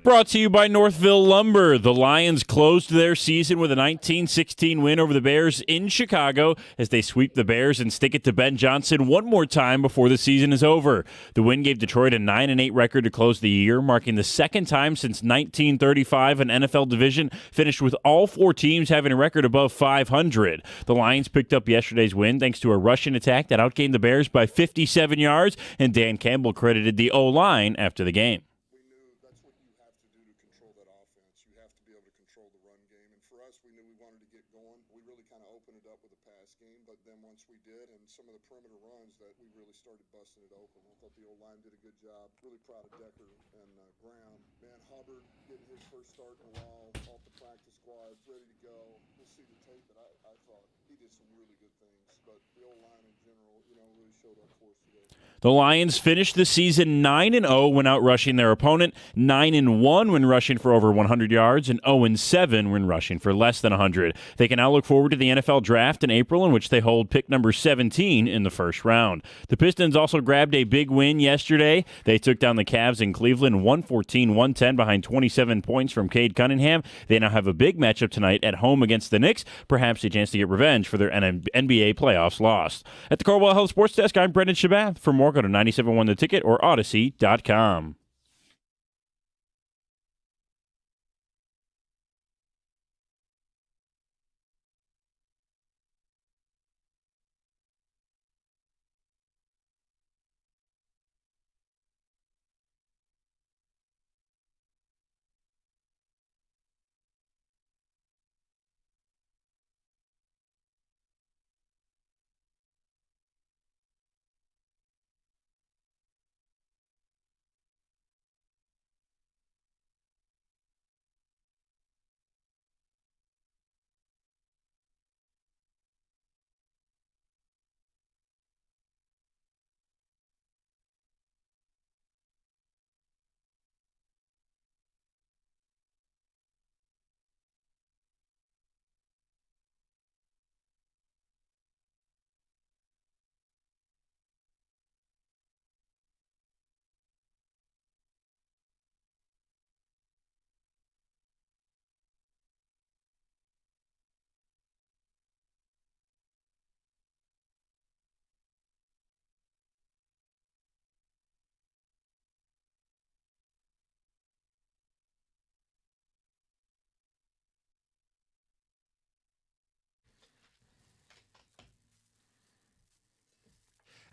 Brought to you by Northville Lumber. The Lions closed their season with a 19-16 win over the Bears in Chicago as they sweep the Bears and stick it to Ben Johnson one more time before the season is over. The win gave Detroit a 9-8 record to close the year, marking the second time since 1935 an NFL division finished with all four teams having a record above 500. The Lions picked up yesterday's win thanks to a rushing attack that outgained the Bears by 57 yards, and Dan Campbell credited the O-line after the game. Some of the perimeter runs that we really started busting it open. I thought the O-line did a good job. Really proud of Decker and Graham. Man, Hubbard getting his first start in a while, off the practice squad, ready to go. We'll see the tape, but I thought he did some really good things. But the O-line in general, really showed up for us today. The Lions finished the season 9-0 when out-rushing their opponent, 9-1 when rushing for over 100 yards, and 0-7 when rushing for less than 100. They can now look forward to the NFL Draft in April, in which they hold pick number 17 in the first round. The Pistons also grabbed a big win yesterday. They took down the Cavs in Cleveland 114-110 behind 27 points from Cade Cunningham. They now have a big matchup tonight at home against the Knicks, perhaps a chance to get revenge for their NBA playoffs loss. At the Caldwell Health Sports Desk, I'm Brendan Shabath. For more, go to 97.1 The Ticket or Odyssey.com.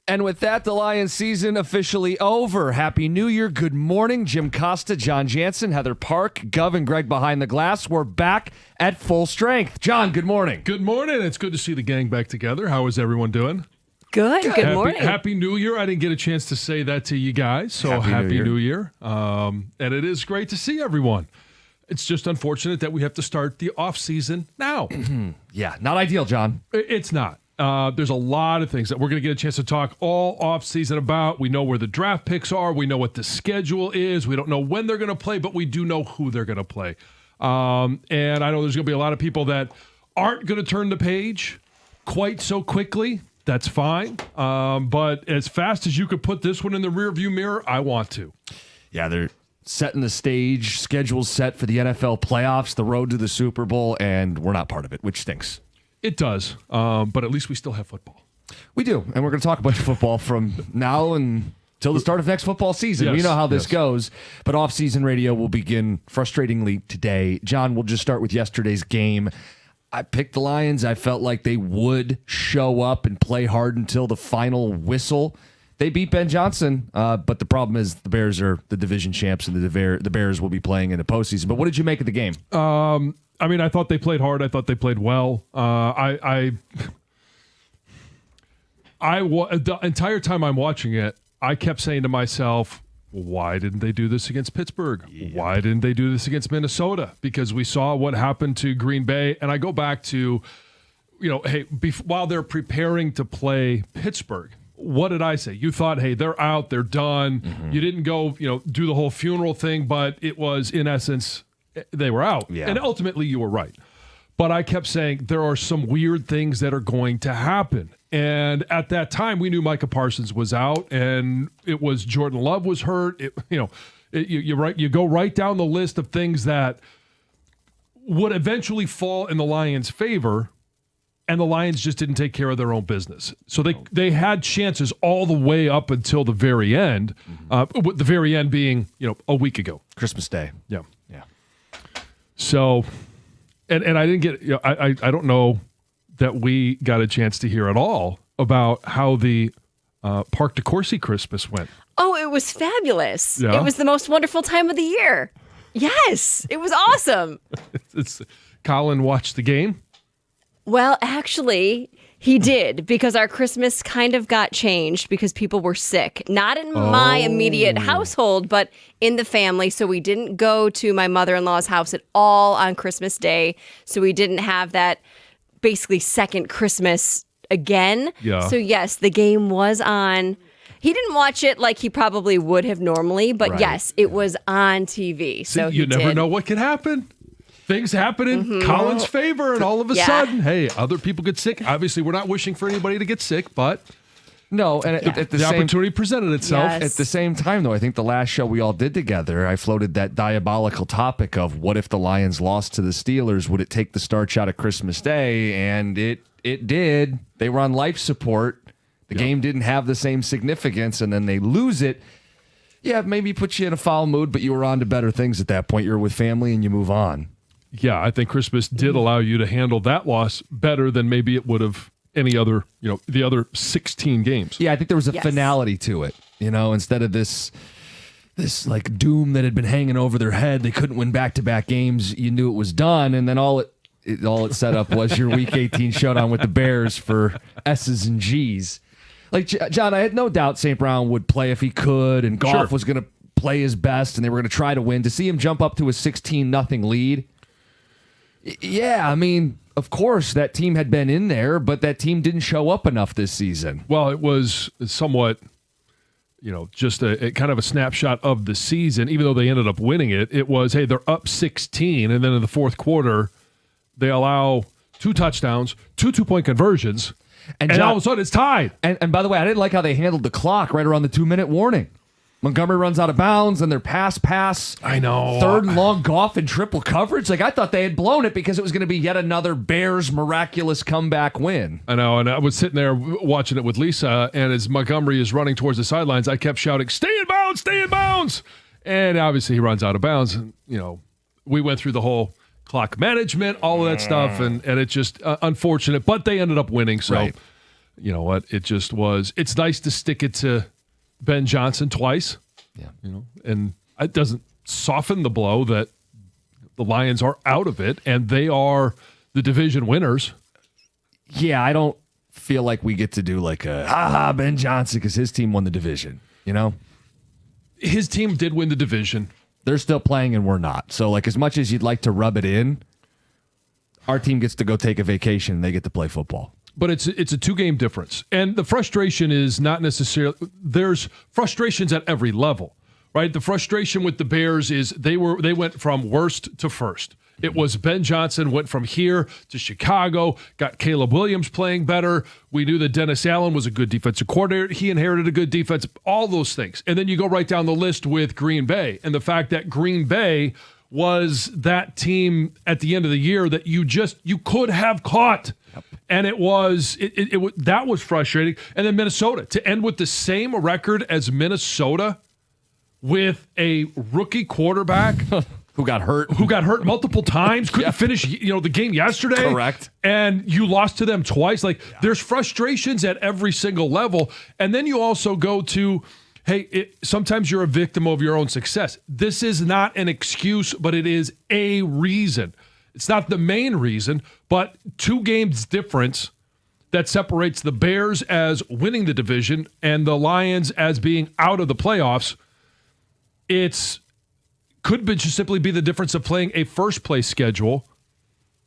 And with that, the Lions season officially over. Happy New Year. Good morning. Jim Costa, John Jansen, Heather Park, Gov, and Greg behind the glass. We're back at full strength. John, good morning. Good morning. It's good to see the gang back together. How is everyone doing? Good morning. Happy New Year. I didn't get a chance to say that to you guys, so happy New Year. And it is great to see everyone. It's just unfortunate that we have to start the off season now. Yeah, not ideal, John. It's not. There's a lot of things that we're going to get a chance to talk all offseason about. We know where the draft picks are. We know what the schedule is. We don't know when they're going to play, but we do know who they're going to play. And I know there's going to be a lot of people that aren't going to turn the page quite so quickly. That's fine. But as fast as you could put this one in the rearview mirror, I want to. Yeah, they're setting the stage, schedules set for the NFL playoffs, the road to the Super Bowl, and we're not part of it, which stinks. It does, but at least we still have football. We do, and we're going to talk a bunch of football from now until the start of next football season. Yes, we know how this goes, but off-season radio will begin frustratingly today. John, we'll just start with yesterday's game. I picked the Lions. I felt like they would show up and play hard until the final whistle. They beat Ben Johnson, but the problem is the Bears are the division champs, and the Bears will be playing in the postseason. But what did you make of the game? I mean, I thought they played hard. I thought they played well. The entire time I'm watching it, I kept saying to myself, why didn't they do this against Pittsburgh? Yeah. Why didn't they do this against Minnesota? Because we saw what happened to Green Bay. And I go back to, hey, while they're preparing to play Pittsburgh, what did I say? You thought, hey, they're out, they're done. Mm-hmm. You didn't go, do the whole funeral thing, but it was, in essence, they were out. Yeah. And ultimately, you were right. But I kept saying there are some weird things that are going to happen. And at that time, we knew Micah Parsons was out, and it was Jordan Love was hurt. You go right down the list of things that would eventually fall in the Lions' favor, and the Lions just didn't take care of their own business. So they had chances all the way up until the very end. The very end being a week ago, Christmas Day. Yeah. Yeah. So, and I didn't get. I don't know that we got a chance to hear at all about how the Parc de Courcy Christmas went. Oh, it was fabulous. Yeah. It was the most wonderful time of the year. Yes, it was awesome. Colin watched the game. Well, actually, he did, because our Christmas kind of got changed because people were sick. Not in my immediate household, but in the family. So we didn't go to my mother-in-law's house at all on Christmas Day. So we didn't have that basically second Christmas again. Yeah. So yes, the game was on. He didn't watch it like he probably would have normally, but Right. yes, it was on TV. So you he never did. know what could happen. Things happen in Colin's favor, and all of a Yeah. sudden, hey, other people get sick. Obviously, we're not wishing for anybody to get sick, but No, and at the the same opportunity presented itself. Yes. At the same time, though, I think the last show we all did together, I floated that diabolical topic of what if the Lions lost to the Steelers? Would it take the starch out of Christmas Day? And it did. They were on life support. The game didn't have the same significance, and then they lose it. Yeah, maybe put you in a foul mood, but you were on to better things at that point. You're with family and you move on. Yeah, I think Christmas did allow you to handle that loss better than maybe it would have any other, the other 16 games. Yeah, I think there was a Yes. finality to it, instead of this like doom that had been hanging over their head. They couldn't win back-to-back games. You knew it was done, and then all it set up was your Week 18 showdown with the Bears for S's and G's. Like, John, I had no doubt St. Brown would play if he could, and Goff Sure. was going to play his best, and they were going to try to win. To see him jump up to a 16-0 lead, yeah, I mean, of course, that team had been in there, but that team didn't show up enough this season. Well, it was somewhat, just a kind of a snapshot of the season. Even though they ended up winning it, it was, hey, they're up 16, and then in the fourth quarter, they allow 2 touchdowns, 2 2-point conversions, and John- all of a sudden it's tied. And by the way, I didn't like how they handled the clock right around the 2-minute warning. Montgomery runs out of bounds, and their pass. I know. Third and long, Goff in triple coverage. Like, I thought they had blown it because it was going to be yet another Bears miraculous comeback win. I know, and I was sitting there watching it with Lisa, and as Montgomery is running towards the sidelines, I kept shouting, "Stay in bounds, stay in bounds!" And obviously he runs out of bounds. And, we went through the whole clock management, all of that stuff, and it's just unfortunate. But they ended up winning, so Right. you know what? It just was. It's nice to stick it to Ben Johnson twice. Yeah. And it doesn't soften the blow that the Lions are out of it, and they are the division winners. Yeah, I don't feel like we get to do like a Ben Johnson because his team won the division. His team did win the division. They're still playing and we're not. So, like, as much as you'd like to rub it in, our team gets to go take a vacation and they get to play football. But it's a 2-game difference. And the frustration is not necessarily – there's frustrations at every level, right? The frustration with the Bears is they went from worst to first. It was Ben Johnson went from here to Chicago, got Caleb Williams playing better. We knew that Dennis Allen was a good defensive coordinator. He inherited a good defense, all those things. And then you go right down the list with Green Bay and the fact that Green Bay was that team at the end of the year that you could have caught. Yep. And it was that was frustrating. And then Minnesota to end with the same record as Minnesota with a rookie quarterback Who got hurt multiple times, couldn't finish the game yesterday. Correct. And you lost to them twice. There's frustrations at every single level. And then you also go to, hey, sometimes you're a victim of your own success. This is not an excuse, but it is a reason. It's not the main reason, but 2 games difference that separates the Bears as winning the division and the Lions as being out of the playoffs. Could just simply be the difference of playing a first-place schedule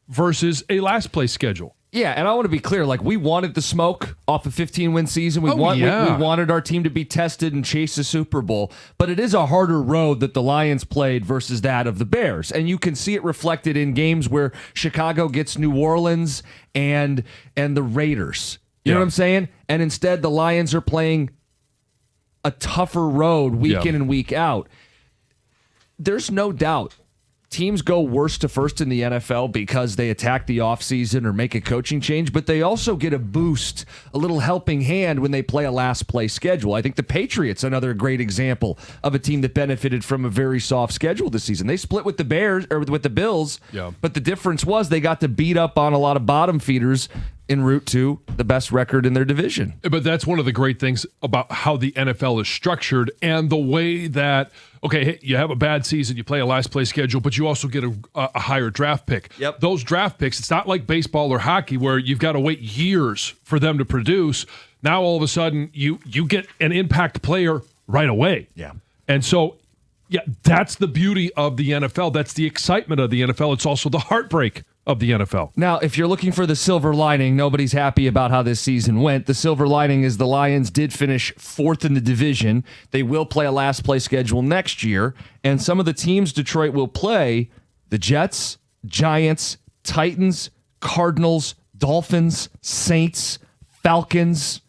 versus a last-place schedule. Yeah, and I want to be clear. Like, we wanted the smoke off a 15-win season. We wanted our team to be tested and chase the Super Bowl. But it is a harder road that the Lions played versus that of the Bears. And you can see it reflected in games where Chicago gets New Orleans and the Raiders. You know what I'm saying? And instead, the Lions are playing a tougher road week in and week out. there's no doubt teams go worst to first in the NFL because they attack the offseason or make a coaching change, but they also get a boost, a little helping hand when they play a last play schedule. I think the Patriots, another great example of a team that benefited from a very soft schedule this season. They split with the Bears or with the Bills, but the difference was they got to beat up on a lot of bottom feeders en route to the best record in their division. But that's one of the great things about how the NFL is structured and the way that, okay, hey, you have a bad season, you play a last play schedule, but you also get a higher draft pick. Yep. Those draft picks, it's not like baseball or hockey where you've got to wait years for them to produce. Now all of a sudden you get an impact player right away. Yeah. And so, yeah, that's the beauty of the NFL. That's the excitement of the NFL. It's also the heartbreak of the NFL. Now, if you're looking for the silver lining, nobody's happy about how this season went. The silver lining is the Lions did finish 4th in the division. They will play a last play schedule next year, and some of the teams Detroit will play, the Jets, Giants, Titans, Cardinals, Dolphins, Saints, Falcons.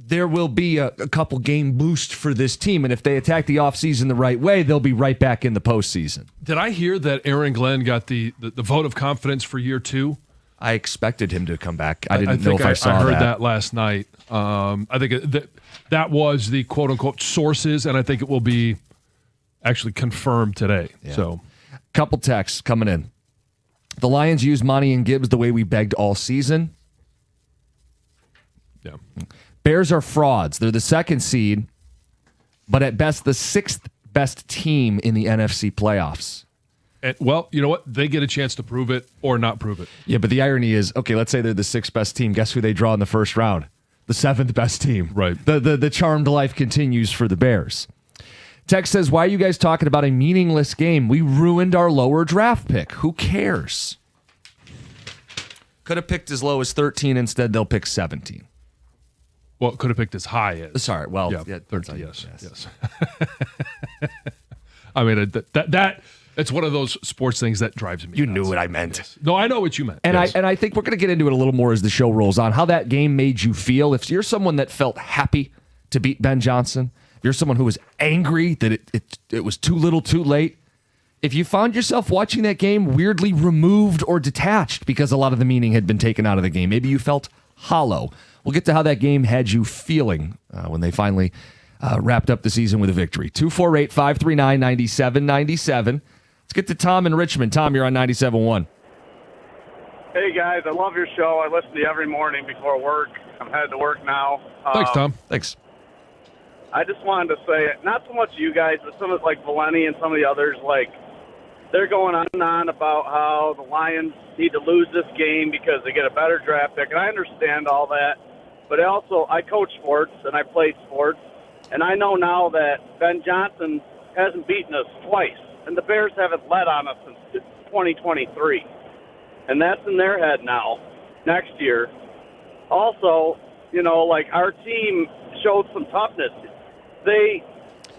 There will be a couple game boost for this team, and if they attack the offseason the right way, they'll be right back in the postseason. Did I hear that Aaron Glenn got the vote of confidence for year 2? I expected him to come back. I didn't know if I saw I heard that. that last night. I think that was the quote-unquote sources, and I think it will be actually confirmed today. Yeah. So, Couple texts coming in. The Lions use Monty and Gibbs the way we begged all season. yeah. Bears are frauds. They're the 2nd seed, but at best the 6th best team in the NFC playoffs. And, well, you know what? They get a chance to prove it or not prove it. Yeah, but the irony is, okay, let's say they're the 6th best team. Guess who they draw in the first round? The 7th best team. Right. The charmed life continues for the Bears. Text says, why are you guys talking about a meaningless game? We ruined our lower draft pick. Who cares? Could have picked as low as 13. Instead, they'll pick 17. Well, could have picked as high as. Sorry. Well, Yeah, that's 13, how- yes. I mean, it's one of those sports things that drives me You nuts. knew what I meant. Yes. No, I know what you meant. And Yes. I think we're going to get into it a little more as the show rolls on. How that game made you feel. If you're someone that felt happy to beat Ben Johnson, if you're someone who was angry that it was too little too late, if you found yourself watching that game weirdly removed or detached because a lot of the meaning had been taken out of the game, maybe you felt hollow. We'll get to how that game had you feeling when they finally wrapped up the season with a victory. 248-539-9797. Let's get to Tom in Richmond. Tom, you're on 97.1. Hey, guys. I love your show. I listen to you every morning before work. I'm headed to work now. Thanks, Tom. Thanks. I just wanted to say, not so much you guys, but some of like Valeni and some of the others, like, they're going on and on about how the Lions need to lose this game because they get a better draft pick. And I understand all that. But I coach sports and I played sports. And I know now that Ben Johnson hasn't beaten us twice. And the Bears haven't led on us since 2023. And that's in their head now, next year. Also, like our team showed some toughness. They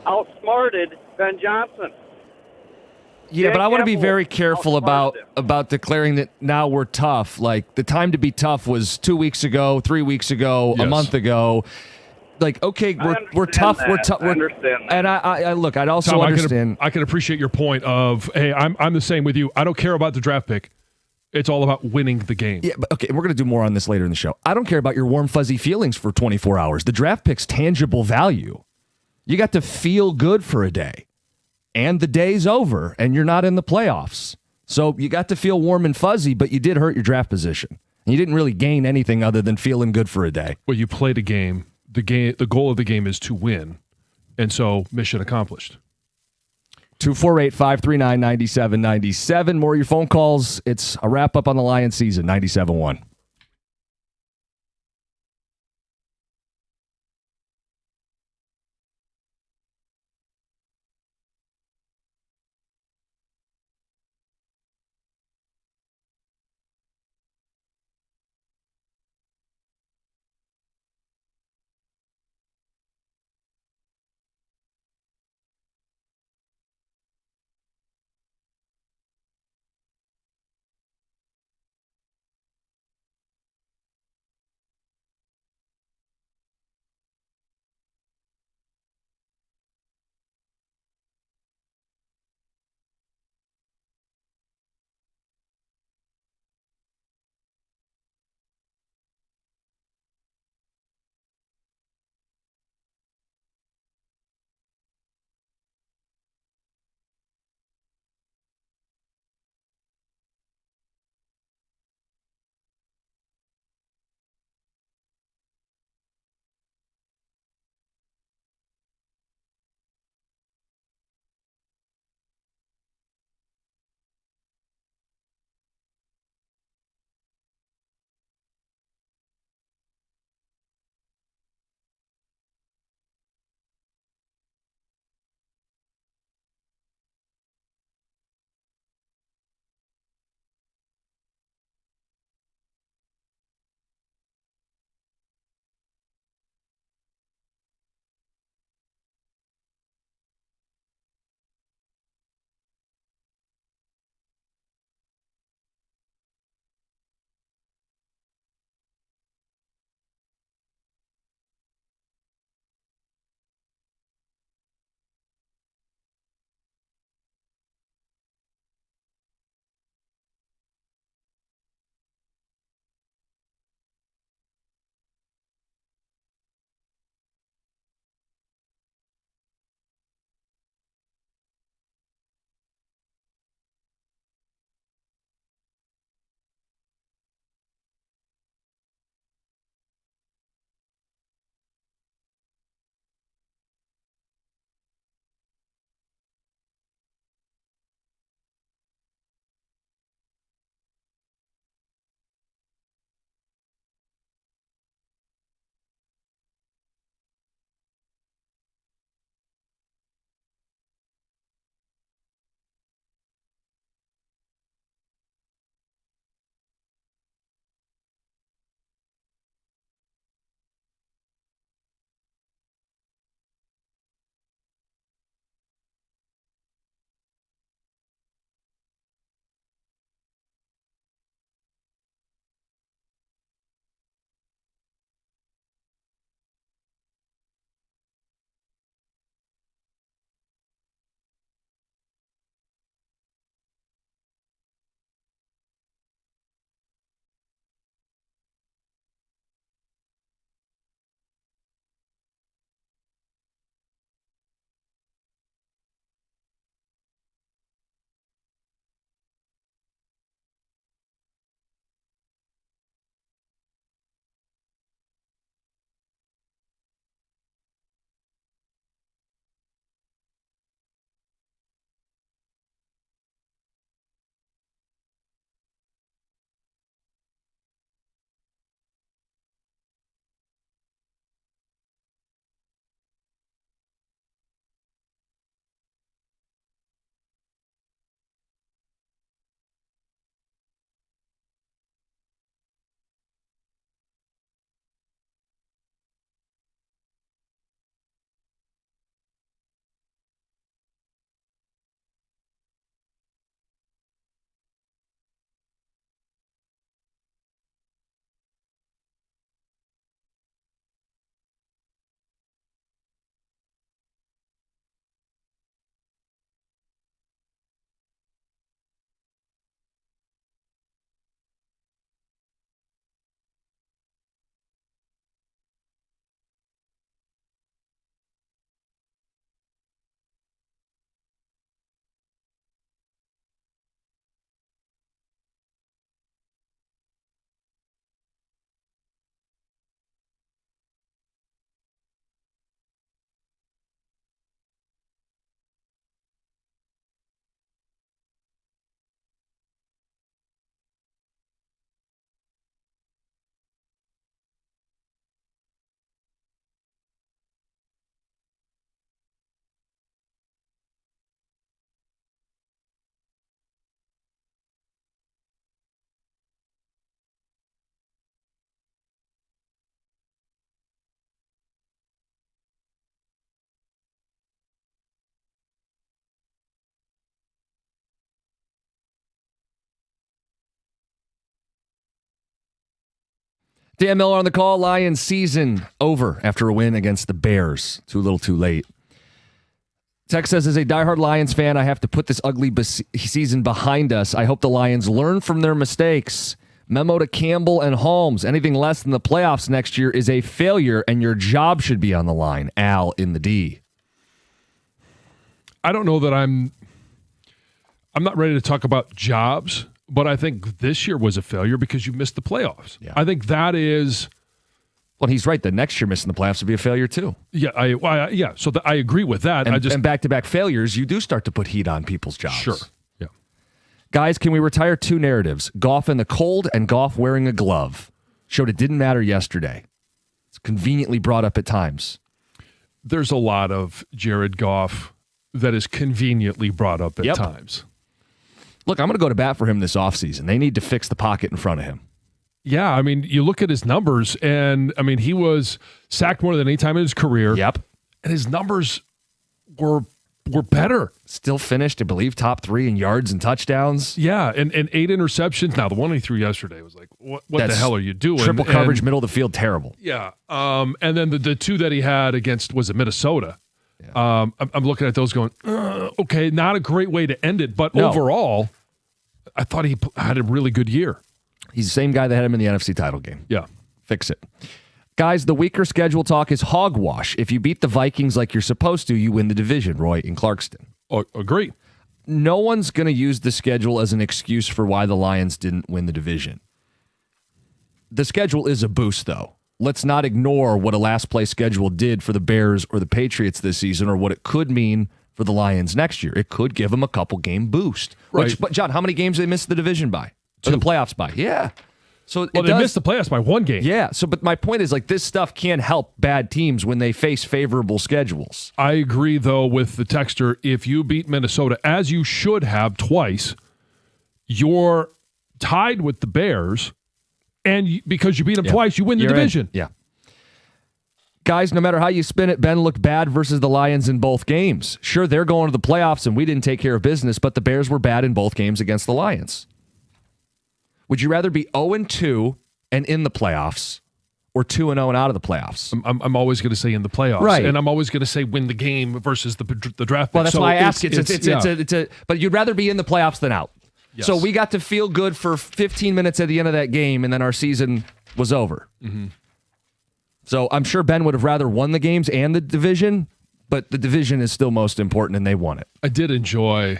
outsmarted Ben Johnson. Yeah, but I want to be very careful outsmarted about declaring that now we're tough. Like, the time to be tough was 2 weeks ago, 3 weeks ago, a Yes. month ago. Like, okay, we're tough. that. We're tough. I understand that. And I look, I'd also Tom, understand. I can appreciate your point of, hey, I'm the same with you. I don't care about the draft pick. It's all about winning the game. Yeah, but okay, we're going to do more on this later in the show. I don't care about your warm, fuzzy feelings for 24 hours. The draft pick's tangible value. You got to feel good for a day, and the day's over, and you're not in the playoffs. So you got to feel warm and fuzzy, but you did hurt your draft position. And you didn't really gain anything other than feeling good for a day. Well, you played a game. The goal of the game is to win. And so, mission accomplished. 248-539-9797. More of your phone calls. It's a wrap up on the Lions season, 97.1. Dan Miller on the call. Lions season over after a win against the Bears. Too little, too late. Tex says, as a diehard Lions fan, I have to put this ugly season behind us. I hope the Lions learn from their mistakes. Memo to Campbell and Holmes. Anything less than the playoffs next year is a failure, and your job should be on the line. Al in the D. I don't know that I'm not ready to talk about jobs, but I think this year was a failure because you missed the playoffs. Yeah. I think that is... Well, he's right. The next year missing the playoffs would be a failure too. Yeah, So I agree with that. And back-to-back failures, you do start to put heat on people's jobs. Sure. Yeah. Guys, can we retire two narratives? Goff in the cold and Goff wearing a glove. Showed it didn't matter yesterday. It's conveniently brought up at times. There's a lot of Jared Goff that is conveniently brought up at times. Look, I'm going to go to bat for him this offseason. They need to fix the pocket in front of him. Yeah, I mean, you look at his numbers, and I mean, he was sacked more than any time in his career. Yep. And his numbers were better. Still finished, I believe, top 3 in yards and touchdowns. Yeah, and 8 interceptions. Now, the one he threw yesterday was like, what the hell are you doing? Triple coverage, middle of the field, terrible. Yeah. And then the 2 that he had against, was it Minnesota? Yeah. I'm looking at those going, okay, not a great way to end it, but overall, I thought he had a really good year. He's the same guy that had him in the NFC title game. Yeah. Fix it. Guys, the weaker schedule talk is hogwash. If you beat the Vikings like you're supposed to, you win the division, Roy, in Clarkston. Oh, agree. No one's going to use the schedule as an excuse for why the Lions didn't win the division. The schedule is a boost, though. Let's not ignore what a last-place schedule did for the Bears or the Patriots this season, or what it could mean for the Lions next year. It could give them a couple-game boost. Right. But, John, how many games did they miss the division by? Or the playoffs by? Yeah. So they missed the playoffs by 1 game. Yeah. So, but my point is, like, this stuff can help bad teams when they face favorable schedules. I agree, though, with the texter. If you beat Minnesota, as you should have twice, you're tied with the Bears, and because you beat them twice, you win the division. Yeah. Guys, no matter how you spin it, Ben looked bad versus the Lions in both games. Sure, they're going to the playoffs, and we didn't take care of business, but the Bears were bad in both games against the Lions. Would you rather be 0-2 and in the playoffs, or 2-0 and out of the playoffs? I'm always going to say in the playoffs, right? And I'm always going to say win the game versus the draft pick. Well, that's why I ask. But you'd rather be in the playoffs than out. Yes. So we got to feel good for 15 minutes at the end of that game, and then our season was over. Mm-hmm. So I'm sure Ben would have rather won the games and the division, but the division is still most important, and they won it. I did enjoy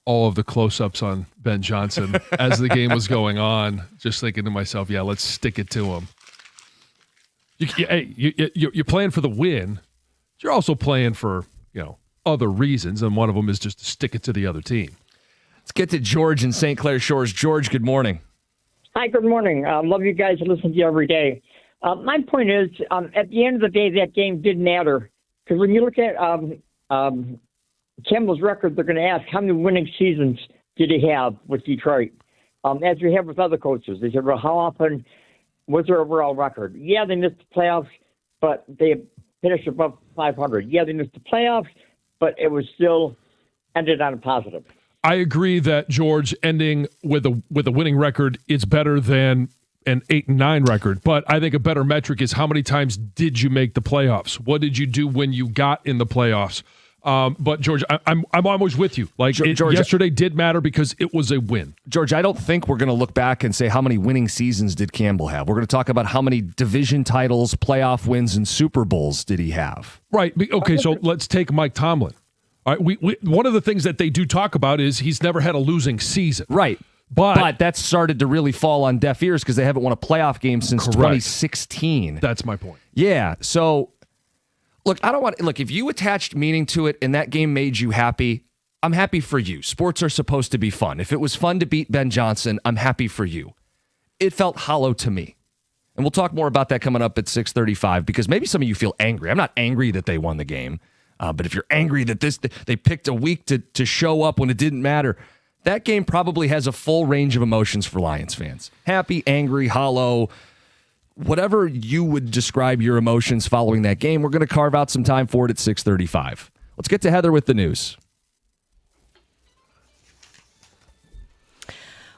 all of the close-ups on Ben Johnson as the game was going on, just thinking to myself, yeah, let's stick it to him. You're playing for the win. You're also playing for, other reasons, and one of them is just to stick it to the other team. Let's get to George in St. Clair Shores. George, good morning. Hi, good morning. Love you guys. Listen to you every day. My point is, at the end of the day, that game did matter. Because when you look at Campbell's record, they're going to ask how many winning seasons did he have with Detroit, as we have with other coaches. They said, well, how often was their overall record? Yeah, they missed the playoffs, but they finished above 500. Yeah, they missed the playoffs, but it was still ended on a positive. I agree that, George, ending with a winning record is better than an 8-9 record, but I think a better metric is how many times did you make the playoffs? What did you do when you got in the playoffs? But George, I'm always with you. Like George, yesterday did matter because it was a win. George, I don't think we're going to look back and say how many winning seasons did Campbell have. We're going to talk about how many division titles, playoff wins, and Super Bowls did he have. Right. Okay, so let's take Mike Tomlin. All right. We one of the things that they do talk about is he's never had a losing season. Right. But that started to really fall on deaf ears because they haven't won a playoff game since 2016. That's my point. Yeah. So, look, if you attached meaning to it and that game made you happy, I'm happy for you. Sports are supposed to be fun. If it was fun to beat Ben Johnson, I'm happy for you. It felt hollow to me. And we'll talk more about that coming up at 6:35 because maybe some of you feel angry. I'm not angry that they won the game. But if you're angry that they picked a week to show up when it didn't matter, that game probably has a full range of emotions for Lions fans. Happy, angry, hollow, whatever you would describe your emotions following that game, we're going to carve out some time for it at 6:35. Let's get to Heather with the news.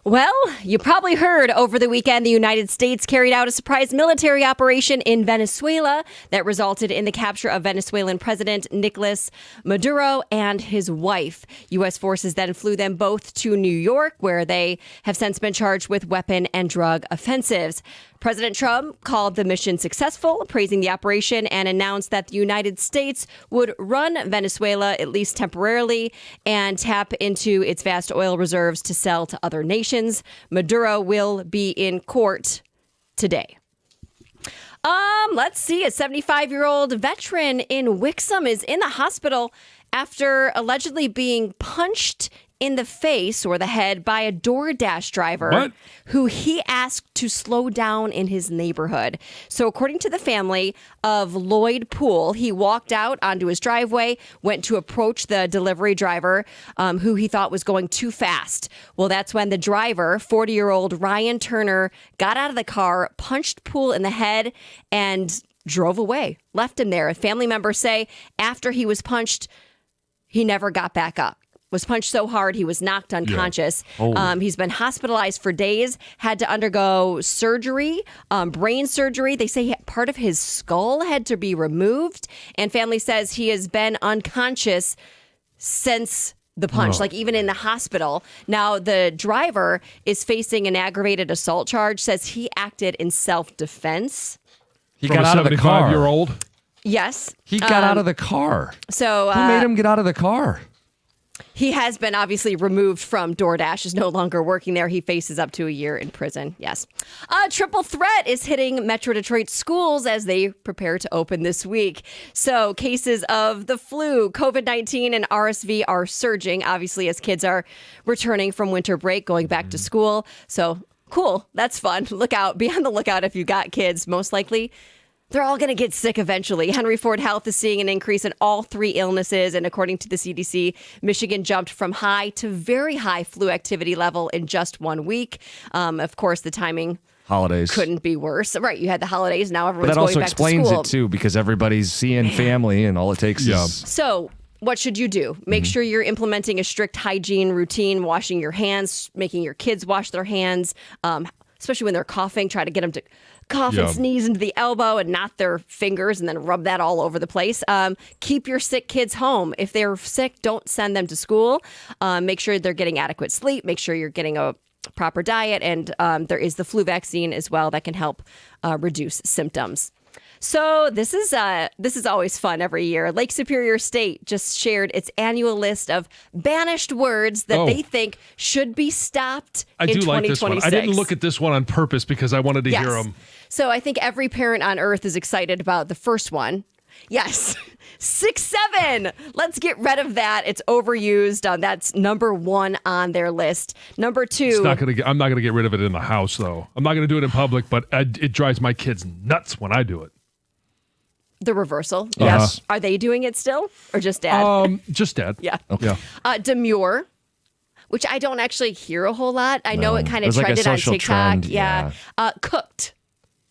Well, you probably heard over the weekend the United States carried out a surprise military operation in Venezuela that resulted in the capture of Venezuelan President Nicolas Maduro and his wife. U.S. forces then flew them both to New York, where they have since been charged with weapon and drug offenses. President Trump called the mission successful, praising the operation, and announced that the United States would run Venezuela, at least temporarily, and tap into its vast oil reserves to sell to other nations. Maduro will be in court today. Let's see. A 75-year-old veteran in Wixom is in the hospital after allegedly being punched in the face or the head by a DoorDash driver who he asked to slow down in his neighborhood. So according to the family of Lloyd Poole, he walked out onto his driveway, went to approach the delivery driver who he thought was going too fast. Well, that's when the driver, 40-year-old Ryan Turner, got out of the car, punched Poole in the head, and drove away, left him there. Family members say after he was punched, he never got back up. Was punched so hard he was knocked unconscious. He's been hospitalized for days, had to undergo surgery, brain surgery. They say part of his skull had to be removed. And family says he has been unconscious since the punch, like even in the hospital. Now, the driver is facing an aggravated assault charge, says he acted in self-defense. He From got a out of the car. 75-year-old? Yes. He got out of the car. So Who made him get out of the car? he has been obviously removed from DoorDash, is no longer working there. He faces up to a year in prison. Yes. Triple threat is hitting Metro Detroit schools as they prepare to open this week. So cases of the flu, COVID-19, and RSV are surging, obviously, as kids are returning from winter break, going back to school. So cool. That's fun. Look out. Be on the lookout if you got kids. Most likely, they're all going to get sick eventually. Henry Ford Health is seeing an increase in all three illnesses. And according to the CDC, Michigan jumped from high to very high flu activity level in just 1 week. Of course, the timing Holidays couldn't be worse. Right. You had the holidays. Now But everyone's that going also back to explains school. it too, because everybody's seeing family, and all it takes is So what should you do? Make sure you're implementing a strict hygiene routine, washing your hands, making your kids wash their hands, especially when they're coughing. Try to get them to cough and sneeze into the elbow and not their fingers and then rub that all over the place. Keep your sick kids home. If they're sick, don't send them to school. Make sure they're getting adequate sleep. Make sure you're getting a proper diet. And there is the flu vaccine as well that can help reduce symptoms. So this is always fun every year. Lake Superior State just shared its annual list of banished words that they think should be stopped in 2026. Like this one. I didn't look at this one on purpose because I wanted to hear them. So I think every parent on earth is excited about the first one. Yes. 6-7. Let's get rid of that. It's overused. That's number one on their list. Number two. I'm not going to get rid of it in the house, though. I'm not going to do it in public, but it drives my kids nuts when I do it. The reversal. Yes. Are they doing it still or just dad? Just dad. Yeah. Yeah. Demure, which I don't actually hear a whole lot. I know it kind of It was like a trended on social TikTok. trend, Yeah. Cooked.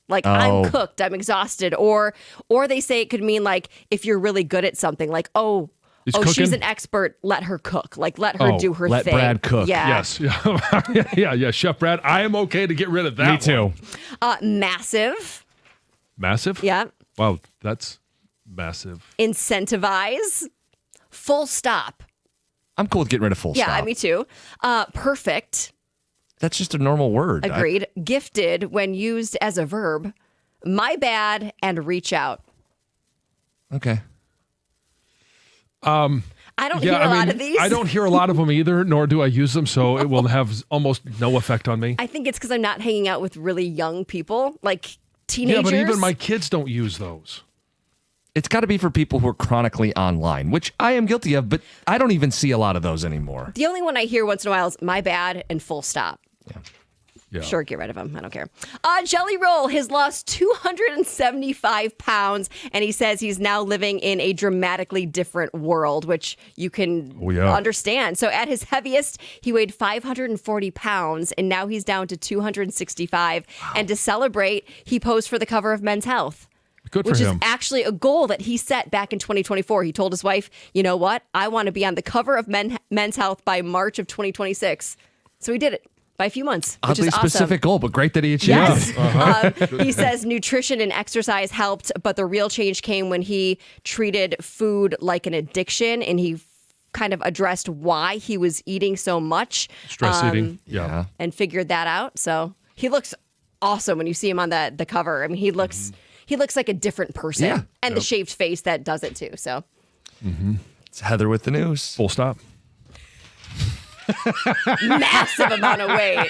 Like I'm cooked. I'm exhausted. Or they say it could mean like if you're really good at something, like she's cooking? an expert. Let her cook. Like let her do her let thing. Brad cook. Yeah. Yes. Yeah. Chef Brad, I am okay to get rid of that. Me too. Massive. Massive? Yeah. Wow, that's massive. Incentivize. Full stop. I'm cool with getting rid of full stop. Yeah, me too. Perfect. That's just a normal word. Agreed. Gifted when used as a verb. My bad and reach out. Okay. I don't hear a lot of these. I don't hear a lot of them either, nor do I use them, so it will have almost no effect on me. I think it's because I'm not hanging out with really young people, like teenagers. Yeah, but even my kids don't use those. It's got to be for people who are chronically online, which I am guilty of, but I don't even see a lot of those anymore. The only one I hear once in a while is my bad and full stop. Yeah. Sure, get rid of him. I don't care. Jelly Roll has lost 275 pounds, and he says he's now living in a dramatically different world, which you can understand. So at his heaviest, he weighed 540 pounds, and now he's down to 265. Wow. And to celebrate, he posed for the cover of Men's Health. Good for which him. is actually a goal that he set back in 2024. He told his wife, you know what? I want to be on the cover of Men's Health by March of 2026. So he did it. by a few months, which Oddly is awesome. specific goal, but great that he achieved Yes. it. He says nutrition and exercise helped, but the real change came when he treated food like an addiction and he kind of addressed why he was eating so much. Stress eating. Yeah. And figured that out. So he looks awesome when you see him on the cover. I mean, he looks like a different person. Yeah. And the shaved face that does it too. So It's Heather with the news. Full stop. massive amount of weight.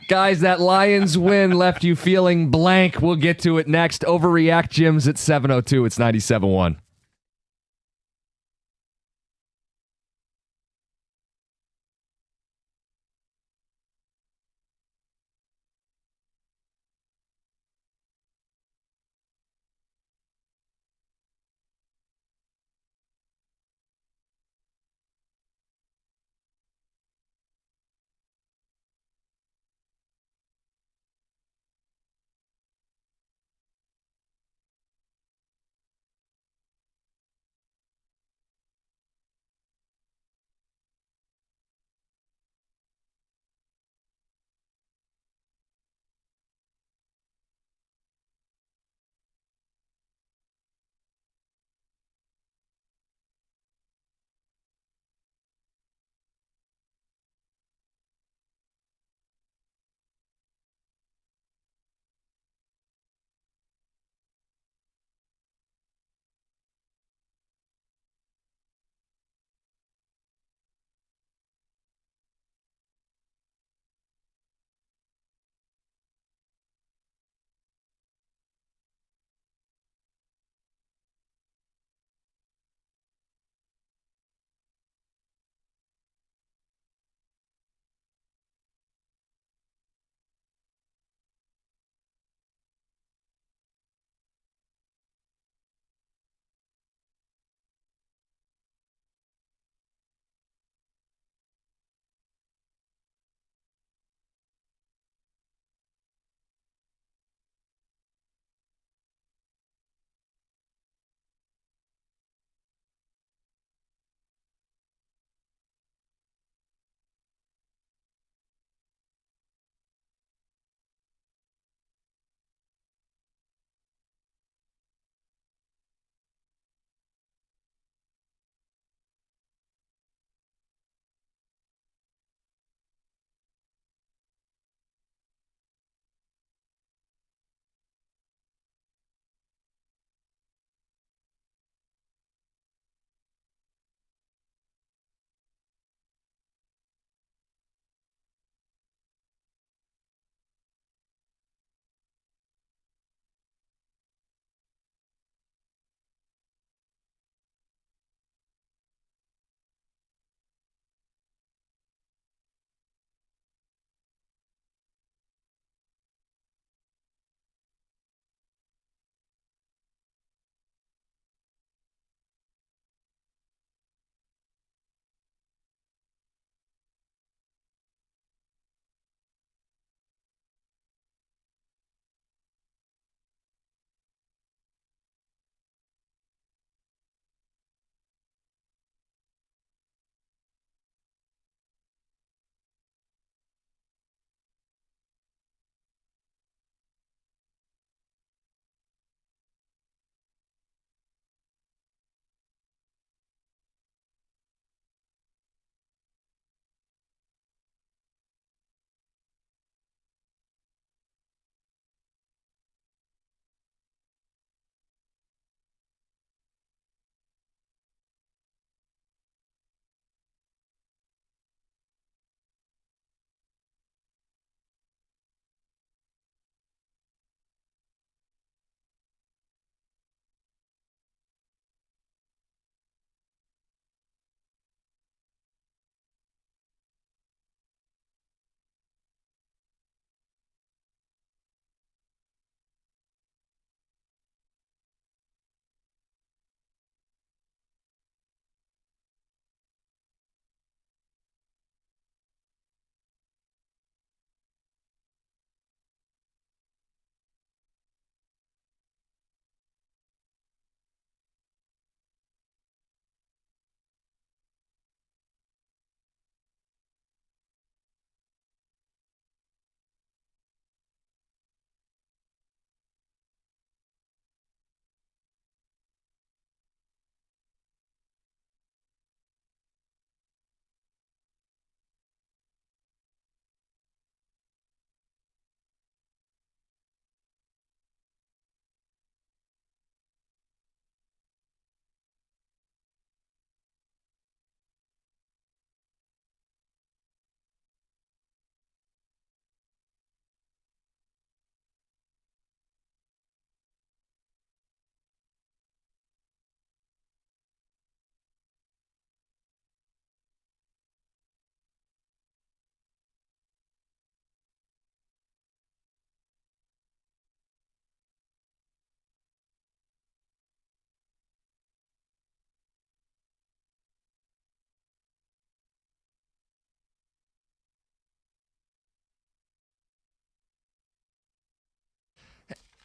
Guys, that Lions win left you feeling blank. We'll get to it next. Overreact Gyms at 7:02. It's 97.1.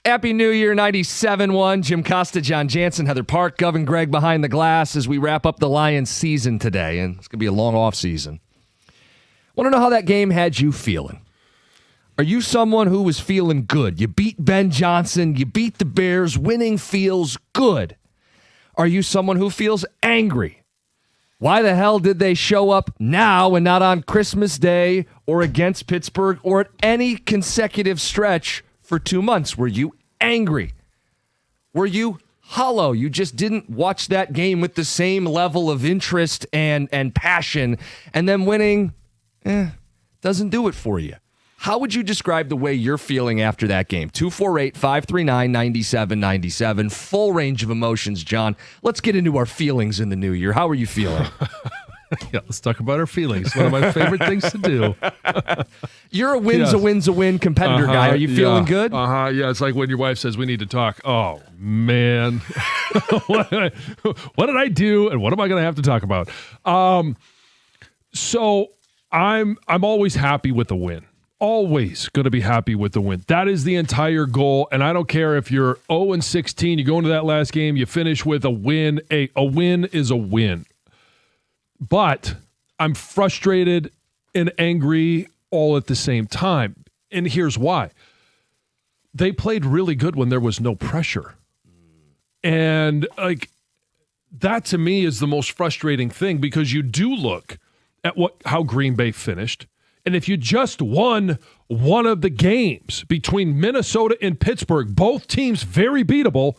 Happy New Year, 97.1. Jim Costa, John Jansen, Heather Park, Govin Gregg behind the glass as we wrap up the Lions season today. And it's going to be a long off season. Want to know how that game had you feeling? Are you someone who was feeling good? You beat Ben Johnson. You beat the Bears. Winning feels good. Are you someone who feels angry? Why the hell did they show up now and not on Christmas Day or against Pittsburgh or at any consecutive stretch for 2 months? Were you angry? Were you hollow? You just didn't watch that game with the same level of interest and passion, and then winning doesn't do it for you. How would you describe the way you're feeling after that game? 248-539-9797. Full range of emotions, John. Let's get into our feelings in the new year. How are you feeling? Yeah, let's talk about our feelings. One of my favorite things to do. You're a win competitor guy. Are you feeling good? Yeah, it's like when your wife says we need to talk. Oh, man. what did I do and what am I going to have to talk about? So I'm always happy with the win. Always going to be happy with the win. That is the entire goal, and I don't care if you're 0-16, you go into that last game, you finish with a win. A win is a win. But I'm frustrated and angry all at the same time, and here's why. They played really good when there was no pressure. And like that to me is the most frustrating thing, because you do look at how Green Bay finished. And if you just won one of the games between Minnesota and Pittsburgh, both teams very beatable,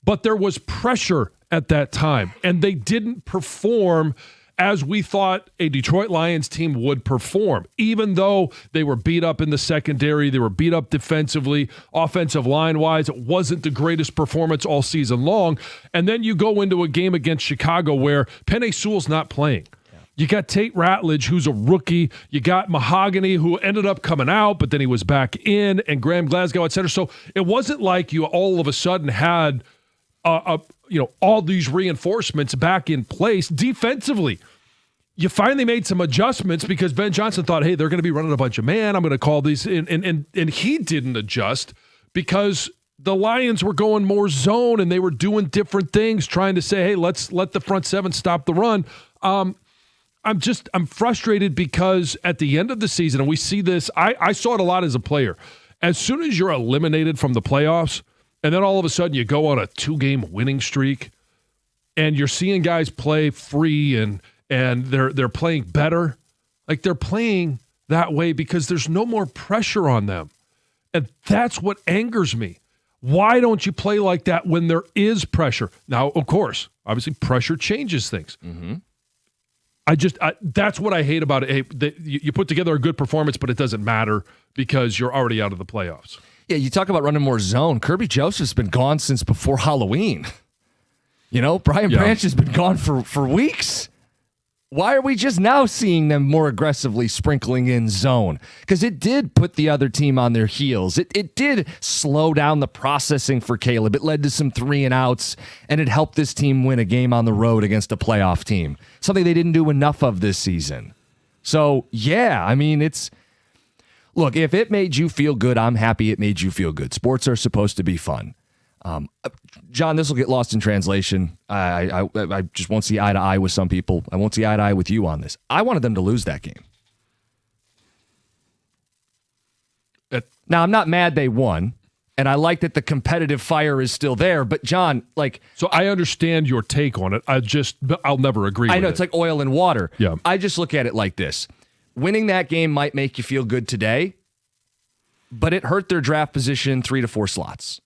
but there was pressure at that time, and they didn't perform as we thought a Detroit Lions team would perform. Even though they were beat up in the secondary, they were beat up defensively, offensive line-wise, it wasn't the greatest performance all season long. And then you go into a game against Chicago where Penei Sewell's not playing. You got Tate Ratledge, who's a rookie. You got Mahogany, who ended up coming out, but then he was back in, and Graham Glasgow at center. So it wasn't like you all of a sudden had all these reinforcements back in place defensively. You finally made some adjustments because Ben Johnson thought, hey, they're going to be running a bunch of man. I'm going to call these in. And he didn't adjust because the Lions were going more zone and they were doing different things, trying to say, hey, let's let the front seven stop the run. I'm frustrated because at the end of the season, and we see this, I saw it a lot as a player. As soon as you're eliminated from the playoffs, and then all of a sudden you go on a 2-game winning streak, and you're seeing guys play free and they're playing better. Like, they're playing that way because there's no more pressure on them. And that's what angers me. Why don't you play like that when there is pressure? Now, of course, obviously pressure changes things. Mm-hmm. That's what I hate about it. Hey, you put together a good performance, but it doesn't matter because you're already out of the playoffs. Yeah, you talk about running more zone. Kirby Joseph's been gone since before Halloween. Brian Branch has been gone for weeks. Why are we just now seeing them more aggressively sprinkling in zone? Because it did put the other team on their heels. It did slow down the processing for Caleb. It led to some 3-and-outs, and it helped this team win a game on the road against a playoff team. Something they didn't do enough of this season. So, yeah, I mean, look, if it made you feel good, I'm happy it made you feel good. Sports are supposed to be fun. John, this will get lost in translation. I just won't see eye to eye with some people. I won't see eye to eye with you on this. I wanted them to lose that game. Now, I'm not mad they won, and I like that the competitive fire is still there. But, John, So I understand your take on it. I'll never agree with it. I know, it's like oil and water. Yeah. I just look at it like this. Winning that game might make you feel good today, but it hurt their draft position 3 to 4 slots.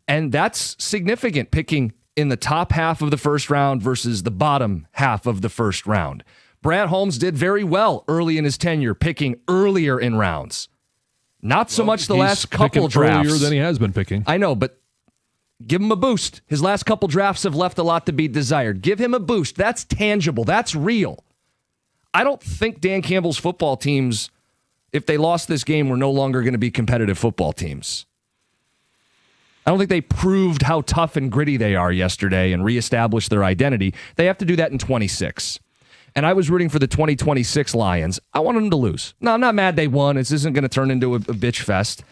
And that's significant, picking in the top half of the first round versus the bottom half of the first round. Brad Holmes did very well early in his tenure, picking earlier in rounds. Not so much the last couple drafts. Earlier than he has been picking. I know, but give him a boost. His last couple drafts have left a lot to be desired. Give him a boost. That's tangible. That's real. I don't think Dan Campbell's football teams, if they lost this game, were no longer going to be competitive football teams. I don't think they proved how tough and gritty they are yesterday and reestablished their identity. They have to do that in 26. And I was rooting for the 2026 Lions. I wanted them to lose. No, I'm not mad they won. This isn't going to turn into a bitch fest.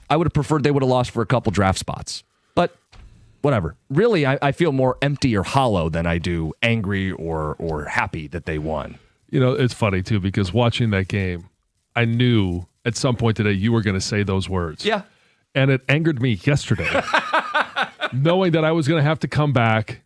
I would have preferred they would have lost for a couple draft spots. But whatever. Really, I feel more empty or hollow than I do angry or happy that they won. You know, it's funny, too, because watching that game, I knew at some point today you were going to say those words. Yeah. And it angered me yesterday, knowing that I was going to have to come back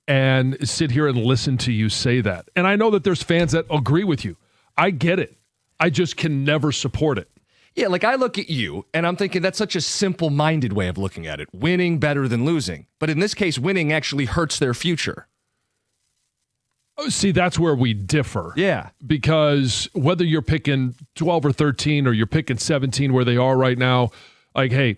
and sit here and listen to you say that. And I know that there's fans that agree with you. I get it. I just can never support it. Yeah, like I look at you and I'm thinking that's such a simple-minded way of looking at it. Winning better than losing. But in this case, winning actually hurts their future. See, that's where we differ. Yeah. Because whether you're picking 12 or 13 or you're picking 17 where they are right now, like, hey,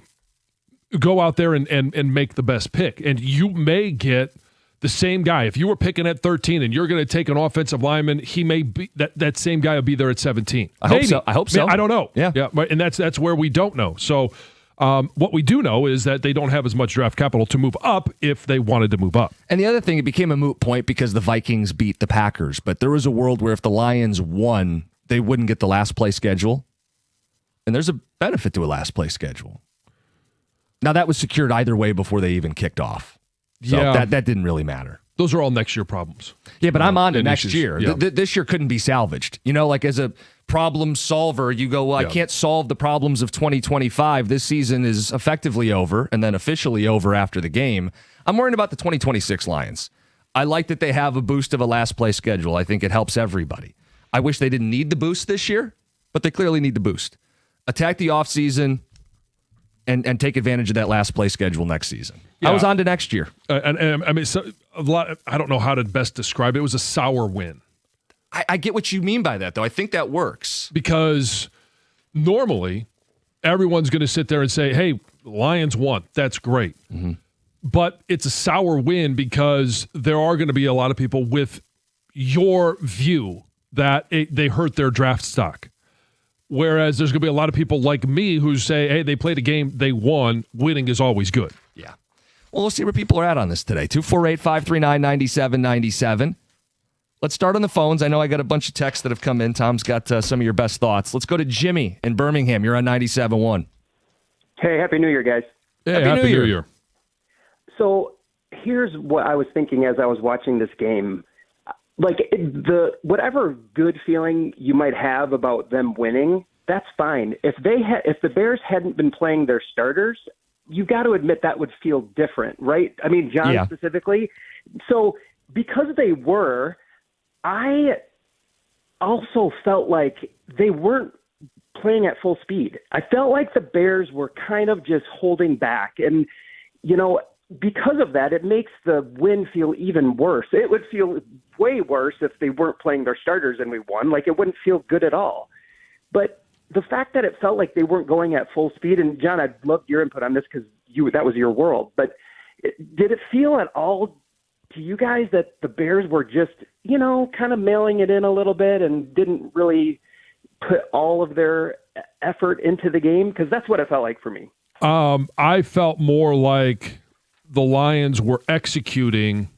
go out there and make the best pick. And you may get the same guy. If you were picking at 13 and you're going to take an offensive lineman, he may be that same guy will be there at 17. I hope so. I hope so. I don't know. Yeah. And that's where we don't know. So what we do know is that they don't have as much draft capital to move up if they wanted to move up. And the other thing, it became a moot point because the Vikings beat the Packers. But there was a world where if the Lions won, they wouldn't get the last place schedule. And there's a benefit to a last place schedule. Now, that was secured either way before they even kicked off. So that didn't really matter. Those are all next year problems. Yeah, but I'm on to next issues. year. Yeah. This year couldn't be salvaged. You know, like as a problem solver, you go, well, I can't solve the problems of 2025. This season is effectively over and then officially over after the game. I'm worried about the 2026 Lions. I like that they have a boost of a last place schedule. I think it helps everybody. I wish they didn't need the boost this year, but they clearly need the boost. Attack the offseason and take advantage of that last place schedule next season. Yeah. I was on to next year. And I mean, I don't know how to best describe it. It was a sour win. I get what you mean by that, though. I think that works. Because normally everyone's going to sit there and say, hey, Lions won. That's great. Mm-hmm. But it's a sour win because there are going to be a lot of people with your view that they hurt their draft stock. Whereas there's going to be a lot of people like me who say, hey, they played a game, they won. Winning is always good. Yeah. Well, we'll see where people are at on this today. 248-539-9797. Let's start on the phones. I know I got a bunch of texts that have come in. Tom's got some of your best thoughts. Let's go to Jimmy in Birmingham. You're on 97.1. Hey, Happy New Year, guys. Hey, Happy New Year. So here's what I was thinking as I was watching this game. Like whatever good feeling you might have about them winning, that's fine. If the Bears hadn't been playing their starters, you got to admit that would feel different, right? I mean, John specifically. So because they were, I also felt like they weren't playing at full speed. I felt like the Bears were kind of just holding back, and because of that, it makes the win feel even worse. It would feel way worse if they weren't playing their starters and we won. Like, it wouldn't feel good at all. But the fact that it felt like they weren't going at full speed, and John, I'd love your input on this because that was your world. But did it feel at all to you guys that the Bears were just, kind of mailing it in a little bit and didn't really put all of their effort into the game? Because that's what it felt like for me. I felt more like the Lions were executing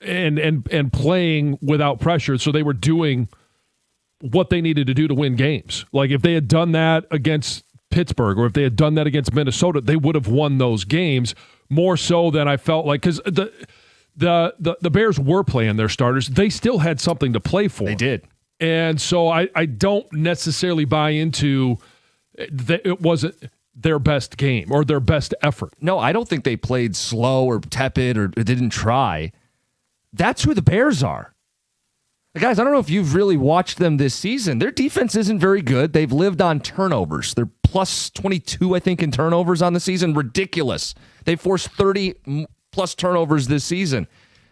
and playing without pressure, so they were doing what they needed to do to win games. Like if they had done that against Pittsburgh or if they had done that against Minnesota, they would have won those games more so than I felt like, because the Bears were playing their starters. They still had something to play for. They did. And so I don't necessarily buy into that it wasn't their best game or their best effort. No, I don't think they played slow or tepid or didn't try. That's who the Bears are. Guys, I don't know if you've really watched them this season. Their defense isn't very good. They've lived on turnovers. They're plus 22, I think, in turnovers on the season. Ridiculous. They forced 30 plus turnovers this season.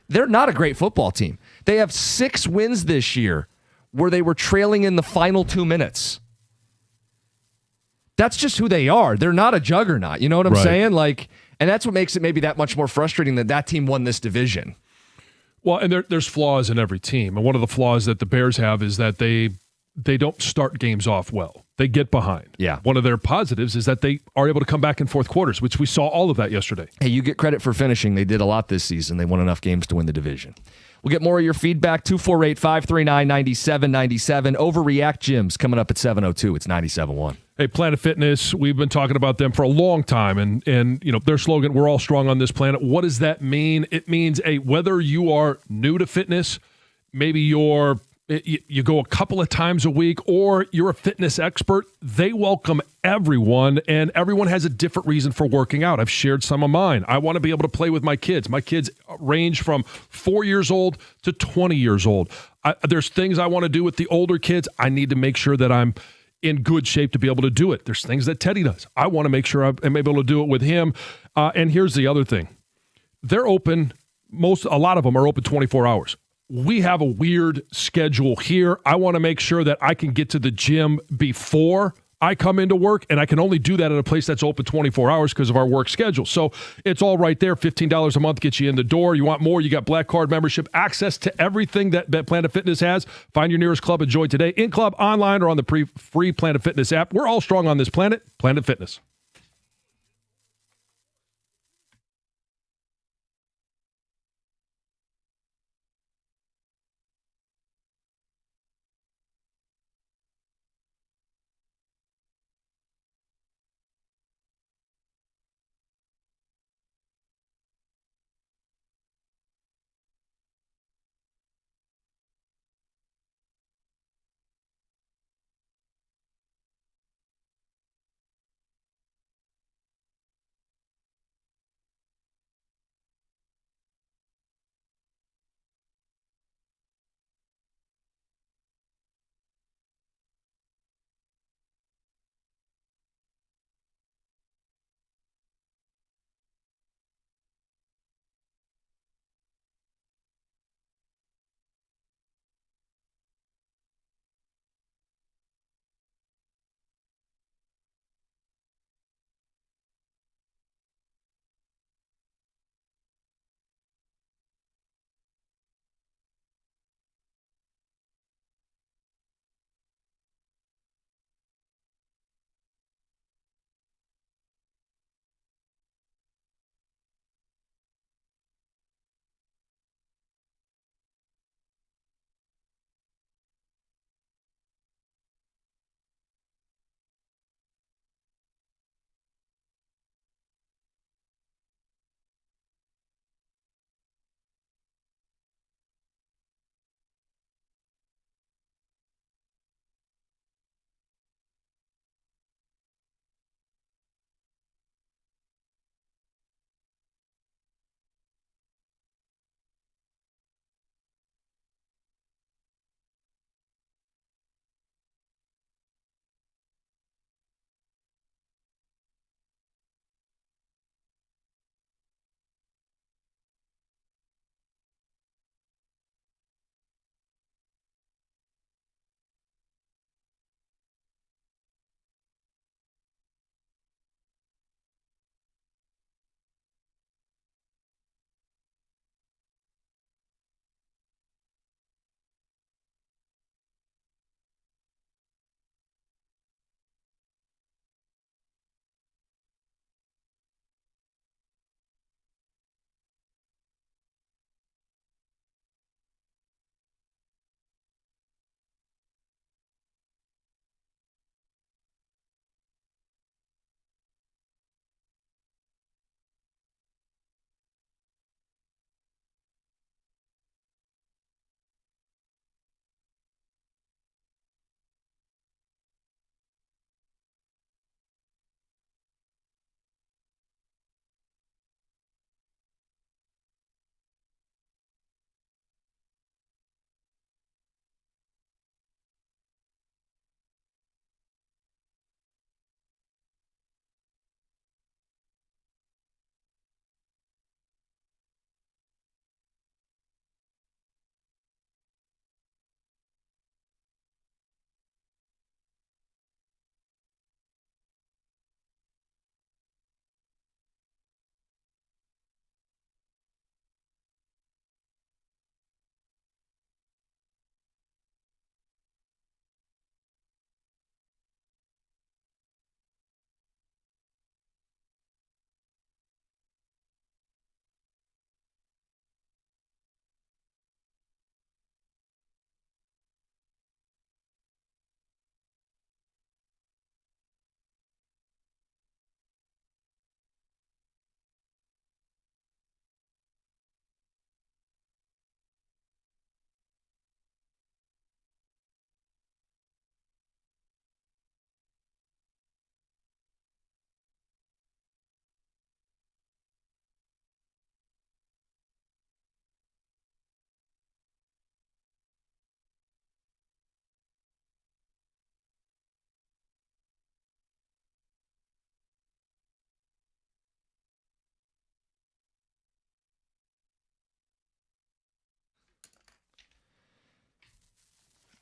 They're not a great football team. They have 6 wins this year where they were trailing in the final 2 minutes. That's just who they are. They're not a juggernaut. You know what I'm saying? And that's what makes it maybe that much more frustrating that team won this division. Well, and there's flaws in every team. And one of the flaws that the Bears have is that they don't start games off well. They get behind. Yeah. One of their positives is that they are able to come back in fourth quarters, which we saw all of that yesterday. Hey, you get credit for finishing. They did a lot this season. They won enough games to win the division. We'll get more of your feedback. 248-539-9797. Overreact Jim's coming up at 7:02. It's 97.1. Hey, Planet Fitness, we've been talking about them for a long time, and you know their slogan, "We're all strong on this planet." What does that mean? It means whether you are new to fitness, maybe you go a couple of times a week, or you're a fitness expert, they welcome everyone, and everyone has a different reason for working out. I've shared some of mine. I want to be able to play with my kids. My kids range from 4 years old to 20 years old. There's things I want to do with the older kids. I need to make sure that I'm in good shape to be able to do it. There's things that Teddy does. I want to make sure I'm able to do it with him. And here's the other thing. They're open. A lot of them are open 24 hours. We have a weird schedule here. I want to make sure that I can get to the gym before I come into work, and I can only do that at a place that's open 24 hours because of our work schedule. So it's all right there. $15 a month gets you in the door. You want more, you got Black Card membership, access to everything that Planet Fitness has. Find your nearest club and join today. In club, online, or on the free Planet Fitness app. We're all strong on this planet. Planet Fitness.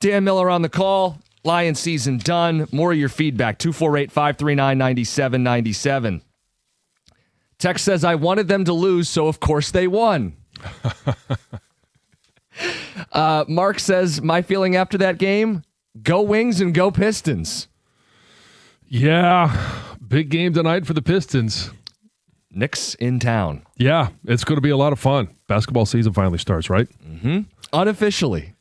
Dan Miller on the call. Lions season done. More of your feedback. 248-539-9797. Text says, I wanted them to lose, so of course they won. Mark says, my feeling after that game, go Wings and go Pistons. Yeah, big game tonight for the Pistons. Knicks in town. Yeah, it's going to be a lot of fun. Basketball season finally starts, right? Mm-hmm. Unofficially.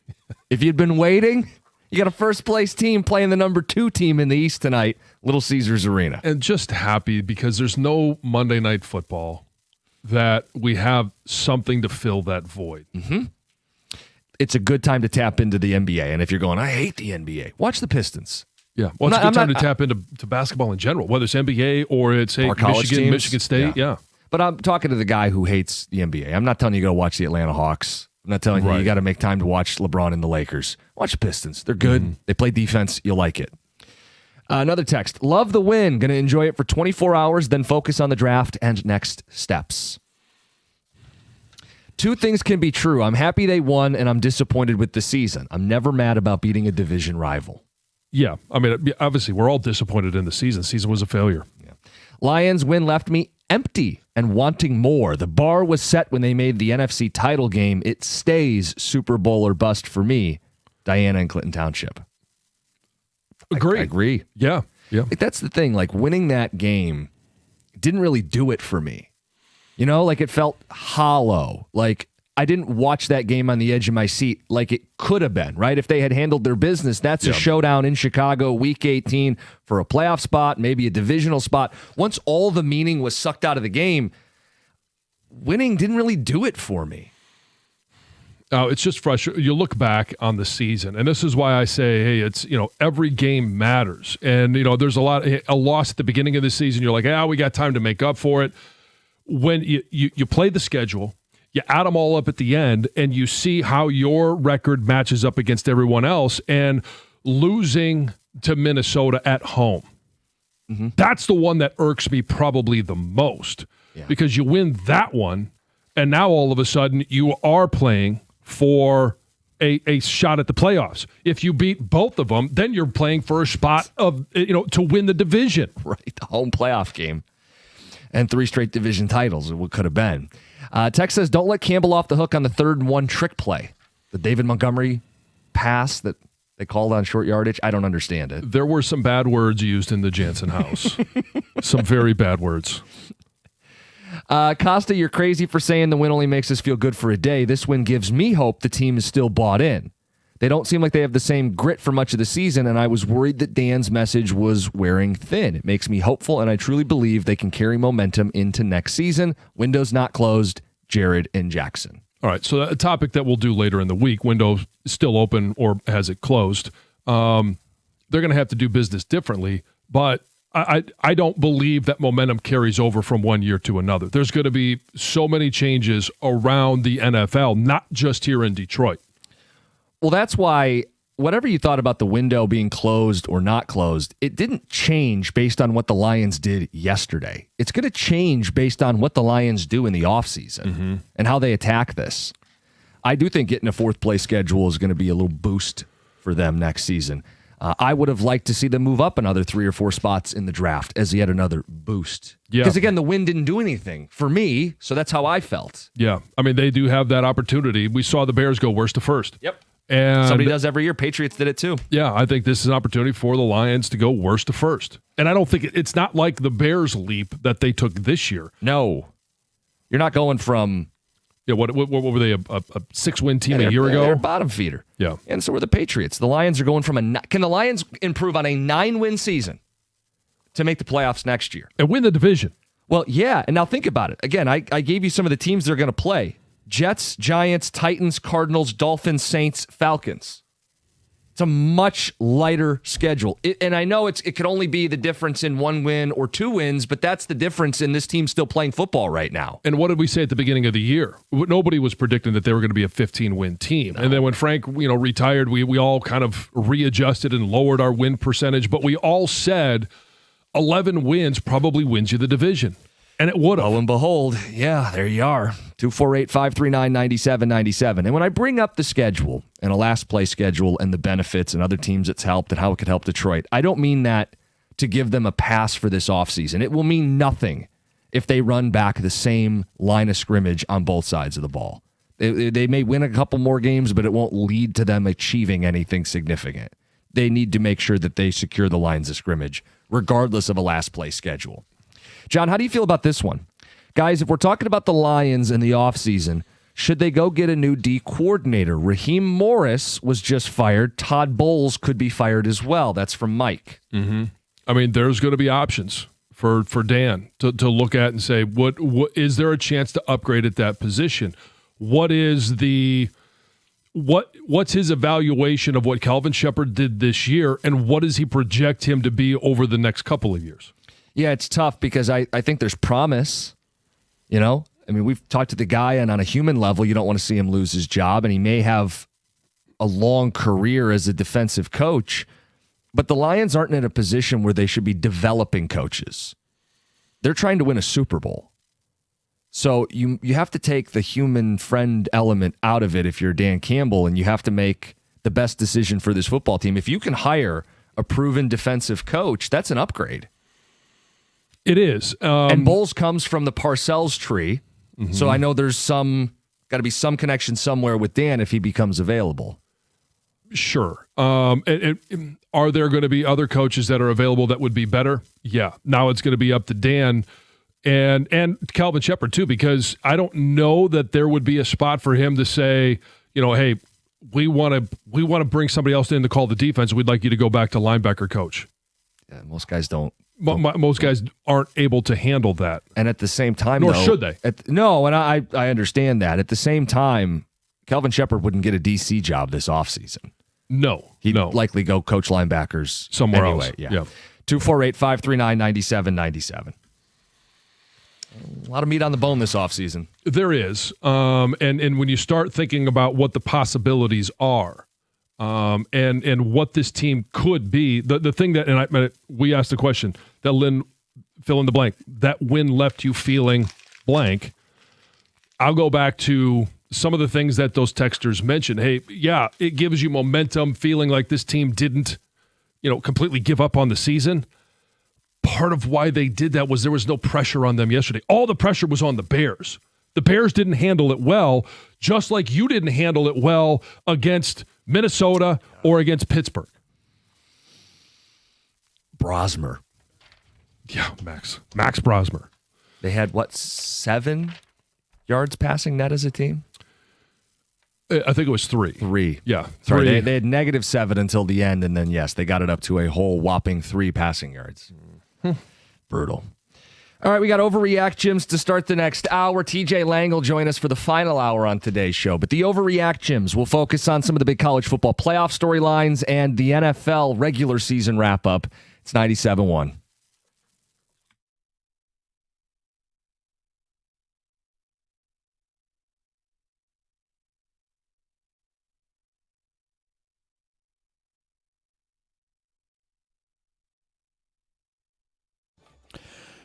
If you'd been waiting, you got a first-place team playing the number 2 team in the East tonight, Little Caesars Arena. And just happy because there's no Monday Night Football that we have something to fill that void. Mm-hmm. It's a good time to tap into the NBA. And if you're going, I hate the NBA, watch the Pistons. Yeah, well, it's a good time to tap into basketball in general, whether it's NBA or it's Michigan State. Yeah. But I'm talking to the guy who hates the NBA. I'm not telling you to go watch the Atlanta Hawks. I'm not telling you got to make time to watch LeBron and the Lakers. Watch the Pistons. They're good. Mm-hmm. They play defense. You'll like it. Another text. Love the win. Going to enjoy it for 24 hours, then focus on the draft and next steps. 2 things can be true. I'm happy they won, and I'm disappointed with the season. I'm never mad about beating a division rival. Yeah. I mean, obviously, we're all disappointed in the season. The season was a failure. Yeah. Lions win left me empty and wanting more. The bar was set when they made the NFC title game. It stays Super Bowl or bust for me, Diana and Clinton Township. Agree. I agree. Yeah. Like, that's the thing. Like, winning that game didn't really do it for me. You know, like, it felt hollow. Like, I didn't watch that game on the edge of my seat like it could have been, right? If they had handled their business, that's a showdown in Chicago, Week 18 for a playoff spot, maybe a divisional spot. Once all the meaning was sucked out of the game, winning didn't really do it for me. It's just frustrating. You look back on the season, and this is why I say, hey, it's, every game matters. And, there's a loss at the beginning of the season. You're like, we got time to make up for it. When you play the schedule, you add them all up at the end, and you see how your record matches up against everyone else, and losing to Minnesota at home. Mm-hmm. That's the one that irks me probably the most, because you win that one, and now all of a sudden you are playing for a shot at the playoffs. If you beat both of them, then you're playing for a spot of to win the division. Right, the home playoff game. And 3 straight division titles, what could have been. Tex says, don't let Campbell off the hook on the 3rd and 1 trick play. The David Montgomery pass that they called on short yardage, I don't understand it. There were some bad words used in the Jansen house. Some very bad words. Costa, you're crazy for saying the win only makes us feel good for a day. This win gives me hope the team is still bought in. They don't seem like they have the same grit for much of the season, and I was worried that Dan's message was wearing thin. It makes me hopeful, and I truly believe they can carry momentum into next season. Windows not closed, Jared and Jackson. All right, so a topic that we'll do later in the week, window still open or has it closed, they're going to have to do business differently, but I don't believe that momentum carries over from one year to another. There's going to be so many changes around the NFL, not just here in Detroit. Well, that's why whatever you thought about the window being closed or not closed, it didn't change based on what the Lions did yesterday. It's going to change based on what the Lions do in the offseason and how they attack this. I do think getting a 4th place schedule is going to be a little boost for them next season. I would have liked to see them move up another 3 or 4 spots in the draft as yet another boost. Because, again, the win didn't do anything for me, so that's how I felt. Yeah, I mean, they do have that opportunity. We saw the Bears go worst to first. Yep. And somebody does every year. Patriots did it too. Yeah, I think this is an opportunity for the Lions to go worst to first. And I don't think it's not like the Bears leap that they took this year. No. You're not going from... Yeah, what were they, a 6-win team a year ago? They're a bottom feeder. Yeah. And so were the Patriots. The Lions are going from Can the Lions improve on a 9-win season to make the playoffs next year? And win the division. Well, yeah, and now think about it. Again, I gave you some of the teams they're going to play. Jets, Giants, Titans, Cardinals, Dolphins, Saints, Falcons. It's a much lighter schedule. And I know it could only be the difference in 1 win or 2 wins, but that's the difference in this team still playing football right now. And what did we say at the beginning of the year? Nobody was predicting that they were going to be a 15-win team. No. And then when Frank, retired, we all kind of readjusted and lowered our win percentage, but we all said 11 wins probably wins you the division. And it would have. Lo and behold, yeah, there you are. 248-539-9797. And when I bring up the schedule and a last play schedule and the benefits and other teams it's helped and how it could help Detroit, I don't mean that to give them a pass for this offseason. It will mean nothing if they run back the same line of scrimmage on both sides of the ball. They may win a couple more games, but it won't lead to them achieving anything significant. They need to make sure that they secure the lines of scrimmage, regardless of a last play schedule. John, how do you feel about this one? Guys, if we're talking about the Lions in the offseason, should they go get a new D coordinator? Raheem Morris was just fired. Todd Bowles could be fired as well. That's from Mike. Mm-hmm. I mean, there's going to be options for Dan to look at and say, what is there a chance to upgrade at that position? What's his evaluation of what Calvin Shepard did this year, and what does he project him to be over the next couple of years? Yeah, it's tough because I think there's promise, I mean, we've talked to the guy, and on a human level, you don't want to see him lose his job, and he may have a long career as a defensive coach, but the Lions aren't in a position where they should be developing coaches. They're trying to win a Super Bowl. So you have to take the human friend element out of it if you're Dan Campbell, and you have to make the best decision for this football team. If you can hire a proven defensive coach, that's an upgrade. It is. And Bowles comes from the Parcells tree, so I know there's got to be some connection somewhere with Dan if he becomes available. Sure. Are there going to be other coaches that are available that would be better? Yeah. Now it's going to be up to Dan and Calvin Shepard too, because I don't know that there would be a spot for him to say, hey, we want to bring somebody else in to call the defense. We'd like you to go back to linebacker coach. Yeah, most guys don't. Most guys aren't able to handle that. And at the same time, nor should they. No, and I understand that. At the same time, Calvin Shepard wouldn't get a DC job this offseason. No. He'd likely go coach linebackers somewhere anyway. else. Yeah. 248-539-9797. A lot of meat on the bone this offseason. There is. And when you start thinking about what the possibilities are, and what this team could be, the thing that, we asked the question, that Lynn, fill in the blank, that win left you feeling blank. I'll go back to some of the things that those texters mentioned. Hey, yeah, it gives you momentum, feeling like this team didn't, completely give up on the season. Part of why they did that was there was no pressure on them yesterday. All the pressure was on the Bears. The Bears didn't handle it well, just like you didn't handle it well against Minnesota or against Pittsburgh. Brosmer. Yeah, Max Brosmer. They had, 7 yards passing net as a team? I think it was 3. 3. Yeah, 3. Sorry, they had -7 until the end, and then, yes, they got it up to a whole whopping 3 passing yards. Brutal. All right, we got Overreact Gyms to start the next hour. TJ Lang will join us for the final hour on today's show. But the Overreact Gyms will focus on some of the big college football playoff storylines and the NFL regular season wrap-up. It's 97.1.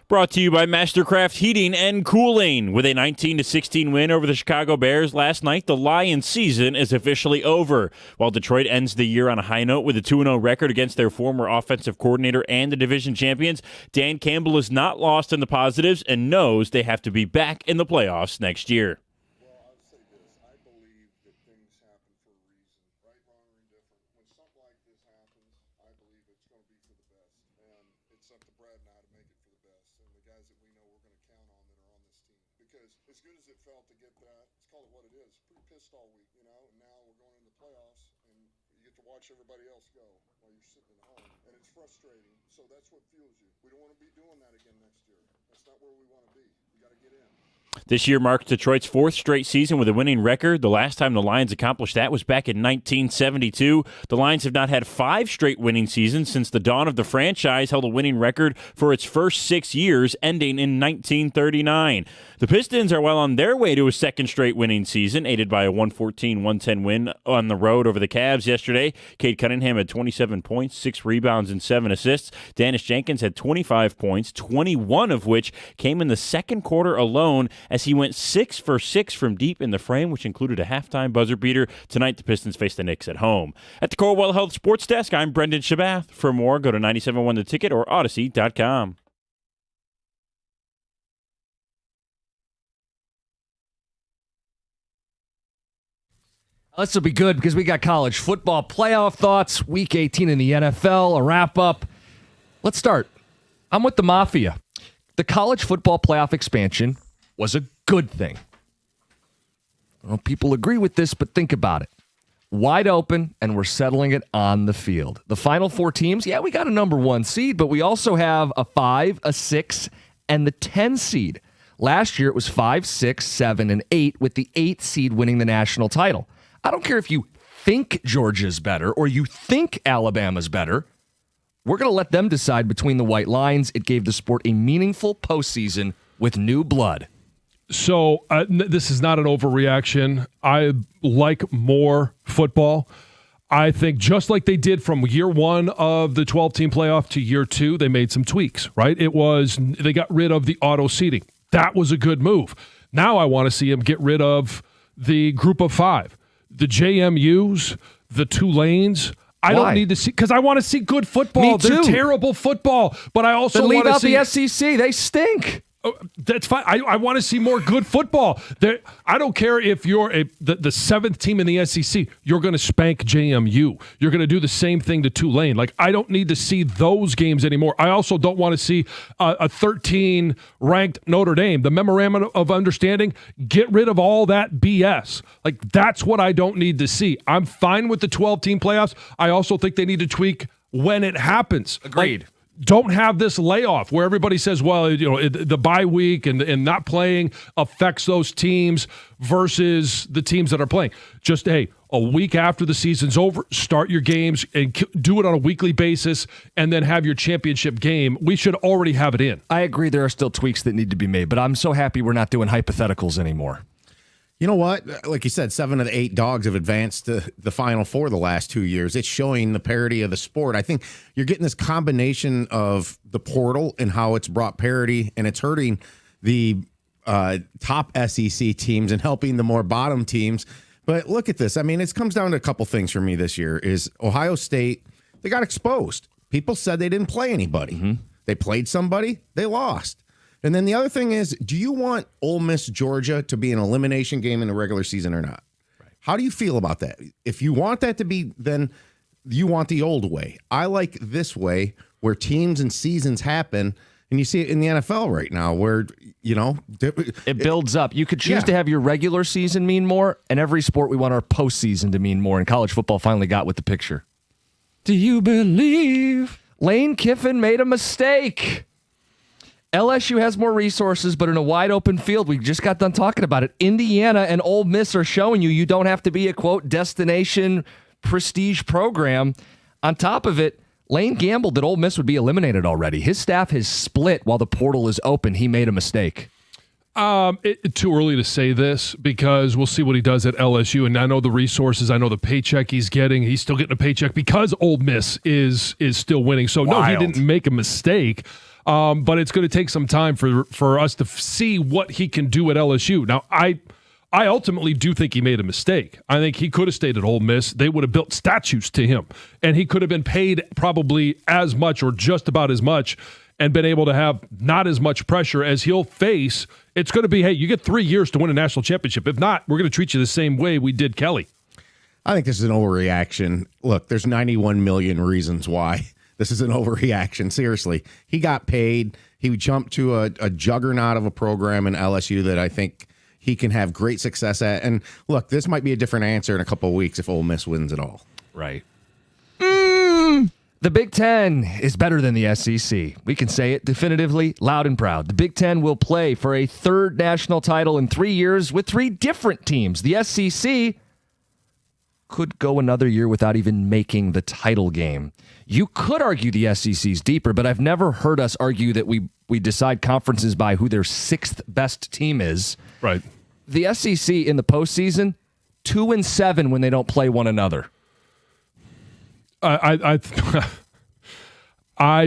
Brought to you by Mastercraft Heating and Cooling. With a 19-16 win over the Chicago Bears last night, the Lions season is officially over. While Detroit ends the year on a high note with a 2-0 record against their former offensive coordinator and the division champions, Dan Campbell is not lost in the positives and knows they have to be back in the playoffs next year. Well, I would say this. I believe that things happen for a reason, right, wrong, or indifferent. When something like this happens, I believe it's going to be for the best. And it's up to Brad and I to make it for the best. And the guys that we know we're going to count on that are on this team. Because as good as it felt to get that, let's call it what it is, pretty pissed all week, and now we're going into the playoffs, and you get to watch everybody else go while you're sitting at home. And it's frustrating, so that's what fuels you. We don't want to be doing that again next year. That's not where we want to be. We got to get in. This year marks Detroit's fourth straight season with a winning record. The last time the Lions accomplished that was back in 1972. The Lions have not had 5 straight winning seasons since the dawn of the franchise held a winning record for its first 6 years, ending in 1939. The Pistons are well on their way to a second straight winning season, aided by a 114-110 win on the road over the Cavs yesterday. Cade Cunningham had 27 points, 6 rebounds, and 7 assists. Dennis Jenkins had 25 points, 21 of which came in the second quarter alone, as he went 6 for 6 from deep in the frame, which included a halftime buzzer beater. Tonight, the Pistons face the Knicks at home. At the Corewell Health Sports Desk, I'm Brendan Shabath. For more, go to 97.1 The Ticket or Odyssey.com. This will be good because we got college football playoff thoughts, Week 18 in the NFL, a wrap-up. Let's start. I'm with the Mafia. The college football playoff expansion was a good thing. I don't know if people agree with this, but think about it. Wide open, and we're settling it on the field. The final 4 teams, yeah, we got a number 1 seed, but we also have a 5, a 6, and the 10 seed. Last year, it was 5, 6, 7, and 8, with the 8 seed winning the national title. I don't care if you think Georgia's better or you think Alabama's better. We're going to let them decide between the white lines. It gave the sport a meaningful postseason with new blood. So this is not an overreaction. I like more football. I think just like they did from year 1 of the 12-team playoff to year 2, they made some tweaks, right? They got rid of the auto seeding. That was a good move. Now I want to see them get rid of the group of 5. The JMUs, the Tulanes. I don't need to see, because I want to see good football. Me too. They're terrible football, but I also Then leave want to out see the SEC. They stink. Oh, that's fine. I want to see more good football. I don't care if you're the 7th team in the SEC. You're going to spank JMU. You're going to do the same thing to Tulane. Like, I don't need to see those games anymore. I also don't want to see a 13-ranked Notre Dame. The memorandum of understanding, get rid of all that BS. Like, that's what I don't need to see. I'm fine with the 12-team playoffs. I also think they need to tweak when it happens. Agreed. Like, don't have this layoff where everybody says, well, the bye week and not playing affects those teams versus the teams that are playing. Just, hey, a week after the season's over, start your games and do it on a weekly basis and then have your championship game. We should already have it in. I agree there are still tweaks that need to be made, but I'm so happy we're not doing hypotheticals anymore. You know what? Like you said, 7 of the 8 dogs have advanced to the Final Four the last 2 years. It's showing the parity of the sport. I think you're getting this combination of the portal and how it's brought parity, and it's hurting the top SEC teams and helping the more bottom teams. But look at this. I mean, it comes down to a couple things for me this year. Is Ohio State, they got exposed. People said they didn't play anybody. Mm-hmm. They played somebody, they lost. And then the other thing is, do you want Ole Miss, Georgia to be an elimination game in the regular season or not? Right. How do you feel about that? If you want that to be, then you want the old way. I like this way where teams and seasons happen, and you see it in the NFL right now where, it builds up. You could choose to have your regular season mean more, and every sport we want our postseason to mean more, and college football finally got with the picture. Do you believe Lane Kiffin made a mistake? LSU has more resources, but in a wide open field, we just got done talking about it. Indiana and Ole Miss are showing you don't have to be a, quote, destination prestige program. On top of it, Lane gambled that Ole Miss would be eliminated already. His staff has split while the portal is open. He made a mistake. Too early to say this because we'll see what he does at LSU. And I know the resources. I know the paycheck he's getting. He's still getting a paycheck because Ole Miss is still winning. So, no, he didn't make a mistake. But it's going to take some time for us to see what he can do at LSU. Now, I ultimately do think he made a mistake. I think he could have stayed at Ole Miss. They would have built statues to him, and he could have been paid probably as much or just about as much and been able to have not as much pressure as he'll face. It's going to be, hey, you get 3 years to win a national championship. If not, we're going to treat you the same way we did Kelly. I think this is an overreaction. Look, there's 91 million reasons why. This is an overreaction. Seriously, he got paid. He jumped to a juggernaut of a program in LSU that I think he can have great success at. And look, this might be a different answer in a couple of weeks if Ole Miss wins it all. Right. The Big Ten is better than the SEC. We can say it definitively, loud and proud. The Big Ten will play for a third national title in 3 years with 3 different teams. The SEC could go another year without even making the title game. You could argue the SEC's deeper, but I've never heard us argue that we decide conferences by who their 6th best team is. Right. The SEC in the postseason, 2-7 when they don't play one another. I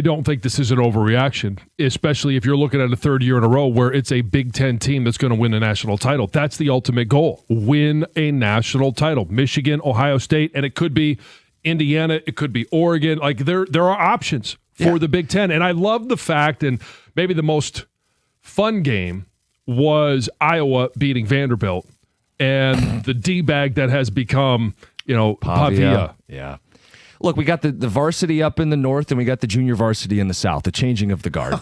don't think this is an overreaction, especially if you're looking at a third year in a row where it's a Big Ten team that's going to win a national title. That's the ultimate goal. Win a national title. Michigan, Ohio State, and it could be Indiana, it could be Oregon. Like there are options for the Big Ten. And I love the fact, and maybe the most fun game was Iowa beating Vanderbilt and the D-bag that has become, Pavia. Yeah. Look, we got the varsity up in the north and we got the junior varsity in the south, the changing of the guard.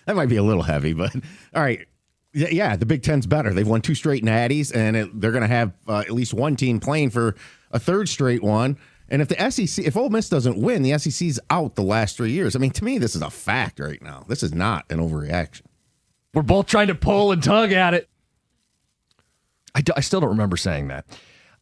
That might be a little heavy, but all right. Yeah, the Big Ten's better. They've won 2 straight natties, and they're going to have at least one team playing for a third straight one. And if the SEC, if Ole Miss doesn't win, the SEC's out the last 3 years. I mean, to me, this is a fact right now. This is not an overreaction. We're both trying to pull and tug at it. I still don't remember saying that.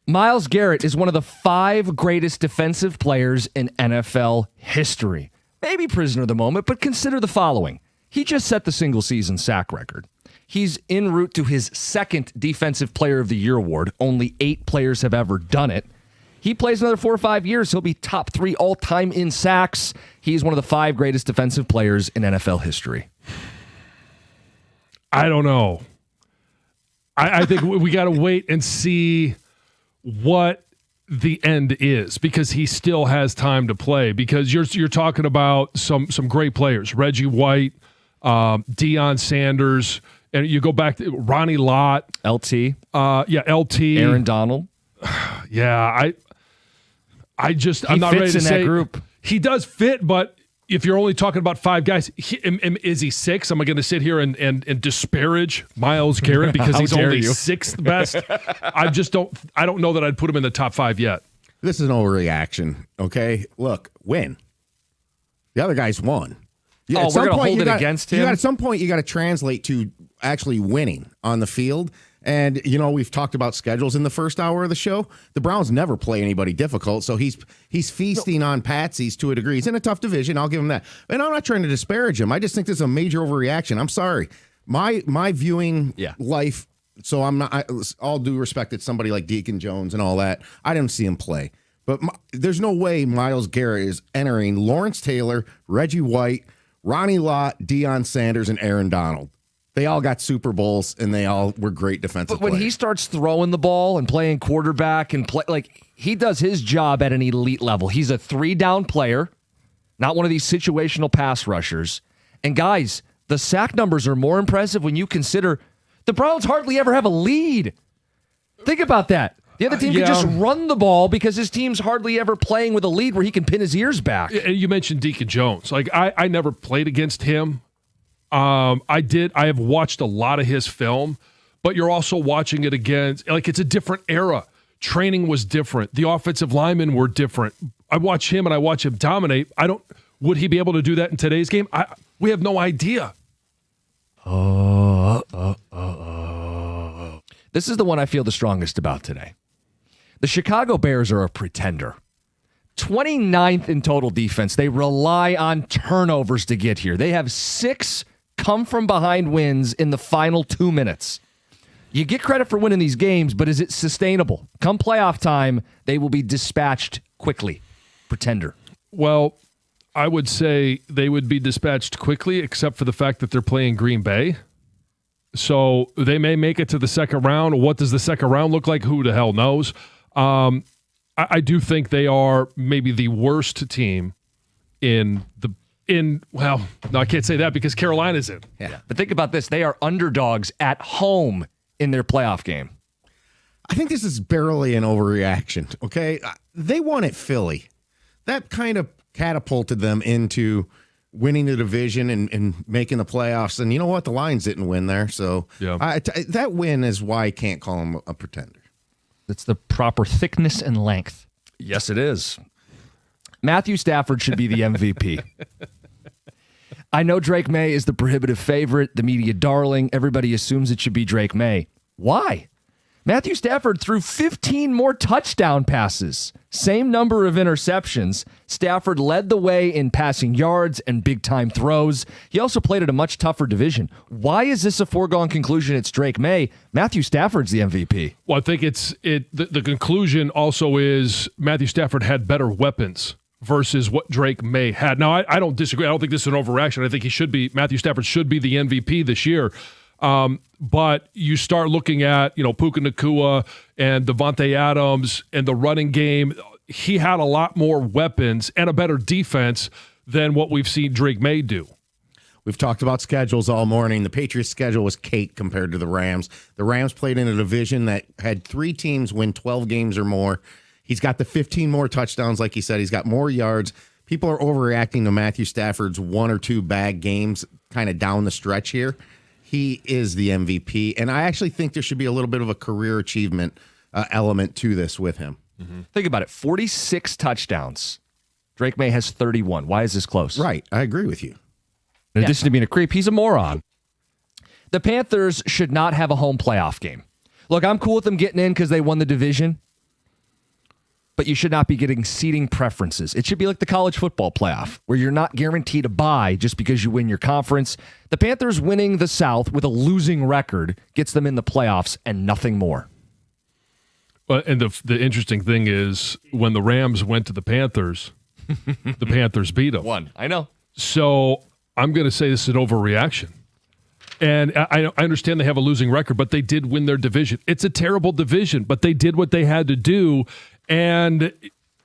Myles Garrett is one of the 5 greatest defensive players in NFL history. Maybe prisoner of the moment, but consider the following. He just set the single-season sack record. He's en route to his 2nd Defensive Player of the Year award. Only 8 players have ever done it. He plays another 4 or 5 years. He'll be top 3 all-time in sacks. He's one of the 5 greatest defensive players in NFL history. I don't know. I think we got to wait and see what the end is, because he still has time to play, because you're talking about some great players, Reggie White, Deion Sanders, and you go back to Ronnie Lott, LT, LT, Aaron Donald. Yeah, I'm not ready to in say that group. He does fit, but if you're only talking about 5 guys, is he 6? Am I going to sit here and disparage Myles Garrett because he's only 6th best? I don't know that I'd put him in the top 5 yet. This is an overreaction, okay? Look, win. The other guys won. Yeah, we're going to hold it against him? At some point, you got to translate to actually winning on the field. And, we've talked about schedules in the first hour of the show. The Browns never play anybody difficult, so he's feasting on patsies to a degree. He's in a tough division. I'll give him that. And I'm not trying to disparage him. I just think this is a major overreaction. I'm sorry. My viewing life, so I'm not, all due respect to somebody like Deacon Jones and all that, I didn't see him play. But there's no way Myles Garrett is entering Lawrence Taylor, Reggie White, Ronnie Lott, Deion Sanders, and Aaron Donald. They all got Super Bowls, and they all were great defensive players. But when he starts throwing the ball and playing quarterback and he does his job at an elite level. He's a 3-down player, not one of these situational pass rushers. And guys, the sack numbers are more impressive when you consider the Browns hardly ever have a lead. Think about that. The other team can just run the ball because his team's hardly ever playing with a lead where he can pin his ears back. You mentioned Deacon Jones. I never played against him. I have watched a lot of his film, but you're also watching it against, it's a different era. Training was different. The offensive linemen were different. I watch him and I watch him dominate. Would he be able to do that in today's game? We have no idea. This is the one I feel the strongest about today. The Chicago Bears are a pretender. 29th in total defense. They rely on turnovers to get here. They have 6 come-from-behind wins in the final 2 minutes. You get credit for winning these games, but is it sustainable? Come playoff time, they will be dispatched quickly. Pretender. Well, I would say they would be dispatched quickly, except for the fact that they're playing Green Bay. So they may make it to the second round. What does the second round look like? Who the hell knows? I do think they are maybe the worst team well, no, I can't say that because Carolina's in. Yeah. But think about this. They are underdogs at home in their playoff game. I think this is barely an overreaction, okay? They won at Philly. That kind of catapulted them into winning the division and making the playoffs. And you know what? The Lions didn't win there. So that win is why I can't call them a pretender. It's the proper thickness and length. Yes, it is. Matthew Stafford should be the MVP. I know Drake May is the prohibitive favorite, the media darling. Everybody assumes it should be Drake May. Why? Matthew Stafford threw 15 more touchdown passes, same number of interceptions. Stafford led the way in passing yards and big-time throws. He also played at a much tougher division. Why is this a foregone conclusion? It's Drake May. Matthew Stafford's the MVP. Well, I think the conclusion also is Matthew Stafford had better weapons versus what Drake May had. Now, I don't disagree. I don't think this is an overreaction. I think Matthew Stafford should be the MVP this year. But you start looking at, Puka Nacua and Devontae Adams and the running game. He had a lot more weapons and a better defense than what we've seen Drake May do. We've talked about schedules all morning. The Patriots' schedule was cake compared to the Rams. The Rams played in a division that had 3 teams win 12 games or more. He's got the 15 more touchdowns, like he said. He's got more yards. People are overreacting to Matthew Stafford's 1 or 2 bad games kind of down the stretch here. He is the MVP, and I actually think there should be a little bit of a career achievement element to this with him. Mm-hmm. Think about it, 46 touchdowns. Drake May has 31. Why is this close? Right, I agree with you. In addition to being a creep, he's a moron. The Panthers should not have a home playoff game. Look, I'm cool with them getting in because they won the division, but you should not be getting seeding preferences. It should be like the college football playoff, where you're not guaranteed a bye just because you win your conference. The Panthers winning the South with a losing record gets them in the playoffs and nothing more. And the interesting thing is when the Rams went to the Panthers beat them. Won. I know. So I'm going to say this is an overreaction. And I understand they have a losing record, but they did win their division. It's a terrible division, but they did what they had to do. And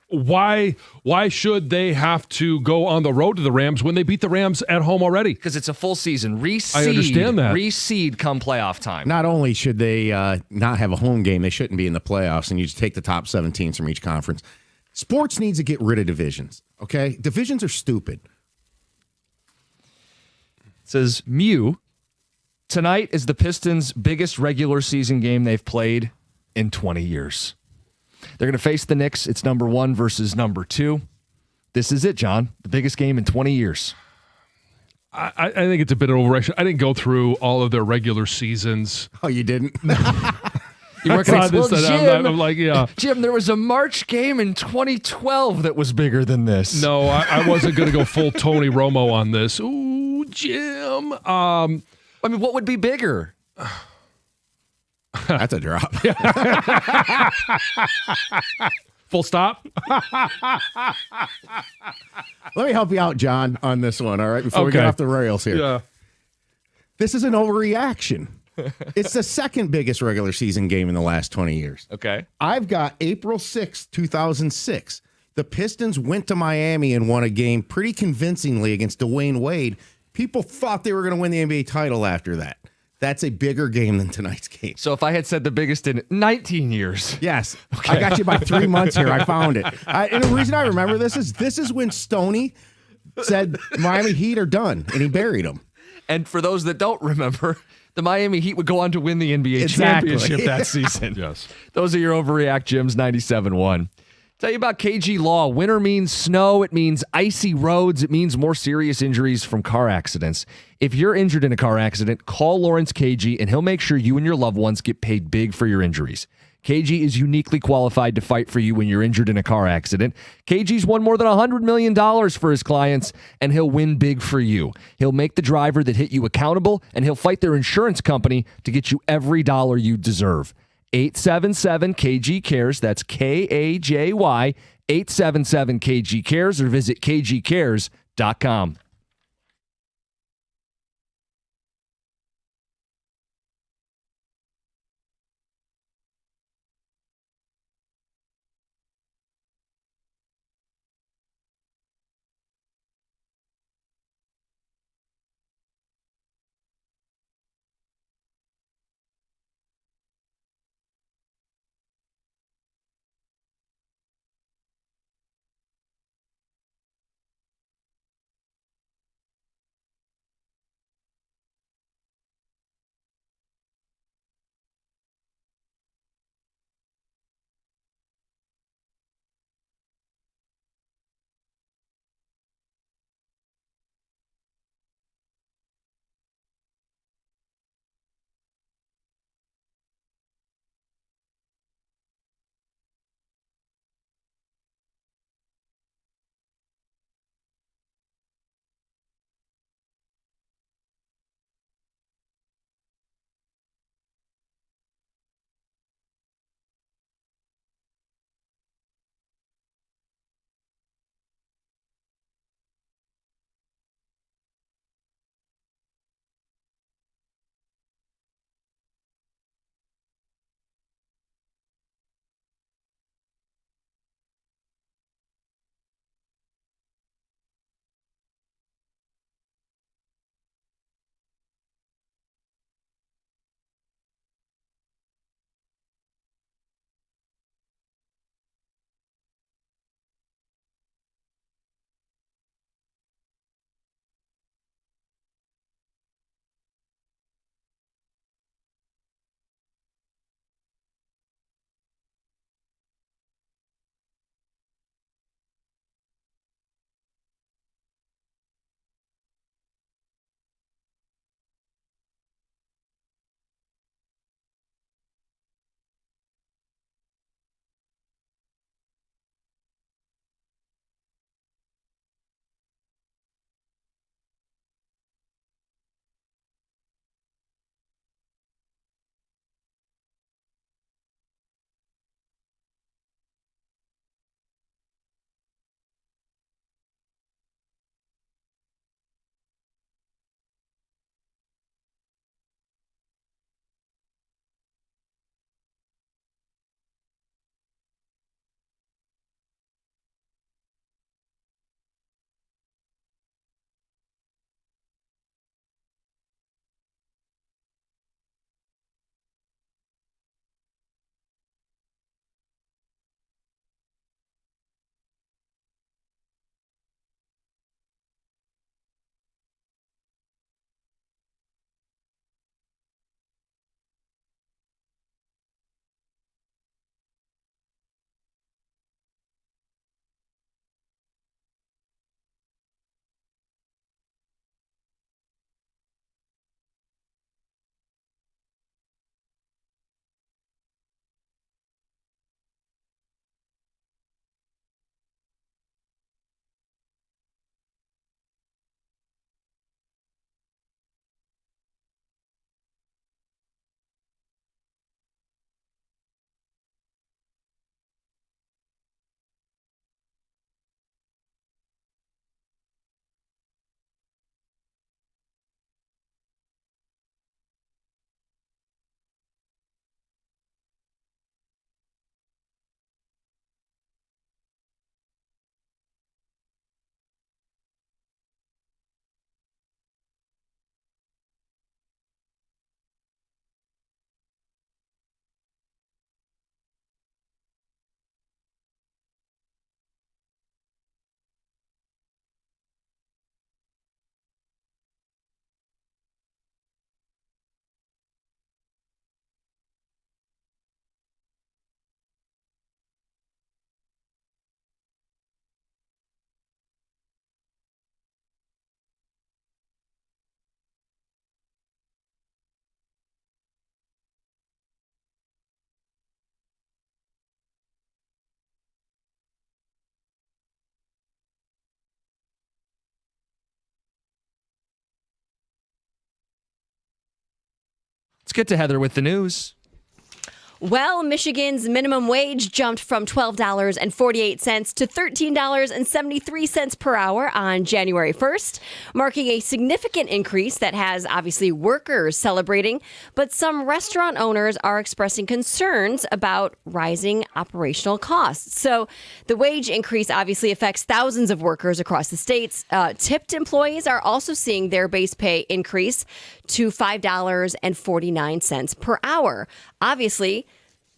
why should they have to go on the road to the Rams when they beat the Rams at home already? Because it's a full season. Reseed. I understand that. Reseed come playoff time. Not only should they not have a home game, they shouldn't be in the playoffs, and you just take the top 7 teams from each conference. Sports needs to get rid of divisions, okay? Divisions are stupid. It says, Mew, tonight is the Pistons' biggest regular season game they've played in 20 years. They're going to face the Knicks. It's number 1 versus number 2. This is it, John. The biggest game in 20 years. I think it's a bit of overreaction. I didn't go through all of their regular seasons. Oh, you didn't? You weren't I saw this, well, Jim, I'm like, yeah. Jim, there was a March game in 2012 that was bigger than this. No, I wasn't going to go full Tony Romo on this. Ooh, Jim. I mean, what would be bigger? That's a drop. Full stop. Let me help you out, John, on this one, all right, before we get off the rails here. Yeah. This is an overreaction. It's the second biggest regular season game in the last 20 years. Okay. I've got April 6th, 2006. The Pistons went to Miami and won a game pretty convincingly against Dwayne Wade. People thought they were going to win the NBA title after that. That's a bigger game than tonight's game. So if I had said the biggest in 19 years. Yes. Okay. I got you by 3 months here. I found it. And the reason I remember this is when Stoney said Miami Heat are done, and he buried them. And for those that don't remember, the Miami Heat would go on to win the NBA Exactly. championship that season. Yes. Those are your Overreact Gyms 97.1. Tell you about KG Law. Winter means snow. It means icy roads. It means more serious injuries from car accidents. If you're injured in a car accident, call Lawrence KG and he'll make sure you and your loved ones get paid big for your injuries. KG is uniquely qualified to fight for you when you're injured in a car accident. KG's won more than $100 million for his clients, and he'll win big for you. He'll make the driver that hit you accountable, and he'll fight their insurance company to get you every dollar you deserve. 877-KG-CARES. That's K-A-J-Y. 877-KG-CARES, or visit kgcares.com. get to Heather with the news. Well, Michigan's minimum wage jumped from $12.48 to $13.73 per hour on January 1st, marking a significant increase that has obviously workers celebrating, but some restaurant owners are expressing concerns about rising operational costs. So the wage increase obviously affects thousands of workers across the states. Tipped employees are also seeing their base pay increase to $5.49 per hour. Obviously,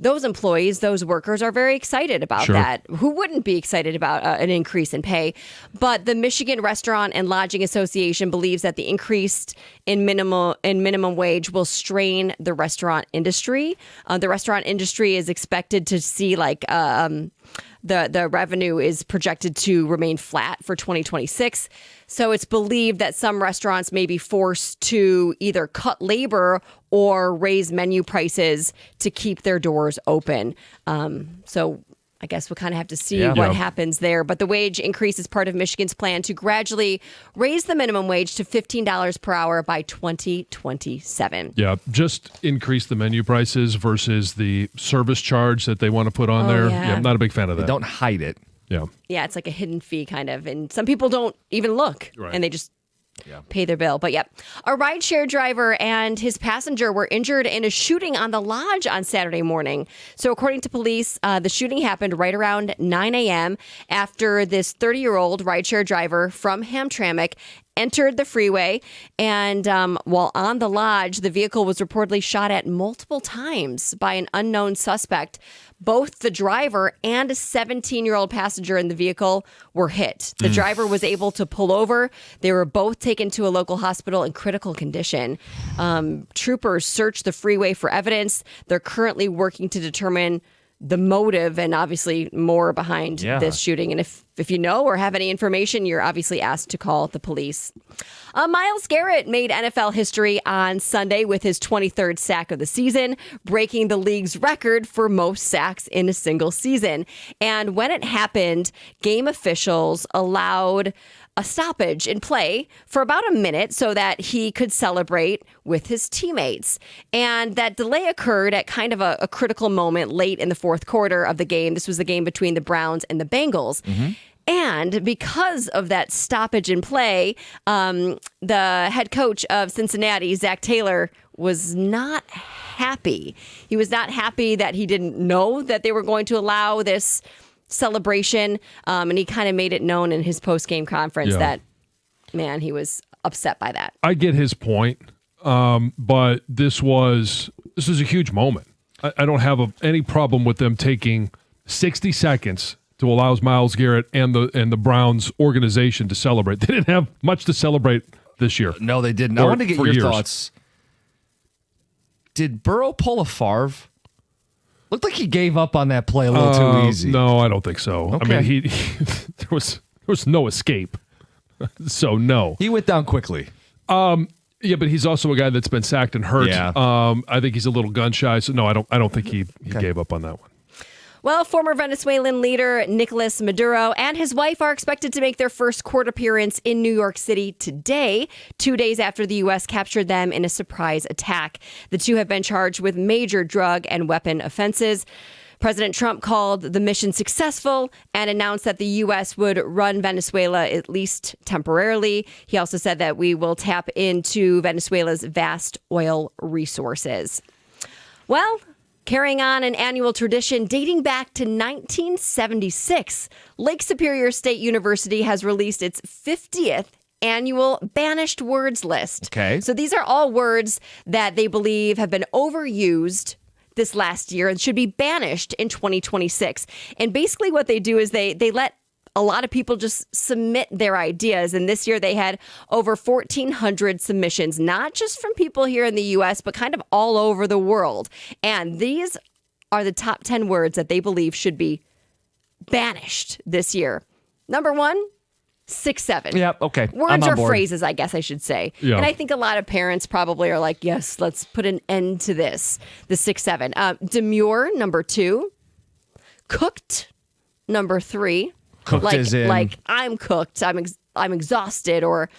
those employees, those workers are very excited about that. Who wouldn't be excited about an increase in pay? But the Michigan Restaurant and Lodging Association believes that the increase in minimum wage will strain the restaurant industry. The restaurant industry is expected to see the revenue is projected to remain flat for 2026. So it's believed that some restaurants may be forced to either cut labor or raise menu prices to keep their doors open. So I guess we'll kind of have to see what happens there. But the wage increase is part of Michigan's plan to gradually raise the minimum wage to $15 per hour by 2027. Yeah, just increase the menu prices versus the service charge that they want to put on there. Yeah. Yeah, I'm not a big fan of that. Don't hide it. Yeah. Yeah, it's like a hidden fee kind of. And some people don't even look and they just pay their bill. But yep, a rideshare driver and his passenger were injured in a shooting on the Lodge on Saturday morning. So according to police, the shooting happened right around 9 a.m. after this 30-year-old rideshare driver from Hamtramck entered the freeway, and while on the Lodge, the vehicle was reportedly shot at multiple times by an unknown suspect. Both the driver and a 17-year-old passenger in the vehicle were hit. The driver was able to pull over. They were both taken to a local hospital in critical condition. Troopers searched the freeway for evidence. They're currently working to determine the motive and obviously more behind this shooting. And if you know or have any information, you're obviously asked to call the police. Myles Garrett made NFL history on Sunday with his 23rd sack of the season, breaking the league's record for most sacks in a single season. And when it happened, game officials allowed a stoppage in play for about a minute so that he could celebrate with his teammates. And that delay occurred at kind of a critical moment late in the fourth quarter of the game. This was the game between the Browns and the Bengals. And because of that stoppage in play, the head coach of Cincinnati, Zach Taylor, was not happy. He was not happy that he didn't know that they were going to allow this celebration. And he kind of made it known in his post-game conference that, man, he was upset by that. I get his point, but this was a huge moment. I don't have any problem with them taking 60 seconds to allow Myles Garrett and the Browns organization to celebrate. They didn't have much to celebrate this year. No, they didn't. I want to get your thoughts. Did Burrow pull a Favre? Looked like he gave up on that play a little too easy. No, I don't think so. Okay. I mean, there was no escape. So no. He went down quickly. Yeah, but he's also a guy that's been sacked and hurt. Yeah. I think he's a little gun shy. So no, I don't think he gave up on that one. Well, former Venezuelan leader Nicolas Maduro and his wife are expected to make their first court appearance in New York City today, 2 days after the U.S. captured them in a surprise attack. The two have been charged with major drug and weapon offenses. President Trump called the mission successful and announced that the U.S. would run Venezuela at least temporarily. He also said that we will tap into Venezuela's vast oil resources. Well, carrying on an annual tradition dating back to 1976, Lake Superior State University has released its 50th annual banished words list. Okay. So these are all words that they believe have been overused this last year and should be banished in 2026. And basically what they do is they let a lot of people just submit their ideas. And this year they had over 1,400 submissions, not just from people here in the U.S., but kind of all over the world. And these are the top 10 words that they believe should be banished this year. Number 1, 6'7". Yep, okay. Words or phrases, I guess I should say. Yeah. And I think a lot of parents probably are like, yes, let's put an end to this. The 6'7". Demure, number 2. Cooked, number 3. Cooked as in? Like I'm cooked. I'm exhausted, or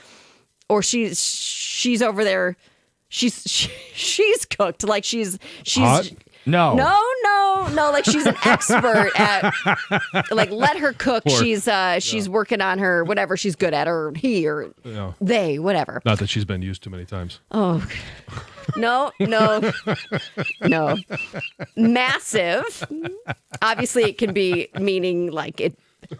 she's over there she's cooked. Like she's Hot? No. No, like she's an expert at like let her cook. She's working on her whatever she's good at, or he or they, whatever. Not that she's been used too many times. Oh. No. Massive. Obviously it can be meaning like it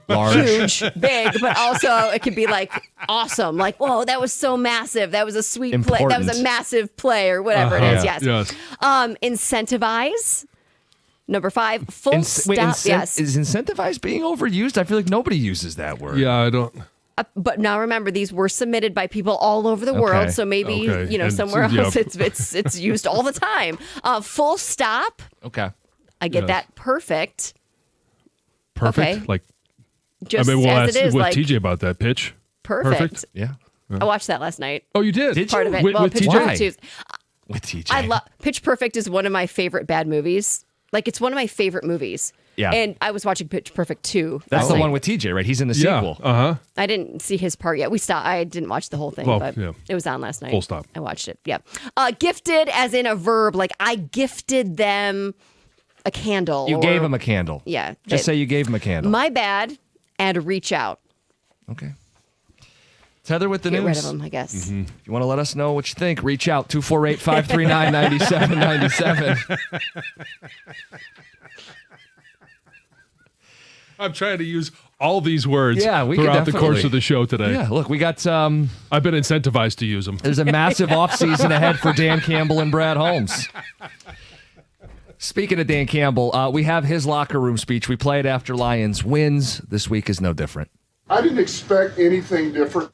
Large. huge, big, but also it could be like awesome. Like, whoa, that was so massive. That was a sweet play. That was a Important. massive play or whatever it is. Yes. Yes. Incentivize. Number 5, full stop. Yes. Is incentivize being overused? I feel like nobody uses that word. Yeah, I don't. But now remember, these were submitted by people all over the world, so maybe Okay. And somewhere yeah. else it's used all the time. Full stop. Okay. I get Yes. that. Perfect. Perfect. Okay. Like, Just I mean, we'll as ask it is, with like TJ about that pitch. perfect. Yeah. I watched that last night. Oh, you did? Did Part you? of it. With- well, with Pitch TJ? Perfect 2. is- With TJ. I love Pitch Perfect is one of my favorite bad movies. Like it's one of my favorite movies. Yeah. And I was watching Pitch Perfect 2. That's last the night. one with TJ, right? He's in the Yeah. sequel. I didn't see his part yet. I didn't watch the whole thing, Well, but yeah. it was on last night. Full stop. I watched it. Yeah. Gifted as in a verb. Like I gifted them a candle. You or- gave him a candle. Yeah. Just say you gave him a candle. My bad. And reach out. Okay. Tether with the Get news. rid of them, I guess. If you want to let us know what you think, reach out 248-539-9797. I'm trying to use all these words Yeah, we could throughout the course definitely. of the show today. Yeah, look, we got I've been incentivized to use them. there's a massive offseason ahead for Dan Campbell and Brad Holmes. Speaking of Dan Campbell, we have his locker room speech. We play it after Lions wins. This week is no different. I didn't expect anything different.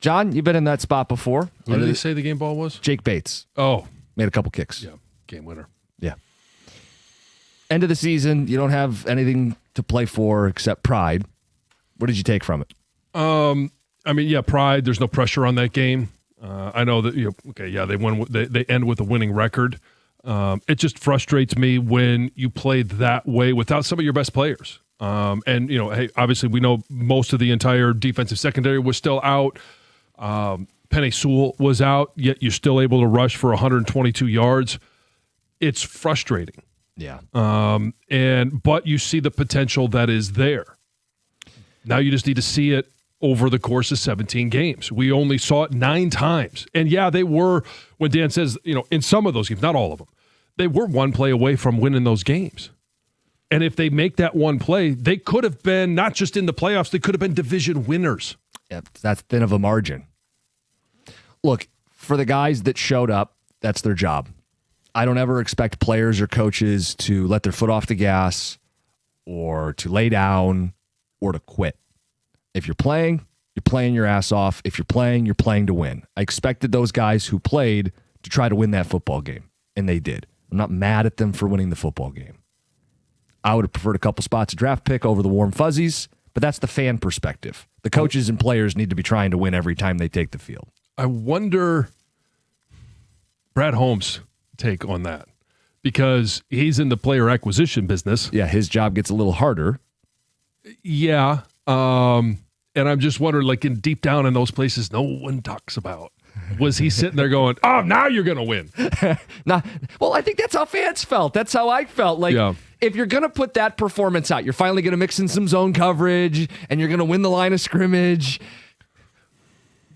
John, you've been in that spot before. What did they say the game ball was? Jake Bates Oh, made a couple kicks. yeah. Game winner. Yeah. End of the season, you don't have anything to play for except pride. What did you take from it? I mean, yeah, pride. There's no pressure on that game. I know that they won. They end with a winning record. It just frustrates me when you play that way without some of your best players. And hey, obviously we know most of the entire defensive secondary was still out. Penei Sewell was out, yet you're still able to rush for 122 yards. It's frustrating. Yeah. But you see the potential that is there. Now you just need to see it over the course of 17 games. We only saw it 9 times. And yeah, they were, when Dan says, in some of those games, not all of them, they were one play away from winning those games. And if they make that one play, they could have been not just in the playoffs, they could have been division winners. Yeah, that's thin of a margin. Look, for the guys that showed up, that's their job. I don't ever expect players or coaches to let their foot off the gas or to lay down or to quit. If you're playing your ass off. If you're playing to win. I expected those guys who played to try to win that football game, and they did. I'm not mad at them for winning the football game. I would have preferred a couple spots a draft pick over the warm fuzzies, but that's the fan perspective. The coaches and players need to be trying to win every time they take the field. I wonder Brad Holmes' take on that, because he's in the player acquisition business. Yeah, his job gets a little harder. Yeah. And I'm just wondering, like, in deep down in those places no one talks about, was he sitting there going, oh, now you're going to win? Well, I think that's how fans felt. That's how I felt. Like, if you're going to put that performance out, you're finally going to mix in some zone coverage, and you're going to win the line of scrimmage.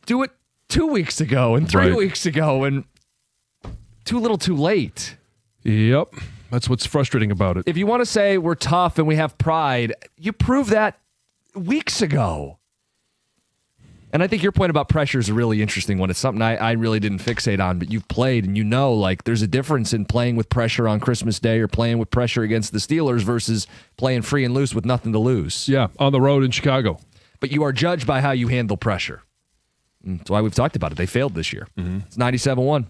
Do it 2 weeks ago and 3 weeks ago, and too little too late. Yep. That's what's frustrating about it. If you want to say we're tough and we have pride, you proved that weeks ago. And I think your point about pressure is a really interesting one. It's something I really didn't fixate on, but you've played and you know, like, there's a difference in playing with pressure on Christmas Day or playing with pressure against the Steelers versus playing free and loose with nothing to lose. Yeah, on the road in Chicago. But you are judged by how you handle pressure. That's why we've talked about it. They failed this year. It's 97-1.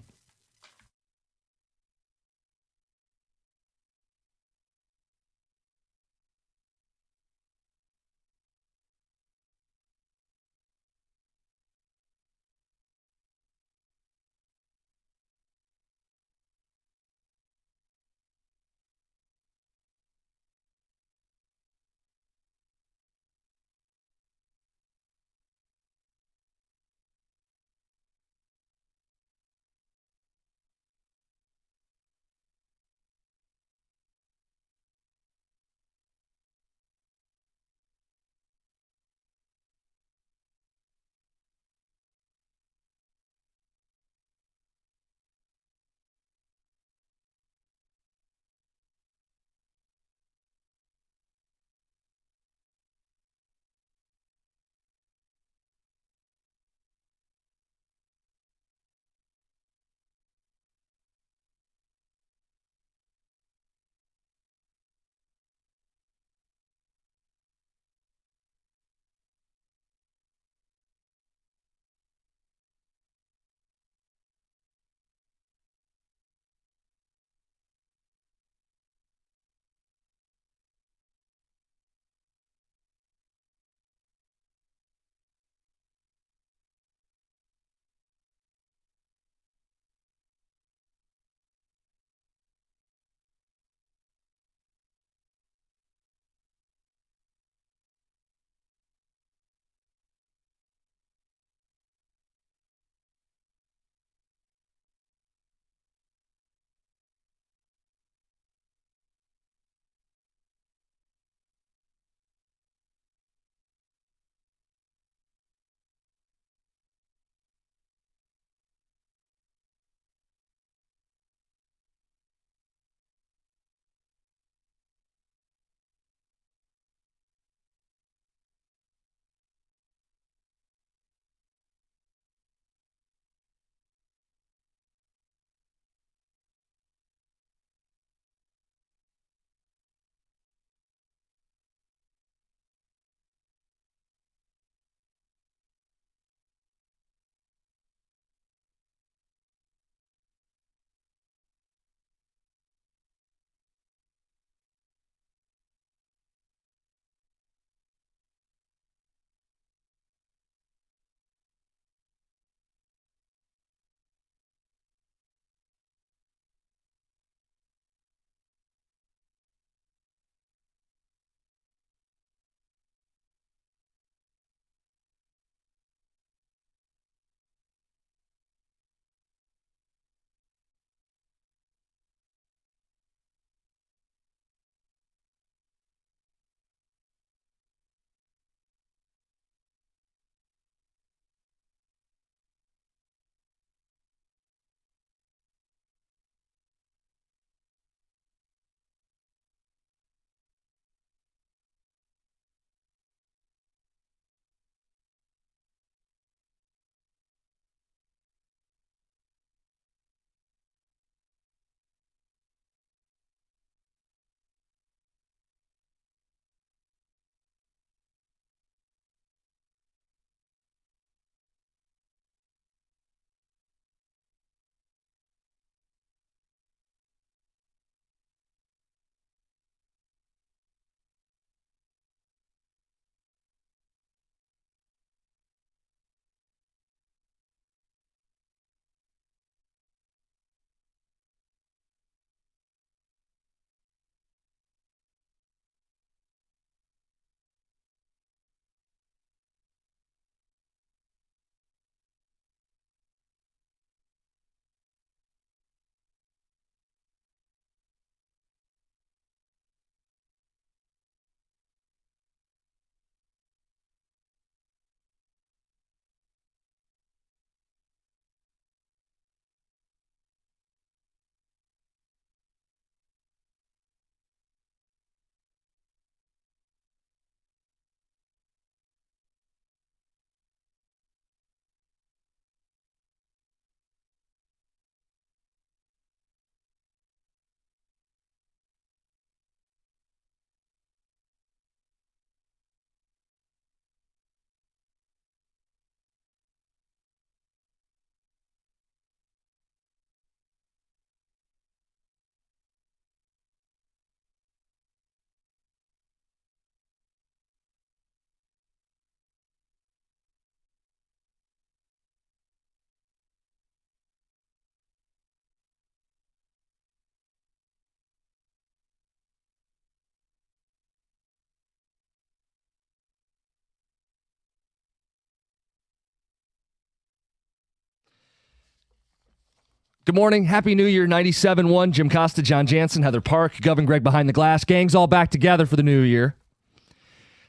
Good morning. Happy New Year, 97.1. Jim Costa, John Jansen, Heather Park, Govin Gregg behind the glass. Gang's all back together for the new year.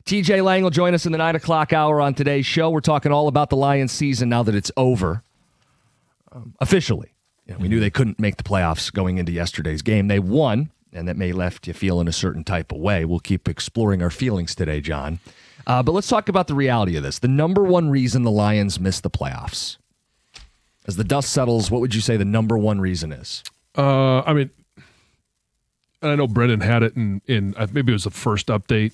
TJ Lang will join us in the 9 o'clock hour on today's show. We're talking all about the Lions season now that it's over. Officially. We knew they couldn't make the playoffs going into yesterday's game. They won, and that may left you feeling a certain type of way. We'll keep exploring our feelings today, John. But let's talk about the reality of this. The number one reason the Lions missed the playoffs. As the dust settles, what would you say the number one reason is? I mean, and I know Brendan had it in maybe it was the first update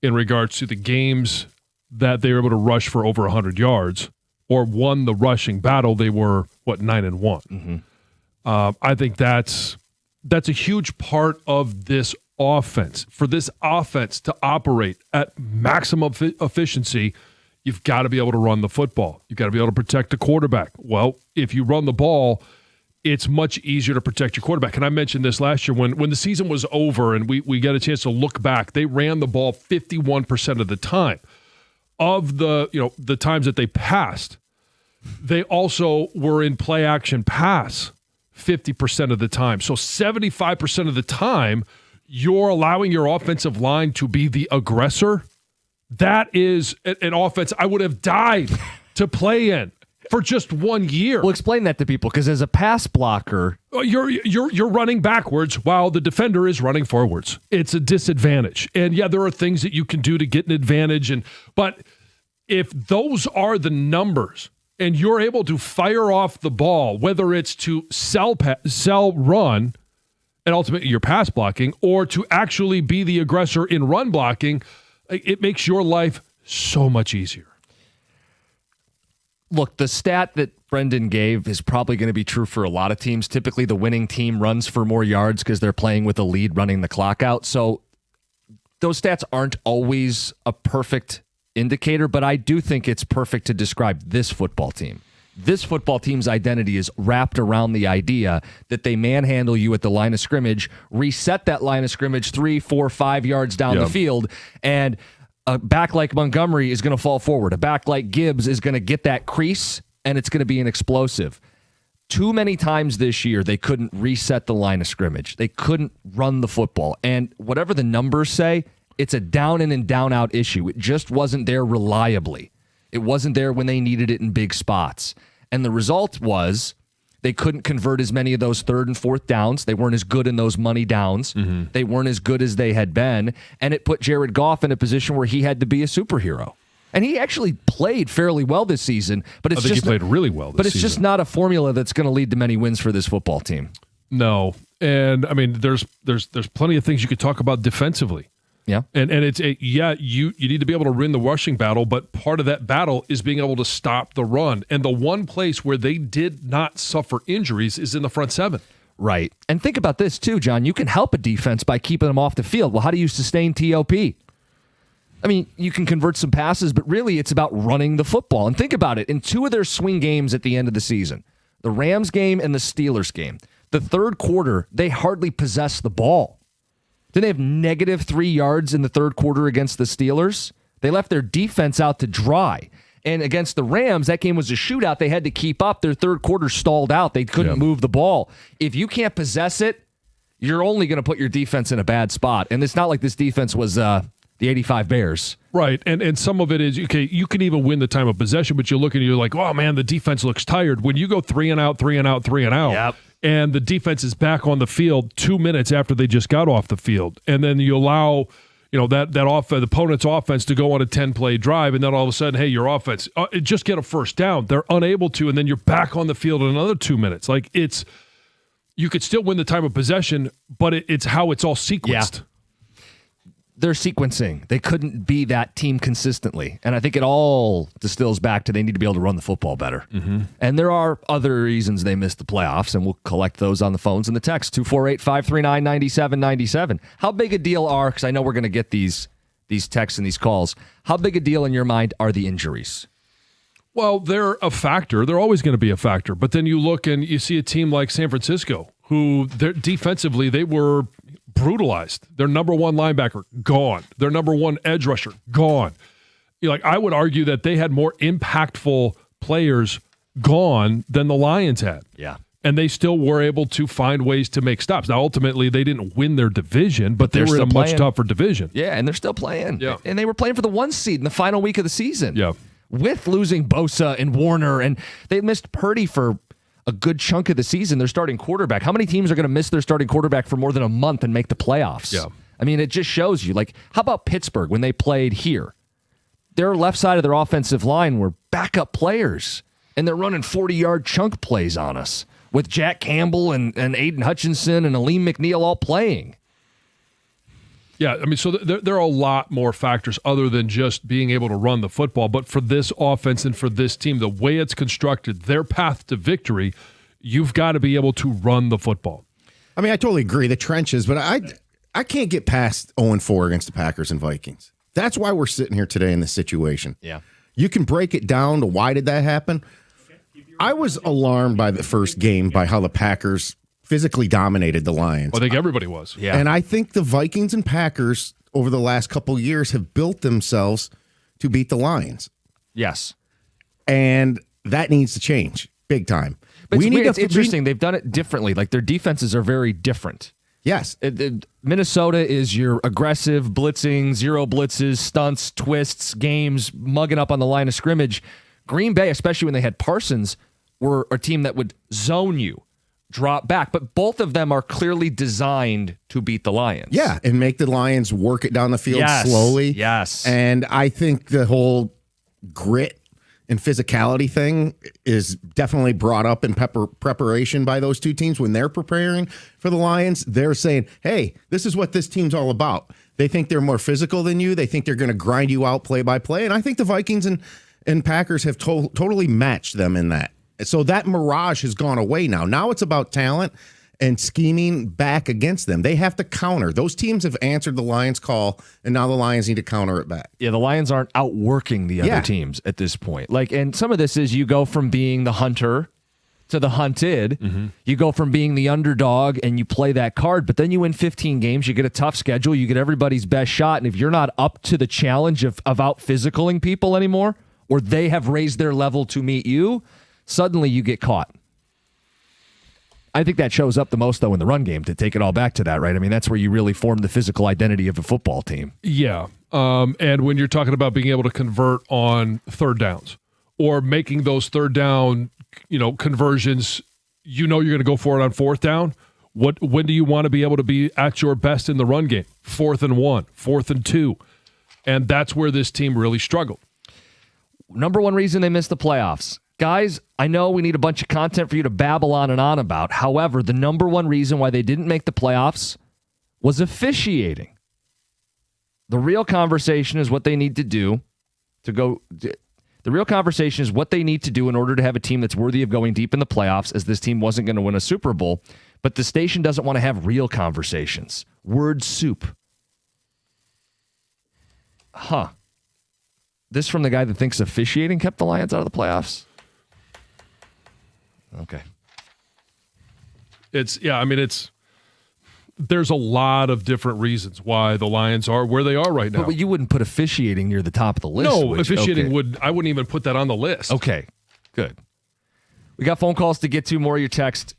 in regards to the games that they were able to rush for over 100 yards or won the rushing battle. They were, 9-1. Mm-hmm. I think that's a huge part of this offense. For this offense to operate at maximum efficiency, you've got to be able to run the football. You've got to be able to protect the quarterback. Well, if you run the ball, it's much easier to protect your quarterback. And I mentioned this last year when the season was over and we got a chance to look back. They ran the ball 51% of the time. Of the times that they passed, they also were in play action pass 50% of the time. So 75% of the time, you're allowing your offensive line to be the aggressor. That is an offense I would have died to play in for just 1 year. Well, explain that to people, because as a pass blocker, you're running backwards while the defender is running forwards. It's a disadvantage. And yeah, there are things that you can do to get an advantage. But if those are the numbers and you're able to fire off the ball, whether it's to sell run and ultimately you're pass blocking, or to actually be the aggressor in run blocking, it makes your life so much easier. Look, the stat that Brendan gave is probably going to be true for a lot of teams. Typically, the winning team runs for more yards because they're playing with a lead, running the clock out. So those stats aren't always a perfect indicator, but I do think it's perfect to describe this football team. This football team's identity is wrapped around the idea that they manhandle you at the line of scrimmage, reset that line of scrimmage 3, 4, 5 yards down the field, and a back like Montgomery is going to fall forward. A back like Gibbs is going to get that crease, and it's going to be an explosive. Too many times this year, they couldn't reset the line of scrimmage. They couldn't run the football. And whatever the numbers say, it's a down in and down out issue. It just wasn't there reliably. It wasn't there when they needed it in big spots. And the result was they couldn't convert as many of those 3rd and 4th downs. They weren't as good in those money downs. Mm-hmm. They weren't as good as they had been. And it put Jared Goff in a position where he had to be a superhero. And he actually played fairly well this season. But it's he played really well this season. But it's just not a formula that's going to lead to many wins for this football team. No. And, I mean, there's plenty of things you could talk about defensively. Yeah. And it's you need to be able to win the rushing battle, but part of that battle is being able to stop the run. And the one place where they did not suffer injuries is in the front seven. Right. And think about this too, John. You can help a defense by keeping them off the field. Well, how do you sustain TOP? I mean, you can convert some passes, but really it's about running the football. And think about it. In 2 of their swing games at the end of the season, the Rams game and the Steelers game, the third quarter, they hardly possessed the ball. Didn't they have negative 3 yards in the third quarter against the Steelers? They left their defense out to dry. And against the Rams, that game was a shootout. They had to keep up. Their third quarter stalled out. They couldn't move the ball. If you can't possess it, you're only going to put your defense in a bad spot. And it's not like this defense was the 85 Bears. Right. And some of it is, okay, you can even win the time of possession, but you look and you're like, oh, man, the defense looks tired. When you go 3 and out, 3 and out, 3 and out. Yep. And the defense is back on the field 2 minutes after they just got off the field. And then you allow, the opponent's offense to go on a 10-play drive, and then all of a sudden, hey, your offense, just get a first down. They're unable to, and then you're back on the field in another 2 minutes. Like, you could still win the time of possession, but it's how it's all sequenced. Yeah. They're sequencing. They couldn't be that team consistently. And I think it all distills back to they need to be able to run the football better. Mm-hmm. And there are other reasons they missed the playoffs, and we'll collect those on the phones and the text, 248-539-9797. How big a deal because I know we're going to get these texts and these calls, how big a deal in your mind are the injuries? Well, they're a factor. They're always going to be a factor. But then you look and you see a team like San Francisco, who defensively, they were brutalized. Their number 1 linebacker, gone. Their number 1 edge rusher, gone. I would argue that they had more impactful players gone than the Lions had. Yeah. and they still were able to find ways to make stops. Now, ultimately, they didn't win their division, but they they're were in a still much playing. tougher division. Yeah, and they're still playing. Yeah. And they were playing for the 1 seed in the final week of the season. Yeah. With losing Bosa and Warner, and they missed Purdy for a good chunk of the season, their starting quarterback. How many teams are going to miss their starting quarterback for more than a month and make the playoffs? Yeah. I mean, it just shows you. Like, how about Pittsburgh when they played here? Their left side of their offensive line were backup players, and they're running 40-yard chunk plays on us with Jack Campbell and Aiden Hutchinson and Aleem McNeil all playing. Yeah, I mean, so there are a lot more factors other than just being able to run the football. But for this offense and for this team, the way it's constructed, their path to victory, you've got to be able to run the football. I mean, I totally agree, the trenches, but I can't get past 0-4 against the Packers and Vikings. That's why we're sitting here today in this situation. Yeah. You can break it down to why did that happen. I was alarmed by the first game by how the Packers physically dominated the Lions. I think everybody was. Yeah. And I think the Vikings and Packers over the last couple of years have built themselves to beat the Lions. Yes. And that needs to change big time. But it's interesting. They've done it differently. Like, their defenses are very different. Yes. Minnesota is your aggressive, blitzing, zero blitzes, stunts, twists, games, mugging up on the line of scrimmage. Green Bay, especially when they had Parsons, were a team that would zone you, drop back. But both of them are clearly designed to beat the Lions. Yeah, and make the Lions work it down the field slowly. Yes. And I think the whole grit and physicality thing is definitely brought up in preparation by those two teams when they're preparing for the Lions. They're saying, hey, this is what this team's all about. They think they're more physical than you. They think they're going to grind you out play by play. And I think the Vikings and Packers have totally matched them in that. So that mirage has gone away now. Now it's about talent and scheming back against them. They have to counter. Those teams have answered the Lions' call, and now the Lions need to counter it back. Yeah, the Lions aren't outworking the other teams at this point. Like, and some of this is you go from being the hunter to the hunted. Mm-hmm. You go from being the underdog and you play that card, but then you win 15 games, you get a tough schedule, you get everybody's best shot, and if you're not up to the challenge of out-physicaling people anymore, or they have raised their level to meet you, suddenly you get caught. I think that shows up the most, though, in the run game, to take it all back to that, right? I mean, that's where you really form the physical identity of a football team. Yeah. And when you're talking about being able to convert on third downs or making those third down, conversions, you're going to go for it on fourth down. When do you want to be able to be at your best in the run game? 4th and 1, 4th and 2. And that's where this team really struggled. Number one reason they missed the playoffs. Guys, I know we need a bunch of content for you to babble on and on about. However, the number one reason why they didn't make the playoffs was officiating. The real conversation is what they need to do to go. The real conversation is what they need to do in order to have a team that's worthy of going deep in the playoffs, as this team wasn't going to win a Super Bowl. But the station doesn't want to have real conversations. Word soup. Huh. This from the guy that thinks officiating kept the Lions out of the playoffs? Okay. There's a lot of different reasons why the Lions are where they are right now. But you wouldn't put officiating near the top of the list. No, officiating I wouldn't even put that on the list. Okay, good. We got phone calls to get to, more of your text.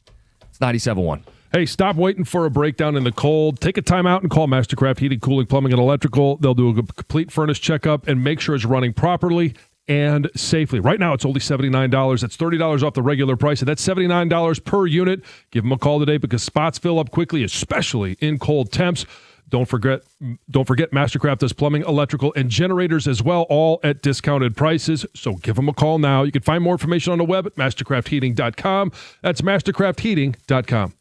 It's 97.1. Hey, stop waiting for a breakdown in the cold. Take a time out and call Mastercraft Heating, Cooling, Plumbing, and Electrical. They'll do a complete furnace checkup and make sure it's running properly and safely. Right now, it's only $79. That's $30 off the regular price, and that's $79 per unit. Give them a call today because spots fill up quickly, especially in cold temps. Don't forget, Mastercraft does plumbing, electrical, and generators as well, all at discounted prices. So give them a call now. You can find more information on the web at mastercraftheating.com. That's mastercraftheating.com.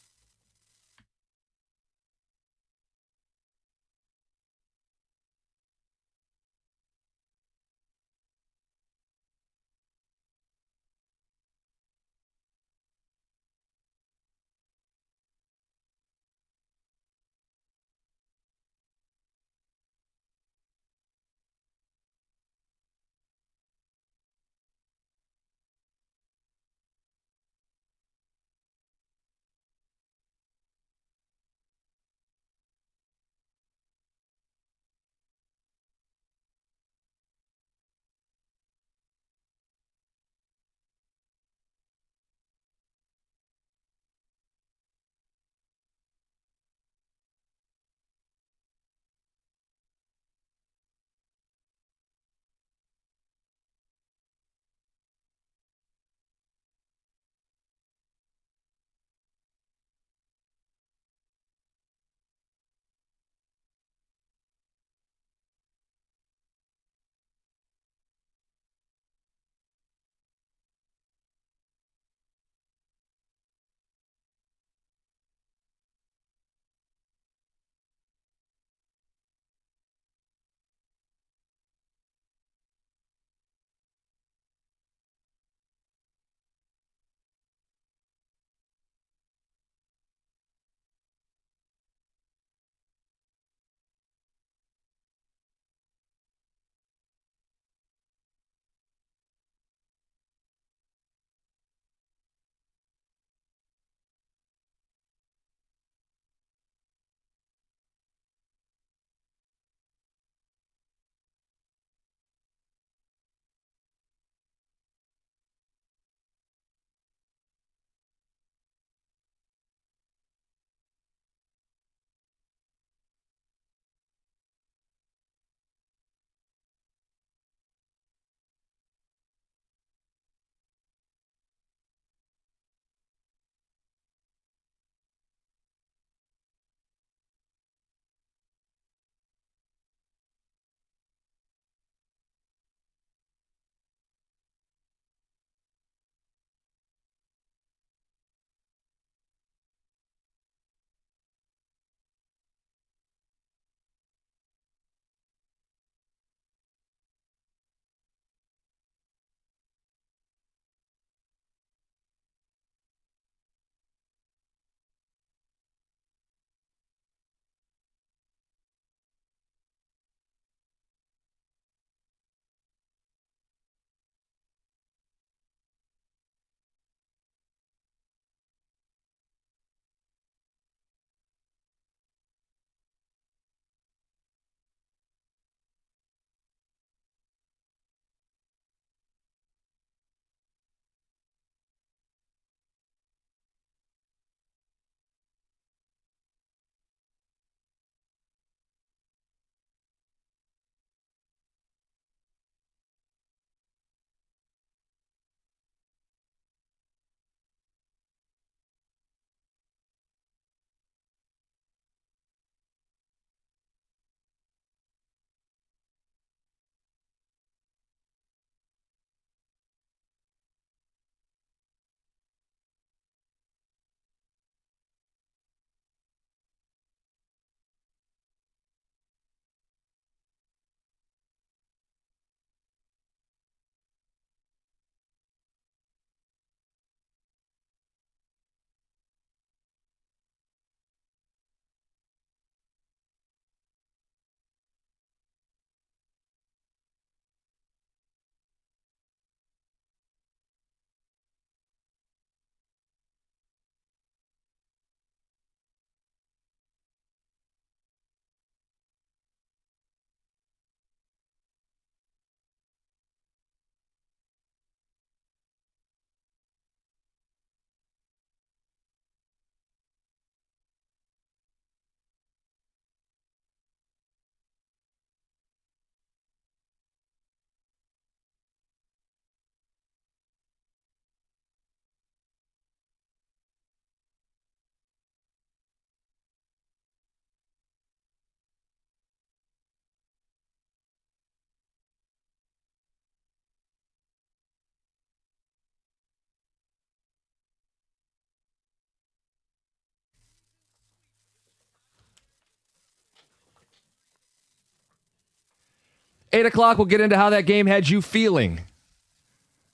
8 o'clock, we'll get into how that game had you feeling.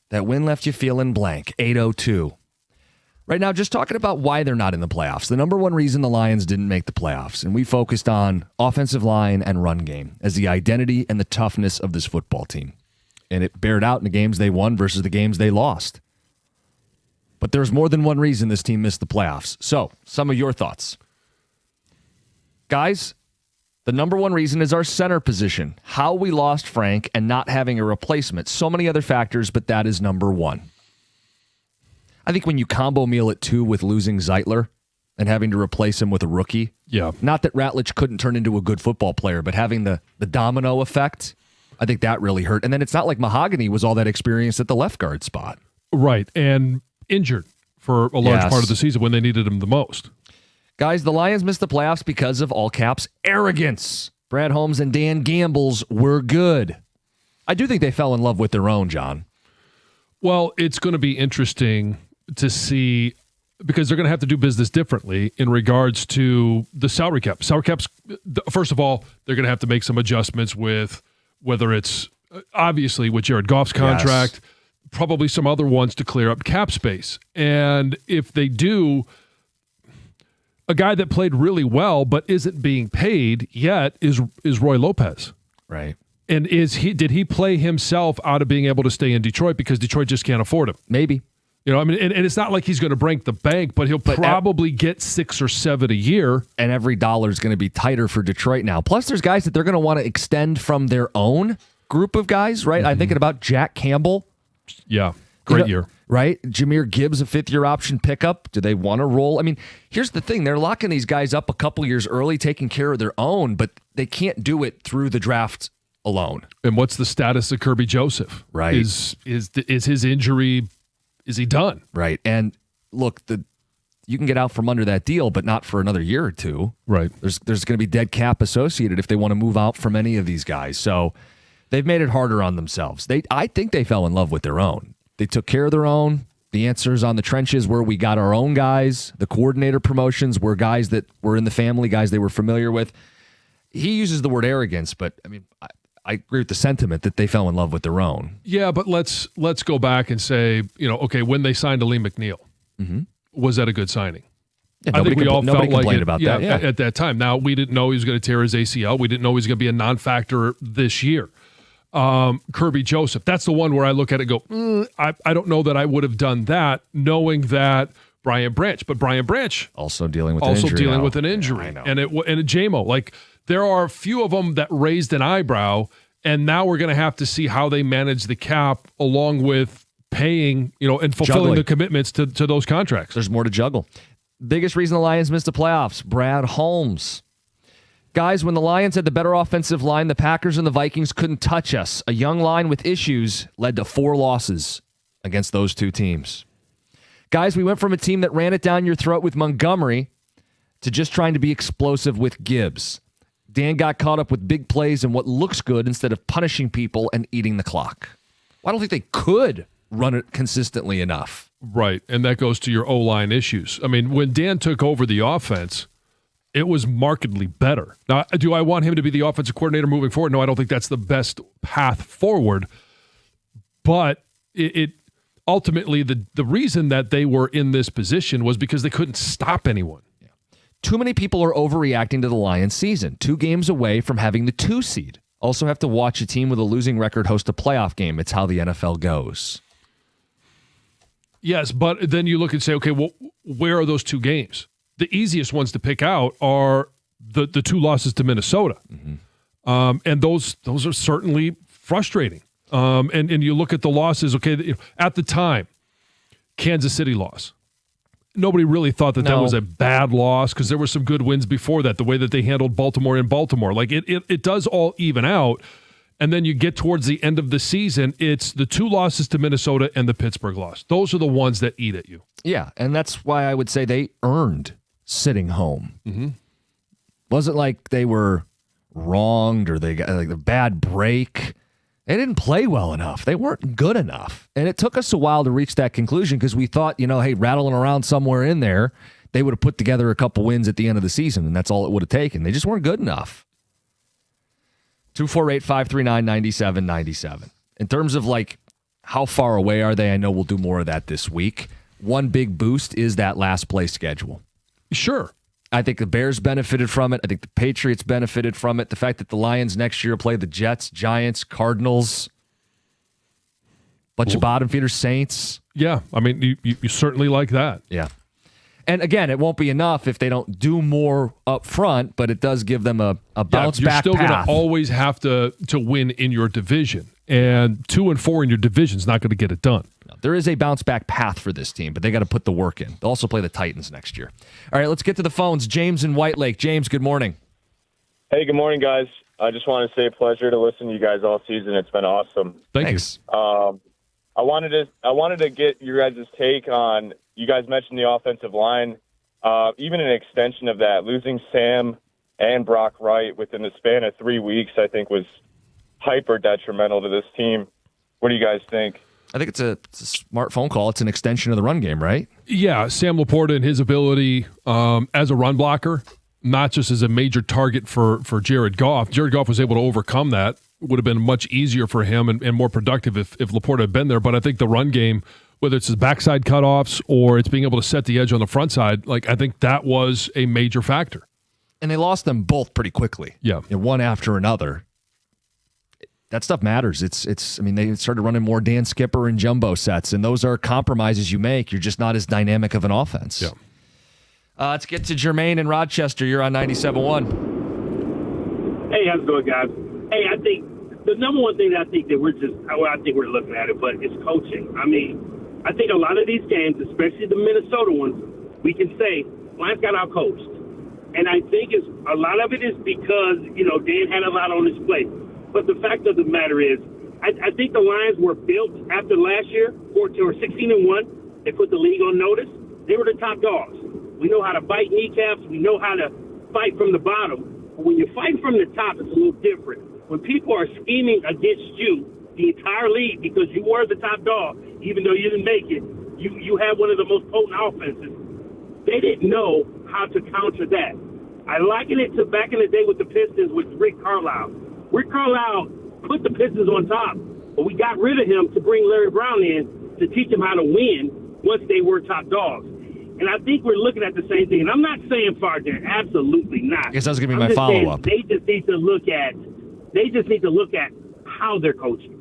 That win left you feeling blank. 8:02. Right now, just talking about why they're not in the playoffs. The number one reason the Lions didn't make the playoffs, and we focused on offensive line and run game as the identity and the toughness of this football team. And it bared out in the games they won versus the games they lost. But there's more than one reason this team missed the playoffs. So, some of your thoughts. Guys, the number one reason is our center position. How we lost Frank and not having a replacement. So many other factors, but that is number one. I think when you combo meal it too with losing Zeitler and having to replace him with a rookie. Yeah. Not that Ratledge couldn't turn into a good football player, but having the domino effect, I think that really hurt. And then it's not like Mahogany was all that experienced at the left guard spot. Right. And injured for a large part of the season when they needed him the most. Guys, the Lions missed the playoffs because of, all caps, arrogance. Brad Holmes and Dan Gambles were good. I do think they fell in love with their own, John. Well, it's going to be interesting to see because they're going to have to do business differently in regards to the salary cap. Salary caps, first of all, they're going to have to make some adjustments with whether it's obviously with Jared Goff's contract, probably some other ones to clear up cap space. And if they do, a guy that played really well but isn't being paid yet is Roy Lopez. Right. And did he play himself out of being able to stay in Detroit because Detroit just can't afford him? Maybe. You know, I mean, and it's not like he's going to break the bank, but he'll probably get 6 or 7 a year. And every dollar is going to be tighter for Detroit now. Plus, there's guys that they're going to want to extend from their own group of guys, right? I'm thinking about Jack Campbell. Yeah, great year. Right? Jahmyr Gibbs, a fifth-year option pickup. Do they want to roll? I mean, here's the thing. They're locking these guys up a couple years early, taking care of their own, but they can't do it through the draft alone. And what's the status of Kirby Joseph? Right. Is his injury, is he done? Right. And look, you can get out from under that deal, but not for another year or two. Right. There's going to be dead cap associated if they want to move out from any of these guys. So they've made it harder on themselves. I think they fell in love with their own. They took care of their own. The answers on the trenches were we got our own guys. The coordinator promotions were guys that were in the family, guys they were familiar with. He uses the word arrogance, but I mean, I agree with the sentiment that they fell in love with their own. Yeah, but let's go back and say, okay, when they signed Aleem McNeil, was that a good signing? Yeah, I think we all felt like it, about that. Yeah. At that time. Now, we didn't know he was going to tear his ACL. We didn't know he was going to be a non-factor this year. Kirby Joseph, that's the one where I look at it and go, I don't know that I would have done that knowing that Brian Branch. But Brian Branch also dealing with an injury. Yeah, I know. And a JMO. Like, there are a few of them that raised an eyebrow, and now we're going to have to see how they manage the cap along with paying, and fulfilling the commitments to those contracts. There's more to juggle. Biggest reason the Lions missed the playoffs, Brad Holmes. Guys, when the Lions had the better offensive line, the Packers and the Vikings couldn't touch us. A young line with issues led to 4 losses against those two teams. Guys, we went from a team that ran it down your throat with Montgomery to just trying to be explosive with Gibbs. Dan got caught up with big plays and what looks good instead of punishing people and eating the clock. Well, I don't think they could run it consistently enough. Right, and that goes to your O-line issues. I mean, when Dan took over the offense, it was markedly better. Now, do I want him to be the offensive coordinator moving forward? No, I don't think that's the best path forward. But it ultimately, the reason that they were in this position was because they couldn't stop anyone. Yeah. Too many people are overreacting to the Lions season. 2 games away from having the 2 seed. Also have to watch a team with a losing record host a playoff game. It's how the NFL goes. Yes, but then you look and say, okay, well, where are those 2 games? The easiest ones to pick out are the 2 losses to Minnesota. And those are certainly frustrating. And you look at the losses, okay, at the time, Kansas City loss. Nobody really thought that was a bad loss because there were some good wins before that, the way that they handled Baltimore in Baltimore. Like, it does all even out. And then you get towards the end of the season, it's the 2 losses to Minnesota and the Pittsburgh loss. Those are the ones that eat at you. Yeah, and that's why I would say they earned sitting home. Wasn't like they were wronged or they got like a bad break. They didn't play well enough. They weren't good enough. And it took us a while to reach that conclusion because we thought, hey, rattling around somewhere in there, they would have put together a couple wins at the end of the season, and that's all it would have taken. They just weren't good enough. 248-539-9797. In terms of like how far away are they, I know we'll do more of that this week. One big boost is that last place schedule. Sure. I think the Bears benefited from it. I think the Patriots benefited from it. The fact that the Lions next year play the Jets, Giants, Cardinals, bunch of bottom feeders, Saints. Yeah, I mean, you certainly like that. Yeah. And again, it won't be enough if they don't do more up front, but it does give them a bounce back path. You're still going to always have to win in your division. And 2-4 in your division is not going to get it done. No, there is a bounce back path for this team, but they got to put the work in. They'll also play the Titans next year. All right, let's get to the phones. James in White Lake. James, good morning. Hey, good morning, guys. I just want to say pleasure to listen to you guys all season. It's been awesome. Thanks. I wanted to get your guys' take on, you guys mentioned the offensive line, even an extension of that. Losing Sam and Brock Wright within the span of 3 weeks, I think, was hyper detrimental to this team. What do you guys think? I think it's a smart phone call. It's an extension of the run game, right? Yeah, Sam Laporta and his ability as a run blocker, not just as a major target for Jared Goff. Jared Goff was able to overcome that. It would have been much easier for him and more productive if Laporta had been there. But I think the run game, whether it's his backside cutoffs or it's being able to set the edge on the front side, like I think that was a major factor. And they lost them both pretty quickly. Yeah. One after another. That stuff matters. I mean, they started running more Dan Skipper and jumbo sets, and those are compromises you make. You're just not as dynamic of an offense. Yeah. Let's get to Jermaine in Rochester. You're on 97.1. Hey, how's it going, guys? Hey, I think the number one thing that I think we're looking at it, but it's coaching. I mean, I think a lot of these games, especially the Minnesota ones, we can say Lions got out-coached. And I think a lot of it is because, Dan had a lot on his plate. But the fact of the matter is, I think the Lions were built after last year, 16-1. They put the league on notice. They were the top dogs. We know how to bite kneecaps. We know how to fight from the bottom. But when you're fighting from the top, it's a little different. When people are scheming against you, the entire league, because you were the top dog, even though you didn't make it, you have one of the most potent offenses. They didn't know how to counter that. I liken it to back in the day with the Pistons with Rick Carlisle. Rick Carlisle put the Pistons on top, but we got rid of him to bring Larry Brown in to teach them how to win once they were top dogs. And I think we're looking at the same thing. And I'm not saying far there, absolutely not. I guess that was going to be my follow-up. They just need to look at how they're coaching.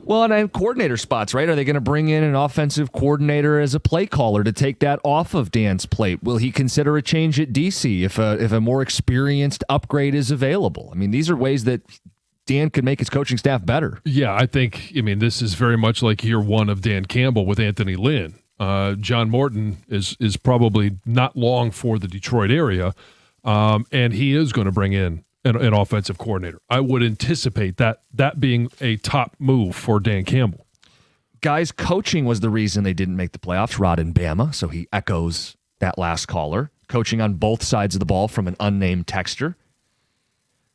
Well, and coordinator spots, right? Are they going to bring in an offensive coordinator as a play caller to take that off of Dan's plate? Will he consider a change at DC if a more experienced upgrade is available? I mean, these are ways that Dan could make his coaching staff better. Yeah, I think, this is very much like year one of Dan Campbell with Anthony Lynn. John Morton is probably not long for the Detroit area, and he is going to bring in an offensive coordinator. I would anticipate that being a top move for Dan Campbell. Guys, coaching was the reason they didn't make the playoffs. Rod in Bama, so he echoes that last caller. Coaching on both sides of the ball from an unnamed texter.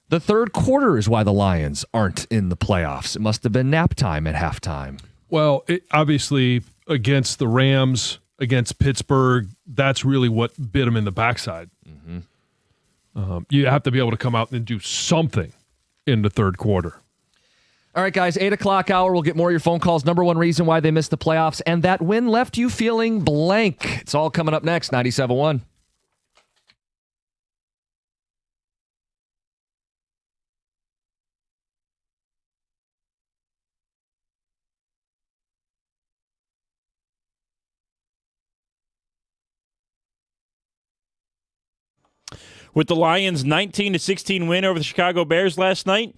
The third quarter is why the Lions aren't in the playoffs. It must have been nap time at halftime. Well, obviously against the Rams, against Pittsburgh, that's really what bit them in the backside. Mm-hmm. You have to be able to come out and do something in the third quarter. All right, guys, 8 o'clock hour. We'll get more of your phone calls. Number one reason why they missed the playoffs, and that win left you feeling blank. It's all coming up next, 97.1. With the Lions' 19-16 win over the Chicago Bears last night,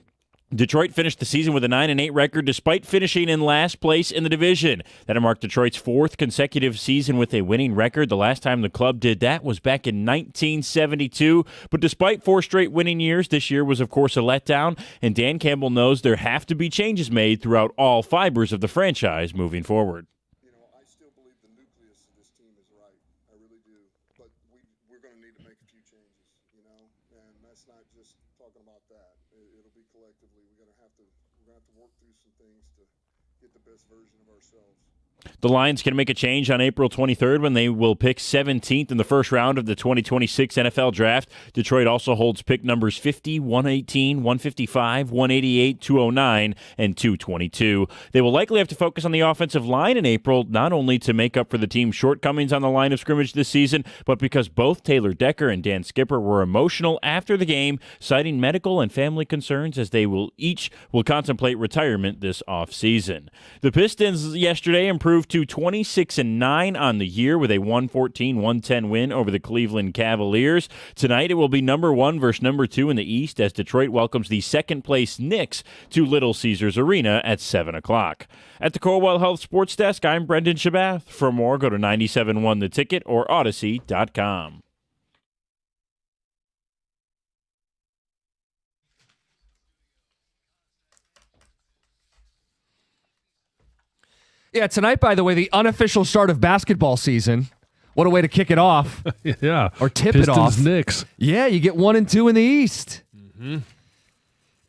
Detroit finished the season with a 9-8 record despite finishing in last place in the division. That marked Detroit's fourth consecutive season with a winning record. The last time the club did that was back in 1972. But despite four straight winning years, this year was, of course, a letdown. And Dan Campbell knows there have to be changes made throughout all fibers of the franchise moving forward. I still believe the nucleus of this team is right. I really do. But we're going to need to make a few changes, and that's not just talking about that. It'll be collectively. We're going to have to work through some things to get the best version of ourselves. The Lions can make a change on April 23rd when they will pick 17th in the first round of the 2026 NFL Draft. Detroit also holds pick numbers 50, 118, 155, 188, 209, and 222. They will likely have to focus on the offensive line in April, not only to make up for the team's shortcomings on the line of scrimmage this season, but because both Taylor Decker and Dan Skipper were emotional after the game, citing medical and family concerns as they will contemplate retirement this offseason. The Pistons yesterday improved to 26-9 on the year with a 114-110 win over the Cleveland Cavaliers. Tonight it will be number 1 versus number 2 in the East as Detroit welcomes the second-place Knicks to Little Caesars Arena at 7 o'clock. At the Corewell Health Sports Desk, I'm Brendan Shabath. For more, go to 97.1 The Ticket or Odyssey.com. Yeah, tonight, by the way, the unofficial start of basketball season. What a way to kick it off. Yeah. Or tip Pistons, it off. Knicks. Yeah, you get 1 and 2 in the East. Mm-hmm.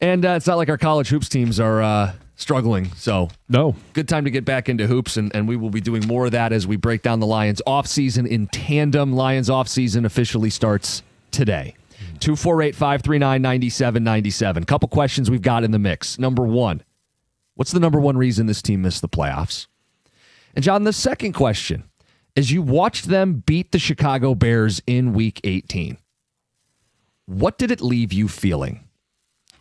And it's not like our college hoops teams are struggling. So, no. Good time to get back into hoops, and we will be doing more of that as we break down the Lions offseason in tandem. Lions offseason officially starts today. 248-539-9797. Couple questions we've got in the mix. Number 1, what's the number 1 reason this team missed the playoffs? And John, the second question, as you watched them beat the Chicago Bears in Week 18, what did it leave you feeling?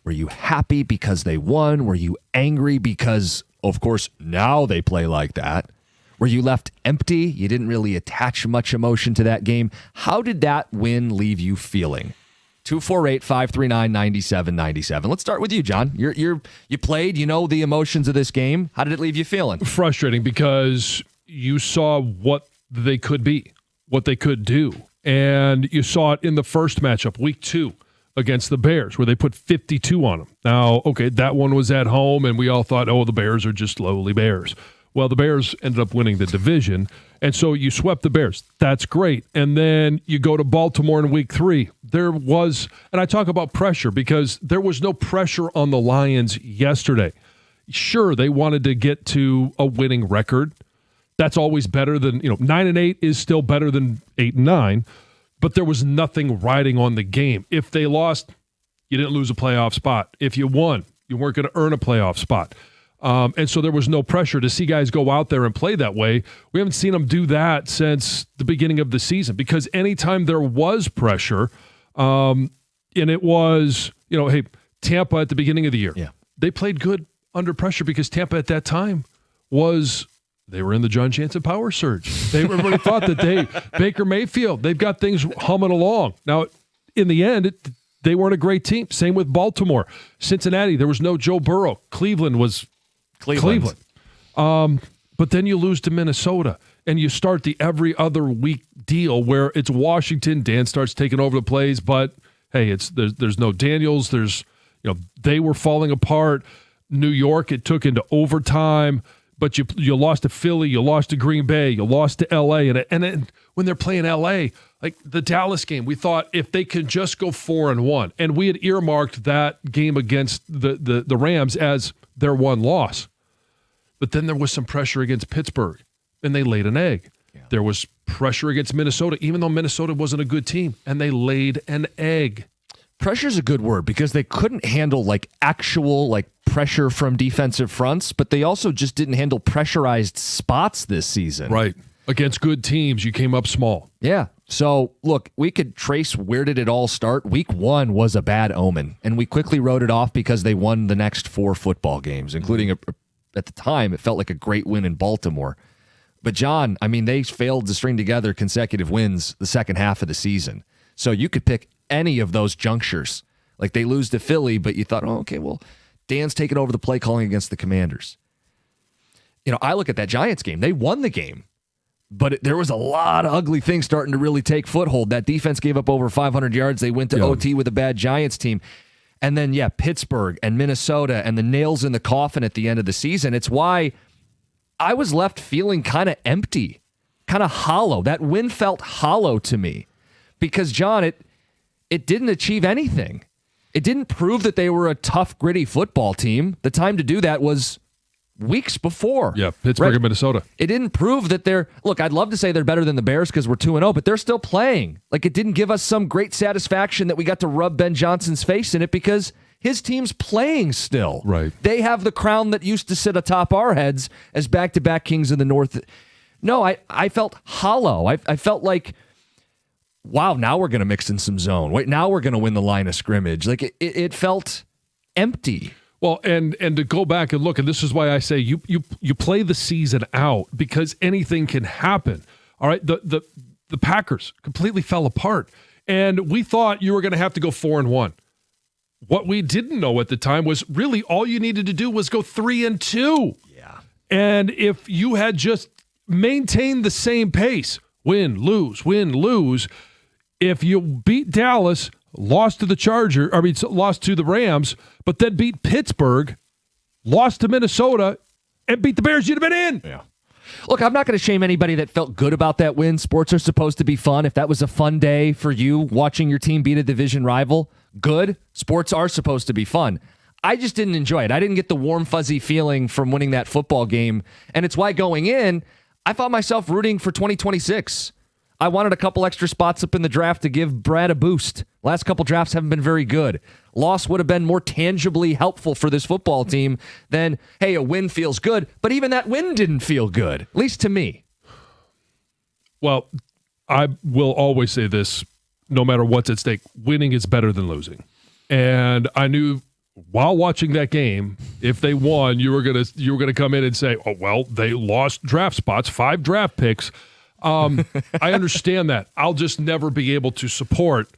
Were you happy because they won? Were you angry because, of course, now they play like that? Were you left empty? You didn't really attach much emotion to that game. How did that win leave you feeling? 248-539-9797. Let's start with you, John. You played, you know the emotions of this game. How did it leave you feeling? Frustrating because you saw what they could be, what they could do. And you saw it in the first matchup, Week 2, against the Bears, where they put 52 on them. Now, okay, that one was at home, and we all thought, oh, the Bears are just lowly Bears. Well, the Bears ended up winning the division, and so you swept the Bears. That's great. And then you go to Baltimore in Week 3. There was, and I talk about pressure because there was no pressure on the Lions yesterday. Sure, they wanted to get to a winning record. That's always better than, 9-8 is still better than 8-9, but there was nothing riding on the game. If they lost, you didn't lose a playoff spot. If you won, you weren't going to earn a playoff spot. And so there was no pressure to see guys go out there and play that way. We haven't seen them do that since the beginning of the season because anytime there was pressure, and it was, hey, Tampa at the beginning of the year, they played good under pressure because Tampa at that time they were in the John Jansen power surge. Everybody thought that Baker Mayfield, they've got things humming along. Now, in the end, they weren't a great team. Same with Baltimore. Cincinnati, there was no Joe Burrow. Cleveland was Cleveland. But then you lose to Minnesota, and you start the every other week deal where it's Washington. Dan starts taking over the plays, but hey, there's no Daniels. They were falling apart. New York, it took into overtime, but you lost to Philly, you lost to Green Bay, you lost to L.A. And then when they're playing L.A., like the Dallas game, we thought if they could just go 4-1, and we had earmarked that game against the Rams as their one loss. But then there was some pressure against Pittsburgh, and they laid an egg. Yeah. There was pressure against Minnesota, even though Minnesota wasn't a good team, and they laid an egg. Pressure is a good word because they couldn't handle actual pressure from defensive fronts, but they also just didn't handle pressurized spots this season. Right. Against good teams, you came up small. Yeah. So, look, we could trace where did it all start. Week 1 was a bad omen, and we quickly wrote it off because they won the next 4 football games, including, at the time, it felt like a great win in Baltimore. But, John, they failed to string together consecutive wins the second half of the season. So you could pick any of those junctures. Like they lose to Philly, but you thought, oh, okay, well, Dan's taking over the play calling against the Commanders. I look at that Giants game. They won the game. But there was a lot of ugly things starting to really take foothold. That defense gave up over 500 yards. They went to OT with a bad Giants team. And then, Pittsburgh and Minnesota and the nails in the coffin at the end of the season. It's why I was left feeling kind of empty, kind of hollow. That win felt hollow to me because, John, it didn't achieve anything. It didn't prove that they were a tough, gritty football team. The time to do that was weeks before. Yeah, Pittsburgh and Minnesota. It didn't prove that they're – look, I'd love to say they're better than the Bears because we're 2-0, but they're still playing. Like, it didn't give us some great satisfaction that we got to rub Ben Johnson's face in it because his team's playing still. Right. They have the crown that used to sit atop our heads as back-to-back kings of the North. No, I felt hollow. I felt like, wow, now we're going to mix in some zone. Wait, now we're going to win the line of scrimmage. Like, it felt empty. Well, and to go back and look, and this is why I say you play the season out because anything can happen. All right, the Packers completely fell apart, and we thought you were going to have to go 4-1. What we didn't know at the time was really all you needed to do was go 3-2. Yeah, and if you had just maintained the same pace, win, lose. If you beat Dallas, lost to the Rams, but then beat Pittsburgh, lost to Minnesota, and beat the Bears, you'd have been in. Yeah. Look, I'm not going to shame anybody that felt good about that win. Sports are supposed to be fun. If that was a fun day for you, watching your team beat a division rival, good. Sports are supposed to be fun. I just didn't enjoy it. I didn't get the warm, fuzzy feeling from winning that football game, and it's why going in, I found myself rooting for 2026. I wanted a couple extra spots up in the draft to give Brad a boost. Last couple drafts haven't been very good. Loss would have been more tangibly helpful for this football team than, hey, a win feels good, but even that win didn't feel good, at least to me. Well, I will always say this, no matter what's at stake, winning is better than losing. And I knew while watching that game, if they won, you were gonna come in and say, oh, well, they lost draft spots, 5 draft picks. I understand that. I'll just never be able to support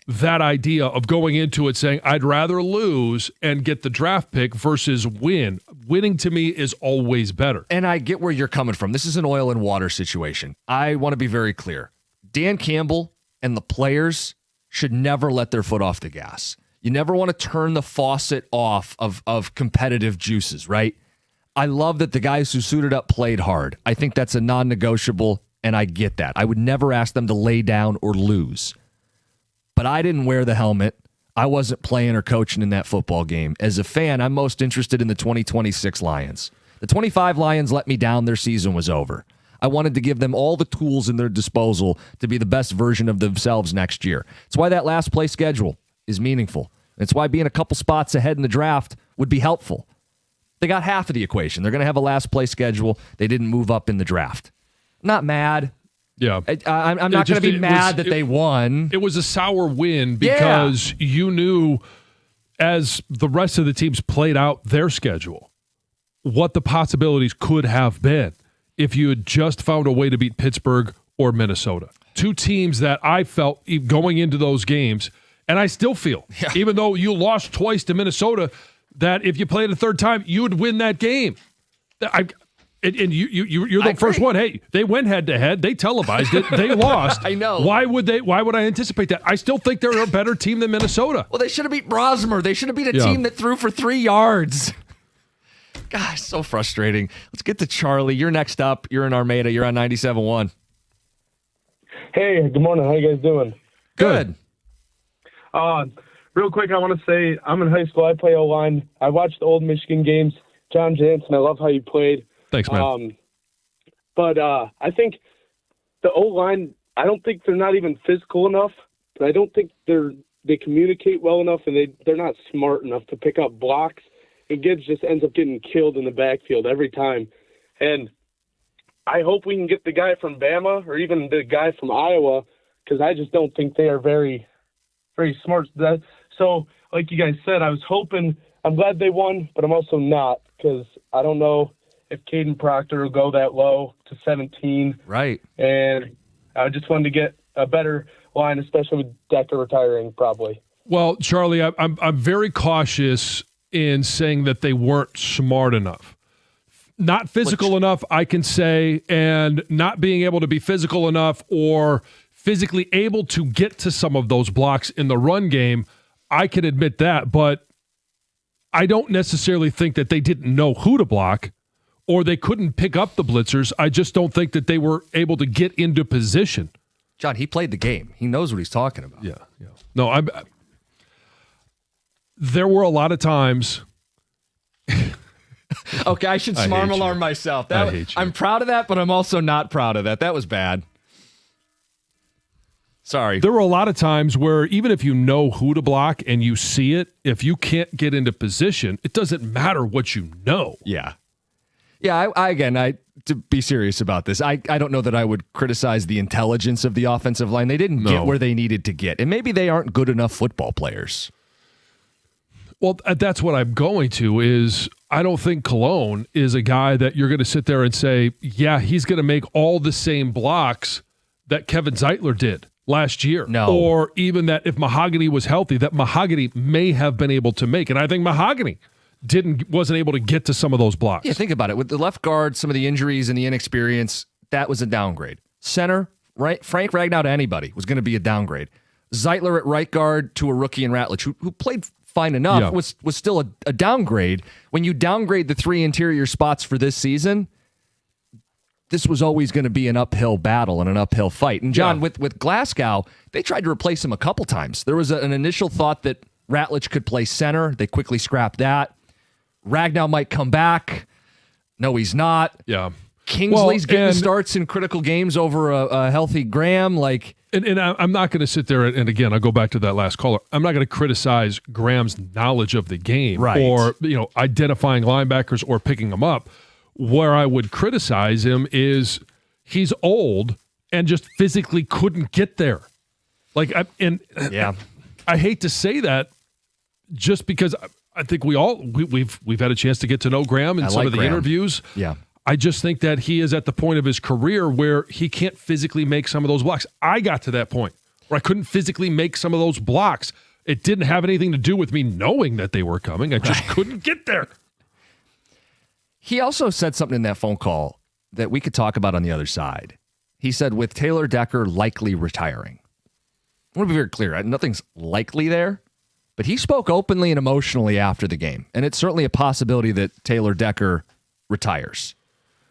that idea of going into it saying I'd rather lose and get the draft pick versus win. Winning to me is always better. And I get where you're coming from. This is an oil and water situation. I want to be very clear. Dan Campbell and the players should never let their foot off the gas. You never want to turn the faucet off of competitive juices, right? I love that the guys who suited up played hard. I think that's a non-negotiable. And I get that. I would never ask them to lay down or lose. But I didn't wear the helmet. I wasn't playing or coaching in that football game. As a fan, I'm most interested in the 2026 Lions. The 25 Lions let me down. Their season was over. I wanted to give them all the tools in their disposal to be the best version of themselves next year. It's why that last play schedule is meaningful. It's why being a couple spots ahead in the draft would be helpful. They got half of the equation. They're going to have a last play schedule. They didn't move up in the draft. Not mad. Yeah. I'm not going to be mad that they won. It was a sour win because you knew as the rest of the teams played out their schedule what the possibilities could have been if you had just found a way to beat Pittsburgh or Minnesota. 2 teams that I felt going into those games, and I still feel, even though you lost twice to Minnesota, that if you played a third time, you would win that game. And you're the first one. Hey, they went head to head. They televised it. They lost. I know. Why would I anticipate that? I still think they're a better team than Minnesota. Well, they should have beat Brosmer. They should have beat a team that threw for 3 yards. Gosh, so frustrating. Let's get to Charlie. You're next up. You're in Armada. You're on 97.1. Hey, good morning. How you guys doing? Good. Real quick, I want to say I'm in high school. I play O-line. I watched the old Michigan games. John Jansen, I love how you played. Thanks, man. But I think the O-line, I don't think they're not even physical enough, but I don't think they communicate well enough, and they're not smart enough to pick up blocks. And Gibbs just ends up getting killed in the backfield every time. And I hope we can get the guy from Bama or even the guy from Iowa, because I just don't think they are very, very smart. So, like you guys said, I was hoping – I'm glad they won, but I'm also not, because I don't know if Caden Proctor will go that low to 17. Right. And I just wanted to get a better line, especially with Decker retiring probably. Well, Charlie, I'm very cautious in saying that they weren't smart enough. Not physical enough, I can say, and not being able to be physical enough or physically able to get to some of those blocks in the run game, I can admit that, but I don't necessarily think that they didn't know who to block or they couldn't pick up the blitzers. I just don't think that they were able to get into position. John, he played the game. He knows what he's talking about. Yeah. No, there were a lot of times Okay, I should I smarm hate you. alarm myself. I hate you. I'm proud of that, but I'm also not proud of that. That was bad. Sorry. There were a lot of times where even if you know who to block and you see it, if you can't get into position, it doesn't matter what you know. Yeah. Yeah, I to be serious about this, I don't know that I would criticize the intelligence of the offensive line. They didn't get where they needed to get, and maybe they aren't good enough football players. Well, that's what I'm going to is I don't think Cologne is a guy that you're going to sit there and say, yeah, he's going to make all the same blocks that Kevin Zeitler did last year. No. Or even that if Mahogany was healthy, that Mahogany may have been able to make. And I think Mahogany wasn't able to get to some of those blocks. Yeah, think about it. With the left guard, some of the injuries and the inexperience, that was a downgrade. Center, right? Frank Ragnow to anybody was going to be a downgrade. Zeitler at right guard to a rookie in Ratledge, who played fine enough, was still a downgrade. When you downgrade the 3 interior spots for this season, this was always going to be an uphill battle and an uphill fight. And John, with Glasgow, they tried to replace him a couple times. There was an initial thought that Ratledge could play center. They quickly scrapped that. Ragnow might come back. No, he's not. Yeah. Kingsley's getting starts in critical games over a healthy Graham. And I'm not going to sit there and again, I'll go back to that last caller. I'm not going to criticize Graham's knowledge of the game or identifying linebackers or picking them up. Where I would criticize him is he's old and just physically couldn't get there. I hate to say that just because I think we've had a chance to get to know Graham in some of the interviews. Yeah. I just think that he is at the point of his career where he can't physically make some of those blocks. I got to that point where I couldn't physically make some of those blocks. It didn't have anything to do with me knowing that they were coming. I just couldn't get there. He also said something in that phone call that we could talk about on the other side. He said, with Taylor Decker likely retiring. I want to be very clear. Nothing's likely there, but he spoke openly and emotionally after the game. And it's certainly a possibility that Taylor Decker retires.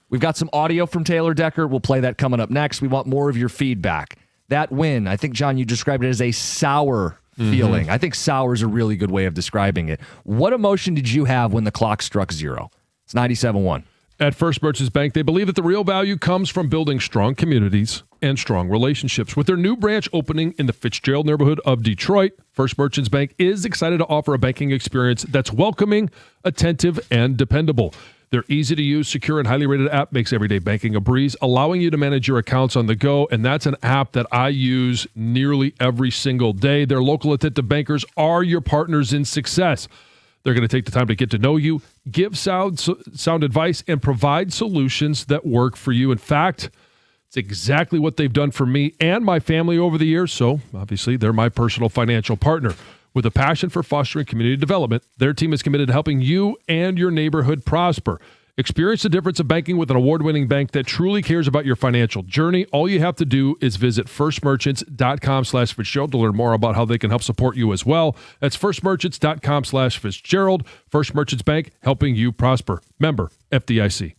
We've got some audio from Taylor Decker. We'll play that coming up next. We want more of your feedback. That win, I think, John, you described it as a sour feeling. I think sour is a really good way of describing it. What emotion did you have when the clock struck 0? It's 97.1. At First Merchants Bank, they believe that the real value comes from building strong communities and strong relationships. With their new branch opening in the Fitzgerald neighborhood of Detroit, First Merchants Bank is excited to offer a banking experience that's welcoming, attentive, and dependable. Their easy-to-use, secure, and highly rated app makes everyday banking a breeze, allowing you to manage your accounts on the go, and that's an app that I use nearly every single day. Their local attentive bankers are your partners in success. They're going to take the time to get to know you, give sound advice, and provide solutions that work for you. In fact, it's exactly what they've done for me and my family over the years, so obviously they're my personal financial partner. With a passion for fostering community development, their team is committed to helping you and your neighborhood prosper. Experience the difference of banking with an award-winning bank that truly cares about your financial journey. All you have to do is visit firstmerchants.com/Fitzgerald to learn more about how they can help support you as well. That's firstmerchants.com/Fitzgerald. First Merchants Bank, helping you prosper. Member FDIC.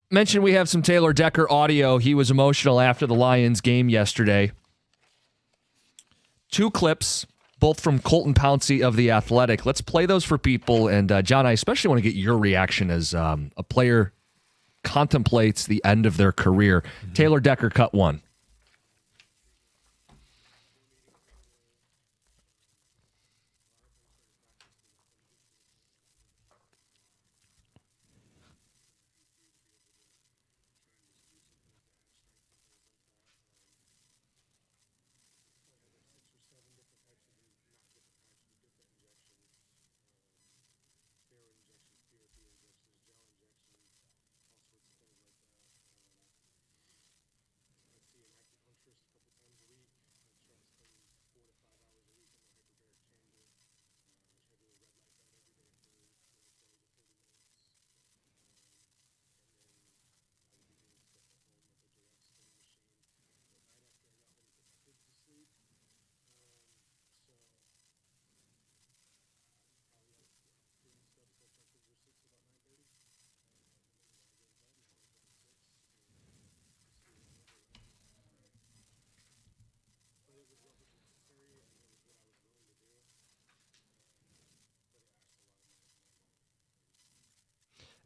Mentioned we have some Taylor Decker audio. He was emotional after the Lions game yesterday. 2 clips, both from Colton Pouncey of The Athletic. Let's play those for people. And John, I especially want to get your reaction as a player contemplates the end of their career. Taylor Decker, cut 1.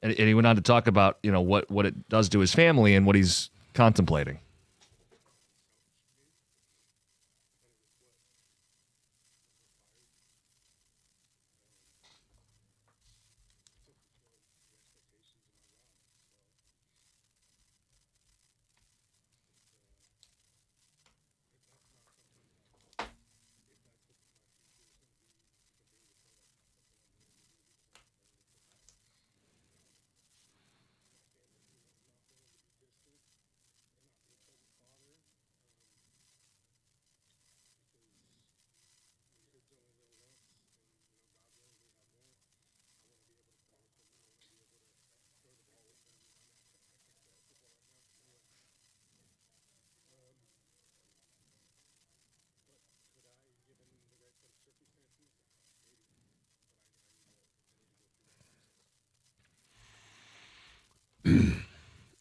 And he went on to talk about, what it does to his family and what he's contemplating.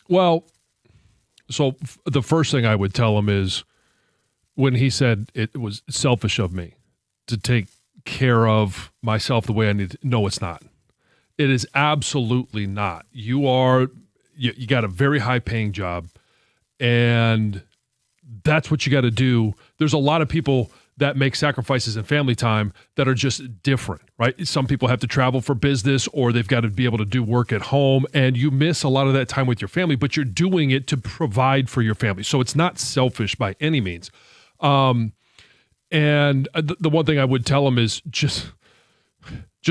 Well, so the first thing I would tell him is when he said it was selfish of me to take care of myself the way I need to. No, it's not. It is absolutely not. You got a very high paying job, and that's what you got to do. There's a lot of people that make sacrifices in family time that are just different, right? Some people have to travel for business, or they've got to be able to do work at home, and you miss a lot of that time with your family, but you're doing it to provide for your family. So it's not selfish by any means. And the one thing I would tell them is just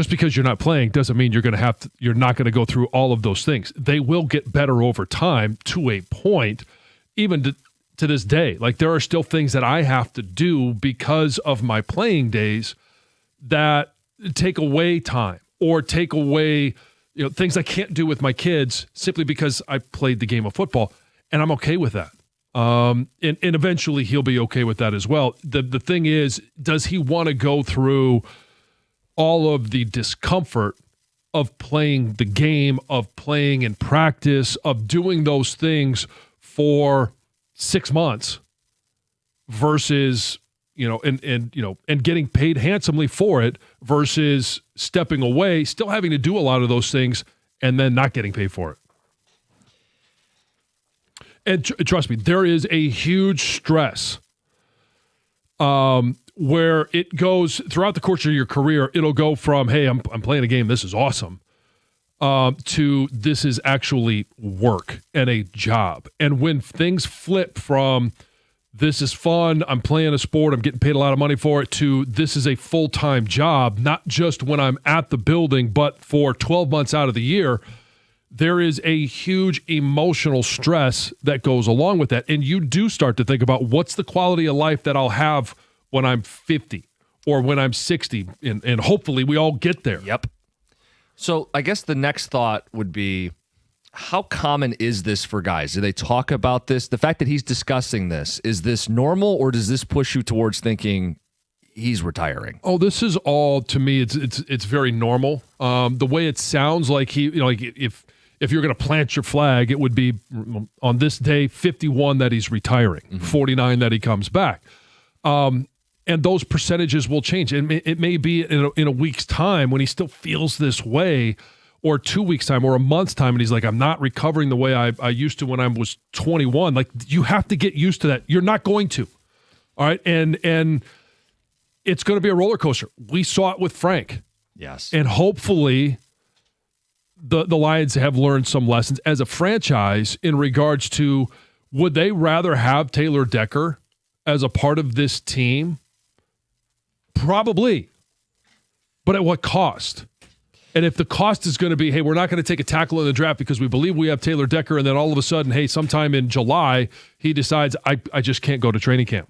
because you're not playing doesn't mean you're not going to go through all of those things. They will get better over time to a point, even to this day. Like, there are still things that I have to do because of my playing days that take away time or take away, things I can't do with my kids simply because I played the game of football, and I'm okay with that. And eventually he'll be okay with that as well. The thing is, does he want to go through all of the discomfort of playing the game, of playing in practice, of doing those things for 6 months versus, and getting paid handsomely for it versus stepping away, still having to do a lot of those things and then not getting paid for it? And trust me, there is a huge stress where it goes throughout the course of your career. It'll go from, hey, I'm playing a game, this is awesome, to this is actually work and a job. And when things flip from this is fun, I'm playing a sport, I'm getting paid a lot of money for it, to this is a full-time job, not just when I'm at the building, but for 12 months out of the year, there is a huge emotional stress that goes along with that. And you do start to think about, what's the quality of life that I'll have when I'm 50 or when I'm 60? And hopefully we all get there. Yep. So I guess the next thought would be, how common is this for guys? Do they talk about this? The fact that he's discussing this, is this normal, or does this push you towards thinking he's retiring? Oh, this is all, to me, it's very normal. The way it sounds like he, if you're going to plant your flag, it would be on this day, 51 that he's retiring, 49 that he comes back. And those percentages will change. It may be in a week's time when he still feels this way, or 2 weeks' time, or a month's time, and he's like, I'm not recovering the way I used to when I was 21. Like, you have to get used to that. You're not going to. All right? And it's going to be a roller coaster. We saw it with Frank. Yes. And hopefully the Lions have learned some lessons as a franchise in regards to, would they rather have Taylor Decker as a part of this team? Probably. But at what cost? And if the cost is going to be, hey, we're not going to take a tackle in the draft because we believe we have Taylor Decker, and then all of a sudden, hey, sometime in July, he decides, I just can't go to training camp.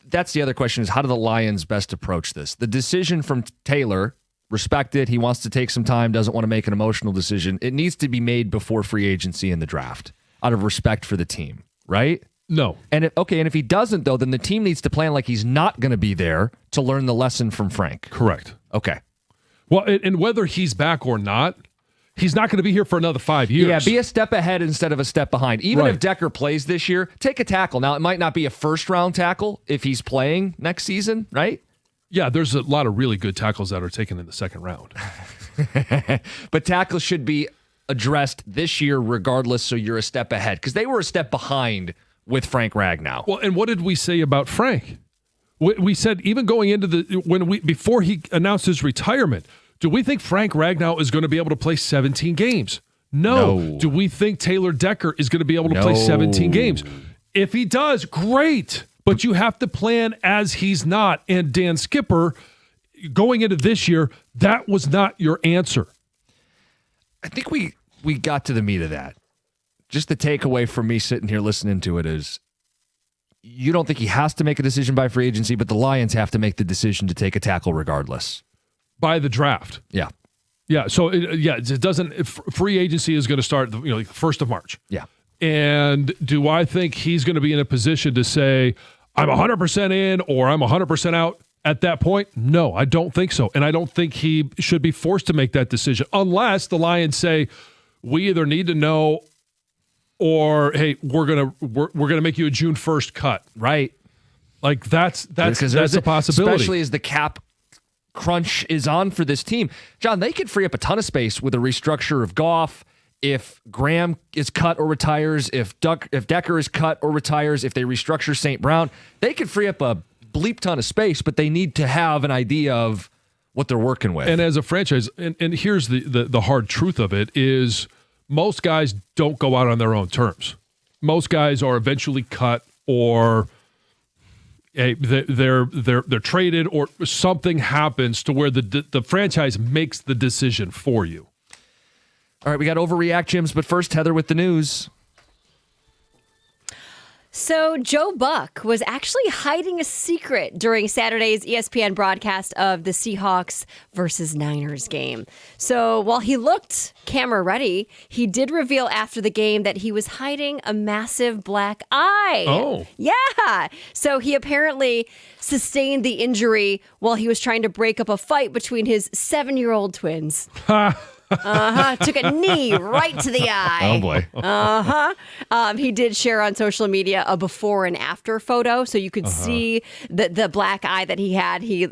That's the other question, is how do the Lions best approach this? The decision from Taylor, respected, he wants to take some time, doesn't want to make an emotional decision. It needs to be made before free agency and the draft out of respect for the team, right? No. And if he doesn't, though, then the team needs to plan like he's not going to be there to learn the lesson from Frank. Correct. Okay. Well, and whether he's back or not, he's not going to be here for another 5 years. Yeah, be a step ahead instead of a step behind. Even Right. if Decker plays this year, take a tackle. Now, it might not be a first-round tackle if he's playing next season, right? Yeah, there's a lot of really good tackles that are taken in the second round. But tackles should be addressed this year regardless, so you're a step ahead. Because they were a step behind with Frank Ragnow. Well, and what did we say about Frank? We said even going into before he announced his retirement, do we think Frank Ragnow is going to be able to play 17 games? No. Do we think Taylor Decker is going to be able to play 17 games? If he does, great. But you have to plan as he's not. And Dan Skipper, going into this year, that was not your answer. I think we got to the meat of that. Just the takeaway from me sitting here listening to it is, you don't think he has to make a decision by free agency, but the Lions have to make the decision to take a tackle regardless. By the draft. Yeah. Yeah. So, it doesn't, free agency is going to start, like the 1st of March. Yeah. And do I think he's going to be in a position to say, I'm 100% in or I'm 100% out at that point? No, I don't think so. And I don't think he should be forced to make that decision unless the Lions say, we either need to know, or hey, we're gonna make you a June 1st cut, right? Like that's a possibility, especially as the cap crunch is on for this team. John, they could free up a ton of space with a restructure of Goff. If Graham is cut or retires, if Decker is cut or retires, if they restructure St. Brown, they could free up a bleep ton of space. But they need to have an idea of what they're working with. And as a franchise, and here's the hard truth of it is, most guys don't go out on their own terms. Most guys are eventually cut, or they're traded, or something happens to where the franchise makes the decision for you. All right, we got Overreact Gyms, but first, Heather with the news. So Joe Buck was actually hiding a secret during Saturday's ESPN broadcast of the Seahawks versus Niners game. So while he looked camera ready, he did reveal after the game that he was hiding a massive black eye. Oh. Yeah. So he apparently sustained the injury while he was trying to break up a fight between his 7-year-old twins. Took a knee right to the eye. Oh, boy. He did share on social media a before and after photo, so you could see the black eye that he had. He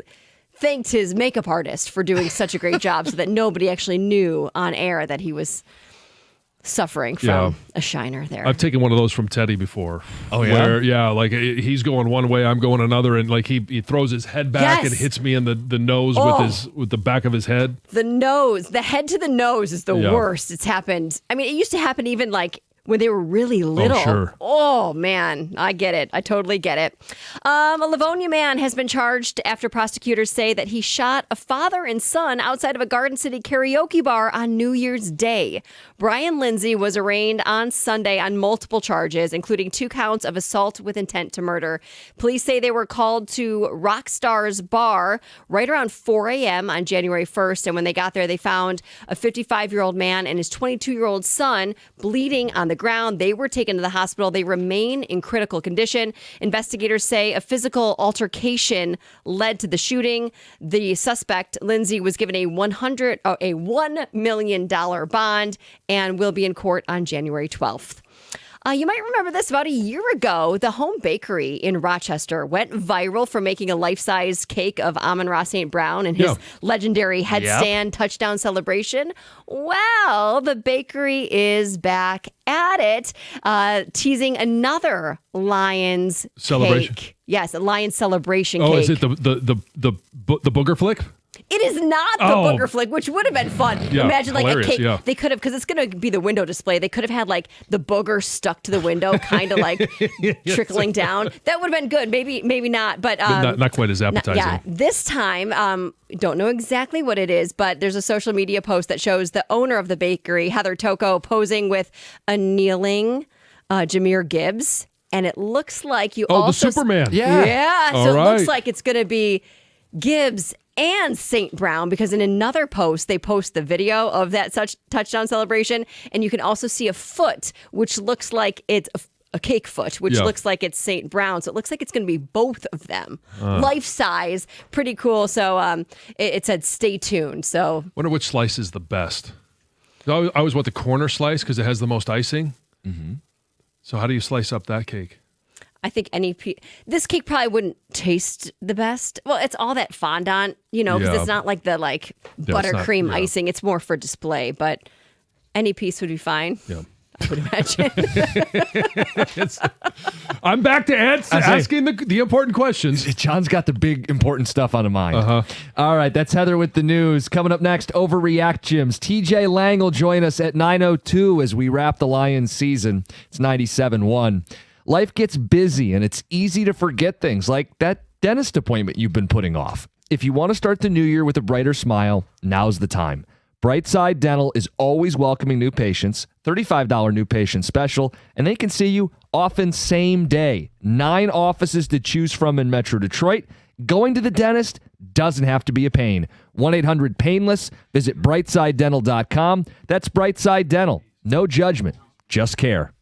thanked his makeup artist for doing such a great job so that nobody actually knew on air that he was suffering from a shiner there. I've taken one of those from Teddy before. Oh, yeah? Where, like he's going one way, I'm going another, and like he throws his head back and hits me in the nose with the back of his head. The head to the nose is the worst. It's happened. I mean, it used to happen even like when they were really little. Oh, sure. Oh, man. I get it. I totally get it. A Livonia man has been charged after prosecutors say that he shot a father and son outside of a Garden City karaoke bar on New Year's Day. Brian Lindsay was arraigned on Sunday on multiple charges, including 2 counts of assault with intent to murder. Police say they were called to Rockstar's Bar right around 4 a.m. on January 1st. And when they got there, they found a 55-year-old man and his 22-year-old son bleeding on the ground. They were taken to the hospital. They remain in critical condition. Investigators say a physical altercation led to the shooting. The suspect, Lindsay, was given a $1 million bond and will be in court on January 12th. You might remember this. About a year ago, the home bakery in Rochester went viral for making a life-size cake of Amon-Ra St. Brown and his legendary headstand touchdown celebration. Well, the bakery is back at it, teasing another Lions celebration. Cake. Yes, a Lions celebration cake. Oh, is it the booger flick? It is not the booger flick, which would have been fun. Yeah, Imagine like a cake. yeah. They could have, because it's going to be the window display. They could have had like the booger stuck to the window, kind of like trickling down. That would have been good. Maybe not, but not quite as appetizing. Yeah, this time, don't know exactly what it is, but there's a social media post that shows the owner of the bakery, Heather Toko, posing with a kneeling Jahmyr Gibbs, and it looks like you also the Superman. Yeah. All So right. it looks like it's going to be Gibbs and St. Brown, because in another post, they post the video of that touchdown celebration, and you can also see a foot, which looks like it's a cake foot, which looks like it's St. Brown. So it looks like it's going to be both of them. Life size. Pretty cool. So it said stay tuned. So Wonder which slice is the best. I always want the corner slice because it has the most icing. Mm-hmm. So how do you slice up that cake? I think this cake probably wouldn't taste the best. Well, it's all that fondant, because it's not like the buttercream icing. It's more for display, but any piece would be fine. Yeah. I would imagine. I'm back to asking the important questions. John's got the big important stuff on the mind. All right, that's Heather with the news. Coming up next, Overreact Gyms. TJ Lang will join us at 9:02 as we wrap the Lions season. It's 97-1. Life gets busy, and it's easy to forget things like that dentist appointment you've been putting off. If you want to start the new year with a brighter smile, now's the time. Brightside Dental is always welcoming new patients, $35 new patient special, and they can see you often same day. 9 offices to choose from in Metro Detroit. Going to the dentist doesn't have to be a pain. 1-800-PAINLESS. Visit brightsidedental.com. That's Brightside Dental. No judgment, just care.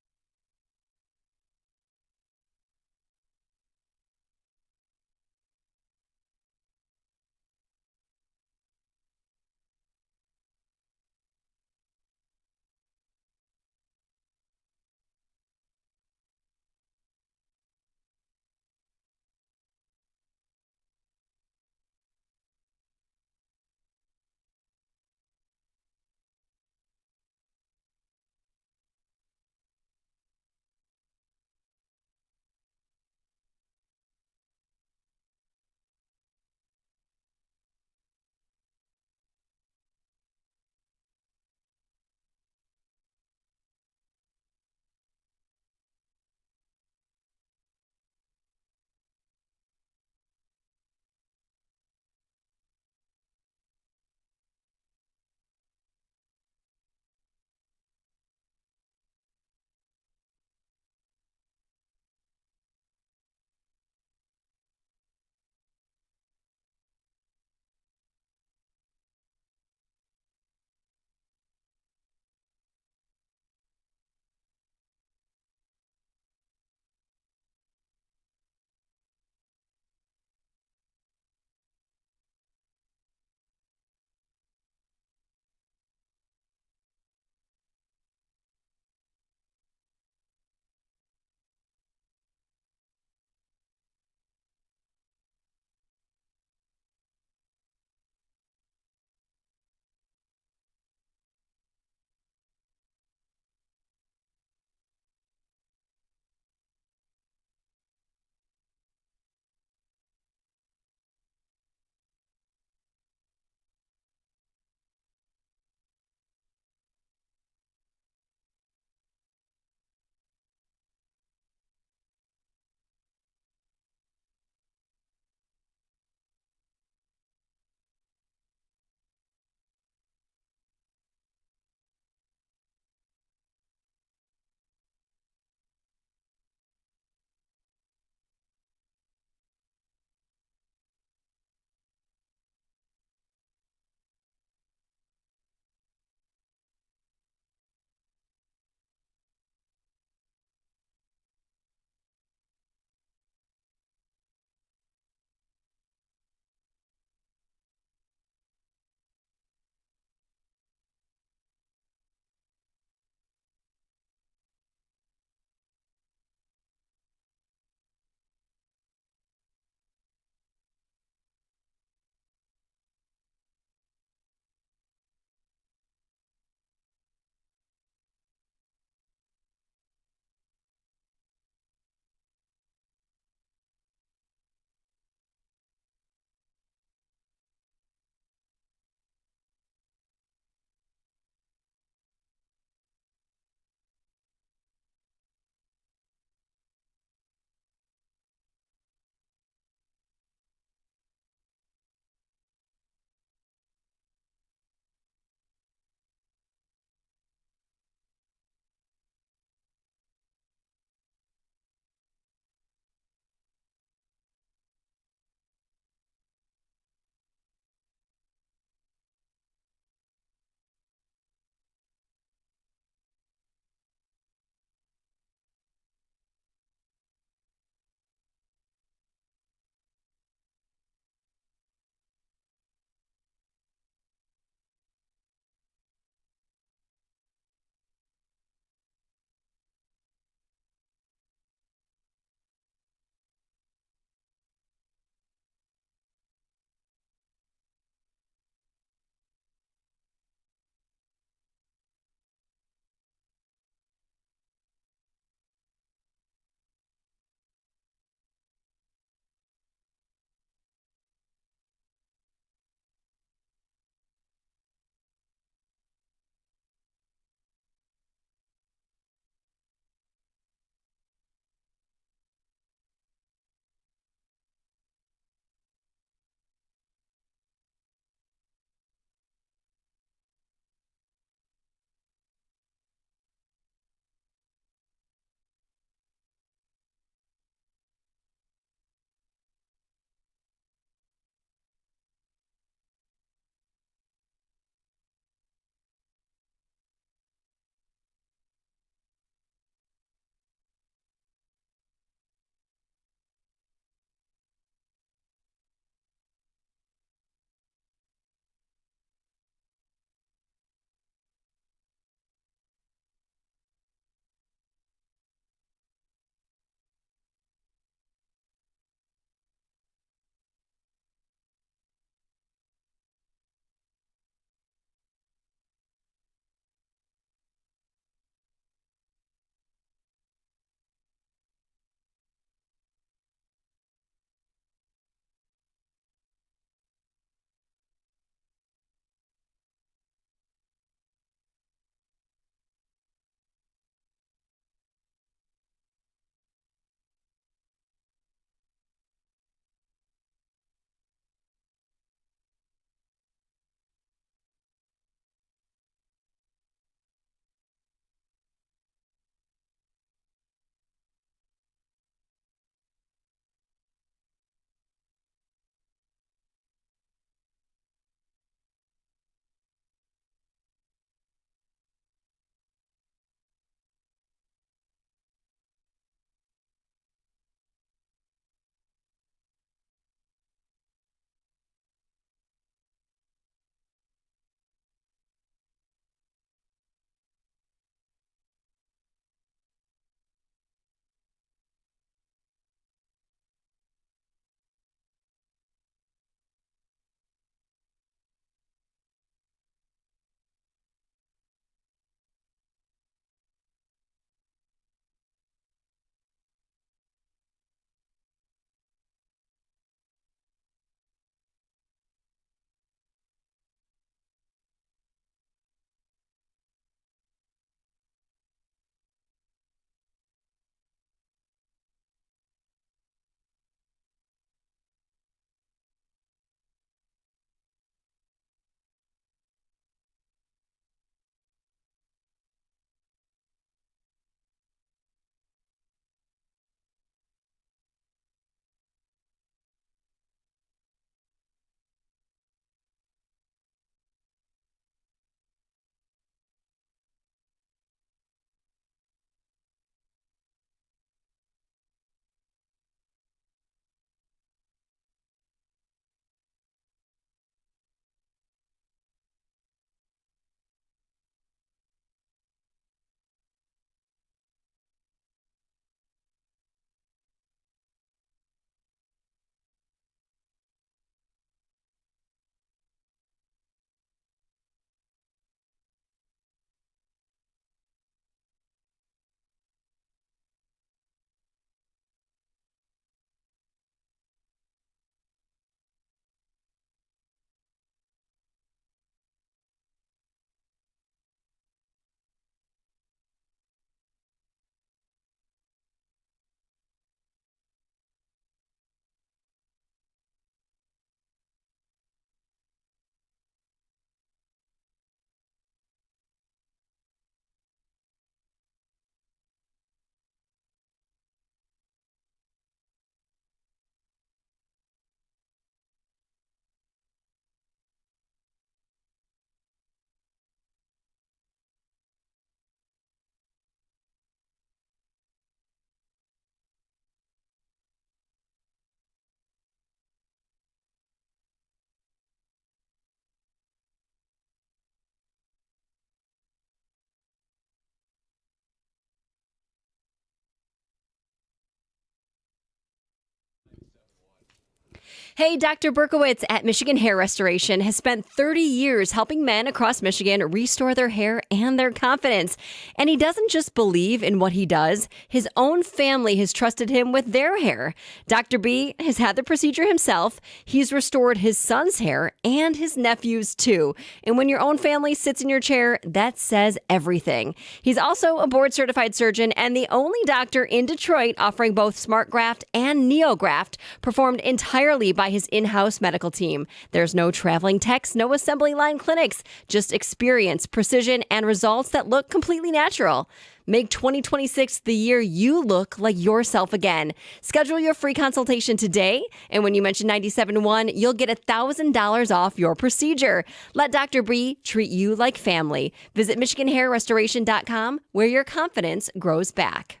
Hey, Dr. Berkowitz at Michigan Hair Restoration has spent 30 years helping men across Michigan restore their hair and their confidence. And he doesn't just believe in what he does, his own family has trusted him with their hair. Dr. B has had the procedure himself. He's restored his son's hair and his nephew's too. And when your own family sits in your chair, that says everything. He's also a board certified surgeon and the only doctor in Detroit offering both SmartGraft and NeoGraft, performed entirely by his in-house medical team. There's no traveling techs, no assembly line clinics, just experience, precision, and results that look completely natural. Make 2026 the year you look like yourself again. Schedule your free consultation today, and when you mention 97.1, you'll get $1,000 off your procedure. Let Dr. B treat you like family. Visit MichiganHairRestoration.com, where your confidence grows back.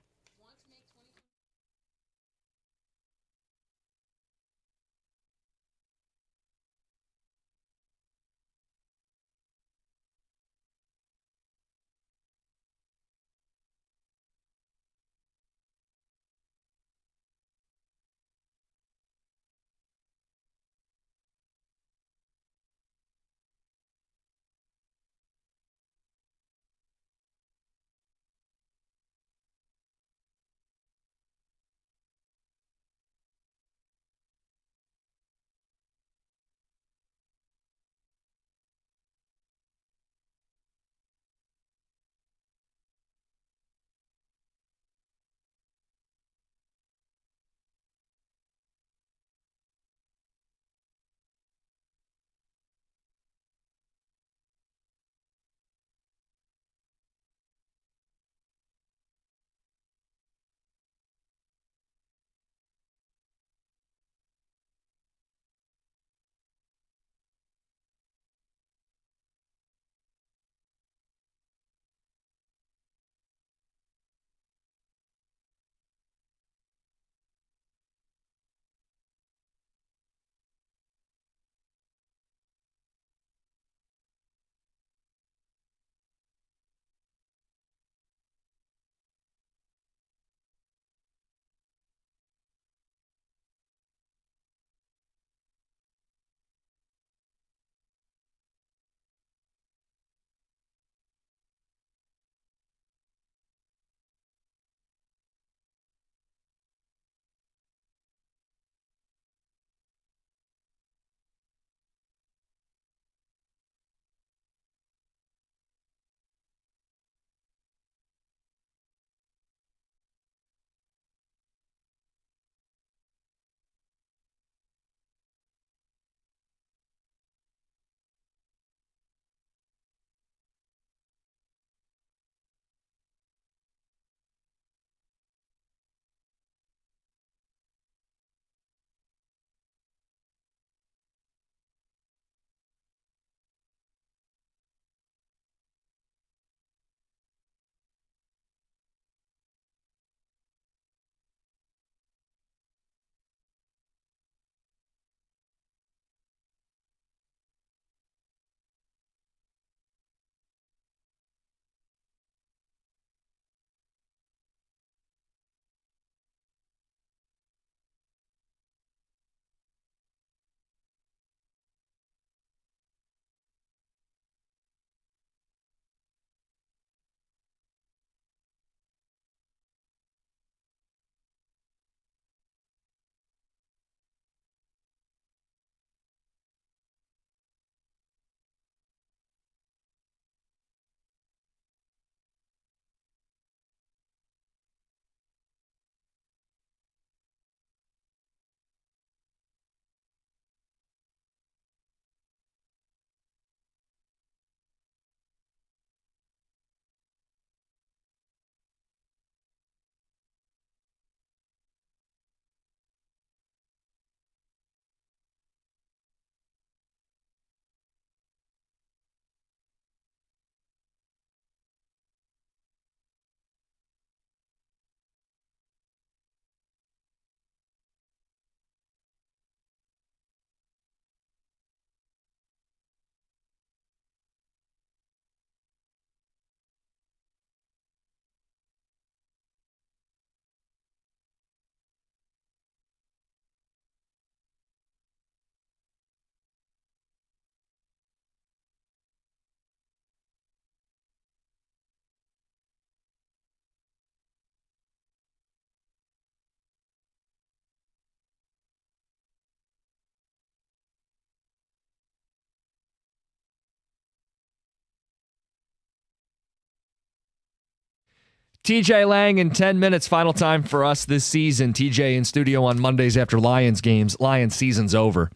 TJ Lang in 10 minutes. Final time for us this season. TJ in studio on Mondays after Lions games. Lions season's over.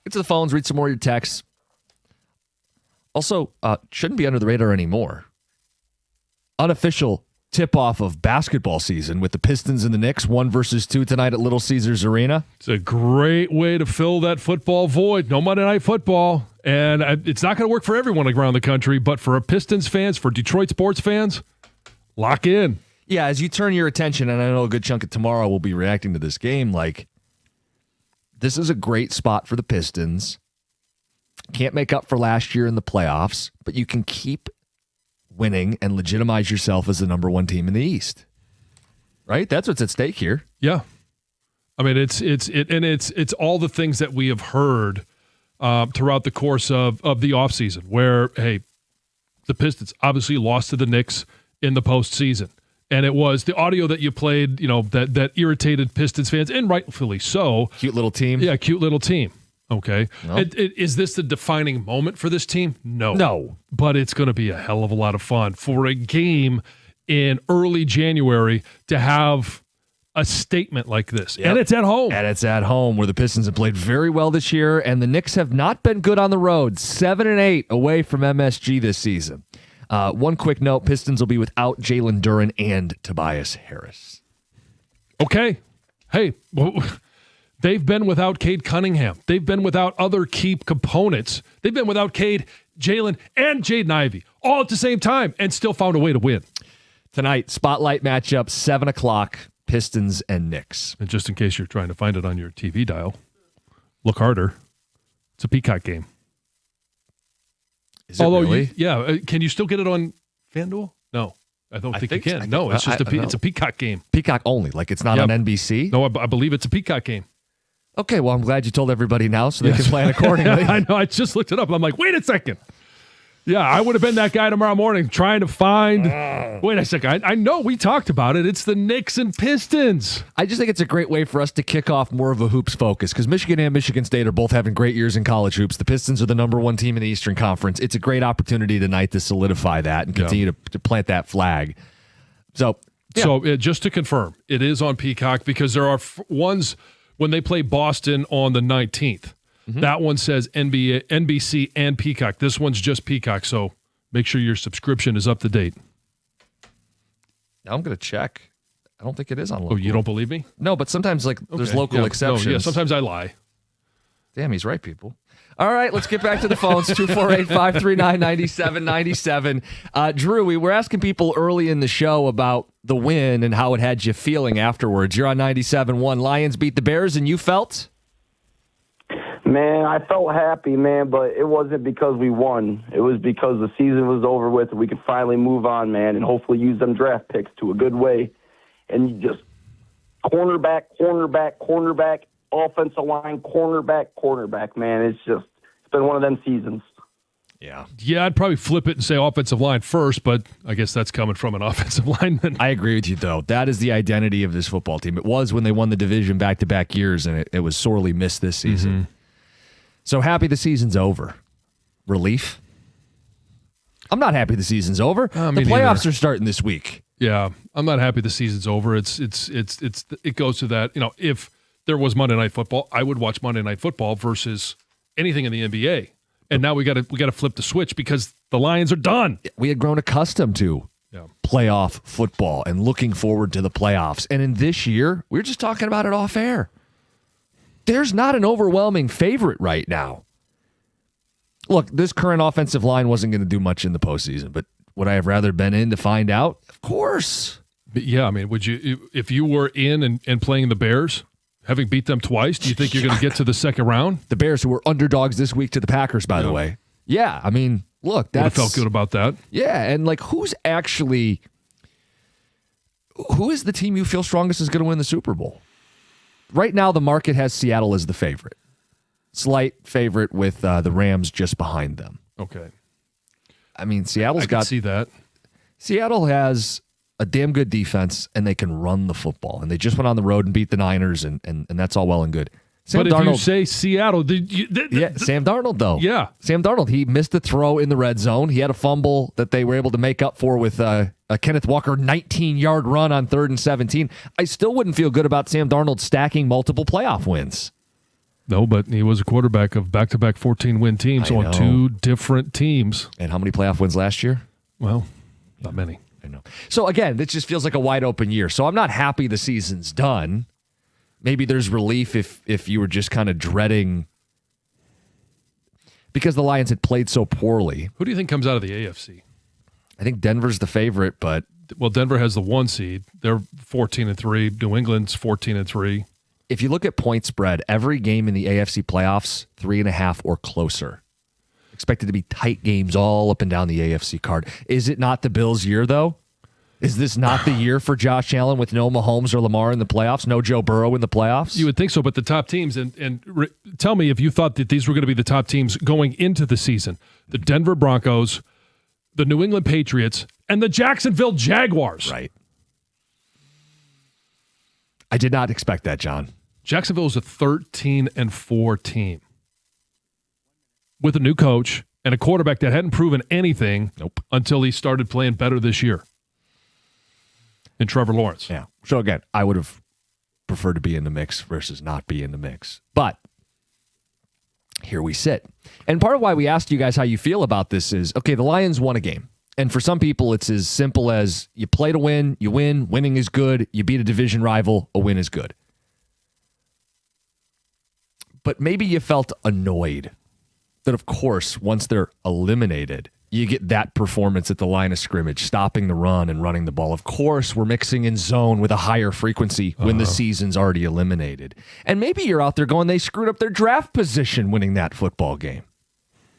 Get to the phones, read some more of your texts. Also, shouldn't be under the radar anymore. Unofficial tip-off of basketball season with the Pistons and the Knicks, 1 versus 2 tonight at Little Caesars Arena. It's a great way to fill that football void. No Monday Night Football. And it's not going to work for everyone around the country, but for Pistons fans, for Detroit sports fans, lock in. Yeah, as you turn your attention, and I know a good chunk of tomorrow will be reacting to this game, like, this is a great spot for the Pistons. Can't make up for last year in the playoffs, but you can keep winning and legitimize yourself as the number 1 team in the East. Right? That's what's at stake here. Yeah. I mean, it's all the things that we have heard throughout the course of the offseason where, hey, the Pistons obviously lost to the Knicks in the postseason. And it was the audio that you played, that irritated Pistons fans, and rightfully so. Cute little team. Yeah, cute little team. Okay. Nope. Is this the defining moment for this team? No. No. But it's going to be a hell of a lot of fun for a game in early January to have a statement like this. Yep. And it's at home. And it's at home where the Pistons have played very well this year, and the Knicks have not been good on the road. 7-8 away from MSG this season. One quick note, Pistons will be without Jalen Duren and Tobias Harris. Okay. Hey, they've been without Cade Cunningham. They've been without other key components. They've been without Cade, Jalen, and Jaden Ivey all at the same time and still found a way to win. Tonight, spotlight matchup, 7 o'clock, Pistons and Knicks. And just in case you're trying to find it on your TV dial, look harder. It's a Peacock game. Is it really? Can you still get it on FanDuel? No, I don't think you can. No, it's just it's a Peacock game. Peacock only, like it's not on NBC? No, I believe it's a Peacock game. Okay, well, I'm glad you told everybody now so they can plan accordingly. I know, I just looked it up. I'm like, wait a second. Yeah, I would have been that guy tomorrow morning trying to find. Wait a second. I know we talked about it. It's the Knicks and Pistons. I just think it's a great way for us to kick off more of a hoops focus because Michigan and Michigan State are both having great years in college hoops. The Pistons are the number 1 team in the Eastern Conference. It's a great opportunity tonight to solidify that and continue to plant that flag. So just to confirm, it is on Peacock because there are ones when they play Boston on the 19th. Mm-hmm. That one says NBC and Peacock. This one's just Peacock, so make sure your subscription is up to date. Now I'm going to check. I don't think it is on local. Oh, you don't believe me? No, but sometimes there's local exceptions. No, yeah, sometimes I lie. Damn, he's right, people. All right, let's get back to the phones. 248-539-9797. Drew, we were asking people early in the show about the win and how it had you feeling afterwards. You're on 97.1. Lions beat the Bears, and you felt? Man, I felt happy, man, but it wasn't because we won. It was because the season was over with and we could finally move on, man, and hopefully use them draft picks to a good way. And you just cornerback, offensive line, cornerback, man. It's been one of them seasons. Yeah. Yeah, I'd probably flip it and say offensive line first, but I guess that's coming from an offensive lineman. I agree with you, though. That is the identity of this football team. It was when they won the division back-to-back years, and it was sorely missed this season. Mm-hmm. So happy the season's over. Relief? I'm not happy the season's over. The playoffs are starting this week. Yeah, I'm not happy the season's over. It goes to that, if there was Monday Night Football, I would watch Monday Night Football versus anything in the NBA. And now we got to flip the switch because the Lions are done. We had grown accustomed to playoff football and looking forward to the playoffs. And in this year, we were just talking about it off air. There's not an overwhelming favorite right now. Look, this current offensive line wasn't going to do much in the postseason, but would I have rather been in to find out? Of course. But yeah, I mean, would you, if you were in and playing the Bears, having beat them twice, do you think you're going to get to the second round? The Bears, who were underdogs this week to the Packers, by the way. Yeah, I mean, look, would have felt good about that. Yeah, and who is the team you feel strongest is going to win the Super Bowl? Right now, the market has Seattle as the favorite. Slight favorite with the Rams just behind them. Okay. I mean, I can see that. Seattle has a damn good defense, and they can run the football. And they just went on the road and beat the Niners, and that's all well and good. But if you say Seattle, Sam Darnold, though. Yeah. Sam Darnold, he missed a throw in the red zone. He had a fumble that they were able to make up for with a Kenneth Walker 19-yard run on 3rd and 17. I still wouldn't feel good about Sam Darnold stacking multiple playoff wins. No, but he was a quarterback of back-to-back 14-win teams on 2 different teams. And how many playoff wins last year? Well, not many. I know. So, again, it just feels like a wide-open year. So I'm not happy the season's done. Maybe there's relief if you were just kind of dreading because the Lions had played so poorly. Who do you think comes out of the AFC? I think Denver's the favorite, but Denver has the 1 seed. They're 14-3. New England's 14-3. If you look at point spread, every game in the AFC playoffs, 3.5 or closer. Expected to be tight games all up and down the AFC card. Is it not the Bills' year, though? Is this not the year for Josh Allen with no Mahomes or Lamar in the playoffs? No Joe Burrow in the playoffs? You would think so, but the top teams, tell me if you thought that these were going to be the top teams going into the season. The Denver Broncos, the New England Patriots, and the Jacksonville Jaguars. Right. I did not expect that, John. Jacksonville is a 13-4 team with a new coach and a quarterback that hadn't proven anything until he started playing better this year. And Trevor Lawrence. Yeah. So again, I would have preferred to be in the mix versus not be in the mix. But here we sit. And part of why we asked you guys how you feel about this is, okay, the Lions won a game. And for some people, it's as simple as you play to win, you win, winning is good, you beat a division rival, a win is good. But maybe you felt annoyed that, of course, once they're eliminated, you get that performance at the line of scrimmage, stopping the run and running the ball. Of course, we're mixing in zone with a higher frequency when the season's already eliminated. And maybe you're out there going, they screwed up their draft position winning that football game.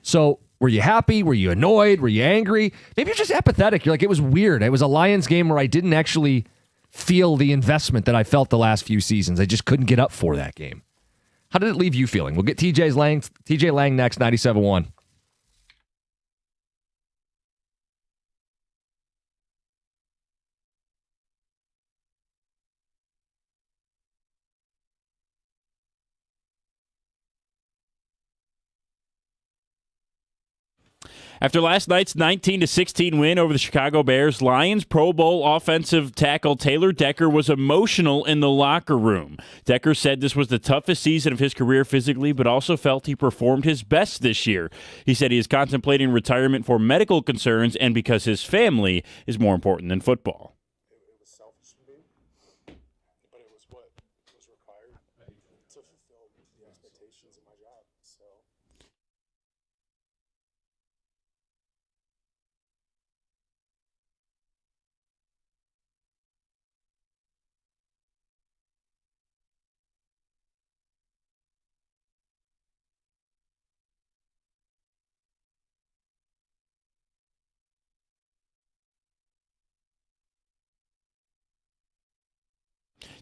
So were you happy? Were you annoyed? Were you angry? Maybe you're just apathetic. You're like, it was weird. It was a Lions game where I didn't actually feel the investment that I felt the last few seasons. I just couldn't get up for that game. How did it leave you feeling? We'll get TJ Lang next, 97.1. After last night's 19-16 win over the Chicago Bears, Lions Pro Bowl offensive tackle Taylor Decker was emotional in the locker room. Decker said this was the toughest season of his career physically, but also felt he performed his best this year. He said he is contemplating retirement for medical concerns and because his family is more important than football. It was selfish of me, but it was what was required to fulfill the expectations of my job. So.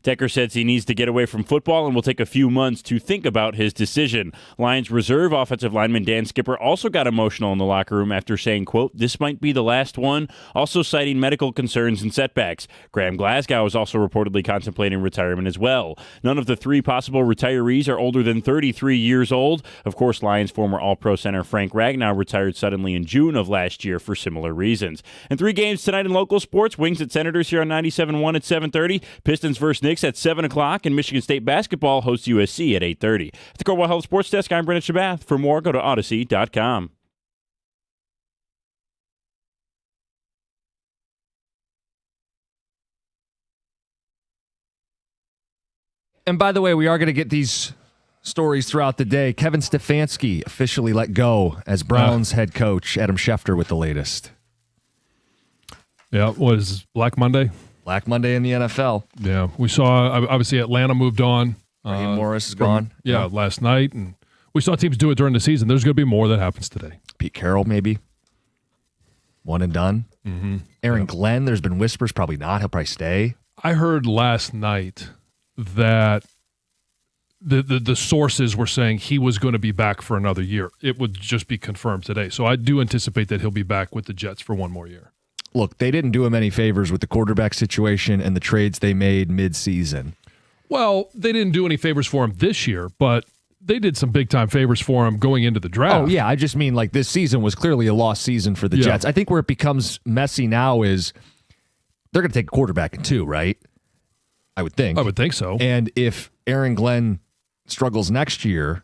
Decker says he needs to get away from football and will take a few months to think about his decision. Lions reserve offensive lineman Dan Skipper also got emotional in the locker room after saying, quote, "This might be the last one," also citing medical concerns and setbacks. Graham Glasgow is also reportedly contemplating retirement as well. None of the 3 possible retirees are older than 33 years old. Of course, Lions former All-Pro center Frank Ragnow retired suddenly in June of last year for similar reasons. And 3 games tonight in local sports. Wings at Senators here on 97.1 at 7:30. Pistons versus Knicks at 7 o'clock, and Michigan State basketball hosts USC at 8:30. At the Cornwall Health Sports Desk, I'm Brendan Shabath. For more, go to Odyssey.com. And by the way, we are going to get these stories throughout the day. Kevin Stefanski officially let go as Browns head coach. Adam Schefter with the latest. Yeah, what is this, Black Monday? Black Monday in the NFL. Yeah, we saw, obviously, Atlanta moved on. Raheem Morris is gone. Yeah, last night. And we saw teams do it during the season. There's going to be more that happens today. Pete Carroll, maybe. One and done. Mm-hmm. Aaron Glenn, there's been whispers, probably not. He'll probably stay. I heard last night that the sources were saying he was going to be back for another year. It would just be confirmed today. So I do anticipate that he'll be back with the Jets for one more year. Look, they didn't do him any favors with the quarterback situation and the trades they made mid-season. Well, they didn't do any favors for him this year, but they did some big-time favors for him going into the draft. Oh, yeah. I just mean like this season was clearly a lost season for the Jets. I think where it becomes messy now is they're going to take a quarterback in 2, right? I would think. I would think so. And if Aaron Glenn struggles next year,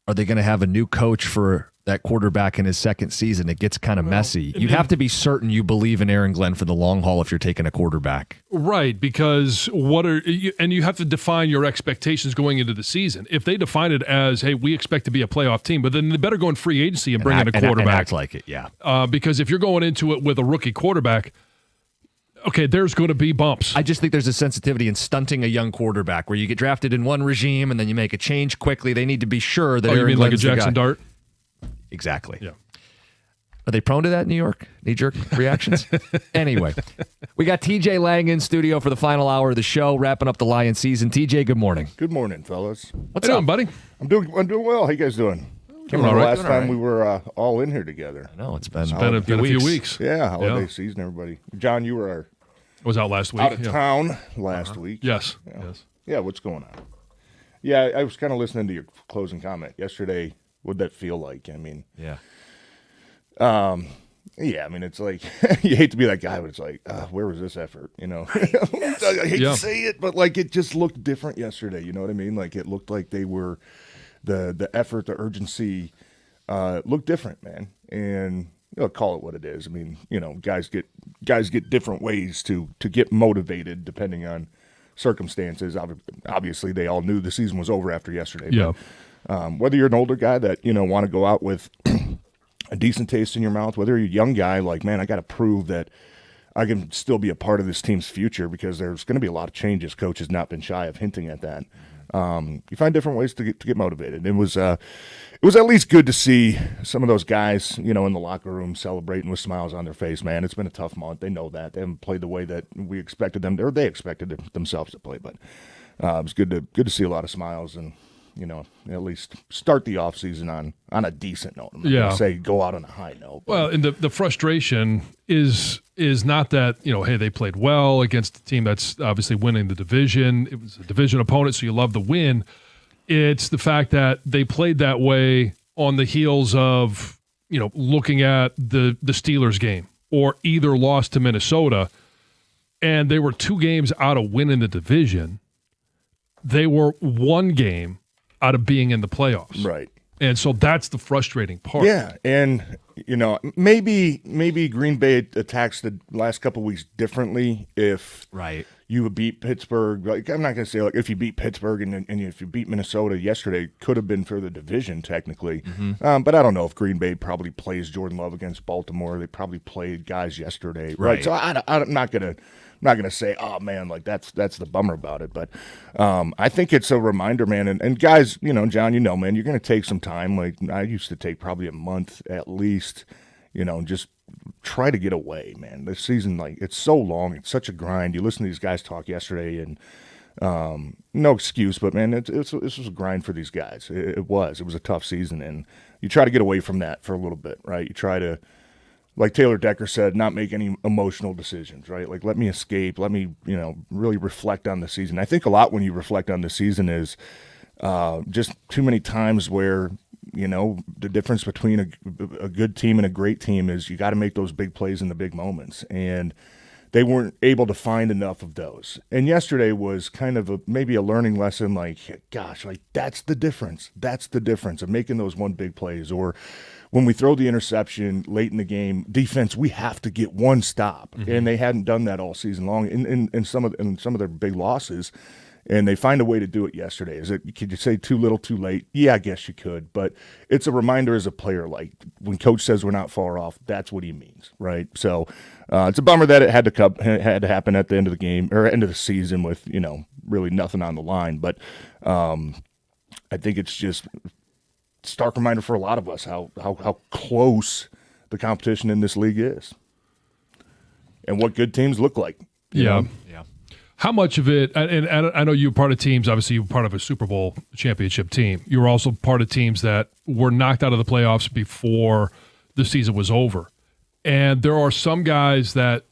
are they going to have a new coach for that quarterback in his second season? It gets kind of messy. You have to be certain you believe in Aaron Glenn for the long haul if you're taking a quarterback. Right, because you have to define your expectations going into the season. If they define it as, hey, we expect to be a playoff team, but then they better go in free agency and bring in a quarterback. And act like it, yeah. Because if you're going into it with a rookie quarterback, okay, there's going to be bumps. I just think there's a sensitivity in stunting a young quarterback where you get drafted in one regime and then you make a change quickly. They need to be sure that Aaron you mean Glenn's like a Jackson Dart? Exactly. Yeah. Are they prone to that in New York? Knee-jerk reactions? Anyway, we got TJ Lang in studio for the final hour of the show, wrapping up the Lions season. TJ, good morning. Good morning, fellas. What's up, buddy? I'm doing well. How you guys doing? Doing all right. Last time we were all in here together. I know, it's been a few weeks. Yeah, holiday season, everybody. John, you were was out last week. Out of town last week. Yes. Yeah, what's going on? Yeah, I was kind of listening to your closing comment yesterday. What'd that feel like? I mean, yeah. Yeah, I mean, it's like, you hate to be that guy, but it's like, where was this effort? You know, I hate to say it, but like, it just looked different yesterday. You know what I mean? Like, it looked like they were, the effort, the urgency, looked different, man. And, call it what it is. I mean, guys get different ways to get motivated depending on circumstances. Obviously, they all knew the season was over after yesterday. Yeah. But, whether you're an older guy that, want to go out with a decent taste in your mouth, whether you're a young guy like, man, I got to prove that I can still be a part of this team's future because there's going to be a lot of changes. Coach has not been shy of hinting at that. You find different ways to get motivated. It was at least good to see some of those guys, in the locker room celebrating with smiles on their face, man. It's been a tough month. They know that. They haven't played the way that we expected them, or they expected themselves to play. But it was good to see a lot of smiles and, at least start the offseason on a decent note. I'm not gonna say go out on a high note. Well, and the frustration is not that, hey, they played well against a team that's obviously winning the division. It was a division opponent, so you love the win. It's the fact that they played that way on the heels of, looking at the Steelers game or either lost to Minnesota, and they were 2 games out of winning the division. They were 1 game out of being in the playoffs. Right. And so that's the frustrating part. Yeah, and maybe Green Bay attacks the last couple of weeks differently if you beat Pittsburgh. Like, I'm not going to say like if you beat Pittsburgh and if you beat Minnesota yesterday, could have been for the division technically. Mm-hmm. But I don't know if Green Bay probably plays Jordan Love against Baltimore. They probably played guys yesterday, right? So I'm not going to say, oh man, like that's the bummer about it. But I think it's a reminder, man. And guys, John, man, you're going to take some time. Like I used to take probably a month at least, just try to get away, man. This season, like it's so long. It's such a grind. You listen to these guys talk yesterday and no excuse, but man, this was a grind for these guys. It was a tough season. And you try to get away from that for a little bit, right? You try to, like Taylor Decker said, not make any emotional decisions, right? Like, let me escape. Let me, really reflect on the season. I think a lot when you reflect on the season is just too many times where, the difference between a good team and a great team is you got to make those big plays in the big moments. And they weren't able to find enough of those. And yesterday was kind of maybe a learning lesson, like, gosh, like that's the difference. That's the difference of making those one big plays. Or when we throw the interception late in the game, defense, we have to get one stop. Mm-hmm. And they hadn't done that all season long in some of their big losses. And they find a way to do it yesterday. Could you say too little, too late? Yeah, I guess you could. But it's a reminder as a player, like when coach says we're not far off, that's what he means, right? So it's a bummer that it had to happen at the end of the game or end of the season with, really nothing on the line. But I think it's just a stark reminder for a lot of us how close the competition in this league is and what good teams look like. Yeah. How much of it, and I know you were part of teams, obviously you were part of a Super Bowl championship team. You were also part of teams that were knocked out of the playoffs before the season was over. And there are some guys that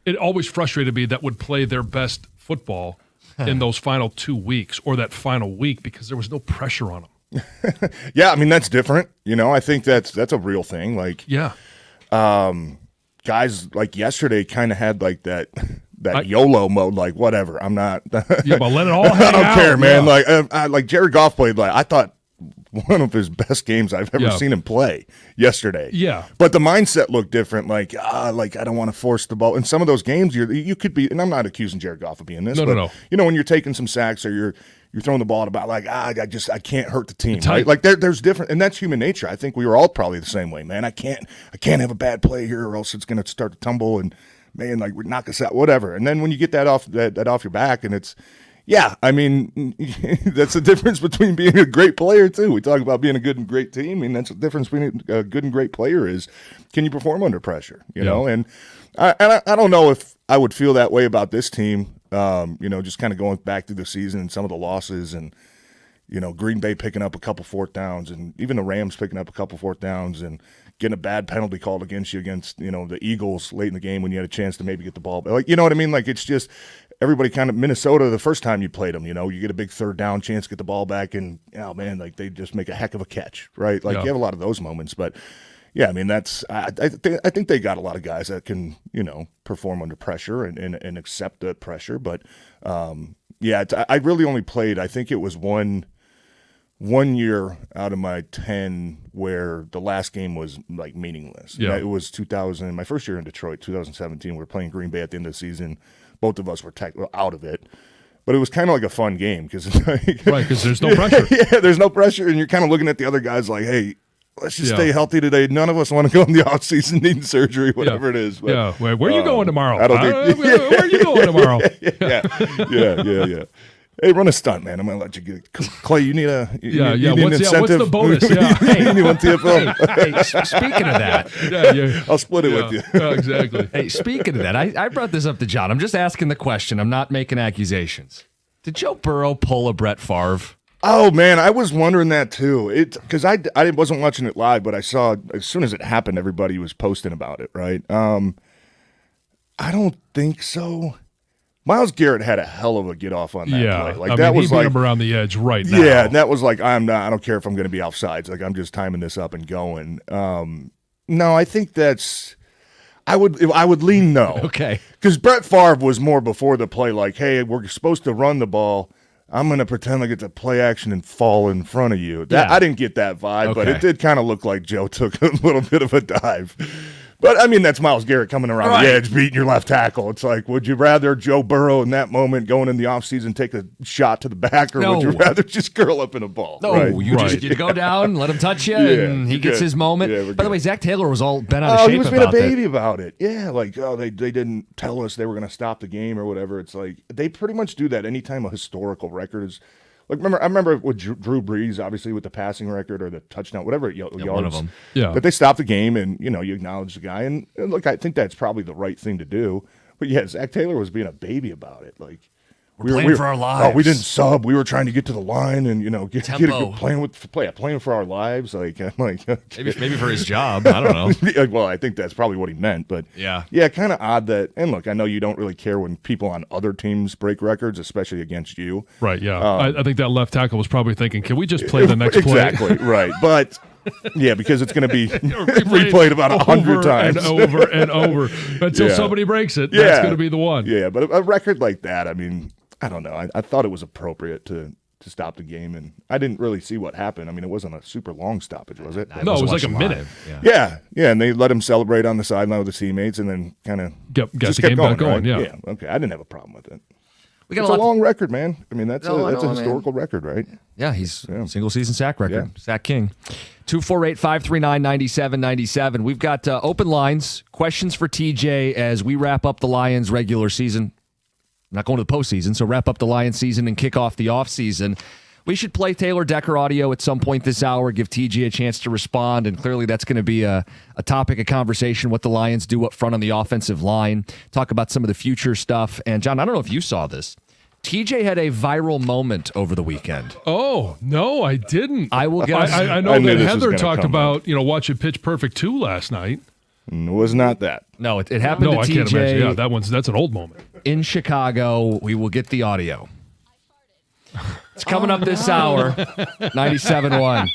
it always frustrated me that would play their best football in those final 2 weeks or that final week because there was no pressure on them. Yeah, I mean, that's different. I think that's a real thing. Like, yeah. Guys like yesterday kind of had like that YOLO mode, like whatever. I'm not. Yeah, but let it all hang I don't out. care, man. Yeah. Like Jared Goff played I thought one of his best games I've ever seen him play yesterday. Yeah. But the mindset looked different. Like I don't want to force the ball. In some of those games, you could be, and I'm not accusing Jared Goff of being this. No. When you're taking some sacks or you're throwing the ball about I can't hurt the team, right? Like there's different, and that's human nature. I think we were all probably the same way, man. I can't have a bad play here or else it's going to start to tumble and man, like knock us out, whatever. And then when you get that off your back, and it's. Yeah, I mean, that's the difference between being a great player, too. We talk about being a good and great team. I mean, that's the difference between a good and great player is can you perform under pressure, you know? And I don't know if I would feel that way about this team, just kind of going back through the season and some of the losses and, Green Bay picking up a couple fourth downs and even the Rams picking up a couple fourth downs and getting a bad penalty called against you against, the Eagles late in the game when you had a chance to maybe get the ball. Like, you know what I mean? Like, it's just everybody kind of Minnesota the first time you played them, you get a big third down chance, get the ball back, and, oh, man, like they just make a heck of a catch, right? Like, you have a lot of those moments. But, yeah, I mean, I think they got a lot of guys that can, perform under pressure and accept the pressure. But, I really only played, I think it was one year out of my 10 where the last game was like meaningless. Yeah. It was 2000, my first year in Detroit, 2017. We were playing Green Bay at the end of the season. Both of us were out of it. But it was kind of like a fun game because there's no pressure. Yeah, there's no pressure. And you're kind of looking at the other guys like, hey, let's just stay healthy today. None of us want to go in the offseason needing surgery, whatever it is. But, where are you going tomorrow? Where are you going tomorrow? Yeah. Hey, run a stunt, man. I'm gonna let you get Clay. You need a you need an What's incentive. the bonus? Yeah. You need one TFL. Hey, speaking of that, I'll split it with you. Yeah, exactly. Hey, speaking of that, I brought this up to John. I'm just asking the question. I'm not making accusations. Did Joe Burrow pull a Brett Favre? Oh man, I was wondering that too. Because I wasn't watching it live, but I saw as soon as it happened, everybody was posting about it. Right? I don't think so. Myles Garrett had a hell of a get off on that play. Like that was he beat like him around the edge right now. Yeah, and that was like I don't care if I'm going to be offsides. Like I'm just timing this up and going. No, I think that's. I would lean no. Okay. Because Brett Favre was more before the play. Like, hey, we're supposed to run the ball. I'm going to pretend like it's a play action and fall in front of you. I didn't get that vibe, but it did kind of look like Joe took a little bit of a dive. But, I mean, that's Myles Garrett coming around the edge, beating your left tackle. It's like, would you rather Joe Burrow in that moment going in the offseason take a shot to the back, or would you rather just curl up in a ball? No, you go down, let him touch you, and he gets his moment. Yeah, by the way, Zach Taylor was all bent out of shape he was being a baby it. about it. Yeah, like, they didn't tell us they were going to stop the game or whatever. It's like, they pretty much do that anytime a historical record is. Like, I remember with Drew Brees, obviously with the passing record or the touchdown, whatever yards. One of them. Yeah. But they stopped the game, and you acknowledge the guy, and look, I think that's probably the right thing to do. But yeah, Zach Taylor was being a baby about it. Like we're playing for our lives. Oh, we didn't sub. We were trying to get to the line and get playing for our lives. Like I'm like maybe for his job. I don't know. Well, I think that's probably what he meant. But yeah, kind of odd that. And look, I know you don't really care when people on other teams break records, especially against you. Right. Yeah. I think that left tackle was probably thinking, "Can we just play the next play?" Exactly. Right. But. Yeah, because it's going to be replayed about 100 times. And over and over until somebody breaks it. That's going to be the one. Yeah, but a record like that, I mean, I don't know. I thought it was appropriate to stop the game, and I didn't really see what happened. I mean, it wasn't a super long stoppage, was it? No, it was like a minute. Yeah, and they let him celebrate on the sideline with the teammates and then kind of get the game back going, right? Yeah, okay. I didn't have a problem with it. It's a long record, man. I mean, that's a historical record, right? Yeah, he's single-season sack record. Yeah. Sack king. 248-539-9797. We've got open lines, questions for TJ as we wrap up the Lions regular season. Not going to the postseason, so wrap up the Lions season and kick off the offseason. We should play Taylor Decker audio at some point this hour, give TJ a chance to respond, and clearly that's going to be a topic of conversation, what the Lions do up front on the offensive line, talk about some of the future stuff. And, John, I don't know if you saw this. TJ had a viral moment over the weekend. Oh, no, I didn't. I will get. I know that Heather talked about watching Pitch Perfect 2 last night. It was not that. No, it happened No, to I TJ can't imagine. Yeah, that's an old moment. in Chicago. We will get the audio. It's coming up this hour. 97.1.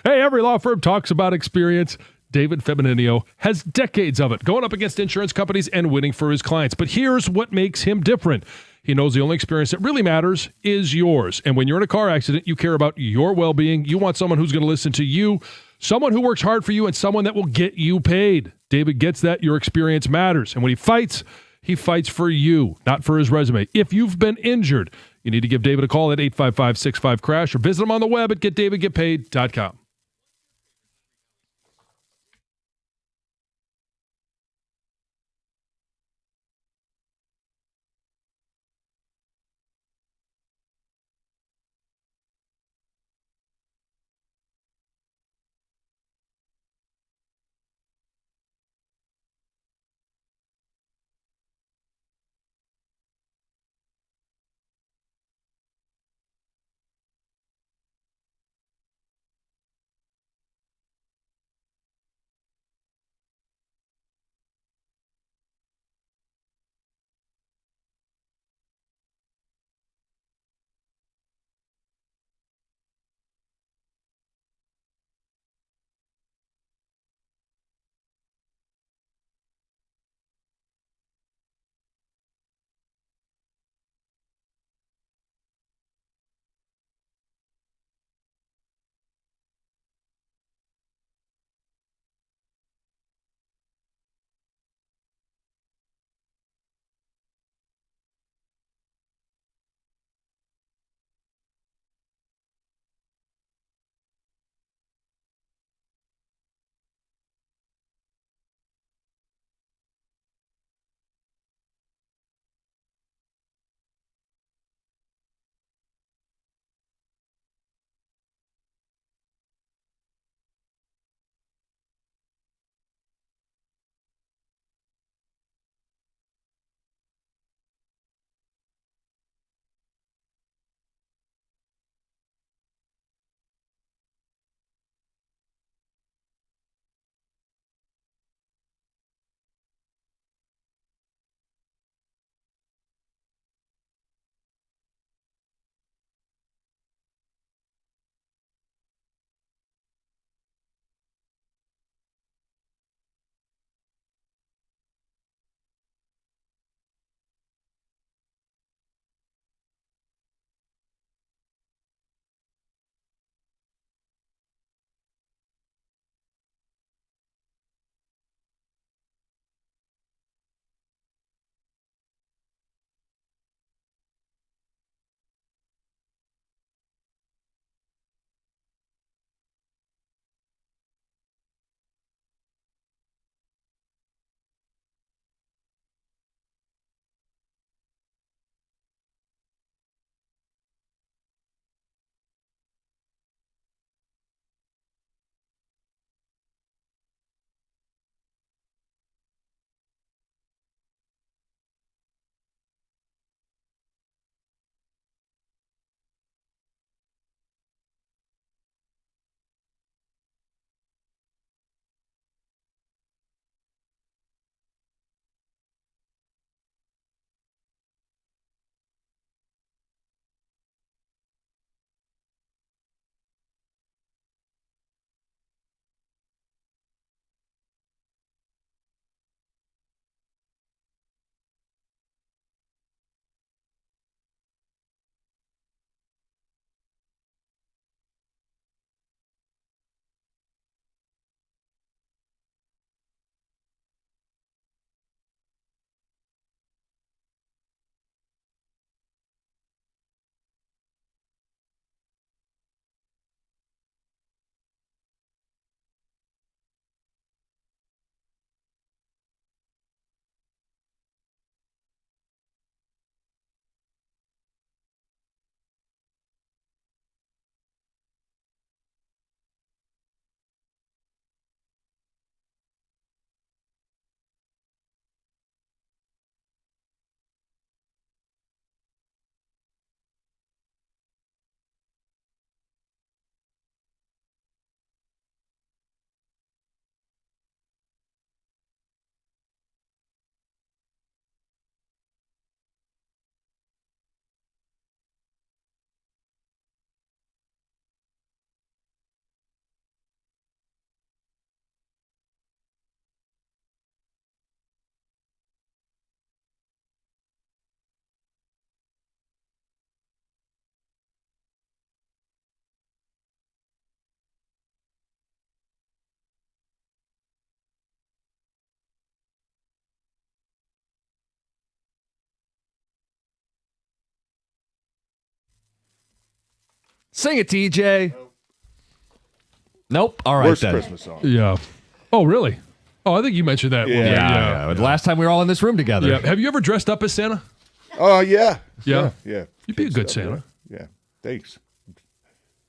Hey, every law firm talks about experience. David Femininio has decades of it, going up against insurance companies and winning for his clients. But here's what makes him different. He knows the only experience that really matters is yours. And when you're in a car accident, you care about your well-being. You want someone who's going to listen to you, someone who works hard for you, and someone that will get you paid. David gets that your experience matters. And when he fights for you, not for his resume. If you've been injured, you need to give David a call at 855-65-CRASH or visit him on the web at getdavidgetpaid.com. Sing it, TJ. Nope. All right, Worst then. Christmas song. Yeah. Oh, really? Oh, I think you mentioned that. one. Yeah. The last time we were all in this room together. Yeah. Have you ever dressed up as Santa? Oh, yeah. Yeah. Yeah. You'd be a good Santa. Yeah. Thanks.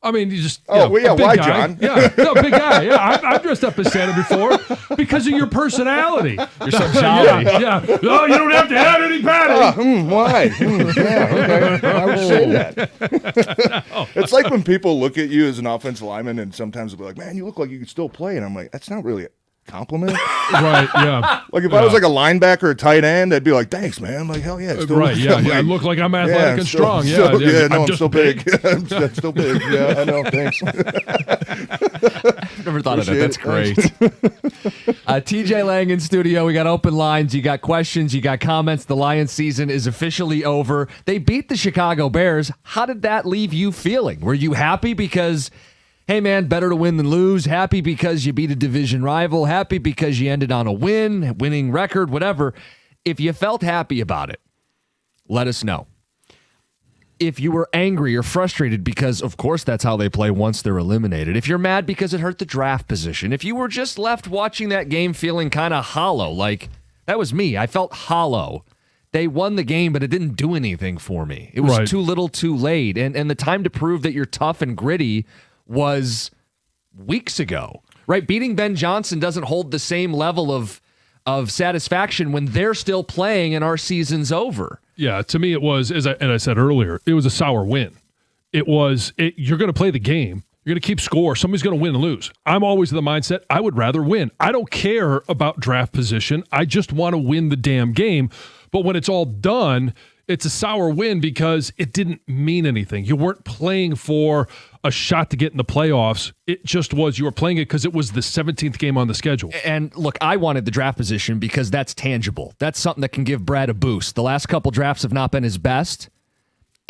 I mean, you just. Oh, well, yeah, a big why, guy. John? Yeah, no, big guy. Yeah, I've dressed up as Santa before because of your personality. You're so jolly. Yeah. Oh, you don't have to have any padding. Why? Yeah, okay. I would say that. It's like when people look at you as an offensive lineman and sometimes they'll be like, man, you look like you could still play. And I'm like, that's not really a compliment. Right, yeah. Like if I was like a linebacker or tight end, I'd be like, thanks, man. Like, hell yeah. Still Right, yeah. I'm I like, look like I'm athletic and still- strong. Yeah, still- yeah. no, I'm just still big. I'm still big. Yeah, I know. Thanks. Never thought of that. Appreciate That's it. great. Thanks. TJ Lang in studio. We got open lines. You got questions. You got comments. The Lions season is officially over. They beat the Chicago Bears. How did that leave you feeling? Were you happy because, hey, man, better to win than lose? Happy because you beat a division rival? Happy because you ended on a winning record, whatever? If you felt happy about it, let us know. If you were angry or frustrated because, of course, that's how they play once they're eliminated. If you're mad because it hurt the draft position. If you were just left watching that game feeling kind of hollow, like that was me. I felt hollow. They won the game, but it didn't do anything for me. It was Right. too little too late. And the time to prove that you're tough and gritty was weeks ago, right? Beating Ben Johnson doesn't hold the same level of satisfaction when they're still playing and our season's over. Yeah, to me it was, and I said earlier, it was a sour win. You're going to play the game. You're going to keep score. Somebody's going to win and lose. I'm always in the mindset, I would rather win. I don't care about draft position. I just want to win the damn game. But when it's all done, it's a sour win because it didn't mean anything. You weren't playing for a shot to get in the playoffs. It just was, you were playing it because it was the 17th game on the schedule. And look, I wanted the draft position because that's tangible. That's something that can give Brad a boost. The last couple drafts have not been his best.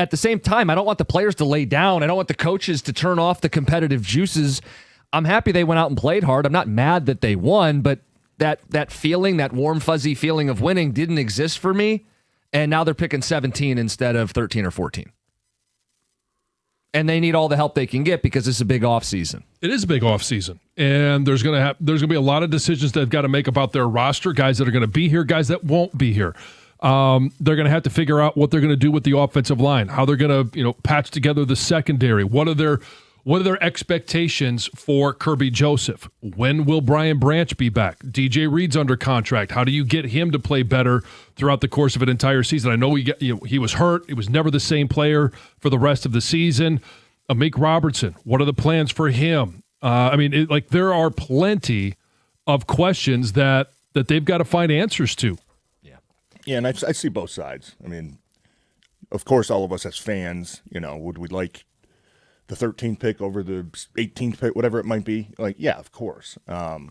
At the same time, I don't want the players to lay down. I don't want the coaches to turn off the competitive juices. I'm happy they went out and played hard. I'm not mad that they won, but that feeling, that warm, fuzzy feeling of winning didn't exist for me. And now they're picking 17 instead of 13 or 14. And they need all the help they can get because it's a big offseason. It is a big offseason. And there's going to be a lot of decisions they've got to make about their roster, guys that are going to be here, guys that won't be here. They're going to have to figure out what they're going to do with the offensive line, how they're going to, patch together the secondary. What are their expectations for Kirby Joseph? When will Brian Branch be back? DJ Reed's under contract. How do you get him to play better throughout the course of an entire season? I know he was hurt. He was never the same player for the rest of the season. Amik Robertson, what are the plans for him? There are plenty of questions that they've got to find answers to. Yeah, and I see both sides. I mean, of course, all of us as fans, would we like the 13th pick over the 18th pick, whatever it might be? Like, yeah, of course. But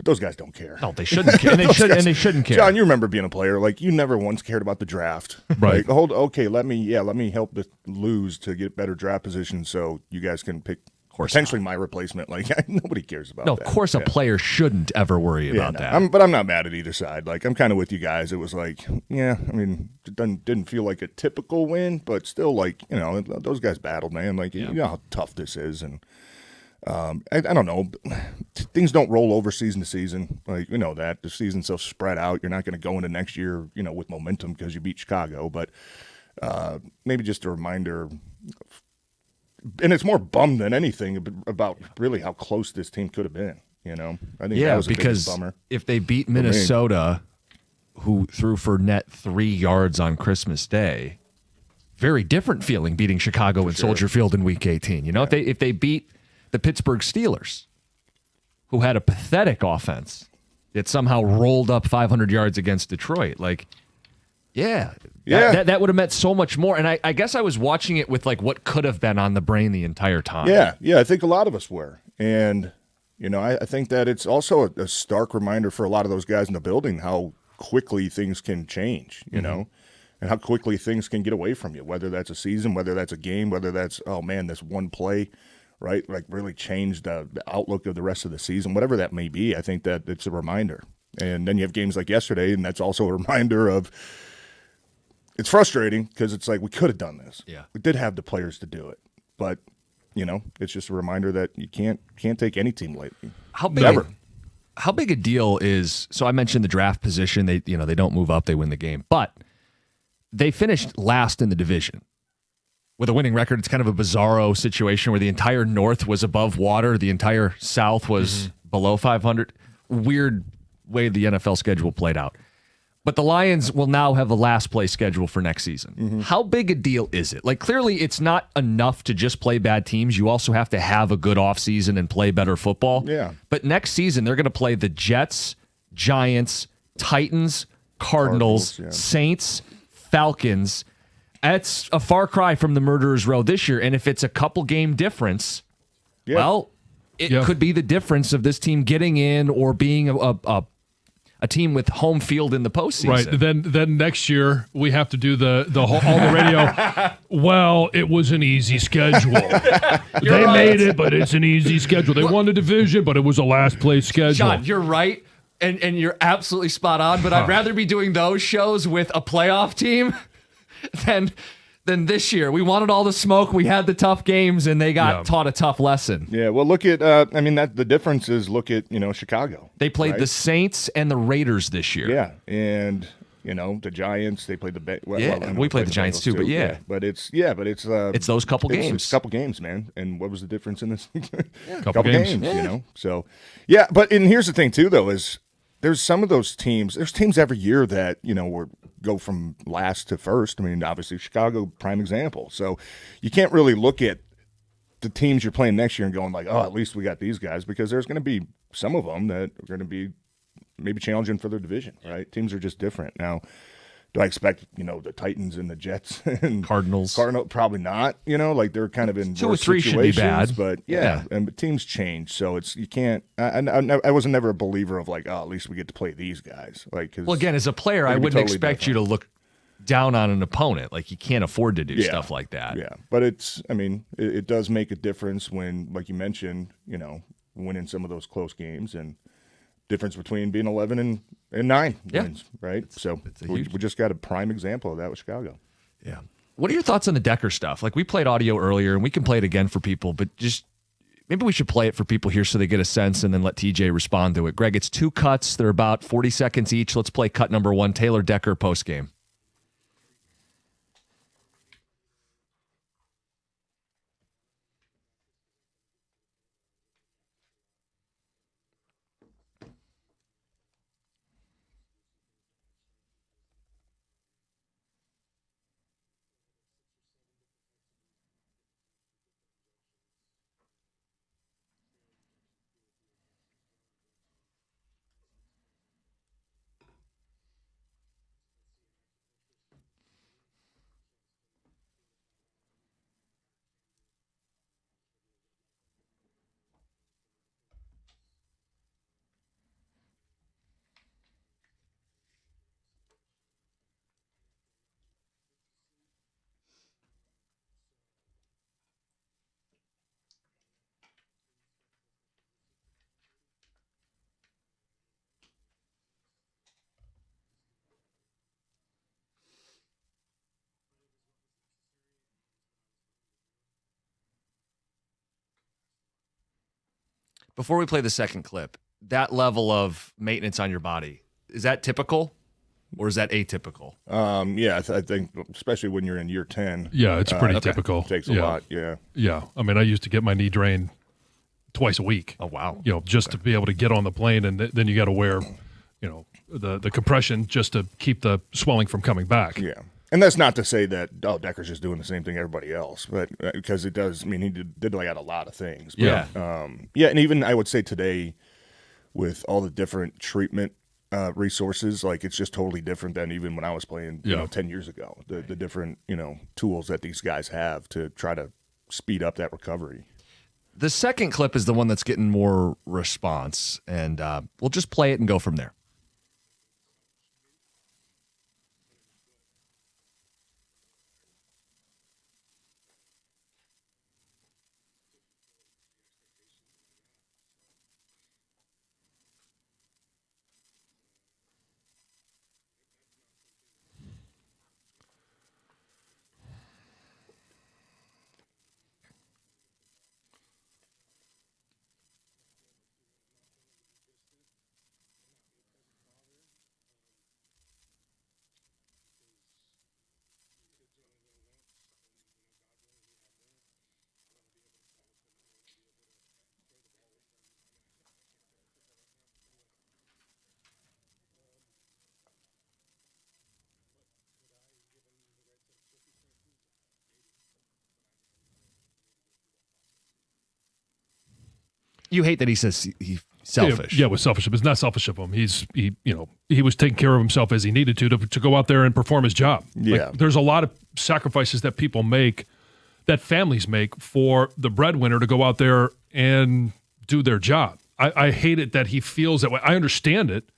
those guys don't care. No, they shouldn't care. And they shouldn't care. John, you remember being a player. Like, you never once cared about the draft. Right. Like, let me help the lose to get better draft position so you guys can pick potentially my replacement. Like, nobody cares about that. No, of course a player shouldn't ever worry about that. But I'm not mad at either side. Like, I'm kind of with you guys. It was like, it didn't feel like a typical win, but still, like, those guys battled, man. Like, you know how tough this is. And I don't know. Things don't roll over season to season. Like, we know that. The season's so spread out. You're not going to go into next year, with momentum because you beat Chicago. But maybe just a reminder, and it's more bummed than anything about really how close this team could have been. I think that was the biggest bummer. If they beat Minnesota, who threw for net 3 yards on Christmas Day, very different feeling beating Chicago in Soldier Field in Week 18. If they beat the Pittsburgh Steelers, who had a pathetic offense, that somehow rolled up 500 yards against Detroit, that would have meant so much more. And I guess I was watching it with like what could have been on the brain the entire time. Yeah, I think a lot of us were. And, I think that it's also a stark reminder for a lot of those guys in the building how quickly things can change, and how quickly things can get away from you, whether that's a season, whether that's a game, whether that's, oh, man, this one play, right, like really changed the outlook of the rest of the season, whatever that may be. I think that it's a reminder. And then you have games like yesterday, and that's also a reminder of it's frustrating because it's like we could have done this. Yeah. We did have the players to do it, but it's just a reminder that you can't take any team lightly. How big a deal is, so I mentioned the draft position, they don't move up, they win the game, but they finished last in the division with a winning record. It's kind of a bizarro situation where the entire North was above water, the entire South was below 500. Weird way the NFL schedule played out. But the Lions will now have a last place schedule for next season. How big a deal is it? Like, clearly it's not enough to just play bad teams. You also have to have a good offseason and play better football. Yeah. But next season, they're going to play the Jets, Giants, Titans, Cardinals, Saints, Falcons. That's a far cry from the murderer's row this year. And if it's a couple game difference, well, it could be the difference of this team getting in or being a team with home field in the postseason. Right. Then next year we have to do all the radio. Well, it was an easy schedule. They made it, but it's an easy schedule. They won the division, but it was a last place schedule. John, you're right. And you're absolutely spot on, but I'd rather be doing those shows with a playoff team than this year. We wanted all the smoke. We had the tough games, and they got taught a tough lesson. Yeah, well, look at the difference is look at Chicago. They played the Saints and the Raiders this year. Yeah, and the Giants. They played the we played the Giants too, but but it's those couple games. It's a couple games, man. And what was the difference in this? Couple games. So but and here's the thing too, though, is there's some of those teams. There's teams every year that go from last to first. I mean, obviously Chicago, prime example. So you can't really look at the teams you're playing next year and going like, oh, at least we got these guys, because there's going to be some of them that are going to be maybe challenging for their division, right? Teams are just different. Now, do I expect, the Titans and the Jets and Cardinals? Probably not, like they're kind of in 2 or 3 should be bad. But but teams change. So you can't, I was never a believer of like, oh, at least we get to play these guys. Well, again, as a player, I wouldn't expect you to look down on an opponent. Like, you can't afford to do stuff like that. Yeah. But it does make a difference when, like you mentioned, winning some of those close games, and difference between being 11 and 9 wins, right? We just got a prime example of that with Chicago. Yeah. What are your thoughts on the Decker stuff? Like, we played audio earlier, and we can play it again for people, but just maybe we should play it for people here so they get a sense, and then let TJ respond to it. Greg, it's 2 cuts. They're about 40 seconds each. Let's play cut number 1, Taylor Decker postgame. Before we play the second clip, that level of maintenance on your body, is that typical or is that atypical? I think especially when you're in year 10. Yeah, it's pretty typical. It takes a lot, yeah. Yeah. I mean, I used to get my knee drained twice a week. Oh, wow. Just to be able to get on the plane, and then you got to wear, the compression just to keep the swelling from coming back. Yeah. And that's not to say that Decker's just doing the same thing everybody else, but because it does. I mean, he did like a lot of things. But, and even I would say today, with all the different treatment resources, like it's just totally different than even when I was playing 10 years ago. The different tools that these guys have to try to speed up that recovery. The second clip is the one that's getting more response, and we'll just play it and go from there. You hate that he says he's selfish. Yeah, it was selfish. It's not selfish of him. He was taking care of himself as he needed to go out there and perform his job. Yeah. Like, there's a lot of sacrifices that people make, that families make for the breadwinner to go out there and do their job. I hate it that he feels that way. I understand it,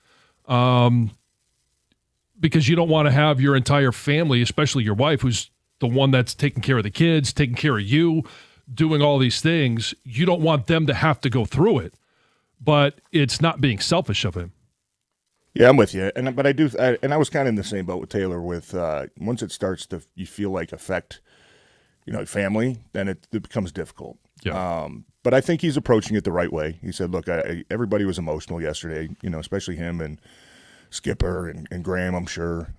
because you don't want to have your entire family, especially your wife, who's the one that's taking care of the kids, taking care of you, doing all these things. You don't want them to have to go through it, but it's not being selfish of him. Yeah, I'm with you, but I was kind of in the same boat with Taylor. With once it starts to, you feel like affect, family, then it becomes difficult. Yeah. But I think he's approaching it the right way. He said, "Look, everybody was emotional yesterday, especially him and Skipper and Graham. I'm sure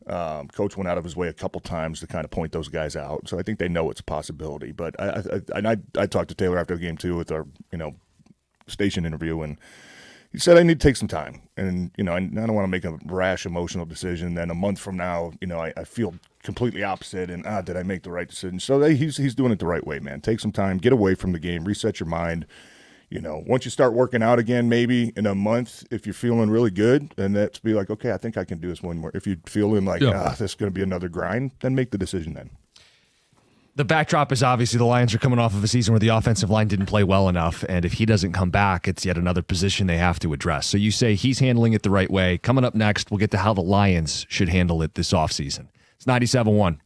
Coach went out of his way a couple times to kind of point those guys out. So I think they know it's a possibility. But I talked to Taylor after the game too with our station interview, and he said I need to take some time, and I don't want to make a rash emotional decision. Then a month from now, I feel completely opposite, and did I make the right decision? So he's doing it the right way, man. Take some time, get away from the game, reset your mind. Once you start working out again, maybe in a month, if you're feeling really good, then that's be like, okay, I think I can do this one more. If you're feeling like this is going to be another grind, then make the decision then. The backdrop is obviously the Lions are coming off of a season where the offensive line didn't play well enough, and if he doesn't come back, it's yet another position they have to address. So you say he's handling it the right way. Coming up next, we'll get to how the Lions should handle it this offseason. It's 97.1.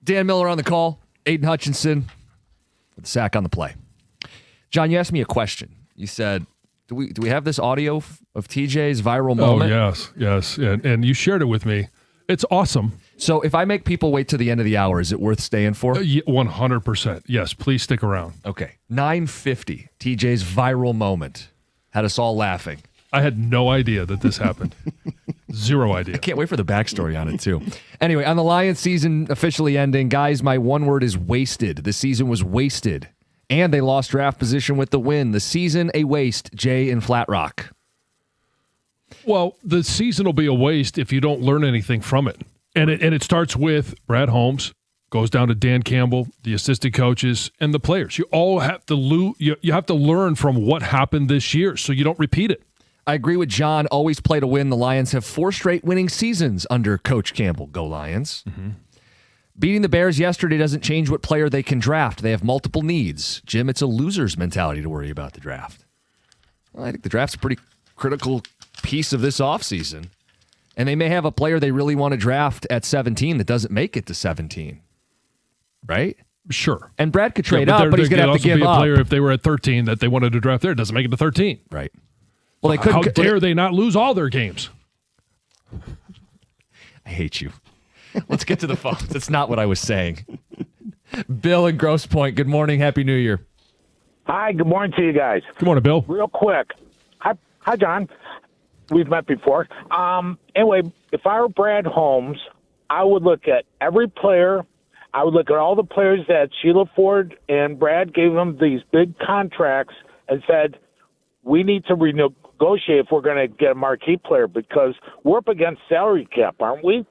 Dan Miller on the call. Aiden Hutchinson with the sack on the play. John, you asked me a question. You said, do we have this audio of TJ's viral moment? Oh, yes. And you shared it with me. It's awesome. So if I make people wait to the end of the hour, is it worth staying for? 100%. Yes, please stick around. Okay. 9:50, TJ's viral moment. Had us all laughing. I had no idea that this happened. Zero idea. I can't wait for the backstory on it, too. Anyway, on the Lions season officially ending, guys, my one word is wasted. The season was wasted. And they lost draft position with the win. The season, a waste, Jay in Flat Rock. Well, the season will be a waste if you don't learn anything from it. And it starts with Brad Holmes, goes down to Dan Campbell, the assistant coaches, and the players. You all have to you have to learn from what happened this year so you don't repeat it. I agree with John. Always play to win. The Lions have 4 straight winning seasons under Coach Campbell. Go Lions. Mm-hmm. Beating the Bears yesterday doesn't change what player they can draft. They have multiple needs. Jim, it's a loser's mentality to worry about the draft. Well, I think the draft's a pretty critical piece of this offseason. And they may have a player they really want to draft at 17 that doesn't make it to 17. Right? Sure. And Brad could trade up, but he's going to have to give be a up. Player if they were at 13 that they wanted to draft there doesn't make it to 13. Right. Well, they could. How dare they not lose all their games? I hate you. Let's get to the phones. That's not what I was saying. Bill in Grosse Pointe, good morning. Happy New Year. Hi, good morning to you guys. Good morning, Bill. Real quick. Hi, John. We've met before. Anyway, if I were Brad Holmes, I would look at every player. I would look at all the players that Sheila Ford and Brad gave them these big contracts and said, we need to renegotiate if we're going to get a marquee player because we're up against salary cap, aren't we?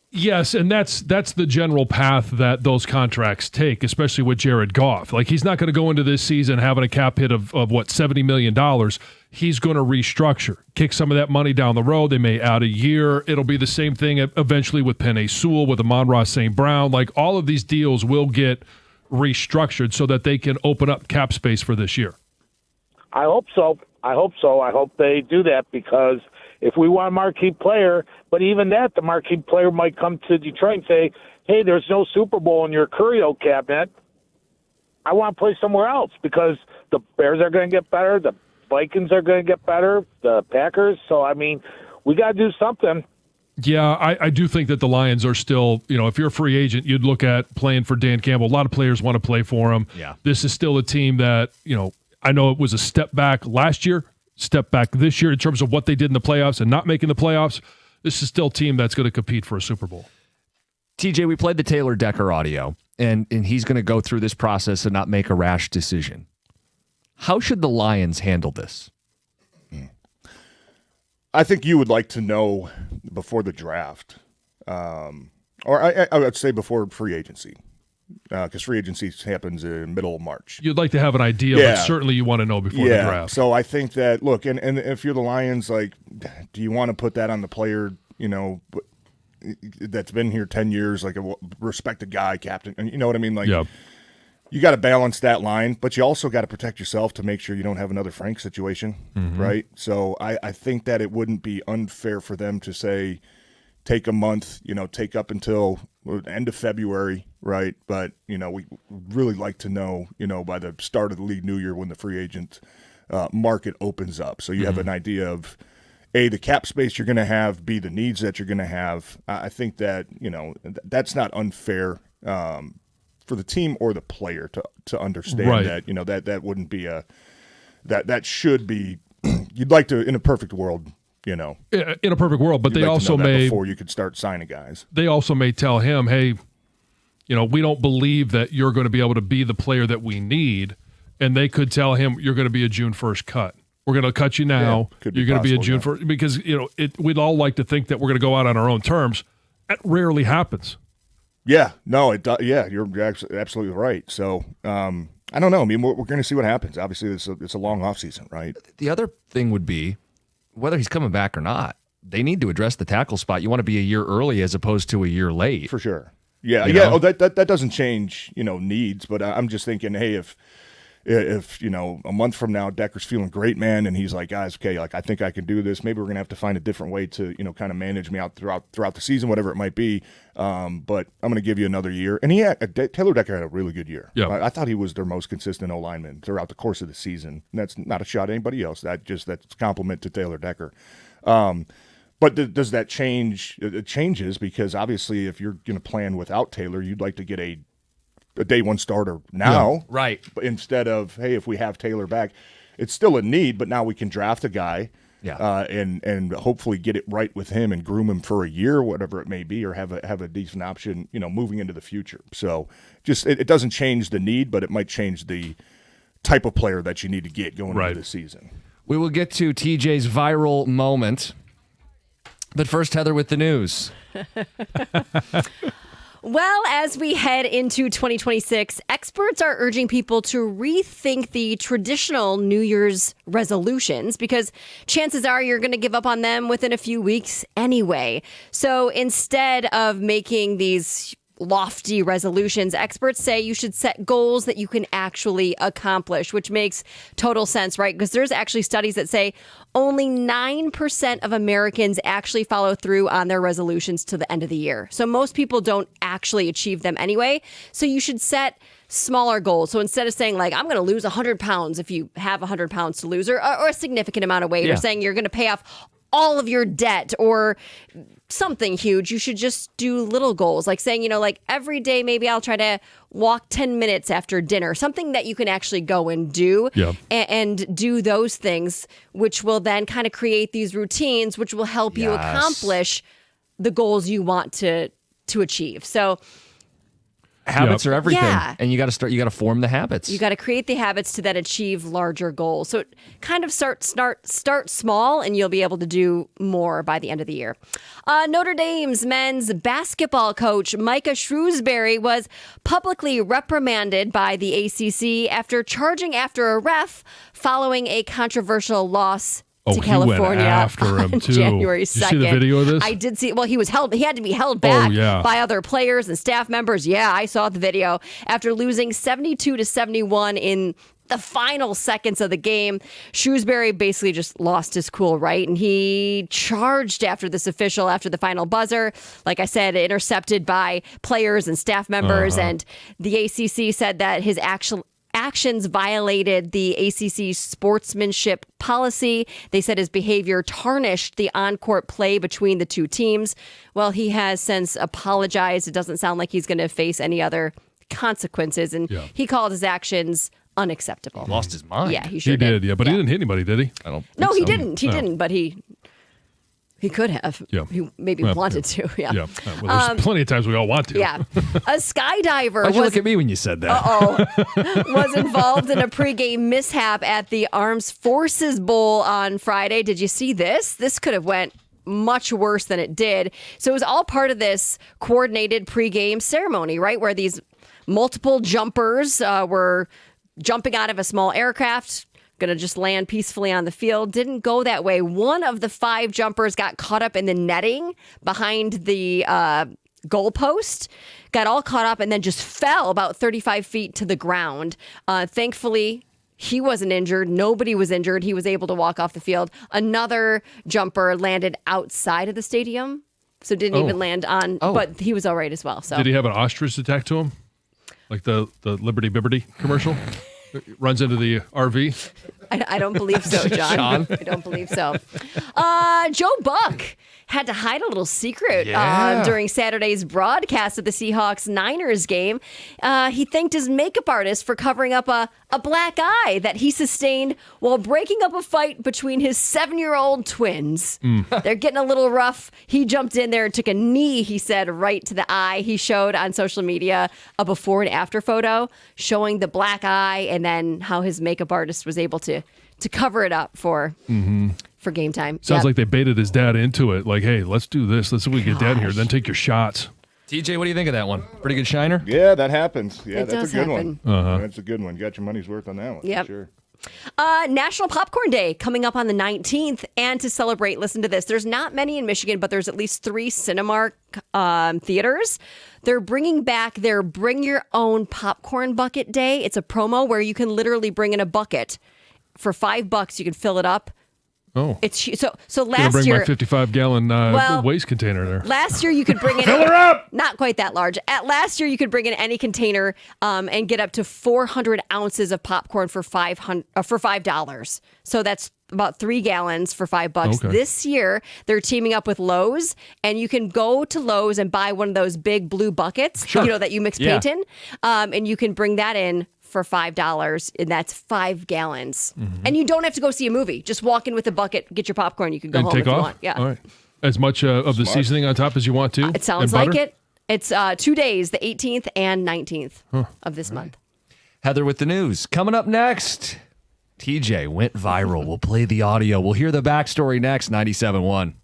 Yes, and that's the general path that those contracts take, especially with Jared Goff. Like, he's not going to go into this season having a cap hit of what, $70 million. He's going to restructure, kick some of that money down the road. They may add a year. It'll be the same thing eventually with Penei Sewell, with Amon-Ra St. Brown. Like, all of these deals will get restructured so that they can open up cap space for this year. I hope so. I hope they do that because if we want a marquee player, but even that, the marquee player might come to Detroit and say, hey, there's no Super Bowl in your curio cabinet. I want to play somewhere else because the Bears are going to get better. The Vikings are going to get better. The Packers. So, I mean, we got to do something. Yeah, I do think that the Lions are still, if you're a free agent, you'd look at playing for Dan Campbell. A lot of players want to play for him. Yeah. This is still a team that, I know it was a step back last year, step back this year in terms of what they did in the playoffs and not making the playoffs. This is still a team that's going to compete for a Super Bowl. TJ, we played the Taylor Decker audio, and he's going to go through this process and not make a rash decision. How should the Lions handle this? I think you would like to know before the draft, or I would say before free agency. Because free agency happens in middle of March. You'd like to have an idea, but certainly you want to know before the draft. So I think that, look, and if you're the Lions, like, do you want to put that on the player, that's been here 10 years, like a respected guy, captain, and you know what I mean? Like, you got to balance that line, but you also got to protect yourself to make sure you don't have another Frank situation, right? So I think that it wouldn't be unfair for them to say, take a month, take up until end of February, right? But, we really like to know, by the start of the league new year when the free agent market opens up. So you have an idea of, A, the cap space you're going to have, B, the needs that you're going to have. I think that, that's not unfair for the team or the player to understand that, that wouldn't be that should be, you'd like to, in a perfect world, in a perfect world, but they also may, before you could start signing guys, they also may tell him, hey, we don't believe that you're going to be able to be the player that we need. And they could tell him, you're going to be a June 1st cut. We're going to cut you now. You're going to be a June 1st because, we'd all like to think that we're going to go out on our own terms. That rarely happens. Yeah, no, it does. Yeah, you're absolutely right. So, I don't know. I mean, we're going to see what happens. Obviously, it's a long offseason, right? The other thing would be, whether he's coming back or not, they need to address the tackle spot. You want to be a year early as opposed to a year late. For sure. Yeah, yeah. Oh, that doesn't change, needs. But I'm just thinking, hey, if if a month from now Decker's feeling great, man, and he's like, guys, okay, like I think I can do this. Maybe we're gonna have to find a different way to kind of manage me out throughout the season, whatever it might be. But I'm gonna give you another year. And Taylor Decker had a really good year. Yeah. I thought he was their most consistent O lineman throughout the course of the season. And that's not a shot at anybody else. That's a compliment to Taylor Decker. But does that change? It changes because obviously if you're going to plan without Taylor, you'd like to get a day one starter now. Yeah, right. But instead of, hey, if we have Taylor back, it's still a need, but now we can draft a guy and hopefully get it right with him and groom him for a year, whatever it may be, or have a decent option, moving into the future. So just it doesn't change the need, but it might change the type of player that you need to get going into the season. We will get to TJ's viral moment. But first, Heather with the news. Well, as we head into 2026, experts are urging people to rethink the traditional New Year's resolutions because chances are you're going to give up on them within a few weeks anyway. So instead of making these lofty resolutions, experts say you should set goals that you can actually accomplish, which makes total sense, right? Because there's actually studies that say only 9% of Americans actually follow through on their resolutions to the end of the year. So most people don't actually achieve them anyway. So you should set smaller goals. So instead of saying like, I'm going to lose 100 pounds if you have 100 pounds to lose or a significant amount of weight, or saying you're going to pay off all of your debt or something huge, you should just do little goals, like saying, like every day, maybe I'll try to walk 10 minutes after dinner, something that you can actually go and do and do those things, which will then kind of create these routines, which will help you accomplish the goals you want to achieve. So habits are everything. And you got to form the habits. You got to create the habits to then achieve larger goals. So kind of start small and you'll be able to do more by the end of the year. Notre Dame's men's basketball coach Micah Shrewsbury was publicly reprimanded by the ACC after charging after a ref following a controversial loss to California, he went after him on too. January 2nd. Did you see the video of this? I did see. Well, he was held. He had to be held back by other players and staff members. Yeah, I saw the video. After losing 72-71 in the final seconds of the game, Shrewsbury basically just lost his cool, right? And he charged after this official after the final buzzer. Like I said, intercepted by players and staff members. And the ACC said that his actions violated the ACC sportsmanship policy. They said his behavior tarnished the on-court play between the two teams. Well, he has since apologized. It doesn't sound like he's going to face any other consequences. And he called his actions unacceptable. He lost his mind. Yeah, he sure did. Yeah, but he didn't hit anybody, did he? I don't. No, he didn't. He didn't. But he could have. Yeah. He maybe wanted to. Yeah. Yeah. Well, there's plenty of times we all want to. Yeah. A skydiver Why'd you look at me when you said that? was involved in a pregame mishap at the Armed Forces Bowl on Friday. Did you see this? This could have went much worse than it did. So it was all part of this coordinated pregame ceremony, right? Where these multiple jumpers were jumping out of a small aircraft, going to just land peacefully on the field. Didn't go that way. One of the 5 jumpers got caught up in the netting behind the goalpost, got all caught up and then just fell about 35 feet to the ground. Thankfully, he wasn't injured. Nobody was injured. He was able to walk off the field. Another jumper landed outside of the stadium, so didn't even land on, but he was all right as well. So did he have an ostrich attack to him? Like the Liberty Bibberty commercial? Runs into the RV? I don't believe so, John. I don't believe so. Joe Buck had to hide a little secret during Saturday's broadcast of the Seahawks-Niners game. He thanked his makeup artist for covering up a black eye that he sustained while breaking up a fight between his 7-year-old twins. They're getting a little rough. He jumped in there and took a knee, he said, right to the eye. He showed on social media a before and after photo showing the black eye and then how his makeup artist was able to cover it up for game time. Sounds like they baited his dad into it. Like, hey, let's do this. Let's see if we get dad here. Then take your shots. TJ, what do you think of that one? Pretty good shiner? Yeah, that happens. Yeah, It that's does a good happen. one. That's a good one. Got your money's worth on that one. Yep. For sure. National Popcorn Day coming up on the 19th. And to celebrate, listen to this. There's not many in Michigan, but there's at least 3 Cinemark theaters. They're bringing back their Bring Your Own Popcorn Bucket Day. It's a promo where you can literally bring in a bucket. For $5, you can fill it up. Oh, it's so gonna last bring year. my 55-gallon waste container there. Last year you could bring in Fill her up! Not quite that large. Last year you could bring in any container and get up to 400 ounces of popcorn for $5. So that's about 3 gallons for $5. Okay. This year they're teaming up with Lowe's, and you can go to Lowe's and buy one of those big blue buckets, that you mix paint in, and you can bring that in for $5, and that's 5 gallons. And you don't have to go see a movie. Just walk in with a bucket, get your popcorn. You can go And home take if you off? want. Yeah. All right. As much of the seasoning on top as you want to? It sounds like it. It's 2 days, the 18th and 19th of this month. Heather with the news. Coming up next, TJ went viral. We'll play the audio. We'll hear the backstory next, 97.1.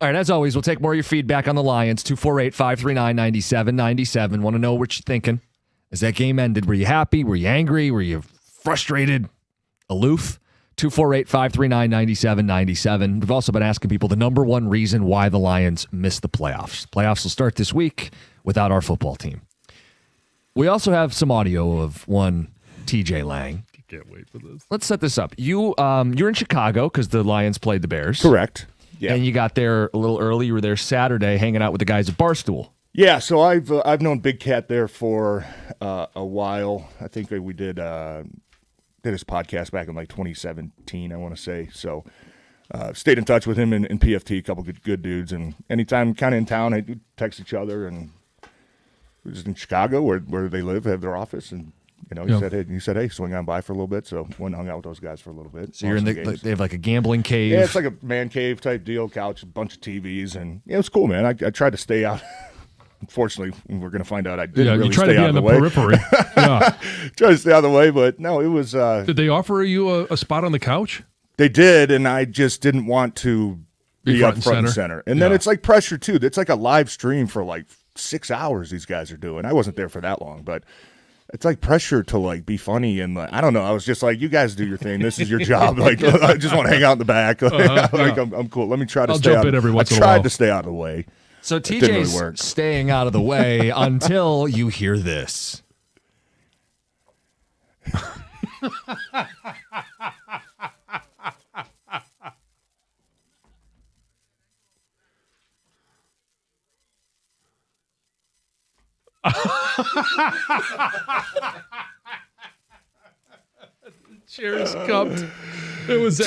All right, as always, we'll take more of your feedback on the Lions. 248-539-9797. Want to know what you're thinking as that game ended. Were you happy? Were you angry? Were you frustrated? Aloof? 248-539-9797. We've also been asking people the number one reason why the Lions missed the playoffs. Playoffs will start this week without our football team. We also have some audio of one TJ Lang. Can't wait for this. Let's set this up. You're in Chicago because the Lions played the Bears. Correct. Yeah. And you got there a little early. You were there Saturday hanging out with the guys at Barstool. Yeah, so I've known Big Cat there for a while. I think we did his podcast back in like 2017, I want to say. So stayed in touch with him in PFT, a couple good dudes. And anytime kind of in town, I'd text each other. And we was in Chicago where they live, have their office. And, he said, hey, swing on by for a little bit. So went and hung out with those guys for a little bit. So you're in they have like a gambling cave. Yeah, it's like a man cave type deal, couch, a bunch of TVs. And it was cool, man. I tried to stay out. Unfortunately, we're going to find out I didn't really you try stay to be out on of the the way. periphery. Yeah. Try to stay out of the way, but no, it was. Did they offer you a spot on the couch? They did, and I just didn't want to be up front and center. And then it's like pressure too. It's like a live stream for like 6 hours. These guys are doing. I wasn't there for that long, but it's like pressure to like be funny and like, I don't know. I was just like, you guys do your thing. This is your job. Like I just want to hang out in the back. I'm cool. Let me try to stay out. I tried to stay out of the way. So TJ's staying out of the way until you hear this. Chair is cupped. Was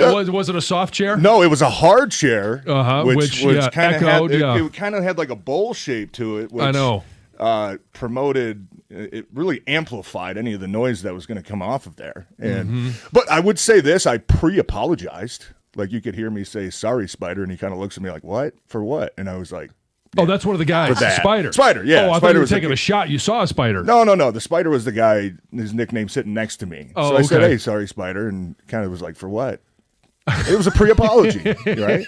it a soft chair? No, it was a hard chair. Which kind of echoed. It kind of had like a bowl shape to it. Which, I know. Promoted. It really amplified any of the noise that was going to come off of there. And but I would say this: I pre-apologized. Like you could hear me say, "Sorry, Spider," and he kind of looks at me like, "What? For what?" And I was like, "Oh, that's one of the guys, Spider." Oh, Yeah. I Spider thought you were was taking a shot. You saw a spider. No. The Spider was the guy. His nickname sitting next to me. Oh, so I said, okay. "Hey, sorry, Spider," and kind of was like, "For what?" It was a pre-apology, right?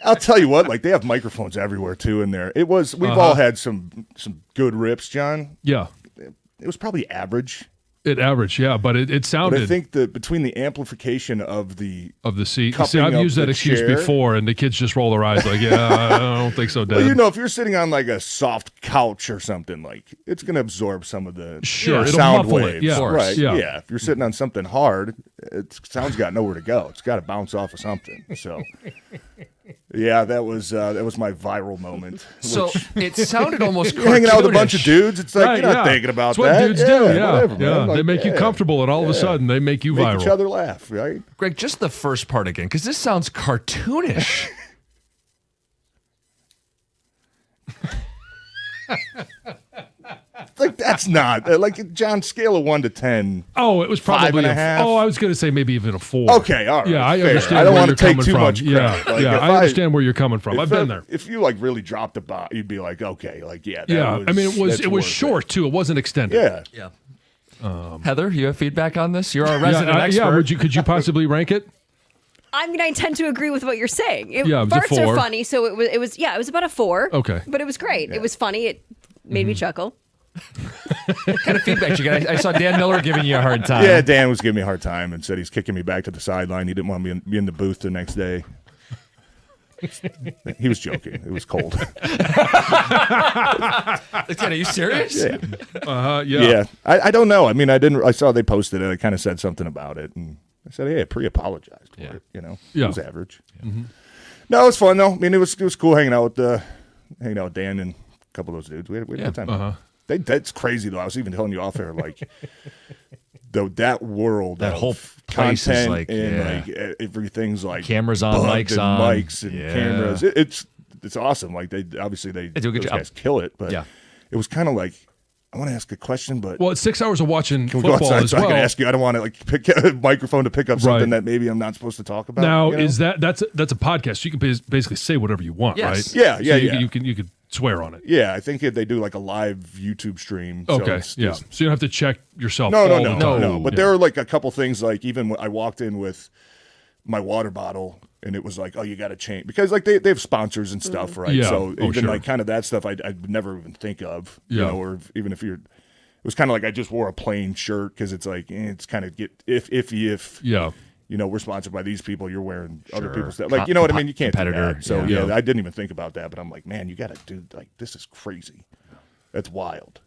I'll tell you what, like they have microphones everywhere too in there. It was we've all had some good rips, John. Yeah. It was probably average. It averaged, yeah, but it sounded. But I think that between the amplification of the seat. See, I've used that excuse before, and the kids just roll their eyes like, "Yeah, I don't think so, Dad." Well, if you're sitting on like a soft couch or something, like it's going to absorb some of the it'll sound muffle waves, it. Yeah, right? Yeah. If you're sitting on something hard, sound's got nowhere to go. It's got to bounce off of something. So. Yeah, that was my viral moment. So it sounded almost you're hanging out with a bunch of dudes. It's like you're not thinking about That's what that. dudes do. Yeah, whatever, man. Like, they make you comfortable, and all of a sudden they make you viral. Make each other laugh, right? Greg, just the first part again, because this sounds cartoonish. Like that's not like John. Scale of 1 to 10. Oh, it was probably 5.5. Oh, I was going to say maybe even a 4. Okay, all right. Yeah, I fair. understand. I don't where want to you're take coming too from. much credit. Yeah, Like, yeah. I understand where you're coming from. I've been there. If you like really dropped the bot, you'd be like, okay, like yeah. I mean, it was short too. It wasn't extended. Yeah. Heather, you have feedback on this? You're our resident expert. Yeah, could you possibly rank it? I mean, I tend to agree with what you're saying. It was a farts 4. are funny, so it was about a 4. Okay. But it was great. It was funny. It made me chuckle. What kind of feedback you got? I saw Dan Miller giving you a hard time. Yeah, Dan was giving me a hard time and said he's kicking me back to the sideline. He didn't want me to be in the booth the next day. He was joking. It was cold. Are you serious? Yeah. Yeah. I don't know. I mean, I saw they posted it. I kind of said something about it, and I said, hey, I pre-apologized for it. Yeah. It was average. Mm-hmm. No, it was fun though. I mean, it was cool hanging out with Dan and a couple of those dudes. We had a good time. That's crazy though. I was even telling you off air, like that world, that whole place is like, everything's like cameras on, mics on, mics and cameras. It's awesome. Like they do a good job. Guys kill it, but it was kind of like I want to ask a question, but it's 6 hours of watching can we football go outside as so well. I can ask you. I don't want to pick a microphone to pick up something that maybe I'm not supposed to talk about. Now is that's a podcast? You can basically say whatever you want, right? Yeah, so you can swear on it. Yeah, I think they do like a live YouTube stream. Okay, so you don't have to check yourself. No. But there are like a couple things. Like even when I walked in with my water bottle, and it was like, oh, you got to change because like they have sponsors and stuff, right? Yeah. So Oh, even sure. like kind of that stuff, I'd never even think of, Yeah. you know, or even if you're, it was kind of like I just wore a plain shirt because it's like it's kind of if Yeah. you know, we're sponsored by these people, you're wearing other Sure. people's stuff, like you know what I mean? You can't do Competitor, that. So yeah. yeah, I didn't even think about that, but I'm like, man, you got to do like this is crazy. That's wild.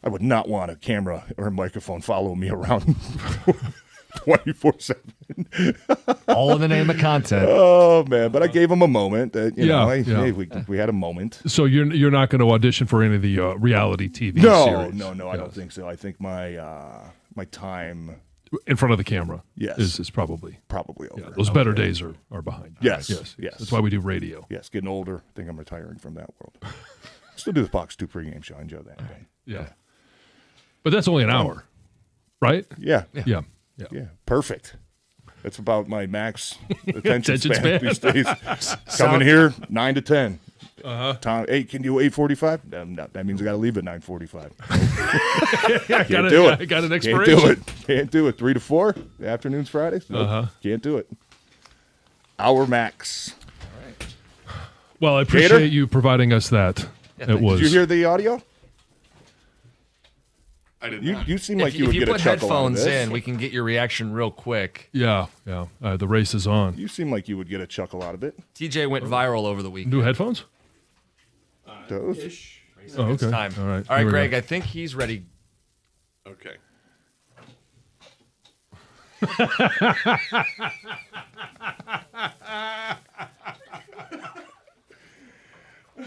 I would not want a camera or a microphone following me around 24/7. All in the name of content. Oh man! But I gave him a moment. That you know, Yeah. hey, we had a moment. So you're not going to audition for any of the reality TV No, series? no, I don't think so. I think my my time In front of the camera, Yes. is probably over. Yeah, those better days are behind. Yes, yes. yes. That's why we do radio. Yes, getting older. I think I'm retiring from that world. Still do the Fox 2 pregame show. I enjoy that. Yeah, but that's only an hour, right? Yeah. Yeah. Perfect. That's about my max attention Attention span span. these days. Coming here 9 to 10. Uh-huh. Tom, hey, can you do 8:45? No, that means I got to leave at 9:45. I Can't do it. I got an Can't expiration. do it. Can't do it. 3 to 4. The afternoons Fridays. Nope. Uh-huh. Can't do it. Hour max. Well, I appreciate Gator? you providing us that. It was. Did you hear the audio? I did You not. you seem like if you would you get put a chuckle out of headphones this. in, we can get your reaction real quick. Yeah. The race is on. You seem like you would get a chuckle out of it. TJ went viral over the weekend. New headphones? Those. Oh, okay. It's time. All right. All right, Here we Greg. go. I think he's ready. Okay.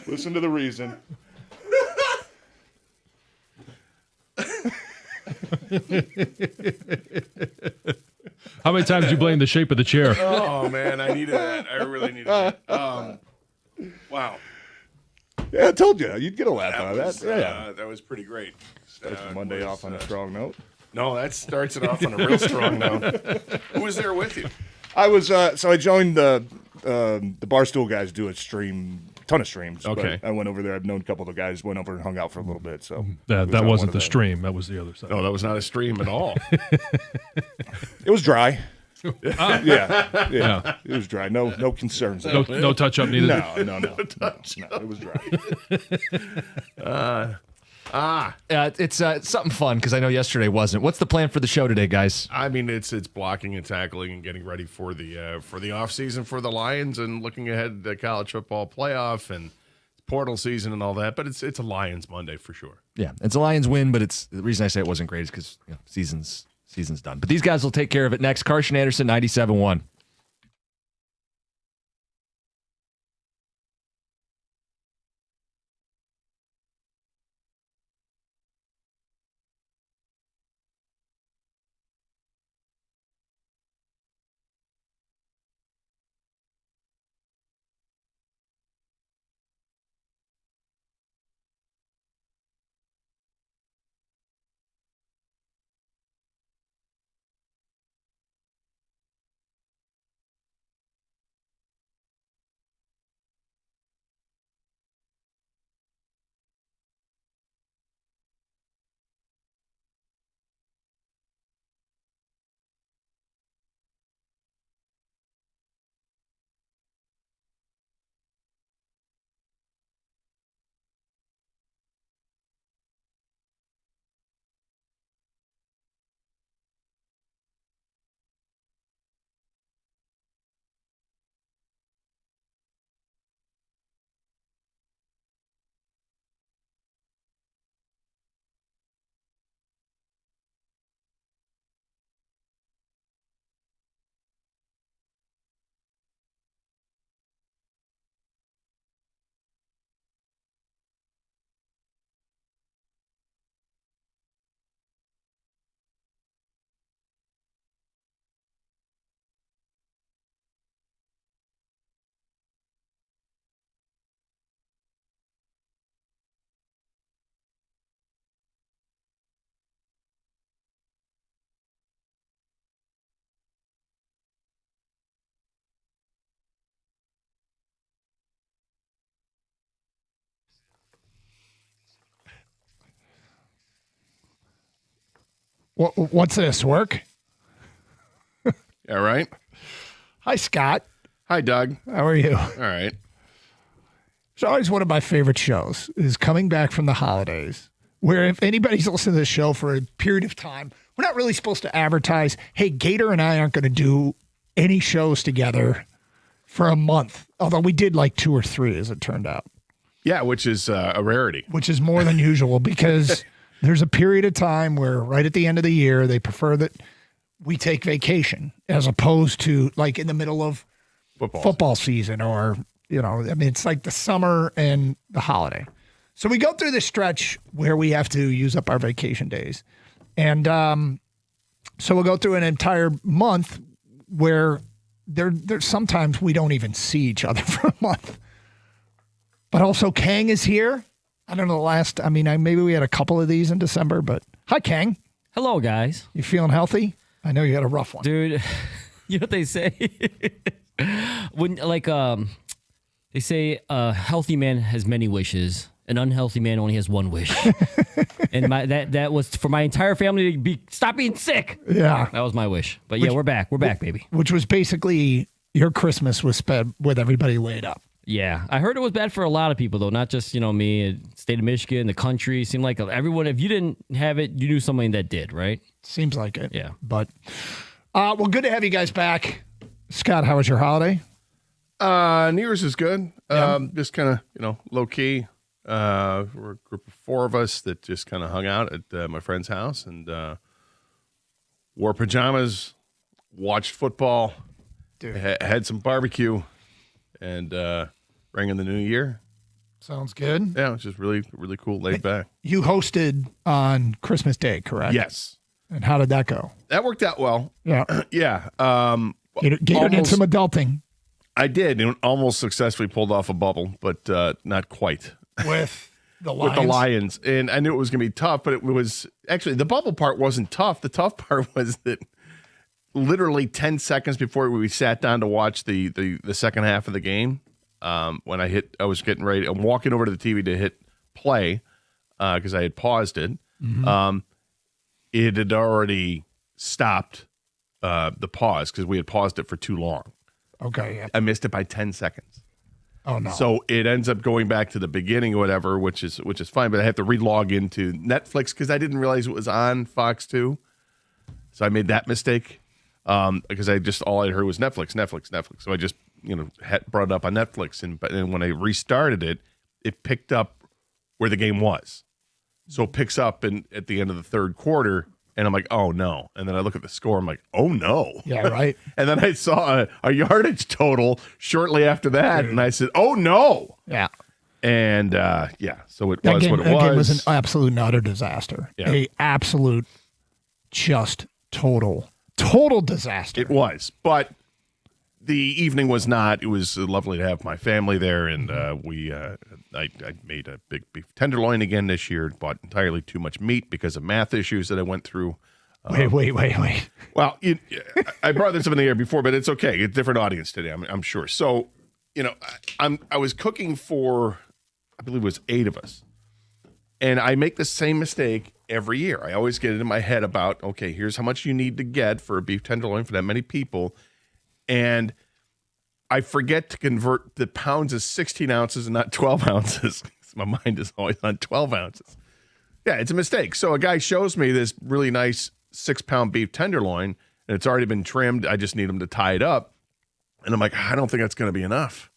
Listen to the reason. How many times did you blame the shape of the chair? Oh man, I needed that. I really needed that. Wow. Yeah, I told you you'd get a laugh out of was, that. Yeah, that was pretty great. Starts your Monday off on a strong note. No, that starts it off on a real strong note. Who was there with you? I was so I joined the Barstool guys do a ton of streams. but Okay. I went over there. I've known a couple of the guys. Went over and hung out for a little bit. So That was on wasn't one the of stream. That was the other side. No, that was not a stream at all. It was dry. Ah. Yeah. It was dry. No concerns. No touch up needed. No. It was dry. It's something fun because I know yesterday wasn't. What's the plan for the show today, guys? I mean, it's blocking and tackling and getting ready for the off season for the Lions and looking ahead to the college football playoff and portal season and all that. But it's a Lions Monday for sure. Yeah, it's a Lions win, but it's the reason I say it wasn't great is because season's done. But these guys will take care of it next. Carson Anderson, 97.1. What's this, work? Yeah, right. Hi, Scott. Hi, Doug. How are you? All right. It's always one of my favorite shows is coming back from the holidays, where if anybody's listening to the show for a period of time, we're not really supposed to advertise, hey, Gator and I aren't going to do any shows together for a month, although we did like 2 or 3, as it turned out. Yeah, which is a rarity. Which is more than usual because there's a period of time where right at the end of the year, they prefer that we take vacation as opposed to like in the middle of football season or, it's like the summer and the holiday. So we go through this stretch where we have to use up our vacation days. And so we'll go through an entire month where there's sometimes we don't even see each other for a month. But also Kang is here. I don't know maybe we had a couple of these in December, but hi, Kang. Hello, guys. You feeling healthy? I know you had a rough one. Dude, you know what they say? They say a healthy man has many wishes. An unhealthy man only has one wish. And that was for my entire family to stop being sick. Yeah. That was my wish. But we're back. We're back, baby. Which was basically your Christmas was spent with everybody laid up. Yeah. I heard it was bad for a lot of people, though. Not just, me, state of Michigan, the country. It seemed like everyone, if you didn't have it, you knew somebody that did, right? Seems like it. Yeah. But, well, good to have you guys back. Scott, how was your holiday? New Year's is good. Just kind of, low key. We're a group of 4 of us that just kind of hung out at my friend's house and wore pajamas, watched football, had some barbecue, and rang in the new year. Sounds good. Yeah, it was just really, really cool, laid back. You hosted on Christmas Day, correct? Yes. And how did that go? That worked out well. Yeah. Yeah. Gator did some adulting. I did, and almost successfully pulled off a bubble, but not quite. With the Lions? With the Lions. And I knew it was going to be tough, but it was actually the bubble part wasn't tough. The tough part was that literally 10 seconds before we sat down to watch the second half of the game, when I was getting ready, I'm walking over to the TV to hit play because I had paused it. Mm-hmm. It had already stopped the pause because we had paused it for too long. Okay. Yeah. I missed it by 10 seconds. Oh no! So it ends up going back to the beginning or whatever, which is fine. But I have to relog into Netflix because I didn't realize it was on Fox 2. So I made that mistake because all I heard was Netflix. So I just brought it up on Netflix, but when I restarted it, it picked up where the game was. So it picks up at the end of the third quarter. And I'm like, oh, no. And then I look at the score. I'm like, oh, no. Yeah, right. And then I saw a yardage total shortly after that. And I said, oh, no. Yeah. And, so it was what it was. That game was an absolute and utter disaster. Yeah. A absolute, just total disaster. It was. But the evening was not. It was lovely to have my family there. And I made a big beef tenderloin again this year. Bought entirely too much meat because of math issues that I went through. Wait. Well, I brought this up in the air before, but it's okay. It's a different audience today, I'm sure. So, I was cooking for, I believe it was 8 of us. And I make the same mistake every year. I always get it in my head about, okay, here's how much you need to get for a beef tenderloin for that many people. And I forget to convert the pounds as 16 ounces and not 12 ounces. My mind is always on 12 ounces. Yeah, it's a mistake. So a guy shows me this really nice 6-pound beef tenderloin, and it's already been trimmed. I just need him to tie it up. And I'm like, I don't think that's going to be enough.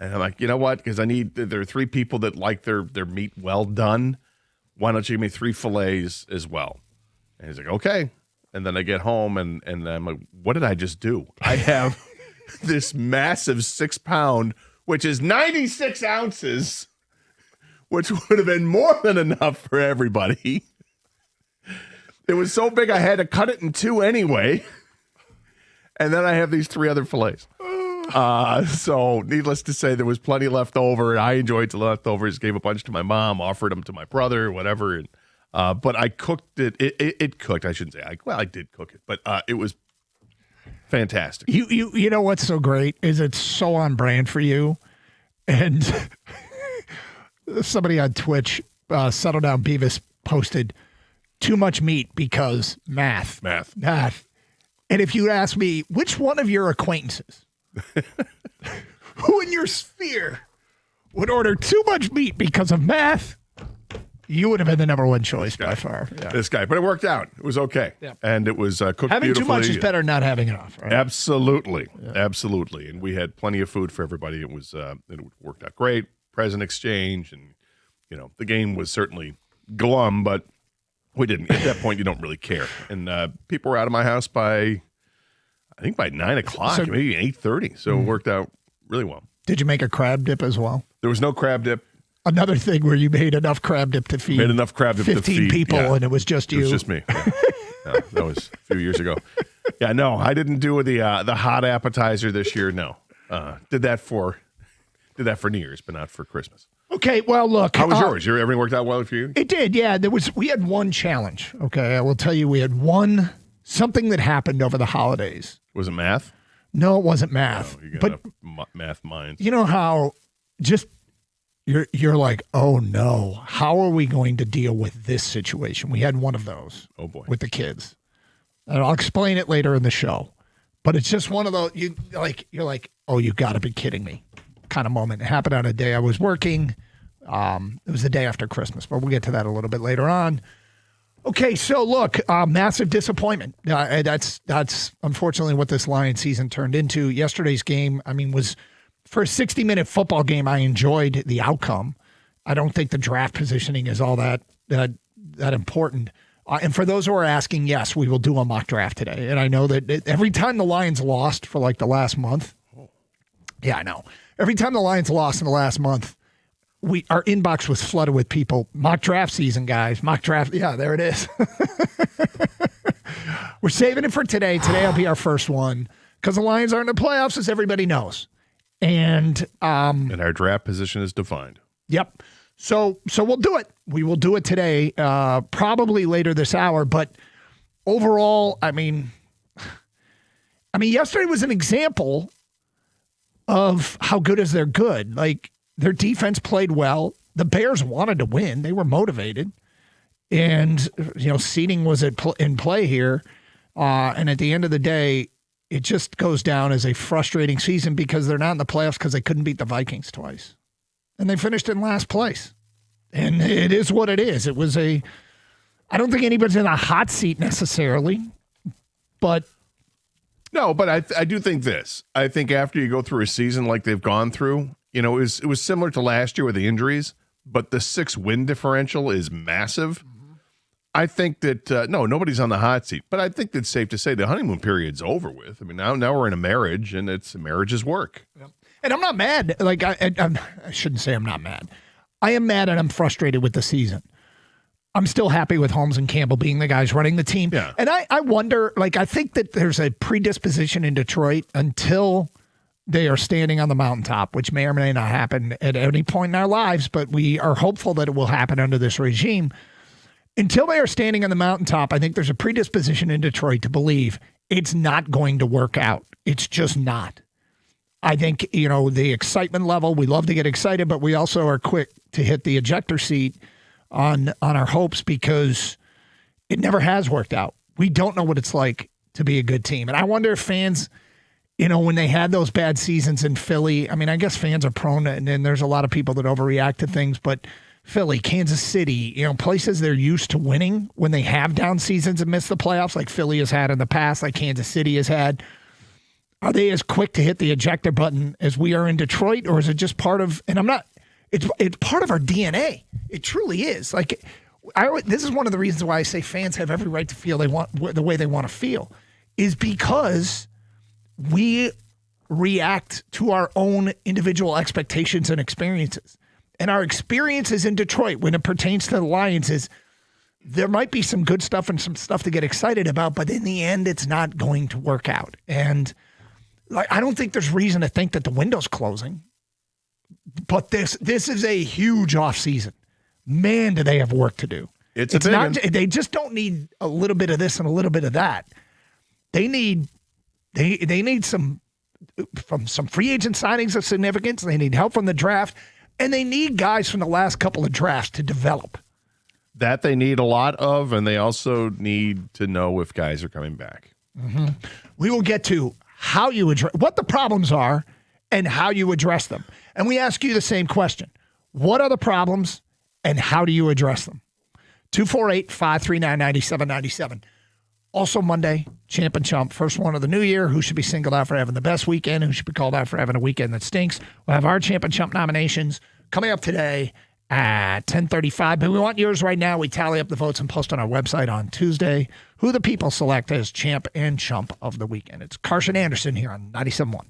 And I'm like, you know what? Because there are 3 people that like their meat well done. Why don't you give me 3 fillets as well? And he's like, okay. And then I get home, and I'm like, what did I just do? I have this massive 6-pound, which is 96 ounces, which would have been more than enough for everybody. It was so big I had to cut it in 2 anyway. And then I have these 3 other fillets. So needless to say, there was plenty left over. I enjoyed the leftovers, gave a bunch to my mom, offered them to my brother, whatever. And, but I cooked it. It cooked. I shouldn't say. I did cook it, but it was fantastic. You know what's so great is it's so on brand for you. And somebody on Twitch, Settle Down Beavis, posted too much meat because math. And if you ask me, which one of your acquaintances, who in your sphere would order too much meat because of math, you would have been the number one choice by far. Yeah. This guy. But it worked out. It was okay. Yeah. And it was cooked Having beautifully. too much is better than not having enough. Right? Absolutely. Yeah. Absolutely. And we had plenty of food for everybody. It was it worked out great. Present exchange. And, the game was certainly glum, but we didn't. At that point, you don't really care. And people were out of my house by 9 o'clock, so, maybe 8:30. So it worked out really well. Did you make a crab dip as well? There was no crab dip. Another thing where you made enough crab dip to feed 15 people, and it was just you. It was just me. Yeah. No, that was a few years ago. Yeah, no, I didn't do the hot appetizer this year. No, did that for New Year's, but not for Christmas. Okay, well, look. How was yours? Everything worked out well for you? It did, yeah. We had one challenge, okay? I will tell you, we had something that happened over the holidays. Was it math? No, it wasn't math. Oh, you got math minds. You know how you're like, oh no, how are we going to deal with this situation? We had one of those. Oh boy. With the kids. And I'll explain it later in the show. But it's just one of those, you're like, oh, you got to be kidding me kind of moment. It happened on a day I was working. It was the day after Christmas, but we'll get to that a little bit later on. Okay, so look, massive disappointment. That's unfortunately what this Lions season turned into. Yesterday's game, was for a 60-minute football game. I enjoyed the outcome. I don't think the draft positioning is all that important. And for those who are asking, yes, we will do a mock draft today. And I know that every time the Lions lost for like the last month, yeah, I know. Every time the Lions lost in the last month, our inbox was flooded with people. Mock draft season, guys. Mock draft. Yeah, there it is. We're saving it for today. Today will be our first one because the Lions are in the playoffs, as everybody knows. And our draft position is defined. Yep. So we'll do it. We will do it today, probably later this hour. But overall, yesterday was an example of how good is they're good. Like, their defense played well. The Bears wanted to win. They were motivated. And, seeding was in play here. And at the end of the day, it just goes down as a frustrating season because they're not in the playoffs because they couldn't beat the Vikings twice. And they finished in last place. And it is what it is. It was I don't think anybody's in a hot seat necessarily, but. No, but I do think this. I think after you go through a season like they've gone through, it was similar to last year with the injuries, but the 6-win differential is massive. Mm-hmm. I think that, nobody's on the hot seat, but I think it's safe to say the honeymoon period's over with. Now we're in a marriage, and marriage is work. Yep. And I'm not mad. Like, I shouldn't say I'm not mad. I am mad and I'm frustrated with the season. I'm still happy with Holmes and Campbell being the guys running the team. Yeah. And I wonder, I think that there's a predisposition in Detroit until they are standing on the mountaintop, which may or may not happen at any point in our lives, but we are hopeful that it will happen under this regime. Until they are standing on the mountaintop, I think there's a predisposition in Detroit to believe it's not going to work out. It's just not. I think, the excitement level, we love to get excited, but we also are quick to hit the ejector seat on our hopes because it never has worked out. We don't know what it's like to be a good team. And I wonder if fans, when they had those bad seasons in Philly, I guess fans are prone to, and there's a lot of people that overreact to things, but Philly, Kansas City, places they're used to winning when they have down seasons and miss the playoffs like Philly has had in the past, like Kansas City has had. Are they as quick to hit the ejector button as we are in Detroit, or is it just part of, and it's part of our DNA. It truly is. This is one of the reasons why I say fans have every right to feel they want the way they want to feel, is because we react to our own individual expectations and experiences. And our experiences in Detroit, when it pertains to the Lions, is there might be some good stuff and some stuff to get excited about, but in the end, it's not going to work out. And I don't think there's reason to think that the window's closing. But this is a huge offseason. Man, do they have work to do. It's not. They just don't need a little bit of this and a little bit of that. They need some free agent signings of significance. They need help from the draft, and they need guys from the last couple of drafts to develop. That they need a lot of, and they also need to know if guys are coming back. We will get to how you address what the problems are and how you address them. And we ask you the same question. What are the problems and how do you address them? 248-539-9797. Also Monday, Champ and Chump, first one of the new year. Who should be singled out for having the best weekend? Who should be called out for having a weekend that stinks? We'll have our Champ and Chump nominations coming up today at 10:35. But we want yours right now. We tally up the votes and post on our website on Tuesday who the people select as Champ and Chump of the weekend. It's Carson Anderson here on 97.1.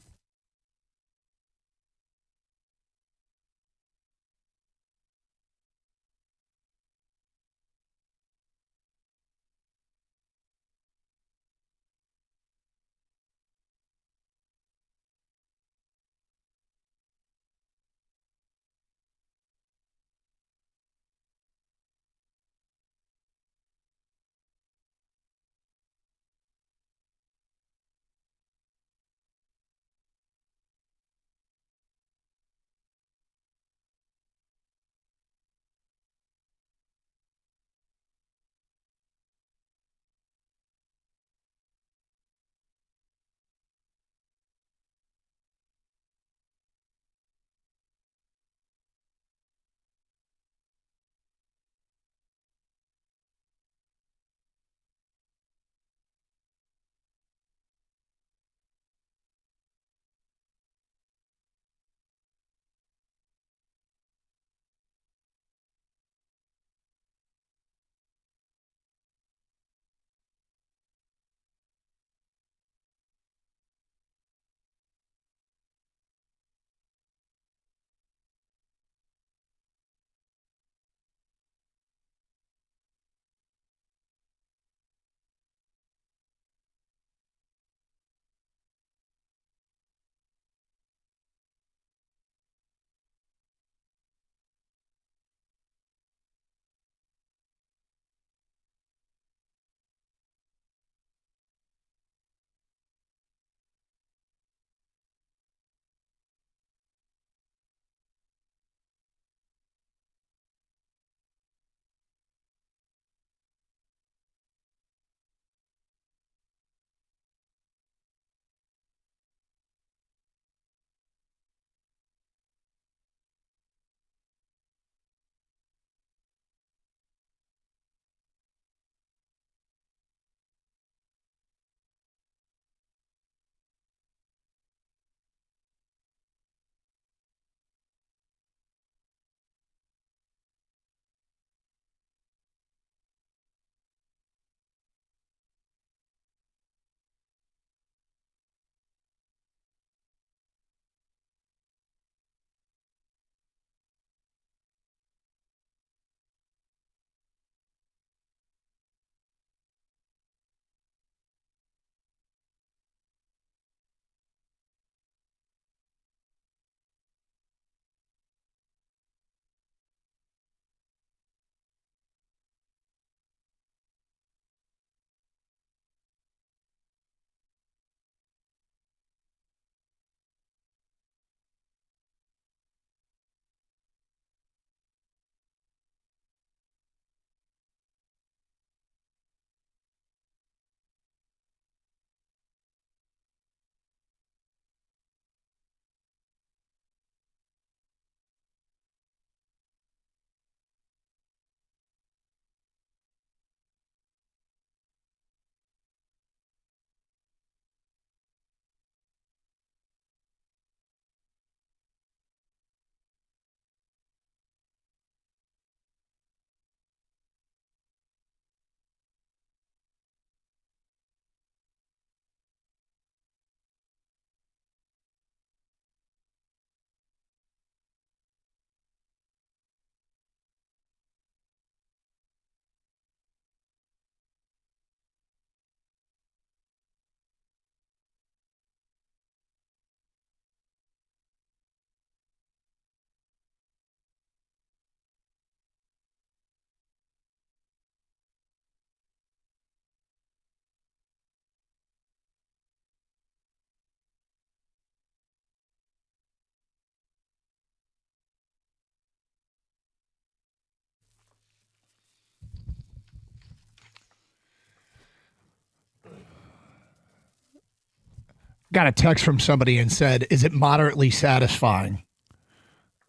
got a text from somebody and said, is it moderately satisfying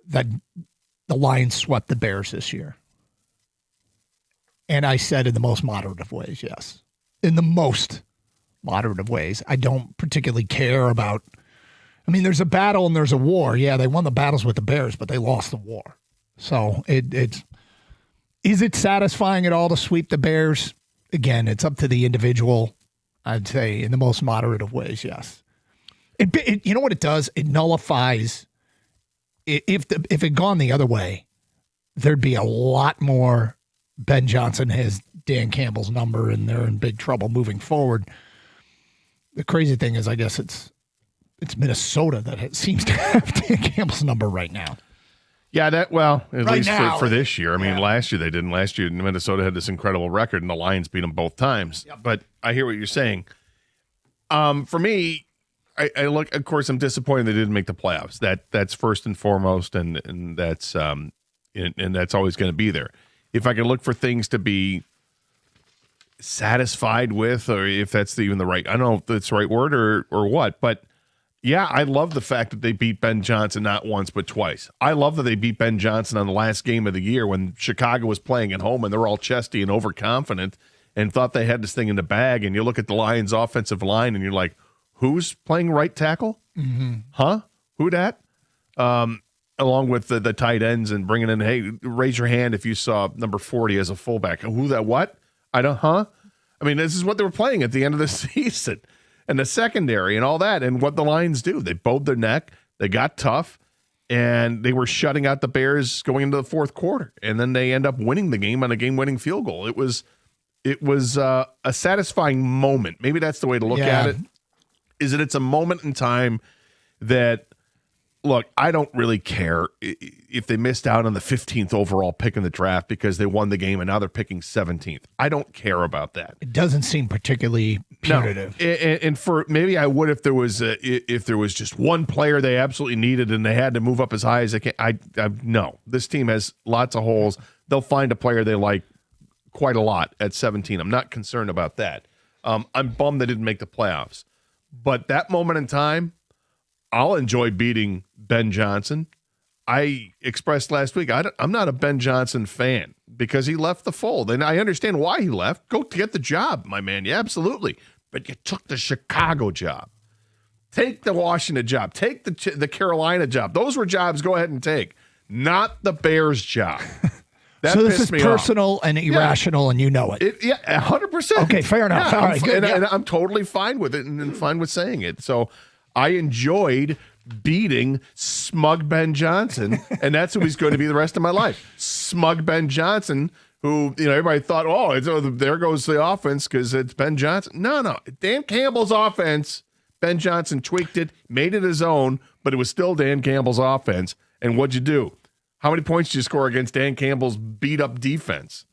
that the Lions swept the Bears this year? And I said in the most moderate of ways, yes. In the most moderate of ways. I don't particularly care about, I mean, there's a battle and there's a war. Yeah, they won the battles with the Bears, but they lost the war. So is it satisfying at all to sweep the Bears? Again, it's up to the individual. I'd say in the most moderate of ways, yes. You know what it does? It nullifies. If it had gone the other way, there'd be a lot more Ben Johnson has Dan Campbell's number, and they're in big trouble moving forward. The crazy thing is, I guess it's Minnesota that seems to have Dan Campbell's number right now. Yeah, at right least now, for this year. I mean, last year they didn't. Last year Minnesota had this incredible record, and the Lions beat them both times. Yep. But I hear what you're saying. For me, I look. Of course, I'm disappointed they didn't make the playoffs. That's first and foremost, and that's always going to be there. If I can look for things to be satisfied with, or if that's even the right, I don't know if that's the right word or what, but yeah, I love the fact that they beat Ben Johnson not once but twice. I love that they beat Ben Johnson on the last game of the year when Chicago was playing at home and they're all chesty and overconfident and thought they had this thing in the bag. And you look at the Lions' offensive line and you're like, who's playing right tackle? Mm-hmm. Huh? Who dat? Along with the tight ends and bringing in, hey, raise your hand if you saw number 40 as a fullback. Who that? What? I mean, this is what they were playing at the end of the season. And the secondary and all that, and what the Lions do. They bowed their neck, they got tough, and they were shutting out the Bears going into the fourth quarter. And then they end up winning the game on a game-winning field goal. It was a satisfying moment. Maybe that's the way to look at it. It's a moment in time that, look, I don't really care if they missed out on the 15th overall pick in the draft because they won the game and now they're picking 17th. I don't care about that. It doesn't seem particularly punitive. No. And for maybe I would if there was just one player they absolutely needed and they had to move up as high as they can. No, this team has lots of holes. They'll find a player they like quite a lot at 17. I'm not concerned about that. I'm bummed they didn't make the playoffs, but that moment in time, I'll enjoy beating Ben Johnson. I expressed last week, I'm not a Ben Johnson fan because he left the fold. And I understand why he left. Go get the job, my man. Yeah, absolutely. But you took the Chicago job. Take the Washington job. Take the Carolina job. Those were jobs go ahead and take. Not the Bears job. That so this is me personal off. and irrational, and you know it. Yeah, 100%. Okay, fair enough. All right, good. And I'm totally fine with it and fine with saying it. So I enjoyed beating smug Ben Johnson, and that's who he's going to be the rest of my life. Smug Ben Johnson, who, everybody thought, there goes the offense because it's Ben Johnson. No. Dan Campbell's offense, Ben Johnson tweaked it, made it his own, but it was still Dan Campbell's offense. And what'd you do? How many points did you score against Dan Campbell's beat-up defense?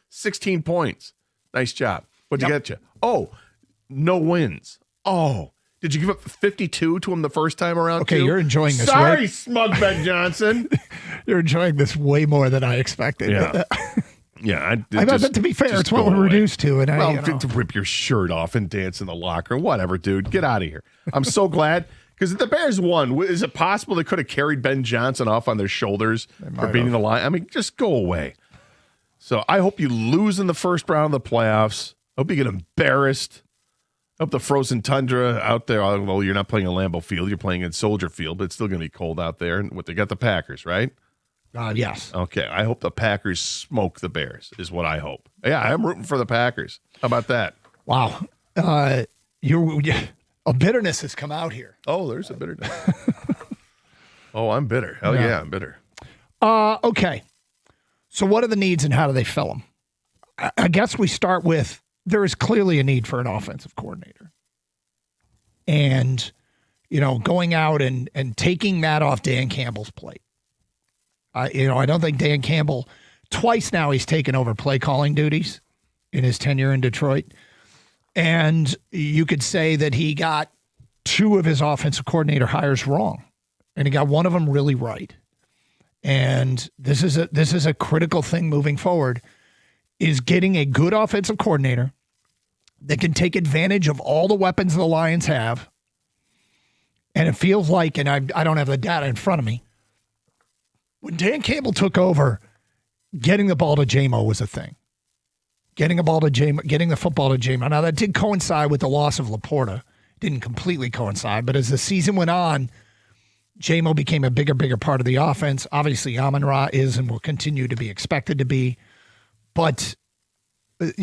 16 points. Nice job. What'd you get you? No wins. Did you give up 52 to him the first time around? Okay, you're enjoying this. Sorry, smug Ben Johnson. You're enjoying this way more than I expected. Yeah. Yeah, to be fair, it's what we're reduced to. And to rip your shirt off and dance in the locker, whatever, dude. Get out of here. I'm so glad because the Bears won. Is it possible they could have carried Ben Johnson off on their shoulders for beating the Lions? I mean, just go away. So I hope you lose in the first round of the playoffs. I hope you get embarrassed. Up the frozen tundra out there. Well, you're not playing at Lambeau Field. You're playing at Soldier Field, but it's still going to be cold out there. And they got the Packers, right? Yes. Okay. I hope the Packers smoke the Bears is what I hope. Yeah, I'm rooting for the Packers. How about that? Wow. A bitterness has come out here. Oh, there's a bitterness. I'm bitter. Hell yeah, I'm bitter. Okay. So what are the needs and how do they fill them? I guess we start with there is clearly a need for an offensive coordinator. And, going out and taking that off Dan Campbell's plate. I don't think Dan Campbell, twice now he's taken over play calling duties in his tenure in Detroit. And you could say that he got two of his offensive coordinator hires wrong. And he got one of them really right. And this is a critical thing moving forward, is getting a good offensive coordinator that can take advantage of all the weapons the Lions have. And it feels like, and I don't have the data in front of me, when Dan Campbell took over, getting the ball to J-Mo was a thing. Getting the football to J-Mo. Now, that did coincide with the loss of Laporta. Didn't completely coincide, but as the season went on, J-Mo became a bigger part of the offense. Obviously, Amon-Ra is and will continue to be expected to be. But, they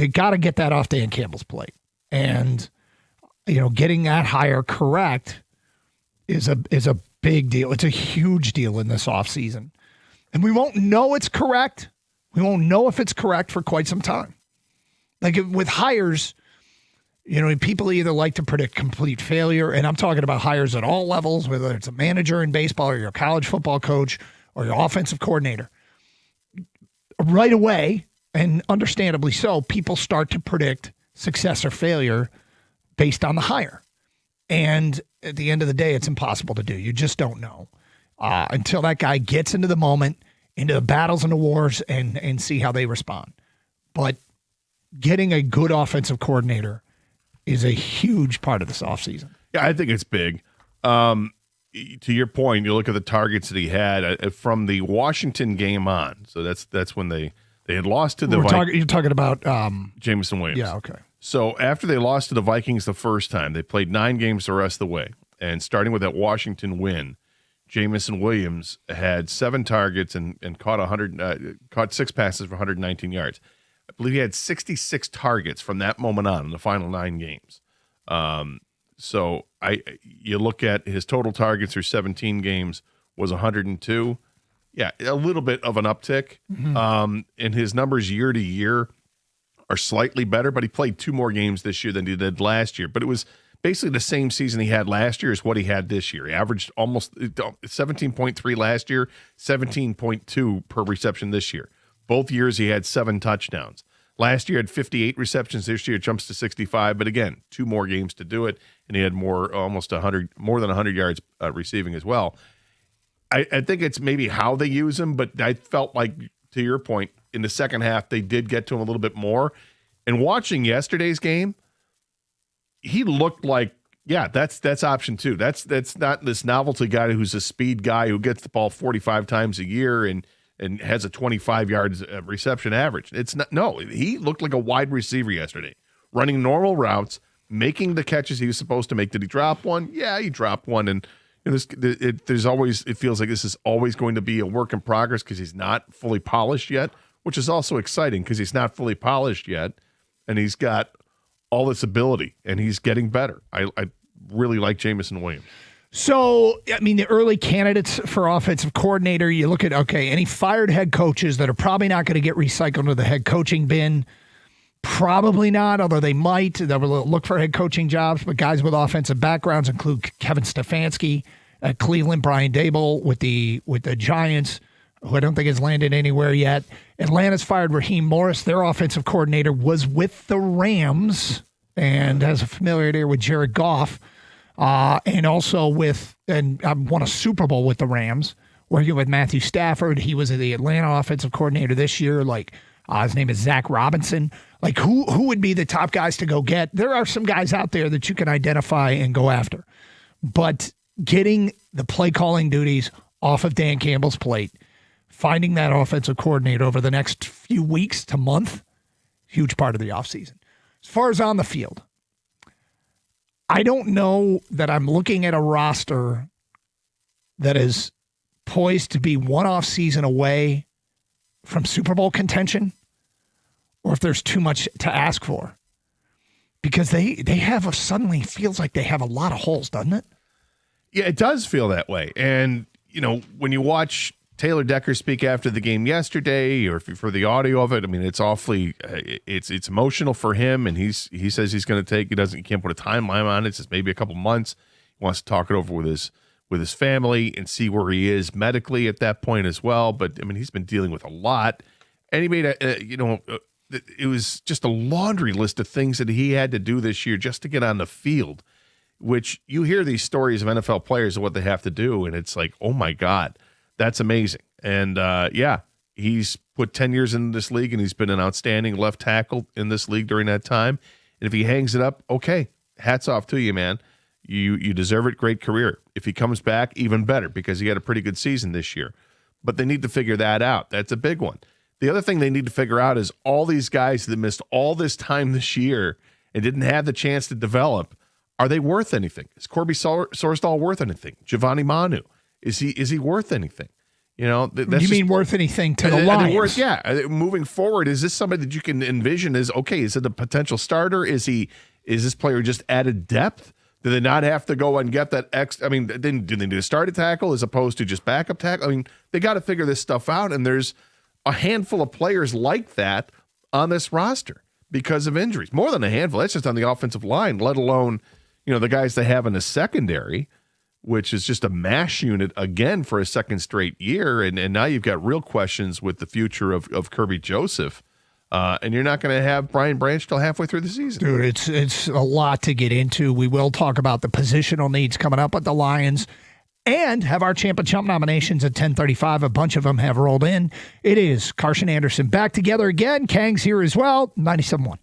got to get that off Dan Campbell's plate. And, getting that hire correct is a big deal. It's a huge deal in this offseason. And we won't know it's correct. We won't know if it's correct for quite some time. Like with hires, people either like to predict complete failure, and I'm talking about hires at all levels, whether it's a manager in baseball or your college football coach or your offensive coordinator. Right away, and understandably so, people start to predict success or failure based on the hire. And at the end of the day, it's impossible to do. You just don't know until that guy gets into the moment, into the battles and the wars, and see how they respond. But getting a good offensive coordinator is a huge part of this offseason. Yeah, I think it's big. To your point, you look at the targets that he had from the Washington game on. So that's when they had lost to the Vikings. You're talking about Jameson Williams. Yeah, okay. So after they lost to the Vikings the first time, they played 9 games the rest of the way. And starting with that Washington win, Jameson Williams had 7 targets and caught 6 passes for 119 yards. I believe he had 66 targets from that moment on in the final 9 games. So you look at his total targets through 17 games was 102. Yeah, a little bit of an uptick. Mm-hmm. And his numbers year to year are slightly better, but he played 2 more games this year than he did last year. But it was basically the same season he had last year as what he had this year. He averaged almost 17.3 last year, 17.2 per reception this year. Both years he had 7 touchdowns. Last year had 58 receptions. This year it jumps to 65. But again, 2 more games to do it, and he had more than 100 yards receiving as well. I think it's maybe how they use him, but I felt like, to your point, in the second half they did get to him a little bit more. And watching yesterday's game, he looked like, yeah, that's option 2. That's not this novelty guy who's a speed guy who gets the ball 45 times a year and has a 25 yards reception average. It's not. No, he looked like a wide receiver yesterday, running normal routes, making the catches he was supposed to make. Did he drop one? Yeah, he dropped one. And it feels like this is always going to be a work in progress because he's not fully polished yet, which is also exciting because he's not fully polished yet, and he's got all this ability, and he's getting better. I really like Jameson Williams. So, I mean, the early candidates for offensive coordinator, you look at, any fired head coaches that are probably not going to get recycled into the head coaching bin. Probably not, although they might. They'll look for head coaching jobs, but guys with offensive backgrounds include Kevin Stefanski at Cleveland, Brian Daboll with the Giants, who I don't think has landed anywhere yet. Atlanta's fired Raheem Morris. Their offensive coordinator was with the Rams and has a familiarity with Jared Goff. And also won a Super Bowl with the Rams, working with Matthew Stafford. He was the Atlanta offensive coordinator this year. His name is Zach Robinson. Who would be the top guys to go get? There are some guys out there that you can identify and go after. But getting the play calling duties off of Dan Campbell's plate, finding that offensive coordinator over the next few weeks to month, huge part of the offseason. As far as on the field, I don't know that I'm looking at a roster that is poised to be one off season away from Super Bowl contention, or if there's too much to ask for. Because they have suddenly feels like they have a lot of holes, doesn't it? Yeah, it does feel that way. And, when you watch Taylor Decker speak after the game yesterday, or for the audio of it, I mean, it's awfully, it's emotional for him. And he says he's going to he can't put a timeline on it. It's just maybe a couple months. He wants to talk it over with his family and see where he is medically at that point as well. But I mean, he's been dealing with a lot, and he made it was just a laundry list of things that he had to do this year just to get on the field, which you hear these stories of NFL players and what they have to do. And it's like, oh my God, that's amazing. And He's put 10 years in this league, and he's been an outstanding left tackle in this league during that time. And if he hangs it up, okay, hats off to you, man. You deserve it. Great career. If he comes back, even better, because he had a pretty good season this year. But they need to figure that out. That's a big one. The other thing they need to figure out is all these guys that missed all this time this year and didn't have the chance to develop, are they worth anything? Is Corby Sorsdal worth anything? Giovanni Manu, is he worth anything? You know, you mean worth anything to the Lions? Moving forward, is this somebody that you can envision as, okay, is it a potential starter? Is this player just added depth? Do they not have to go and get that do they need to start a tackle as opposed to just backup tackle? I mean, they got to figure this stuff out, and there's a handful of players like that on this roster because of injuries. More than a handful. That's just on the offensive line, let alone, the guys they have in the secondary, which is just a mash unit again for a second straight year. And now you've got real questions with the future of Kirby Joseph. And you're not going to have Brian Branch till halfway through the season. Dude, it's a lot to get into. We will talk about the positional needs coming up with the Lions and have our Champ and Chump nominations at 10:35. A bunch of them have rolled in. It is Carson Anderson back together again. Kang's here as well. 97.1.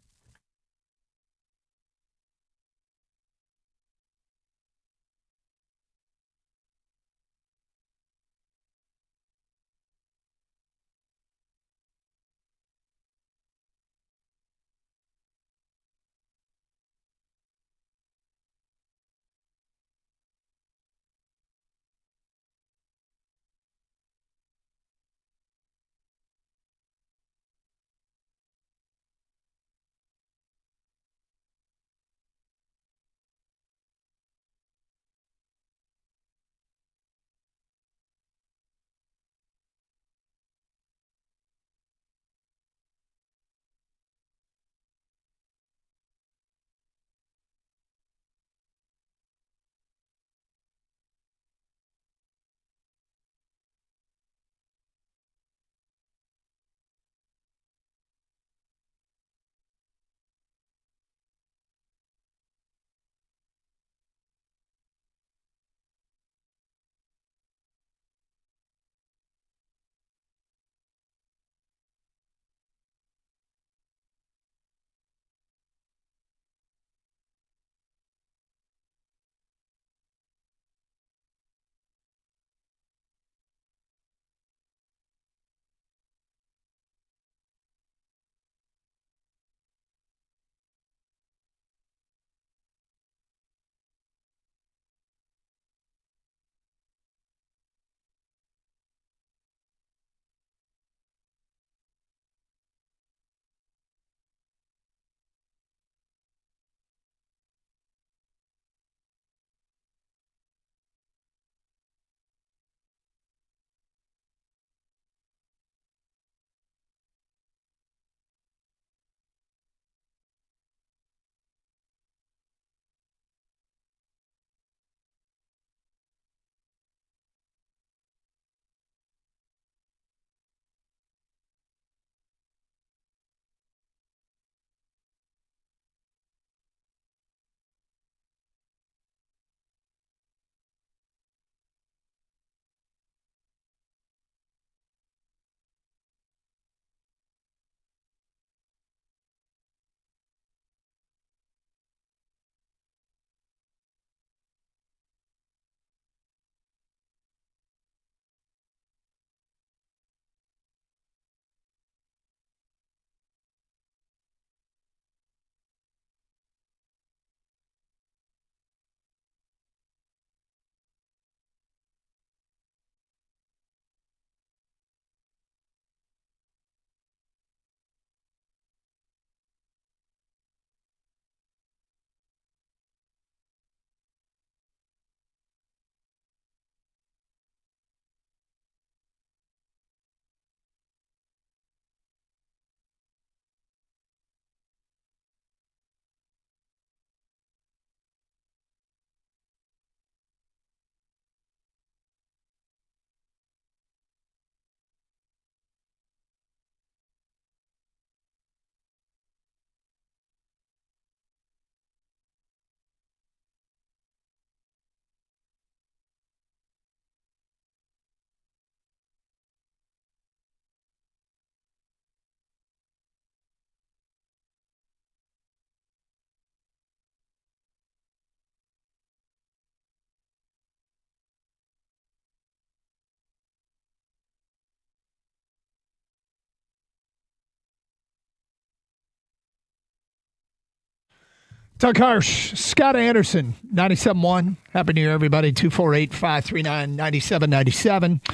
Doug Harsh, Scott Anderson, 97.1. Happy New Year, everybody. 248-539-9797. We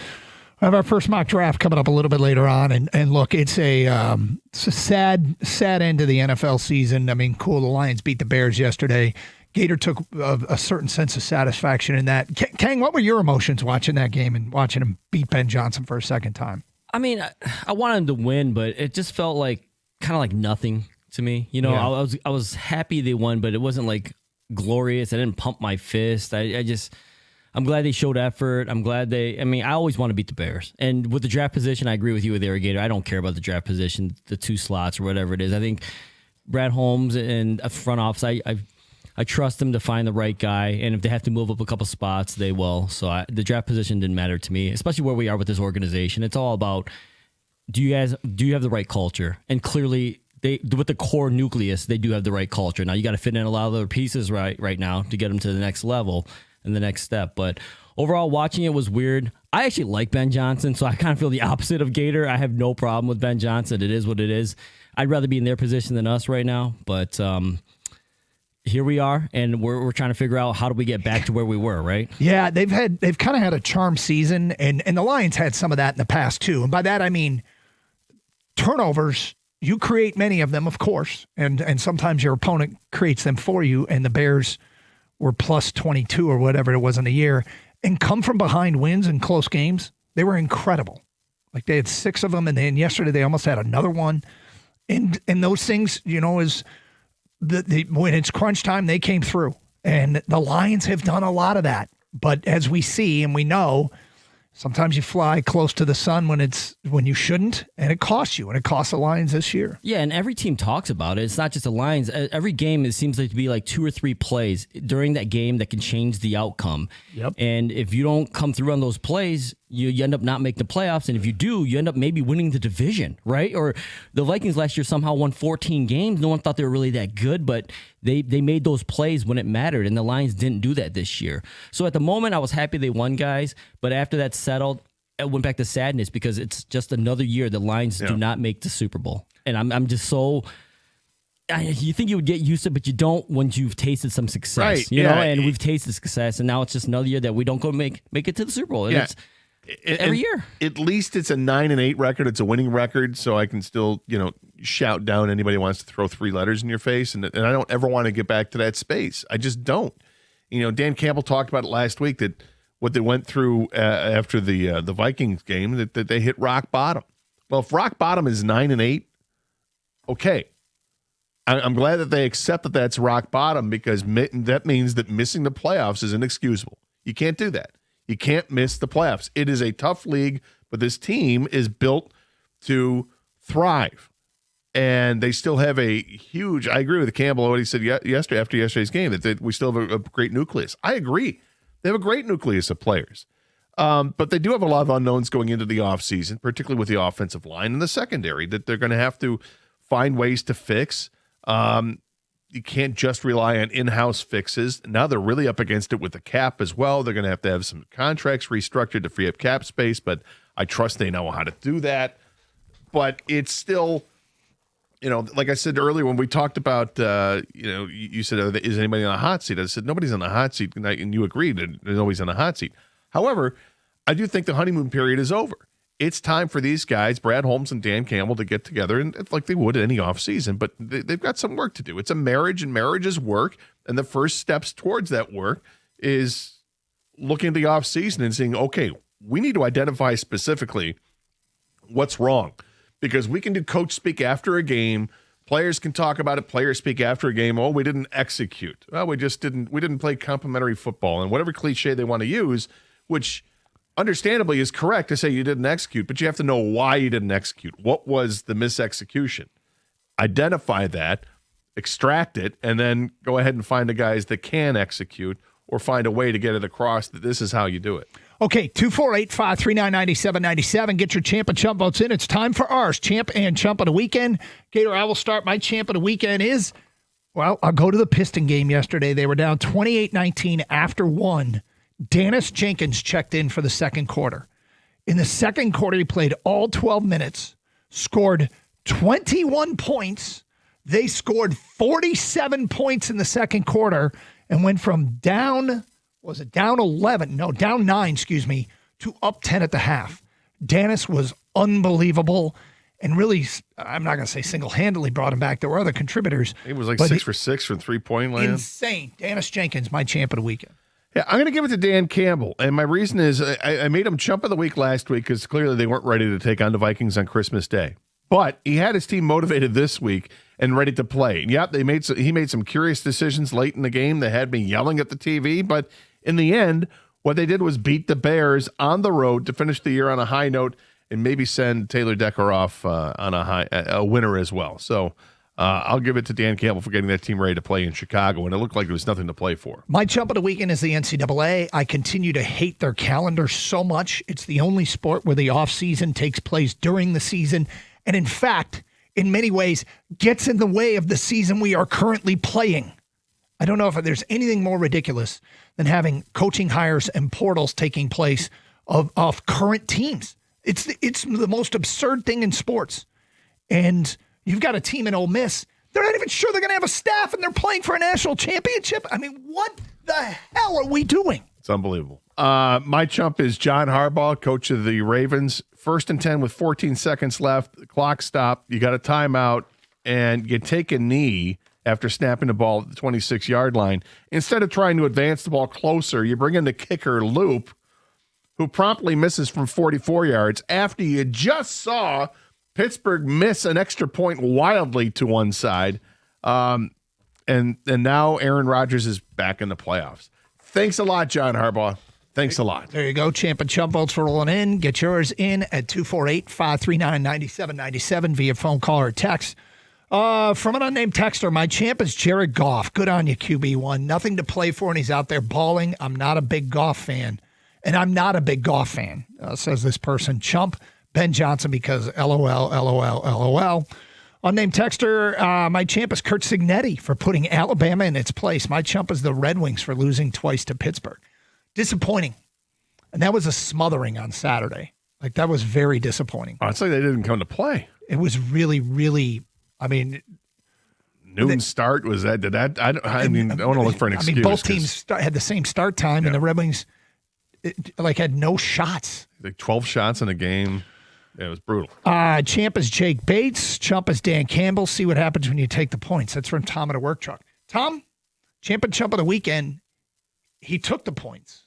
have our first mock draft coming up a little bit later on. And look, it's a sad end of the NFL season. I mean, cool, the Lions beat the Bears yesterday. Gator took a certain sense of satisfaction in that. Kang, what were your emotions watching that game and watching him beat Ben Johnson for a second time? I mean, I wanted him to win, but it just felt like kind of like nothing to me. You know, Yeah. I was happy they won, but it wasn't like glorious. I didn't pump my fist. I'm glad they showed effort. I always want to beat the Bears. And with the draft position, I agree with you with Irrigator. I don't care about the draft position, the 2 slots or whatever it is. I think Brad Holmes and a front office, I trust them to find the right guy. And if they have to move up a couple spots, they will. So the draft position didn't matter to me, especially where we are with this organization. It's all about, do you have the right culture? And clearly, with the core nucleus, they do have the right culture. Now, you got to fit in a lot of other pieces right now to get them to the next level and the next step. But overall, watching it was weird. I actually like Ben Johnson, so I kind of feel the opposite of Gator. I have no problem with Ben Johnson. It is what it is. I'd rather be in their position than us right now. But here we are, and we're trying to figure out how do we get back to where we were, right? Yeah, they've kind of had a charm season, and the Lions had some of that in the past too. And by that I mean turnovers. You create many of them, of course, and sometimes your opponent creates them for you. And the Bears were plus 22 or whatever it was in a year, and come from behind wins in close games. They were incredible. Like they had 6 of them, and then yesterday they almost had another one. And those things, you know, is when it's crunch time, they came through. And the Lions have done a lot of that. But as we see and we know, sometimes you fly close to the sun when you shouldn't, and it costs you, and it cost the Lions this year. Yeah, and every team talks about it. It's not just the Lions. Every game, it seems like to be like 2 or 3 plays during that game that can change the outcome. Yep. And if you don't come through on those plays, you end up not making the playoffs. And if you do, you end up maybe winning the division, right? Or the Vikings last year somehow won 14 games. No one thought they were really that good, but they made those plays when it mattered, and the Lions didn't do that this year. So at the moment, I was happy they won, guys. But after that settled, it went back to sadness because it's just another year the Lions do not make the Super Bowl. And I'm just so... You think you would get used to it, but you don't once you've tasted some success. Right, you know, and we've tasted success, and now it's just another year that we don't go make it to the Super Bowl. And it's every year. At least it's a 9-8 record. It's a winning record, so I can still, shout down anybody who wants to throw 3 letters in your face, and I don't ever want to get back to that space. I just don't. Dan Campbell talked about it last week, that what they went through after the Vikings game, that they hit rock bottom. Well, if rock bottom is 9-8, okay. I'm glad that they accept that that's rock bottom, because that means that missing the playoffs is inexcusable. You can't do that. You can't miss the playoffs. It is a tough league, but this team is built to thrive. And they still have a huge, I agree with Campbell, what he said yesterday after yesterday's game, that we still have a great nucleus. I agree. They have a great nucleus of players. But they do have a lot of unknowns going into the offseason, particularly with the offensive line and the secondary, that they're going to have to find ways to fix. You can't just rely on in-house fixes. Now they're really up against it with the cap as well. They're going to have some contracts restructured to free up cap space, but I trust they know how to do that. But it's still, like I said earlier when we talked about, you said, is anybody on a hot seat? I said, nobody's on a hot seat, and you agreed that nobody's on a hot seat. However, I do think the honeymoon period is over. It's time for these guys, Brad Holmes and Dan Campbell, to get together, and like they would any offseason, but they've got some work to do. It's a marriage, and marriage is work, and the first steps towards that work is looking at the offseason and saying, okay, we need to identify specifically what's wrong, because we can do coach speak after a game. Players can talk about it. Players speak after a game. Oh, we didn't execute. Well, we didn't play complimentary football, and whatever cliche they want to use, which understandably is correct to say you didn't execute, but you have to know why you didn't execute. What was the misexecution? Identify that, extract it, and then go ahead and find the guys that can execute, or find a way to get it across that this is how you do it. Okay, 248-539-9797. Get your Champ and Chump votes in. It's time for ours, Champ and Chump of the Weekend. Gator, I will start. My Champ of the Weekend is, well, I'll go to the Piston game yesterday. They were down 28-19 after 1. Dennis Jenkins checked in for the second quarter. In the second quarter, he played all 12 minutes, scored 21 points. They scored 47 points in the second quarter and went from down 11? No, down 9, to up 10 at the half. Danis was unbelievable and really, I'm not going to say single-handedly brought him back. There were other contributors. He was like 6 for 6 from three-point land. Insane. Danis Jenkins, my champ of the weekend. Yeah, I'm going to give it to Dan Campbell. And my reason is I made him chump of the week last week because clearly they weren't ready to take on the Vikings on Christmas Day. But he had his team motivated this week and ready to play. And yep, he made some curious decisions late in the game that had me yelling at the TV. But in the end, what they did was beat the Bears on the road to finish the year on a high note and maybe send Taylor Decker off on a winner as well. So I'll give it to Dan Campbell for getting that team ready to play in Chicago, and it looked like there was nothing to play for. My chump of the weekend is the NCAA. I continue to hate their calendar so much. It's the only sport where the offseason takes place during the season, and in fact, in many ways, gets in the way of the season we are currently playing. I don't know if there's anything more ridiculous than having coaching hires and portals taking place of current teams. It's the most absurd thing in sports. And you've got a team in Ole Miss. They're not even sure they're going to have a staff, and they're playing for a national championship. I mean, what the hell are we doing? It's unbelievable. My chump is John Harbaugh, coach of the Ravens. 1st and 10 with 14 seconds left. The clock stopped. You got a timeout, and you take a knee after snapping the ball at the 26-yard line. Instead of trying to advance the ball closer, you bring in the kicker, Loop, who promptly misses from 44 yards after you just saw Pittsburgh miss an extra point wildly to one side. And now Aaron Rodgers is back in the playoffs. Thanks a lot, John Harbaugh. Thanks a lot. There you go. Champ and Chump votes rolling in. Get yours in at 248-539-9797 via phone call or text. From an unnamed texter, my champ is Jared Goff. Good on you, QB1. Nothing to play for, and he's out there balling. I'm not a big Goff fan. And I'm not a big Goff fan, says this person. Chump, Ben Johnson, because LOL, LOL, LOL. Unnamed texter, my champ is Kurt Signetti for putting Alabama in its place. My chump is the Red Wings for losing twice to Pittsburgh. Disappointing. And that was a smothering on Saturday. Like, that was very disappointing. Oh, it's like they didn't come to play. It was really, really, I mean. Noon start, was that? Did that? I want to look for an excuse. Both teams had the same start time, and the Red Wings had no shots. Like 12 shots in a game. Yeah, it was brutal. Champ is Jake Bates. Chump is Dan Campbell. See what happens when you take the points. That's from Tom at a work truck. Tom, champ and chump of the weekend, he took the points.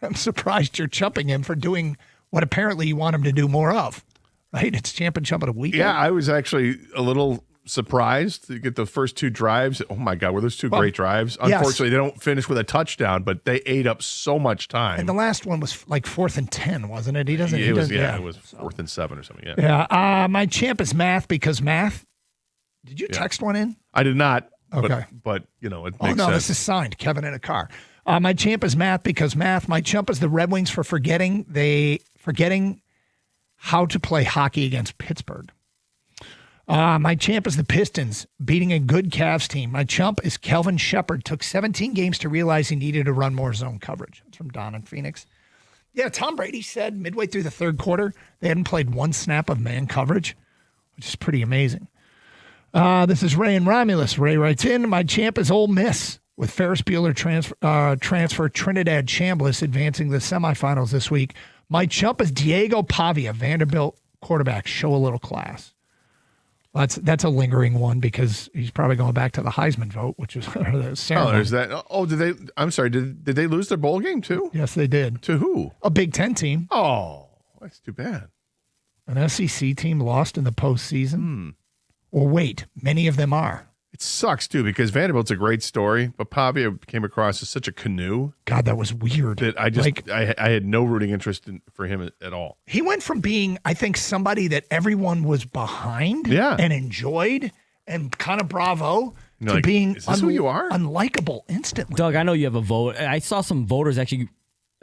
I'm surprised you're chumping him for doing what apparently you want him to do more of, right? It's champ and chump of the weekend. Yeah, I was actually a little surprised to get the first two drives. Oh, my God, were those two great drives? Unfortunately, they don't finish with a touchdown, but they ate up so much time. And the last one was like 4th and 10, wasn't it? It was 4th and 7 or something, Yeah, my champ is Math because Math. Did you text one in? I did not. Okay. But it makes sense. Oh, no, this is signed. Kevin in a car. My champ is Math because Math. My chump is the Red Wings for forgetting how to play hockey against Pittsburgh. My champ is the Pistons beating a good Cavs team. My chump is Kelvin Shepard. Took 17 games to realize he needed to run more zone coverage. That's from Don in Phoenix. Yeah, Tom Brady said midway through the third quarter they hadn't played one snap of man coverage, which is pretty amazing. This is Ray and Romulus. Ray writes in, my champ is Ole Miss with Ferris Bueller transfer Trinidad Chambliss advancing the semifinals this week. My chump is Diego Pavia, Vanderbilt quarterback. Show a little class. That's a lingering one because he's probably going back to the Heisman vote, which is the ceremony. Oh, there's that. Oh, did they? I'm sorry. Did they lose their bowl game too? Yes, they did. To who? A Big Ten team. Oh, that's too bad. An SEC team lost in the postseason. Or wait, many of them are. It sucks too because Vanderbilt's a great story, but Pavia came across as such a canoe. God, that was weird. That I had no rooting interest for him at all. He went from being, I think, somebody that everyone was behind and enjoyed and kind of bravo to being is this who you are? Unlikable instantly. Doug, I know you have a vote. I saw some voters actually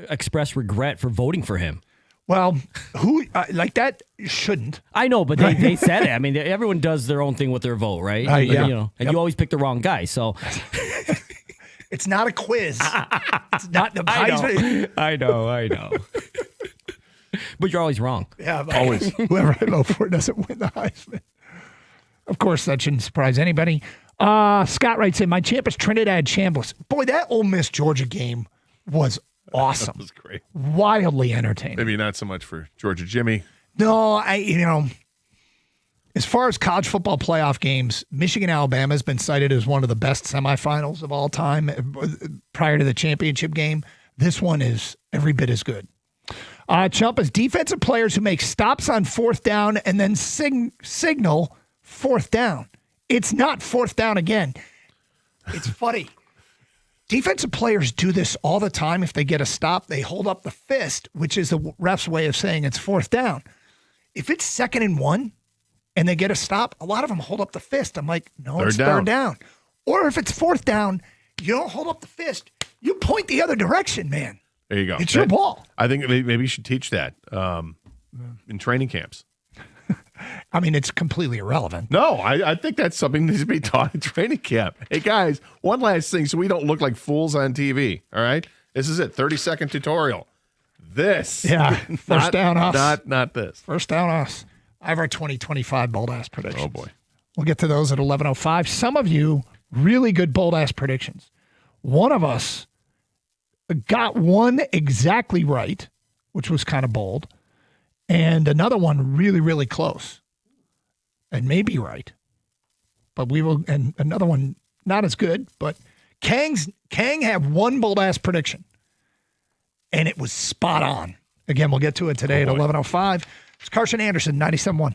express regret for voting for him. Well, who like that shouldn't. I know, but they said it. I mean, everyone does their own thing with their vote, right? Yeah. And you always pick the wrong guy. So it's not a quiz. It's not the Heisman. I know. But you're always wrong. Yeah, always. Whoever I vote for doesn't win the Heisman. of course, that shouldn't surprise anybody. Scott writes in, my champ is Trinidad Chambliss. Boy, that Ole Miss Georgia game was awesome. That was great. Wildly entertaining. Maybe not so much for Georgia Jimmy. No, as far as college football playoff games, Michigan-Alabama has been cited as one of the best semifinals of all time prior to the championship game. This one is every bit as good. Chump is defensive players who make stops on fourth down and then signal fourth down. It's not fourth down again. It's funny. Defensive players do this all the time. If they get a stop, they hold up the fist, which is the ref's way of saying it's fourth down. If it's 2nd and 1 and they get a stop, a lot of them hold up the fist. I'm like, no, it's third down. Or if it's fourth down, you don't hold up the fist. You point the other direction, man. There you go. It's your ball. I think maybe you should teach that in training camps. I mean, it's completely irrelevant. No, I think that's something that needs to be taught in training camp. Hey, guys, one last thing so we don't look like fools on TV, all right? This is it, 30-second tutorial. This. Yeah, first down us. Not this. First down us. I have our 2025 bold-ass predictions. Oh, boy. We'll get to those at 11:05. Some of you, really good bold-ass predictions. One of us got one exactly right, which was kind of bold, and another one really, really close and maybe right. But we will, and another one not as good, but Kang had one bold-ass prediction, and it was spot on. Again, we'll get to it today at 11:05. It's Carson Anderson, 97.1.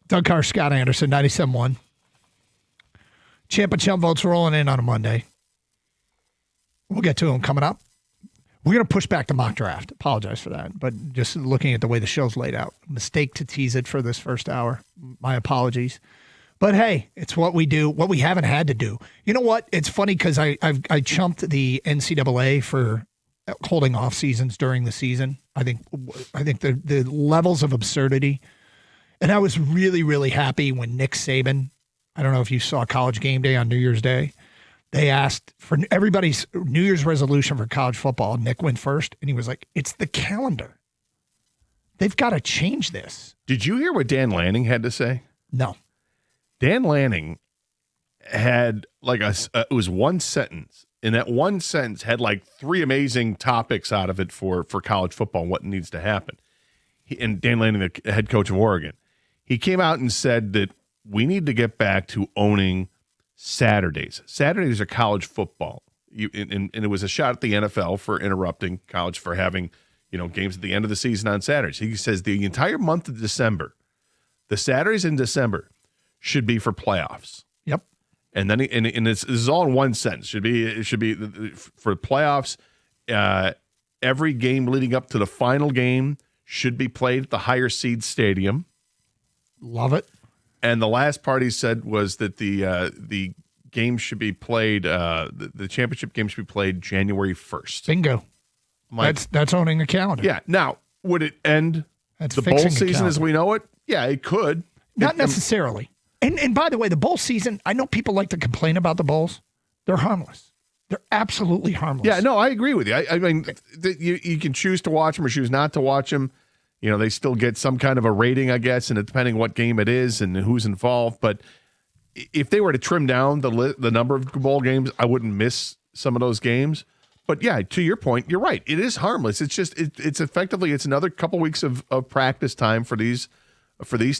Doug Carr, Scott Anderson, 97.1. Champ and Chump votes rolling in on a Monday. We'll get to them coming up. We're going to push back the mock draft. Apologize for that. But just looking at the way the show's laid out. Mistake to tease it for this first hour. My apologies. But hey, it's what we do, what we haven't had to do. You know what? It's funny because I chumped the NCAA for holding off seasons during the season. I think the levels of absurdity. And I was really, really happy when Nick Saban, I don't know if you saw College Game Day on New Year's Day, they asked for everybody's New Year's resolution for college football. Nick went first, and he was like, it's the calendar. They've got to change this. Did you hear what Dan Lanning had to say? No. Dan Lanning had it was one sentence, and that one sentence had like 3 amazing topics out of it for college football and what needs to happen. And Dan Lanning, the head coach of Oregon, he came out and said that we need to get back to owning Saturdays. Saturdays are college football. And it was a shot at the NFL for interrupting college, for having, games at the end of the season on Saturdays. He says the entire month of December, the Saturdays in December should be for playoffs. Yep. And then this is all in one sentence. It should be for playoffs. Every game leading up to the final game should be played at the higher seed stadium. Love it. And the last part he said was that the game should be played, the championship game should be played January 1st. Bingo. That's owning a calendar. Yeah. Now, would it end That's the bowl fixing season calendar. as we know it? Yeah, it could. Not necessarily. And by the way, the bowl season, I know people like to complain about the bowls. They're harmless. They're absolutely harmless. Yeah, no, I agree with you. I mean, you can choose to watch them or choose not to watch them. They still get some kind of a rating, I guess, and depending what game it is and who's involved. But if they were to trim down the number of bowl games, I wouldn't miss some of those games. But yeah, to your point, you're right. It is harmless. It's just it's effectively it's another couple weeks of practice time for these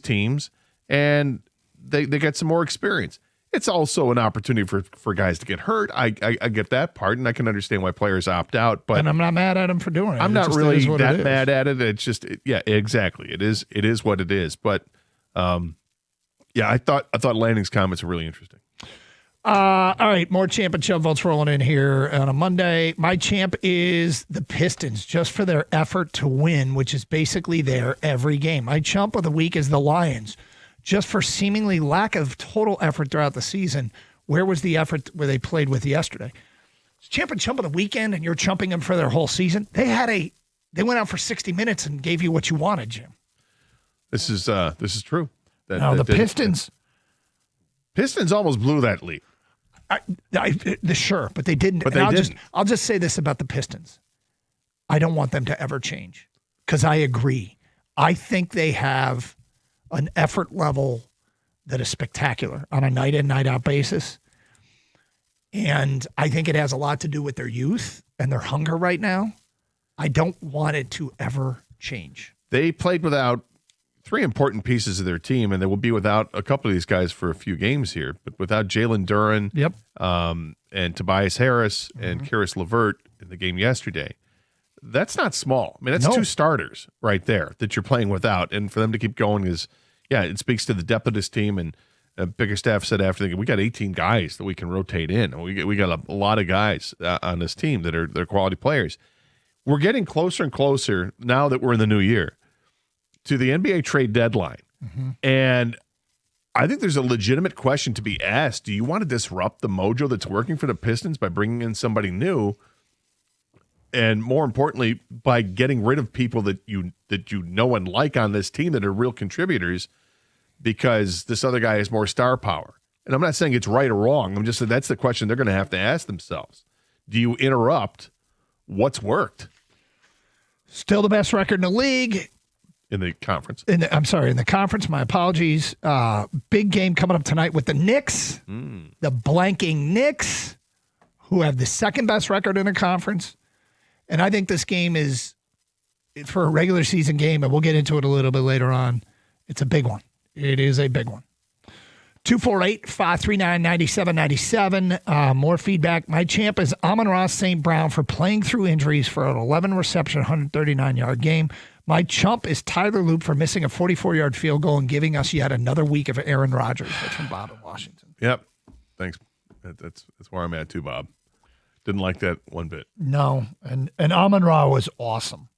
teams, and they get some more experience. It's also an opportunity for guys to get hurt. I get that part, and I can understand why players opt out. But and I'm not mad at them for doing it. I'm not really that mad at it. It's just yeah, exactly. It is what it is. But yeah, I thought Lanning's comments were really interesting. All right, more champ and chump votes rolling in here on a Monday. My champ is the Pistons, just for their effort to win, which is basically their every game. My chump of the week is the Lions, just for seemingly lack of total effort throughout the season. Where was the effort where they played with yesterday? It's champ and chump of the weekend, and you're chumping them for their whole season. They went out for 60 minutes and gave you what you wanted, Jim. This is true. The Pistons almost blew that lead. Sure, but they didn't. But they didn't. I'll just say this about the Pistons. I don't want them to ever change, because I agree. I think they have an effort level that is spectacular on a night in, night out basis. And I think it has a lot to do with their youth and their hunger right now. I don't want it to ever change. They played without 3 important pieces of their team, and they will be without a couple of these guys for a few games here. But without Jalen Duren, and Tobias Harris and Karis LeVert in the game yesterday, that's not small. I mean, that's 2 starters right there that you're playing without, and for them to keep going it speaks to the depth of this team. And Bickerstaff said after the game, we got 18 guys that we can rotate in. We got a lot of guys on this team that are quality players. We're getting closer and closer now that we're in the new year to the NBA trade deadline. And I think there's a legitimate question to be asked. Do you want to disrupt the mojo that's working for the Pistons by bringing in somebody new? And more importantly, by getting rid of people that you know and like on this team that are real contributors, because this other guy has more star power. And I'm not saying it's right or wrong. I'm just saying that's the question they're going to have to ask themselves. Do you interrupt what's worked? Still the best record in the league. In the conference. In the conference. My apologies. Big game coming up tonight with the Knicks. The blanking Knicks, who have the second best record in the conference. And I think this game is, for a regular season game, and we'll get into it a little bit later on, it's a big one. It is a big one. 248-539-9797. More feedback. My champ is Amon-Ra St. Brown for playing through injuries for an 11-reception, 139-yard game. My chump is Tyler Loop for missing a 44-yard field goal and giving us yet another week of Aaron Rodgers. That's from Bob in Washington. Yep. Thanks. That's where I'm at too, Bob. Didn't like that one bit. No, and Amon-Ra was awesome.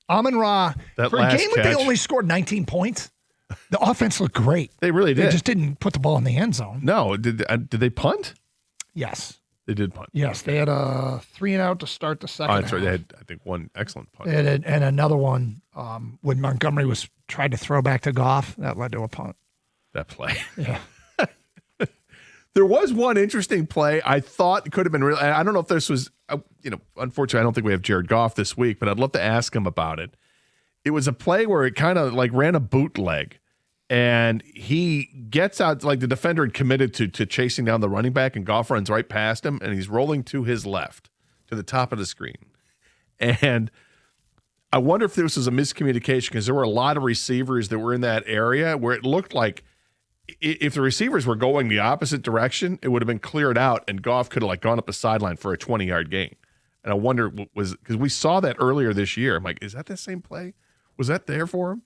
Amon-Ra, That for a last game that they catch. only scored 19 points, the offense looked great. They really did. They just didn't put the ball in the end zone. No, did they punt? Yes. They did punt. Yes, they had a 3-and-out to start the second Oh, that's right. They half. had, I think, one excellent punt. And another one when Montgomery was tried to throw back to Goff. That led to a punt. That play. Yeah. There was one interesting play I thought could have been real. I don't know if this was, unfortunately, I don't think we have Jared Goff this week, but I'd love to ask him about it. It was a play where it kind of like ran a bootleg, and he gets out, like the defender had committed to chasing down the running back, and Goff runs right past him, and he's rolling to his left, to the top of the screen. And I wonder if this was a miscommunication because there were a lot of receivers that were in that area where it looked like if the receivers were going the opposite direction, it would have been cleared out, and Goff could have like gone up the sideline for a 20-yard gain. And I wonder, was because we saw that earlier this year. I'm like, is that the same play? Was that there for him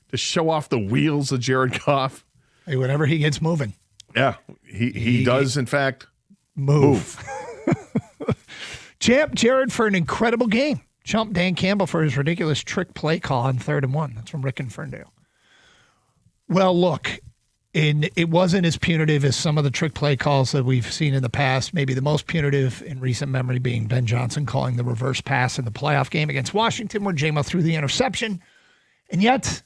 to show off the wheels of Jared Goff? Hey, whenever he gets moving. Yeah, he does, in fact, move. Champ Jared for an incredible game. Chump Dan Campbell for his ridiculous trick play call on 3rd and 1. That's from Rick and Ferndale. Well, look, it wasn't as punitive as some of the trick play calls that we've seen in the past. Maybe the most punitive in recent memory being Ben Johnson calling the reverse pass in the playoff game against Washington where J-Mo threw the interception. And yet,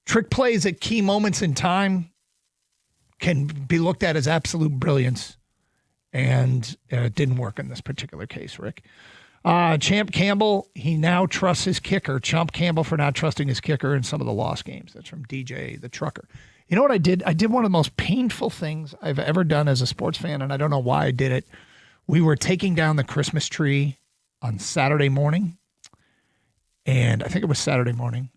trick plays at key moments in time can be looked at as absolute brilliance. And it didn't work in this particular case, Rick. Champ Campbell, he now trusts his kicker. Chump Campbell for not trusting his kicker in some of the lost games. That's from DJ the Trucker. You know what I did? I did one of the most painful things I've ever done as a sports fan, and I don't know why I did it. We were taking down the Christmas tree on Saturday morning, and I think it was Saturday morning,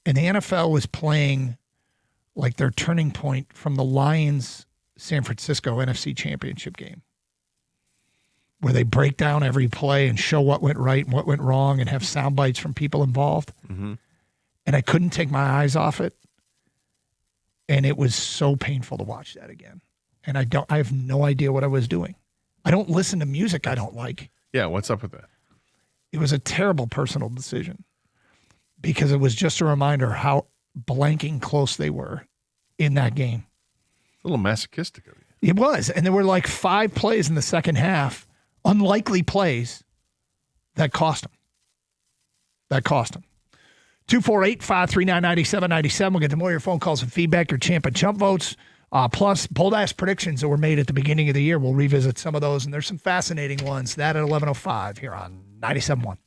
and the NFL was playing like their turning point from the Lions San Francisco NFC Championship game, where they break down every play and show what went right and what went wrong and have sound bites from people involved. Mm-hmm. And I couldn't take my eyes off it. And it was so painful to watch that again. And I have no idea what I was doing. I don't listen to music I don't like. Yeah, what's up with that? It was a terrible personal decision because it was just a reminder how blanking close they were in that game. A little masochistic of you. It was. And there were like 5 plays in the second half, unlikely plays, that cost them. 248-539-9797. We'll get to more of your phone calls and feedback, your Champ and Chump votes, plus bold-ass predictions that were made at the beginning of the year. We'll revisit some of those, and there's some fascinating ones. That at 11:05 here on 97.1.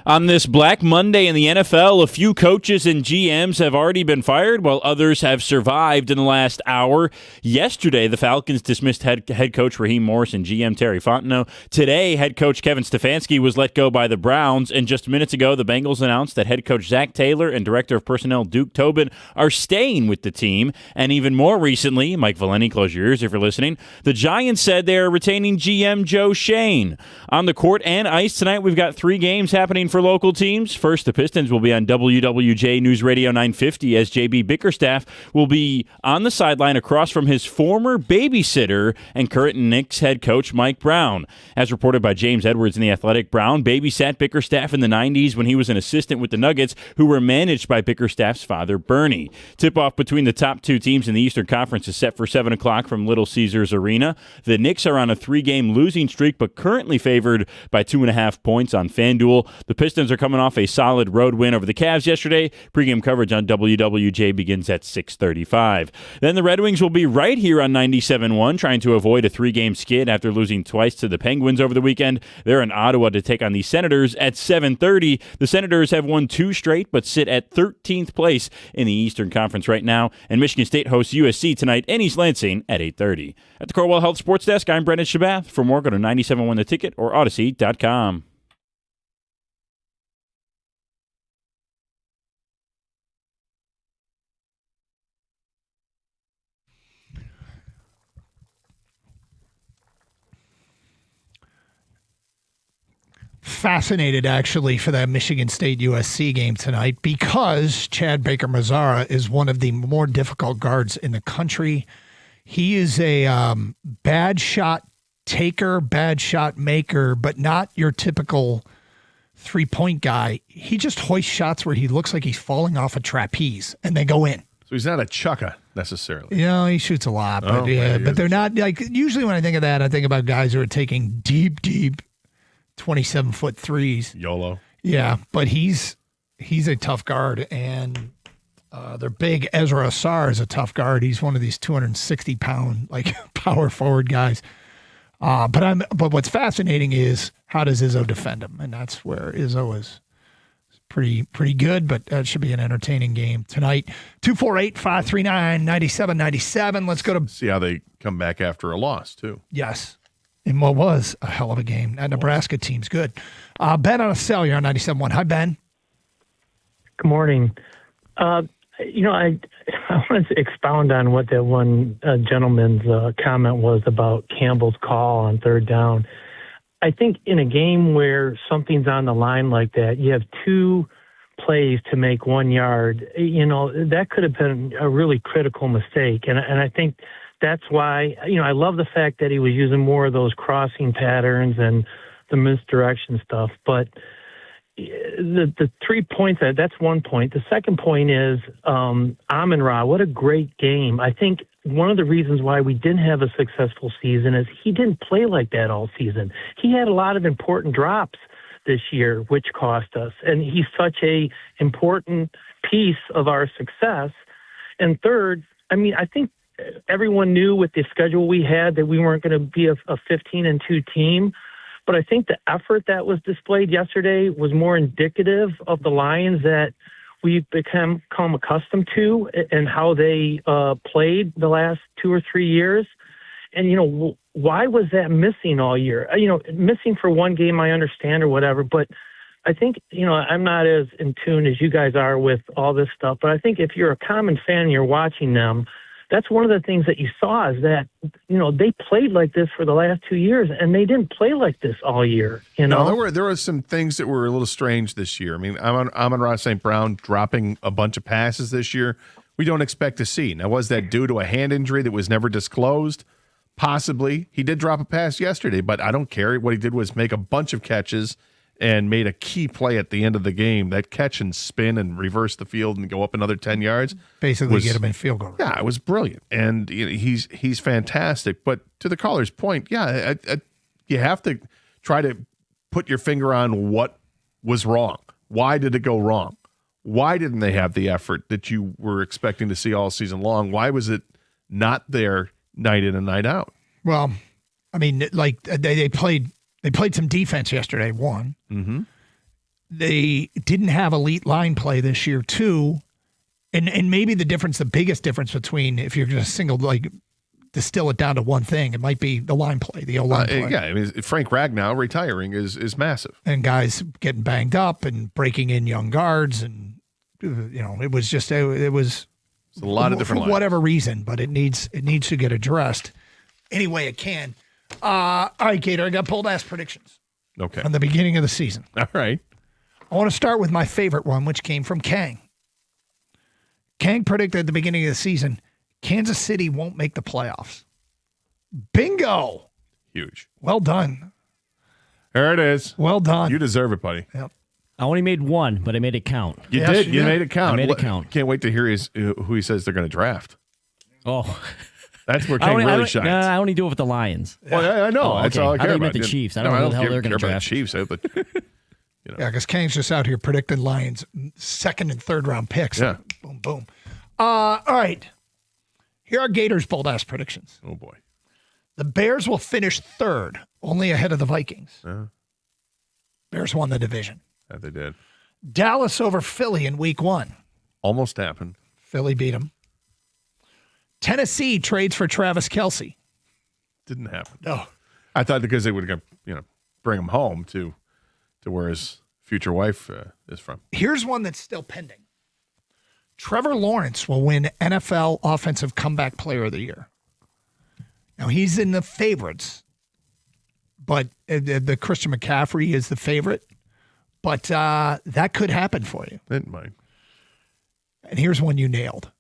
On this Black Monday in the NFL, a few coaches and GMs have already been fired, while others have survived in the last hour. Yesterday, the Falcons dismissed head coach Raheem Morris and GM Terry Fontenot. Today, head coach Kevin Stefanski was let go by the Browns. And just minutes ago, the Bengals announced that head coach Zach Taylor and director of personnel Duke Tobin are staying with the team. And even more recently, Mike Valenti, close your ears if you're listening, the Giants said they are retaining GM Joe Schoen. On the court and ice tonight, we've got 3 games happening for local teams. First, the Pistons will be on WWJ News Radio 950 as JB Bickerstaff will be on the sideline across from his former babysitter and current Knicks head coach Mike Brown. As reported by James Edwards in The Athletic, Brown babysat Bickerstaff in the 90s when he was an assistant with the Nuggets, who were managed by Bickerstaff's father, Bernie. Tip-off between the top 2 teams in the Eastern Conference is set for 7 o'clock from Little Caesars Arena. The Knicks are on a 3-game losing streak, but currently favored by 2.5 points on FanDuel. The Pistons are coming off a solid road win over the Cavs yesterday. Pre-game coverage on WWJ begins at 6:35. Then the Red Wings will be right here on 97.1, trying to avoid a 3-game skid after losing twice to the Penguins over the weekend. They're in Ottawa to take on the Senators at 7:30. The Senators have won 2 straight, but sit at 13th place in the Eastern Conference right now. And Michigan State hosts USC tonight in East Lansing at 8:30. At the Corewell Health Sports Desk, I'm Brendan Shabath. For more, go to 97.1 The Ticket or Odyssey.com. Fascinated, actually, for that Michigan State USC game tonight because Chad Baker-Mazara is one of the more difficult guards in the country. He is a bad shot taker, bad shot maker, but not your typical three-point guy. He just hoists shots where he looks like he's falling off a trapeze, and they go in. So he's not a chucka necessarily. You know, he shoots a lot, but but they're not like, usually when I think of that, I think about guys who are taking deep 27-foot threes. YOLO. Yeah, but he's a tough guard, and their big Ezra Asar is a tough guard. He's one of these 260-pound like power forward guys. But what's fascinating is how does Izzo defend him, and that's where Izzo is pretty good. But that should be an entertaining game tonight. 248-539-9797. Let's go to see how they come back after a loss too. Yes. In what was a hell of a game. That Nebraska team's good. Ben on a cell, you're on 97.1. Hi, Ben. Good morning. I wanted to expound on what that one gentleman's comment was about Campbell's call on 3rd down. I think in a game where something's on the line like that, you have 2 plays to make 1 yard. That could have been a really critical mistake. And I think that's why, I love the fact that he was using more of those crossing patterns and the misdirection stuff. But the 3 points, that's one point. The second point is Amon-Ra. What a great game. I think one of the reasons why we didn't have a successful season is he didn't play like that all season. He had a lot of important drops this year, which cost us. And he's such a important piece of our success. And third, I think everyone knew with the schedule we had that we weren't going to be a 15-2 team. But I think the effort that was displayed yesterday was more indicative of the Lions that we've become accustomed to and how they played the last 2 or 3 years. And, why was that missing all year? Missing for one game, I understand or whatever, but I think, I'm not as in tune as you guys are with all this stuff, but I think if you're a common fan and you're watching them, that's one of the things that you saw is that, they played like this for the last 2 years, and they didn't play like this all year, No, there were some things that were a little strange this year. Amon-Ra St. Brown dropping a bunch of passes this year we don't expect to see. Now, was that due to a hand injury that was never disclosed? Possibly. He did drop a pass yesterday, but I don't care. What he did was make a bunch of catches and made a key play at the end of the game. That catch and spin and reverse the field and go up another 10 yards. Basically get him in field goal. Yeah, it was brilliant. And he's fantastic. But to the caller's point, you have to try to put your finger on what was wrong. Why did it go wrong? Why didn't they have the effort that you were expecting to see all season long? Why was it not there night in and night out? Well, they played some defense yesterday, one. Mm-hmm. they didn't have elite line play this year too. And maybe the biggest difference between if you're just distill it down to one thing, it might be the line play, the O-line play. Yeah, I mean, Frank Ragnow retiring is massive. And guys getting banged up and breaking in young guards. And, it was just, it was a lot of different for whatever reason, but it needs to get addressed any way it can. All right, Gator, I got bold ass predictions. Okay. From the beginning of the season. All right. I want to start with my favorite one, which came from Kang. Kang predicted at the beginning of the season, Kansas City won't make the playoffs. Bingo. Huge. Well done. There it is. Well done. You deserve it, buddy. Yep. I only made one, but I made it count. You did. You made it count. I made it count. Can't wait to hear who he says they're going to draft. Oh. That's where King really shines. No, I only do it with the Lions. Well, I know. Oh, That's okay. all I I care thought you about. meant the Chiefs. I don't know who the hell they're going to draft. Chiefs. Yeah, because Kang's just out here predicting Lions second and third round picks. Yeah. Boom, boom. All right. Here are Gators' bold ass predictions. Oh, boy. The Bears will finish third, only ahead of the Vikings. Bears won the division. Yeah, they did. Dallas over Philly in week 1. Almost happened. Philly beat them. Tennessee trades for Travis Kelce. Didn't happen. No. I thought because they would bring him home to where his future wife is from. Here's one that's still pending. Trevor Lawrence will win NFL Offensive Comeback Player of the Year. Now, he's in the favorites, but the Christian McCaffrey is the favorite. But that could happen for you. It might. And here's one you nailed.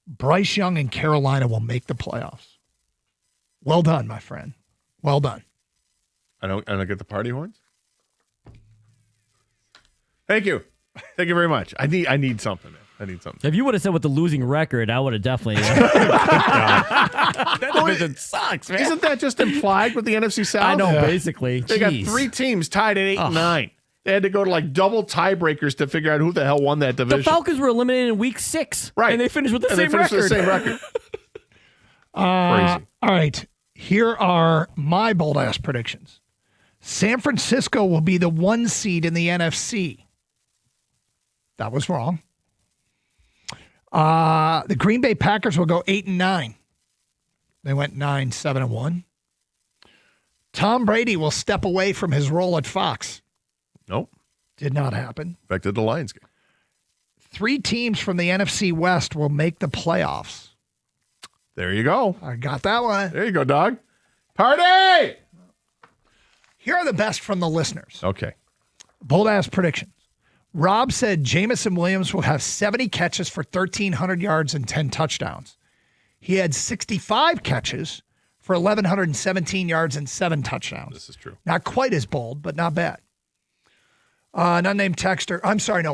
Bryce Young and Carolina will make the playoffs. Well done, my friend. Well done. I don't get the party horns. Thank you. Thank you very much. I need something. I need something. If you would have said with the losing record, I would have definitely. That division sucks, man. Isn't that just implied with the NFC South? I know, basically. They got Jeez. 3 teams tied at 8 and 9. They had to go to double tiebreakers to figure out who the hell won that division. The Falcons were eliminated in week 6. Right. And they finished with the And same they finished record. with the same record. Crazy. All right. Here are my bold ass predictions. San Francisco will be the 1 seed in the NFC. That was wrong. The Green Bay Packers will go 8 and 9. They went 9, 7 and 1. Tom Brady will step away from his role at Fox. Nope. Did not happen. Affected the Lions game. 3 teams from the NFC West will make the playoffs. There you go. I got that one. There you go, dog. Party! Here are the best from the listeners. Okay. Bold ass predictions. Rob said Jamison Williams will have 70 catches for 1,300 yards and 10 touchdowns. He had 65 catches for 1,117 yards and 7 touchdowns. This is true. Not quite as bold, but not bad. Unnamed texter.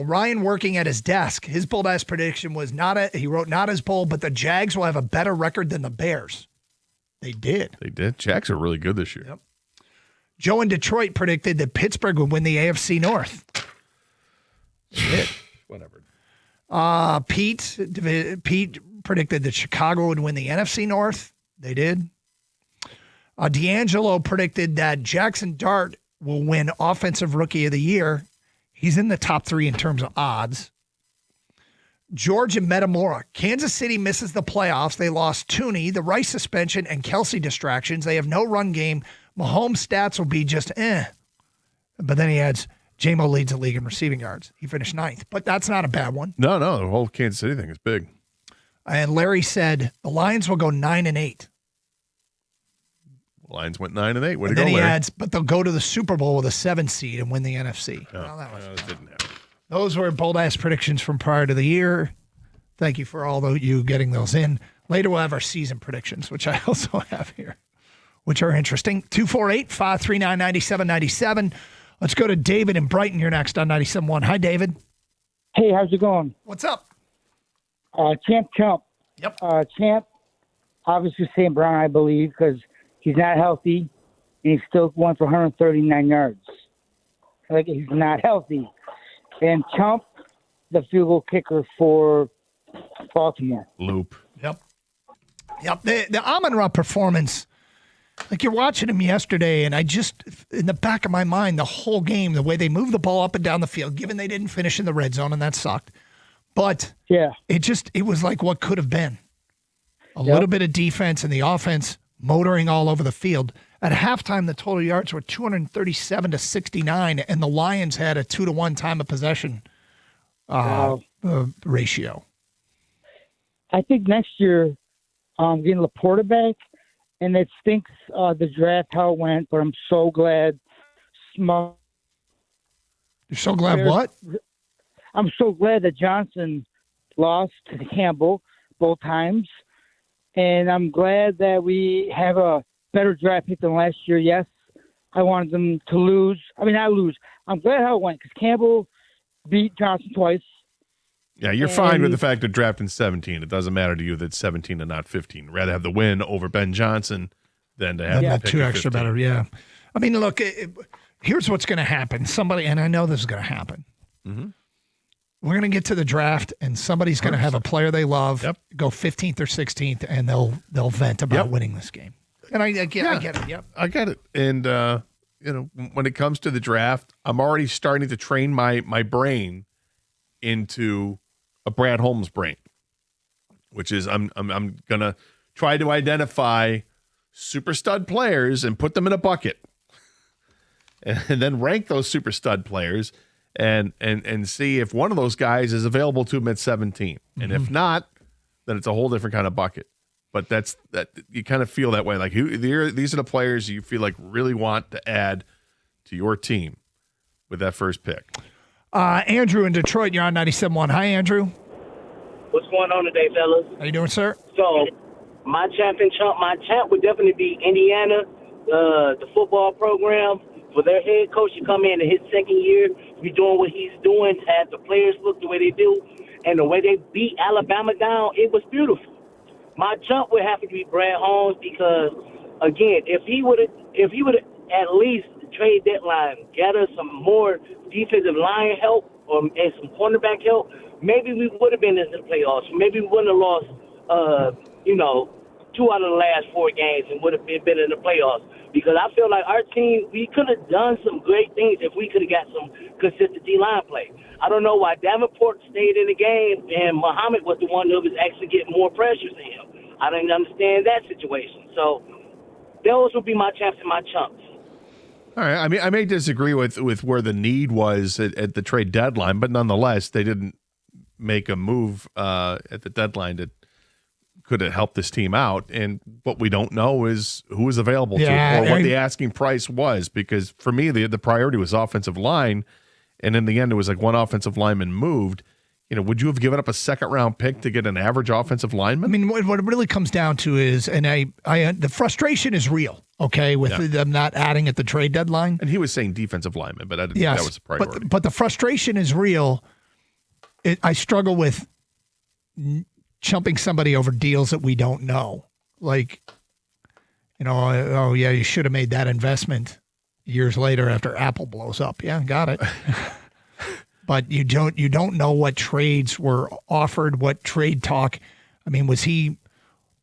Ryan working at his desk. His bold ass prediction was he wrote not as bold, but the Jags will have a better record than the Bears. They did. They did. Jags are really good this year. Yep. Joe in Detroit predicted that Pittsburgh would win the AFC North. They did. Whatever. Pete predicted that Chicago would win the NFC North. They did. D'Angelo predicted that Jackson Dart will win Offensive Rookie of the Year. He's in the top 3 in terms of odds. George and Metamora. Kansas City misses the playoffs. They lost Tooney, the Rice suspension, and Kelce distractions. They have no run game. Mahomes' stats will be just But then he adds, J-Mo leads the league in receiving yards. He finished 9th, but that's not a bad one. No, the whole Kansas City thing is big. And Larry said the Lions will go 9 and 8. Lions went 9 and 8. Way to And go, then he Larry. adds, but they'll go to the Super Bowl with a 7 seed and win the NFC. No, Well, that was that didn't happen. Those were bold-ass predictions from prior to the year. Thank you for all of you getting those in. Later we'll have our season predictions, which I also have here, which are interesting. 248-539-9797. Let's go to David in Brighton. You're next on 97.1. Hi, David. Hey, how's it going? What's up? Champ. Yep. Champ, obviously St. Brown, I believe, because he's not healthy, and he still went for 139 yards. Like, he's not healthy. And Chump, the field goal kicker for Baltimore. Loop. Yep. The Amon-Ra performance Like you're watching him yesterday, and I just, in the back of my mind, the whole game, the way they moved the ball up and down the field, given they didn't finish in the red zone, and that sucked. But it was like what could have been. A little bit of defense and the offense motoring all over the field. At halftime, the total yards were 237 to 69, and the Lions had a 2-to-1 time of possession ratio. I think next year, getting Laporta back, and it stinks the draft how it went, but I'm so glad. You're so glad what? I'm so glad that Johnson lost to Campbell both times, and I'm glad that we have a better draft pick than last year. Yes, I wanted them to lose. I mean, not lose. I'm glad how it went because Campbell beat Johnson twice. Yeah, you're fine with the fact of drafting 17. It doesn't matter to you that it's 17 and not 15. You'd rather have the win over Ben Johnson than to have the pick two at extra 15. better. Yeah, I mean, look, here's what's going to happen. Somebody, and I know this is going to happen. Mm-hmm. We're going to get to the draft, and somebody's going to have a player they love go 15th or 16th, and they'll vent about winning this game. And I get it. Yep, I get it. And when it comes to the draft, I'm already starting to train my brain into a Brad Holmes brain, which is I'm gonna try to identify super stud players and put them in a bucket, and then rank those super stud players and see if one of those guys is available to him at 17, and if not, then it's a whole different kind of bucket. But that you kind of feel that way, like these are the players you feel like really want to add to your team with that first pick. Andrew in Detroit, you're on 97.1. Hi, Andrew. What's going on today, fellas? How you doing, sir? So, my champ would definitely be Indiana, the football program. For their head coach to come in his second year, be doing what he's doing, have the players look the way they do, and the way they beat Alabama down, it was beautiful. My jump would have to be Brad Holmes because, again, if he would at least trade deadline, gather some more defensive line help and some cornerback help, maybe we would have been in the playoffs. Maybe we wouldn't have lost, 2 out of the last 4 games and would have been in the playoffs. Because I feel like our team, we could have done some great things if we could have got some consistent D-line play. I don't know why Davenport stayed in the game and Muhammad was the one who was actually getting more pressures than him. I didn't understand that situation. So those would be my champs and my chumps. All right. I mean, I may disagree with where the need was at the trade deadline, but nonetheless, they didn't make a move at the deadline that could have helped this team out. And what we don't know is who was available to or what the asking price was, because for me, the priority was offensive line. And in the end, it was like one offensive lineman moved. Would you have given up a second-round pick to get an average offensive lineman? I mean, what it really comes down to is, and the frustration is real, okay, with them not adding at the trade deadline. And he was saying defensive lineman, but I didn't think that was a priority. But the frustration is real. I struggle with chumping somebody over deals that we don't know. Like, you should have made that investment years later after Apple blows up. Yeah, got it. But you don't know what trades were offered, what trade talk. I mean, was he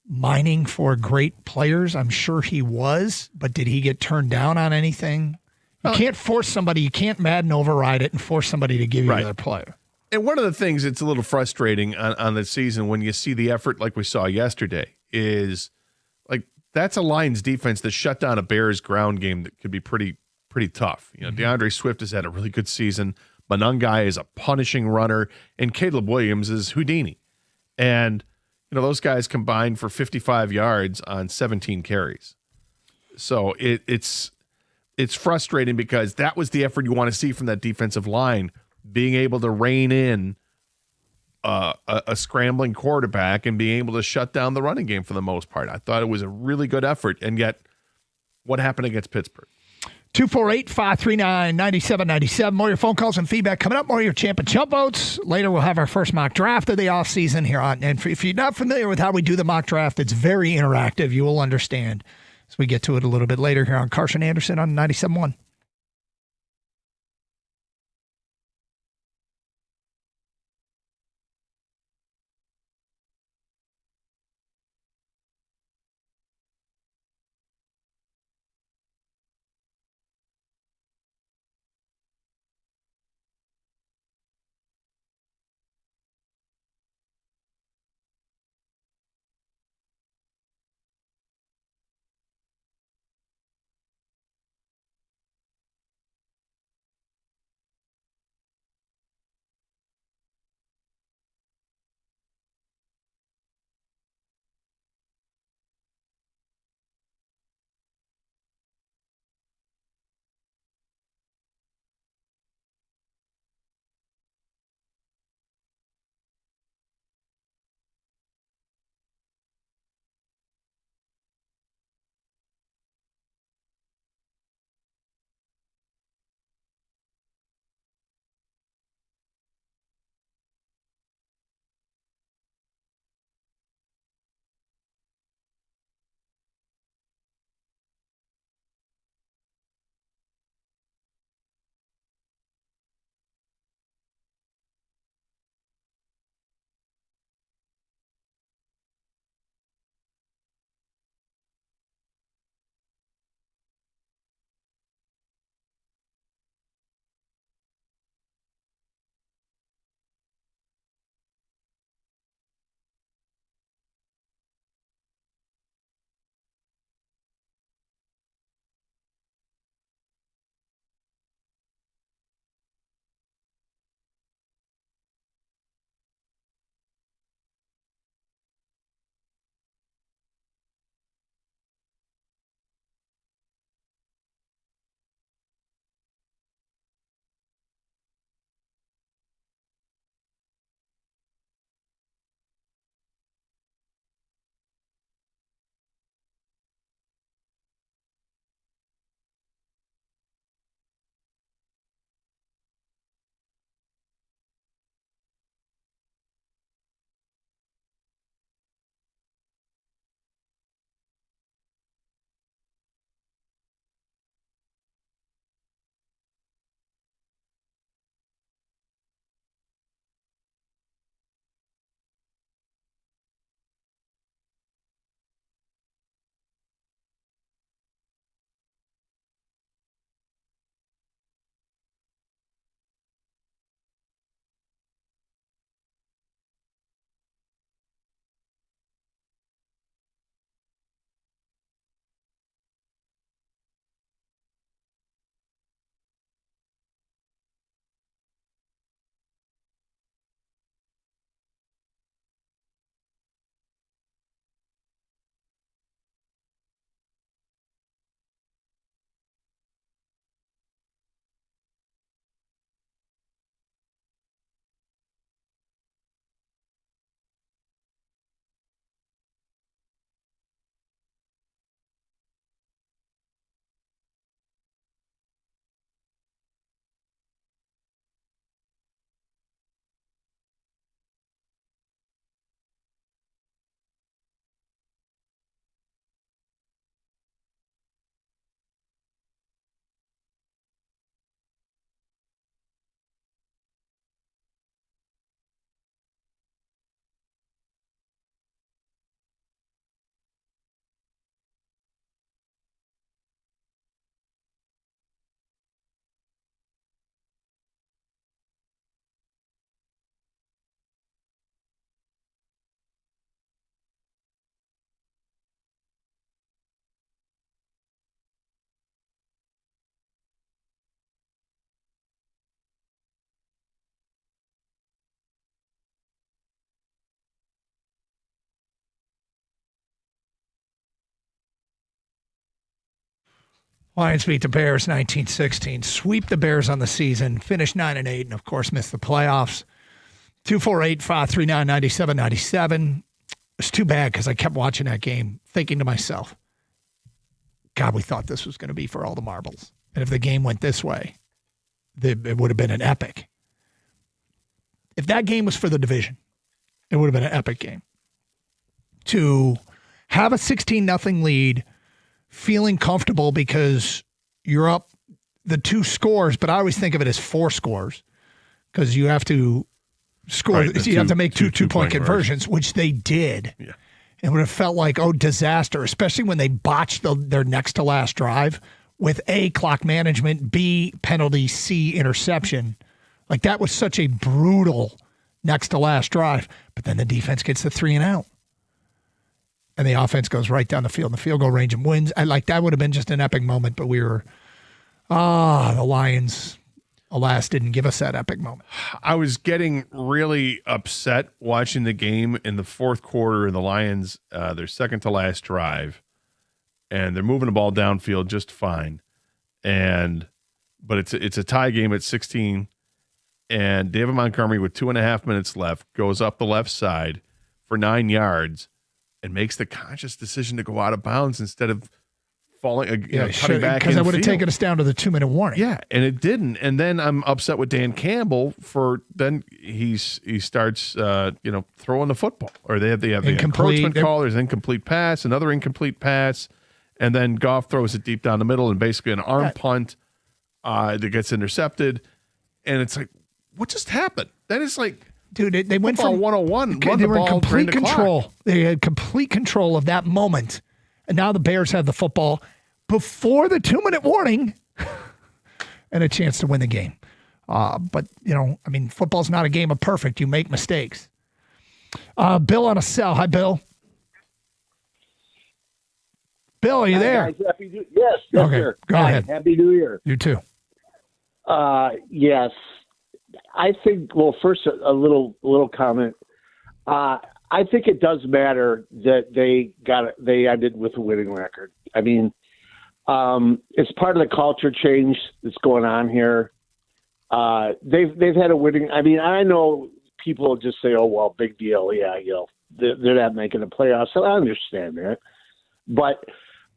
mining for great players? I'm sure he was, but did he get turned down on anything? You can't force somebody. You can't Madden override it and force somebody to give you their player. And one of the things that's a little frustrating on the season when you see the effort like we saw yesterday is like that's a Lions defense that shut down a Bears ground game that could be pretty tough. DeAndre Swift has had a really good season. Monangai is a punishing runner, and Caleb Williams is Houdini. And, those guys combined for 55 yards on 17 carries. So it's frustrating because that was the effort you want to see from that defensive line, being able to rein in a scrambling quarterback and being able to shut down the running game for the most part. I thought it was a really good effort, and yet what happened against Pittsburgh? 248-539-9797. More of your phone calls and feedback coming up. More of your champ and chump votes. Later, we'll have our first mock draft of the offseason here on. And if you're not familiar with how we do the mock draft, it's very interactive. You will understand as we get to it a little bit later here on Carson Anderson on 97.1. Lions beat the Bears 19-16, sweep the Bears on the season, finish 9-8, and of course miss the playoffs. 248-539-9797. It's too bad because I kept watching that game thinking to myself, God, we thought this was going to be for all the marbles. And if the game went this way, it would have been an epic. If that game was for the division, it would have been an epic game. To have a 16-0 lead, feeling comfortable because you're up the 2 scores, but I always think of it as 4 scores because you have to score. Right, you have to make two two-point conversions, which they did. Yeah. It would have felt like, disaster, especially when they botched their next to last drive with A, clock management, B, penalty, C, interception. Like that was such a brutal next to last drive. But then the defense gets the 3 and out. And the offense goes right down the field in the field goal range and wins. That would have been just an epic moment, but we were, the Lions, alas, didn't give us that epic moment. I was getting really upset watching the game in the fourth quarter, and the Lions, their second to last drive, and they're moving the ball downfield just fine. But it's a tie game at 16, and David Montgomery with 2.5 minutes left goes up the left side for 9 yards and makes the conscious decision to go out of bounds instead of cutting back because I would have taken us down to the 2-minute warning. Yeah, and it didn't. And then I'm upset with Dan Campbell then he starts throwing the football, or they have the encroachment call. There's an incomplete pass, another incomplete pass, and then Goff throws it deep down the middle and basically an arm punt that gets intercepted. And it's like, what just happened? That is like, dude, they went from 101. They were in complete control. They had complete control of that moment. And now the Bears have the football before the 2-minute warning and a chance to win the game. But, football's not a game of perfect. You make mistakes. Bill on a cell. Hi, Bill. Bill, are you there? Guys, yes, okay, sir. Go ahead. Happy New Year. You too. Yes. I think, first a little comment. I think it does matter that they ended with a winning record. I mean, it's part of the culture change that's going on here. They've had a winning. I mean, I know people just say, "Oh well, big deal." Yeah, they're not making the playoffs. So I understand that, but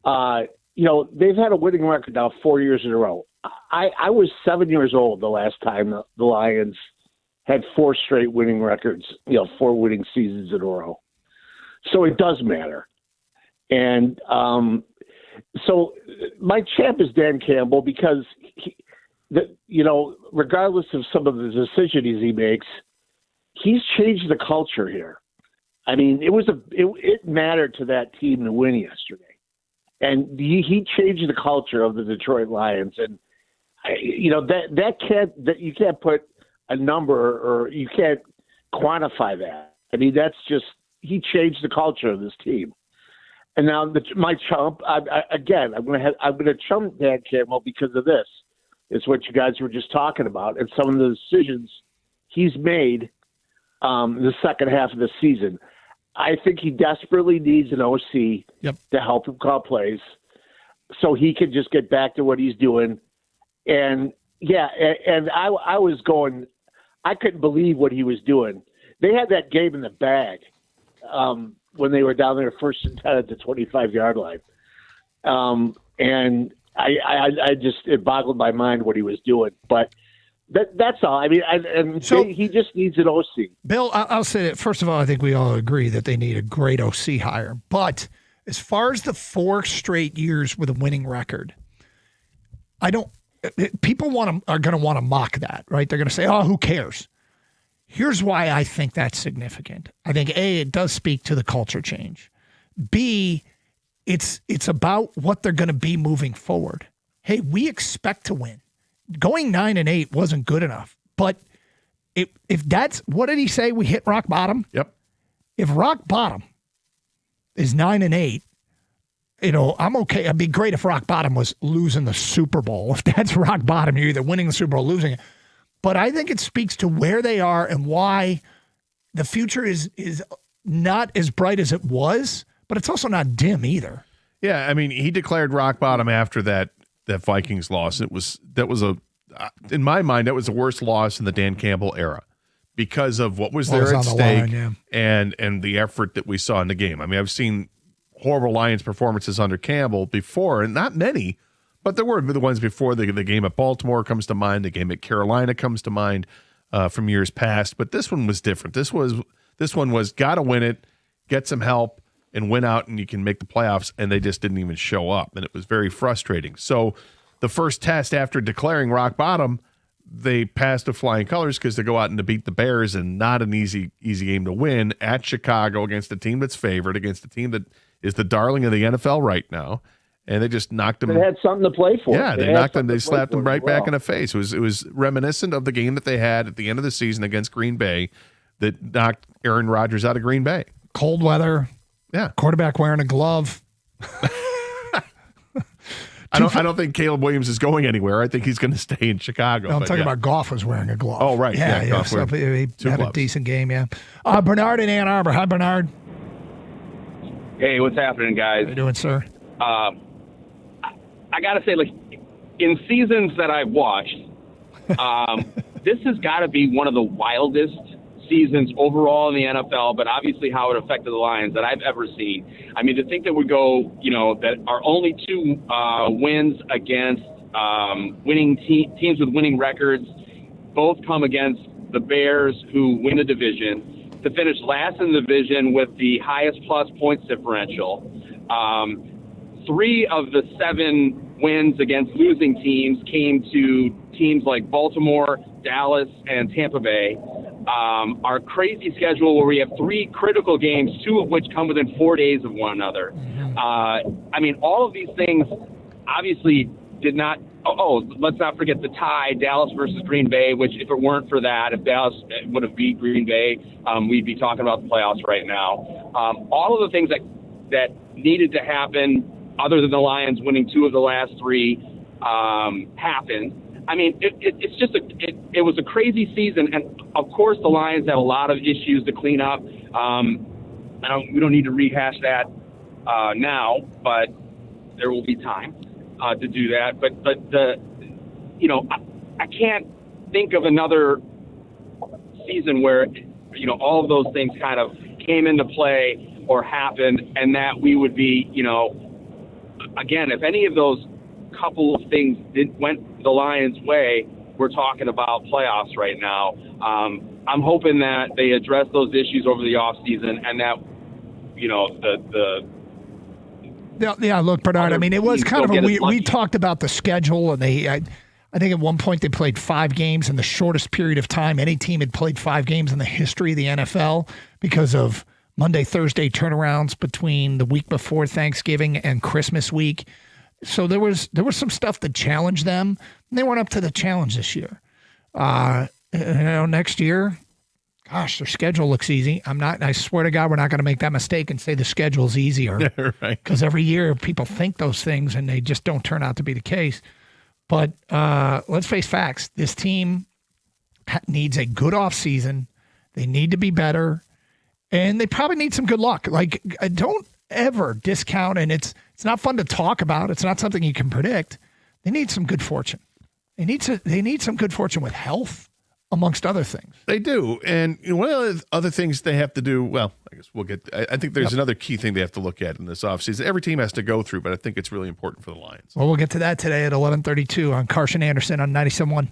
they've had a winning record now 4 years in a row. I was 7 years old the last time the Lions had 4 straight winning records, 4 winning seasons in a row. So it does matter. And so my champ is Dan Campbell because, regardless of some of the decisions he makes, he's changed the culture here. I mean, it mattered to that team to win yesterday. And he changed the culture of the Detroit Lions. And, you can't put a number or you can't quantify that. I mean, that's just, he changed the culture of this team. And now my chump, I'm going to chump Dan Campbell because of this. It's what you guys were just talking about and some of the decisions he's made the second half of the season. I think he desperately needs an OC to help him call plays so he can just get back to what he's doing. And I was going, I couldn't believe what he was doing. They had that game in the bag when they were down there first and 10 at the 25-yard line. And it boggled my mind what he was doing. But that's all. I mean, he just needs an OC. Bill, I'll say that, first of all, I think we all agree that they need a great OC hire. But as far as the 4 straight years with a winning record, people are going to want to mock that, right? They're going to say, "Oh, who cares?" Here's why I think that's significant. I think A, it does speak to the culture change. B, it's about what they're going to be moving forward. Hey, we expect to win. Going 9-8 wasn't good enough, but if that's, what did he say? We hit rock bottom. Yep. If rock bottom is 9-8. I'm okay. It'd be great if rock bottom was losing the Super Bowl. If that's rock bottom, you're either winning the Super Bowl or losing it. But I think it speaks to where they are and why the future is not as bright as it was, but it's also not dim either. Yeah, I mean, he declared rock bottom after that that Vikings loss. That was in my mind, that was the worst loss in the Dan Campbell era because of what was there at stake and the effort that we saw in the game. I mean, I've seen horrible Lions performances under Campbell before, and not many, but there were the ones before. The game at Baltimore comes to mind. The game at Carolina comes to mind from years past. But this one was different. This one was got to win it, get some help, and win out, and you can make the playoffs. And they just didn't even show up, and it was very frustrating. So the first test after declaring rock bottom, they passed with flying colors because they go out and to beat the Bears, and not an easy game to win at Chicago against a team that's favored, against a team that is the darling of the NFL right now. And they just knocked them. They had something to play for. Yeah, they knocked them. They slapped them right back in the face. It was reminiscent of the game that they had at the end of the season against Green Bay that knocked Aaron Rodgers out of Green Bay. Cold weather. Yeah. Quarterback wearing a glove. I don't think Caleb Williams is going anywhere. I think he's going to stay in Chicago. No, I'm talking about Goff was wearing a glove. Oh, right. Yeah. Goff So he had gloves. a decent game, yeah. Bernard in Ann Arbor. Hi, Bernard. Hey, what's happening, guys? How you doing, sir? I got to say, like, in seasons that I've watched, this has got to be one of the wildest seasons overall in the NFL, but obviously how it affected the Lions that I've ever seen. I mean, to think that we go, that our only two wins against winning teams with winning records both come against the Bears, who win the division, to finish last in the division with the highest plus points differential. 3 of the 7 wins against losing teams came to teams like Baltimore, Dallas, and Tampa Bay. Our crazy schedule where we have 3 critical games, 2 of which come within 4 days of one another. I mean, all of these things obviously did not. Let's not forget the tie, Dallas versus Green Bay, which if it weren't for that, if Dallas would have beat Green Bay, we'd be talking about the playoffs right now. All of the things that needed to happen, other than the Lions winning 2 of the last 3, happened. I mean, it's just it was a crazy season, and of course the Lions have a lot of issues to clean up. We don't need to rehash that now, but there will be time to do that. But I can't think of another season where all of those things kind of came into play or happened, and that we would be again, if any of those couple of things went the Lions' way, we're talking about playoffs right now. I'm hoping that they address those issues over the offseason, and that Yeah, look, Bernard, I mean, it was kind of a weird. We talked about the schedule, and I think at one point they played 5 games in the shortest period of time any team had played 5 games in the history of the NFL because of Monday, Thursday turnarounds between the week before Thanksgiving and Christmas week. So there was some stuff that challenged them, and they went up to the challenge this year. Next year, gosh, their schedule looks easy. I swear to God, we're not going to make that mistake and say the schedule's easier. Right. Because every year people think those things and they just don't turn out to be the case. But let's face facts. This team needs a good offseason. They need to be better. And they probably need some good luck. Like, don't ever discount, and it's not fun to talk about. It's not something you can predict. They need some good fortune. They need some good fortune with health, amongst other things. They do. And one of the other things they have to do, well, I guess we'll get, I think there's another key thing they have to look at in this offseason. Every team has to go through, but I think it's really important for the Lions. Well, we'll get to that today at 11:32 on Carson Anderson on 97.1.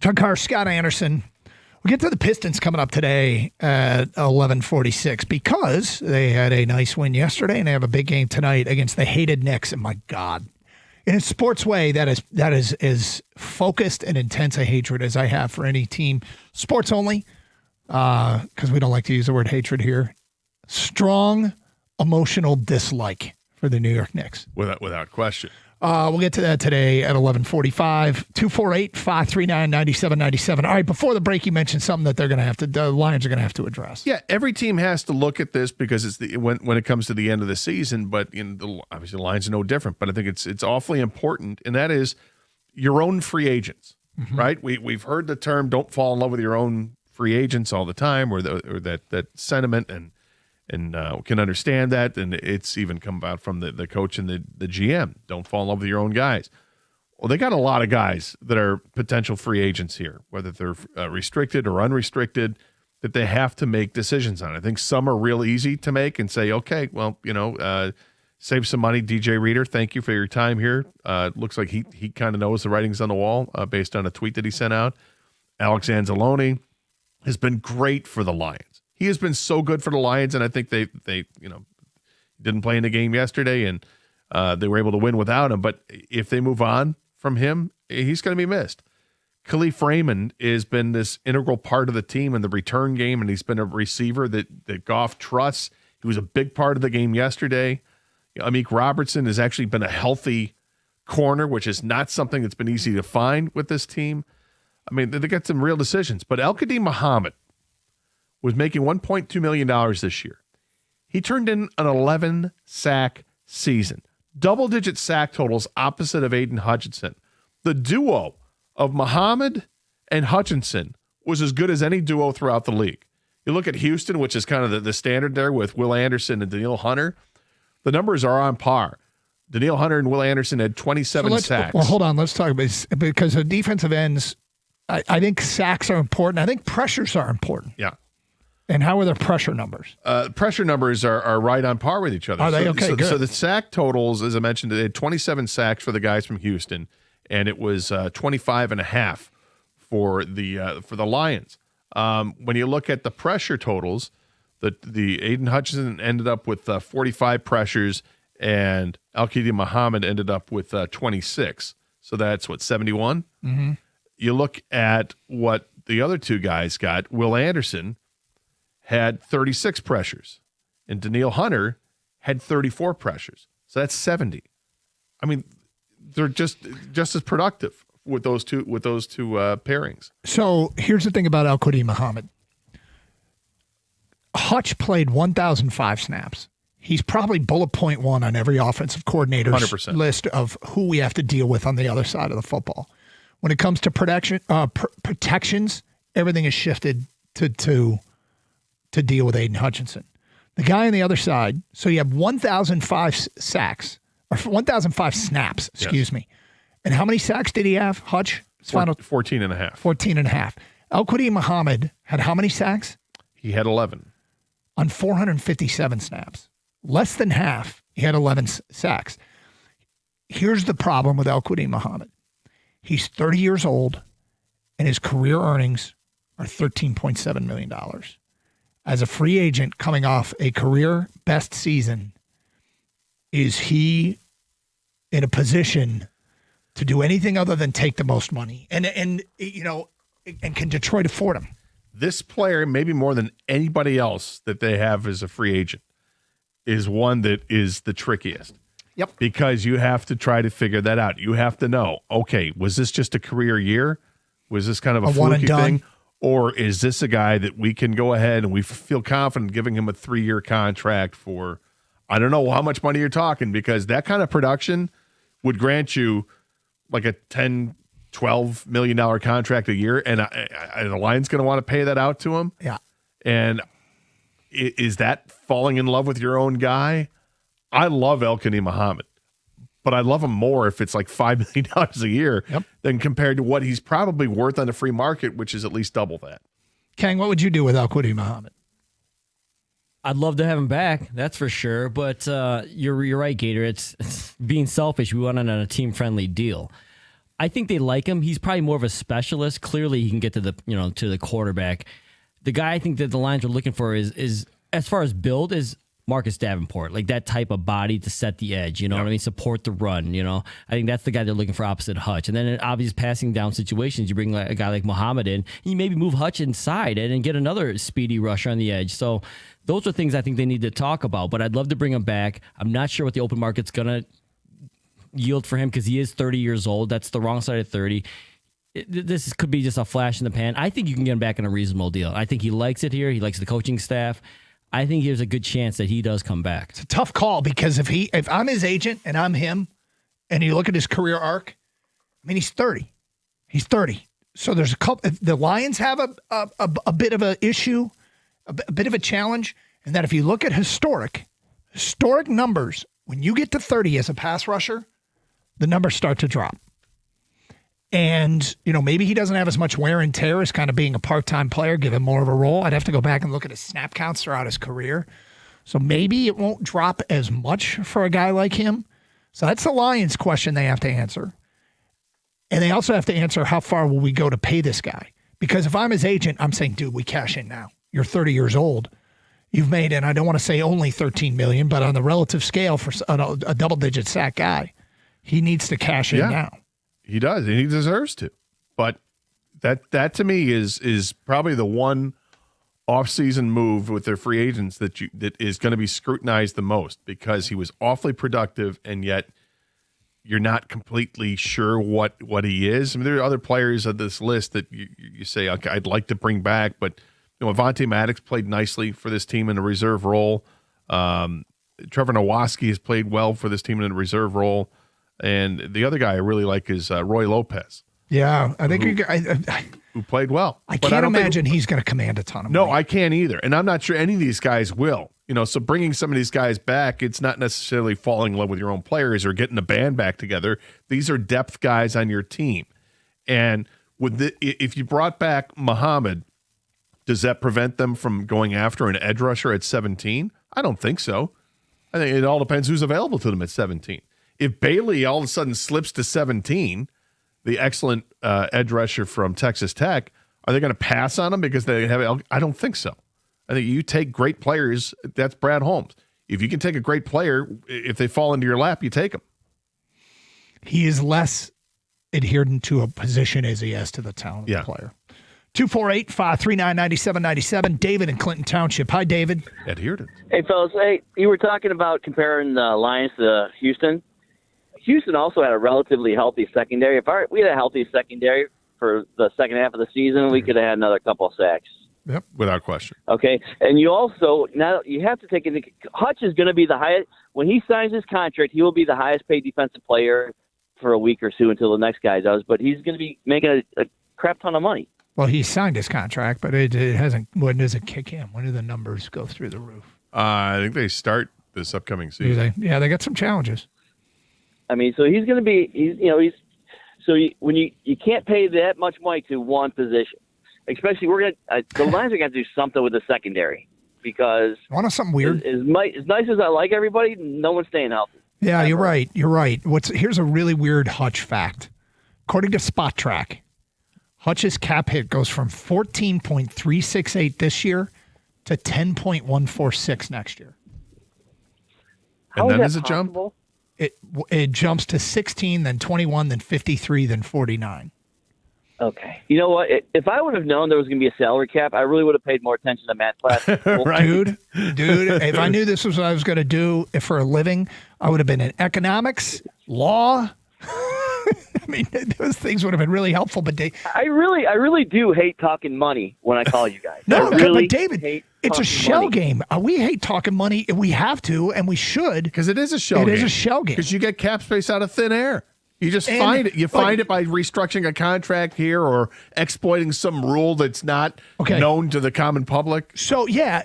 John Carr, Scott Anderson. We'll get to the Pistons coming up today at 11:46 because they had a nice win yesterday and they have a big game tonight against the hated Knicks. And my God, in a sports way, that is as focused and intense a hatred as I have for any team. Sports only, because we don't like to use the word hatred here. Strong emotional dislike for the New York Knicks. Without question. We'll get to that today at 11:45. 248-539-9797. All right, before the break, you mentioned something that the Lions are going to have to address. Yeah, every team has to look at this because it's when it comes to the end of the season. But obviously, the Lions are no different. But I think it's awfully important, and that is your own free agents, right? We've heard the term "don't fall in love with your own free agents" all the time, or that sentiment, and can understand that, and it's even come about from the coach and the GM. Don't fall in love with your own guys. Well, they got a lot of guys that are potential free agents here, whether they're restricted or unrestricted, that they have to make decisions on. I think some are real easy to make and say, okay, well, save some money. DJ Reader, thank you for your time here. It looks like he kind of knows the writings on the wall based on a tweet that he sent out. Alex Anzalone has been great for the Lions. He has been so good for the Lions, and I think they didn't play in the game yesterday, and they were able to win without him. But if they move on from him, he's going to be missed. Khalif Raymond has been this integral part of the team in the return game, and he's been a receiver that Goff trusts. He was a big part of the game yesterday. Amik Robertson has actually been a healthy corner, which is not something that's been easy to find with this team. I mean, they got some real decisions. But Al-Qadim Muhammad was making $1.2 million this year. He turned in an 11-sack season. Double-digit sack totals opposite of Aiden Hutchinson. The duo of Muhammad and Hutchinson was as good as any duo throughout the league. You look at Houston, which is kind of the standard there with Will Anderson and Danielle Hunter. The numbers are on par. Danielle Hunter and Will Anderson had 27 sacks. Well, hold on. Let's talk about this because the defensive ends, I think sacks are important. I think pressures are important. Yeah. And how are their pressure numbers? Pressure numbers are right on par with each other. Are they? Okay, good. So the sack totals, as I mentioned, they had 27 sacks for the guys from Houston, and it was 25.5 for the Lions. When you look at the pressure totals, the Aiden Hutchinson ended up with 45 pressures, and Al-Qadim Muhammad ended up with 26. So that's 71. Mm-hmm. You look at what the other two guys got. Will Anderson had 36 pressures, and Danielle Hunter had 34 pressures. So that's 70. I mean, they're just as productive with those two pairings. So here's the thing about Al-Qadim Muhammad. Hutch played 1,005 snaps. He's probably bullet point one on every offensive coordinator's 100%. list of who we have to deal with on the other side of the football. When it comes to protections, everything is shifted to deal with Aiden Hutchinson. The guy on the other side, so you have 1,005 sacks, or 1,005 snaps, excuse me. And how many sacks did he have, Hutch? 14 and a half. 14 and a half. Al-Qadim Muhammad had how many sacks? He had 11. On 457 snaps. Less than half, he had 11 sacks. Here's the problem with Al-Qadim Muhammad. He's 30 years old, and his career earnings are $13.7 million. As a free agent coming off a career best season, is he in a position to do anything other than take the most money? And can Detroit afford him? This player, maybe more than anybody else that they have as a free agent, is one that is the trickiest. Yep. Because you have to try to figure that out. You have to know, okay, was this just a career year? Was this kind of a fluky thing? Or is this a guy that we can go ahead and we feel confident giving him a 3-year contract for, I don't know how much money you're talking, because that kind of production would grant you like a $10, $12 million contract a year, and the Lions going to want to pay that out to him? Yeah. And is that falling in love with your own guy? I love Al-Qadim Muhammad, but I love him more if it's like $5 million a year than compared to what he's probably worth on the free market, which is at least double that. Kang, what would you do with Al-Qadim Muhammad? I'd love to have him back, that's for sure. But you're right, Gator. It's being selfish. We want it on a team-friendly deal. I think they like him. He's probably more of a specialist. Clearly, he can get to the quarterback. The guy I think that the Lions are looking for is as far as build is Marcus Davenport, like that type of body to set the edge. You know what I mean? Support the run. I think that's the guy they're looking for opposite Hutch. And then in obvious passing down situations, you bring a guy like Muhammad in, and you maybe move Hutch inside and then get another speedy rusher on the edge. So those are things I think they need to talk about. But I'd love to bring him back. I'm not sure what the open market's gonna yield for him because he is 30 years old. That's the wrong side of 30. This could be just a flash in the pan. I think you can get him back in a reasonable deal. I think he likes it here. He likes the coaching staff. I think there's a good chance that he does come back. It's a tough call because if I'm his agent and I'm him, and you look at his career arc, I mean, he's 30. He's 30. So there's a couple. The Lions have a bit of an issue, a bit of a challenge, and that if you look at historic numbers, when you get to 30 as a pass rusher, the numbers start to drop. And, maybe he doesn't have as much wear and tear as kind of being a part-time player, give him more of a role. I'd have to go back and look at his snap counts throughout his career. So maybe it won't drop as much for a guy like him. So that's the Lions question they have to answer. And they also have to answer how far will we go to pay this guy? Because if I'm his agent, I'm saying, dude, we cash in now. You're 30 years old. You've made, and I don't want to say only $13 million, but on the relative scale for a double-digit sack guy, he needs to cash in now. He does, and he deserves to. But that to me is probably the one off-season move with their free agents that is going to be scrutinized the most because he was awfully productive, and yet you're not completely sure what he is. I mean, there are other players on this list that you say, okay, I'd like to bring back, but Avonte Maddox played nicely for this team in a reserve role. Trevor Nowaski has played well for this team in a reserve role. And the other guy I really like is Roy Lopez. Yeah, I think who played well. I can't imagine he's going to command a ton of money. No, I can't either. And I'm not sure any of these guys will. So bringing some of these guys back, it's not necessarily falling in love with your own players or getting the band back together. These are depth guys on your team. And if you brought back Muhammad, does that prevent them from going after an edge rusher at 17? I don't think so. I think it all depends who's available to them at 17. If Bailey all of a sudden slips to 17, the excellent edge rusher from Texas Tech, are they going to pass on him because they have? I don't think so. I think you take great players. That's Brad Holmes. If you can take a great player, if they fall into your lap, you take them. He is less adherent to a position as he is to the talent of the player. 248-539-9797. David in Clinton Township. Hi, David. Adherent. Hey, fellas. Hey, you were talking about comparing the Lions to Houston. Houston also had a relatively healthy secondary. If we had a healthy secondary for the second half of the season, we could have had another couple of sacks. Yep, without question. Okay, and you also now you have to take into Hutch is going to be the highest when he signs his contract. He will be the highest paid defensive player for a week or two until the next guy does. But he's going to be making a crap ton of money. Well, he signed his contract, but it hasn't. When does it kick in? When do the numbers go through the roof? I think they start this upcoming season. Do they? Yeah, they got some challenges. I mean, so he's going to be, when you can't pay that much money to one position, especially the Lions are going to do something with the secondary because want something weird? As nice as I like everybody, no one's staying healthy. Yeah, you're right. You're right. Here's a really weird Hutch fact. According to Spot Track, Hutch's cap hit goes from 14.368 this year to 10.146 next year. How and then is it jump? It jumps to 16, then 21, then 53, then 49. Okay. You know what? If I would have known there was going to be a salary cap, I really would have paid more attention to math class. Right. Dude, if I knew this was what I was going to do for a living, I would have been in economics, law. I mean, those things would have been really helpful. But I really do hate talking money when I call you guys. No, really but David, it's a shell game. We hate talking money. We have to, and we should. Because it is a shell game. It is a shell game. Because you get cap space out of thin air. You just find it. You find it by restructuring a contract here or exploiting some rule that's not known to the common public. So, yeah,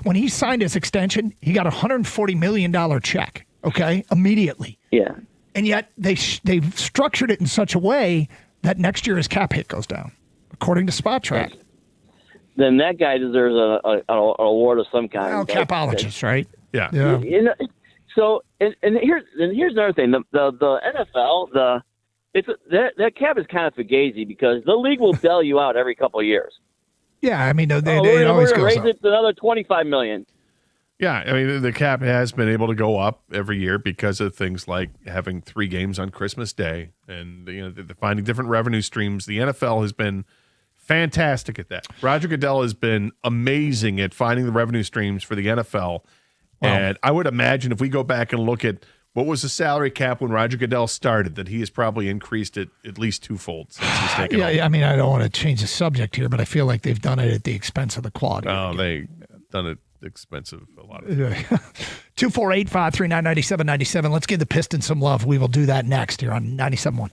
when he signed his extension, he got a $140 million check, immediately. Yeah. And yet they've structured it in such a way that next year his cap hit goes down, according to Spot Track. Then that guy deserves an award of some kind. Well, capologist, right? Yeah. So here's another thing. The NFL, that cap is kind of fugazi because the league will bail you out every couple of years. Yeah, I mean, We're it always going to goes raise up. it to another $25 million. Yeah, I mean, the cap has been able to go up every year because of things like having 3 games on Christmas Day and the finding different revenue streams. The NFL has been fantastic at that. Roger Goodell has been amazing at finding the revenue streams for the NFL. And I would imagine if we go back and look at what was the salary cap when Roger Goodell started, that he has probably increased it at least twofold since he's taken over. Yeah, I mean, I don't want to change the subject here, but I feel like they've done it at the expense of the quality. Oh, they've done it expensive a lot of 248-539-9797. Let's give the Pistons some love. We will do that next here on 97.1.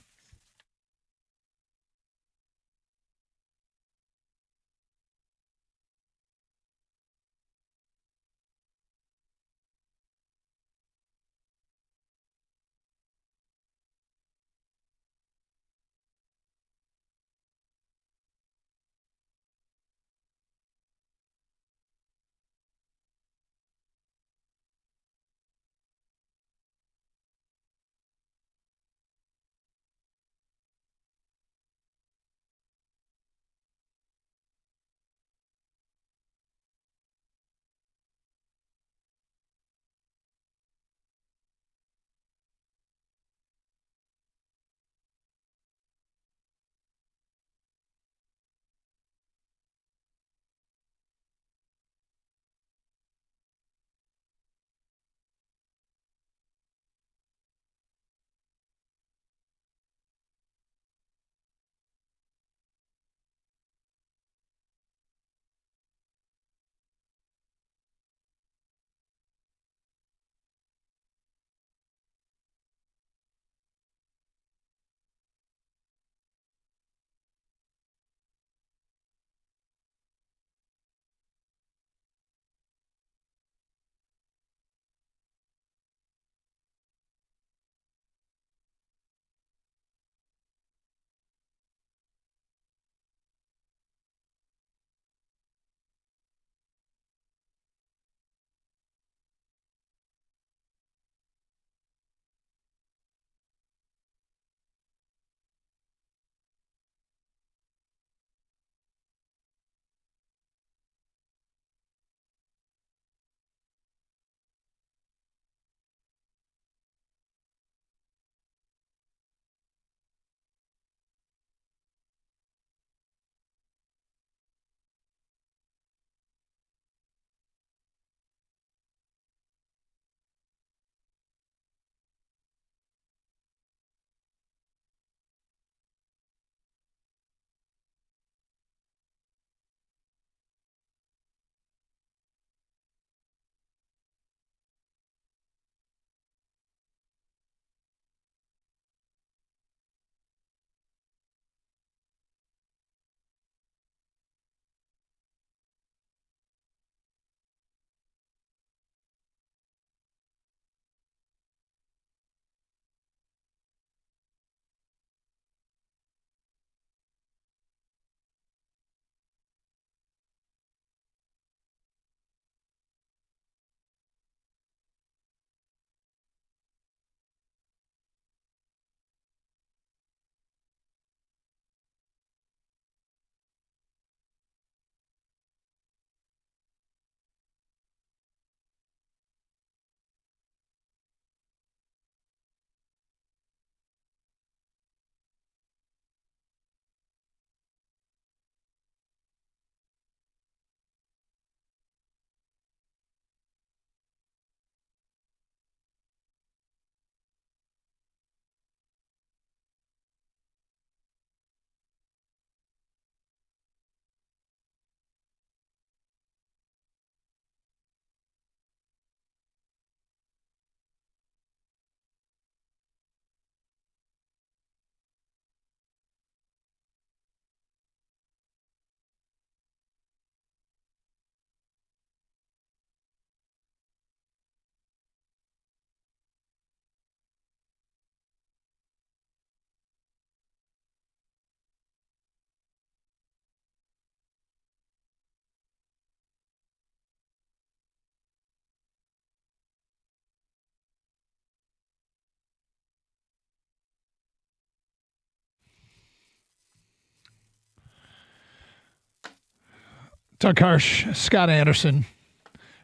Doug Hirsch, Scott Anderson,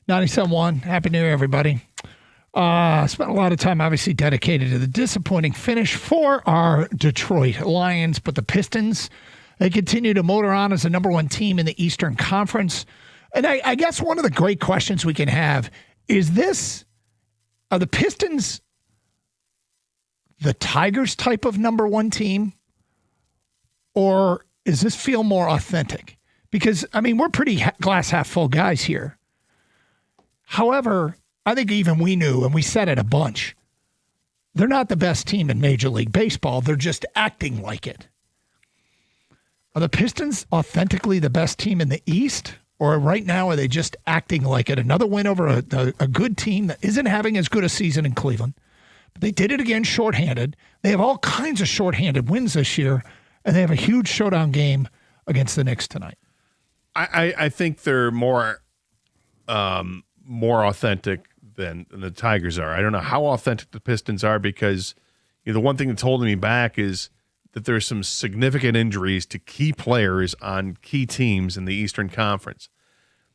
97.1. Happy New Year, everybody. Spent a lot of time, obviously, dedicated to the disappointing finish for our Detroit Lions, but the Pistons, they continue to motor on as the number one team in the Eastern Conference. And I guess one of the great questions we can have is are the Pistons the Tigers type of number one team, or does this feel more authentic? Because, I mean, we're pretty glass half full guys here. However, I think even we knew, and we said it a bunch, they're not the best team in Major League Baseball. They're just acting like it. Are the Pistons authentically the best team in the East? Or right now, are they just acting like it? Another win over a good team that isn't having as good a season in Cleveland. But they did it again shorthanded. They have all kinds of shorthanded wins this year, and they have a huge showdown game against the Knicks tonight. I think they're more authentic than the Tigers are. I don't know how authentic the Pistons are because the one thing that's holding me back is that there's some significant injuries to key players on key teams in the Eastern Conference.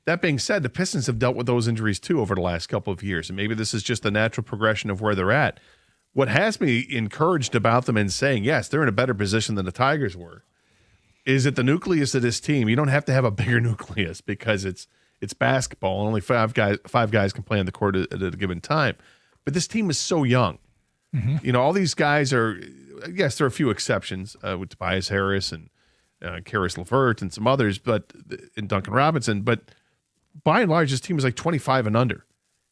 That being said, the Pistons have dealt with those injuries too over the last couple of years, and maybe this is just the natural progression of where they're at. What has me encouraged about them and saying, yes, they're in a better position than the Tigers were, is that the nucleus of this team, you don't have to have a bigger nucleus because it's basketball and only five guys can play on the court at a given time. But this team is so young. Mm-hmm. All these guys are, yes, there are a few exceptions with Tobias Harris and Karis LeVert and some others, and Duncan Robinson. But by and large, this team is like 25 and under.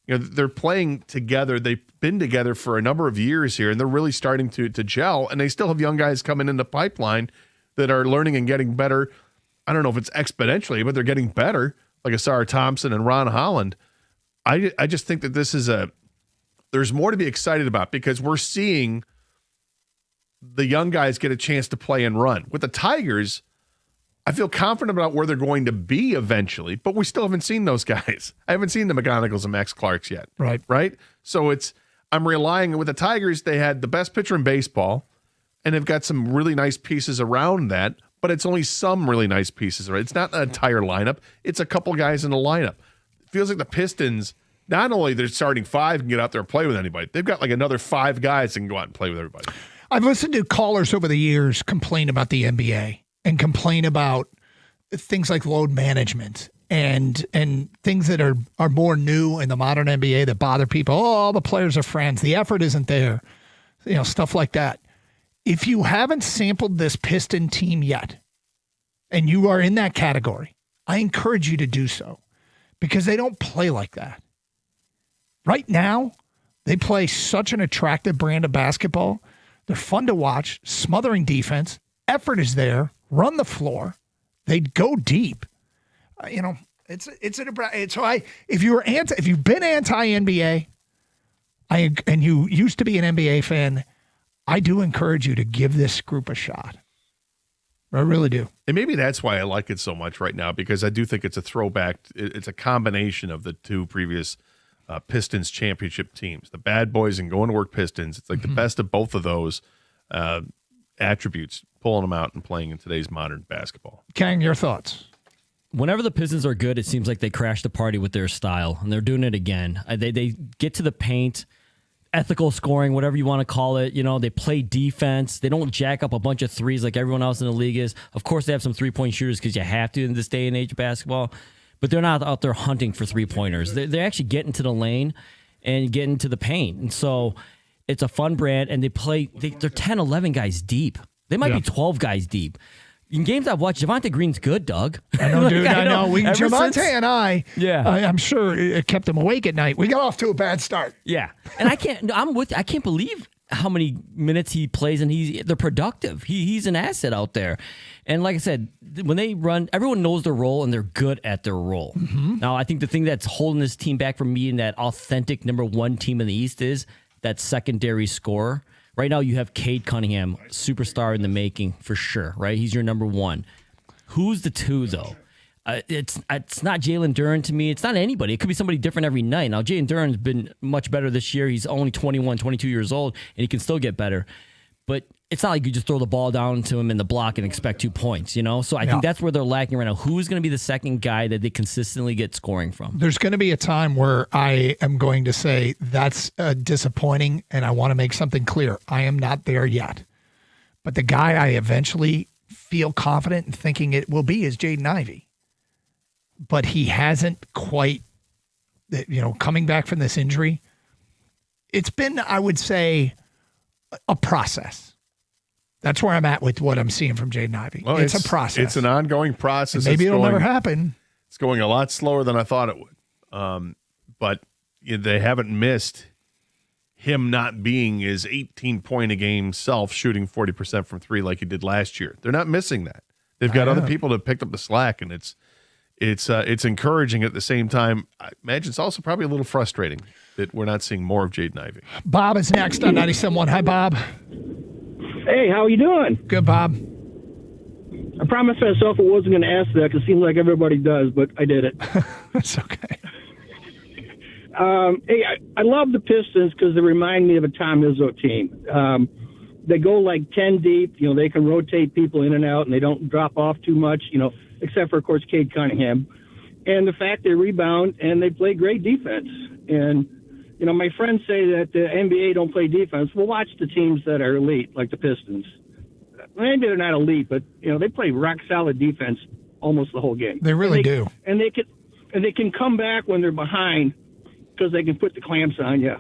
They're playing together. They've been together for a number of years here, and they're really starting to gel. And they still have young guys coming in the pipeline that are learning and getting better. I don't know if it's exponentially, but they're getting better, like Asar Thompson and Ron Holland. I just think that this is there's more to be excited about because we're seeing the young guys get a chance to play and run. With the Tigers, I feel confident about where they're going to be eventually, but we still haven't seen those guys. I haven't seen the McGonagalls and Max Clarks yet. Right? So I'm relying with the Tigers, they had the best pitcher in baseball, and they've got some really nice pieces around that, but it's only some really nice pieces. Right? It's not an entire lineup. It's a couple guys in the lineup. It feels like the Pistons, not only they're starting five and get out there and play with anybody, they've got like another five guys that can go out and play with everybody. I've listened to callers over the years complain about the NBA and complain about things like load management and things that are more new in the modern NBA that bother people. Oh, all the players are friends. The effort isn't there. Stuff like that. If you haven't sampled this Piston team yet, and you are in that category, I encourage you to do so because they don't play like that. Right now, they play such an attractive brand of basketball. They're fun to watch, smothering defense. Effort is there. Run the floor. They go deep. If you've been anti-NBA, and you used to be an NBA fan, I do encourage you to give this group a shot. I really do. And maybe that's why I like it so much right now, because I do think it's a throwback. It's a combination of the two previous Pistons championship teams, the Bad Boys and Going to Work Pistons. It's like the best of both of those attributes, pulling them out and playing in today's modern basketball. Kang, your thoughts? Whenever the Pistons are good, it seems like they crash the party with their style, and they're doing it again. They get to the paint, ethical scoring, whatever you want to call it. They play defense. They don't jack up a bunch of threes like everyone else in the league is. Of course, they have some three-point shooters because you have to in this day and age of basketball, but they're not out there hunting for three-pointers. They're actually getting to the lane and getting to the paint. And so it's a fun brand, and they're 10, 11 guys deep. They might be 12 guys deep. In games I've watched, Javonte Green's good, Doug. I know, dude. I know. Javonte and I, I'm sure it kept him awake at night. We got off to a bad start. Yeah. And I can't believe how many minutes he plays, and they're productive. He's an asset out there. And like I said, when they run, everyone knows their role, and they're good at their role. Mm-hmm. Now, I think the thing that's holding this team back from being that authentic number one team in the East is that secondary scorer. Right now, you have Cade Cunningham, superstar in the making for sure, right? He's your number one. Who's the two, though? It's not Jalen Duren to me. It's not anybody. It could be somebody different every night. Now, Jalen Duren's been much better this year. He's only 21, 22 years old, and he can still get better. but it's not like you just throw the ball down to him in the block and expect 2 points, you know? So I think that's where they're lacking right now. Who's going to be the second guy that they consistently get scoring from? There's going to be a time where I am going to say that's disappointing, and I want to make something clear. I am not there yet. But the guy I eventually feel confident in thinking it will be is Jaden Ivey. But he hasn't quite, coming back from this injury. It's been, I would say, a process. That's where I'm at with what I'm seeing from Jaden Ivey. Well, it's a process. It's an ongoing process. And maybe it'll never happen. It's going a lot slower than I thought it would. But they haven't missed him not being his 18-point-a-game self, shooting 40% from three like he did last year. They're not missing that. They've got other people that picked up the slack, and it's encouraging at the same time. I imagine it's also probably a little frustrating that we're not seeing more of Jaden Ivey. Bob is next on 97.1. Hi, Bob. Hey, how are you doing? Good, Bob. I promised myself I wasn't going to ask that because it seems like everybody does, but I did it. That's okay. Hey, I love the Pistons because they remind me of a Tom Izzo team. They go like 10 deep. They can rotate people in and out, and they don't drop off too much, except for, of course, Cade Cunningham. And the fact they rebound and they play great defense. And, my friends say that the NBA don't play defense. Well, watch the teams that are elite, like the Pistons. Maybe they're not elite, but, they play rock-solid defense almost the whole game. They really do. And they can come back when they're behind because they can put the clamps on you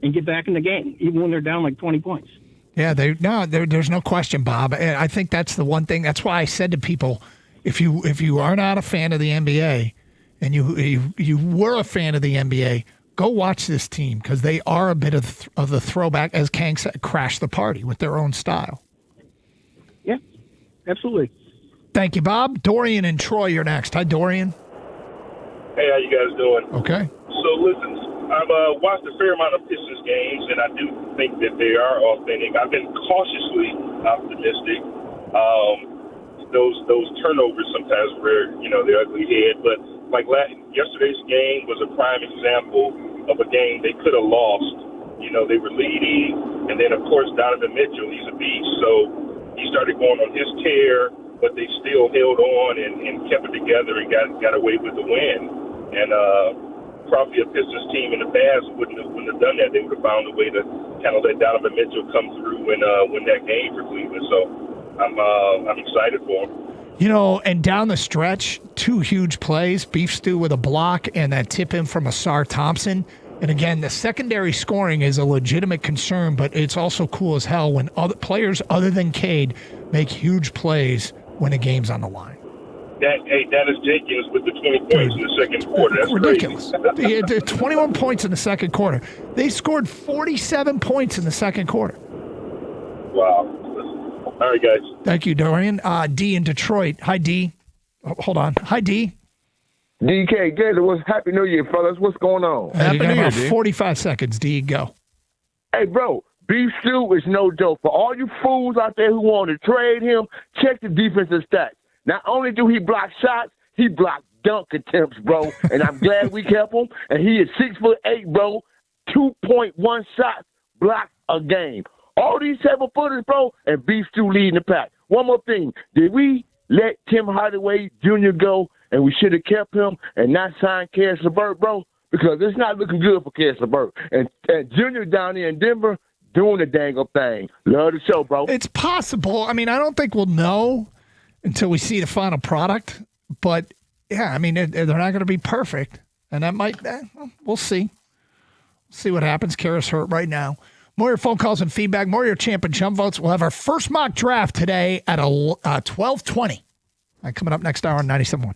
and get back in the game, even when they're down like 20 points. Yeah, there's no question, Bob. And I think that's the one thing. That's why I said to people, if you are not a fan of the NBA and you were a fan of the NBA, go watch this team because they are a bit of the throwback, as Kang said, crash the party with their own style. Yeah, absolutely. Thank you, Bob. Dorian and Troy, you're next. Hi, Dorian. Hey, how you guys doing? Okay. So listen, I've watched a fair amount of Pistons games, and I do think that they are authentic. I've been cautiously optimistic. Those turnovers sometimes rear, the ugly head. But like yesterday's game was a prime example of a game they could have lost. They were leading, and then of course Donovan Mitchell, he's a beast. So he started going on his tear, but they still held on and kept it together and got away with the win. And probably a Pistons team in the past wouldn't have done that. They would have found a way to kind of let Donovan Mitchell come through and win that game for Cleveland. So I'm excited for him. And down the stretch, 2 huge plays, Beef Stew with a block and that tip in from Asar Thompson. And again, the secondary scoring is a legitimate concern, but it's also cool as hell when other players other than Cade make huge plays when a game's on the line. Dennis Jenkins with the 20 points in the second quarter. That's ridiculous. Crazy. 21 points in the second quarter. They scored 47 points in the second quarter. Wow. All right, guys. Thank you, Dorian. D in Detroit. Hi, D. Oh, hold on. Hi, D. DK Gator, Happy New Year, fellas. What's going on? Happy New Year, 45 seconds, D. Go. Hey, bro. Beef Stew is no joke. For all you fools out there who want to trade him, check the defensive stats. Not only do he block shots, he blocked dunk attempts, bro. And I'm glad we kept him. And he is 6'8", bro. 2.1 shots blocked a game. All these 7-footers, bro, and Beef Stew leading the pack. One more thing. Did we let Tim Hardaway Jr. go, and we should have kept him and not signed Karis LeVert, bro? Because it's not looking good for Karis LeVert. And Jr. down there in Denver doing the dang old thing. Love the show, bro. It's possible. I mean, I don't think we'll know until we see the final product. But, yeah, I mean, they're not going to be perfect. And that might we'll see. See what happens. Karis hurt right now. More of your phone calls and feedback. More of your champ and chump votes. We'll have our first mock draft today at 12:20. Coming up next hour on 97.1.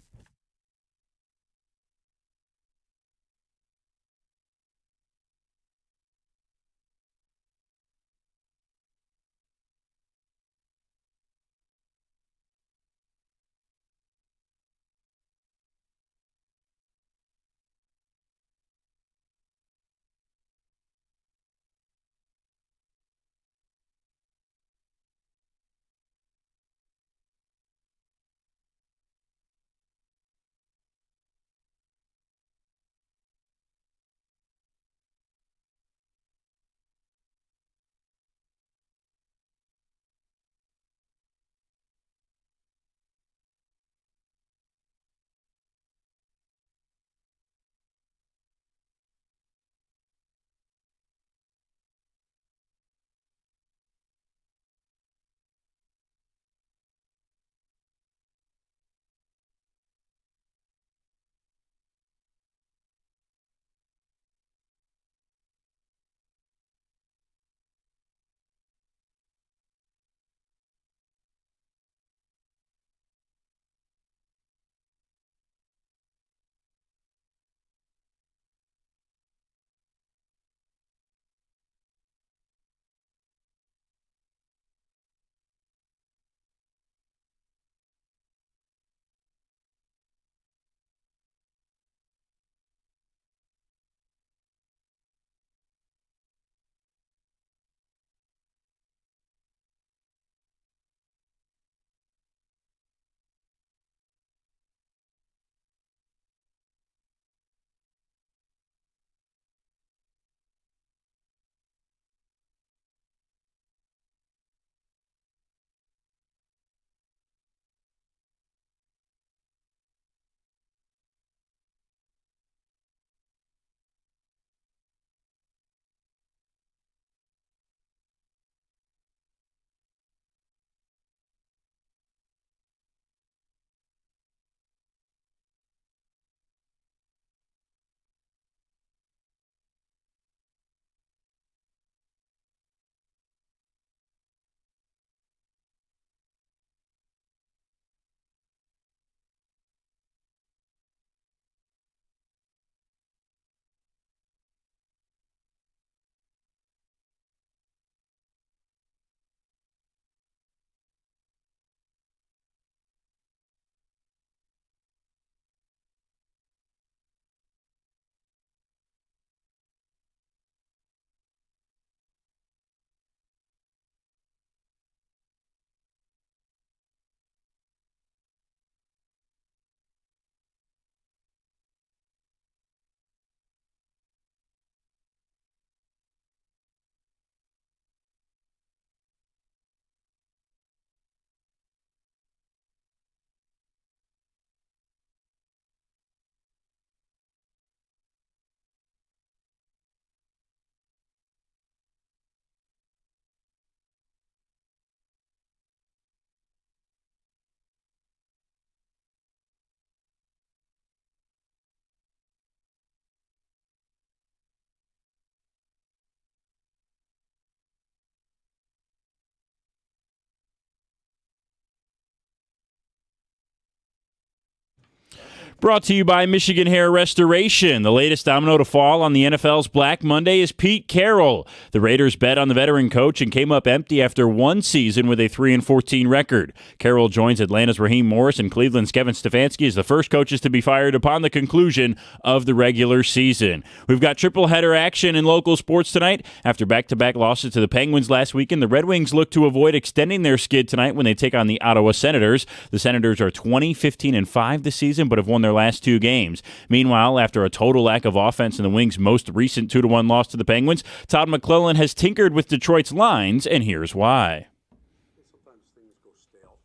Brought to you by Michigan Hair Restoration. The latest domino to fall on the NFL's Black Monday is Pete Carroll. The Raiders bet on the veteran coach and came up empty after one season with a 3-14 record. Carroll joins Atlanta's Raheem Morris and Cleveland's Kevin Stefanski as the first coaches to be fired upon the conclusion of the regular season. We've got triple header action in local sports tonight. After back-to-back losses to the Penguins last weekend, the Red Wings look to avoid extending their skid tonight when they take on the Ottawa Senators. The Senators are 20-15-5 this season, but have won their last 2 games. Meanwhile, after a total lack of offense in the Wings' most recent 2-1 loss to the Penguins, Todd McClellan has tinkered with Detroit's lines, and here's why.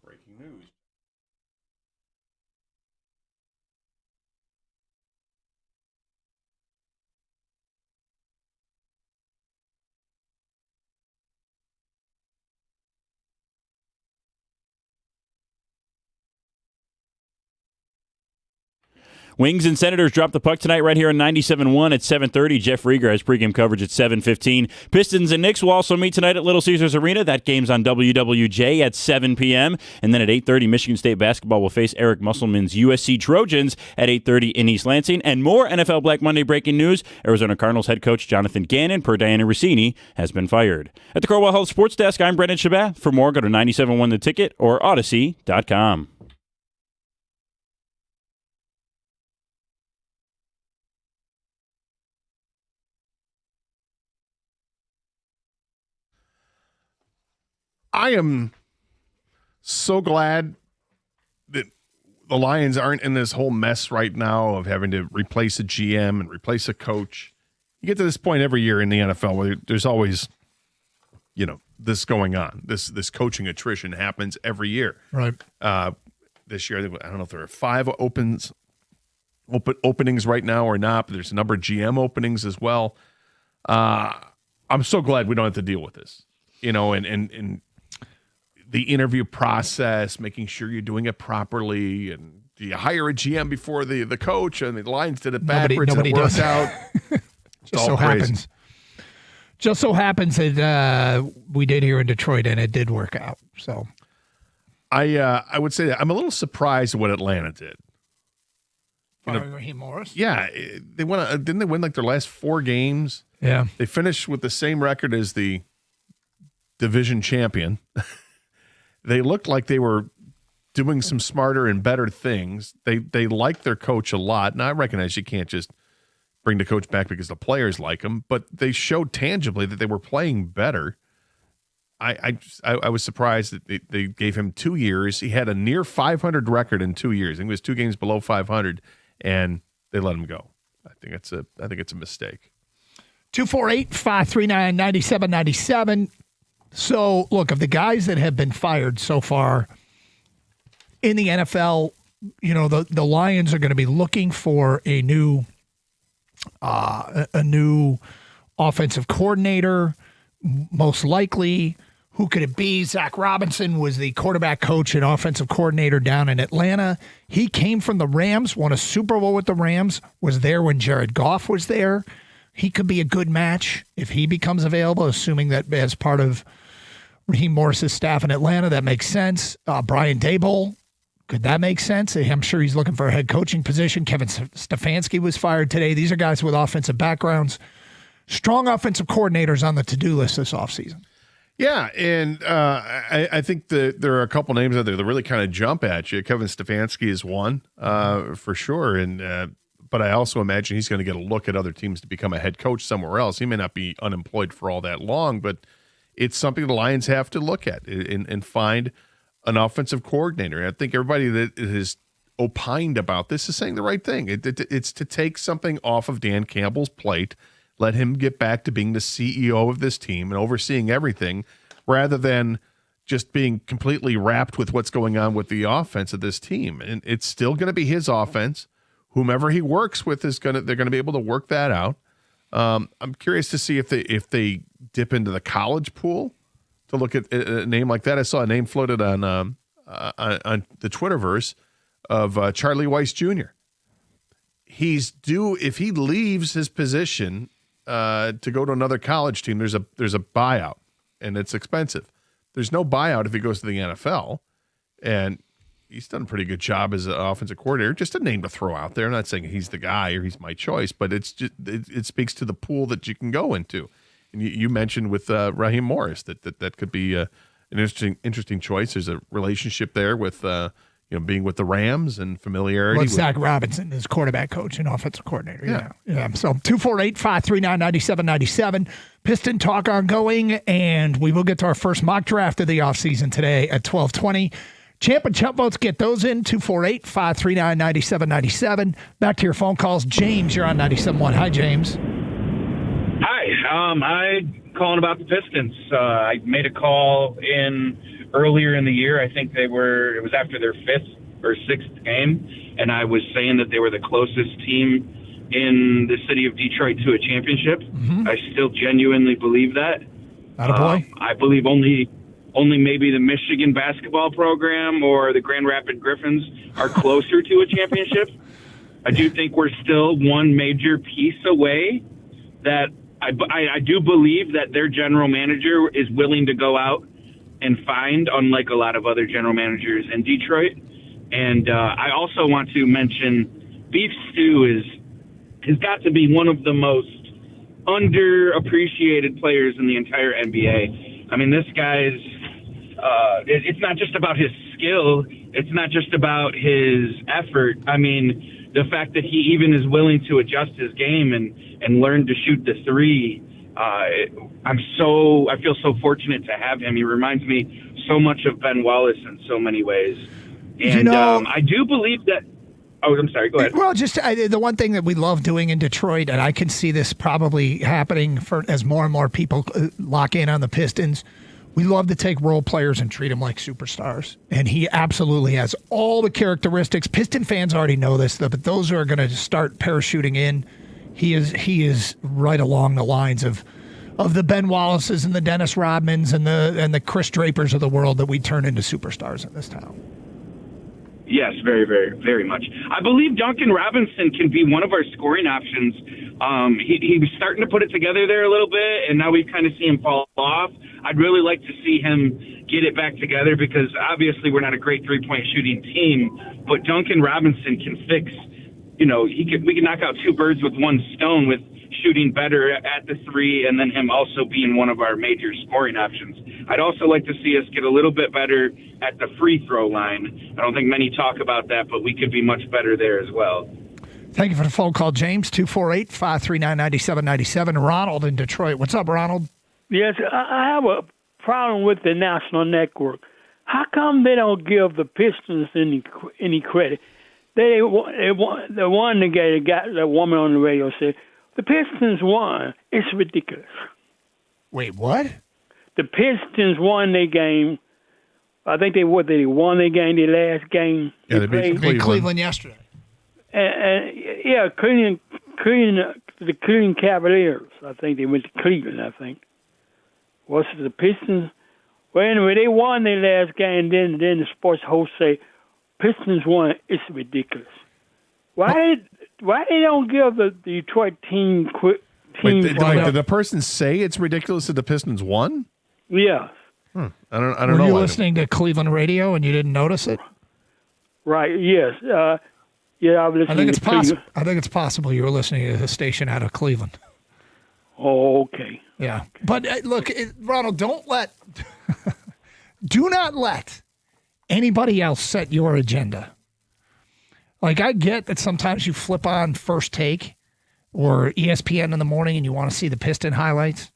Breaking news. Wings and Senators drop the puck tonight right here on 97.1 at 7:30. Jeff Rieger has pregame coverage at 7:15. Pistons and Knicks will also meet tonight at Little Caesars Arena. That game's on WWJ at 7 p.m. And then at 8:30, Michigan State basketball will face Eric Musselman's USC Trojans at 8:30 in East Lansing. And more NFL Black Monday breaking news. Arizona Cardinals head coach Jonathan Gannon, per Diana Rossini, has been fired. At the Corwell Health Sports Desk, I'm Brendan Shabat. For more, go to 97.1 The Ticket or Odyssey.com. I am so glad that the Lions aren't in this whole mess right now of having to replace a GM and replace a coach. You get to this point every year in the NFL where there's always, this going on. This coaching attrition happens every year. Right. This year, I don't know if there are 5 openings right now or not, but there's a number of GM openings as well. I'm so glad we don't have to deal with this. And the interview process, making sure you're doing it properly, and do you hire a GM before the coach? And the Lions did it backwards. Nobody and it worked does. out. Just so happens. Just so happens that we did here in Detroit, and it did work out. So, I would say that I'm a little surprised at what Atlanta did. Raheem Morris. Yeah, they won. Didn't they win like their last 4 games? Yeah, they finished with the same record as the division champion. They looked like they were doing some smarter and better things. They like their coach a lot. Now, I recognize you can't just bring the coach back because the players like him, but they showed tangibly that they were playing better. I was surprised that they gave him 2 years. He had a near 500 record in 2 years. I think it was 2 games below 500, and they let him go. I think it's a mistake. 248-539-9797. So, look, of the guys that have been fired so far in the NFL, the Lions are going to be looking for a new offensive coordinator, most likely. Who could it be? Zach Robinson was the quarterback coach and offensive coordinator down in Atlanta. He came from the Rams, won a Super Bowl with the Rams, was there when Jared Goff was there. He could be a good match if he becomes available, assuming that as part of Raheem Morris's staff in Atlanta, that makes sense. Brian Daboll, could that make sense? I'm sure he's looking for a head coaching position. Kevin Stefanski was fired today. These are guys with offensive backgrounds. Strong offensive coordinators on the to-do list this offseason. Yeah, and I think that there are a couple names out there that really kind of jump at you. Kevin Stefanski is one for sure, and but I also imagine he's going to get a look at other teams to become a head coach somewhere else. He may not be unemployed for all that long, but it's something the Lions have to look at and find an offensive coordinator. I think everybody that has opined about this is saying the right thing. It's to take something off of Dan Campbell's plate, let him get back to being the CEO of this team and overseeing everything, rather than just being completely wrapped with what's going on with the offense of this team. And it's still going to be his offense. Whomever he works with they're going to be able to work that out. I'm curious to see if they dip into the college pool to look at a name like that. I saw a name floated on the Twitterverse of Charlie Weiss Jr. He's due, if he leaves his position to go to another college team, there's a buyout, and it's expensive. There's no buyout if he goes to the NFL, and he's done a pretty good job as an offensive coordinator. Just a name to throw out there. I'm not saying he's the guy or he's my choice, but it's just it speaks to the pool that you can go into. And you mentioned with Raheem Morris that could be an interesting choice. There's a relationship there with being with the Rams and familiarity. Well, Zach Robinson is quarterback coach and offensive coordinator. Yeah. So 248-539-9797. Piston talk ongoing, and we will get to our first mock draft of the offseason today at 12:20. Champ and Chump votes, get those in, 248-539-9797. Back to your phone calls. James, you're on 97.1. Hi, James. Hi. I'm calling about the Pistons. I made a call earlier in the year. I think it was after their 5th or 6th game, and I was saying that they were the closest team in the city of Detroit to a championship. Mm-hmm. I still genuinely believe that. Attaboy. I believe only maybe the Michigan basketball program or the Grand Rapids Griffins are closer to a championship. I do think we're still one major piece away. That I do believe that their general manager is willing to go out and find, unlike a lot of other general managers in Detroit. And I also want to mention Beef Stew has got to be one of the most underappreciated players in the entire NBA. I mean, this guy's it's not just about his skill. It's not just about his effort. I mean, the fact that he even is willing to adjust his game and learn to shoot the three. I feel so fortunate to have him. He reminds me so much of Ben Wallace in so many ways. And I do believe that. Oh, I'm sorry. Go ahead. Well, just the one thing that we love doing in Detroit, and I can see this probably happening as more and more people lock in on the Pistons. We love to take role players and treat them like superstars. And he absolutely has all the characteristics. Piston fans already know this, but those who are going to start parachuting in, he is right along the lines of the Ben Wallaces and the Dennis Rodmans and the Chris Drapers of the world that we turn into superstars in this town. Yes, very, very, very much. I believe Duncan Robinson can be one of our scoring options. He was starting to put it together there a little bit, and now we kind of see him fall off. I'd really like to see him get it back together because obviously we're not a great three-point shooting team, but Duncan Robinson can fix, we can knock out two birds with one stone with shooting better at the three and then him also being one of our major scoring options. I'd also like to see us get a little bit better at the free throw line. I don't think many talk about that, but we could be much better there as well. Thank you for the phone call, James. 248-539-9797. Ronald in Detroit. What's up, Ronald? Yes, I have a problem with the national network. How come they don't give the Pistons any credit? They won the game. Got the woman on the radio said, the Pistons won. It's ridiculous. Wait, what? The Pistons won their game. I think they won their game, their last game. Yeah, they beat Cleveland yesterday. Cleveland, the Cleveland Cavaliers. I think they went to Cleveland, I think. Was it the Pistons? Well, anyway, they won their last game. Then the sports host say, Pistons won. It's ridiculous. Why they don't give the Detroit team Wait, did the person say it's ridiculous that the Pistons won? Yes. I don't know. Were you listening to Cleveland radio and you didn't notice it? Right. Yes. I was listening. I think it's possible. I think it's possible you were listening to the station out of Cleveland. Oh, okay. Yeah, but look, Ronald, do not let anybody else set your agenda. Like, I get that sometimes you flip on First Take or ESPN in the morning and you want to see the Piston highlights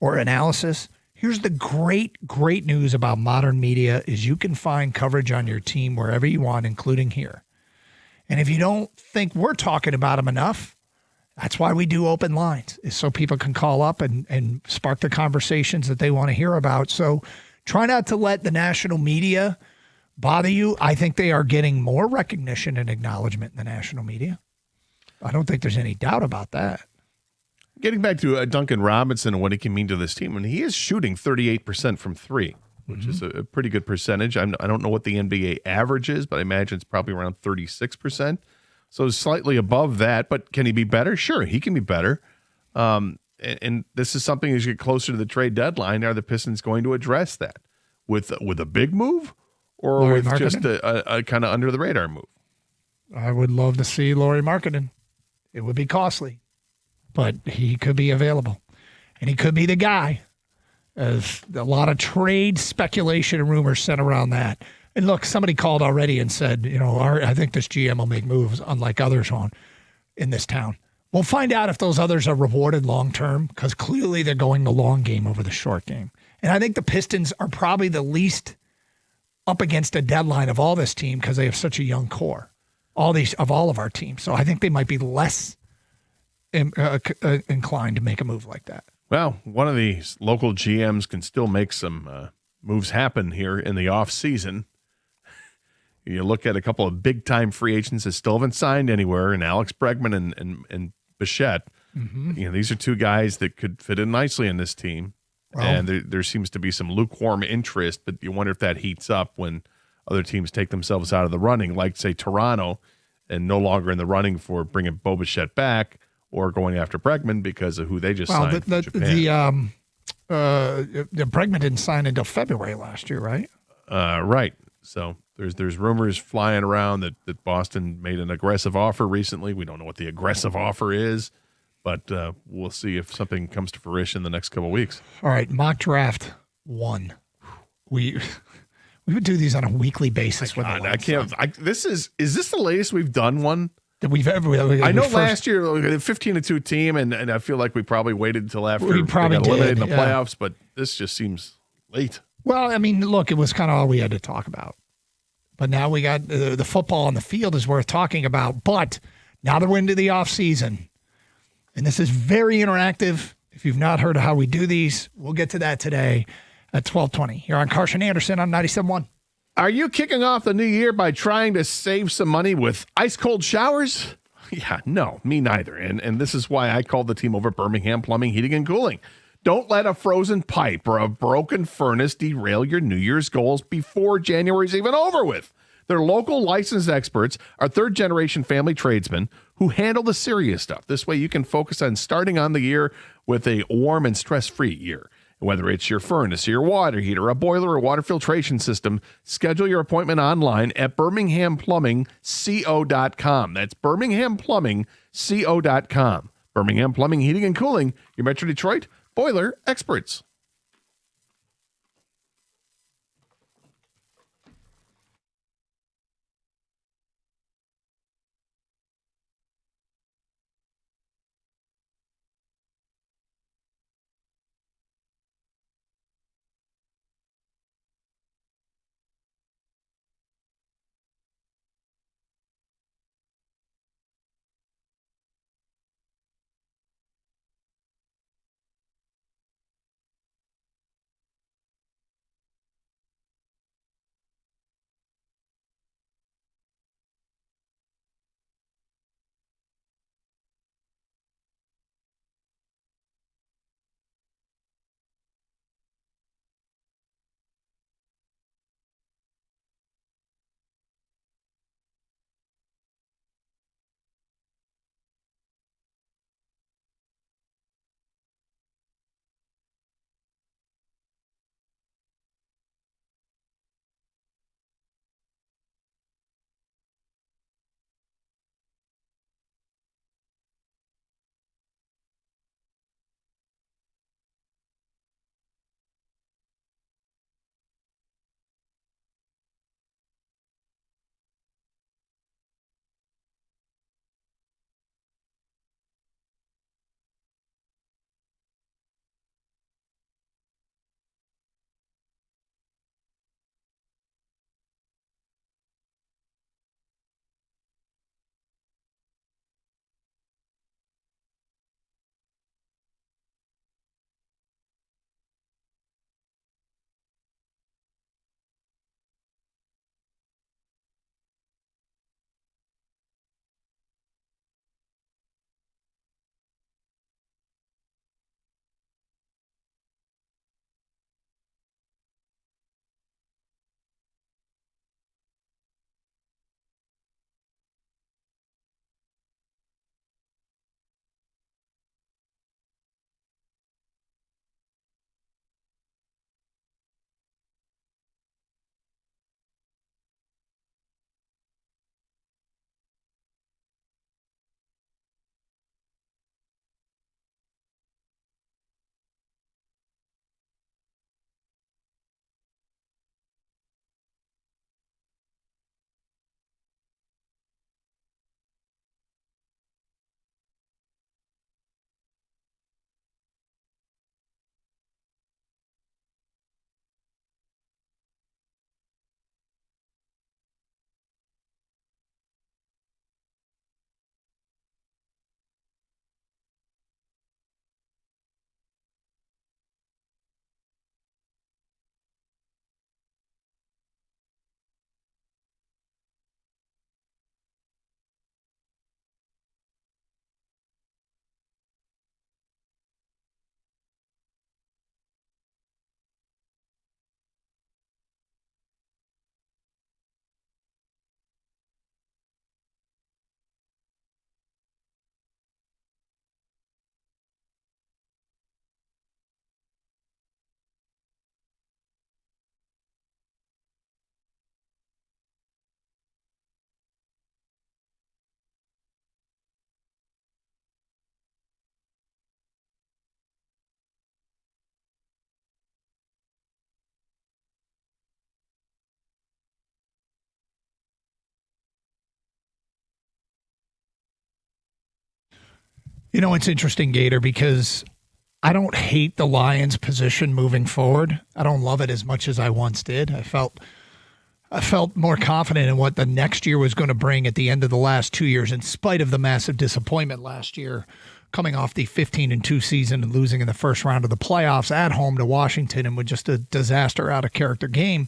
or analysis. Here's the great news about modern media is you can find coverage on your team wherever you want, including here. And if you don't think we're talking about them enough, that's why we do open lines, is so people can call up and spark the conversations that they want to hear about. So try not to let the national media bother you. I think they are getting more recognition and acknowledgement in the national media. I don't think there's any doubt about that. Getting back to Duncan Robinson and what he can mean to this team, and he is shooting 38% from three, which is a pretty good percentage. I don't know what the NBA average is, but I imagine it's probably around 36%. So slightly above that, but can he be better? Sure, he can be better. And this is something as you get closer to the trade deadline, are the Pistons going to address that with a big move or Lauri with just Markkanen? a kind of under the radar move? I would love to see Lauri Markkanen. It would be costly, but he could be available. And he could be the guy, as a lot of trade speculation and rumors sent around that. And look, somebody called already and said, I think this GM will make moves unlike others in this town. We'll find out if those others are rewarded long term, because clearly they're going the long game over the short game. And I think the Pistons are probably the least up against a deadline of all this team because they have such a young core. All of our teams. So I think they might be less inclined to make a move like that. Well, one of these local GMs can still make some moves happen here in the off season. You look at a couple of big time free agents that still haven't signed anywhere, and Alex Bregman and Bichette. Mm-hmm. These are two guys that could fit in nicely in this team. Well, and there seems to be some lukewarm interest, but you wonder if that heats up when other teams take themselves out of the running, like, say, Toronto, and no longer in the running for bringing Bo Bichette back or going after Bregman because of who they just signed from Japan. The Bregman didn't sign until February last year, right? Right. So there's rumors flying around that Boston made an aggressive offer recently. We don't know what the aggressive offer is, but we'll see if something comes to fruition in the next couple of weeks. All right, mock draft 1. We would do these on a weekly basis. With Is this the latest we've done one? That we've ever. I know last year, 15-2 team, and I feel like we probably waited until after we probably got eliminated in the yeah. playoffs, but this just seems late. Well, I mean, look, it was kind of all we had to talk about. But now we got the football on the field is worth talking about. But now that we're into the off season, and this is very interactive. If you've not heard of how we do these, we'll get to that today at 12:20 here on Carson Anderson on 97.1. Are you kicking off the new year by trying to save some money with ice cold showers? Yeah, no, me neither. And this is why I called the team over at Birmingham Plumbing, Heating, and Cooling. Don't let a frozen pipe or a broken furnace derail your New Year's goals before January's even over with. Their local licensed experts are third-generation family tradesmen who handle the serious stuff. This way you can focus on starting on the year with a warm and stress-free year. Whether it's your furnace, your water heater, a boiler, or water filtration system, schedule your appointment online at birminghamplumbingco.com. That's birminghamplumbingco.com. Birmingham Plumbing, Heating, and Cooling, your Metro Detroit boiler experts. You know, it's interesting, Gator, because I don't hate the Lions' position moving forward. I don't love it as much as I once did. I felt more confident in what the next year was going to bring at the end of the last 2 years, in spite of the massive disappointment last year, coming off the 15-2 season and losing in the first round of the playoffs at home to Washington and with just a disaster out of character game.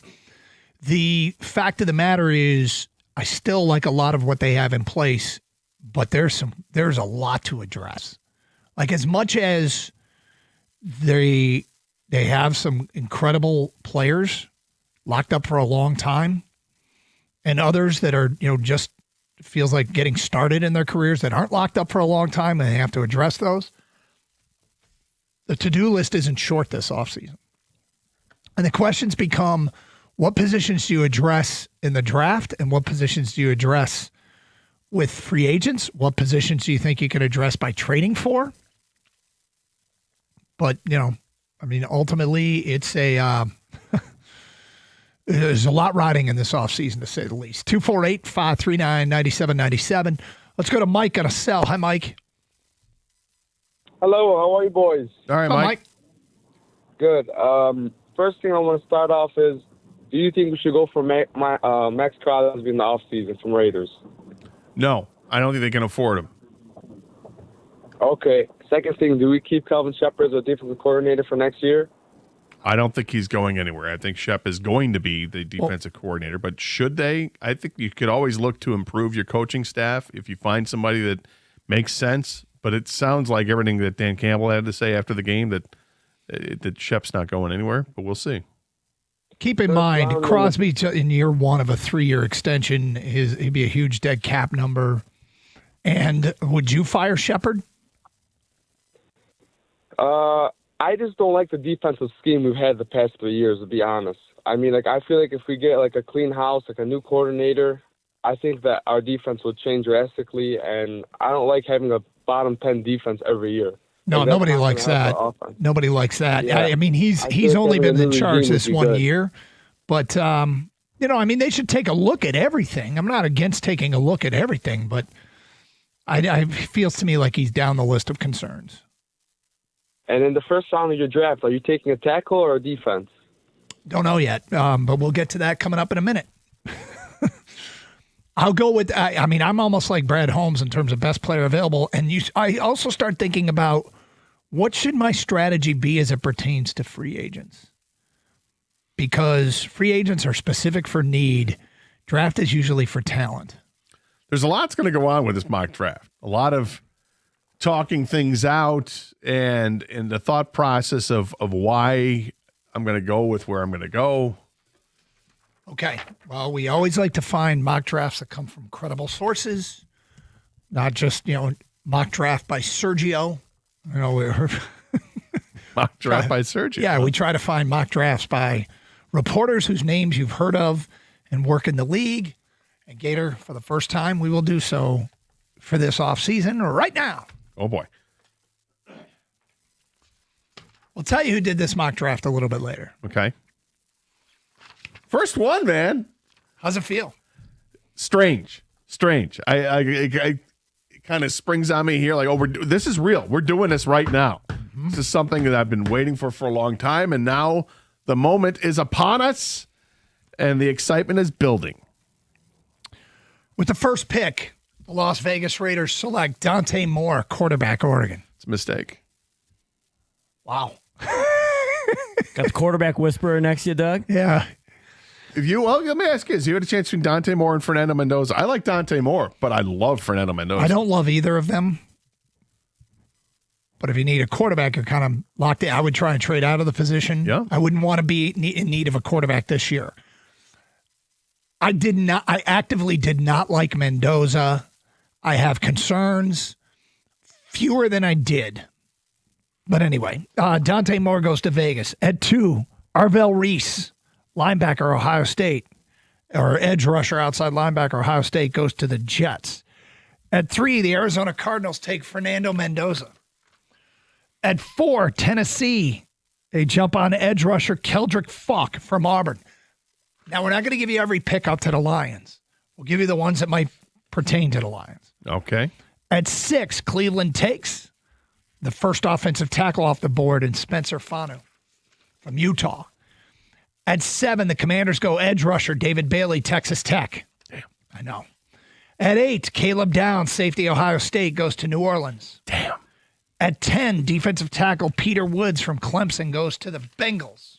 The fact of the matter is, I still like a lot of what they have in place, but there's a lot to address. Like, as much as they have some incredible players locked up for a long time, and others that are, just feels like getting started in their careers that aren't locked up for a long time, and they have to address those. The to-do list isn't short this offseason. And the questions become, what positions do you address in the draft, and what positions do you address with free agents? What positions do you think you can address by trading for? But, ultimately it's there's a lot riding in this offseason, to say the least. 248-539-9797. Let's go to Mike on a cell. Hi, Mike. Hello, how are you boys? All right, Mike. Good. First thing I want to start off is, do you think we should go for Max Crosby in the offseason from Raiders? No, I don't think they can afford him. Okay. Second thing, do we keep Calvin Shepard as a defensive coordinator for next year? I don't think he's going anywhere. I think Shep is going to be the defensive coordinator, but should they? I think you could always look to improve your coaching staff if you find somebody that makes sense. But it sounds like everything that Dan Campbell had to say after the game that Shep's not going anywhere, but we'll see. Keep in mind, Crosby in year one of a 3-year extension, he'd be a huge dead cap number. And would you fire Shepard? I just don't like the defensive scheme we've had the past 3 years, to be honest. I mean, I feel like if we get a clean house, a new coordinator, I think that our defense will change drastically, and I don't like having a bottom 10 defense every year. No, nobody likes that. Nobody likes that. Yeah. I mean, he's only been in charge this 1 year, but they should take a look at everything. I'm not against taking a look at everything, but it feels to me like he's down the list of concerns. And in the first round of your draft, are you taking a tackle or a defense? Don't know yet, but we'll get to that coming up in a minute. I'll go with, I'm almost like Brad Holmes in terms of best player available. And I also start thinking about, what should my strategy be as it pertains to free agents? Because free agents are specific for need. Draft is usually for talent. There's a lot's going to go on with this mock draft. A lot of talking things out and the thought process of why I'm going to go with where I'm going to go. Okay. Well, we always like to find mock drafts that come from credible sources, not just, mock draft by Sergio. Mock draft by Sergio. Yeah, we try to find mock drafts by reporters whose names you've heard of and work in the league. And Gator, for the first time, we will do so for this offseason right now. Oh, boy. We'll tell you who did this mock draft a little bit later. Okay. First one, man. How's it feel? Strange. It kind of springs on me here like, this is real. We're doing this right now. Mm-hmm. This is something that I've been waiting for a long time, and now the moment is upon us, and the excitement is building. With the first pick, the Las Vegas Raiders select Dante Moore, quarterback, Oregon. It's a mistake. Wow. Got the quarterback whisperer next to you, Doug? Yeah. Let me ask you this. You had a chance between Dante Moore and Fernando Mendoza. I like Dante Moore, but I love Fernando Mendoza. I don't love either of them. But if you need a quarterback, you're kind of locked in. I would try and trade out of the position. Yeah. I wouldn't want to be in need of a quarterback this year. I actively did not like Mendoza. I have concerns, fewer than I did. But anyway, Dante Moore goes to Vegas. At 2, Arvell Reese, linebacker, Ohio State, or edge rusher, outside linebacker, Ohio State, goes to the Jets. At 3, the Arizona Cardinals take Fernando Mendoza. At 4, Tennessee, they jump on edge rusher Keldrick Falk from Auburn. Now, we're not going to give you every pick up to the Lions. We'll give you the ones that might pertain to the Lions. Okay. At 6, Cleveland takes the first offensive tackle off the board, and Spencer Fanu from Utah. At 7, the Commanders go edge rusher David Bailey, Texas Tech. Damn. I know. At 8, Caleb Downs, safety Ohio State, goes to New Orleans. Damn. At 10, defensive tackle Peter Woods from Clemson goes to the Bengals.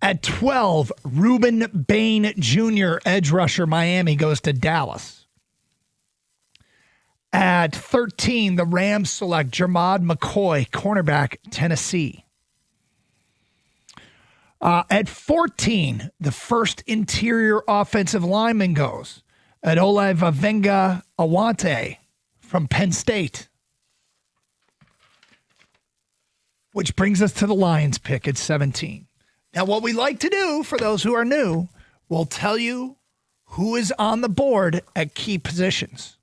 At 12, Reuben Bain Jr., edge rusher Miami, goes to Dallas. At 13, the Rams select Jermod McCoy, cornerback, Tennessee. At 14, the first interior offensive lineman goes at Olayiwola Awante from Penn State. Which brings us to the Lions pick at 17. Now, what we like to do, for those who are new, we'll tell you who is on the board at key positions.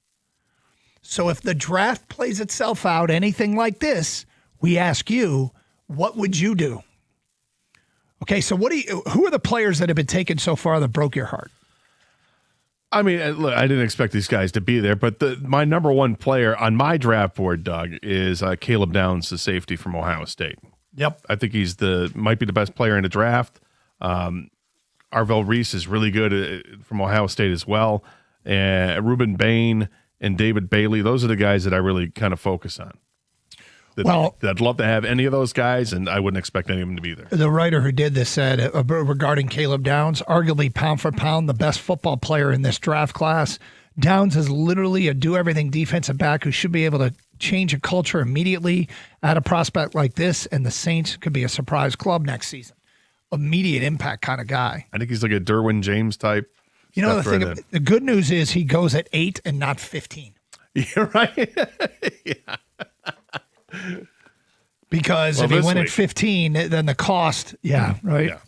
So if the draft plays itself out anything like this, we ask you, what would you do? Okay, so who are the players that have been taken so far that broke your heart? I mean, look, I didn't expect these guys to be there, but my number one player on my draft board, Doug, is Caleb Downs, the safety from Ohio State. Yep. I think he's might be the best player in the draft. Arvell Reese is really good from Ohio State as well. And Reuben Bain and David Bailey, those are the guys that I really kind of focus on. I'd love to have any of those guys, and I wouldn't expect any of them to be there. The writer who did this said regarding Caleb Downs, arguably pound for pound the best football player in this draft class. Downs is literally a do-everything defensive back who should be able to change a culture immediately at a prospect like this, and the Saints could be a surprise club next season. Immediate impact kind of guy. I think he's like a Derwin James type. You know, the good news is he goes at 8 and not 15. You're right. Yeah. Because if he went at 15, then the cost, right? Yeah.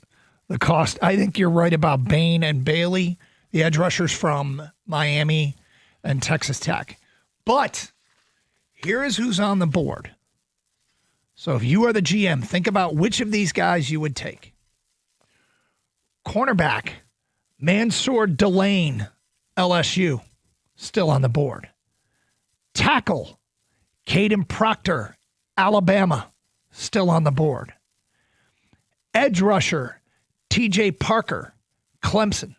The cost, I think you're right about Bain and Bailey, the edge rushers from Miami and Texas Tech. But here is who's on the board. So if you are the GM, think about which of these guys you would take. Cornerback, Mansour Delane, LSU, still on the board. Tackle, Caden Proctor, Alabama, still on the board. Edge rusher, TJ Parker, Clemson,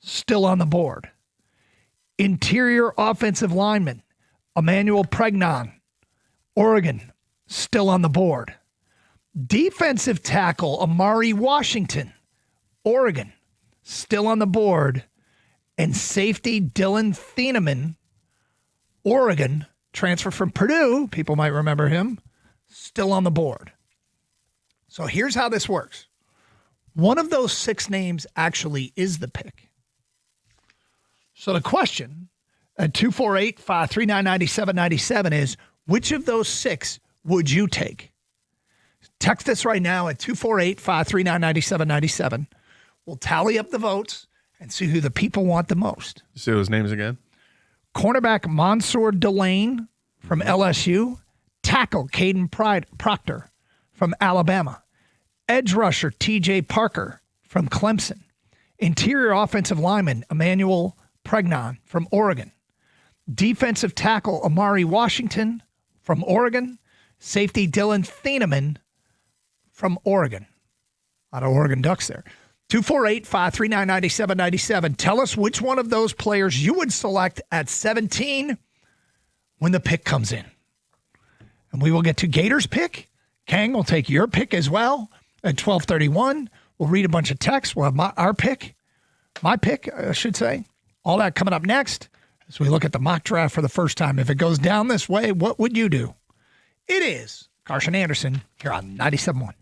still on the board. Interior offensive lineman, Emmanuel Pregnon, Oregon, still on the board. Defensive tackle, Amari Washington, Oregon, still on the board. And safety, Dylan Thieneman, Oregon, transfer from Purdue, people might remember him, still on the board. So here's how this works. One of those 6 names actually is the pick. So the question at 248-539-9797 is, which of those 6 would you take? Text us right now at 248-539-9797. We'll tally up the votes and see who the people want the most. Say those names again. Cornerback Mansour Delane from LSU. Tackle Caden Proctor from Alabama. Edge rusher TJ Parker from Clemson. Interior offensive lineman Emmanuel Pregnon from Oregon. Defensive tackle Amari Washington from Oregon. Safety Dylan Thieneman from Oregon. A lot of Oregon Ducks there. 248-539-9797. Tell us which one of those players you would select at 17 when the pick comes in. And we will get to Gator's pick. Kang will take your pick as well at 12:31. We'll read a bunch of texts. We'll have my pick, I should say. All that coming up next as we look at the mock draft for the first time. If it goes down this way, what would you do? It is Carson Anderson here on 97.1.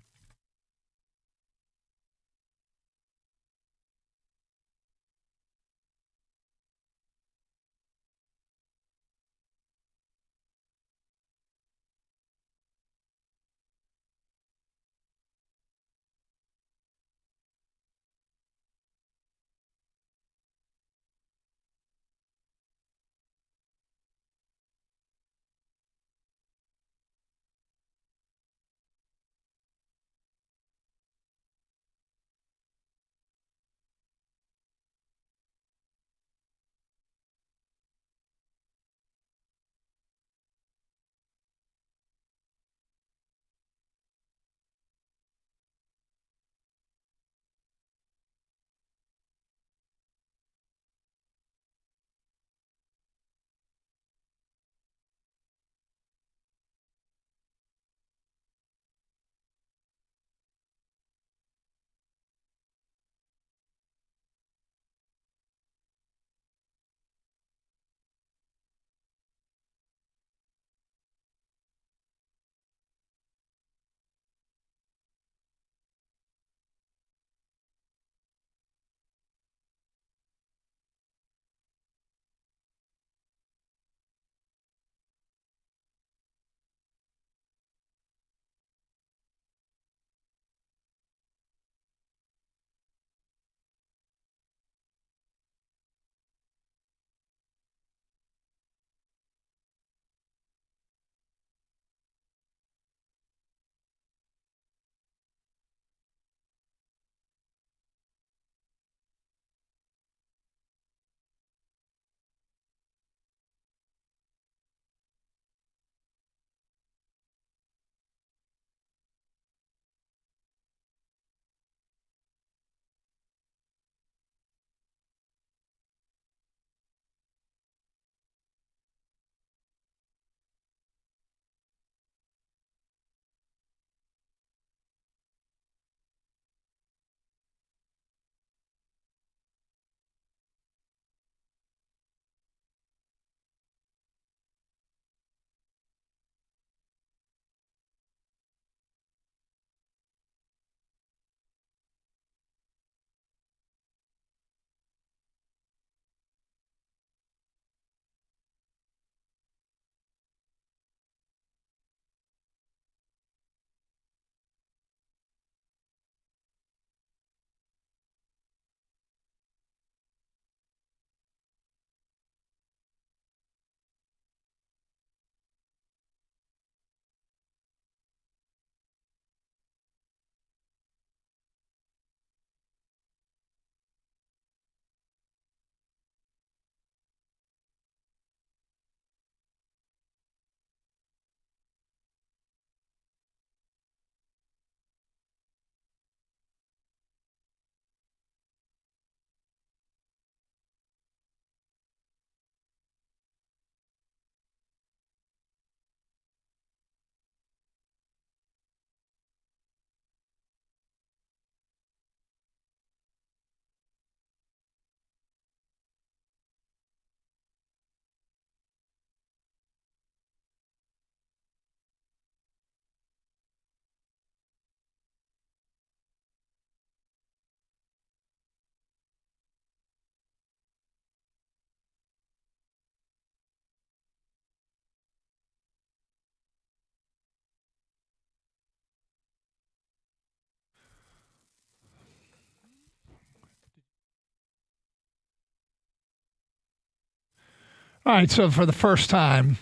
All right, so for the first time,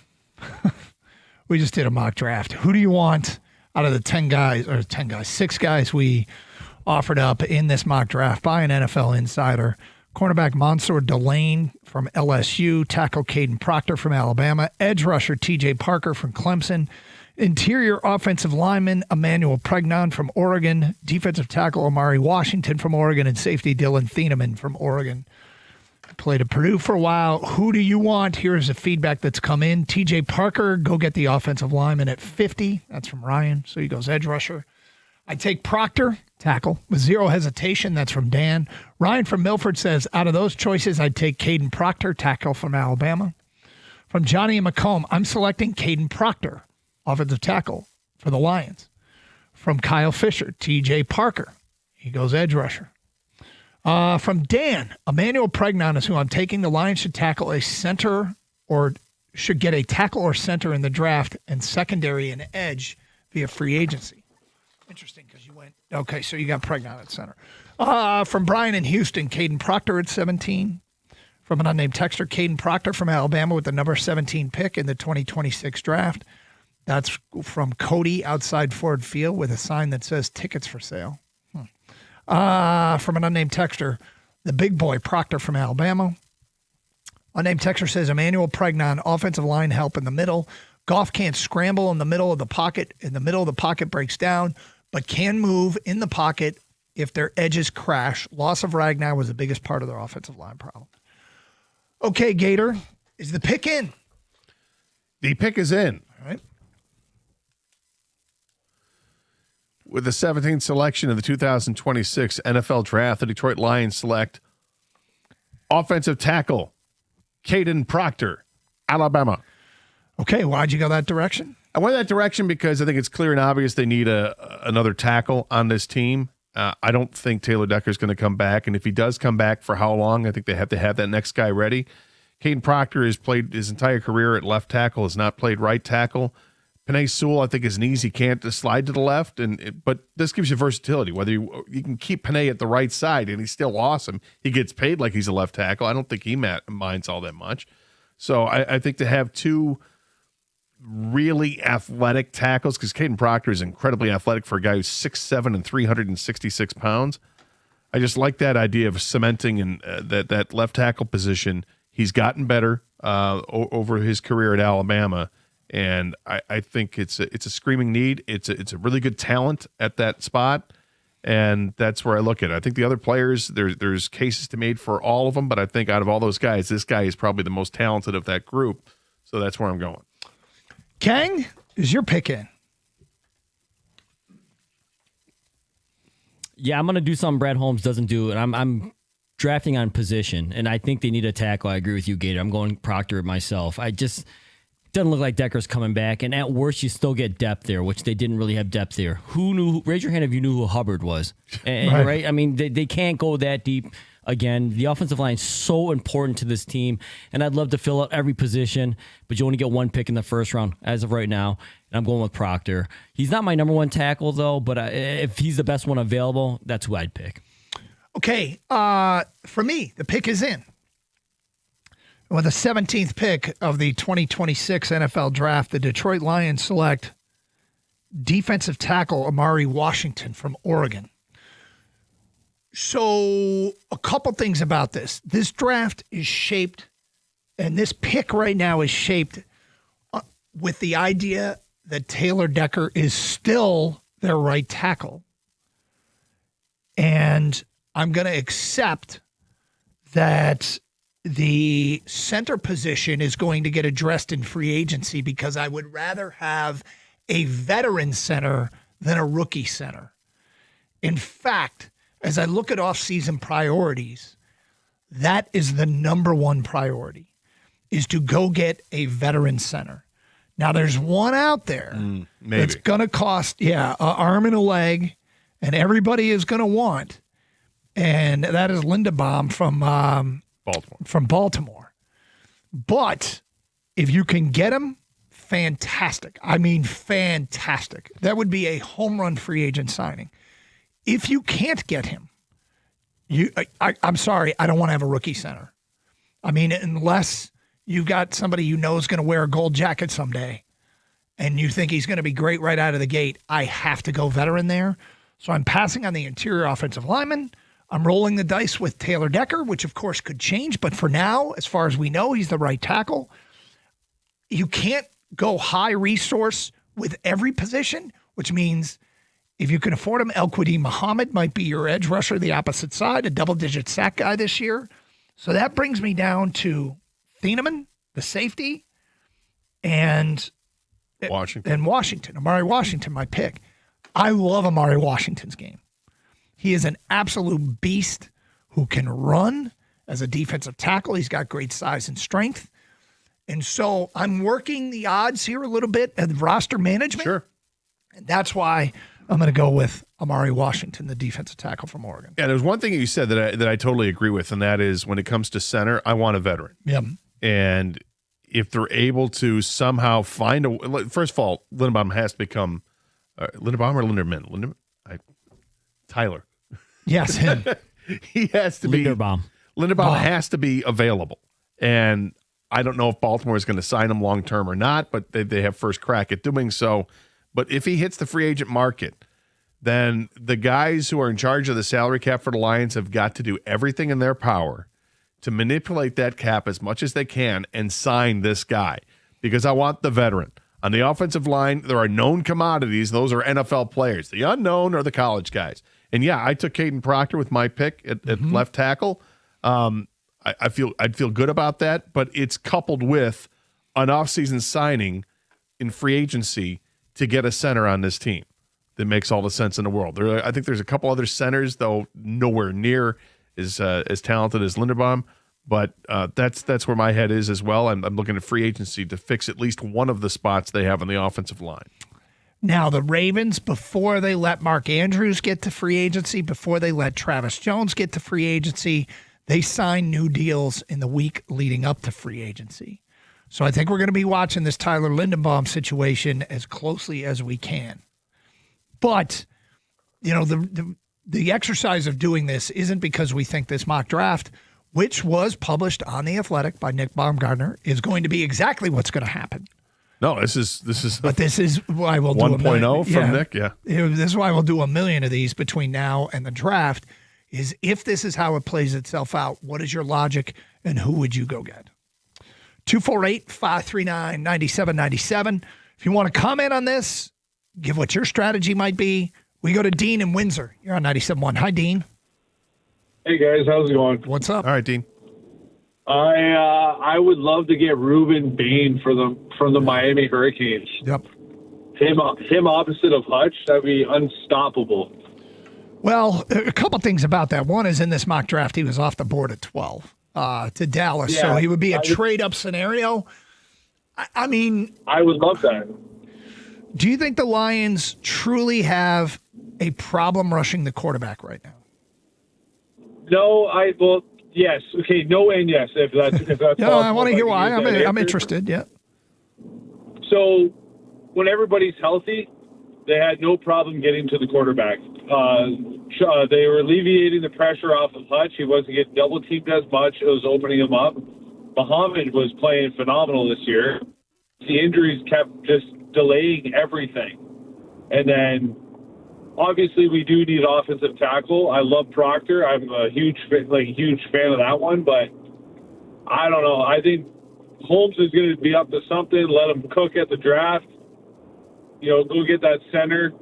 we just did a mock draft. Who do you want out of the 6 guys we offered up in this mock draft by an NFL insider? Cornerback Mansour Delane from LSU, tackle Caden Proctor from Alabama, edge rusher TJ Parker from Clemson, interior offensive lineman Emmanuel Pregnon from Oregon, defensive tackle Amari Washington from Oregon, and safety Dylan Thieneman from Oregon. Played at Purdue for a while. Who do you want? Here's the feedback that's come in. TJ Parker, go get the offensive lineman at 50. That's from Ryan. So he goes edge rusher. I take Proctor, tackle, with zero hesitation. That's from Dan. Ryan from Milford says, out of those choices, I'd take Caden Proctor, tackle from Alabama. From Johnny and Macomb, I'm selecting Caden Proctor, offensive tackle for the Lions. From Kyle Fisher, TJ Parker. He goes edge rusher. From Dan, Emmanuel Pregnon is who I'm taking. The Lions should tackle a center or should get a tackle or center in the draft and secondary and edge via free agency. Interesting because you went, okay, so you got Pregnon at center. From Brian in Houston, Caden Proctor at 17. From an unnamed texter, Caden Proctor from Alabama with the number 17 pick in the 2026 draft. That's from Cody outside Ford Field with a sign that says tickets for sale. From an unnamed texter, the big boy Proctor from Alabama. Unnamed texter says Emmanuel Pregnon, offensive line help in the middle. Goff can't scramble in the middle of the pocket. In the middle of the pocket breaks down, but can move in the pocket if their edges crash. Loss of Ragnar was the biggest part of their offensive line problem. Okay, Gator, is the pick in? The pick is in. All right. With the 17th selection of the 2026 NFL Draft, the Detroit Lions select offensive tackle Caden Proctor, Alabama. Okay, why'd you go that direction? I went that direction because I think it's clear and obvious they need another tackle on this team. I don't think Taylor Decker is going to come back, and if he does come back, for how long? I think they have to have that next guy ready. Caden Proctor has played his entire career at left tackle, has not played right tackle. Penei Sewell, I think, is an easy can't slide to the left, but this gives you versatility. Whether you can keep Penei at the right side, and he's still awesome. He gets paid like he's a left tackle. I don't think he minds all that much. So I think to have two really athletic tackles, because Caden Proctor is incredibly athletic for a guy who's 6'7" and 366 pounds. I just like that idea of cementing in that left tackle position. He's gotten better over his career at Alabama. And I think it's a screaming need. It's a really good talent at that spot, and that's where I look at it. I think the other players, there's cases to be made for all of them, but I think out of all those guys, this guy is probably the most talented of that group. So that's where I'm going. Kang, is your pick in? Yeah, I'm going to do something Brad Holmes doesn't do, and I'm drafting on position, and I think they need a tackle. I agree with you, Gator. I'm going Proctor myself. Doesn't look like Decker's coming back, and at worst, you still get depth there, which they didn't really have depth there. Who knew? Raise your hand if you knew who Hubbard was. Right? I mean, they can't go that deep. Again, the offensive line is so important to this team, and I'd love to fill out every position, but you only get one pick in the first round as of right now, and I'm going with Proctor. He's not my number one tackle, though, but if he's the best one available, that's who I'd pick. Okay, for me, the pick is in. With the 17th pick of the 2026 NFL Draft, the Detroit Lions select defensive tackle Amari Washington from Oregon. So a couple things about this. This draft is shaped, and this pick right now is shaped with the idea that Taylor Decker is still their right tackle. And I'm going to accept that the center position is going to get addressed in free agency because I would rather have a veteran center than a rookie center. In fact, as I look at offseason priorities, that is the number one priority, is to go get a veteran center. Now, there's one out there that's going to cost, an arm and a leg, and everybody is going to want, and that is Linderbaum from Baltimore. But if you can get him, fantastic. I mean, fantastic. That would be a home run free agent signing. If you can't get him, I'm sorry, I don't want to have a rookie center. I mean, unless you've got somebody you know is going to wear a gold jacket someday, and you think he's going to be great right out of the gate, I have to go veteran there. So I'm passing on the interior offensive lineman. I'm rolling the dice with Taylor Decker, which of course could change. But for now, as far as we know, he's the right tackle. You can't go high resource with every position, which means if you can afford him, El-Quadin Muhammad might be your edge rusher, the opposite side, a double-digit sack guy this year. So that brings me down to Thieneman, the safety, and Washington. Amari Washington, my pick. I love Amari Washington's game. He is an absolute beast who can run as a defensive tackle. He's got great size and strength. And so I'm working the odds here a little bit at roster management. Sure. And that's why I'm going to go with Amari Washington, the defensive tackle from Oregon. Yeah, there's one thing you said that I totally agree with, and that is when it comes to center, I want a veteran. Yeah. And if they're able to somehow find a – first of all, Linderbaum has to become Linderbaum or Linderman? Tyler. Yes, him. He has to be – Linderbaum. Linderbaum has to be available. And I don't know if Baltimore is going to sign him long-term or not, but they have first crack at doing so. But if he hits the free agent market, then the guys who are in charge of the salary cap for the Lions have got to do everything in their power to manipulate that cap as much as they can and sign this guy, because I want the veteran. On the offensive line, there are known commodities. Those are NFL players. The unknown are the college guys. And, yeah, I took Caden Proctor with my pick at left tackle. I'd feel good about that, but it's coupled with an offseason signing in free agency to get a center on this team that makes all the sense in the world. I think there's a couple other centers, though nowhere near as talented as Linderbaum, but that's where my head is as well. I'm looking at free agency to fix at least one of the spots they have on the offensive line. Now, the Ravens, before they let Mark Andrews get to free agency, before they let Travis Jones get to free agency, they signed new deals in the week leading up to free agency. So I think we're going to be watching this Tyler Linderbaum situation as closely as we can. But, you know, the exercise of doing this isn't because we think this mock draft, which was published on The Athletic by Nick Baumgartner, is going to be exactly what's going to happen. No, this is But this is why we'll do 1.0 from Nick, yeah. This is why we'll do 1 million of these between now and the draft, is if this is how it plays itself out, what is your logic and who would you go get? 248-539-9797. If you want to comment on this, give what your strategy might be. We go to Dean in Windsor. You're on 97.1. Hi, Dean. Hey, guys. How's it going? What's up? All right, Dean. I would love to get Ruben Bain from the Miami Hurricanes. Yep. Him opposite of Hutch, that'd be unstoppable. Well, a couple things about that. One is in this mock draft, he was off the board at 12 to Dallas. Yeah, so he would be a trade-up scenario. I mean, I would love that. Do you think the Lions truly have a problem rushing the quarterback right now? No, yes. Okay, no and yes, if that's no, I want to hear why. I'm interested, yeah. So when everybody's healthy, they had no problem getting to the quarterback. They were alleviating the pressure off of Hutch. He wasn't getting double-teamed as much. It was opening him up. Muhammad was playing phenomenal this year. The injuries kept just delaying everything. And then, obviously, we do need offensive tackle. I love Proctor. I'm a huge fan of that one. But I don't know. I think Holmes is going to be up to something. Let him cook at the draft. You know, go get that center.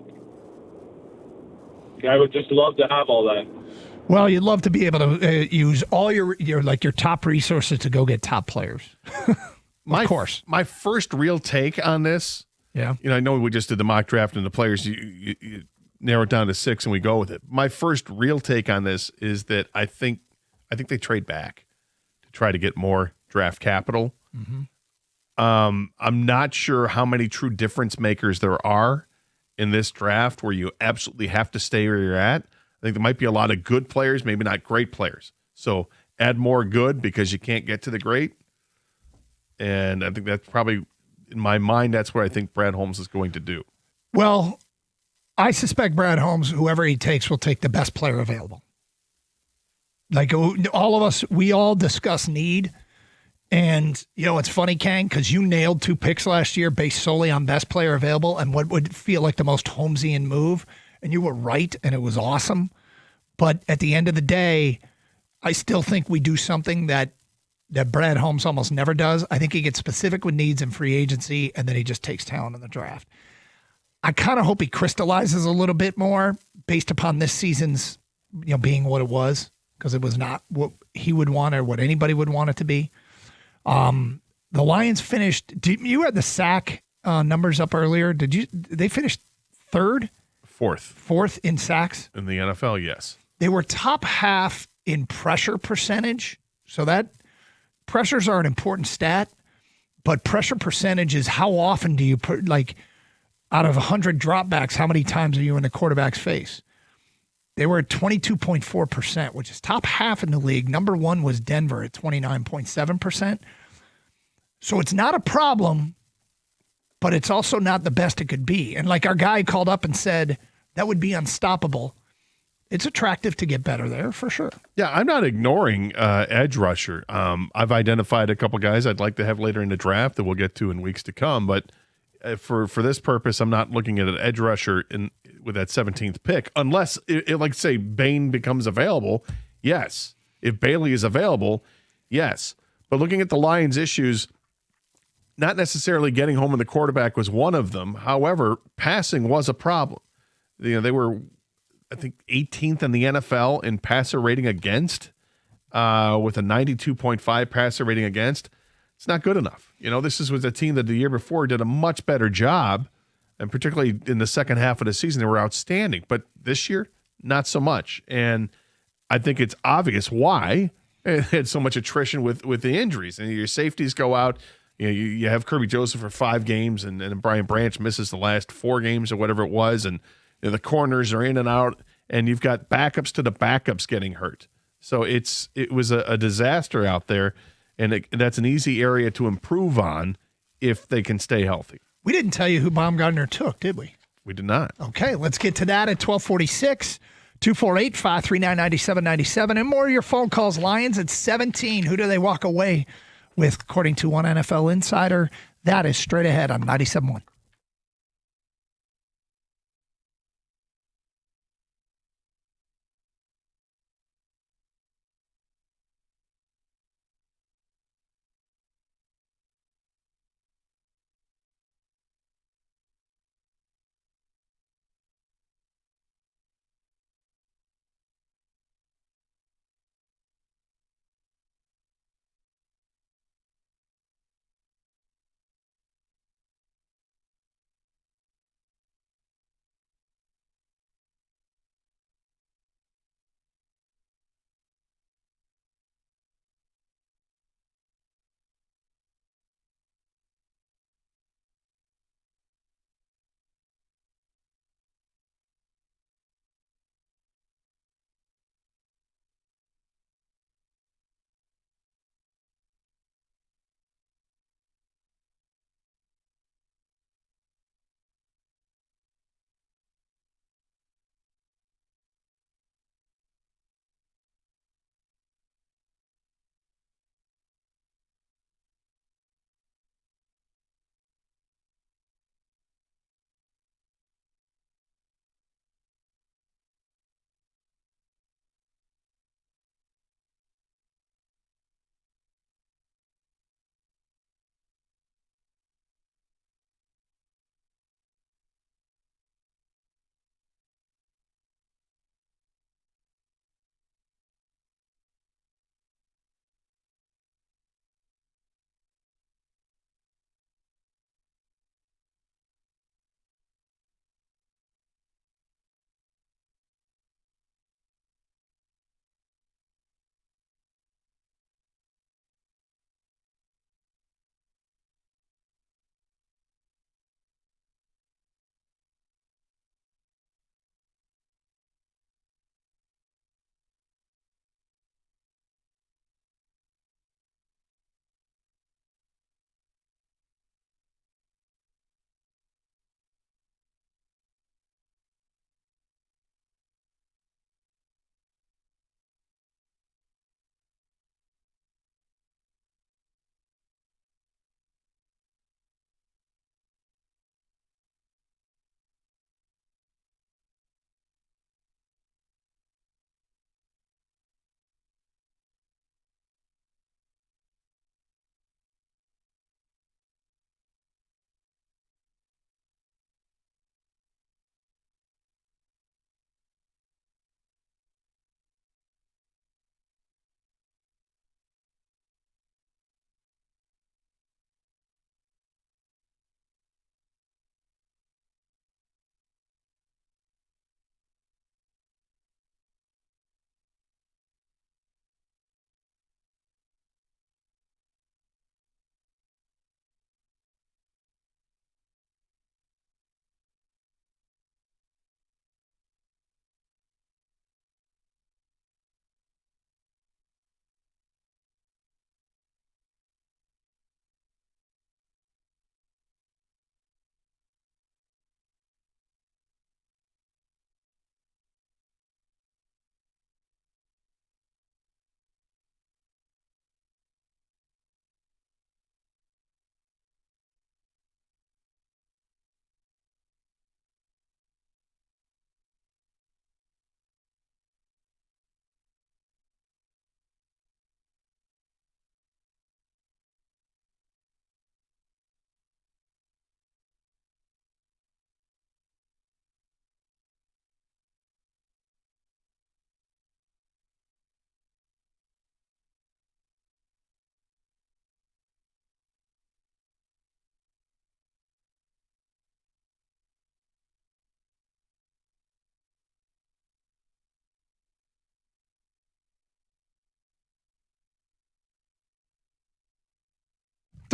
I would just love to have all that. Well, you'd love to be able to use all your top resources to go get top players. Of course. My first real take on this, yeah. You know, I know we just did the mock draft and the players, you narrow it down to 6 and we go with it. My first real take on this is that I think they trade back to try to get more draft capital. Mm-hmm. I'm not sure how many true difference makers there are in this draft where you absolutely have to stay where you're at. I think there might be a lot of good players, maybe not great players. So add more good because you can't get to the great. And I think that's probably, in my mind, that's what I think Brad Holmes is going to do. Well, I suspect Brad Holmes, whoever he takes, will take the best player available. Like all of us, we all discuss need. And, it's funny, Kang, because you nailed 2 picks last year based solely on best player available and what would feel like the most Holmesian move. And you were right, and it was awesome. But at the end of the day, I still think we do something that Brad Holmes almost never does. I think he gets specific with needs in free agency, and then he just takes talent in the draft. I kind of hope he crystallizes a little bit more based upon this season's, being what it was, because it was not what he would want or what anybody would want it to be. The Lions finished. You had the sack numbers up earlier. They finished third? Fourth in sacks? In the NFL, yes. They were top half in pressure percentage. So that pressures are an important stat, but pressure percentage is how often do you put, out of 100 dropbacks, how many times are you in the quarterback's face? They were at 22.4%, which is top half in the league. Number 1 was Denver at 29.7%. So it's not a problem, but it's also not the best it could be. And our guy called up and said, that would be unstoppable. It's attractive to get better there for sure. Yeah, I'm not ignoring edge rusher. I've identified a couple guys I'd like to have later in the draft that we'll get to in weeks to come. But for this purpose, I'm not looking at an edge rusher with that 17th pick, unless, say, Bain becomes available. Yes. If Bailey is available, yes. But looking at the Lions' issues, not necessarily getting home with the quarterback was one of them. However, passing was a problem. They were, I think, 18th in the NFL in passer rating against, with a 92.5 passer rating against. It's not good enough. This was a team that the year before did a much better job, and particularly in the second half of the season, they were outstanding. But this year, not so much. And I think it's obvious why it had so much attrition with the injuries. And your safeties go out. You have Kirby Joseph for 5 games, and Brian Branch misses the last 4 games or whatever it was, and the corners are in and out, and you've got backups to the backups getting hurt. So it was a disaster out there, and that's an easy area to improve on if they can stay healthy. We didn't tell you who Baumgartner took, did we? We did not. Okay, let's get to that at 1246. 248-539-9797. And more of your phone calls. Lions at 17. Who do they walk away with, according to one NFL insider? That is straight ahead on 97.1.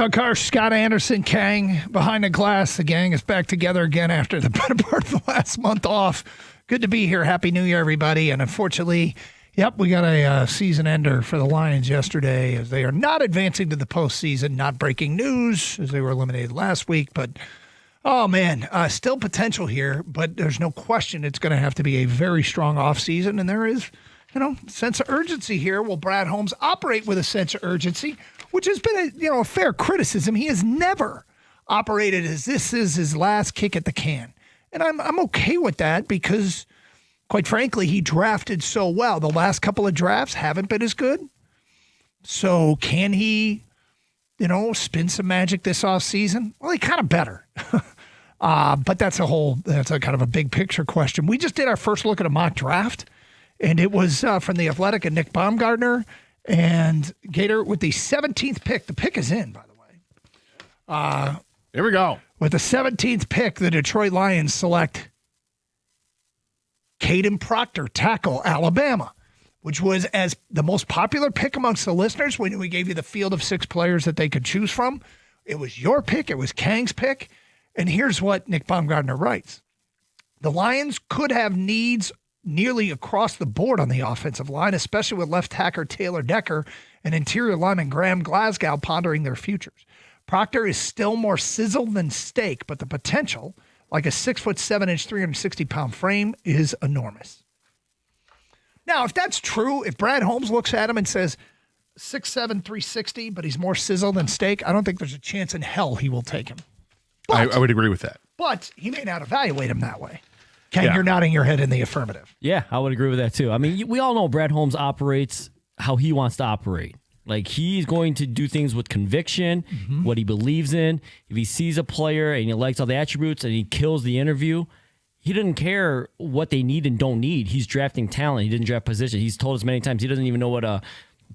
Doug Harsh, Scott Anderson, Kang behind the glass. The gang is back together again after the better part of the last month off. Good to be here. Happy New Year, everybody. And unfortunately, we got a season ender for the Lions yesterday as they are not advancing to the postseason. Not breaking news as they were eliminated last week. But, oh, man, still potential here. But there's no question it's going to have to be a very strong offseason. And there is, sense of urgency here. Will Brad Holmes operate with a sense of urgency, which has been a fair criticism? He has never operated as this is his last kick at the can. And I'm okay with that because, quite frankly, he drafted so well. The last couple of drafts haven't been as good. So can he, spin some magic this offseason? Well, he kind of better. But that's a kind of a big picture question. We just did our first look at a mock draft, and it was from The Athletic and Nick Baumgartner. And Gator with the 17th pick. The pick is in, by the way. Here we go. With the 17th pick, the Detroit Lions select Caden Proctor, tackle, Alabama, which was as the most popular pick amongst the listeners when we gave you the field of 6 players that they could choose from. It was your pick. It was Kang's pick. And here's what Nick Baumgartner writes. The Lions could have needs nearly across the board on the offensive line, especially with left tackle Taylor Decker and interior lineman Graham Glasgow pondering their futures. Proctor is still more sizzle than steak, but the potential, like a 6'7", 360-pound frame, is enormous. Now, if that's true, if Brad Holmes looks at him and says 6'7", 360, but he's more sizzle than steak, I don't think there's a chance in hell he will take him. I would agree with that. But he may not evaluate him that way. Ken, you're nodding your head in the affirmative. Yeah, I would agree with that too. I mean, we all know Brad Holmes operates how he wants to operate. Like, he's going to do things with conviction, what he believes in. If he sees a player and he likes all the attributes and he kills the interview, he doesn't care what they need and don't need. He's drafting talent. He didn't draft position. He's told us many times he doesn't even know what a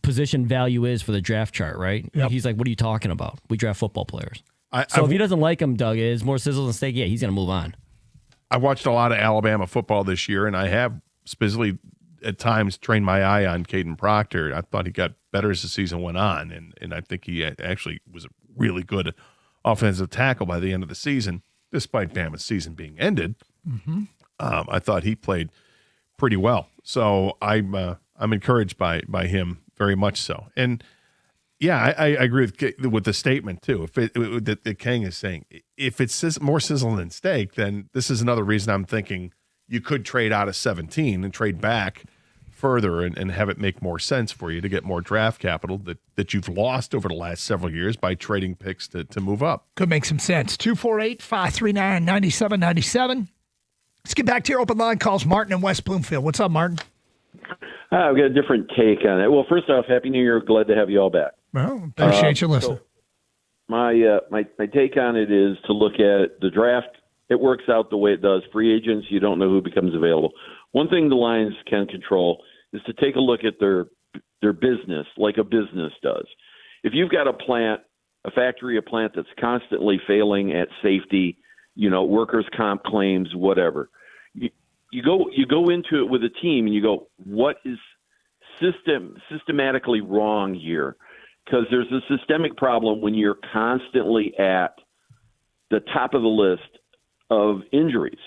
position value is for the draft chart, right? Yep. He's like, what are you talking about? We draft football players. So if he doesn't like him, Doug, is more sizzle than steak, he's going to move on. I watched a lot of Alabama football this year, and I have specifically at times trained my eye on Caden Proctor. I thought he got better as the season went on, and I think he actually was a really good offensive tackle by the end of the season, despite Bama's season being ended. I thought he played pretty well. So I'm encouraged by him very much so. And yeah, I agree with the statement too. If that Kang is saying, if it's more sizzle than steak, then this is another reason I'm thinking you could trade out of 17 and trade back further and have it make more sense for you to get more draft capital that you've lost over the last several years by trading picks to move up. Could make some sense. 248-539-9797. Let's get back to your open line calls. Martin in West Bloomfield. What's up, Martin? I've got a different take on it. Well, first off, Happy New Year. Glad to have you all back. Well, appreciate you listening. So my take on it is to look at the draft. It works out the way it does. Free agents, you don't know who becomes available. One thing the Lions can control is to take a look at their business like a business does. If you've got a plant that's constantly failing at safety, workers' comp claims, whatever, you go into it with a team and you go, what is systematically wrong here? Because there's a systemic problem when you're constantly at the top of the list of injuries.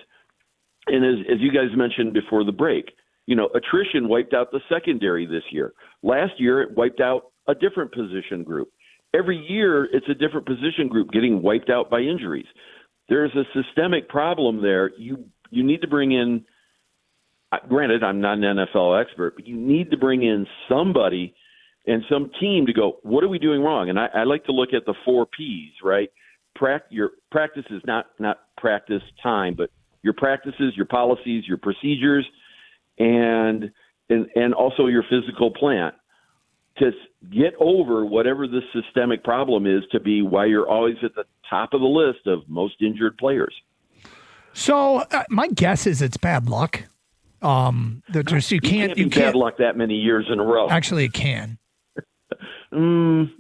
And as you guys mentioned before the break, attrition wiped out the secondary this year. Last year, it wiped out a different position group. Every year, it's a different position group getting wiped out by injuries. There's a systemic problem there. You need to bring in, granted, I'm not an NFL expert, but you need to bring in somebody and some team to go, what are we doing wrong? And I like to look at the 4 Ps, right? Your practice is not practice time, but your practices, your policies, your procedures, and also your physical plan to get over whatever the systemic problem is to be why you're always at the top of the list of most injured players. So my guess is it's bad luck. You can't be bad luck that many years in a row. Actually, it can. Okay.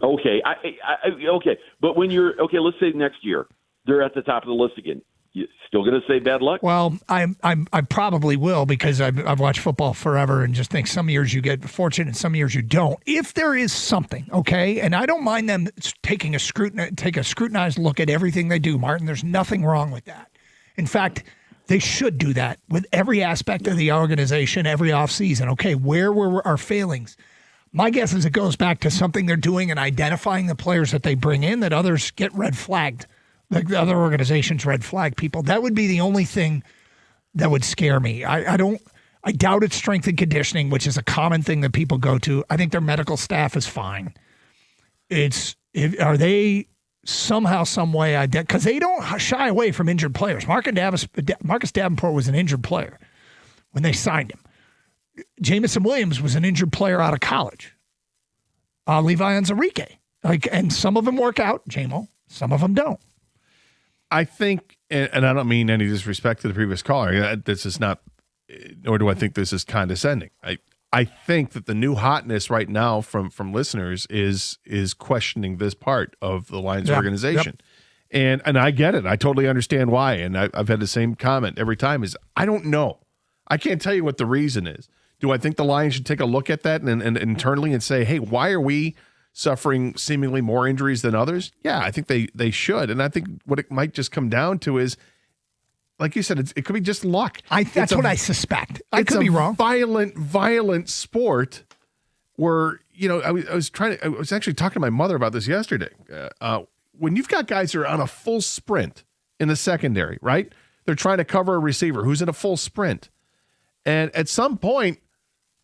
Okay. But when let's say next year they're at the top of the list again. You still going to say bad luck? Well, I probably will because I've watched football forever and just think some years you get fortunate and some years you don't. If there is something, okay, and I don't mind them taking a scrutinized look at everything they do, Martin. There's nothing wrong with that. In fact, they should do that with every aspect of the organization every offseason. Okay, where were our failings? My guess is it goes back to something they're doing and identifying the players that they bring in that others get red flagged. Like the other organizations red flag people. That would be the only thing that would scare me. I doubt it's strength and conditioning, which is a common thing that people go to. I think their medical staff is fine. Are they somehow, some way, because they don't shy away from injured players. Marcus Davenport was an injured player when they signed him. Jamison Williams was an injured player out of college. Levi Onwuzurike. And some of them work out, JMO. Some of them don't. I think, and I don't mean any disrespect to the previous caller. This is not, nor do I think this is condescending. I think that the new hotness right now from listeners is questioning this part of the Lions organization. Yep. And I get it. I totally understand why. And I've had the same comment every time is, I don't know. I can't tell you what the reason is. Do I think the Lions should take a look at that and internally and say, hey, why are we suffering seemingly more injuries than others? Yeah, I think they should. And I think what it might just come down to is, like you said, it could be just luck. That's what I suspect. I could be wrong. Violent sport where, I was actually talking to my mother about this yesterday. When you've got guys who are on a full sprint in the secondary, right? They're trying to cover a receiver who's in a full sprint. And at some point,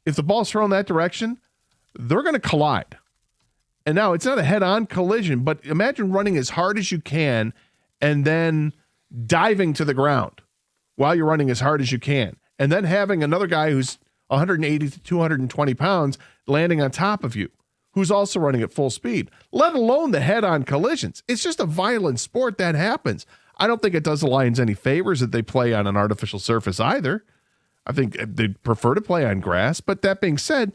if the ball's thrown that direction, they're going to collide. And now it's not a head-on collision, but imagine running as hard as you can and then diving to the ground while you're running as hard as you can. And then having another guy who's 180 to 220 pounds landing on top of you, who's also running at full speed, let alone the head-on collisions. It's just a violent sport that happens. I don't think it does the Lions any favors that they play on an artificial surface either. I think they'd prefer to play on grass. But that being said,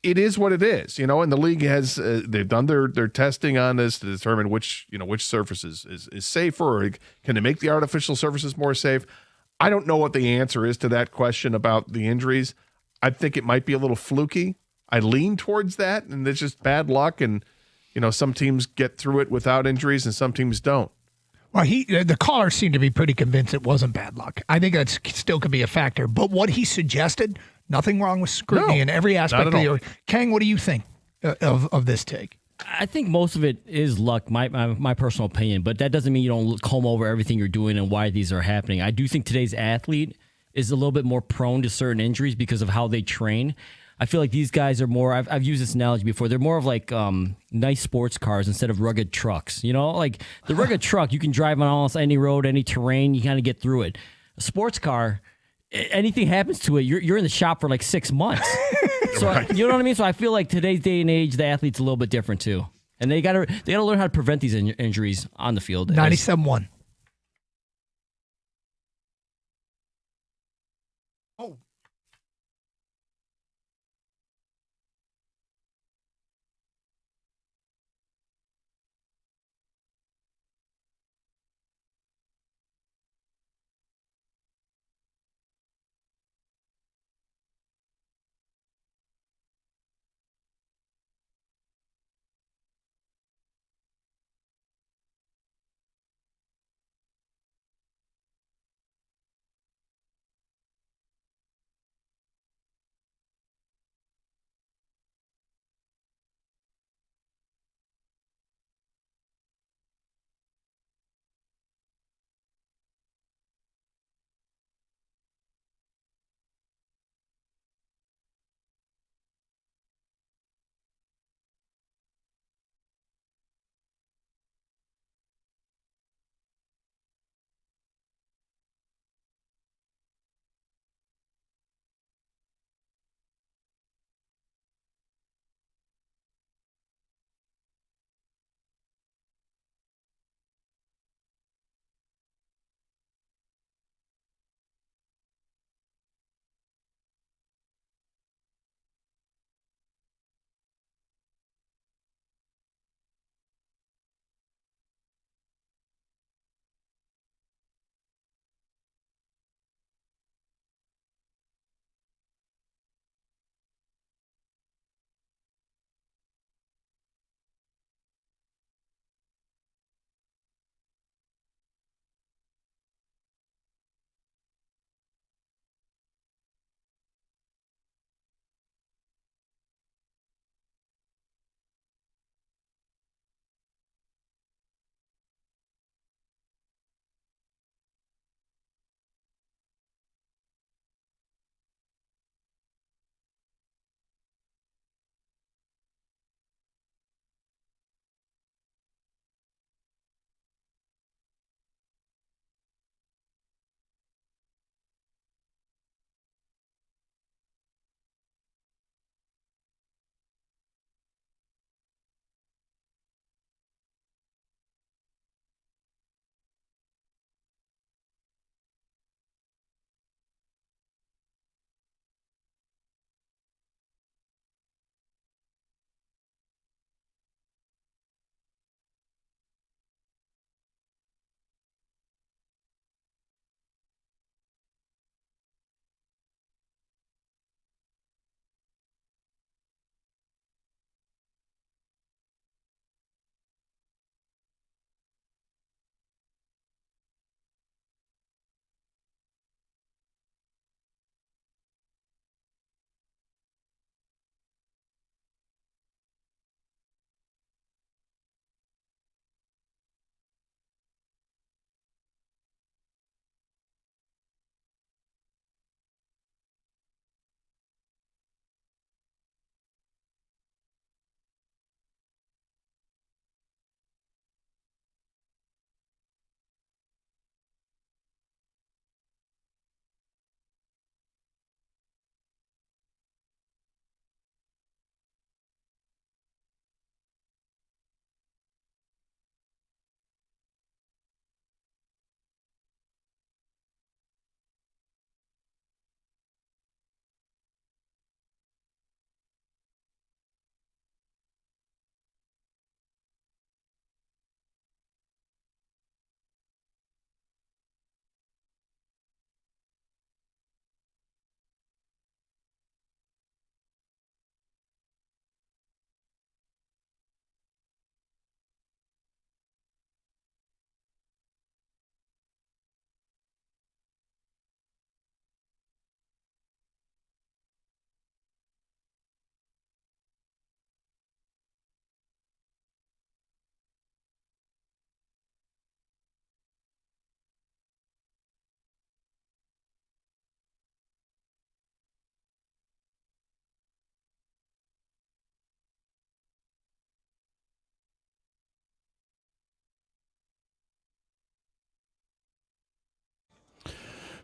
it is what it is, and the league has they've done their testing on this to determine which surface is safer, or can they make the artificial surfaces more safe? I don't know what the answer is to that question about the injuries. I think it might be a little fluky. I lean towards that, and it's just bad luck. And some teams get through it without injuries, and some teams don't. Well, the caller seemed to be pretty convinced it wasn't bad luck. I think that still could be a factor. But what he suggested, nothing wrong with scrutiny in every aspect of the. Kang, what do you think of this take? I think most of it is luck, my personal opinion, but that doesn't mean you don't comb over everything you're doing and why these are happening. I do think today's athlete is a little bit more prone to certain injuries because of how they train. I feel like these guys are more, I've used this analogy before, they're more of like nice sports cars instead of rugged trucks. Like the rugged truck, you can drive on almost any road, any terrain, you kind of get through it. A sports car, anything happens to it, you're in the shop for like 6 months. So you know what I mean? So I feel like today's day and age, the athlete's a little bit different too. And they gotta learn how to prevent these injuries on the field. 97-1.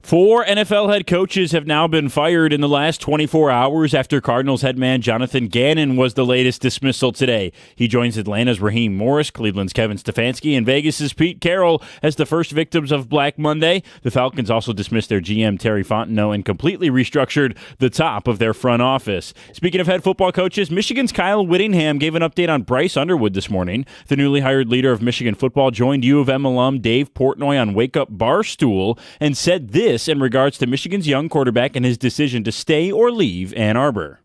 4 NFL head coaches have now been fired in the last 24 hours after Cardinals head man Jonathan Gannon was the latest dismissal today. He joins Atlanta's Raheem Morris, Cleveland's Kevin Stefanski, and Vegas's Pete Carroll as the first victims of Black Monday. The Falcons also dismissed their GM Terry Fontenot and completely restructured the top of their front office. Speaking of head football coaches, Michigan's Kyle Whittingham gave an update on Bryce Underwood this morning. The newly hired leader of Michigan football joined U of M alum Dave Portnoy on Wake Up Barstool and said this in regards to Michigan's young quarterback and his decision to stay or leave Ann Arbor.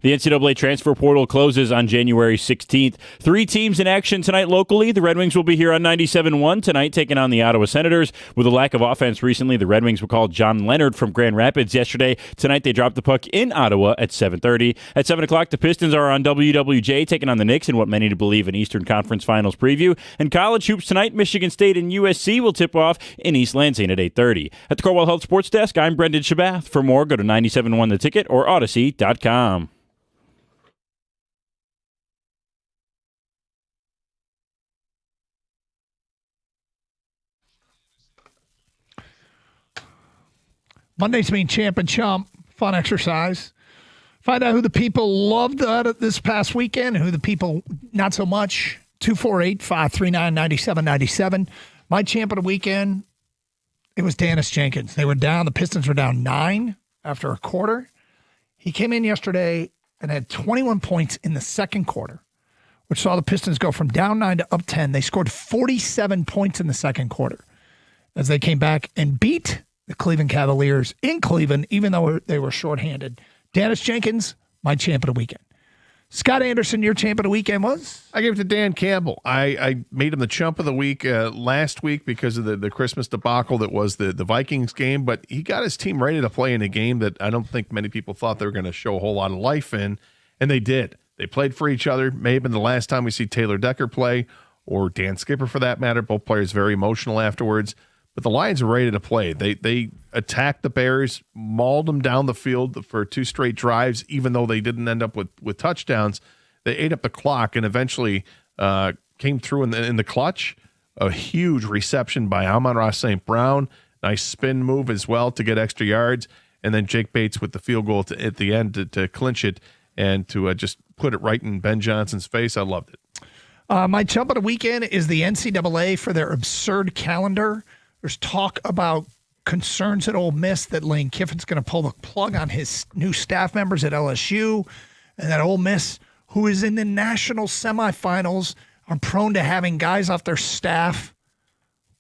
The NCAA transfer portal closes on January 16th. 3 teams in action tonight locally. The Red Wings will be here on 97.1 tonight, taking on the Ottawa Senators. With a lack of offense recently, the Red Wings recalled John Leonard from Grand Rapids yesterday. Tonight, they dropped the puck in Ottawa at 7:30. At 7 o'clock, the Pistons are on WWJ, taking on the Knicks in what many believe an Eastern Conference Finals preview. And college hoops tonight, Michigan State and USC will tip off in East Lansing at 8:30. At the Corewell Health Sports Desk, I'm Brendan Shabath. For more, go to 97.1 The Ticket or Odyssey.com. Mondays mean champ and chump. Fun exercise. Find out who the people loved this past weekend, who the people not so much. 248-539-9797. My champ of the weekend, it was Dennis Jenkins. They were down. The Pistons were down 9 after a quarter. He came in yesterday and had 21 points in the second quarter, which saw the Pistons go from down 9 to up 10. They scored 47 points in the second quarter as they came back and beat the Cleveland Cavaliers in Cleveland, even though they were shorthanded. Dennis Jenkins, my champ of the weekend. Scott Anderson, your champ of the weekend was? I gave it to Dan Campbell. I made him the chump of the week last week because of the Christmas debacle that was the Vikings game, but he got his team ready to play in a game that I don't think many people thought they were going to show a whole lot of life in, and they did. They played for each other. May have been the last time we see Taylor Decker play, or Dan Skipper for that matter. Both players very emotional afterwards. But the Lions are ready to play. They attacked the Bears, mauled them down the field for 2 straight drives, even though they didn't end up with touchdowns. They ate up the clock and eventually came through in the clutch. A huge reception by Amon-Ra St. Brown. Nice spin move as well to get extra yards. And then Jake Bates with the field goal at the end to clinch it and to just put it right in Ben Johnson's face. I loved it. My chump of the weekend is the NCAA for their absurd calendar. There's talk about concerns at Ole Miss that Lane Kiffin's going to pull the plug on his new staff members at LSU, and that Ole Miss, who is in the national semifinals, are prone to having guys off their staff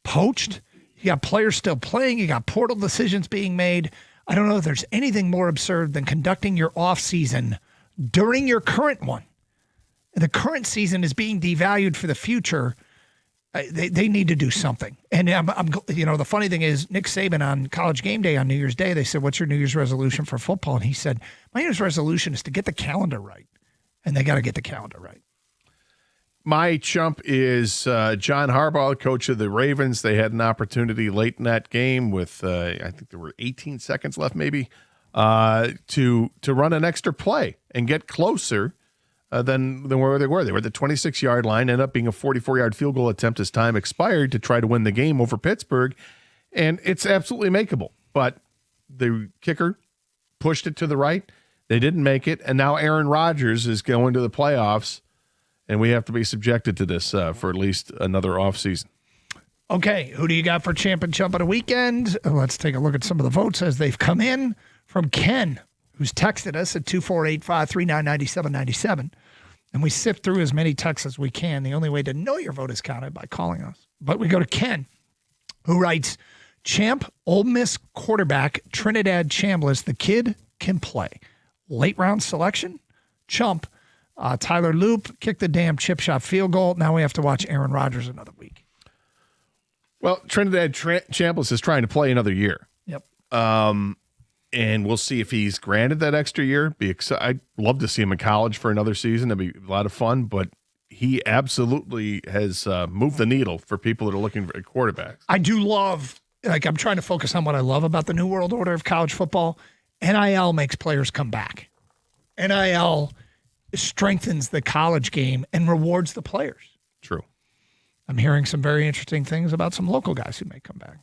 poached. You got players still playing. You got portal decisions being made. I don't know if there's anything more absurd than conducting your offseason during your current one. The current season is being devalued for the future. They need to do something. And I'm the funny thing is, Nick Saban on College Game Day on New Year's Day, they said, "What's your New Year's resolution for football?" And he said, "My New Year's resolution is to get the calendar right." And they got to get the calendar right. My chump is John Harbaugh, coach of the Ravens. They had an opportunity late in that game with, I think there were 18 seconds left maybe, to run an extra play and get closer than where they were. They were at the 26-yard line, ended up being a 44-yard field goal attempt as time expired to try to win the game over Pittsburgh. And it's absolutely makeable. But the kicker pushed it to the right. They didn't make it. And now Aaron Rodgers is going to the playoffs, and we have to be subjected to this for at least another offseason. Okay, who do you got for champ and chump of the weekend? Let's take a look at some of the votes as they've come in from Ken, who's texted us at 248-539-9797. And we sift through as many texts as we can. The only way to know your vote is counted by calling us. But we go to Ken, who writes, champ, Ole Miss quarterback, Trinidad Chambliss, the kid can play. Late round selection, chump, Tyler Loop, kicked the damn chip shot field goal. Now we have to watch Aaron Rodgers another week. Well, Trinidad Chambliss is trying to play another year. Yep. And we'll see if he's granted that extra year. I'd love to see him in college for another season. That'd be a lot of fun, but he absolutely has moved the needle for people that are looking for quarterbacks. I do love, I'm trying to focus on what I love about the new world order of college football. NIL makes players come back. NIL strengthens the college game and rewards the players. True. I'm hearing some very interesting things about some local guys who may come back.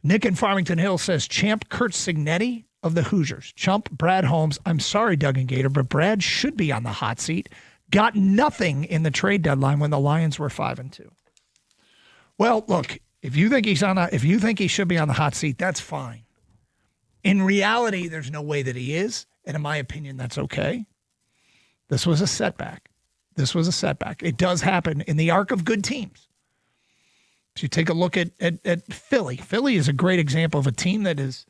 Nick in Farmington Hills says, Champ Kurt Signetti of the Hoosiers. Chump Brad Holmes. I'm sorry, Doug and Gator, but Brad should be on the hot seat. Got nothing in the trade deadline when the Lions were 5-2. Well, look, if you think he should be on the hot seat, that's fine. In reality, there's no way that he is, and in my opinion, that's okay. This was a setback. It does happen in the arc of good teams. So you take a look at Philly. Philly is a great example of a team that has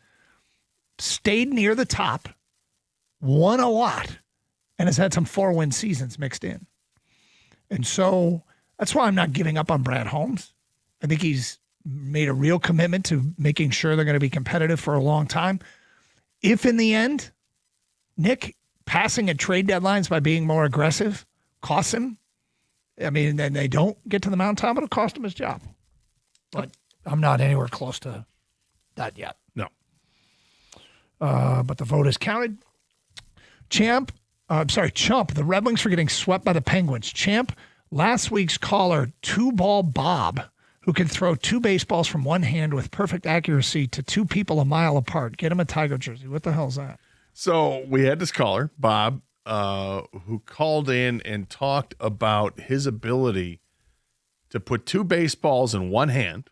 stayed near the top, won a lot, and has had some 4-win seasons mixed in. And so that's why I'm not giving up on Brad Holmes. I think he's made a real commitment to making sure they're going to be competitive for a long time. If in the end, Nick, passing at trade deadlines by being more aggressive costs him, I mean, then they don't get to the mountaintop, it'll cost him his job. But I'm not anywhere close to that yet. No. But the vote is counted. Chump, the Red Wings for getting swept by the Penguins. Champ, last week's caller, 2-ball Bob, who can throw 2 baseballs from one hand with perfect accuracy to 2 people a mile apart. Get him a Tiger jersey. What the hell's that? So we had this caller, Bob, who called in and talked about his ability to put 2 baseballs in one hand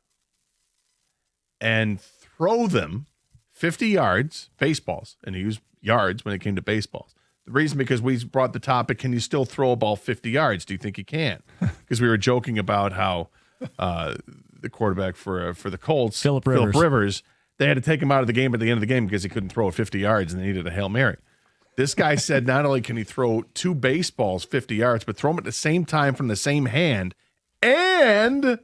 and throw them 50 yards, baseballs, and he used yards when it came to baseballs. The reason, because we brought the topic, can you still throw a ball 50 yards? Do you think you can? Because we were joking about how the quarterback for the Colts, Phillip Rivers, they had to take him out of the game at the end of the game because he couldn't throw it 50 yards and they needed a Hail Mary. This guy said not only can he throw 2 baseballs 50 yards, but throw them at the same time from the same hand and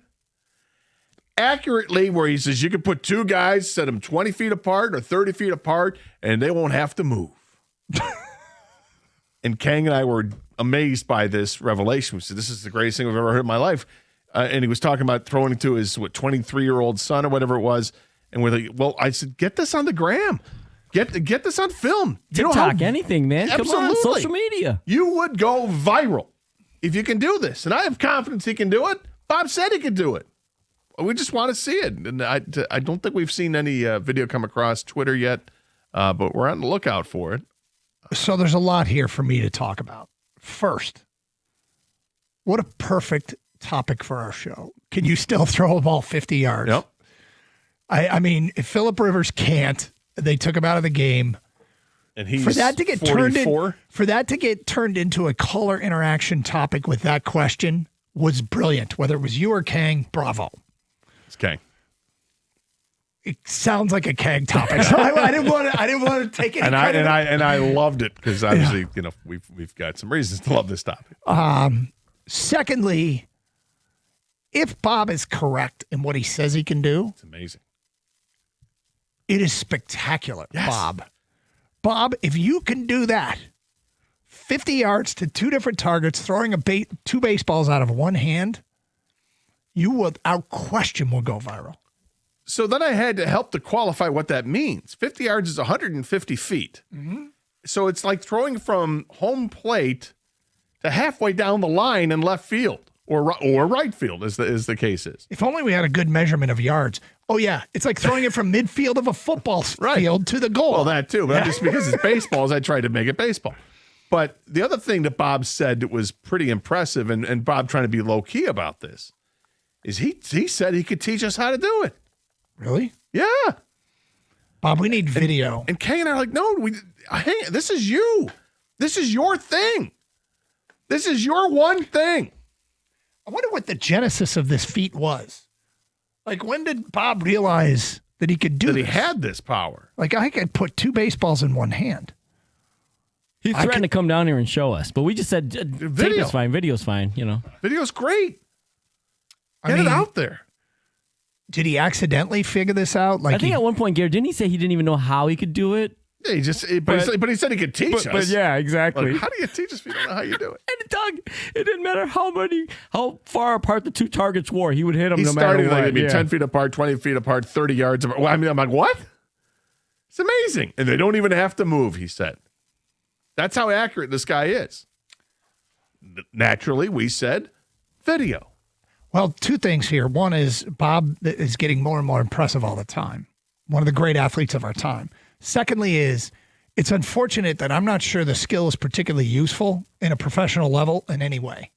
accurately, where he says you can put 2 guys, set them 20 feet apart or 30 feet apart, and they won't have to move. And Kang and I were amazed by this revelation. We said, this is the greatest thing I've ever heard in my life. And he was talking about throwing it to his 23-year-old son or whatever it was. And we're like, well, I said, get this on the gram. Get this on film. TikTok, anything, man. Absolutely. Come on, social media. You would go viral if you can do this. And I have confidence he can do it. Bob said he could do it. We just want to see it. And I don't think we've seen any video come across Twitter yet, but we're on the lookout for it. So there's a lot here for me to talk about. First, what a perfect topic for our show. Can you still throw a ball 50 yards? Yep. I mean, if Phillip Rivers can't, they took him out of the game. And he's for that to get 44? get turned into a caller interaction topic with that question was brilliant. Whether it was you or Kang, bravo. It's Kang. It sounds like a Kang topic, so I didn't want to take it. And I loved it because obviously, we've got some reasons to love this topic. Secondly, if Bob is correct in what he says he can do, it's amazing. It is spectacular, yes. Bob, if you can do that, 50 yards to 2 different targets, throwing 2 baseballs out of one hand, you without question will go viral. So then I had to help to qualify what that means. 50 yards is 150 feet. Mm-hmm. So it's like throwing from home plate to halfway down the line in left field or right field, as the case is. If only we had a good measurement of yards. Oh, yeah. It's like throwing it from midfield of a football field to the goal. Well, that too. But just because it's baseballs, I tried to make it baseball. But the other thing that Bob said that was pretty impressive, and Bob trying to be low-key about this, is he said he could teach us how to do it. Really? Yeah. Bob, we need video. And Kay and I are like, no, this is you. This is your thing. This is your one thing. I wonder what the genesis of this feat was. Like, when did Bob realize that he could do this? That he had this power. Like, I could put 2 baseballs in one hand. He threatened to come down here and show us, but we just said, tape is fine, video's fine, Video's great. Get it out there. Did he accidentally figure this out? I think at one point, Gary, didn't he say he didn't even know how he could do it? But he said he could teach us. But yeah, exactly. Like, how do you teach us if you don't know how you do it? And Doug, it didn't matter how far apart the two targets were, he would hit them He no matter started what. like maybe 10 feet apart, 20 feet apart, 30 yards apart. Well, I mean, I'm like, what? It's amazing. And they don't even have to move, he said. That's how accurate this guy is. Naturally, we said video. Well, two things here. One is Bob is getting more and more impressive all the time. One of the great athletes of our time. Secondly is it's unfortunate that I'm not sure the skill is particularly useful in a professional level in any way.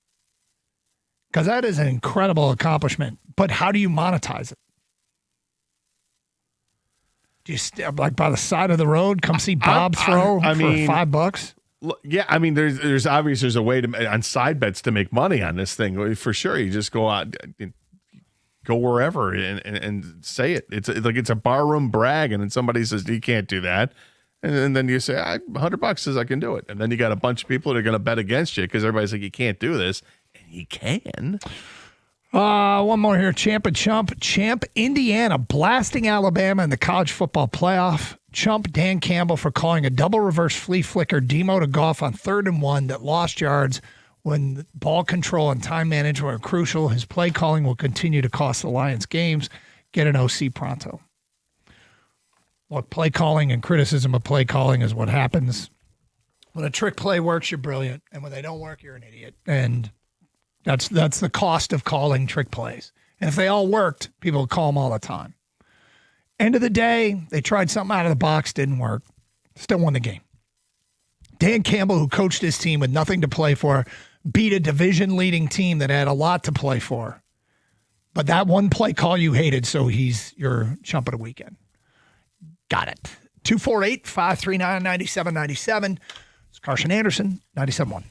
Because that is an incredible accomplishment. But how do you monetize it? Do you like by the side of the road, come see Bob throw for $5? Yeah, I mean, there's obviously there's a way to on side bets to make money on this thing for sure. You just go out, go wherever and say it. It's like it's a barroom brag, and then somebody says you can't do that, and then you say $100 says I can do it, and then you got a bunch of people that are going to bet against you because everybody's like you can't do this, and you can. One more here. Champ and Chump. Champ, Indiana blasting Alabama in the college football playoff. Chump, Dan Campbell for calling a double reverse flea flicker Demo to Goff on 3rd and 1 that lost yards when ball control and time management were crucial. His play calling will continue to cost the Lions games. Get an OC pronto. Look, play calling and criticism of play calling is what happens. When a trick play works, you're brilliant. And when they don't work, you're an idiot. And that's the cost of calling trick plays. And if they all worked, people would call them all the time. End of the day, they tried something out of the box, didn't work. Still won the game. Dan Campbell, who coached his team with nothing to play for, beat a division-leading team that had a lot to play for. But that one play call you hated, so he's your chump of the weekend. Got it. 248-539-9797. It's Carson Anderson, 97.1.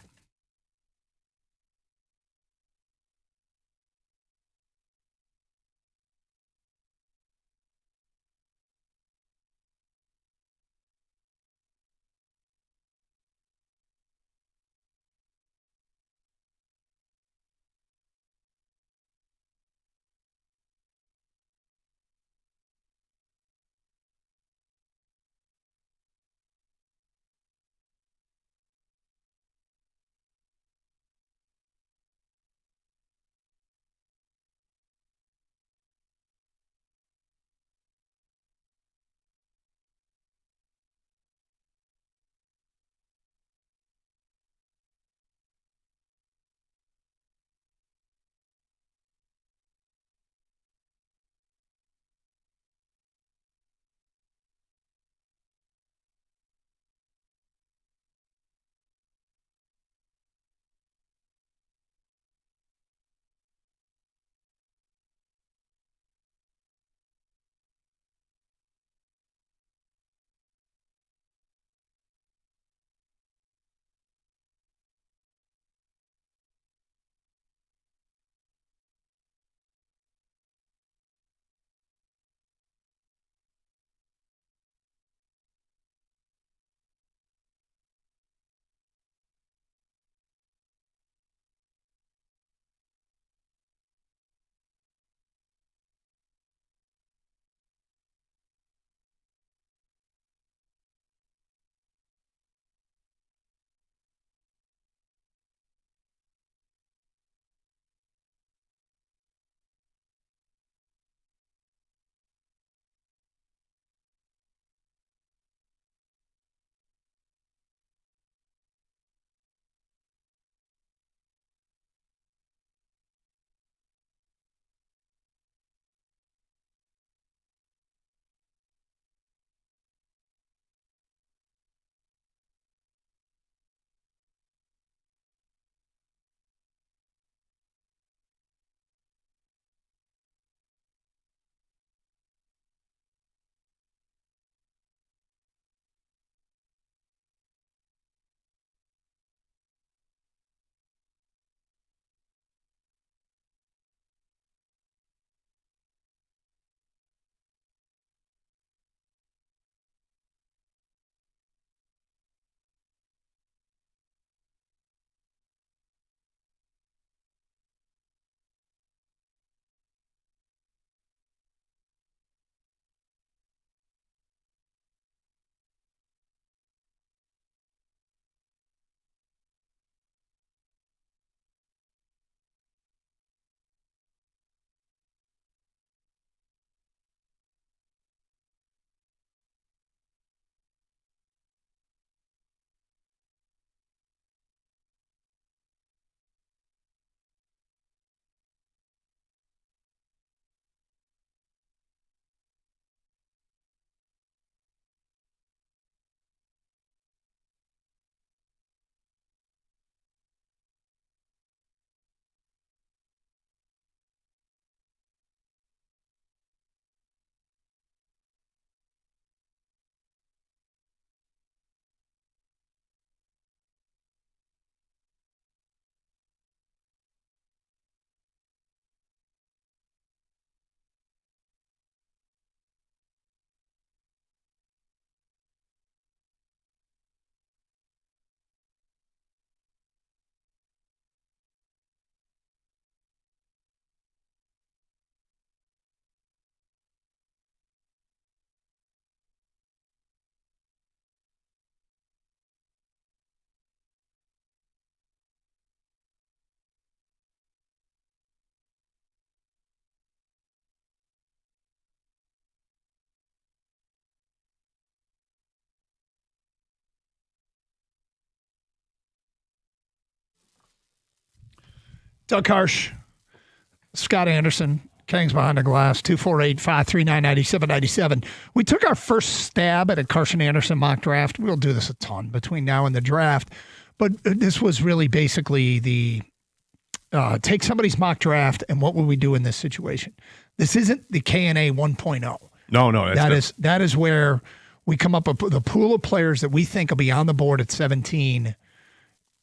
Doug Harsh, Scott Anderson, Kang's Behind the Glass, 248-539-9797. We took our first stab at a Carson Anderson mock draft. We'll do this a ton between now and the draft. But this was really basically the take somebody's mock draft and what would we do in this situation. This isn't the K&A 1.0. No. That is where we come up with the pool of players that we think will be on the board at 17,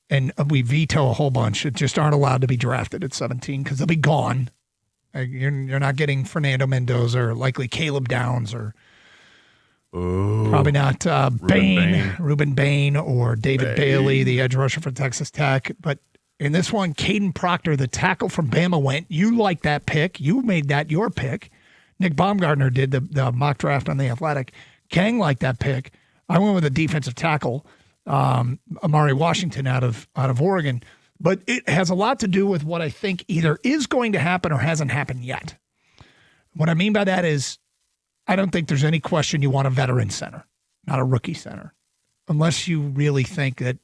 and we veto a whole bunch that just aren't allowed to be drafted at 17 because they'll be gone. You're not getting Fernando Mendoza or likely Caleb Downs or probably not Ruben Bain or David Bailey, the edge rusher for Texas Tech. But in this one, Caden Proctor, the tackle from Bama, went. You like that pick. You made that your pick. Nick Baumgartner did the mock draft on The Athletic. Kang liked that pick. I went with a defensive tackle, Amari Washington out of Oregon. But it has a lot to do with what I think either is going to happen or hasn't happened yet. What I mean by that is I don't think there's any question you want a veteran center, not a rookie center, unless you really think that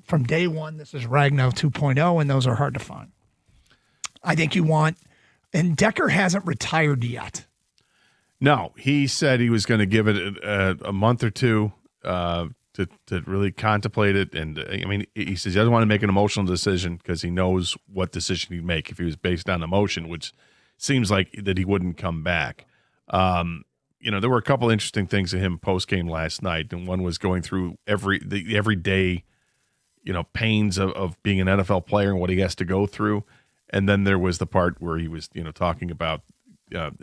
from day one this is Ragnow 2.0 and those are hard to find. I think you want, and Decker hasn't retired yet. No, he said he was going to give it a month or two to really contemplate it. And I mean, he says he doesn't want to make an emotional decision because he knows what decision he'd make if he was based on emotion, which seems like that he wouldn't come back. There were a couple interesting things to him post game last night, and one was going through the everyday, pains of being an NFL player and what he has to go through. And then there was the part where he was, talking about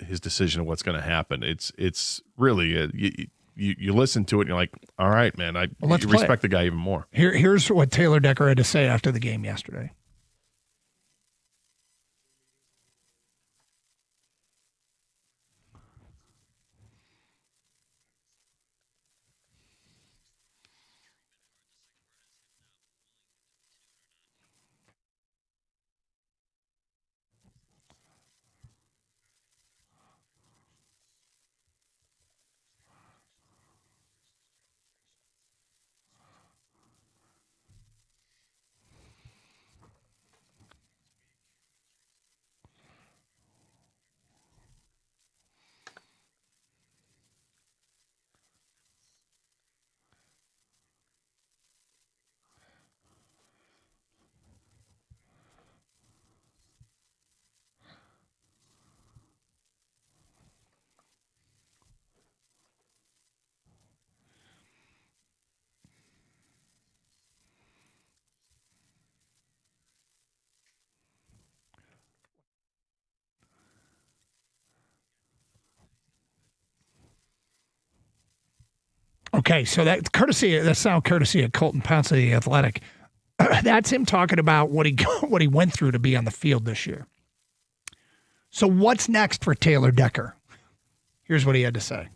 his decision of what's going to happen. It's really you listen to it and you're like, all right, man, you respect the guy even more. Here's what Taylor Decker had to say after the game yesterday. Okay, so that's sound courtesy of Colton Pounce of The Athletic. That's him talking about what he went through to be on the field this year. So what's next for Taylor Decker? Here's what he had to say.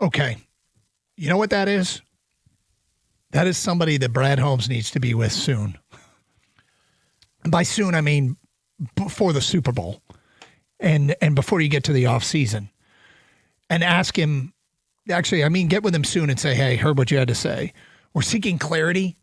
Okay. You know what that is? That is somebody that Brad Holmes needs to be with soon. And by soon, I mean before the Super Bowl and before you get to the offseason. And ask him, actually, get with him soon and say, hey, heard what you had to say. We're seeking clarity.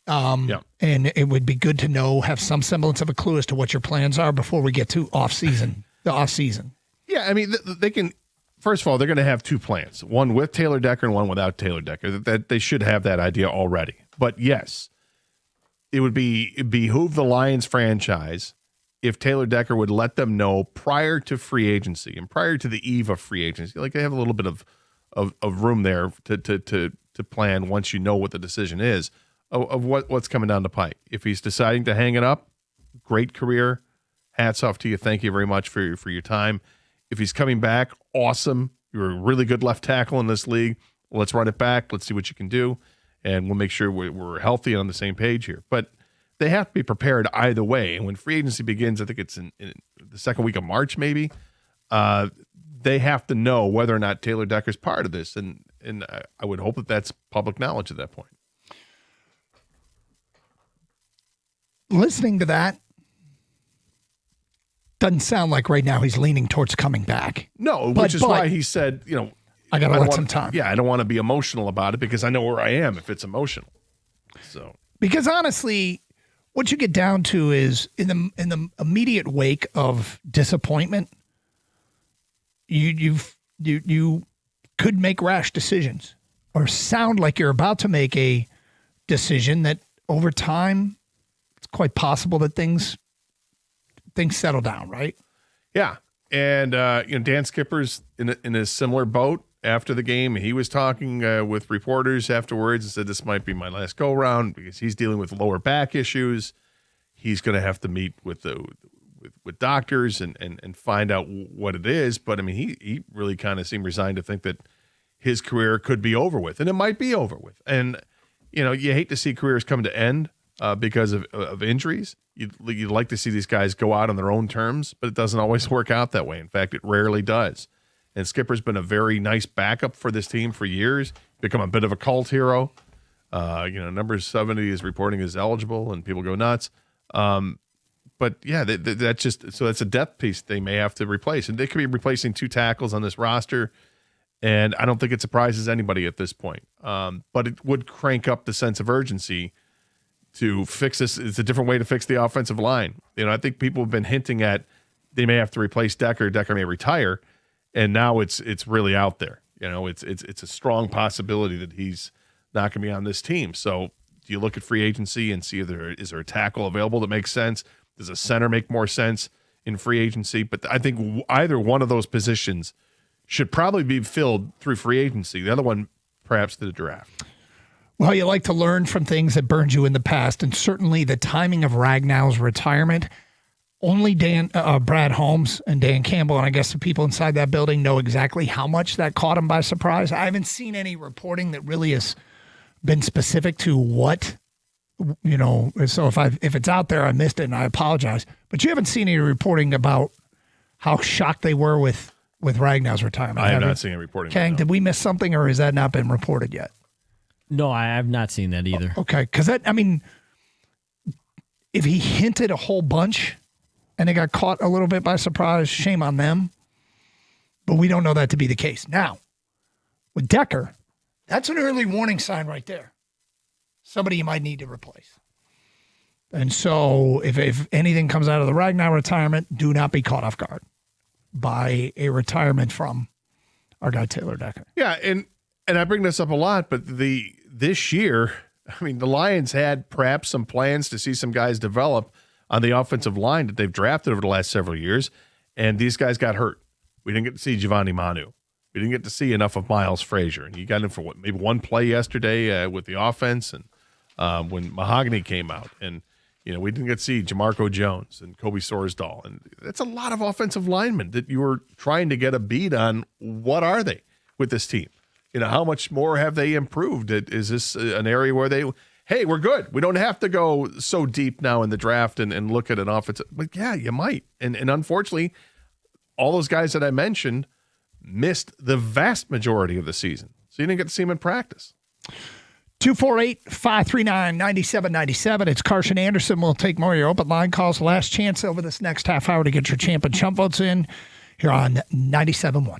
And it would be good to know, have some semblance of a clue as to what your plans are before we get to the offseason. Yeah, they can. First of all, they're going to have two plans, one with Taylor Decker and one without Taylor Decker. That they should have that idea already. But yes, it would behoove the Lions franchise if Taylor Decker would let them know prior to free agency and prior to the eve of free agency, like they have a little bit of room there to plan once you know what the decision is of what's coming down the pike. If he's deciding to hang it up, great career. Hats off to you. Thank you very much for your time. If he's coming back, awesome. You're a really good left tackle in this league. Let's run it back. Let's see what you can do. And we'll make sure we're healthy and on the same page here. But they have to be prepared either way. And when free agency begins, I think it's in the second week of March maybe, they have to know whether or not Taylor Decker's part of this. And I would hope that that's public knowledge at that point. Listening to that, doesn't sound like right now he's leaning towards coming back. No, which is why he said, I got to let some time. Yeah, I don't want to be emotional about it because I know where I am if it's emotional. So because honestly, what you get down to is in the immediate wake of disappointment, you could make rash decisions or sound like you're about to make a decision that over time it's quite possible that things settle down, right? Yeah. And, Dan Skipper's in a similar boat after the game. He was talking with reporters afterwards and said, this might be my last go round because he's dealing with lower back issues. He's going to have to meet with doctors and find out what it is. But I mean, he really kind of seemed resigned to think that his career could be over with, and it might be over with. And, you hate to see careers come to end because of injuries. You'd like to see these guys go out on their own terms, but it doesn't always work out that way. In fact, it rarely does. And Skipper's been a very nice backup for this team for years, become a bit of a cult hero. Number 70 is reporting is eligible, and people go nuts. But yeah, that's that's a depth piece they may have to replace. And they could be replacing 2 tackles on this roster, and I don't think it surprises anybody at this point. But it would crank up the sense of urgency to fix this. It's a different way to fix the offensive line. I think people have been hinting at they may have to replace Decker. Decker may retire, and now it's really out there. It's a strong possibility that he's not going to be on this team. So do you look at free agency and see if is there a tackle available that makes sense? Does a center make more sense in free agency? But I think either one of those positions should probably be filled through free agency. The other one, perhaps, through the draft. Well, you like to learn from things that burned you in the past, and certainly the timing of Ragnow's retirement. Only Brad Holmes and Dan Campbell, and I guess the people inside that building know exactly how much that caught him by surprise. I haven't seen any reporting that really has been specific to what, so if it's out there, I missed it and I apologize. But you haven't seen any reporting about how shocked they were with Ragnow's retirement. I have not seen any reporting. Kang, did we miss something, or has that not been reported yet? No, I have not seen that either. Okay, because if he hinted a whole bunch and they got caught a little bit by surprise, shame on them. But we don't know that to be the case. Now, with Decker, that's an early warning sign right there. Somebody you might need to replace. And so if anything comes out of the Ragnow retirement, do not be caught off guard by a retirement from our guy Taylor Decker. Yeah, and I bring this up a lot, but this year, the Lions had perhaps some plans to see some guys develop on the offensive line that they've drafted over the last several years, and these guys got hurt. We didn't get to see Giovanni Manu. We didn't get to see enough of Miles Frazier, and you got him for maybe one play yesterday with the offense, and when Mahogany came out, and we didn't get to see Jamarco Jones and Kobe Sorsdahl, and that's a lot of offensive linemen that you were trying to get a beat on. What are they with this team? How much more have they improved? Is this an area where hey, we're good. We don't have to go so deep now in the draft and look at an offensive. But yeah, you might. And unfortunately, all those guys that I mentioned missed the vast majority of the season. So you didn't get to see them in practice. 248-539-9797. It's Carson Anderson. We'll take more of your open line calls. Last chance over this next half hour to get your champ and chump votes in here on 97.1.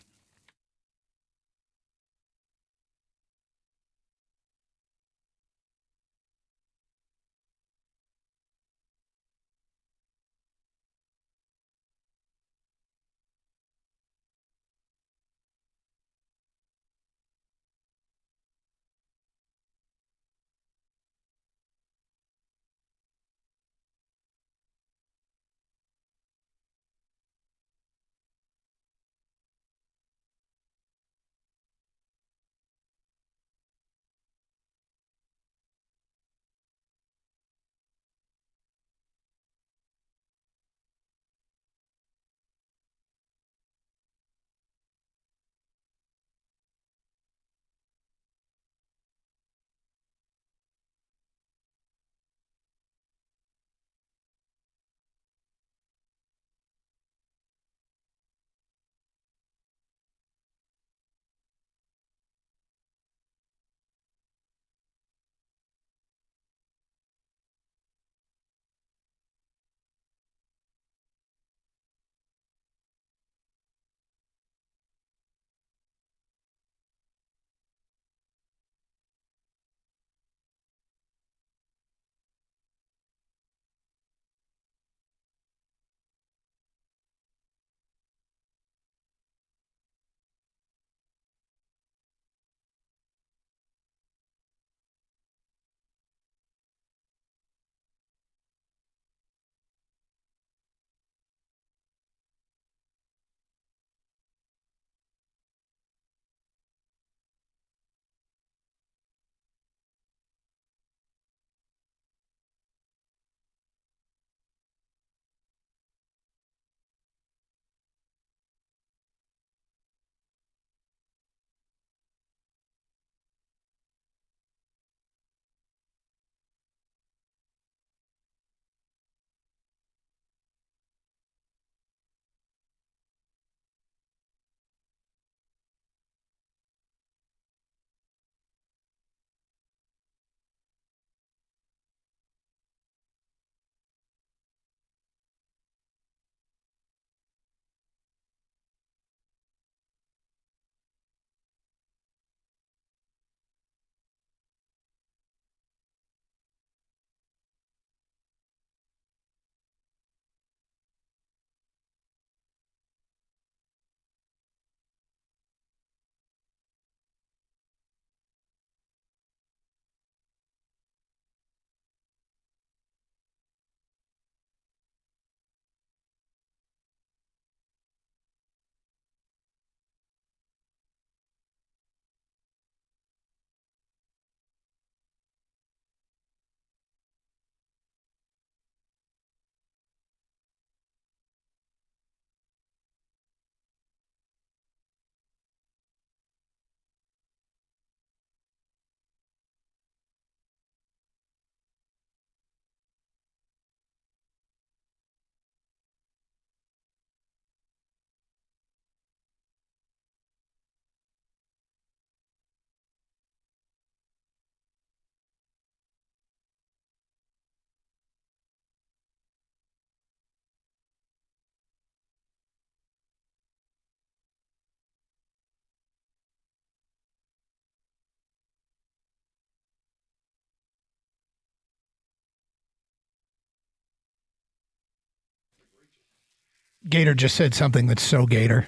Gator just said something that's so Gator.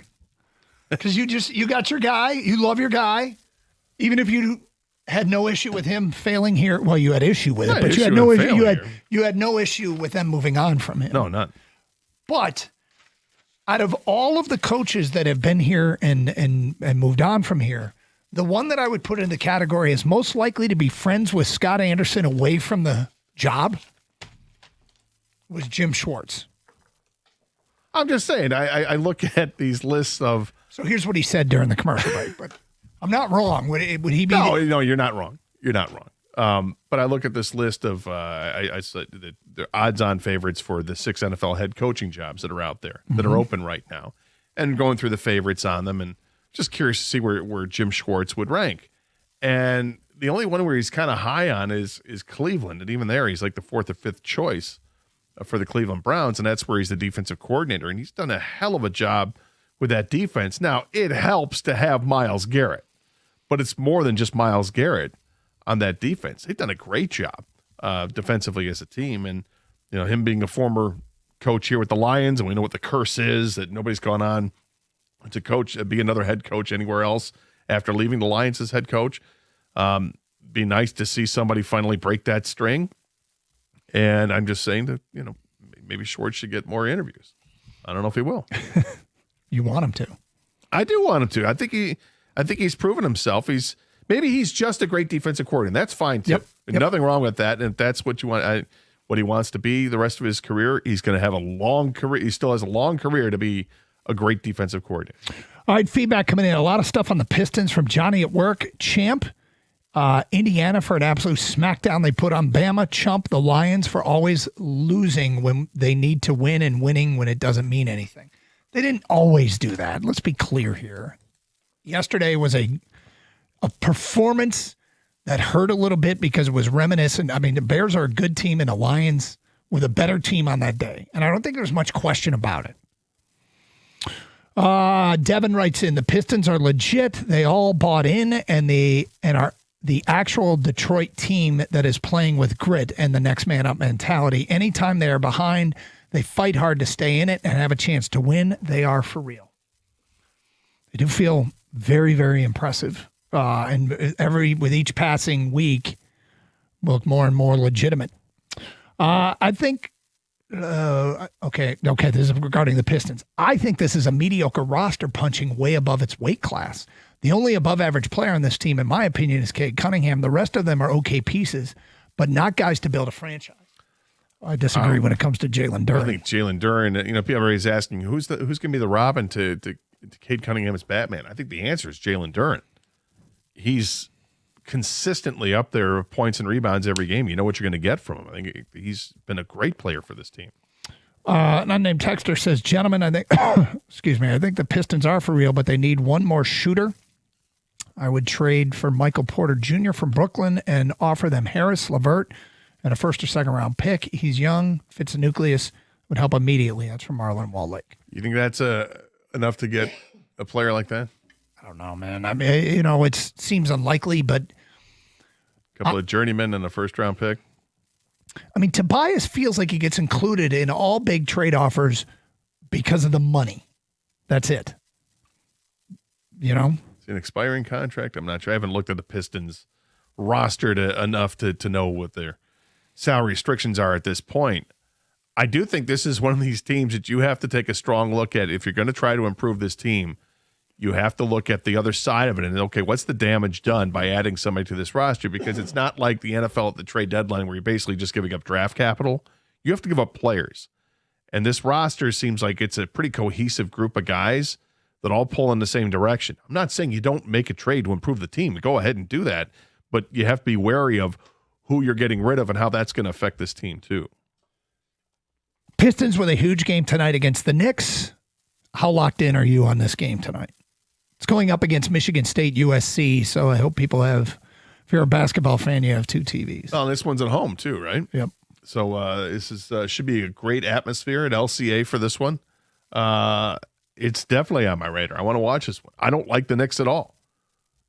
Because you got your guy, you love your guy, even if you had no issue with him failing here. Well, you had issue with it, but you had no issue. You had no issue with them moving on from him. No, none. But out of all of the coaches that have been here and moved on from here, the one that I would put in the category as most likely to be friends with Scott Anderson away from the job was Jim Schwartz. I'm just saying, I look at these lists of... So here's what he said during the commercial break, but I'm not wrong. Would he be... No, you're not wrong. You're not wrong. But I look at this list of I said the odds-on favorites for the 6 NFL head coaching jobs that are out there, that are open right now, and going through the favorites on them, and just curious to see where Jim Schwartz would rank. And the only one where he's kind of high on is Cleveland, and even there he's like the 4th or 5th choice for the Cleveland Browns, and that's where he's the defensive coordinator, and he's done a hell of a job with that defense. Now, it helps to have Myles Garrett, but it's more than just Myles Garrett on that defense. They've done a great job defensively as a team, and him being a former coach here with the Lions, and we know what the curse is, that nobody's gone on to be another head coach anywhere else after leaving the Lions as head coach. Be nice to see somebody finally break that string. And I'm just saying that, maybe Schwartz should get more interviews. I don't know if he will. You want him to. I do want him to. I think he's proven himself. Maybe he's just a great defensive coordinator. That's fine too. Yep. Nothing wrong with that. And if that's what you want, what he wants to be the rest of his career, he's going to have a long career. He still has a long career to be a great defensive coordinator. All right, feedback coming in. A lot of stuff on the Pistons from Johnny at work. Champ, Indiana for an absolute smackdown they put on Bama. Chump, the Lions for always losing when they need to win and winning when it doesn't mean anything. They didn't always do that. Let's be clear here. Yesterday was a performance that hurt a little bit because it was reminiscent. I mean, the Bears are a good team and the Lions were the better team on that day. And I don't think there's much question about it. Devin writes in, the Pistons are legit. They all bought in and are the actual Detroit team that is playing with grit and the next man up mentality. Anytime they are behind, they fight hard to stay in it and have a chance to win. They are for real. They do feel very, very impressive. And with each passing week, look more and more legitimate. I think, okay, this is regarding the Pistons. I think this is a mediocre roster punching way above its weight class. The only above-average player on this team, in my opinion, is Cade Cunningham. The rest of them are okay pieces, but not guys to build a franchise. I disagree when it comes to Jalen Duren. I think Jalen Duren, people are always asking, who's going to be the Robin to Cade Cunningham's Batman? I think the answer is Jalen Duren. He's consistently up there with points and rebounds every game. You know what you're going to get from him. I think he's been a great player for this team. An unnamed texter says, gentlemen, I think, excuse me, I think the Pistons are for real, but they need one more shooter. I would trade for Michael Porter Jr. from Brooklyn and offer them Harris, LeVert, and a first or second round pick. He's young, fits the nucleus, would help immediately. That's from Marlon Wall Lake. You think that's enough to get a player like that? I don't know, man. I mean, it seems unlikely, but a couple of journeymen and a first round pick. I mean, Tobias feels like he gets included in all big trade offers because of the money. That's it. It's an expiring contract. I'm not sure. I haven't looked at the Pistons roster enough to know what their salary restrictions are at this point. I do think this is one of these teams that you have to take a strong look at. If you're going to try to improve this team, you have to look at the other side of it and, okay, what's the damage done by adding somebody to this roster? Because it's not like the NFL at the trade deadline where you're basically just giving up draft capital. You have to give up players. And this roster seems like it's a pretty cohesive group of guys that all pull in the same direction. I'm not saying you don't make a trade to improve the team. Go ahead and do that. But you have to be wary of who you're getting rid of and how that's going to affect this team too. Pistons with a huge game tonight against the Knicks. How locked in are you on this game tonight? It's going up against Michigan State, USC, so I hope people have, if you're a basketball fan, you have 2 TVs. Oh, this one's at home too, right? Yep. So this is should be a great atmosphere at LCA for this one. It's definitely on my radar. I want to watch this one. I don't like the Knicks at all.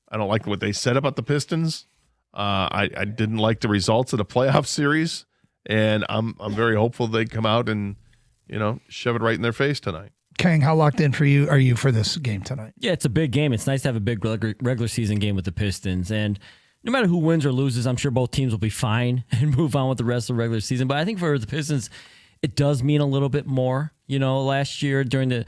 I don't like what they said about the Pistons. I didn't like the results of the playoff series, and I'm very hopeful they come out and shove it right in their face tonight. Kang, how locked in are you for this game tonight? Yeah, it's a big game. It's nice to have a big regular season game with the Pistons. And no matter who wins or loses, I'm sure both teams will be fine and move on with the rest of the regular season. But I think for the Pistons, it does mean a little bit more. Last year during the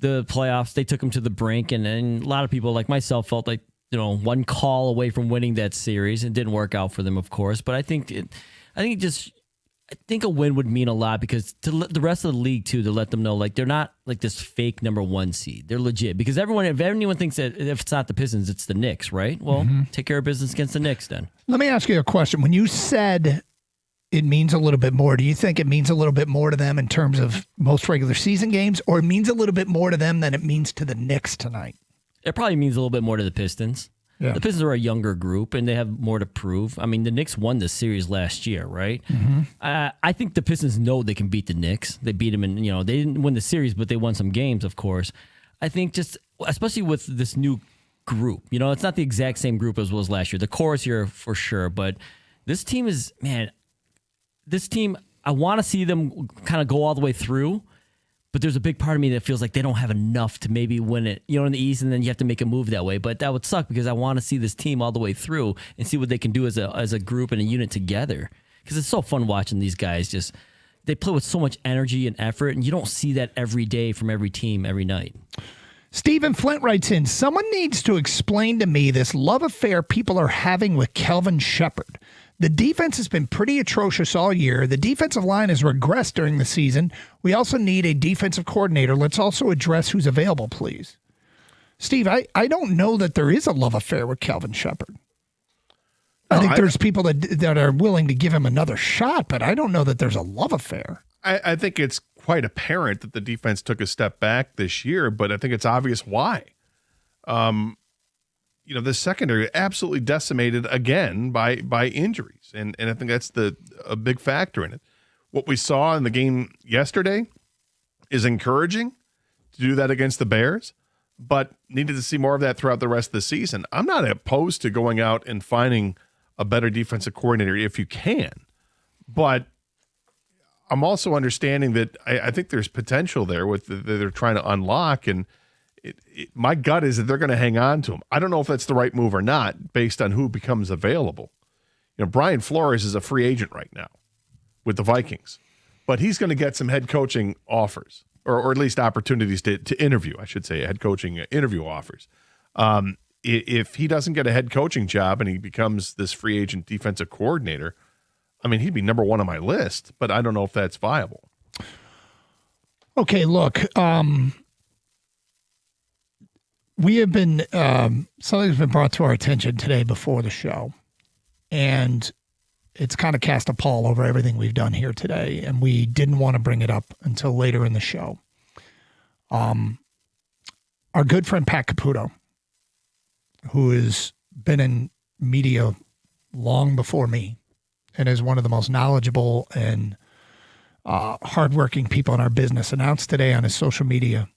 playoffs, they took them to the brink. And a lot of people like myself felt like, one call away from winning that series. It didn't work out for them, of course. But I think a win would mean a lot because to the rest of the league too, to let them know like they're not like this fake number 1 seed. They're legit because if anyone thinks that if it's not the Pistons, it's the Knicks, right? Well, take care of business against the Knicks then. Let me ask you a question. When you said it means a little bit more, do you think it means a little bit more to them in terms of most regular season games, or it means a little bit more to them than it means to the Knicks tonight? It probably means a little bit more to the Pistons. Yeah. The Pistons are a younger group, and they have more to prove. I mean, the Knicks won the series last year, right? I think the Pistons know they can beat the Knicks. They beat them, and they didn't win the series, but they won some games, of course. I think just, especially with this new group, it's not the exact same group as was last year. The core is here for sure, but this team is, I want to see them kind of go all the way through. But there's a big part of me that feels like they don't have enough to maybe win it, in the East, and then you have to make a move that way. But that would suck because I want to see this team all the way through and see what they can do as a group and a unit together. Because it's so fun watching these guys they play with so much energy and effort, and you don't see that every day from every team every night. Stephen Flint writes in, someone needs to explain to me this love affair people are having with Kelvin Sheppard. The defense has been pretty atrocious all year. The defensive line has regressed during the season. We also need a defensive coordinator. Let's also address who's available, please. Steve, I don't know that there is a love affair with Kelvin Sheppard. I think there's people that are willing to give him another shot, but I don't know that there's a love affair. I think it's quite apparent that the defense took a step back this year, but I think it's obvious why. The secondary absolutely decimated again by injuries. And I think that's a big factor in it. What we saw in the game yesterday is encouraging to do that against the Bears, but needed to see more of that throughout the rest of the season. I'm not opposed to going out and finding a better defensive coordinator if you can, but I'm also understanding that I think there's potential there that they're trying to unlock, and my gut is that they're going to hang on to him. I don't know if that's the right move or not based on who becomes available. Brian Flores is a free agent right now with the Vikings, but he's going to get some head coaching offers or at least opportunities to interview, I should say, head coaching interview offers. If he doesn't get a head coaching job and he becomes this free agent defensive coordinator, I mean, he'd be number 1 on my list, but I don't know if that's viable. Okay, look, we have been, something's been brought to our attention today before the show, and it's kind of cast a pall over everything we've done here today, and we didn't want to bring it up until later in the show. Our good friend Pat Caputo, who has been in media long before me and is one of the most knowledgeable and hardworking people in our business, announced today on his social media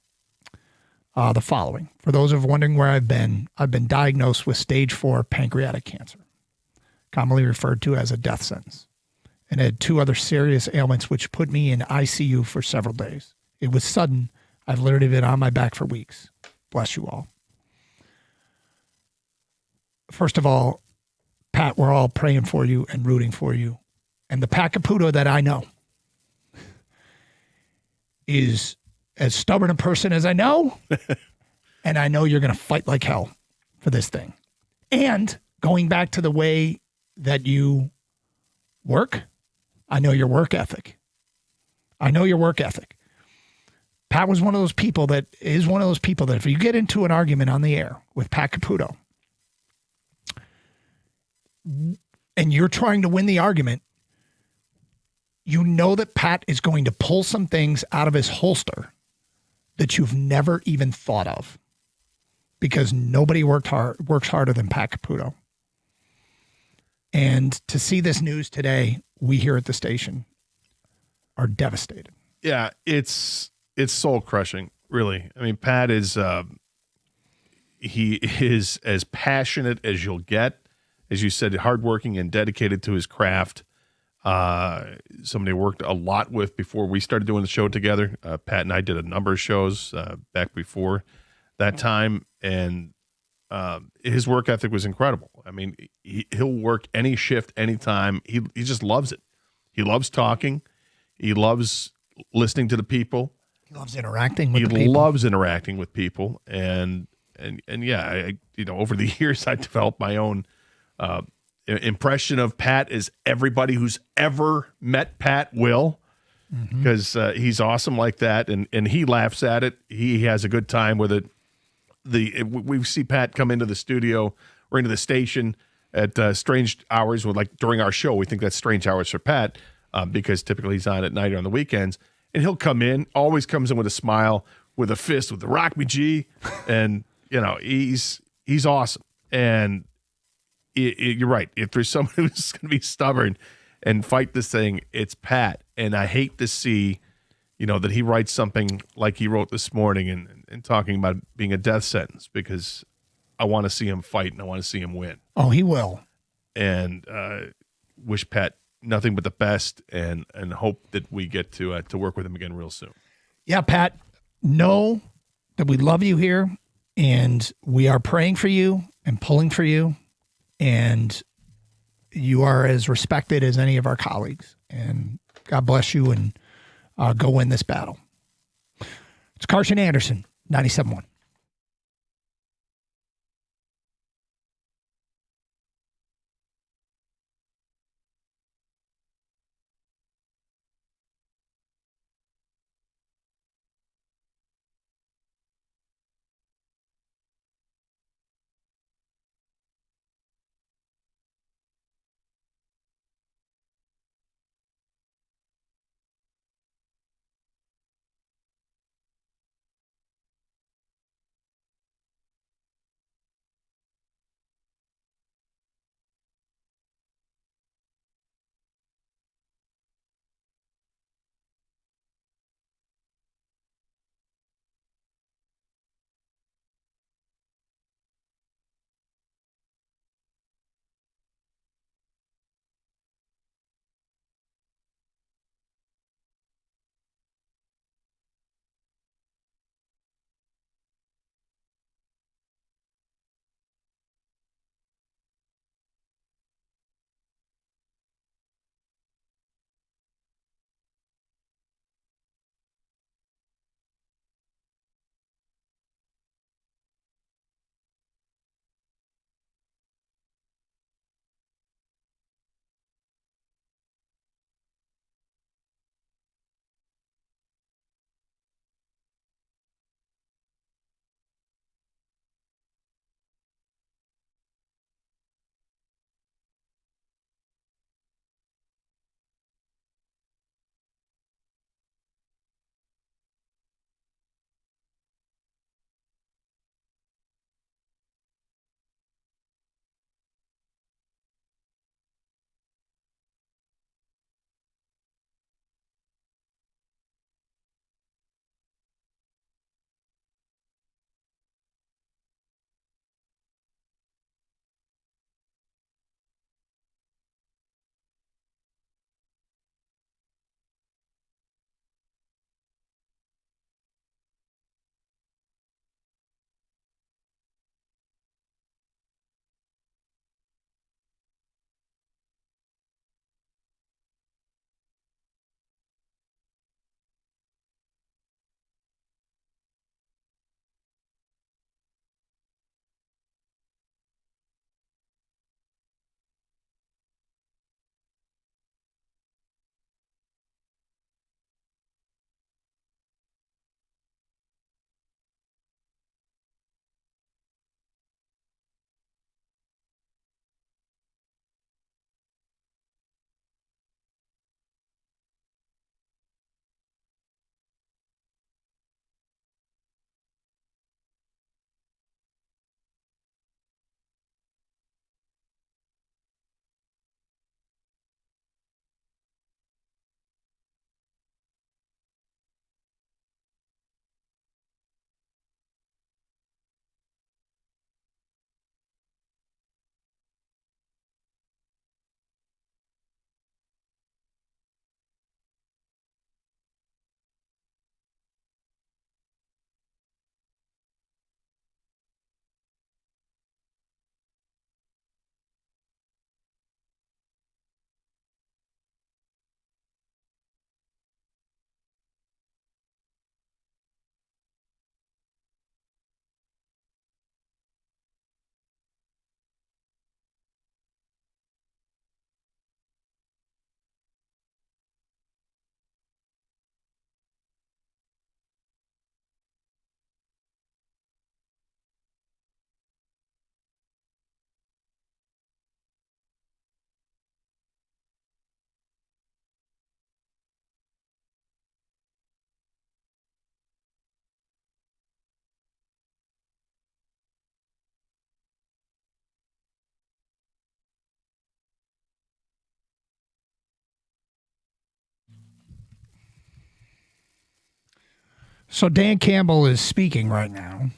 the following. For those of wondering where I've been diagnosed with stage 4 pancreatic cancer, commonly referred to as a death sentence, and had 2 other serious ailments which put me in ICU for several days. It was sudden. I've literally been on my back for weeks. Bless you all. First of all, Pat, we're all praying for you and rooting for you. And the Pat Caputo that I know is as stubborn a person as I know, and I know you're going to fight like hell for this thing. And going back to the way that you work, I know your work ethic. Pat was one of those people that if you get into an argument on the air with Pat Caputo and you're trying to win the argument, you know that Pat is going to pull some things out of his holster that you've never even thought of, because nobody works harder than Pat Caputo. And to see this news today, we here at the station are devastated. Yeah, it's soul crushing, really. I mean, Pat is he is as passionate as you'll get, as you said, hardworking and dedicated to his craft. somebody I worked a lot with before we started doing the show together. Pat and I did a number of shows back before that time, and his work ethic was incredible. I mean, he'll work any shift, anytime. He just loves it. He loves talking. He loves listening to the people. He loves interacting with he the people. loves interacting with people, and yeah, over the years I developed my own impression of Pat as everybody who's ever met Pat will, because he's awesome like that, and he laughs at it. He has a good time with it. We see Pat come into the studio or into the station at strange hours, during our show. We think that's strange hours for Pat because typically he's on at night or on the weekends. And he'll come in, always comes in with a smile, with a fist, with the Rock Me G, and he's awesome. And you're right. If there's someone who's going to be stubborn and fight this thing, it's Pat. And I hate to see, that he writes something like he wrote this morning and talking about being a death sentence, because I want to see him fight and I want to see him win. Oh, he will. And wish Pat nothing but the best, and hope that we get to work with him again real soon. Yeah, Pat, know that we love you here, and we are praying for you and pulling for you, and you are as respected as any of our colleagues. And God bless you, and go win this battle. It's Carson Anderson, 97.1. So Dan Campbell is speaking right now,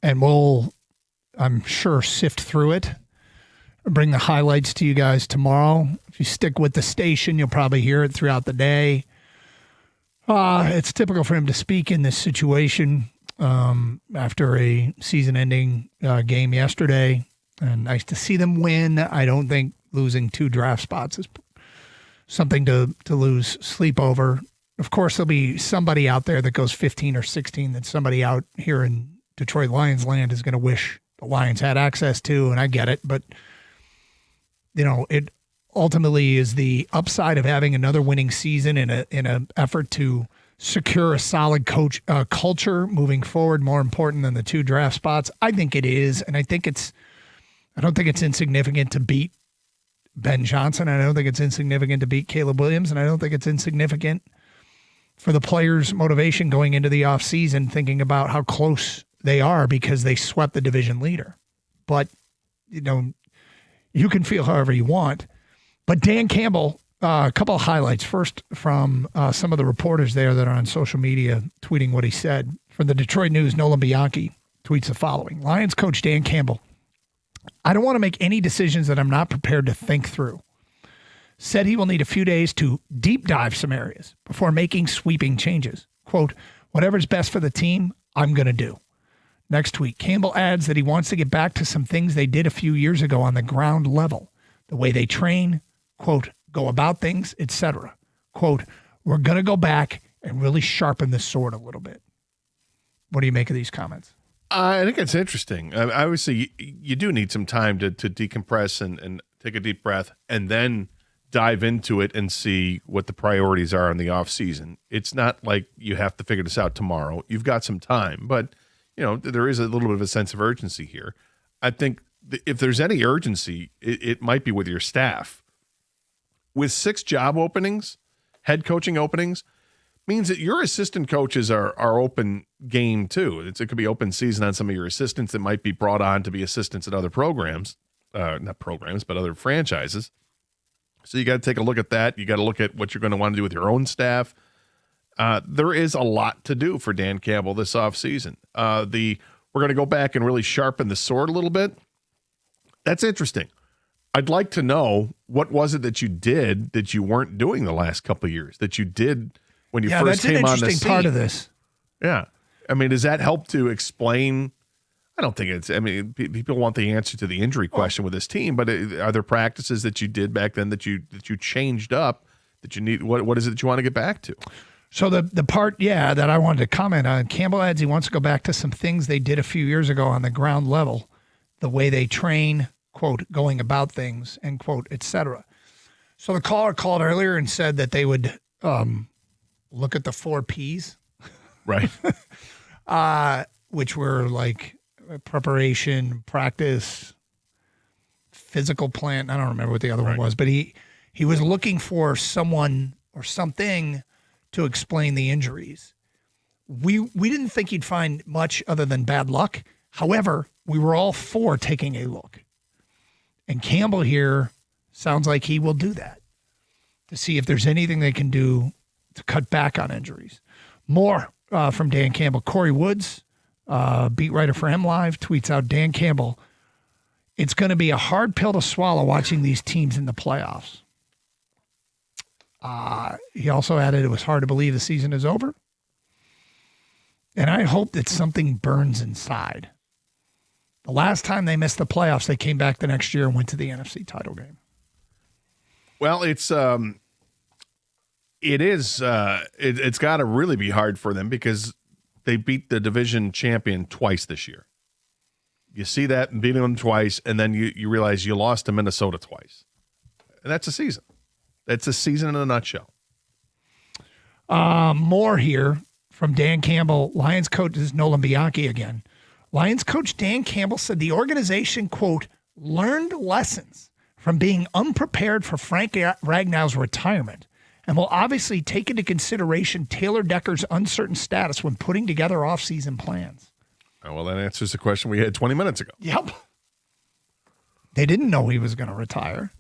and we'll, I'm sure, sift through it, bring the highlights to you guys tomorrow. If you stick with the station, you'll probably hear it throughout the day. It's typical for him to speak in this situation after a season-ending game yesterday, and nice to see them win. I don't think losing 2 draft spots is something to lose sleep over. Of course, there'll be somebody out there that goes 15 or 16 that somebody out here in Detroit Lions land is going to wish the Lions had access to, and I get it. But, it ultimately is the upside of having another winning season in an effort to secure a solid culture moving forward more important than the 2 draft spots. I think it is, and I don't think it's insignificant to beat Ben Johnson. I don't think it's insignificant to beat Caleb Williams, and I don't think it's insignificant for the players' motivation going into the offseason, thinking about how close they are because they swept the division leader. But, you can feel however you want. But Dan Campbell, a couple of highlights. First, from some of the reporters there that are on social media tweeting what he said. From the Detroit News, Nolan Bianchi tweets the following. Lions coach Dan Campbell, I don't want to make any decisions that I'm not prepared to think through. Said he will need a few days to deep dive some areas before making sweeping changes. Quote, whatever's best for the team, I'm going to do. Next tweet, Campbell adds that he wants to get back to some things they did a few years ago on the ground level. The way they train, quote, go about things, etc. Quote, we're going to go back and really sharpen the sword a little bit. What do you make of these comments? I think it's interesting. Obviously, you do need some time to decompress and take a deep breath and then dive into it and see what the priorities are in the off season. It's not like you have to figure this out tomorrow. You've got some time, but there is a little bit of a sense of urgency here. I think if there's any urgency, it might be with your staff. With 6 job openings, head coaching openings, means that your assistant coaches are open game too. It could be open season on some of your assistants that might be brought on to be assistants at other programs, not programs, but other franchises. So you got to take a look at that. You got to look at what you're going to want to do with your own staff. There is a lot to do for Dan Campbell this offseason. We're going to go back and really sharpen the sword a little bit. That's interesting. I'd like to know what was it that you did that you weren't doing the last couple of years, that you did when you first came on the scene. That's an interesting part of this. Yeah. I mean, does that help to explain? I don't think it's, people want the answer to the injury question with this team, but are there practices that you did back then that you changed up that you need? What is it that you want to get back to? So the part, that I wanted to comment on, Campbell adds he wants to go back to some things they did a few years ago on the ground level, the way they train, quote, going about things, end quote, etc. So the caller called earlier and said that they would look at the 4 Ps. Right. Which were like preparation, practice, physical plan. I don't remember what the other one was, but he was looking for someone or something to explain the injuries. We didn't think he'd find much other than bad luck. However, we were all for taking a look. And Campbell here sounds like he will do that to see if there's anything they can do to cut back on injuries. More from Dan Campbell. Corey Woods, beat writer for MLive, tweets out, Dan Campbell, it's going to be a hard pill to swallow watching these teams in the playoffs. He also added it was hard to believe the season is over. And I hope that something burns inside. The last time they missed the playoffs, they came back the next year and went to the NFC title game. Well, it's got to really be hard for them because they beat the division champion twice this year. You see that and beating them twice, and then you realize you lost to Minnesota twice. And that's a season. That's a season in a nutshell. More here from Dan Campbell. Lions coach, this is Nolan Bianchi again. Lions coach Dan Campbell said the organization, quote, learned lessons from being unprepared for Frank Ragnow's retirement and will obviously take into consideration Taylor Decker's uncertain status when putting together offseason plans. Oh, well, that answers the question we had 20 minutes ago. Yep. They didn't know he was going to retire.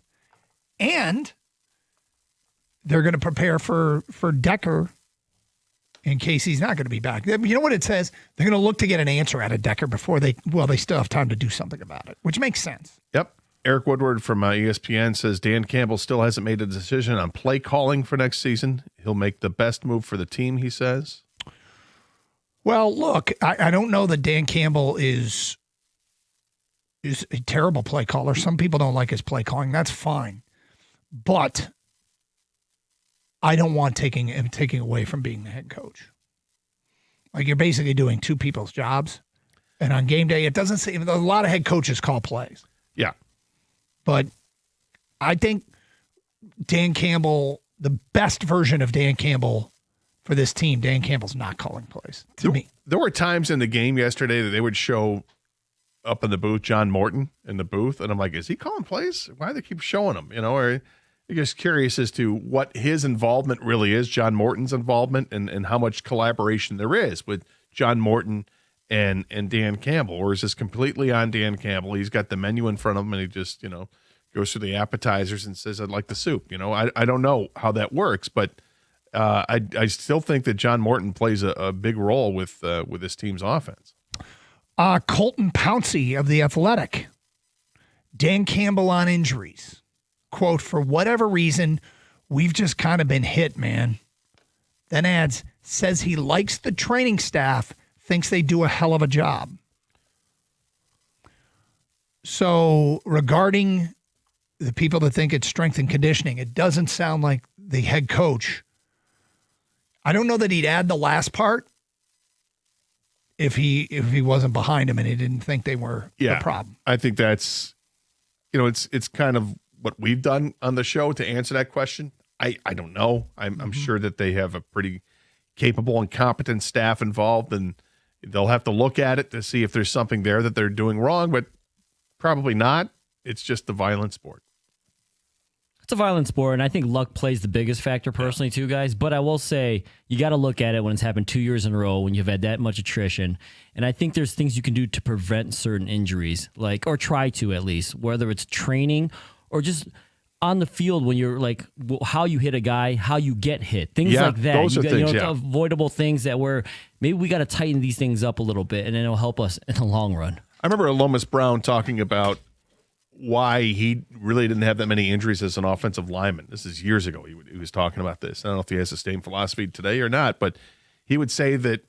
And they're going to prepare for Decker in case he's not going to be back. You know what it says? They're going to look to get an answer out of Decker before they still have time to do something about it, which makes sense. Yep. Eric Woodward from ESPN says Dan Campbell still hasn't made a decision on play calling for next season. He'll make the best move for the team, he says. Well, look, I don't know that Dan Campbell is a terrible play caller. Some people don't like his play calling. That's fine. But I don't want taking away from being the head coach. Like, you're basically doing two people's jobs. And on game day, it doesn't say, a lot of head coaches call plays. Yeah. But I think Dan Campbell, the best version of Dan Campbell for this team, Dan Campbell's not calling plays to me. There were times in the game yesterday that they would show up in the booth John Morton in the booth, and I'm like, is he calling plays? Why do they keep showing him? Or you're just curious as to what his involvement really is, John Morton's involvement, and how much collaboration there is with John Morton and Dan Campbell. Or is this completely on Dan Campbell? He's got the menu in front of him, and he just, goes through the appetizers and says, I'd like the soup. I don't know how that works, but I still think that John Morton plays a big role with this team's offense. Colton Pouncey of The Athletic. Dan Campbell on injuries. Quote, for whatever reason, we've just kind of been hit, man. Then adds, says he likes the training staff, thinks they do a hell of a job. So regarding the people that think it's strength and conditioning, it doesn't sound like the head coach. I don't know that he'd add the last part if he wasn't behind him and he didn't think they were the problem. I think that's, it's kind of what we've done on the show to answer that question. I don't know. I'm sure that they have a pretty capable and competent staff involved, and they'll have to look at it to see if there's something there that they're doing wrong, but probably not. It's just the violent sport. It's a violent sport, and I think luck plays the biggest factor personally too, guys. But I will say you got to look at it when it's happened 2 years in a row, when you've had that much attrition. And I think there's things you can do to prevent certain injuries, or try to at least, whether it's training or just on the field when you're like how you hit a guy, how you get hit, things like that. Those are things, avoidable things that maybe we got to tighten these things up a little bit, and then it'll help us in the long run. I remember Lomas Brown talking about why he really didn't have that many injuries as an offensive lineman. This is years ago. He was talking about this. I don't know if he has the same philosophy today or not, but he would say that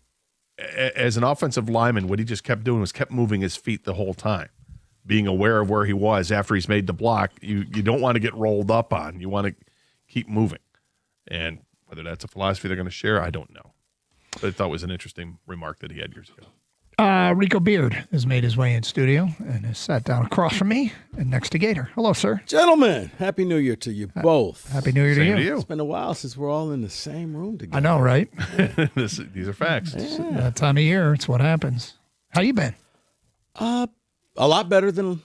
as an offensive lineman, what he just kept doing was kept moving his feet the whole time, being aware of where he was after he's made the block. You don't want to get rolled up on. You want to keep moving. And whether that's a philosophy they're going to share, I don't know. But I thought it was an interesting remark that he had years ago. Rico Beard has made his way in studio and has sat down across from me and next to Gator. Hello, sir. Gentlemen, Happy New Year to you both. Happy New Year to you. It's been a while since we're all in the same room together. I know, right? These are facts. Yeah. That time of year, it's what happens. How you been? A lot better than a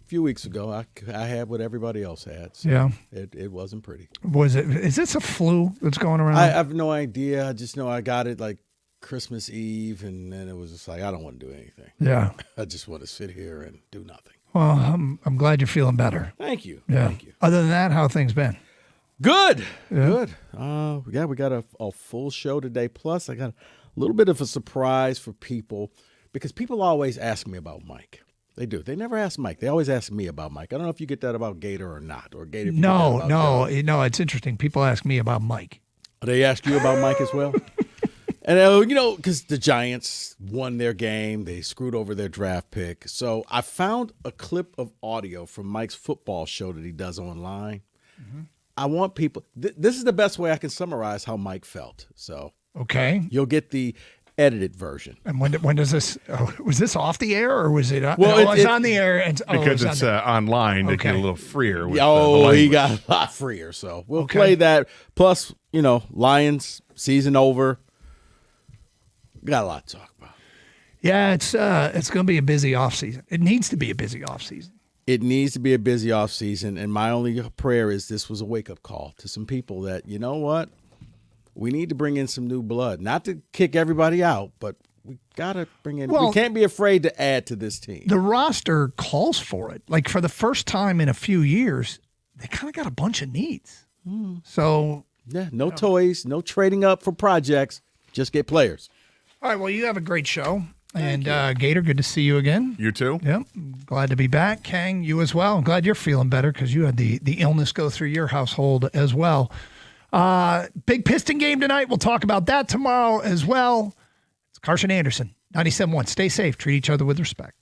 few weeks ago. I had what everybody else had. So yeah. It wasn't pretty. Is this a flu that's going around? I have no idea. I just know I got it like Christmas Eve, and then it was just like, I don't want to do anything. Yeah. I just want to sit here and do nothing. Well, I'm glad you're feeling better. Thank you. Yeah. Thank you. Other than that, how have things been? Good. Yeah. Good. We got a full show today. Plus, I got a little bit of a surprise for people because people always ask me about Mike. They do. They never ask Mike. They always ask me about Mike. I don't know if you get that about Gator or not, or Gator. No. It's interesting. People ask me about Mike. They ask you about Mike as well? And, because the Giants won their game. They screwed over their draft pick. So I found a clip of audio from Mike's football show that he does online. Mm-hmm. I want people this is the best way I can summarize how Mike felt. So okay, you'll get the edited version. And when does this? Was this off the air or was it? Well, it's on the air because it's online. They get a little freer. With, he got a lot freer. So we'll play that. Plus, Lions season over. We got a lot to talk about. Yeah, it's going to be a busy offseason. It needs to be a busy offseason. It needs to be a busy offseason, and my only prayer is this was a wake-up call to some people that, you know what, we need to bring in some new blood. Not to kick everybody out, but we got to bring in – we can't be afraid to add to this team. The roster calls for it. Like, for the first time in a few years, they kind of got a bunch of needs. So – yeah, no toys, no trading up for projects. Just get players. All right, well, you have a great show. And Gator, good to see you again. You too. Yep. Glad to be back. Kang, you as well. I'm glad you're feeling better because you had the illness go through your household as well. Big Piston game tonight. We'll talk about that tomorrow as well. It's Carson Anderson, 97.1. Stay safe. Treat each other with respect.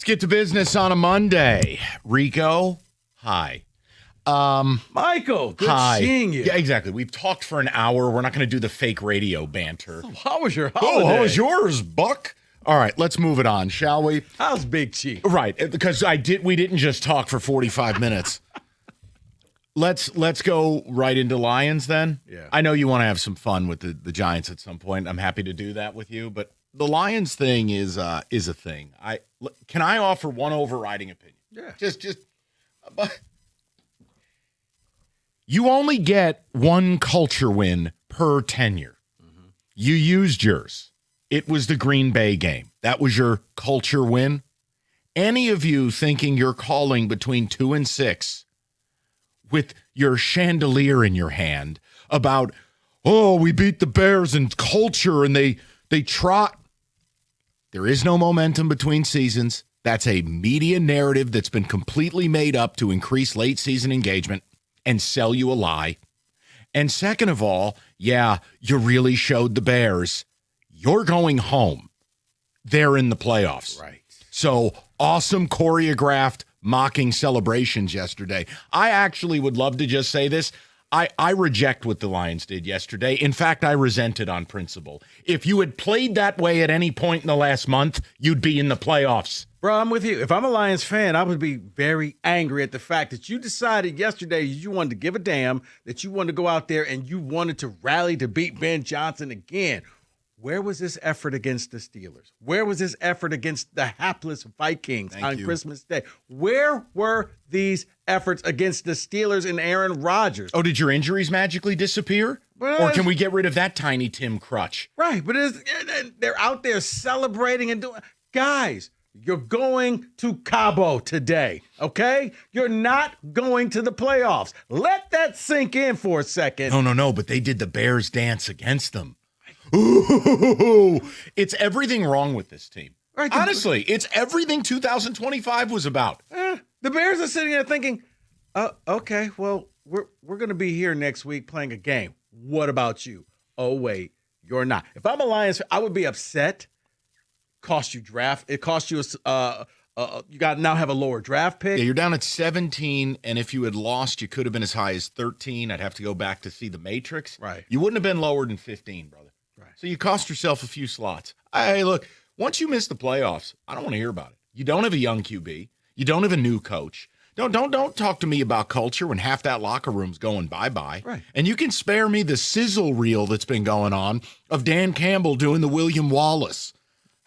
Let's get to business on a Monday. Rico, hi. Michael, good hi. seeing you. Yeah, exactly. We've talked for an hour. We're not going to do the fake radio banter. How was your holiday? How was yours, Buck? All right, let's move it on, shall we? How's Big Chief? Right, because we didn't just talk for 45 minutes. Let's go right into Lions then. Yeah. I know you want to have some fun with the Giants at some point. I'm happy to do that with you, but the Lions thing is a thing. Can I offer one overriding opinion? Yeah. Just you only get one culture win per tenure. Mm-hmm. You used yours. It was the Green Bay game. That was your culture win. Any of you thinking you're calling between 2 and 6 with your chandelier in your hand about, oh, we beat the Bears and culture and they trot. There is no momentum between seasons. That's a media narrative that's been completely made up to increase late season engagement and sell you a lie. And second of all, yeah, you really showed the Bears. You're going home. They're in the playoffs. Right. So awesome choreographed mocking celebrations yesterday. I actually would love to just say this. I reject what the Lions did yesterday. In fact, I resent it on principle. If you had played that way at any point in the last month, you'd be in the playoffs. Bro, I'm with you. If I'm a Lions fan, I would be very angry at the fact that you decided yesterday you wanted to give a damn, that you wanted to go out there and you wanted to rally to beat Ben Johnson again. Where was this effort against the Steelers? Where was this effort against the hapless Vikings on Christmas Day? Where were these efforts against the Steelers and Aaron Rodgers? Oh, did your injuries magically disappear? Or can we get rid of that tiny Tim crutch? Right, but they're out there celebrating and doing. Guys, you're going to Cabo today, okay? You're not going to the playoffs. Let that sink in for a second. No, but they did the Bears dance against them. Ooh, it's everything wrong with this team. Right, honestly, it's everything 2025 was about. The Bears are sitting there thinking, okay, well, we're going to be here next week playing a game. What about you? Oh, wait, you're not. If I'm a Lions fan, I would be upset. Cost you draft. It cost you you got to now have a lower draft pick. Yeah, you're down at 17, and if you had lost, you could have been as high as 13. I'd have to go back to see the Matrix. Right. You wouldn't have been lower than 15, brother. Right. So you cost yourself a few slots. Hey, look, once you miss the playoffs, I don't want to hear about it. You don't have a young QB. You don't have a new coach. Don't talk to me about culture when half that locker room's going bye-bye. Right. And you can spare me the sizzle reel that's been going on of Dan Campbell doing the William Wallace.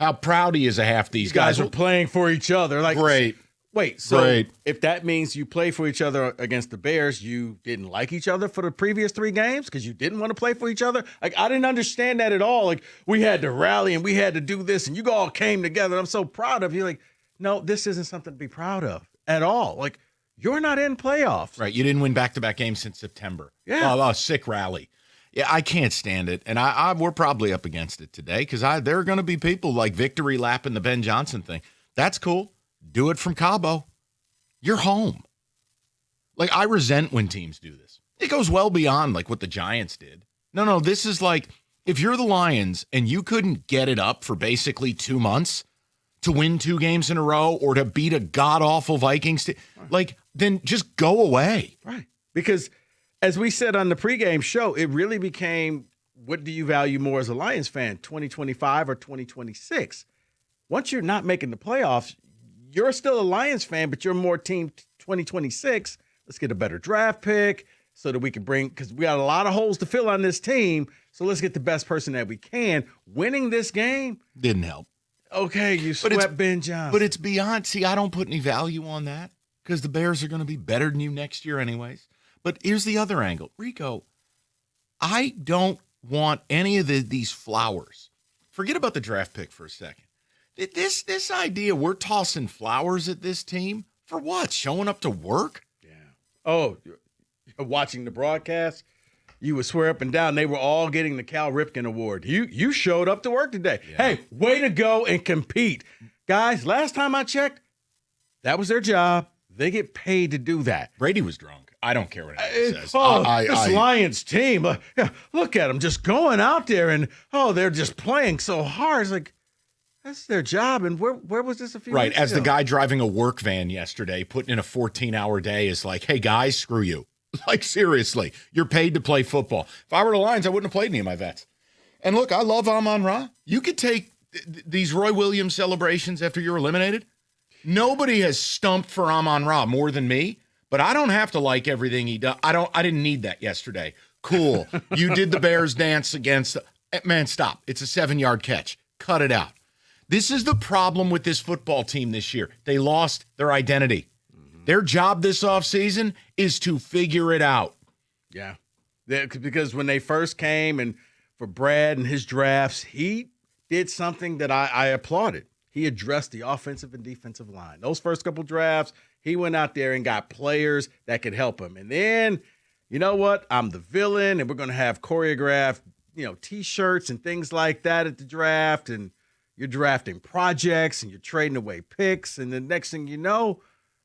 How proud he is of half these guys are playing for each other. Like, great. Wait, so Great. If that means you play for each other against the Bears, you didn't like each other for the previous 3 games because you didn't want to play for each other? Like, I didn't understand that at all. Like, we had to rally and we had to do this and you all came together. I'm so proud of you. Like, no, this isn't something to be proud of at all. Like, you're not in playoffs. Right. You didn't win back-to-back games since September. Yeah. Oh, sick rally. Yeah, I can't stand it. And we're probably up against it today because there are going to be people like victory lapping the Ben Johnson thing. That's cool. Do it from Cabo. You're home. Like, I resent when teams do this. It goes well beyond like what the Giants did. No, this is like if you're the Lions and you couldn't get it up for basically 2 months to win 2 games in a row or to beat a god-awful Vikings team, like, then just go away. Right. Because as we said on the pregame show, it really became, what do you value more as a Lions fan, 2025 or 2026? Once you're not making the playoffs, you're still a Lions fan, but you're more team 2026. Let's get a better draft pick so that we can because we got a lot of holes to fill on this team. So let's get the best person that we can. Winning this game didn't help. Okay, you swept Ben Johnson. But it's beyond. See, I don't put any value on that because the Bears are going to be better than you next year anyways. But here's the other angle. Rico, I don't want any of these flowers. Forget about the draft pick for a second. This idea we're tossing flowers at this team for what? Showing up to work? Yeah. Oh, you're watching the broadcast? You would swear up and down they were all getting the Cal Ripken Award. You showed up to work today. Yeah. Hey, way to go and compete. Guys, last time I checked, that was their job. They get paid to do that. Brady was drunk. I don't care what anyone says. This Lions team, look at them just going out there and, they're just playing so hard. It's like, That's their job. And where was this a few Right. weeks As ago? the guy driving a work van yesterday, putting in a 14-hour day is like, hey, guys, screw you. Like, seriously, you're paid to play football. If I were the Lions, I wouldn't have played any of my vets. And look, I love Amon-Ra. You could take these Roy Williams celebrations after you're eliminated. Nobody has stumped for Amon-Ra more than me, but I don't have to like everything he does. I didn't need that yesterday. Cool. You did the Bears dance against man, stop. It's a 7-yard catch. Cut it out. This is the problem with this football team this year. They lost their identity. Their job this offseason is to figure it out. Yeah. Because when they first came and for Brad and his drafts, he did something that I applauded. He addressed the offensive and defensive line. Those first couple drafts, he went out there and got players that could help him. And then, you know what? I'm the villain, and we're going to have choreographed, T-shirts and things like that at the draft. And you're drafting projects and you're trading away picks. And the next thing you know,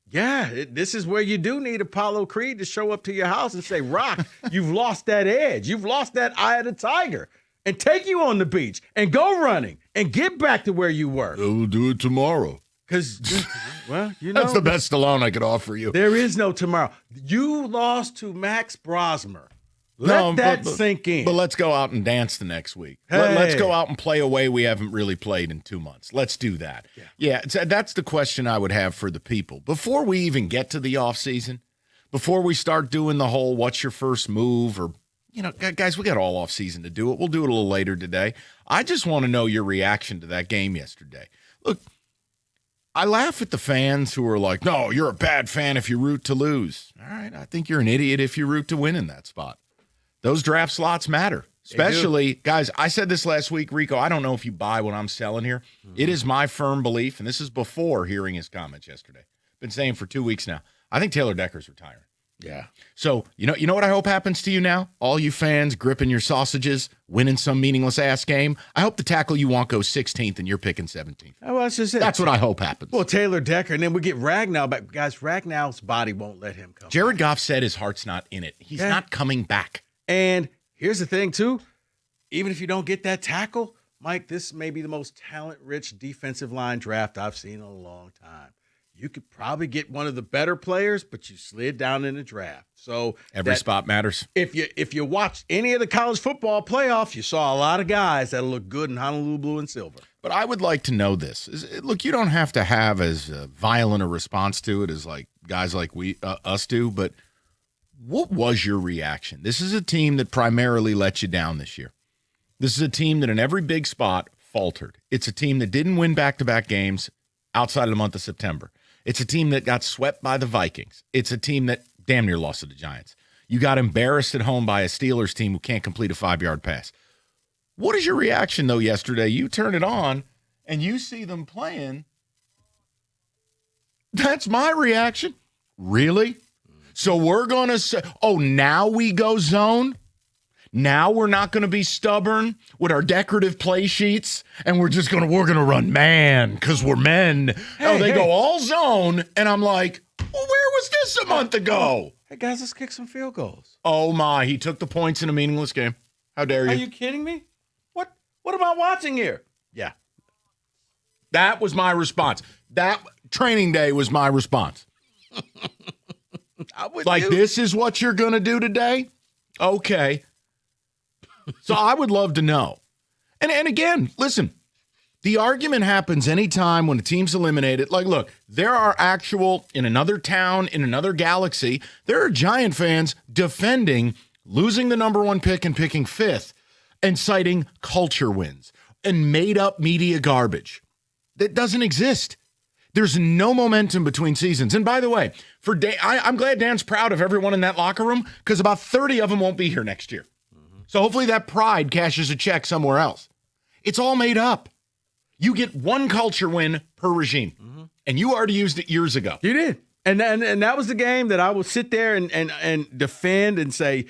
this is where you do need Apollo Creed to show up to your house and say, Rock, you've lost that edge. You've lost that eye of the tiger. And take you on the beach and go running and get back to where you were. We'll do it tomorrow. Because, well, That's the best Stallone I could offer you. There is no tomorrow. You lost to Max Brosmer. Let that sink in. But let's go out and dance the next week. Hey. Let's go out and play a way we haven't really played in 2 months. Let's do that. Yeah, that's the question I would have for the people. Before we even get to the offseason, before we start doing the whole what's your first move or, guys, we got all offseason to do it. We'll do it a little later today. I just want to know your reaction to that game yesterday. Look, I laugh at the fans who are like, no, you're a bad fan if you root to lose. All right, I think you're an idiot if you root to win in that spot. Those draft slots matter, especially, guys, I said this last week, Rico, I don't know if you buy what I'm selling here. It is my firm belief, and this is before hearing his comments yesterday. Been saying for 2 weeks now. I think Taylor Decker's retiring. Yeah. So, you know what I hope happens to you now? All you fans gripping your sausages, winning some meaningless-ass game. I hope the tackle you want goes 16th and you're picking 17th. Oh, well, that's just it. That's what I hope happens. Well, Taylor Decker, and then we get Ragnow back. Guys, Ragnow's body won't let him come. Jared Goff said his heart's not in it. He's not coming back. And here's the thing, too. Even if you don't get that tackle, Mike, this may be the most talent-rich defensive line draft I've seen in a long time. You could probably get one of the better players, but you slid down in the draft. So every spot matters. If you watch any of the college football playoffs, you saw a lot of guys that look good in Honolulu blue and silver. But I would like to know this. Look, you don't have to have as violent a response to it as like guys like us do, but what was your reaction? This is a team that primarily let you down this year. This is a team that in every big spot faltered. It's a team that didn't win back-to-back games outside of the month of September. It's a team that got swept by the Vikings. It's a team that damn near lost to the Giants. You got embarrassed at home by a Steelers team who can't complete a 5-yard pass. What is your reaction, though, yesterday? You turn it on, and you see them playing. That's my reaction. Really? So we're going to say, now we go zone? Now we're not going to be stubborn with our decorative play sheets, and we're going to run man because we're men. They go all zone, and I'm like, well, where was this a month ago? Hey, guys, let's kick some field goals. Oh, my. He took the points in a meaningless game. How dare you? Are you kidding me? What am I watching here? Yeah. That was my response. That training day was my response. This is what you're going to do today? Okay. So I would love to know. And again, listen, the argument happens anytime when a team's eliminated. Like, look, there are in another town, in another galaxy, there are Giant fans defending losing the number 1 pick and picking 5th and citing culture wins and made-up media garbage. That doesn't exist. There's no momentum between seasons. And by the way, for Dan, I'm glad Dan's proud of everyone in that locker room because about 30 of them won't be here next year. So hopefully that pride cashes a check somewhere else. It's all made up. You get 1 culture win per regime, and you already used it years ago. You did. And that was the game that I would sit there and defend and say,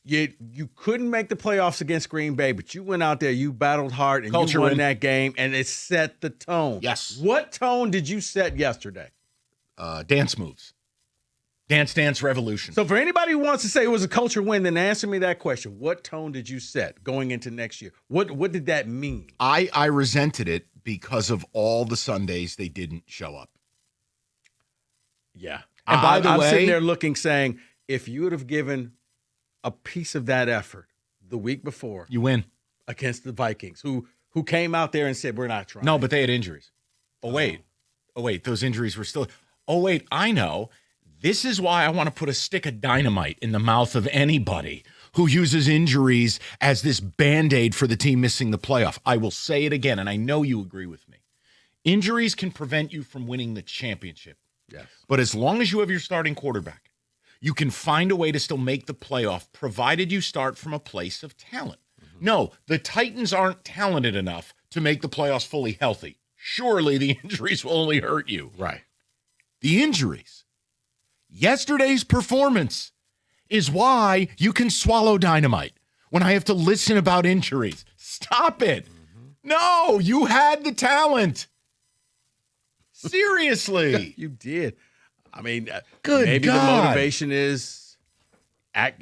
you couldn't make the playoffs against Green Bay, but you went out there, you battled hard, and you won that game, and it set the tone. Yes. What tone did you set yesterday? Dance moves. Dance Revolution. So for anybody who wants to say it was a culture win, then answer me that question. What tone did you set going into next year? What did that mean? I resented it because of all the Sundays they didn't show up. Yeah. And by the I'm way, sitting there looking, saying, if you would have given a piece of that effort the week before, you win against the Vikings, who came out there and said, we're not trying. No, but they had injuries. Oh, wait, those injuries were still. Oh, wait, I know. This is why I want to put a stick of dynamite in the mouth of anybody who uses injuries as this Band-Aid for the team missing the playoff. I will say it again, and I know you agree with me. Injuries can prevent you from winning the championship. Yes. But as long as you have your starting quarterback, you can find a way to still make the playoff, provided you start from a place of talent. No, the Titans aren't talented enough to make the playoffs fully healthy. Surely the injuries will only hurt you. Right. The injuries. Yesterday's performance is why you can swallow dynamite when I have to listen about injuries. Stop it. No, you had the talent. Seriously. You did. I mean, Good maybe God. the motivation is,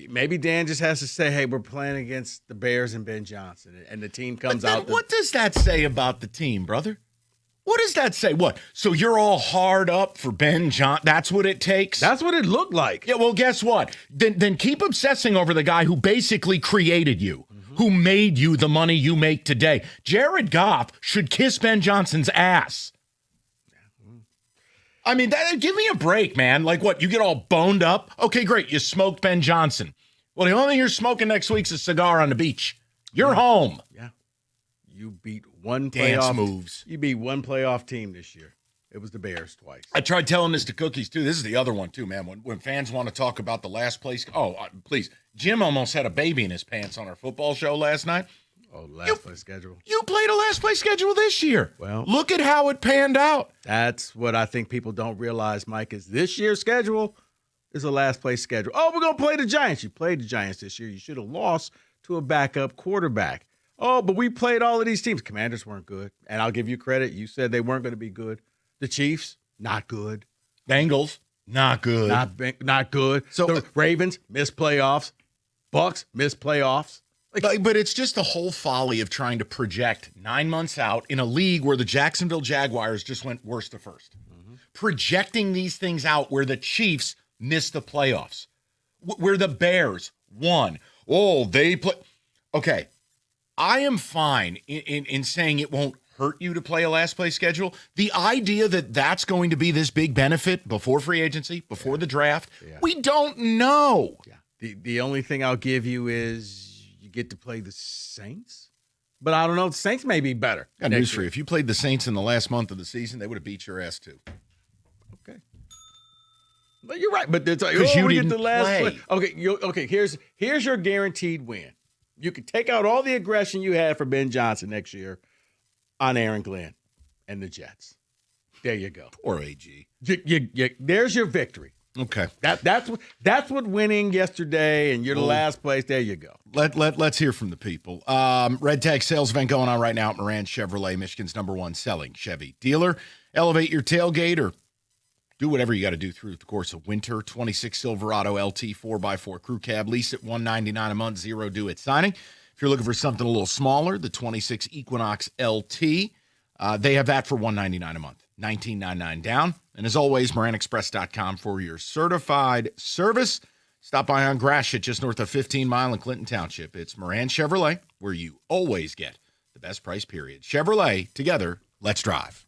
maybe Dan just has to say, hey, we're playing against the Bears and Ben Johnson, and the team comes out. What does that say about the team, brother? What does that say? What? So you're all hard up for Ben Johnson? That's what it takes? That's what it looked like. Yeah, well, guess what? Then keep obsessing over the guy who basically created you, who made you the money you make today. Jared Goff should kiss Ben Johnson's ass. I mean, give me a break, man. Like what? You get all boned up? Okay, great. You smoked Ben Johnson. Well, the only thing you're smoking next week's a cigar on the beach. You're home. Yeah. You beat one Dance playoff moves. You beat one playoff team this year. It was the Bears twice. I tried telling this to Cookies, too. This is the other one, too, man. When fans want to talk about the last place. Oh, please. Jim almost had a baby in his pants on our football show last night. Oh, last place schedule. You played a last place schedule this year. Well, look at how it panned out. That's what I think people don't realize, Mike, is this year's schedule is a last place schedule. Oh, we're going to play the Giants. You played the Giants this year. You should have lost to a backup quarterback. Oh, but we played all of these teams. Commanders weren't good. And I'll give you credit. You said they weren't going to be good. The Chiefs, not good. Bengals, not good. Not good. So the Ravens, missed playoffs. Bucks, missed playoffs. But it's just the whole folly of trying to project 9 months out in a league where the Jacksonville Jaguars just went worst to first. Projecting these things out where the Chiefs missed the playoffs, where the Bears won. Oh, they play. Okay, I am fine in saying it won't hurt you to play a last place schedule. The idea that that's going to be this big benefit before free agency, before the draft, we don't know. Yeah. The only thing I'll give you is you get to play the Saints. But I don't know. The Saints may be better. Got news for you. If you played the Saints in the last month of the season, they would have beat your ass too. Okay. But you're right. But it's like, because you we didn't get the last play. Okay. Here's your guaranteed win. You can take out all the aggression you had for Ben Johnson next year on Aaron Glenn and the Jets. There you go. Poor AG. There's your victory. Okay. That's what winning yesterday, and you're the last place. There you go. Let's hear from the people. Red Tag sales event going on right now at Moran Chevrolet, Michigan's #1 selling Chevy dealer. Elevate your tailgate or do whatever you got to do through the course of winter. 26 Silverado LT 4x4 crew cab, lease at $199 a month, zero due at signing. If you're looking for something a little smaller, the 26 Equinox LT, they have that for $199 a month, $19.99 down. And as always, MoranExpress.com for your certified service. Stop by on Gratiot, just north of 15 Mile in Clinton Township. It's Moran Chevrolet, where you always get the best price, period. Chevrolet, together, let's drive.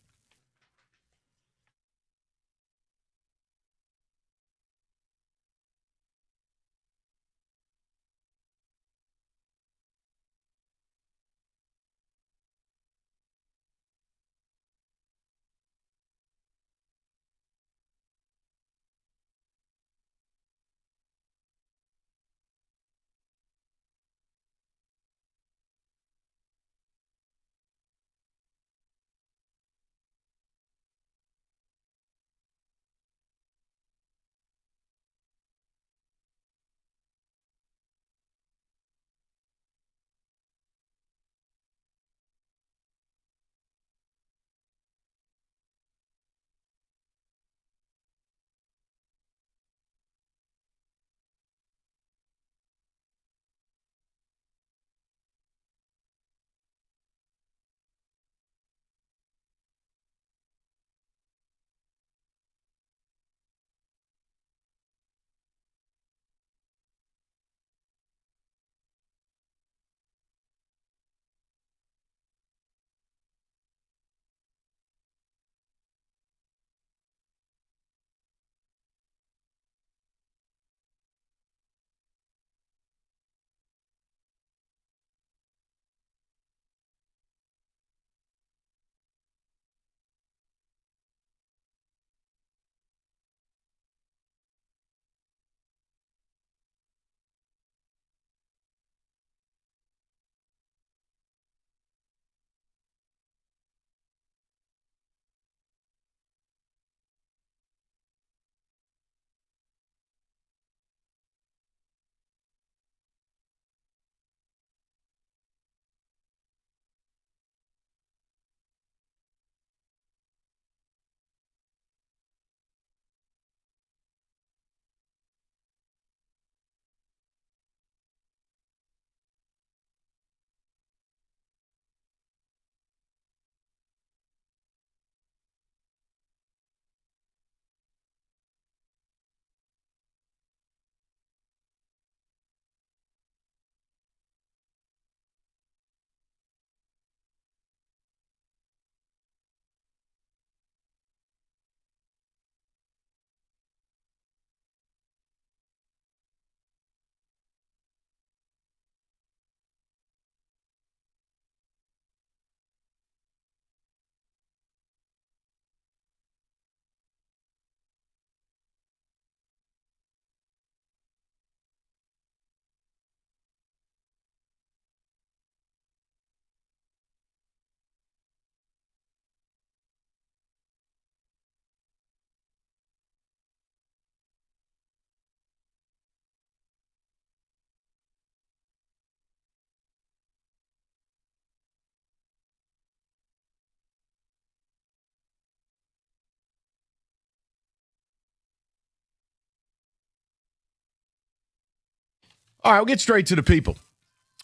All right, we'll get straight to the people.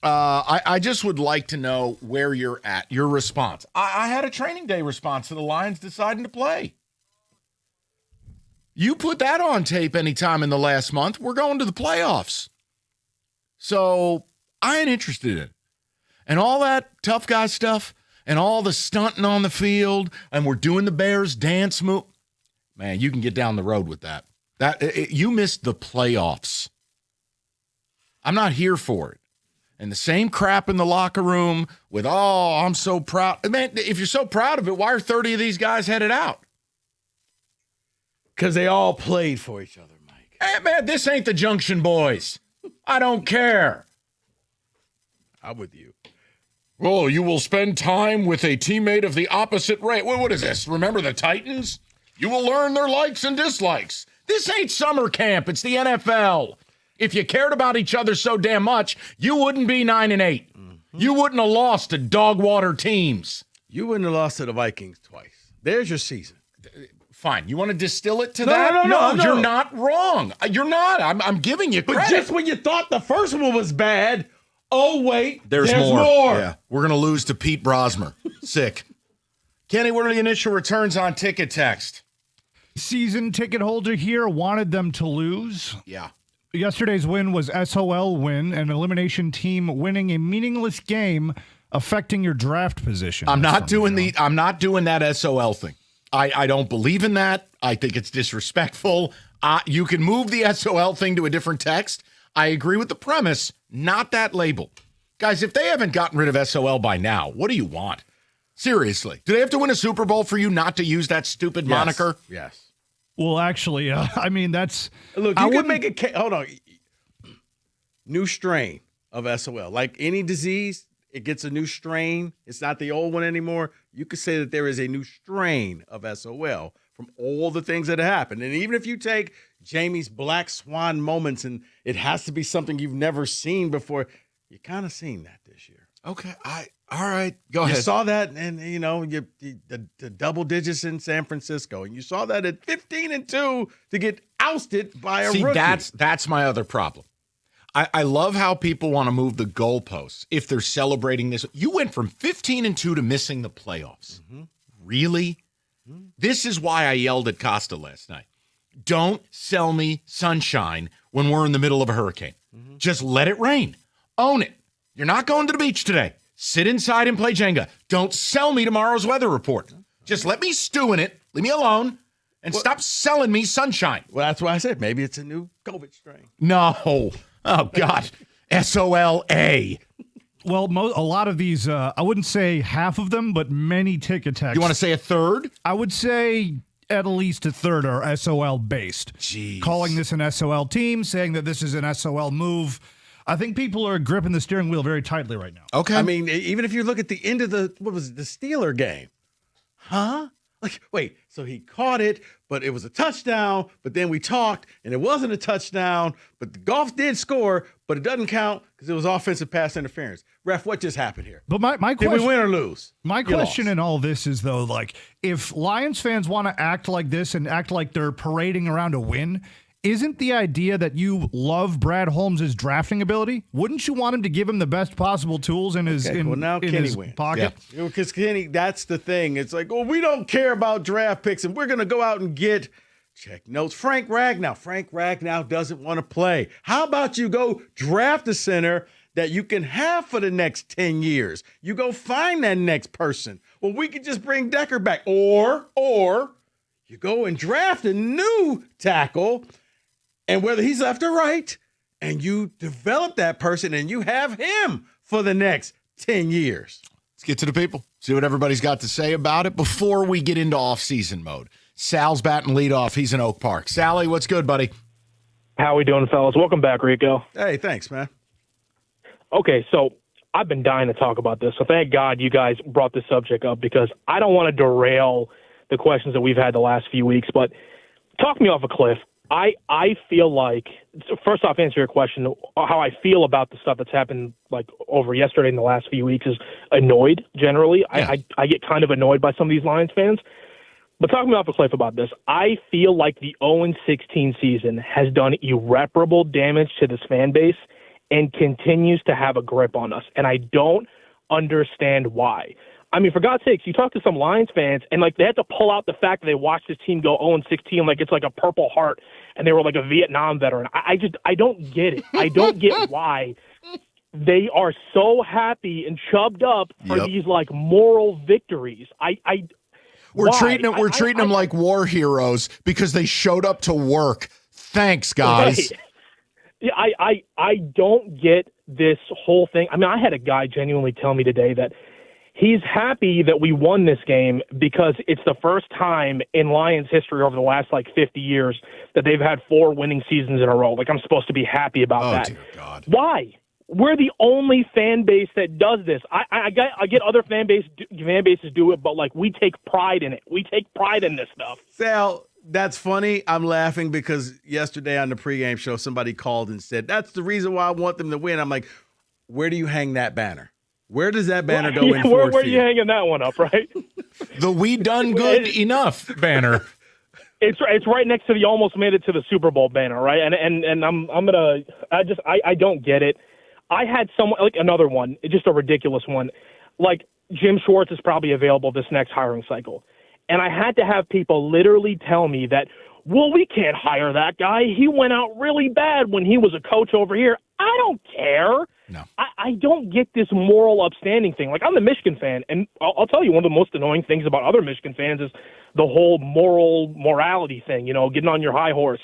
I just would like to know where you're at, your response. I had a training day response to the Lions deciding to play. You put that on tape anytime in the last month, we're going to the playoffs. So I ain't interested in it. And all that tough guy stuff and all the stunting on the field and we're doing the Bears dance move. Man, you can get down the road with that. You missed the playoffs. I'm not here for it. And the same crap in the locker room with, I'm so proud. Man, if you're so proud of it, why are 30 of these guys headed out? Because they all played for each other, Mike. Hey, man, this ain't the Junction Boys. I don't care. I'm with you. Oh, you will spend time with a teammate of the opposite race. What is this? Remember the Titans? You will learn their likes and dislikes. This ain't summer camp. It's the NFL. If you cared about each other so damn much, you wouldn't be 9-8. Mm-hmm. You wouldn't have lost to dog water teams. You wouldn't have lost to the Vikings twice. There's your season. Fine. You want to distill it to that? No, you're not wrong. You're not. I'm giving you credit. But just when you thought the first one was bad, oh, wait, there's more. Yeah. We're going to lose to Pete Brosmer. Sick. Kenny, what are the initial returns on ticket text? Season ticket holder here wanted them to lose. Yeah. Yesterday's win was SOL win, an elimination team winning a meaningless game affecting your draft position. I'm not doing that SOL thing. I don't believe in that. I think it's disrespectful. You can move the SOL thing to a different text. I agree with the premise, not that label. Guys, if they haven't gotten rid of SOL by now, what do you want? Seriously. Do they have to win a Super Bowl for you not to use that stupid moniker? Yes. Well, actually, I mean, that's... Look, you can make a case. Hold on. New strain of SOL. Like any disease, it gets a new strain. It's not the old one anymore. You could say that there is a new strain of SOL from all the things that have happened. And even if you take Jamie's black swan moments and it has to be something you've never seen before, you kind of seen that this year. Okay. All right. Go ahead. You saw that, and the double digits in San Francisco, and you saw that at 15-2 to get ousted by a rookie. That's my other problem. I love how people want to move the goalposts if they're celebrating this. You went from 15-2 to missing the playoffs. Mm-hmm. Really? Mm-hmm. This is why I yelled at Costa last night. Don't sell me sunshine when we're in the middle of a hurricane. Mm-hmm. Just let it rain. Own it. You're not going to the beach today. Sit inside and play Jenga. Don't sell me tomorrow's weather report. Just let me stew in it. Leave me alone. And stop selling me sunshine. Well, that's why I said maybe it's a new COVID strain. No. Oh, God. SOLA. Well, a lot of these, I wouldn't say half of them, but many ticket texts. You want to say a third? I would say at least a third are SOL based. Jeez. Calling this an SOL team, saying that this is an SOL move. I think people are gripping the steering wheel very tightly right now. Okay. I mean, even if you look at the end of the Steeler game. Huh? Like, wait, so he caught it, but it was a touchdown, but then we talked, and it wasn't a touchdown, but the Goff did score, but it doesn't count because it was offensive pass interference. Ref, what just happened here? But my question, did we win or lose? My question in all this is, though, like, if Lions fans want to act like this and act like they're parading around a win, isn't the idea that you love Brad Holmes' drafting ability? Wouldn't you want him to give him the best possible tools in his pocket? Yeah. Because Kenny, that's the thing. It's like, well, we don't care about draft picks, and we're going to go out and get check notes. Frank Ragnow doesn't want to play. How about you go draft a center that you can have for the next 10 years? You go find that next person. Well, we could just bring Decker back. Or you go and draft a new tackle, and whether he's left or right, and you develop that person and you have him for the next 10 years. Let's get to the people. See what everybody's got to say about it before we get into off-season mode. Sal's batting leadoff. He's in Oak Park. Sally, what's good, buddy? How we doing, fellas? Welcome back, Rico. Hey, thanks, man. Okay, so I've been dying to talk about this. So thank God you guys brought this subject up because I don't want to derail the questions that we've had the last few weeks, but talk me off a cliff. I feel like, first off, answer your question, how I feel about the stuff that's happened like over yesterday and the last few weeks is annoyed generally. Yeah. I get kind of annoyed by some of these Lions fans. But talk me off a cliff about this. I feel like the 0-16 season has done irreparable damage to this fan base, and continues to have a grip on us. And I don't understand why. I mean, for God's sakes, you talk to some Lions fans, and like they had to pull out the fact that they watched this team go 0-16, like it's like a Purple Heart, and they were like a Vietnam veteran. I don't get it. I don't get why they are so happy and chubbed up for these like moral victories. We're why? treating them like war heroes because they showed up to work. Thanks, guys. Right. Yeah, I don't get this whole thing. I mean, I had a guy genuinely tell me today that he's happy that we won this game because it's the first time in Lions history over the last like 50 years that they've had 4 winning seasons in a row. Like, I'm supposed to be happy about that. Dear God. Why? We're the only fan base that does this. I get other fan bases do it, but like we take pride in it. We take pride in this stuff. Sal, that's funny. I'm laughing because yesterday on the pregame show, somebody called and said, that's the reason why I want them to win. I'm like, where do you hang that banner? Where does that banner go in Ford Where are Field? you hanging that one up, right? The "We Done Good Enough" banner. It's right next to the "Almost Made It to the Super Bowl" banner, right? And I don't get it. I had someone like another one, just a ridiculous one. Like Jim Schwartz is probably available this next hiring cycle. And I had to have people literally tell me that, well, we can't hire that guy. He went out really bad when he was a coach over here. I don't care. No. I don't get this moral upstanding thing. Like, I'm the Michigan fan, and I'll tell you one of the most annoying things about other Michigan fans is the whole morality thing, you know, getting on your high horse.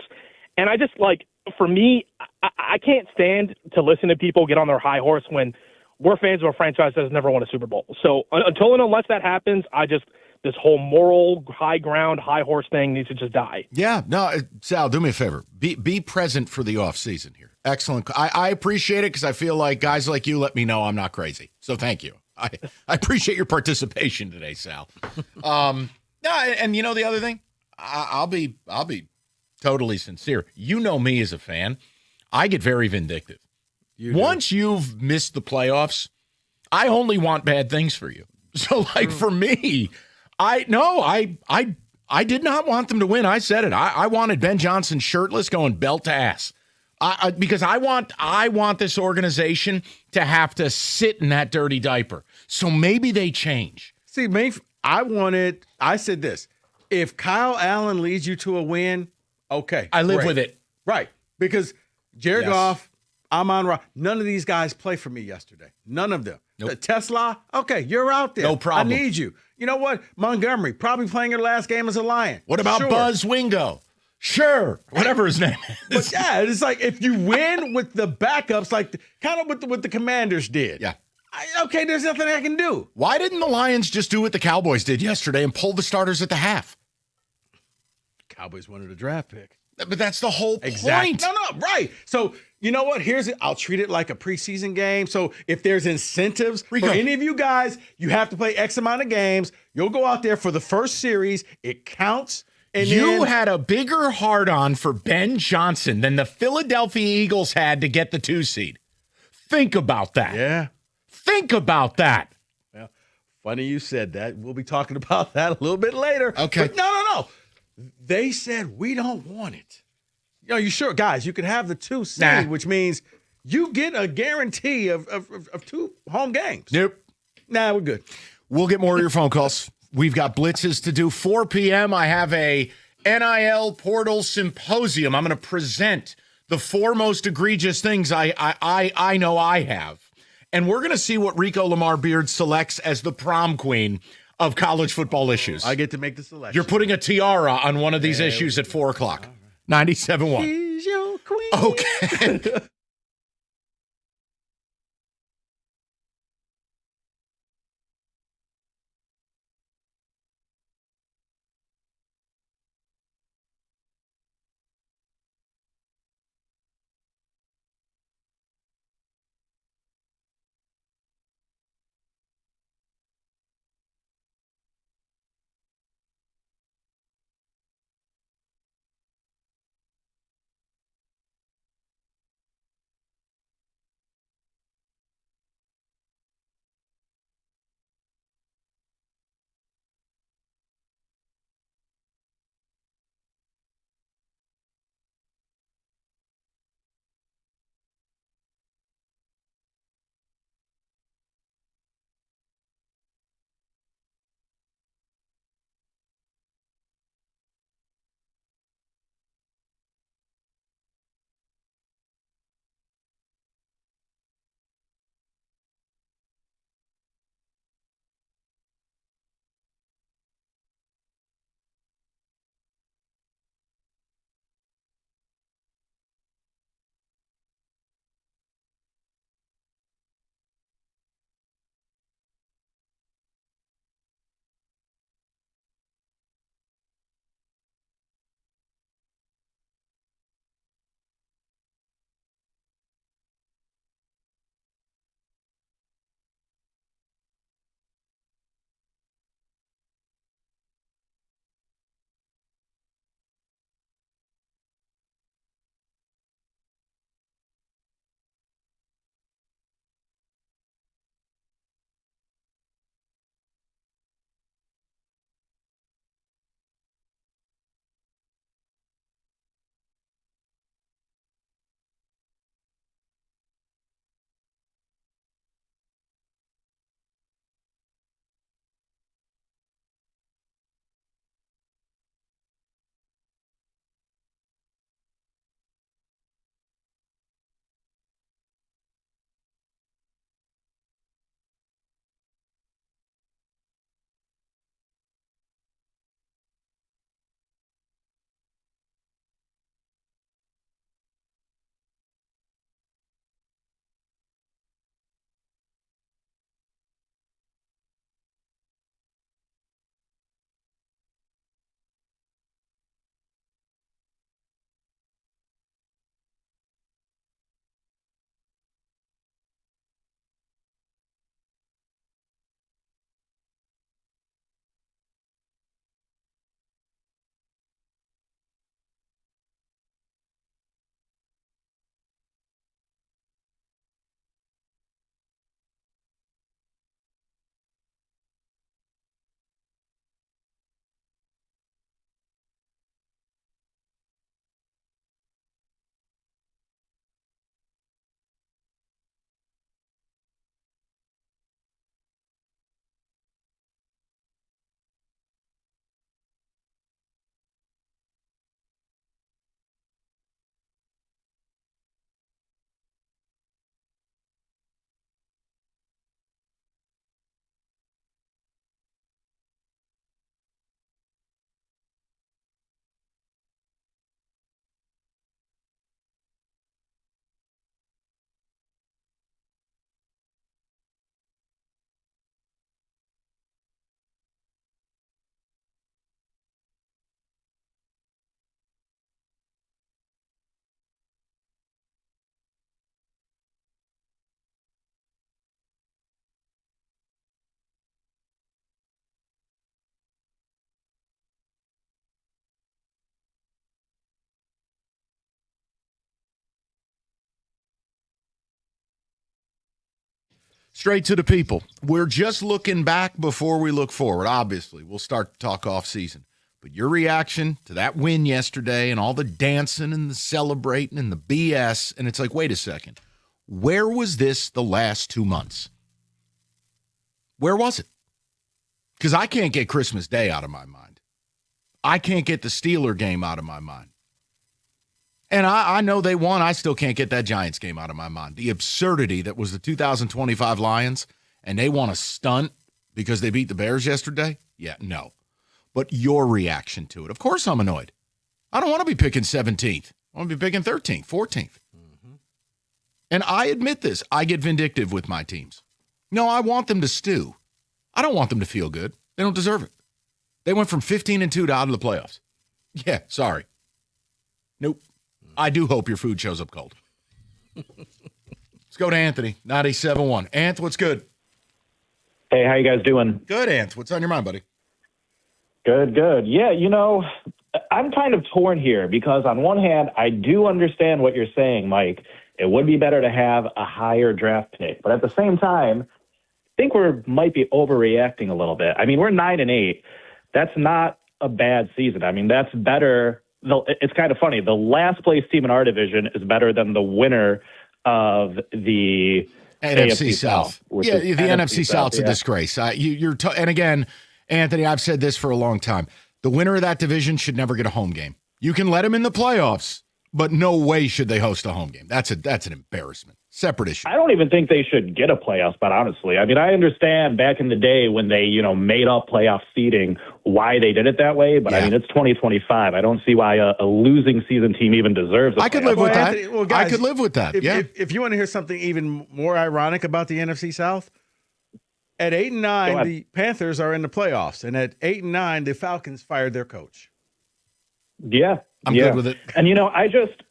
And I just, like, for me, I can't stand to listen to people get on their high horse when we're fans of a franchise that has never won a Super Bowl. So until and unless that happens, this whole moral high ground, high horse thing needs to just die. Yeah, no, Sal, do me a favor. Be present for the offseason here. Excellent. I appreciate it because I feel like guys like you let me know I'm not crazy. So thank you. I appreciate your participation today, Sal. And you know the other thing? I'll be totally sincere. You know me as a fan. I get very vindictive. Once you've missed the playoffs, I only want bad things for you. So, like, for me, I did not want them to win. I said it. I wanted Ben Johnson shirtless going belt to ass. Because I want this organization to have to sit in that dirty diaper. So maybe they change. See, I said this. If Kyle Allen leads you to a win, okay. I live great. with it. Right. Because Jared Goff, Amon-Ra, none of these guys play for me yesterday. None of them. Nope. Tesla, okay, you're out there. No problem. I need you. You know what? Montgomery, probably playing her last game as a Lion. What about Sure. Buzz Wingo? Sure. Whatever his name is. But yeah, it's like if you win with the backups, like kind of what the Commanders did. Yeah. Okay, there's nothing I can do. Why didn't the Lions just do what the Cowboys did yesterday and pull the starters at the half? Cowboys wanted a draft pick. But that's the whole Exactly. point. No, right. So, you know what? I'll treat it like a preseason game. So, if there's incentives for any of you guys, you have to play X amount of games. You'll go out there for the first series. It counts. And You then, had a bigger hard-on for Ben Johnson than the Philadelphia Eagles had to get the 2 seed. Think about that. Yeah. Think about that. Well, funny you said that. We'll be talking about that a little bit later. Okay. But no. They said we don't want it. You know, you sure, guys, you could have the 2 seed, which means you get a guarantee of 2 home games. Nope. Nah, we're good. We'll get more of your phone calls. We've got blitzes to do. 4 p.m. I have a NIL portal symposium. I'm going to present the 4 most egregious things I know I have. And we're going to see what Rico Lamar Beard selects as the prom queen of college football issues. I get to make the selection. You're putting a tiara on one of these issues at 4 o'clock. 97.1. She's your queen. Okay. Straight to the people. We're just looking back before we look forward. Obviously, we'll start to talk off season. But your reaction to that win yesterday and all the dancing and the celebrating and the BS, and it's like, wait a second. Where was this the last 2 months? Where was it? Because I can't get Christmas Day out of my mind. I can't get the Steeler game out of my mind. And I know they won. I still can't get that Giants game out of my mind. The absurdity that was the 2025 Lions, and they want to stunt because they beat the Bears yesterday? Yeah, no. But your reaction to it. Of course I'm annoyed. I don't want to be picking 17th. I want to be picking 13th, 14th. And I admit this. I get vindictive with my teams. No, I want them to stew. I don't want them to feel good. They don't deserve it. They went from 15-2 to out of the playoffs. Yeah, sorry. Nope. I do hope your food shows up cold. Let's go to Anthony, 97.1. Anth, what's good? Hey, how you guys doing? Good, Anth. What's on your mind, buddy? Good. Yeah, I'm kind of torn here because on one hand, I do understand what you're saying, Mike. It would be better to have a higher draft pick. But at the same time, I think we might be overreacting a little bit. I mean, we're 9-8. That's not a bad season. I mean, that's better. It's kind of funny. The last place team in our division is better than the winner of the NFC South. Yeah, the NFC South's a yeah. disgrace. And again, Anthony, I've said this for a long time. The winner of that division should never get a home game. You can let them in the playoffs, but no way should they host a home game. That's an embarrassment. Separate issue. I don't even think they should get a playoff spot, honestly. I mean, I understand back in the day when they, made up playoff seeding, why they did it that way. But, I mean, it's 2025. I don't see why a losing season team even deserves a I could playoff live with spot. that. Well, guys, I could live with that. If you want to hear something even more ironic about the NFC South, at 8-9, the Panthers are in the playoffs. And at 8-9, the Falcons fired their coach. Yeah. I'm good with it. And,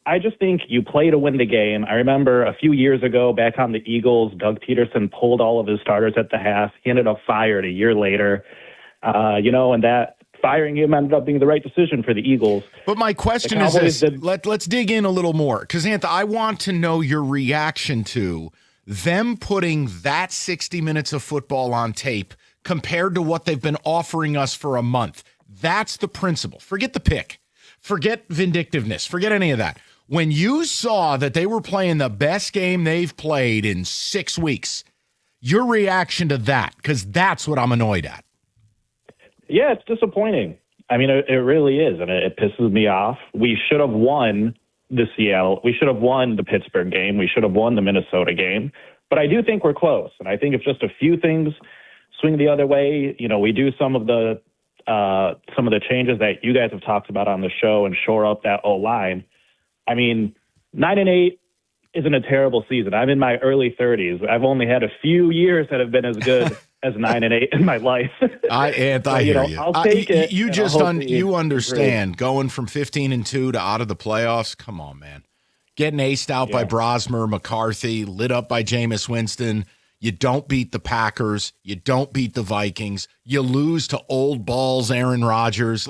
I just think you play to win the game. I remember a few years ago back on the Eagles, Doug Peterson pulled all of his starters at the half. He ended up fired a year later, and that firing him ended up being the right decision for the Eagles. But my question is this. Let's dig in a little more because, Anth, I want to know your reaction to them putting that 60 minutes of football on tape compared to what they've been offering us for a month. That's the principle. Forget the pick. Forget vindictiveness. Forget any of that. When you saw that they were playing the best game they've played in 6 weeks, your reaction to that, because that's what I'm annoyed at. Yeah, it's disappointing. I mean, it really is, and it pisses me off. We should have won the Seattle. We should have won the Pittsburgh game. We should have won the Minnesota game. But I do think we're close, and I think if just a few things swing the other way, we do some of the changes that you guys have talked about on the show and shore up that O-line. I mean, 9-8 isn't a terrible season. I'm in my early 30s. I've only had a few years that have been as good as 9-8 in my life. I hear you. I'll take it. You just understand going from 15-2 to out of the playoffs. Come on, man. Getting aced out by Brosmer, McCarthy, lit up by Jameis Winston. You don't beat the Packers. You don't beat the Vikings. You lose to old balls, Aaron Rodgers.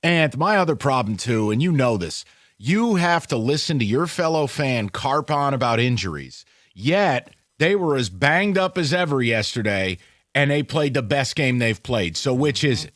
And my other problem, too, and you know this, you have to listen to your fellow fan carp on about injuries. Yet, they were as banged up as ever yesterday, and they played the best game they've played. So which is it?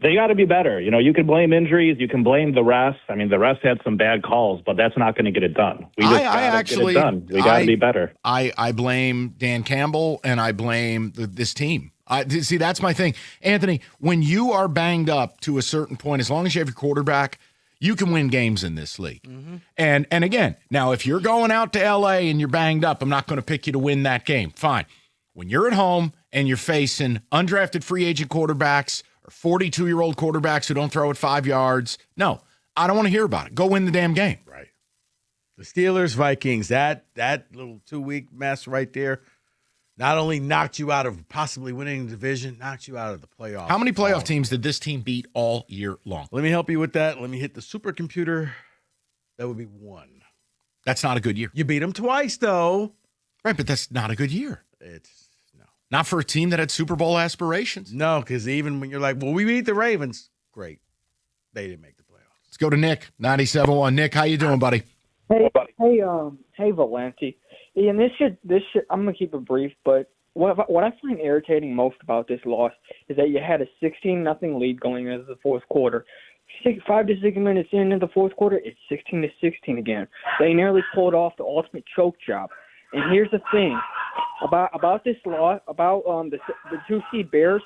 They got to be better. You can blame injuries. You can blame the refs. I mean, the refs had some bad calls, but that's not going to get it done. We just got to get it done. We got to be better. I blame Dan Campbell, and I blame this team. See, that's my thing. Anthony, when you are banged up to a certain point, as long as you have your quarterback, you can win games in this league. Mm-hmm. And again, now, if you're going out to L.A. and you're banged up, I'm not going to pick you to win that game. Fine. When you're at home and you're facing undrafted free agent quarterbacks, 42-year-old quarterbacks who don't throw it 5 yards. No, I don't want to hear about it. Go win the damn game. Right. The Steelers, Vikings, that little 2-week mess right there not only knocked you out of possibly winning the division, knocked you out of the playoffs. How many playoff teams did this team beat all year long? Let me help you with that. Let me hit the supercomputer. That would be 1. That's not a good year. You beat them twice, though. Right, but that's not a good year. Not for a team that had Super Bowl aspirations. No, because even when you're like, well, we beat the Ravens. Great. They didn't make the playoffs. Let's go to Nick, 97.1. Nick, how you doing, buddy? Hey, Valenti. Yeah, and this should. I'm gonna keep it brief, but what I find irritating most about this loss is that you had a 16-0 lead going into the fourth quarter. 5 to 6 minutes into the fourth quarter, it's 16-16 again. They nearly pulled off the ultimate choke job. And here's the thing about this loss, about the 2-seed Bears.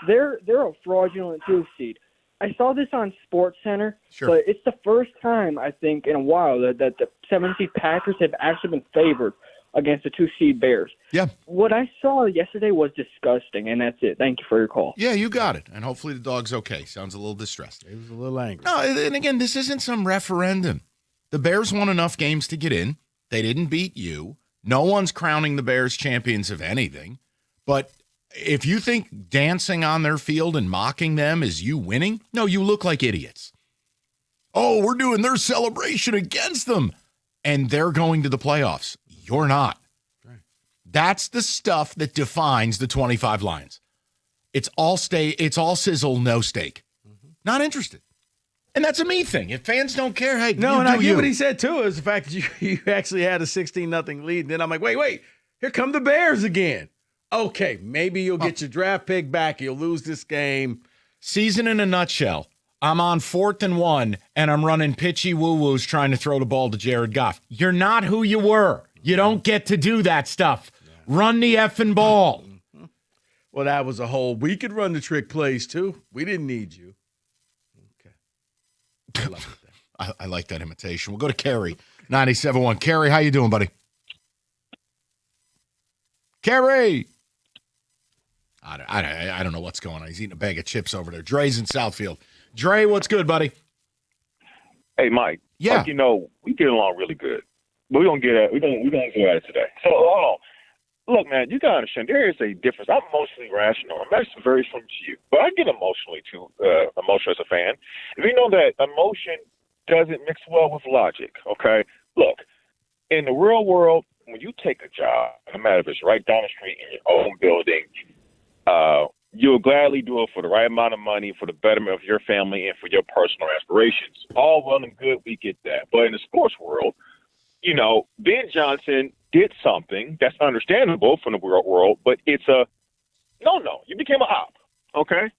They're a fraudulent 2-seed. I saw this on SportsCenter, but it's the first time I think in a while that the 7-seed Packers have actually been favored against the 2-seed Bears. Yeah. What I saw yesterday was disgusting, and that's it. Thank you for your call. Yeah, you got it. And hopefully the dog's okay. Sounds a little distressed. He was a little angry. No, and again, this isn't some referendum. The Bears won enough games to get in. They didn't beat you. No one's crowning the Bears champions of anything. But if you think dancing on their field and mocking them is you winning, no, you look like idiots. Oh, we're doing their celebration against them. And they're going to the playoffs. You're not. Right. That's the stuff that defines the 25 Lions. It's all sizzle, no steak. Mm-hmm. Not interested. And that's a me thing. If fans don't care, hey, no, and I get what he said too is the fact that you actually had a 16-0 lead. And then I'm like, wait, here come the Bears again. Okay, maybe you'll get your draft pick back. You'll lose this game. Season in a nutshell. I'm on 4th and 1, and I'm running pitchy woo-woos trying to throw the ball to Jared Goff. You're not who you were. You don't get to do that stuff. Run the effing ball. Well, that was a whole. We could run the trick plays, too. We didn't need you. Okay. I like that imitation. We'll go to Kerry, 97.1. Kerry, how you doing, buddy? Kerry! I don't know what's going on. He's eating a bag of chips over there. Dre's in Southfield. Dre, what's good, buddy? Hey, Mike. Yeah. Like, we get along really good. But we're gonna go at it today. So hold on. Look, man, you gotta understand there is a difference. I'm emotionally rational. I'm actually very similar to you. But I get emotional as a fan. If you know that emotion doesn't mix well with logic, okay? Look, in the real world, when you take a job, no matter if it's right down the street in your own building, you'll gladly do it for the right amount of money, for the betterment of your family, and for your personal aspirations. All well and good, we get that. But in the sports world, Ben Johnson did something that's understandable from the real world, but it's a no. You became an op, okay?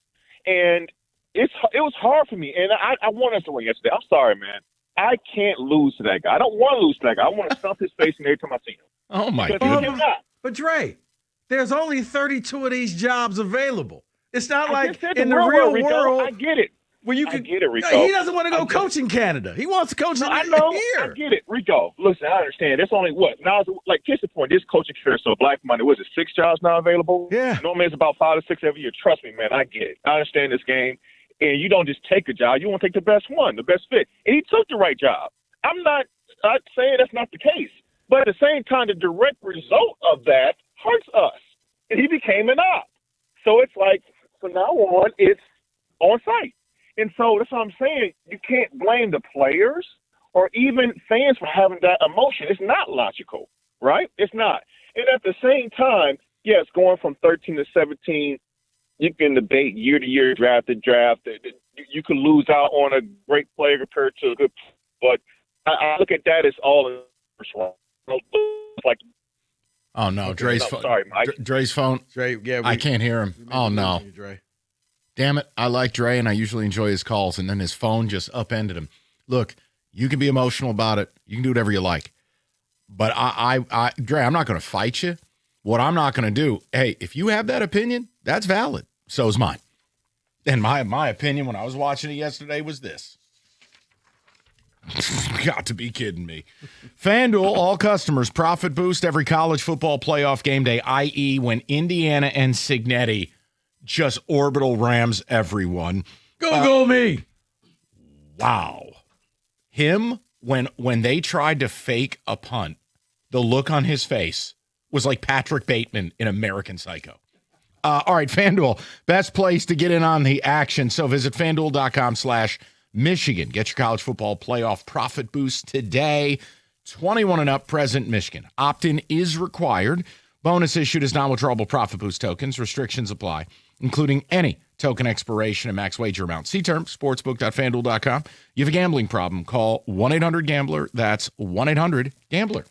And it was hard for me. And I wanted us to win yesterday. I'm sorry, man. I can't lose to that guy. I don't want to lose to that guy. I want to stomp his face in every time I see him. Oh, my God. But Dre, there's only 32 of these jobs available. It's not like in the real real Rico, world. I get it. Where you I could, get it, Rico. He doesn't want to go coach in Canada. He wants to coach here. I get it, Rico. Listen, I understand. There's only now. Like, case in point, this coaching career, so black money. Was it 6 jobs now available? Yeah. Normally it's about 5 to 6 every year. Trust me, man. I get it. I understand this game, and you don't just take a job. You want to take the best one, the best fit, and he took the right job. I'm not saying that's not the case, but at the same time, the direct result of that hurts us, and he became an op. So it's like from now on, it's on site. And so that's what I'm saying. You can't blame the players or even fans for having that emotion. It's not logical, right? It's not. And at the same time, yes, going from 13 to 17, you can debate year to year, draft to draft. You could lose out on a great player compared to a good, but I look at that as all in like. Oh no, Dre's phone. Sorry, Mike. Dre's phone. Dre, yeah, I can't hear him. Oh no. Dre. Damn it. I like Dre and I usually enjoy his calls, and then his phone just upended him. Look, you can be emotional about it. You can do whatever you like. But I Dre, I'm not going to fight you. What I'm not going to do, hey, if you have that opinion, that's valid. So is mine. And my opinion when I was watching it yesterday was this. Got to be kidding me. FanDuel, all customers, profit boost every college football playoff game day, i.e. when Indiana and Cignetti just orbital rams everyone. Go me. Wow. Him, when they tried to fake a punt, the look on his face was like Patrick Bateman in American Psycho. All right, FanDuel, best place to get in on the action. So visit FanDuel.com/Michigan. Get your college football playoff profit boost today. 21 and up, present Michigan. Opt-in is required. Bonus issued as non-withdrawable profit boost tokens. Restrictions apply, including any token expiration and max wager amount. See terms, sportsbook.fanduel.com. You have a gambling problem, call 1-800-GAMBLER. That's 1-800-GAMBLER.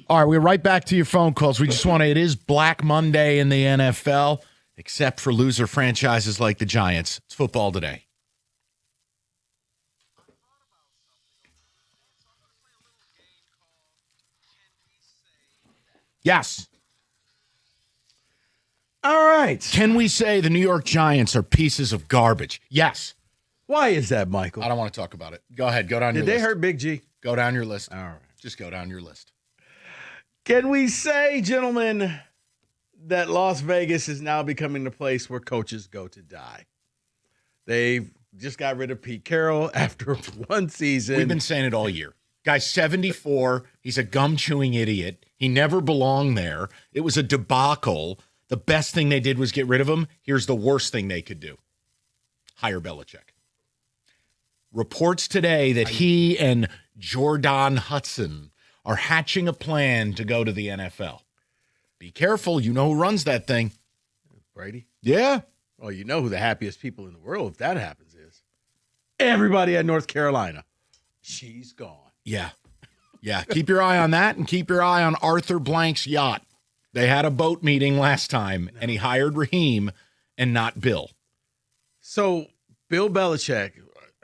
All right, we're right back to your phone calls. We just want to, it is Black Monday in the NFL, except for loser franchises like the Giants. It's football today. Yes. All right. Can we say the New York Giants are pieces of garbage? Yes. Why is that, Michael? I don't want to talk about it. Go ahead. Go down your Did list. they hurt Big G? Go down your list. All right. Just go down your list. Can we say, gentlemen, that Las Vegas is now becoming the place where coaches go to die? They've just got rid of Pete Carroll after one season. We've been saying it all year. Guy's 74. He's a gum-chewing idiot. He never belonged there. It was a debacle. The best thing they did was get rid of him. Here's the worst thing they could do. Hire Belichick. Reports today that he and Jordan Hudson are hatching a plan to go to the NFL. Be careful. You know who runs that thing. Brady? Yeah. Well, you know who the happiest people in the world, if that happens, is everybody at North Carolina. She's gone. Yeah. Yeah. Keep your eye on that and keep your eye on Arthur Blank's yacht. They had a boat meeting last time, and he hired Raheem and not Bill. So, Bill Belichick,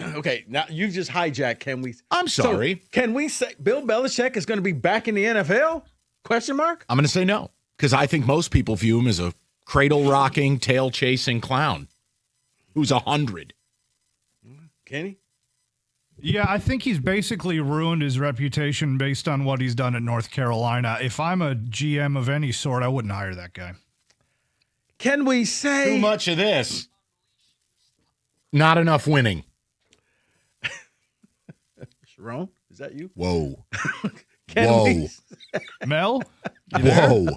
okay, now you've just hijacked. Can we? I'm sorry. So, can we say Bill Belichick is going to be back in the NFL? Question mark? I'm going to say no, because I think most people view him as a cradle-rocking, tail-chasing clown who's 100. Kenny? Yeah, I think he's basically ruined his reputation based on what he's done at North Carolina. If I'm a GM of any sort, I wouldn't hire that guy. Can we say too much of this? Not enough winning. Sharon, is that you? Whoa. Whoa. Mel? Whoa.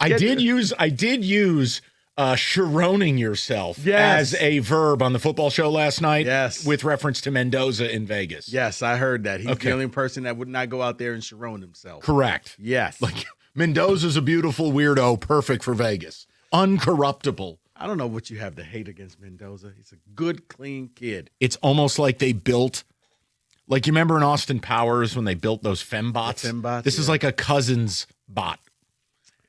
I did use Sharoning yourself as a verb on the football show last night. Yes. With reference to Mendoza in Vegas. Yes, I heard that. He's Okay. the only person that would not go out there and Sharon himself. Correct. Yes. Like Mendoza's a beautiful weirdo, perfect for Vegas. Uncorruptible. I don't know what you have to hate against Mendoza. He's a good, clean kid. It's almost like they built, like you remember in Austin Powers when they built those fembots? Fembots, This is yeah. like a Cousins bot.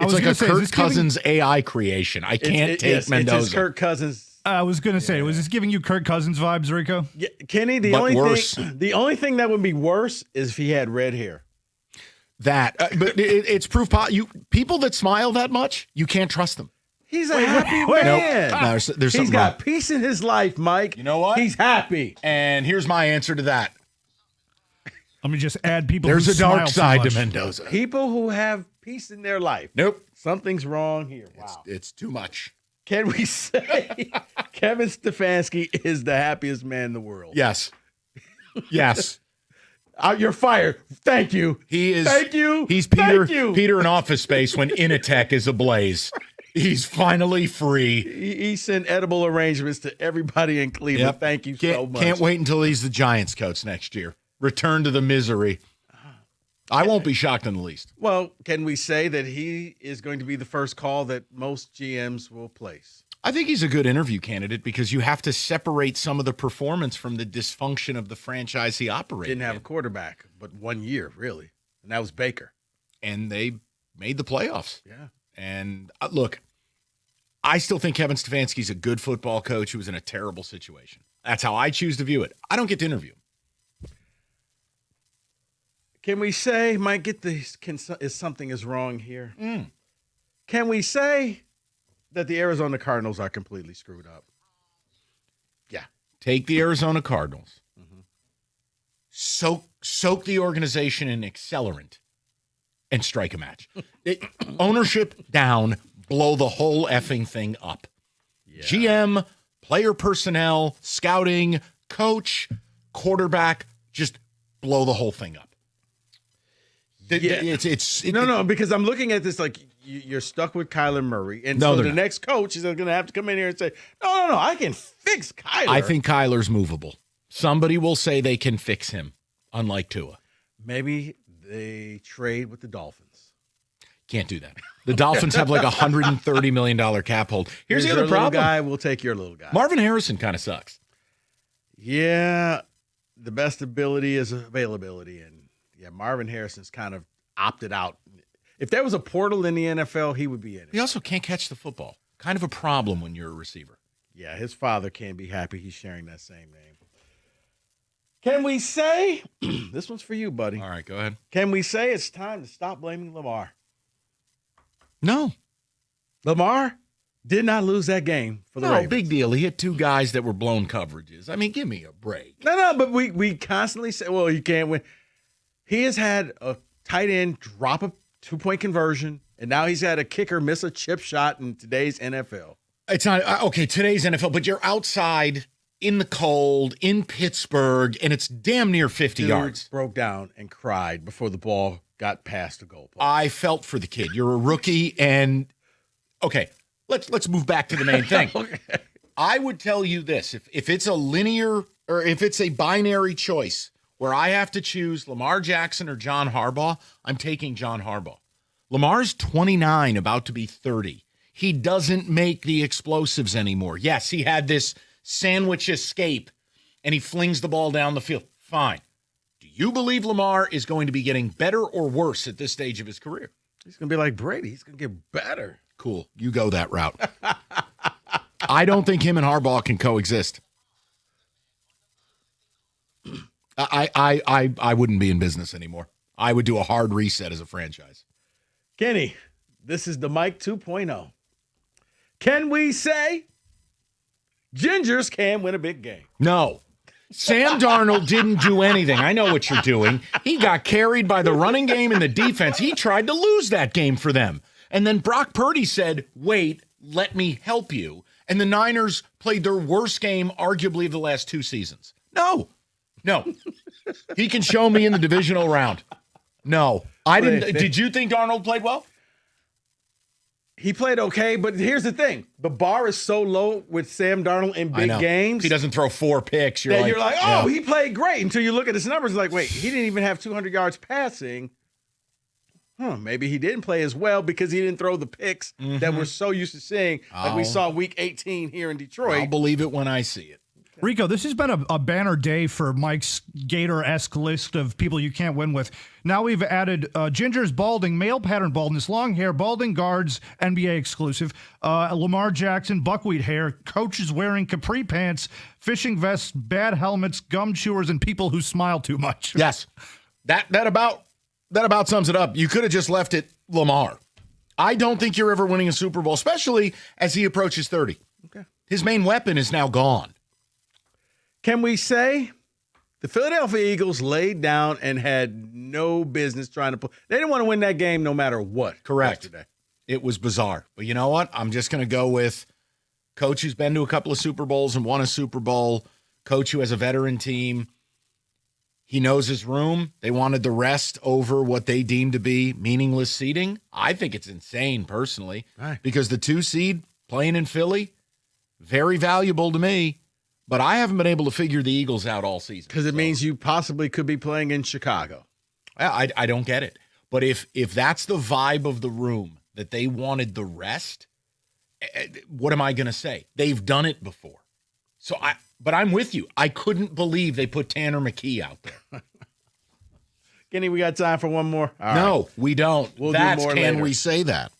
I It's was like gonna a say, is Kirk this giving- Cousins AI creation. I can't take Yes, Mendoza. It's his Kirk Cousins. I was going to say, was this giving you Kirk Cousins vibes, Rico? Yeah, Kenny, the But only worse. the only thing that would be worse is if he had red hair. That, but it's proof. People that smile that much, you can't trust them. He's a happy man. Nope. No, there's He's something got wrong. peace in his life, Mike. You know what? He's happy. And here's my answer to that. Let me just add people. There's who a dark smile so side to much. Mendoza. People who have peace in their life. Nope. Something's wrong here. Wow. It's too much. Can we say Kevin Stefanski is the happiest man in the world? Yes. Yes. You're fired. Thank you. He is. Thank you. He's Peter. Thank you. Peter in Office Space when Initech is ablaze. He's finally free. He sent edible arrangements to everybody in Cleveland. Yep. Thank you Can't, so much. Can't wait until he's the Giants coach next year. Return to the misery. I won't be shocked in the least. Well, can we say that he is going to be the first call that most GMs will place? I think he's a good interview candidate because you have to separate some of the performance from the dysfunction of the franchise he operated. Didn't have a quarterback, but 1 year, really. And that was Baker. And they made the playoffs. Yeah. And look, I still think Kevin Stefanski's a good football coach who was in a terrible situation. That's how I choose to view it. I don't get to interview him. Can we say, Mike, is something is wrong here? Can we say that the Arizona Cardinals are completely screwed up? Yeah. Take the Arizona Cardinals. Soak the organization in accelerant and strike a match. Ownership down, blow the whole effing thing up. Yeah. GM, player personnel, scouting, coach, quarterback, just blow the whole thing up. Yeah. No, because I'm looking at this like you're stuck with Kyler Murray. And No, so they're the not. next coach is going to have to come in here and say, no, I can fix Kyler. I think Kyler's movable. Somebody will say they can fix him, unlike Tua. Maybe they trade with the Dolphins. Can't do that. The Dolphins have like $130 million cap hold. Here's the your other little problem. guy, we'll take your little guy. Marvin Harrison kind of sucks. Yeah, the best ability is availability. And yeah, Marvin Harrison's kind of opted out. If there was a portal in the NFL, he would be in it. He also can't catch the football. Kind of a problem when you're a receiver. Yeah, his father can't be happy he's sharing that same name. Can we say, this one's for you, buddy. All right, go ahead. Can we say it's time to stop blaming Lamar? No. Lamar did not lose that game for the No, Ravens. big deal. He hit two guys that were blown coverages. I mean, give me a break. No, but we constantly say, well, you can't win. He has had a tight end drop a 2-point conversion, and now he's had a kicker miss a chip shot in today's NFL. It's not okay, today's NFL, but you're outside in the cold in Pittsburgh, and it's damn near 50 yards. Broke down and cried before the ball got past the goalpost. I felt for the kid. You're a rookie, and okay, let's move back to the main thing. Okay. I would tell you this: if it's a linear or if it's a binary choice where I have to choose Lamar Jackson or John Harbaugh, I'm taking John Harbaugh. Lamar's 29, about to be 30. He doesn't make the explosives anymore. Yes, he had this sandwich escape, and he flings the ball down the field. Fine. Do you believe Lamar is going to be getting better or worse at this stage of his career? He's going to be like Brady. He's going to get better. Cool. You go that route. I don't think him and Harbaugh can coexist. I wouldn't be in business anymore. I would do a hard reset as a franchise. Kenny, this is the Mike 2.0. Can we say Gingers can win a big game? No. Sam Darnold didn't do anything. I know what you're doing. He got carried by the running game and the defense. He tried to lose that game for them. And then Brock Purdy said, wait, let me help you. And the Niners played their worst game, arguably, of the last 2 seasons. No. He can show me in the divisional round. No. I didn't. Did you think Darnold played well? He played okay, but here's the thing. The bar is so low with Sam Darnold in big games. He doesn't throw 4 picks. You're like, oh, he played great. Until you look at his numbers, like, wait, he didn't even have 200 yards passing. Maybe he didn't play as well because he didn't throw the picks that we're so used to seeing, like we saw week 18 here in Detroit. I'll believe it when I see it. Rico, this has been a banner day for Mike's Gator-esque list of people you can't win with. Now we've added Ginger's balding, male pattern baldness, long hair, balding guards, NBA exclusive, Lamar Jackson, buckwheat hair, coaches wearing capri pants, fishing vests, bad helmets, gum chewers, and people who smile too much. Yes. That about sums it up. You could have just left it Lamar. I don't think you're ever winning a Super Bowl, especially as he approaches 30. Okay. His main weapon is now gone. Can we say the Philadelphia Eagles laid down and had no business trying to pull? They didn't want to win that game no matter what. Correct. Yesterday. It was bizarre. But you know what? I'm just going to go with coach who's been to a couple of Super Bowls and won a Super Bowl, coach who has a veteran team. He knows his room. They wanted the rest over what they deemed to be meaningless seeding. I think it's insane, personally, because the 2 seed playing in Philly, very valuable to me. But I haven't been able to figure the Eagles out all season. Because it means you possibly could be playing in Chicago. I don't get it. But if that's the vibe of the room, that they wanted the rest, what am I going to say? They've done it before. But I'm with you. I couldn't believe they put Tanner McKee out there. Kenny, we got time for one more? No, we don't. We'll do more Can later. we say that?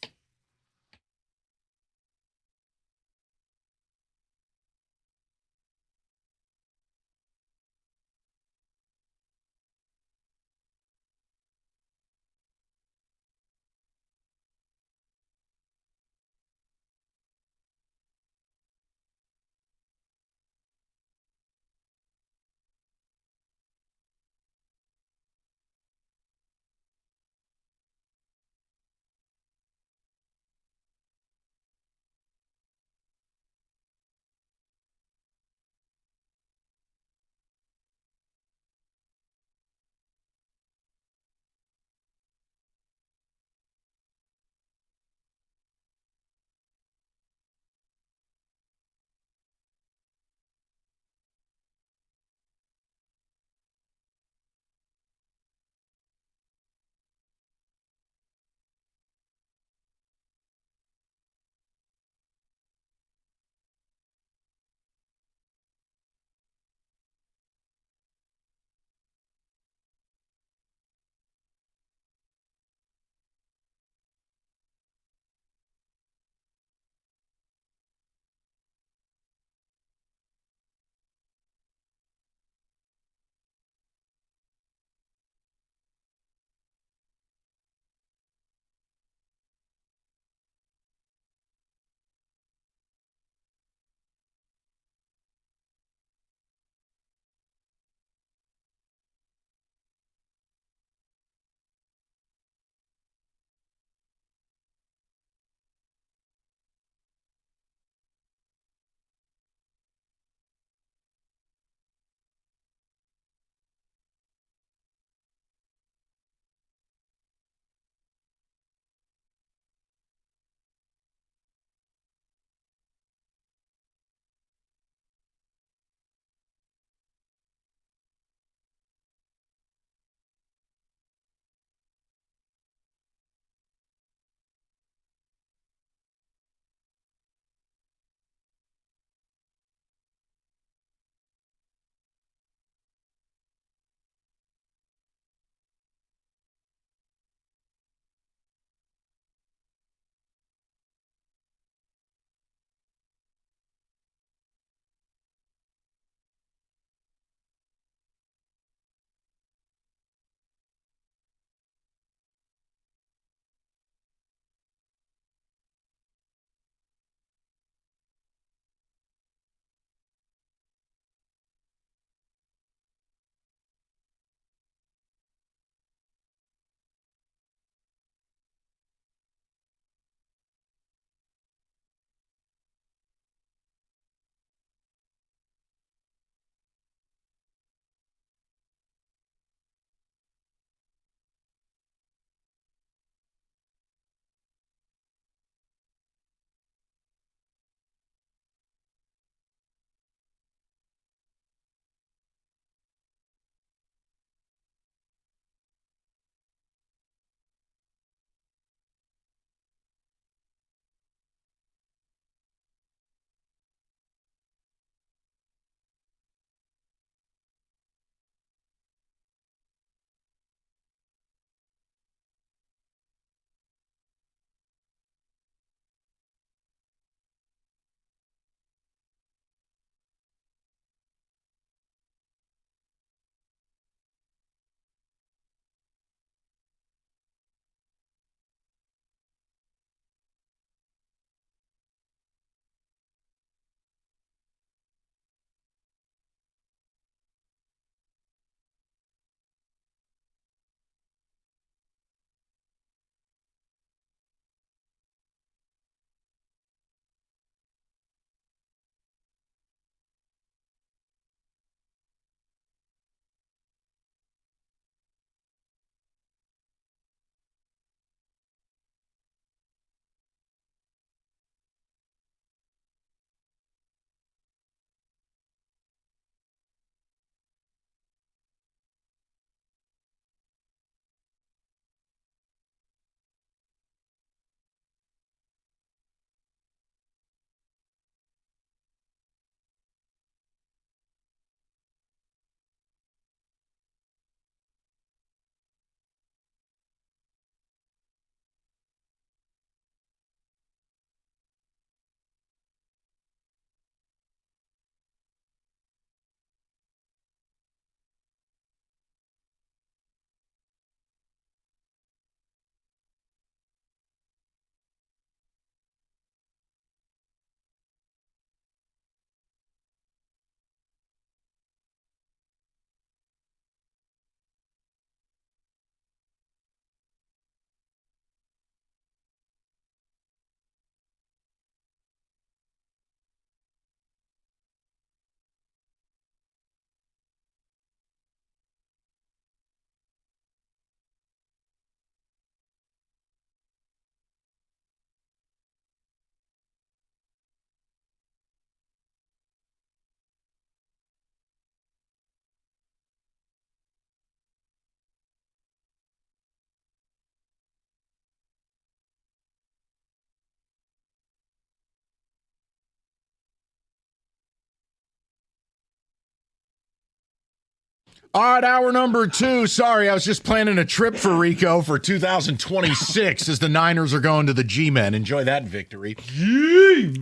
All right, hour number 2. Sorry, I was just planning a trip for Rico for 2026 as the Niners are going to the G-Men. Enjoy that victory.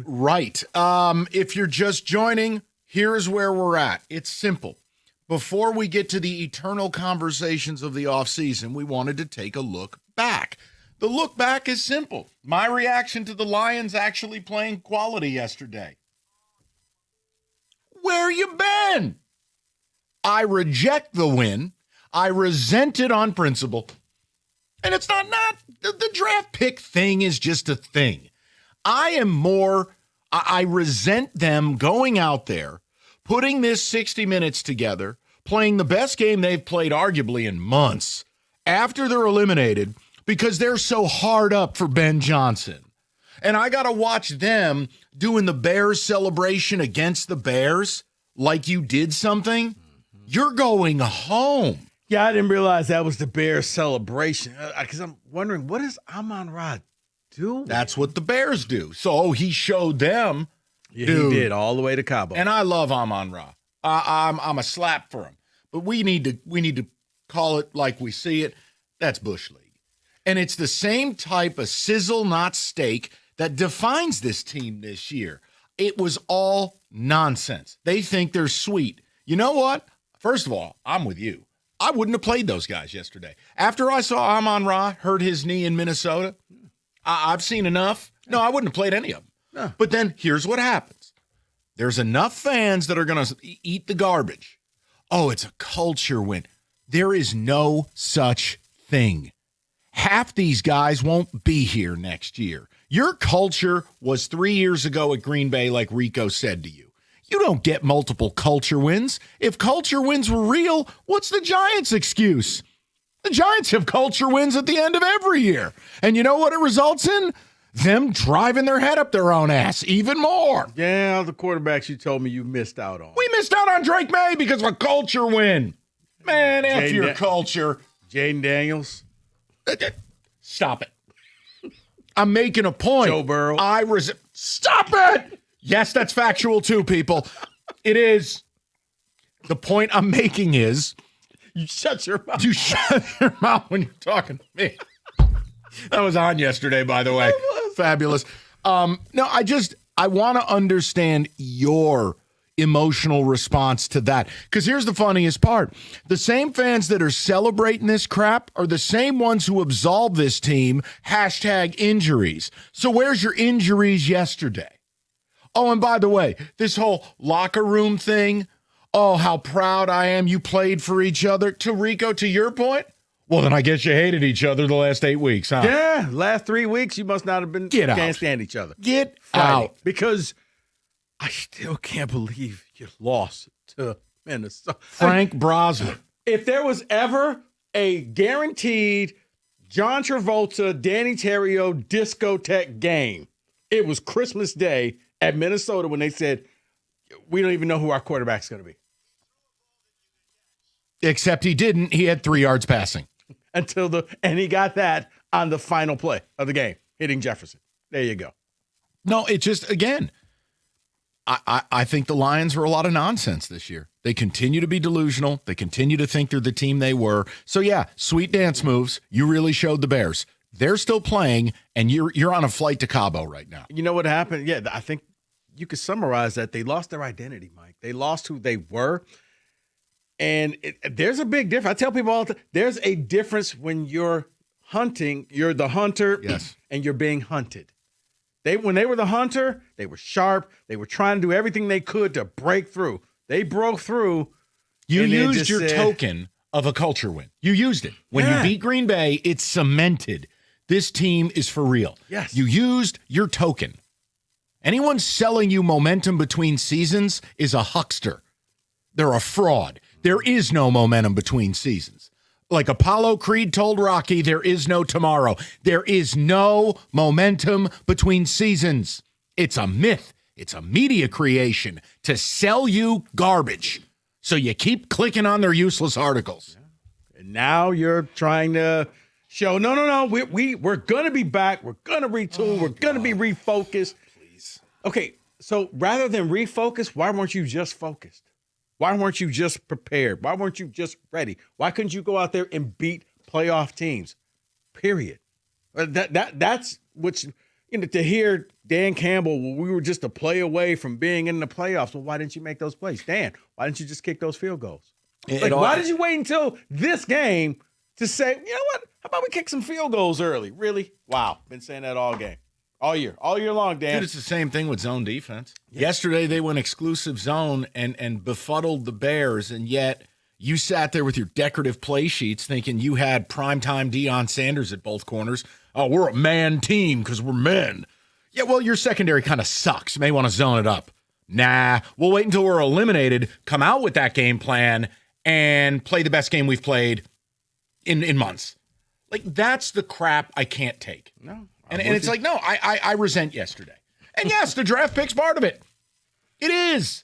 Right. If you're just joining, here's where we're at. It's simple. Before we get to the eternal conversations of the offseason, we wanted to take a look back. The look back is simple. My reaction to the Lions actually playing quality yesterday. Where you been? I reject the win. I resent it on principle. And it's not the draft pick thing is just a thing. I resent them going out there, putting this 60 minutes together, playing the best game they've played arguably in months after they're eliminated because they're so hard up for Ben Johnson. And I got to watch them doing the Bears celebration against the Bears like you did something. You're going home. Yeah, I didn't realize that was the Bears celebration because I'm wondering, what does Amon-Ra do? That's what the Bears do. So he showed them. Yeah, dude, he did all the way to Cabo. And I love Amon-Ra. I'm a slap for him. But we need to call it like we see it. That's Bush League. And it's the same type of sizzle, not steak, that defines this team this year. It was all nonsense. They think they're sweet. You know what? First of all, I'm with you. I wouldn't have played those guys yesterday. After I saw Amon-Ra hurt his knee in Minnesota, I've seen enough. No, I wouldn't have played any of them. No. But then here's what happens. There's enough fans that are going to eat the garbage. Oh, it's a culture win. There is no such thing. Half these guys won't be here next year. Your culture was 3 years ago at Green Bay, like Rico said to you. You don't get multiple culture wins. If culture wins were real, what's the Giants' excuse? The Giants have culture wins at the end of every year. And you know what it results in? Them driving their head up their own ass even more. Yeah, the quarterbacks you told me you missed out on. We missed out on Drake May because of a culture win. Man, after your culture. Jaden Daniels. Stop it. I'm making a point. Joe Burrow. Stop it! Yes, that's factual too, people. It is. The point I'm making is you shut your mouth. You shut your mouth when you're talking to me. That was on yesterday, by the way. Fabulous. No, I want to understand your emotional response to that. Because here's the funniest part. The same fans that are celebrating this crap are the same ones who absolve this team, #injuries. So where's your injuries yesterday? Oh, and by the way, this whole locker room thing, oh, how proud I am you played for each other. To Rico, to your point, well, then I guess you hated each other the last 8 weeks, huh? Yeah, last 3 weeks, you must not have been can't stand each other. Get Friday. out. Because I still can't believe you lost to Minnesota. Frank Brosler. If there was ever a guaranteed John Travolta, Danny Terrio discotheque game, it was Christmas Day at Minnesota when they said, we don't even know who our quarterback's going to be. Except he didn't. He had 3 yards passing. And he got that on the final play of the game, hitting Jefferson. There you go. No, it just, again, I think the Lions were a lot of nonsense this year. They continue to be delusional. They continue to think they're the team they were. So, yeah, sweet dance moves. You really showed the Bears. They're still playing, and you're on a flight to Cabo right now. You know what happened? Yeah, I think you could summarize that. They lost their identity, Mike. They lost who they were. And there's a big difference. I tell people all the time, there's a difference when you're hunting, you're the hunter, yes, and you're being hunted. When they were the hunter, they were sharp. They were trying to do everything they could to break through. They broke through. You used your token of a culture win. You used it. When you beat Green Bay, it's cemented. This team is for real. Yes. You used your token. Anyone selling you momentum between seasons is a huckster. They're a fraud. There is no momentum between seasons. Like Apollo Creed told Rocky, there is no tomorrow. There is no momentum between seasons. It's a myth. It's a media creation to sell you garbage. So you keep clicking on their useless articles. And now you're trying to show, no. We're going to be back. We're going to retool. We're going to be refocused. Please. Okay, so rather than refocus, why weren't you just focused? Why weren't you just prepared? Why weren't you just ready? Why couldn't you go out there and beat playoff teams? Period. That's what to hear Dan Campbell, well, we were just a play away from being in the playoffs. Well, why didn't you make those plays? Dan, why didn't you just kick those field goals? Why did you wait until this game to say, you know what? How about we kick some field goals early? Really? Wow. Been saying that all game. All year long, Dan. Dude, it's the same thing with zone defense. Yeah. Yesterday, they went exclusive zone and befuddled the Bears, and yet you sat there with your decorative play sheets thinking you had primetime Deion Sanders at both corners. Oh, we're a man team because we're men. Yeah, well, your secondary kind of sucks. You may want to zone it up. Nah, we'll wait until we're eliminated, come out with that game plan, and play the best game we've played in months. Like, that's the crap I can't take. No. And it's like, no, I resent yesterday. And yes, the draft pick's part of it. It is.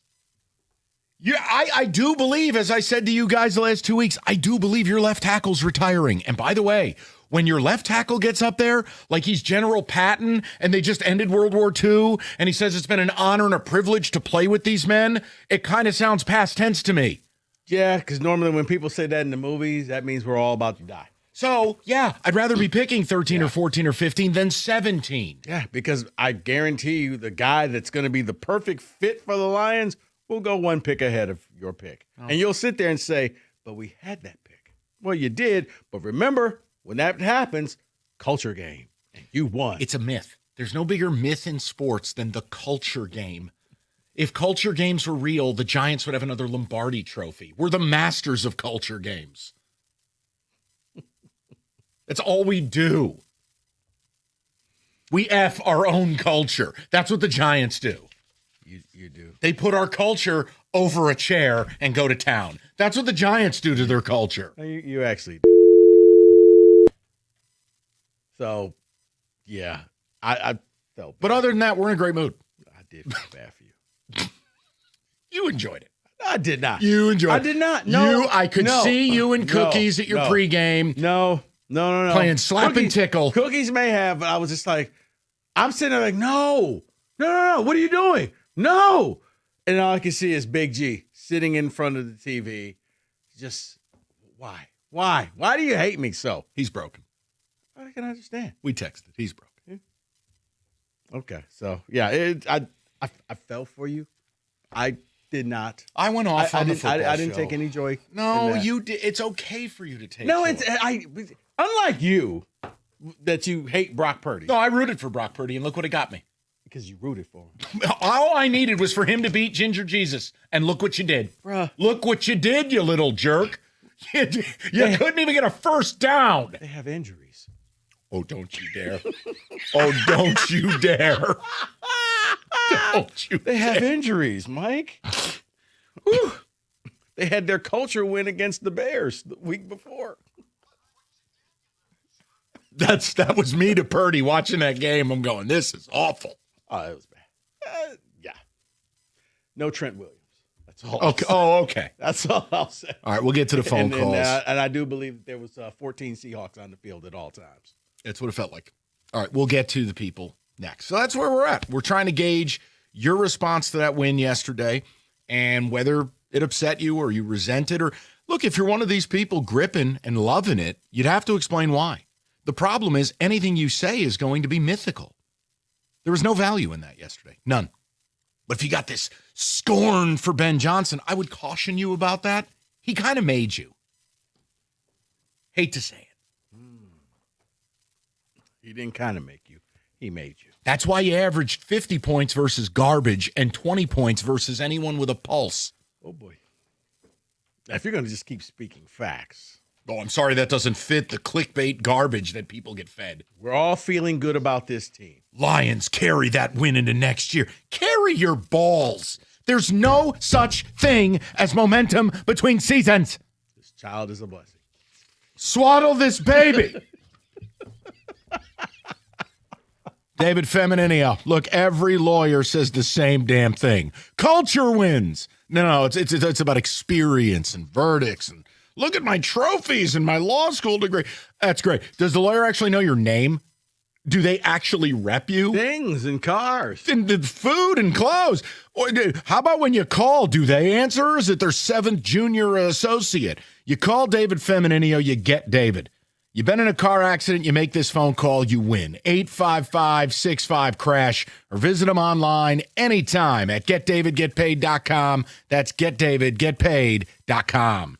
Yeah, I do believe, as I said to you guys the last 2 weeks, I do believe your left tackle's retiring. And by the way, when your left tackle gets up there, like he's General Patton, and they just ended World War II, and he says it's been an honor and a privilege to play with these men, it kind of sounds past tense to me. Yeah, because normally when people say that in the movies, that means we're all about to die. So, yeah, I'd rather be picking 13 or 14 or 15 than 17. Yeah, because I guarantee you the guy that's going to be the perfect fit for the Lions will go one pick ahead of your pick. Oh. And you'll sit there and say, but we had that pick. Well, you did, but remember, when that happens, culture game, and you won. It's a myth. There's no bigger myth in sports than the culture game. If culture games were real, the Giants would have another Lombardi trophy. We're the masters of culture games. That's all we do. We F our own culture. That's what the Giants do. You do. They put our culture over a chair and go to town. That's what the Giants do to their culture. You actually do. So, yeah. I felt bad. But other than that, we're in a great mood. I did feel bad for you. You enjoyed it. I did not. You enjoyed it. I did not. No. I could see you and Cookies at your pregame. No. Playing slap and tickle. Cookies may have, but I was just like, I'm sitting there like, no. What are you doing? No. And all I can see is Big G sitting in front of the TV. Just, why? Why do you hate me so? He's broken. I can understand. We texted. He's broken. Yeah. Okay. So, yeah, I fell for you. I did not. I went off on the football show. I didn't take any joy. No, you did. It's okay for you to take No, joy. Unlike you, that you hate Brock Purdy. No, I rooted for Brock Purdy, and look what it got me. Because you rooted for him. All I needed was for him to beat Ginger Jesus, and look what you did. Bruh. Look what you did, you little jerk. You couldn't even get a first down. They have injuries. Oh, don't you dare. Oh, don't you dare. Don't you They have injuries, Mike. They had their culture win against the Bears the week before. That was me to Purdy watching that game. I'm going, this is awful. Oh, it was bad. Yeah. No Trent Williams. That's all. Okay. Okay. That's all I'll say. All right, we'll get to the phone calls. And I do believe that there was 14 Seahawks on the field at all times. That's what it felt like. All right, we'll get to the people next. So that's where we're at. We're trying to gauge your response to that win yesterday and whether it upset you or you resent it. Or look, if you're one of these people gripping and loving it, you'd have to explain why. The problem is anything you say is going to be mythical. There was no value in that yesterday. None. But if you got this scorn for Ben Johnson, I would caution you about that. He kind of made you. Hate to say it. He didn't kind of make you. He made you. That's why you averaged 50 points versus garbage and 20 points versus anyone with a pulse. Oh, boy. Now, if you're going to just keep speaking facts. Oh, I'm sorry that doesn't fit the clickbait garbage that people get fed. We're all feeling good about this team. Lions carry that win into next year. Carry your balls. There's no such thing as momentum between seasons. This child is a blessing. Swaddle this baby. David Femininio. Look, every lawyer says the same damn thing. Culture wins. No, it's about experience and verdicts and look at my trophies and my law school degree. That's great. Does the lawyer actually know your name? Do they actually rep you? Things and cars. And the food and clothes. Or how about when you call? Do they answer? Or is it their 7th junior associate? You call David Feminino, you get David. You've been in a car accident, you make this phone call, you win. 855-65-CRASH or visit them online anytime at getdavidgetpaid.com. That's getdavidgetpaid.com.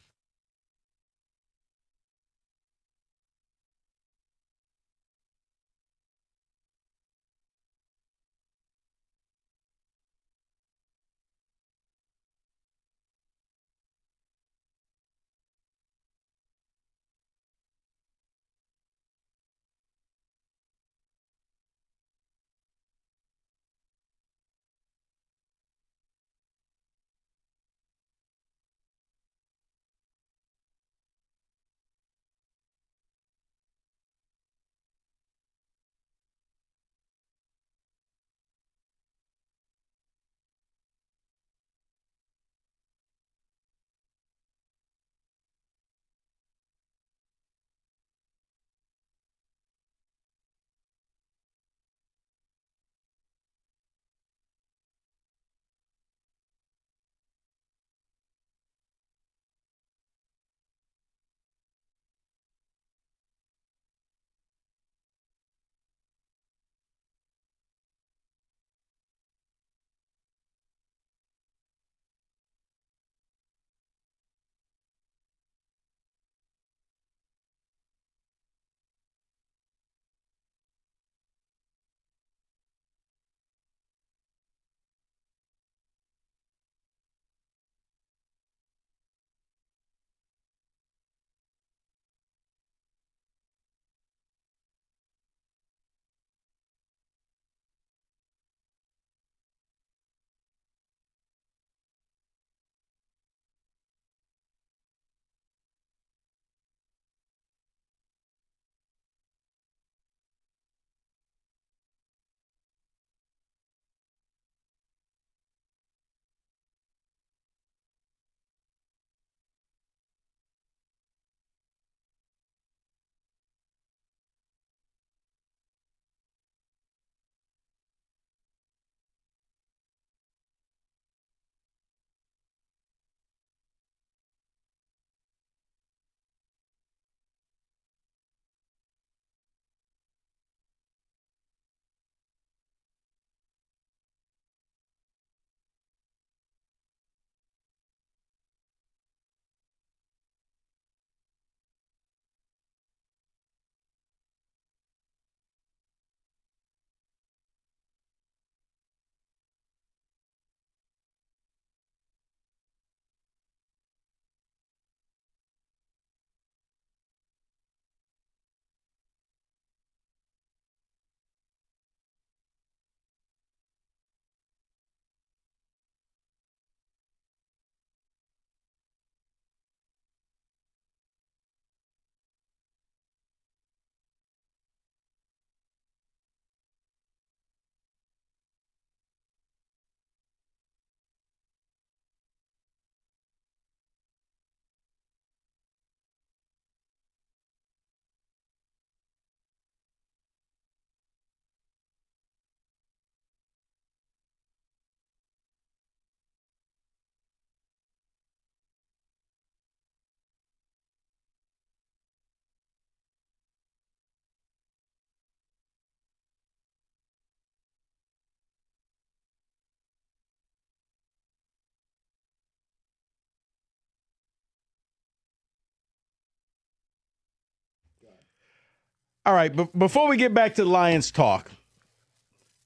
All right, but before we get back to Lions talk,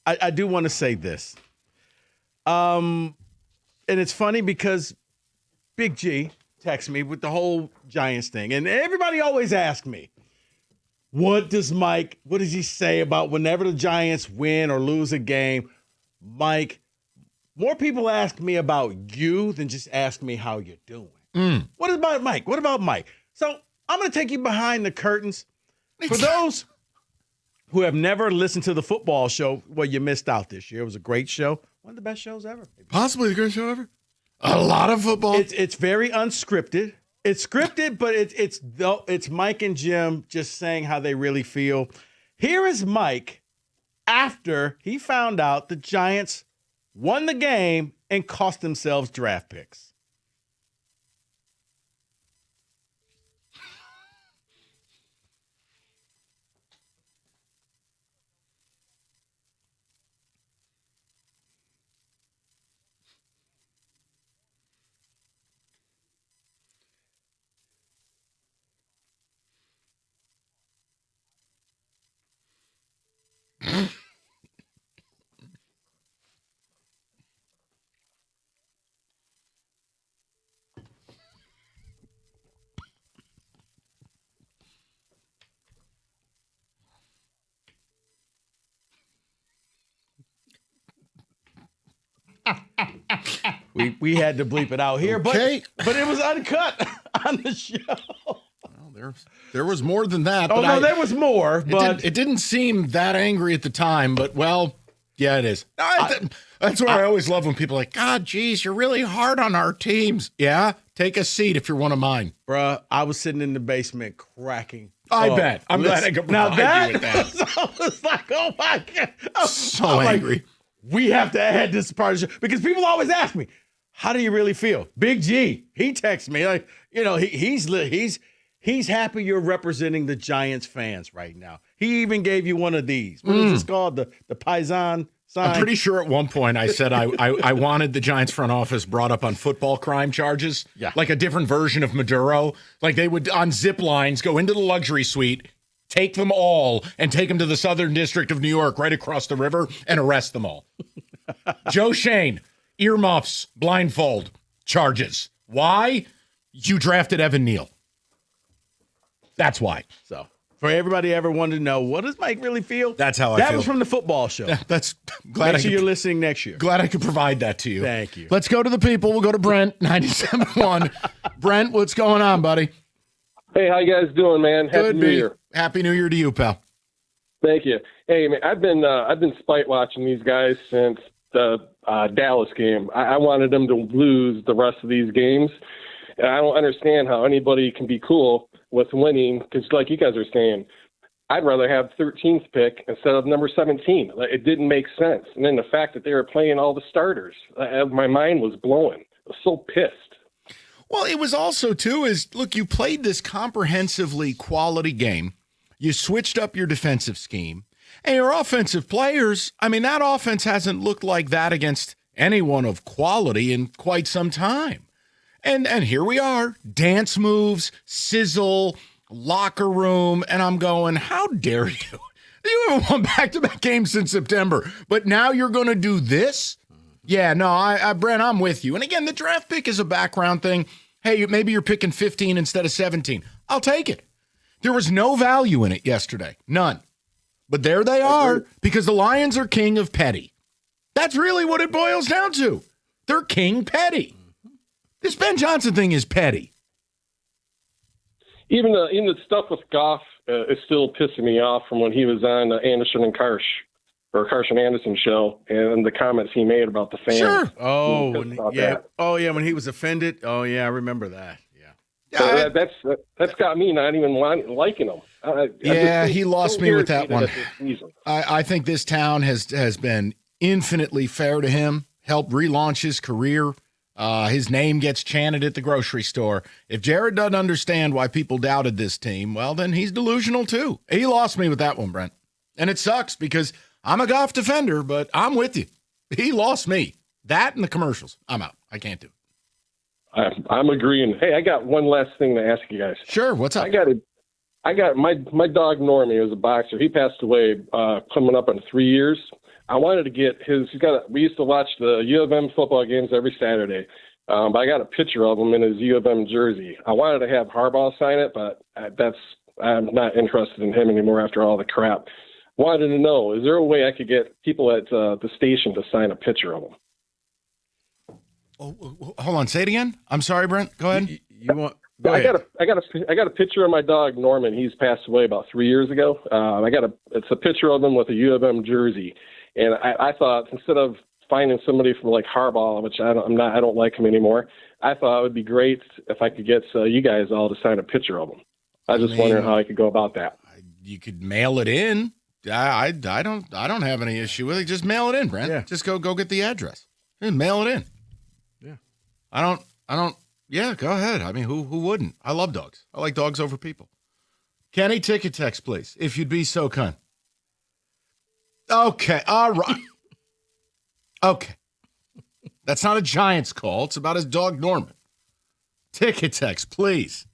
I do want to say this. And it's funny because Big G texted me with the whole Giants thing. And everybody always asks me, what does he say about whenever the Giants win or lose a game? Mike, more people ask me about you than just ask me how you're doing. What about Mike? What about Mike? So I'm going to take you behind the curtains. For those who have never listened to the football show, well, you missed out this year. It was a great show. One of the best shows ever. Possibly the greatest show ever. A lot of football. It's very unscripted. It's scripted, but it's Mike and Jim just saying how they really feel. Here is Mike after he found out the Giants won the game and cost themselves draft picks. We had to bleep it out here, Okay. but it was uncut on the show. Well, there was more than that. Oh, but no, there was more, but it didn't seem that angry at the time, but well, yeah, it is. That's why I always love when people are like, God, geez, you're really hard on our teams. Yeah, take a seat if you're one of mine. Bruh, I was sitting in the basement cracking. I bet. I'm glad I could now provide you with that. I was like, oh my God. So I'm angry. Like, we have to add this part of the show because people always ask me, how do you really feel? Big G, he texts me like, he's happy you're representing the Giants fans right now. He even gave you one of these. What is this called? The Paisan sign? I'm pretty sure at one point I said I wanted the Giants front office brought up on football crime charges. Yeah. Like a different version of Maduro. Like they would, on zip lines, go into the luxury suite, take them all, and take them to the Southern District of New York right across the river and arrest them all. Joe Shane, earmuffs, blindfold, charges. Why? You drafted Evan Neal. That's why. So, for everybody ever wanted to know, what does Mike really feel? That's how I That feel. was from the football show. That's glad Make sure you're listening next year. Glad I could provide that to you. Thank you. Let's go to the people. We'll go to Brent, 97.1. Brent, what's going on, buddy? Hey, how you guys doing, man? Happy New Year. Happy New Year to you, pal. Thank you. Hey, man, I've been spite watching these guys since the Dallas game. I wanted them to lose the rest of these games, and I don't understand how anybody can be cool with winning. Because, like you guys are saying, I'd rather have 13th pick instead of number 17. It didn't make sense. And then the fact that they were playing all the starters, my mind was blowing. I was so pissed. Well, it was also, too, look, you played this comprehensively quality game. You switched up your defensive scheme. And your offensive players, I mean, that offense hasn't looked like that against anyone of quality in quite some time. And here we are, dance moves, sizzle, locker room, and I'm going, how dare you? You haven't won back-to-back games since September, but now you're going to do this? Yeah, no, Brent, I'm with you. And again, the draft pick is a background thing. Hey, maybe you're picking 15 instead of 17. I'll take it. There was no value in it yesterday. None. But there they are because the Lions are king of petty. That's really what it boils down to. They're king petty. This Ben Johnson thing is petty. Even the stuff with Goff is still pissing me off from when he was on Anderson and Carson Anderson show and the comments he made about the fans. Sure. Oh, when he was offended. Oh, yeah, I remember that. So that's got me not even liking him. He lost me with that one. I think this town has been infinitely fair to him, helped relaunch his career. His name gets chanted at the grocery store. If Jared doesn't understand why people doubted this team, well, then he's delusional too. He lost me with that one, Brent. And it sucks because I'm a Goff defender, but I'm with you. He lost me. That and the commercials. I'm out. I can't do it. I'm agreeing. Hey, I got one last thing to ask you guys. Sure. What's up? I got my dog Normie was a boxer. He passed away coming up on 3 years. I wanted to get we used to watch the U of M football games every Saturday. But I got a picture of him in his U of M jersey. I wanted to have Harbaugh sign it, but I'm not interested in him anymore after all the crap. Wanted to know, is there a way I could get people at the station to sign a picture of him? Oh, hold on. Say it again. I'm sorry, Brent. Go ahead. I got a picture of my dog Norman. He's passed away about 3 years ago. It's a picture of him with a U of M jersey, and I thought instead of finding somebody from like Harbaugh, which I don't like him anymore, I thought it would be great if I could get you guys all to sign a picture of him. I was just wondering how I could go about that. You could mail it in I don't have any issue with it. Just mail it in, Brent. Yeah. Just go get the address and mail it in. Yeah. I don't. Yeah, go ahead. I mean, who wouldn't? I love dogs. I like dogs over people. Kenny, ticket text, please, if you'd be so kind. Okay. All right. Okay. That's not a Giants call. It's about his dog, Norman. Ticket text, please.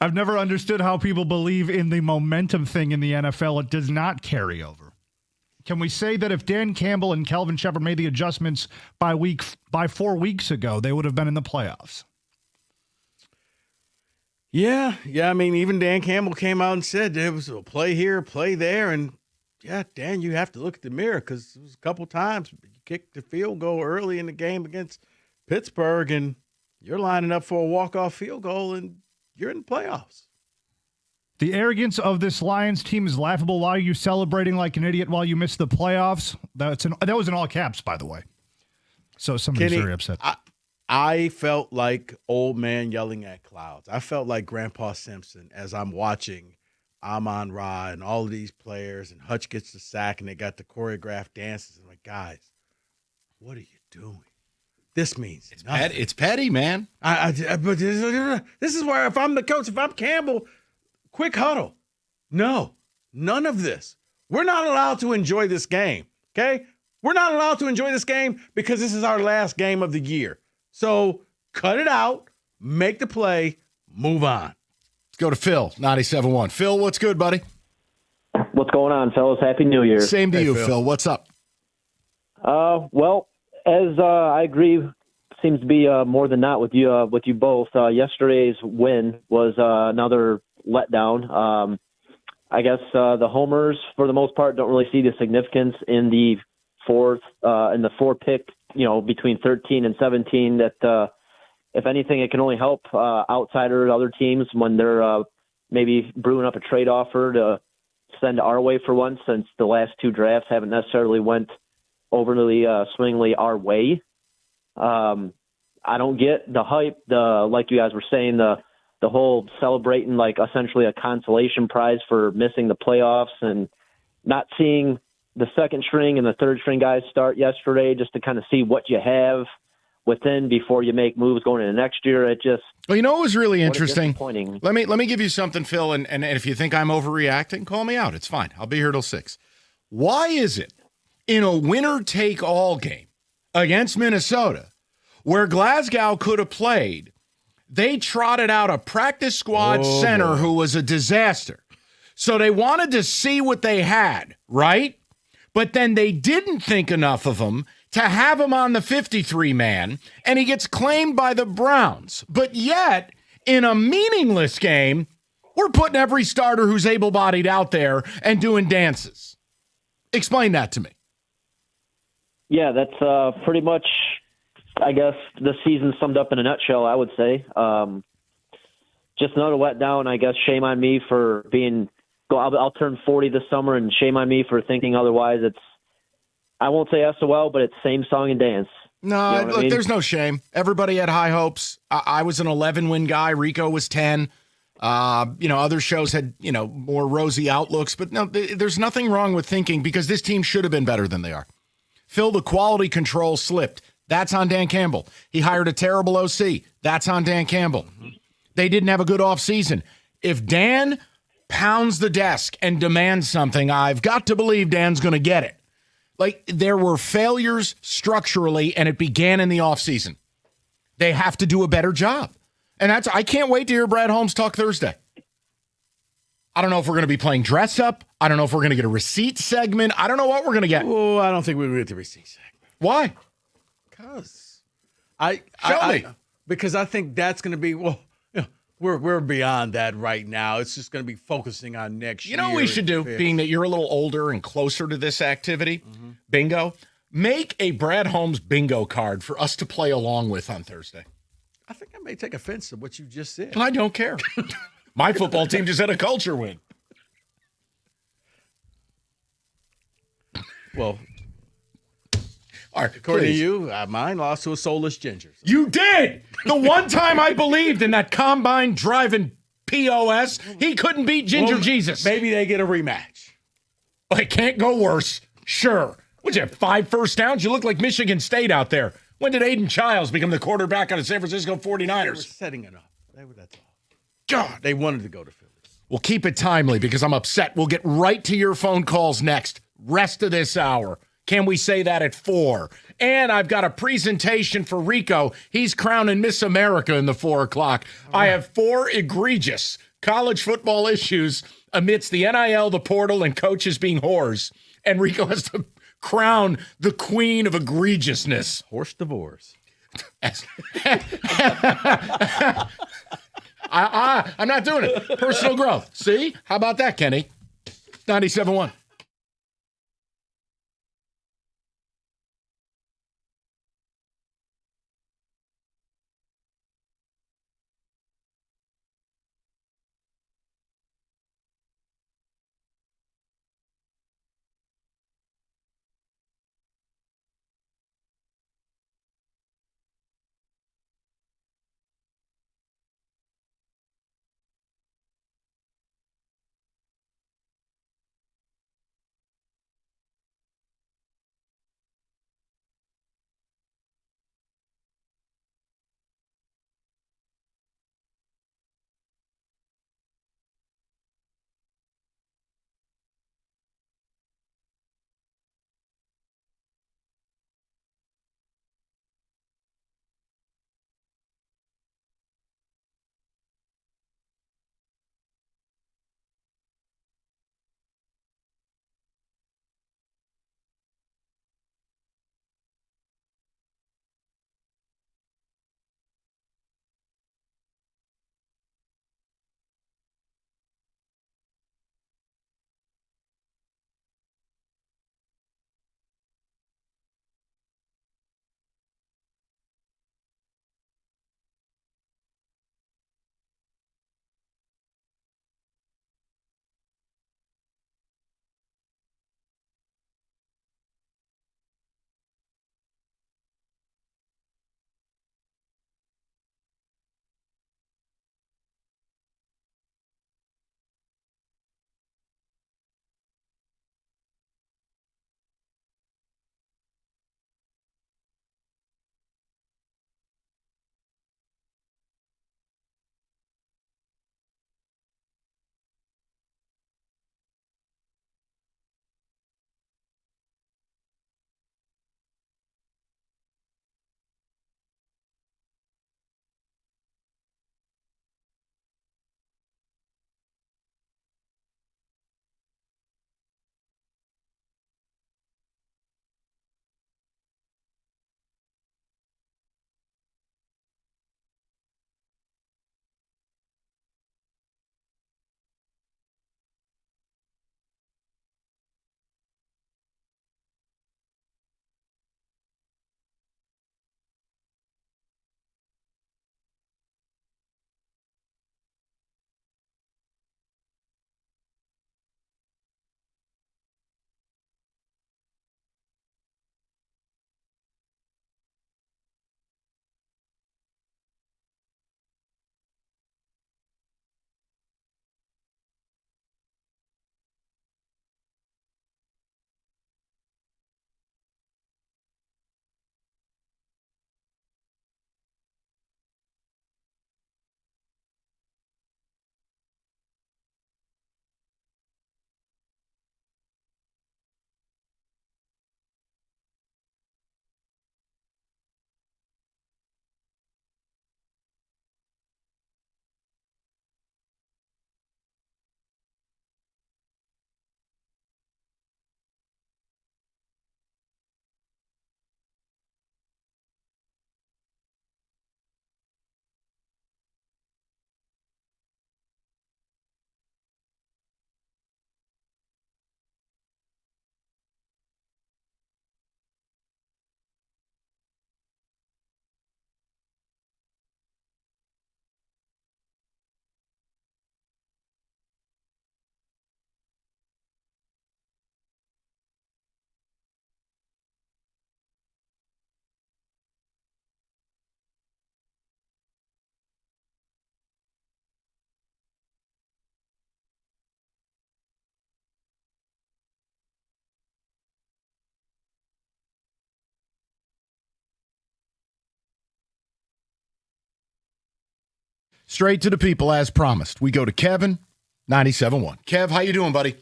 I've never understood how people believe in the momentum thing in the NFL. It does not carry over. Can we say that if Dan Campbell and Kelvin Shepherd made the adjustments by 4 weeks ago, they would have been in the playoffs? Yeah. I mean, even Dan Campbell came out and said there was a play here, play there, and yeah, Dan, you have to look at the mirror because it was a couple times you kicked the field goal early in the game against Pittsburgh, and you're lining up for a walk-off field goal, and you're in the playoffs. The arrogance of this Lions team is laughable. Why are you celebrating like an idiot while you miss the playoffs? That was in all caps, by the way. So somebody's Kenny, very upset. I felt like old man yelling at clouds. I felt like Grandpa Simpson as I'm watching Amon-Ra and all of these players, and Hutch gets the sack, and they got the choreographed dances. I'm like, guys, what are you doing? This means nothing. It's petty, man. But this is where, if I'm the coach, if I'm Campbell, quick huddle. No, none of this. We're not allowed to enjoy this game, okay? We're not allowed to enjoy this game because this is our last game of the year. So cut it out, make the play, move on. Let's go to Phil, 97.1. Phil, what's good, buddy? What's going on, fellas? Happy New Year. Same to you, Phil. What's up? Well, as I agree, seems to be more than not with you both. Yesterday's win was another letdown. I guess the homers, for the most part, don't really see the significance in the four pick, between 13 and 17. That if anything, it can only help outsiders, other teams, when they're maybe brewing up a trade offer to send our way for once, since the last two drafts haven't necessarily went overly swingingly our way. I don't get the hype, like you guys were saying, the whole celebrating like essentially a consolation prize for missing the playoffs, and not seeing the second string and the third string guys start yesterday just to kind of see what you have within before you make moves going into next year. It just, well, you know what was really what interesting? disappointing. Let me give you something, Phil, and if you think I'm overreacting, call me out. It's fine. I'll be here till 6. Why is it in a winner-take-all game against Minnesota, where Glasgow could have played, they trotted out a practice squad center who was a disaster? So they wanted to see what they had, right? But then they didn't think enough of him to have him on the 53-man, and he gets claimed by the Browns. But yet, in a meaningless game, we're putting every starter who's able-bodied out there and doing dances. Explain that to me. Yeah, that's pretty much, I guess, the season summed up in a nutshell, I would say. Just another letdown. I guess shame on me for I'll turn 40 this summer, and shame on me for thinking otherwise. It's, I won't say SOL, but it's same song and dance. No, look, there's no shame. Everybody had high hopes. I was an 11-win guy. Rico was 10. Other shows had, more rosy outlooks. But no, there's nothing wrong with thinking, because this team should have been better than they are. Phil, the quality control slipped. That's on Dan Campbell. He hired a terrible OC. That's on Dan Campbell. They didn't have a good offseason. If Dan pounds the desk and demands something, I've got to believe Dan's going to get it. Like, there were failures structurally, and it began in the offseason. They have to do a better job. And I can't wait to hear Brad Holmes talk Thursday. I don't know if we're going to be playing dress up. I don't know if we're going to get a receipt segment. I don't know what we're going to get. Oh, I don't think we're going to get the receipt segment. Why? Because because I think that's going to be, we're beyond that right now. It's just going to be focusing on next year. You know what we should do, being that you're a little older and closer to this activity? Mm-hmm. Bingo. Make a Brad Holmes bingo card for us to play along with on Thursday. I think I may take offense to what you just said. I don't care. My football team just had a culture win. Well, all right, according to you, mine lost to a soulless ginger. So. You did! The one time I believed in that combine driving POS, he couldn't beat Ginger Jesus. Maybe they get a rematch. Well, it can't go worse. Sure. What'd you have, 5 first downs? You look like Michigan State out there. When did Aiden Childs become the quarterback on the San Francisco 49ers? They were setting it up. That's all. God, they wanted to go to Philly. We'll keep it timely because I'm upset. We'll get right to your phone calls next. Rest of this hour. Can we say that at 4? And I've got a presentation for Rico. He's crowning Miss America in the 4 o'clock. I have 4 egregious college football issues amidst the NIL, the portal, and coaches being whores. And Rico has to crown the queen of egregiousness. Horse divorce. I'm not doing it. Personal growth. See? How about that, Kenny? 97.1. Straight to the people as promised. We go to Kevin, 97.1. Kev, how you doing, buddy?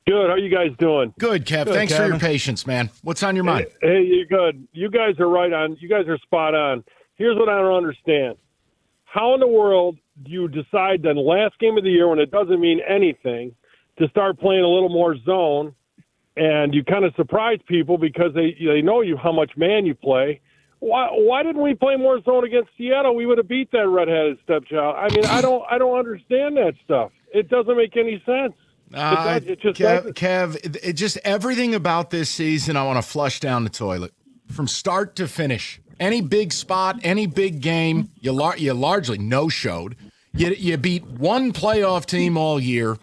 Good. How you guys doing? Good, Kev. Good, Thanks for Kevin. your patience, man. What's on your mind? Hey, you're good. You guys are right on. You guys are spot on. Here's what I don't understand. How in the world do you decide then last game of the year when it doesn't mean anything to start playing a little more zone, and you kind of surprise people because they know you how much man you play. Why didn't we play more zone against Seattle? We would have beat that redheaded stepchild. I mean, I don't understand that stuff. It doesn't make any sense. It just Kev, it just everything about this season I want to flush down the toilet from start to finish. Any big spot, any big game, you largely no-showed. You beat one playoff team all year.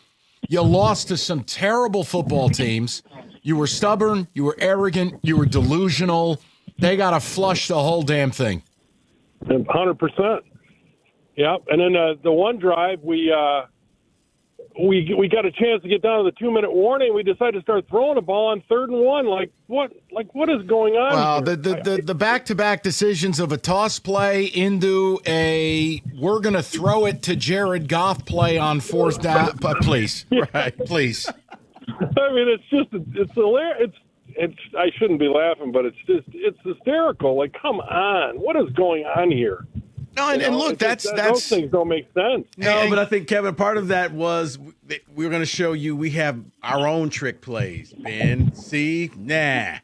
You lost to some terrible football teams. You were stubborn. You were arrogant. You were delusional. They got to flush the whole damn thing. 100%. Yep. And then the one drive, we got a chance to get down to the 2-minute warning. We decided to start throwing the ball on 3rd and 1. What is going on? Well, here? the back-to-back decisions of a toss play into a we're going to throw it to Jared Goff play on 4th down. Please, right? Please. I mean, it's hilarious. It's I shouldn't be laughing, but it's hysterical. Like, come on, what is going on here? No, and look, those things don't make sense. No, but I think, Kevin, part of that was we were going to show you we have our own trick plays. Ben, see, nah.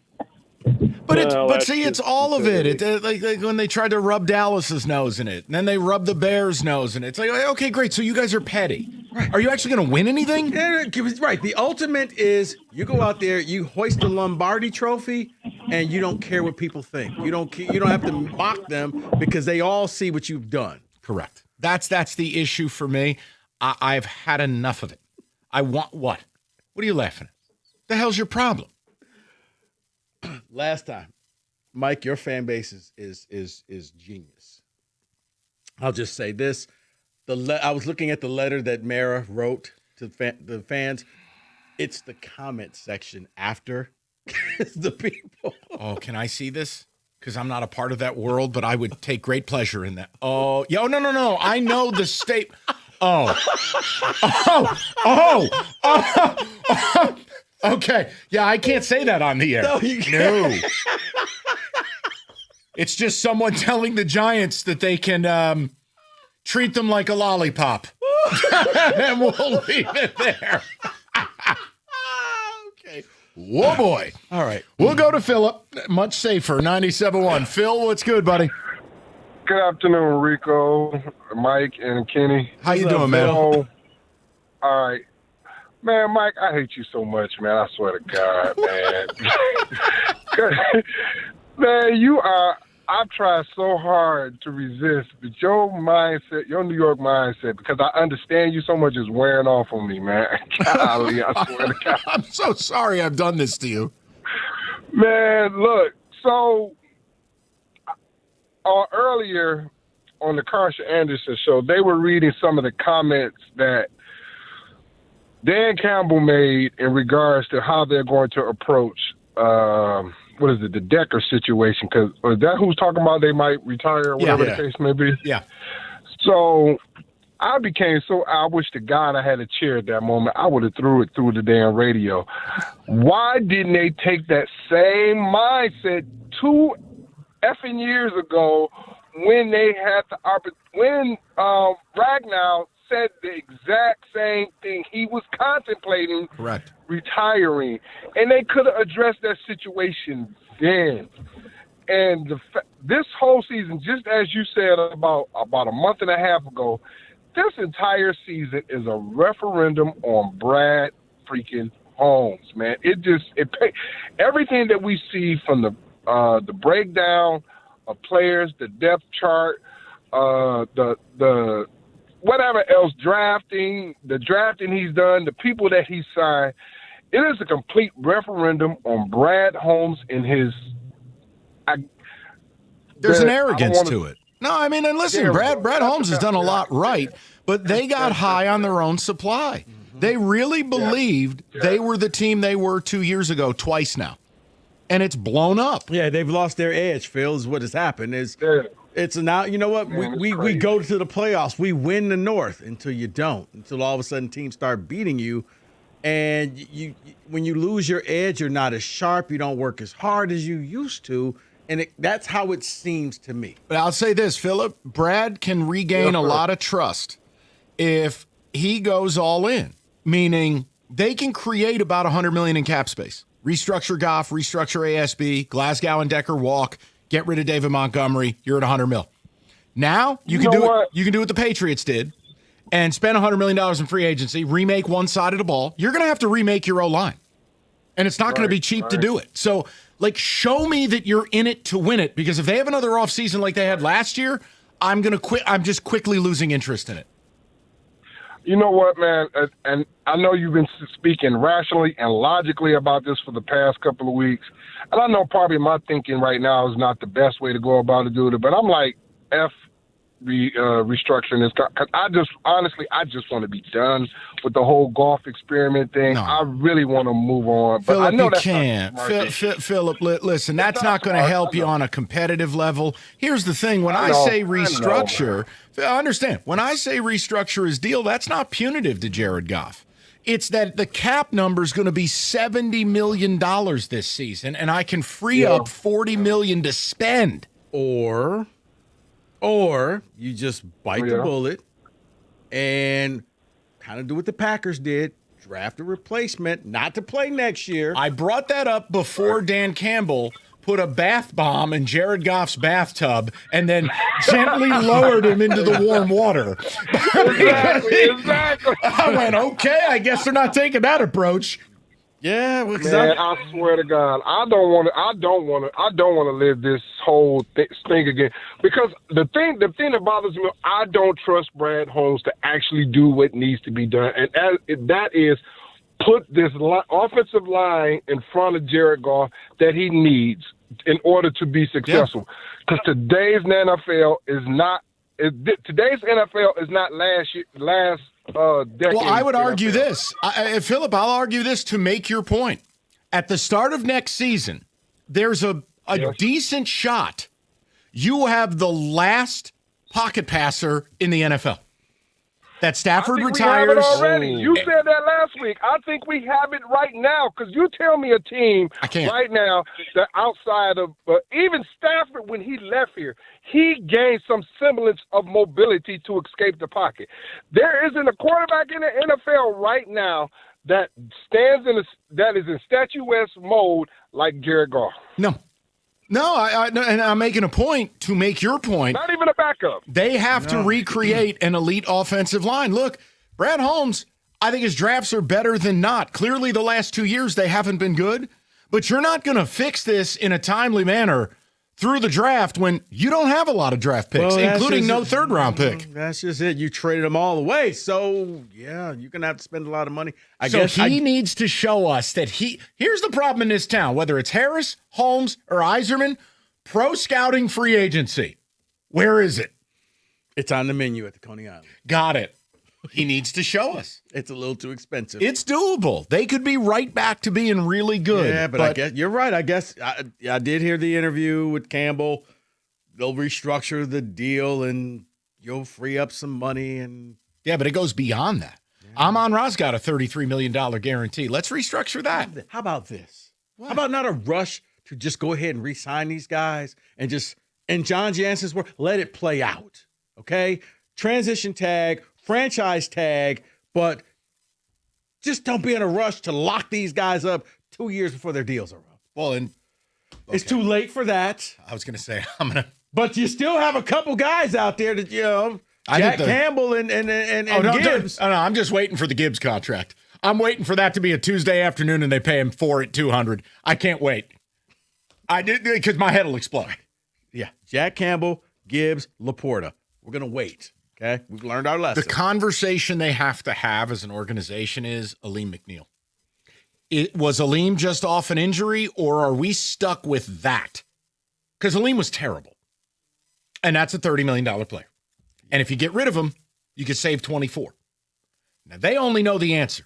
But see, it's all of it. Like when they tried to rub Dallas's nose in it, and then they rub the Bears' nose in it. It's like, okay, great. So you guys are petty. Right. Are you actually going to win anything? Right. The ultimate is you go out there, you hoist the Lombardi Trophy, and you don't care what people think. You don't have to mock them because they all see what you've done. Correct. That's the issue for me. I've had enough of it. I want what? What are you laughing at? The hell's your problem? Last time, Mike, your fan base is genius. I'll just say this. I was looking at the letter that Mara wrote to the fans. It's the comment section after the people. Oh, can I see this? Because I'm not a part of that world, but I would take great pleasure in that. Oh, no. I know the state. Okay. Yeah, I can't say that on the air. No, you can't. No. It's just someone telling the Giants that they can treat them like a lollipop. And we'll leave it there. Okay. Whoa, boy. All right. We'll go to Philip. Much safer. 97.1. Phil, what's good, buddy? Good afternoon, Rico, Mike, and Kenny. How you doing, man? All right. Man, Mike, I hate you so much, man. I swear to God, man. Man, I've tried so hard to resist, but your mindset, your New York mindset, because I understand you so much, is wearing off on me, man. Golly, I swear to God. I'm so sorry I've done this to you. Man, look, so earlier on the Karsha Anderson show, they were reading some of the comments that Dan Campbell made in regards to how they're going to approach, the Decker situation? Because is that who's talking about they might retire or whatever the case may be? Yeah. So I wish to God I had a chair at that moment. I would have threw it through the damn radio. Why didn't they take that same mindset 2 effing years ago when they had when Ragnow said the exact same thing? He was contemplating retiring, and they could have addressed that situation then. And this whole season, just as you said about a month and a half ago, this entire season is a referendum on Brad freaking Holmes, man. Everything that we see from the breakdown of players, the depth chart, the whatever else, the drafting he's done, the people that he signed, it is a complete referendum on Brad Holmes and his. There's an arrogance to it. No, I mean, and listen, Brad Holmes has done a lot right, but they got high on their own supply. They really believed they were the team they were 2 years ago, twice now. And it's blown up. Yeah, they've lost their edge, Phil, is what has happened. It's now, you know what? Man, we go to the playoffs. We win the North until you don't, until all of a sudden teams start beating you. And you when you lose your edge, you're not as sharp. You don't work as hard as you used to. And that's how it seems to me. But I'll say this, Philip, Brad can regain a lot of trust if he goes all in, meaning they can create about $100 million in cap space. Restructure Goff, restructure ASB, Glasgow and Decker walk, get rid of David Montgomery, you're at $100 million. Now you can do what the Patriots did and spend $100 million in free agency, remake one side of the ball. You're going to have to remake your O-line. And it's not going to be cheap to do it. So, show me that you're in it to win it, because if they have another offseason like they had last year, I'm going to quit. I'm just quickly losing interest in it. You know what, man? And I know you've been speaking rationally and logically about this for the past couple of weeks. And I know probably my thinking right now is not the best way to go about it, but I'm like, restructuring this. Because I just want to be done with the whole golf experiment thing. No. I really want to move on. But Phillip, I know you that's can't. Philip, listen, that's not going to help you on a competitive level. Here's the thing. When I say restructure, I understand. When I say restructure his deal, that's not punitive to Jared Goff. It's that the cap number is going to be $70 million this season, and I can free up $40 million to spend. Or you just bite the bullet and kind of do what the Packers did, draft a replacement, not to play next year. I brought that up before Dan Campbell put a bath bomb in Jared Goff's bathtub and then gently lowered him into the warm water. Exactly. I went, okay, I guess they're not taking that approach. Yeah, man, I swear to God, I don't want to live this whole thing again. Because the thing that bothers me, I don't trust Brad Holmes to actually do what needs to be done, and that is put this offensive line in front of Jared Goff that he needs in order to be successful. Because today's NFL is not last decade. Well, I would argue this. Philip, I'll argue this to make your point. At the start of next season, there's a decent shot you have the last pocket passer in the NFL. That Stafford retires. We have it already. You said that last week. I think we have it right now, because you tell me a team right now that outside of even Stafford, when he left here, he gained some semblance of mobility to escape the pocket. There isn't a quarterback in the NFL right now that that is in statuesque mode like Jared Goff. No, and I'm making a point to make your point. Not even a backup. They have to recreate an elite offensive line. Look, Brad Holmes, I think his drafts are better than not. Clearly, the last 2 years, they haven't been good. But you're not going to fix this in a timely manner through the draft when you don't have a lot of draft picks, including no third-round pick. That's just it. You traded them all away. So, yeah, you're going to have to spend a lot of money. I guess he needs to show us that here's the problem in this town, whether it's Harris, Holmes, or Iserman, pro scouting free agency. Where is it? It's on the menu at the Coney Island. Got it. He needs to show us. It's a little too expensive. It's doable. They could be right back to being really good. Yeah, but I guess you're right. I guess I did hear the interview with Campbell. They'll restructure the deal and you'll free up some money. Yeah, but it goes beyond that. Yeah. Amon-Ra's got a $33 million guarantee. Let's restructure that. How about this? What? How about not a rush to just go ahead and re-sign these guys and in John Jansen's word, let it play out, okay? Transition tag, franchise tag, but just don't be in a rush to lock these guys up 2 years before their deals are up. Well, it's too late for that. I was going to say, but you still have a couple guys out there that, Jack Campbell and Gibbs. No, I'm just waiting for the Gibbs contract. I'm waiting for that to be a Tuesday afternoon and they pay him $4 at $200. I can't wait. I did, because my head will explode. Yeah, Jack Campbell, Gibbs, Laporta. We're going to wait. Okay, we've learned our lesson. The conversation they have to have as an organization is Aleem McNeil. Was Aleem just off an injury, or are we stuck with that? Because Aleem was terrible. And that's a $30 million player. And if you get rid of him, you could save 24. Now, they only know the answer.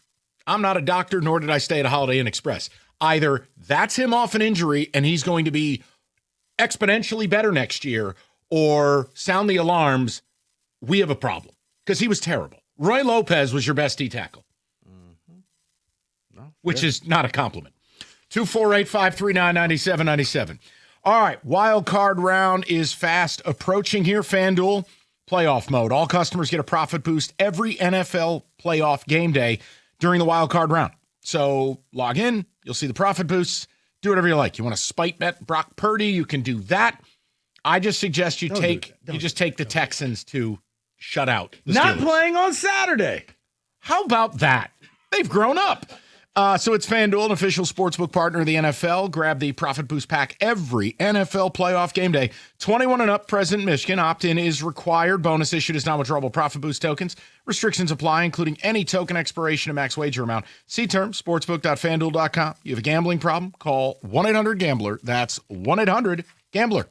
I'm not a doctor, nor did I stay at a Holiday Inn Express. Either that's him off an injury, and he's going to be exponentially better next year, or sound the alarms, we have a problem. Because he was terrible. Roy Lopez was your best D tackle, which is not a compliment. 248-539-9797. All right, wild card round is fast approaching here. FanDuel, playoff mode. All customers get a profit boost every NFL playoff game day during the wild card round. So log in, you'll see the profit boosts. Do whatever you like. You want to spite bet Brock Purdy, you can do that. I just suggest you take the Texans to shut out the Not Steelers. playing on Saturday. How about that? They've grown up. So it's FanDuel, an official sportsbook partner of the NFL. Grab the Profit Boost Pack every NFL playoff game day. 21 and up, present in Michigan. Opt-in is required. Bonus issued as non-withdrawable Profit Boost tokens. Restrictions apply, including any token expiration and max wager amount. See terms, sportsbook.fanduel.com. You have a gambling problem? Call 1-800-GAMBLER. That's 1-800-GAMBLER.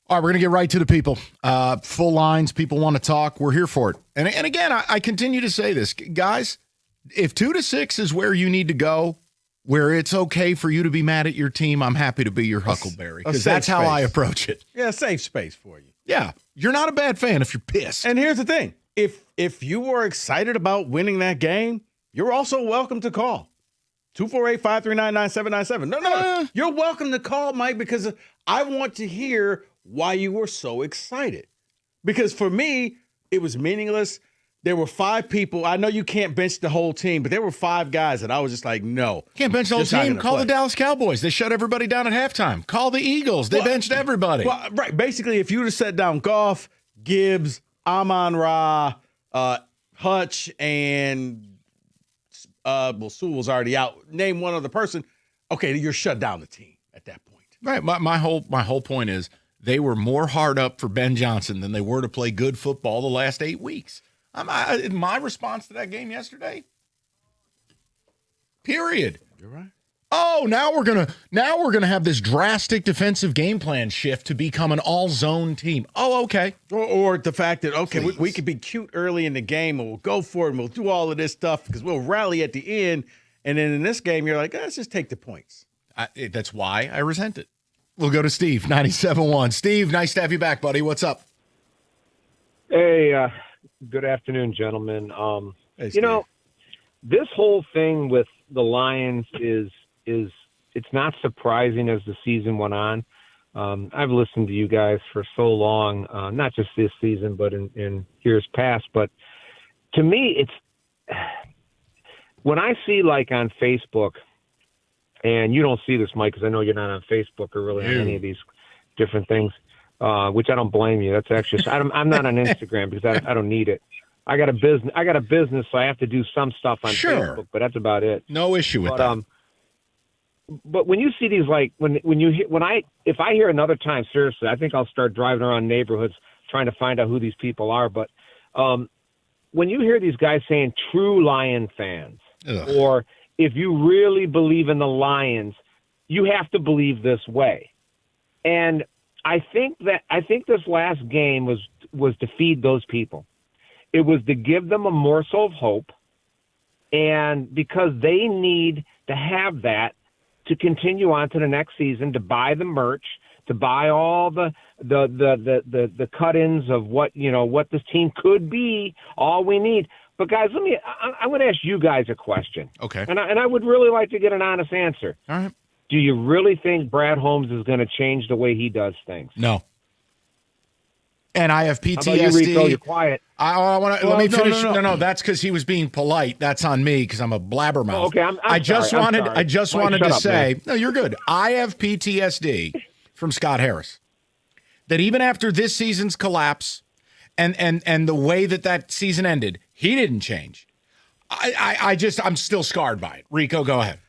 All right, we're going to get right to the people. Full lines, people want to talk. We're here for it. And again, I continue to say this. Guys, if 2-6 is where you need to go, where it's okay for you to be mad at your team, I'm happy to be your huckleberry, because that's how I approach it. Yeah, safe space for you. Yeah, you're not a bad fan if you're pissed. And here's the thing. If you were excited about winning that game, you're also welcome to call. 248-539-9797. No. You're welcome to call, Mike, because I want to hear why you were so excited. Because for me, it was meaningless. There were 5 people. I know you can't bench the whole team, but there were 5 guys that I was just like, no. Can't bench the whole team. Call the Dallas Cowboys. They shut everybody down at halftime. Call the Eagles. They benched everybody. Well, right. Basically, if you would have set down Goff, Gibbs, Amon-Ra, Hutch, and Sewell's already out. Name one other person. Okay, you're shut down the team at that point. Right. My whole point is they were more hard up for Ben Johnson than they were to play good football the last 8 weeks. My response to that game yesterday, period. You're right. Oh, now we're gonna have this drastic defensive game plan shift to become an all-zone team. Oh, okay. Or the fact that, okay, we could be cute early in the game and we'll go for it and we'll do all of this stuff because we'll rally at the end. And then in this game, you're like, let's just take the points. That's why I resent it. We'll go to Steve, 97.1. Steve, nice to have you back, buddy. What's up? Hey, good afternoon, gentlemen. Hey, you know, this whole thing with the Lions is it's not surprising as the season went on. I've listened to you guys for so long, not just this season, but in years past. But to me, it's when I see, like, on Facebook, and you don't see this, Mike, because I know you're not on Facebook or really on any of these different things, which I don't blame you. That's actually I'm not on Instagram because I don't need it. I got a business, so I have to do some stuff on Facebook, but that's about it. No issue with that. But when you see these, like, if I hear another time, seriously, I think I'll start driving around neighborhoods trying to find out who these people are. But when you hear these guys saying true Lion fans, or if you really believe in the Lions, you have to believe this way. And I think this last game was to feed those people. It was to give them a morsel of hope, and because they need to have that to continue on to the next season, to buy the merch, to buy all the cut-ins of what this team could be. All we need. But guys, I'm going to ask you guys a question. Okay. And I would really like to get an honest answer. All right. Do you really think Brad Holmes is going to change the way he does things? No. And I have PTSD. How about you, Rico? You're quiet. I want to let me finish. No, that's because he was being polite. That's on me because I'm a blabbermouth. Oh, okay, I just sorry. wanted to say, man. no, you're good. I have PTSD from Scott Harris. That even after this season's collapse and the way that season ended, he didn't change. I'm still scarred by it. Rico, go ahead.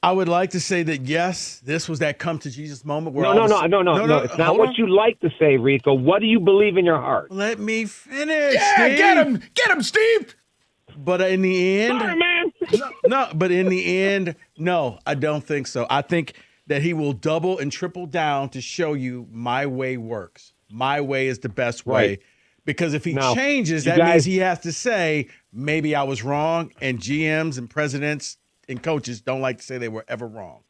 I would like to say that, yes, this was that come to Jesus moment. Where No. It's not what you like to say, Rico. What do you believe in your heart? Let me finish. Yeah, Steve. get him, Steve. But in the end, sorry, man. But in the end, no, I don't think so. I think that he will double and triple down to show you my way works. My way is the best way. Right. Because if he Now, changes, you that guys- means he has to say, maybe I was wrong, and GMs and presidents and coaches don't like to say they were ever wrong.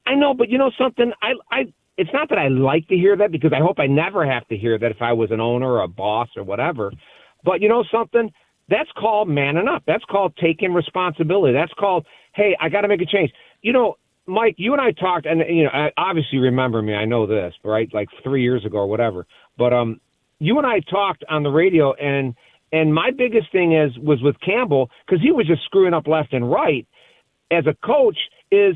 I know, but you know something? It's not that I like to hear that, because I hope I never have to hear that if I was an owner or a boss or whatever. But you know something? That's called manning up. That's called taking responsibility. That's called, hey, I got to make a change. You know, Mike, you and I talked, and I obviously remember me. I know this, right? Like 3 years ago or whatever. But you and I talked on the radio, and my biggest thing was with Campbell, because he was just screwing up left and right. As a coach, is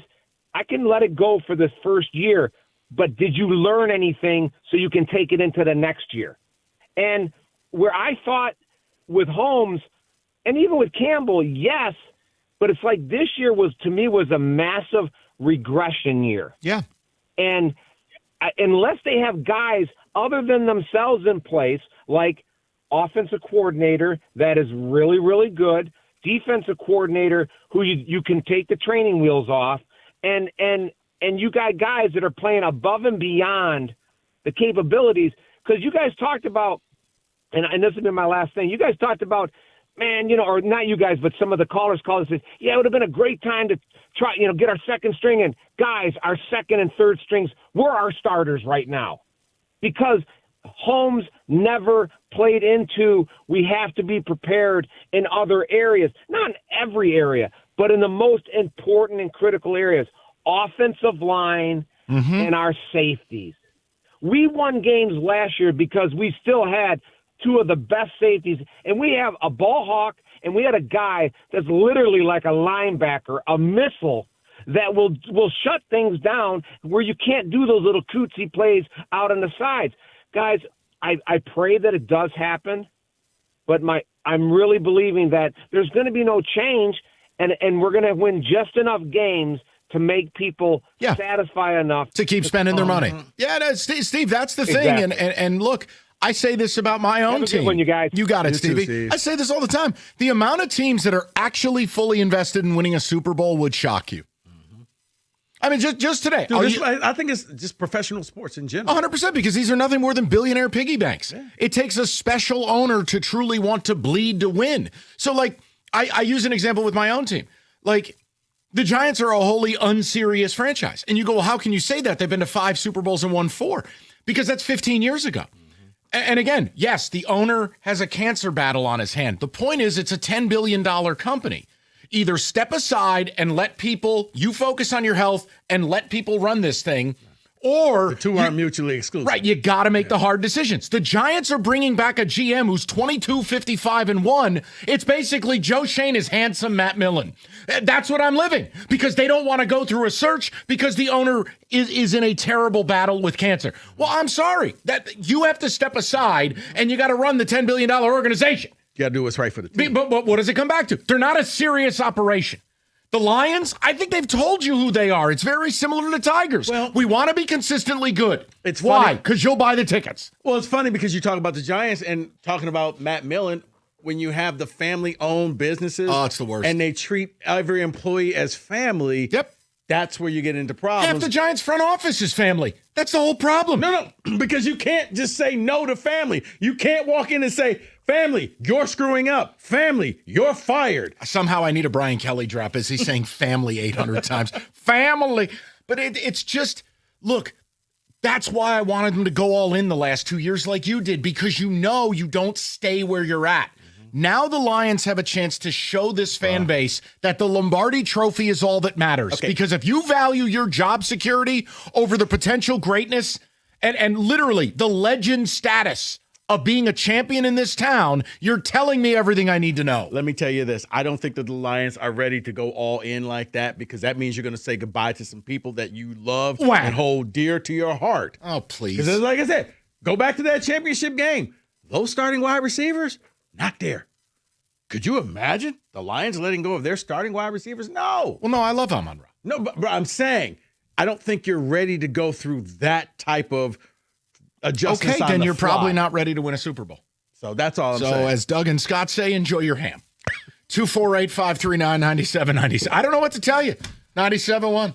I can let it go for this first year, but did you learn anything so you can take it into the next year? And where I thought with Holmes, and even with Campbell, yes, but it's like this year was a massive regression year. Yeah. And unless they have guys other than themselves in place, like offensive coordinator that is really, really good, defensive coordinator who you can take the training wheels off, and you got guys that are playing above and beyond the capabilities. Because you guys talked about, and this has been my last thing, you guys talked about, man, or not you guys, but some of the callers called and said, yeah, it would have been a great time to try, get our second string. And guys, our second and third strings were our starters right now. Because Holmes never played into we have to be prepared in other areas. Not in every area, but in the most important and critical areas. Offensive line and our safeties. We won games last year because we still had two of the best safeties. And we have a ball hawk, and we had a guy that's literally like a linebacker, a missile that will shut things down where you can't do those little cutesy plays out on the sides. Guys, I pray that it does happen, but I'm really believing that there's going to be no change, and we're going to win just enough games to make people satisfied enough to keep spending their money. Yeah, Steve, that's the thing. Exactly. And look, I say this about my own team. One, you guys. You got it, You too, Stevie. Steve. I say this all the time. The amount of teams that are actually fully invested in winning a Super Bowl would shock you. I mean, just today. Dude, I think it's just professional sports in general. 100%, because these are nothing more than billionaire piggy banks. Yeah. It takes a special owner to truly want to bleed to win. So, like, I use an example with my own team. Like, the Giants are a wholly unserious franchise. And you go, well, how can you say that? They've been to 5 Super Bowls and won 4. Because that's 15 years ago. And again, yes, the owner has a cancer battle on his hand. The point is, it's a $10 billion company. Either step aside and let you focus on your health and let people run this thing, or the two aren't mutually exclusive. Right, you got to make the hard decisions. The Giants are bringing back a GM who's 22, 55, and 1. It's basically Joe Schoen is handsome Matt Millen. That's what I'm living, because they don't want to go through a search because the owner is in a terrible battle with cancer. Well, I'm sorry. That you have to step aside and you got to run the $10 billion organization. You got to do what's right for the team. But what does it come back to? They're not a serious operation. The Lions, I think they've told you who they are. It's very similar to the Tigers. Well, we want to be consistently good. It's why? Because you'll buy the tickets. Well, it's funny because you talk about the Giants and talking about Matt Millen. When you have the family-owned businesses, it's the worst. And they treat every employee as family. Yep. That's where you get into problems. Half the Giants front office is family. That's the whole problem. No, because you can't just say no to family. You can't walk in and say, family, you're screwing up. Family, you're fired. Somehow I need a Brian Kelly drop as he's saying family 800 times. Family. But it's just, look, that's why I wanted them to go all in the last 2 years like you did, because you don't stay where you're at. Now the Lions have a chance to show this fan base that the Lombardi Trophy is all that matters. Okay. Because if you value your job security over the potential greatness and literally the legend status of being a champion in this town, you're telling me everything I need to know. Let me tell you this. I don't think that the Lions are ready to go all in like that, because that means you're going to say goodbye to some people that you love and hold dear to your heart. Oh, please. Because like I said, go back to that championship game. Those starting wide receivers, not there. Could you imagine the Lions letting go of their starting wide receivers? No. Well, no, I love Amon-Ra. No, but I'm saying I don't think you're ready to go through that type of adjustments. Okay, then you're fly. probably not ready to win a Super Bowl. So that's all I'm saying. So as Doug and Scott say, enjoy your ham. 248-539-9797. I don't know what to tell you. 97.1.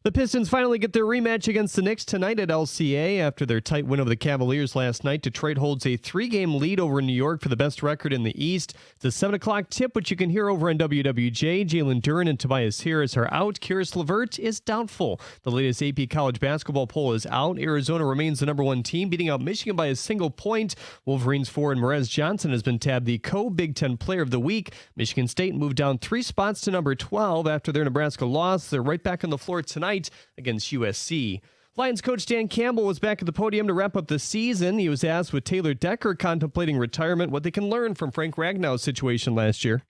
The Pistons finally get their rematch against the Knicks tonight at LCA. After their tight win over the Cavaliers last night, Detroit holds a 3-game lead over New York for the best record in the East. It's a 7 o'clock tip, which you can hear over on WWJ. Jalen Duren and Tobias Harris are out. Karis LeVert is doubtful. The latest AP college basketball poll is out. Arizona remains the number 1 team, beating out Michigan by a single point. Wolverines forward Merez Johnson has been tabbed the co-Big Ten Player of the Week. Michigan State moved down 3 spots to number 12 after their Nebraska loss. They're right back on the floor tonight against USC. Lions coach Dan Campbell was back at the podium to wrap up the season. He was asked with Taylor Decker contemplating retirement what they can learn from Frank Ragnow's situation last year.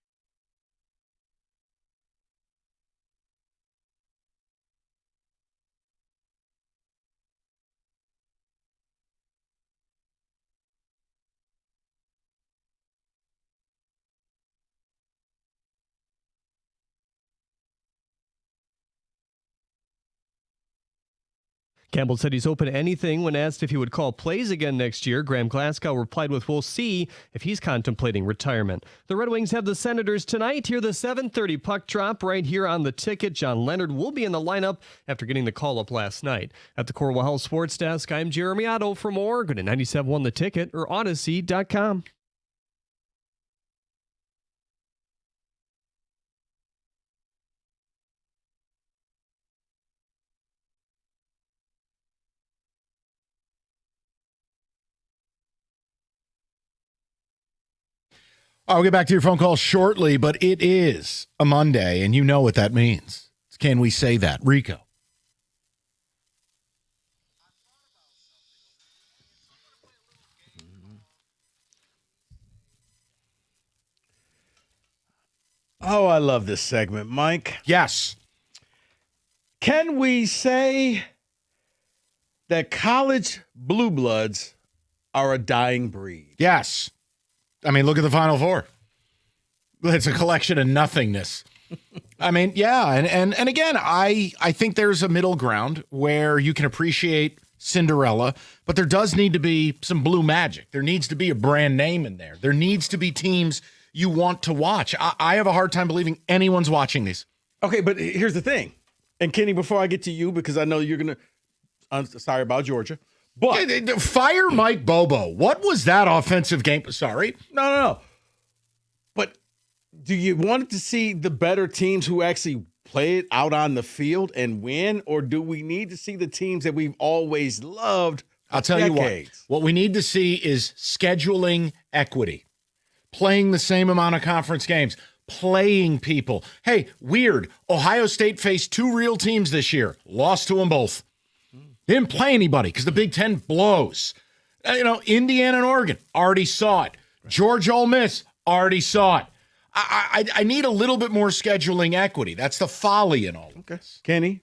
Campbell said he's open to anything when asked if he would call plays again next year. Graham Glasgow replied with, "We'll see," if he's contemplating retirement. The Red Wings have the Senators tonight. Hear the 7:30 puck drop right here on the ticket. John Leonard will be in the lineup after getting the call up last night. At the Corwell Health Sports Desk, I'm Jeremy Otto. For more, go to 97.1 The Ticket or Odyssey.com. I'll get back to your phone call shortly, but it is a Monday, and you know what that means. Can we say that? Rico. Oh, I love this segment, Mike. Yes. Can we say that college blue bloods are a dying breed? Yes. I mean, look at the Final Four. It's a collection of nothingness. I mean, yeah, and again, I think there's a middle ground where you can appreciate Cinderella, but there does need to be some blue magic. There needs to be a brand name in there. There needs to be teams you want to watch. I have a hard time believing anyone's watching these. Okay, but here's the thing. And Kenny, before I get to you, because I know you're going to, I'm sorry about Georgia. But fire Mike Bobo. What was that offensive game? Sorry. No. But do you want to see the better teams who actually play it out on the field and win? Or do we need to see the teams that we've always loved? I'll tell you what we need to see is scheduling equity, playing the same amount of conference games, playing people. Hey, weird. Ohio State faced 2 real teams this year, lost to them both. They didn't play anybody because the Big Ten blows. Indiana and Oregon already saw it. Georgia, Ole Miss already saw it. I need a little bit more scheduling equity. That's the folly in all of this. Kenny?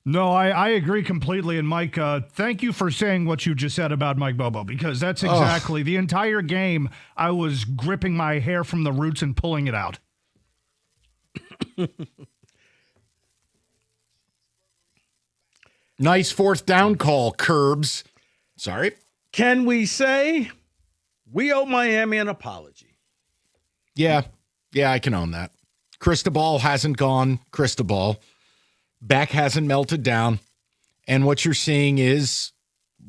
No, I agree completely. And Mike, thank you for saying what you just said about Mike Bobo, because that's exactly the entire game. I was gripping my hair from the roots and pulling it out. Nice 4th down call, Curbs. Sorry. Can we say we owe Miami an apology? Yeah, I can own that. Cristobal hasn't gone Cristobal. Beck hasn't melted down. And what you're seeing is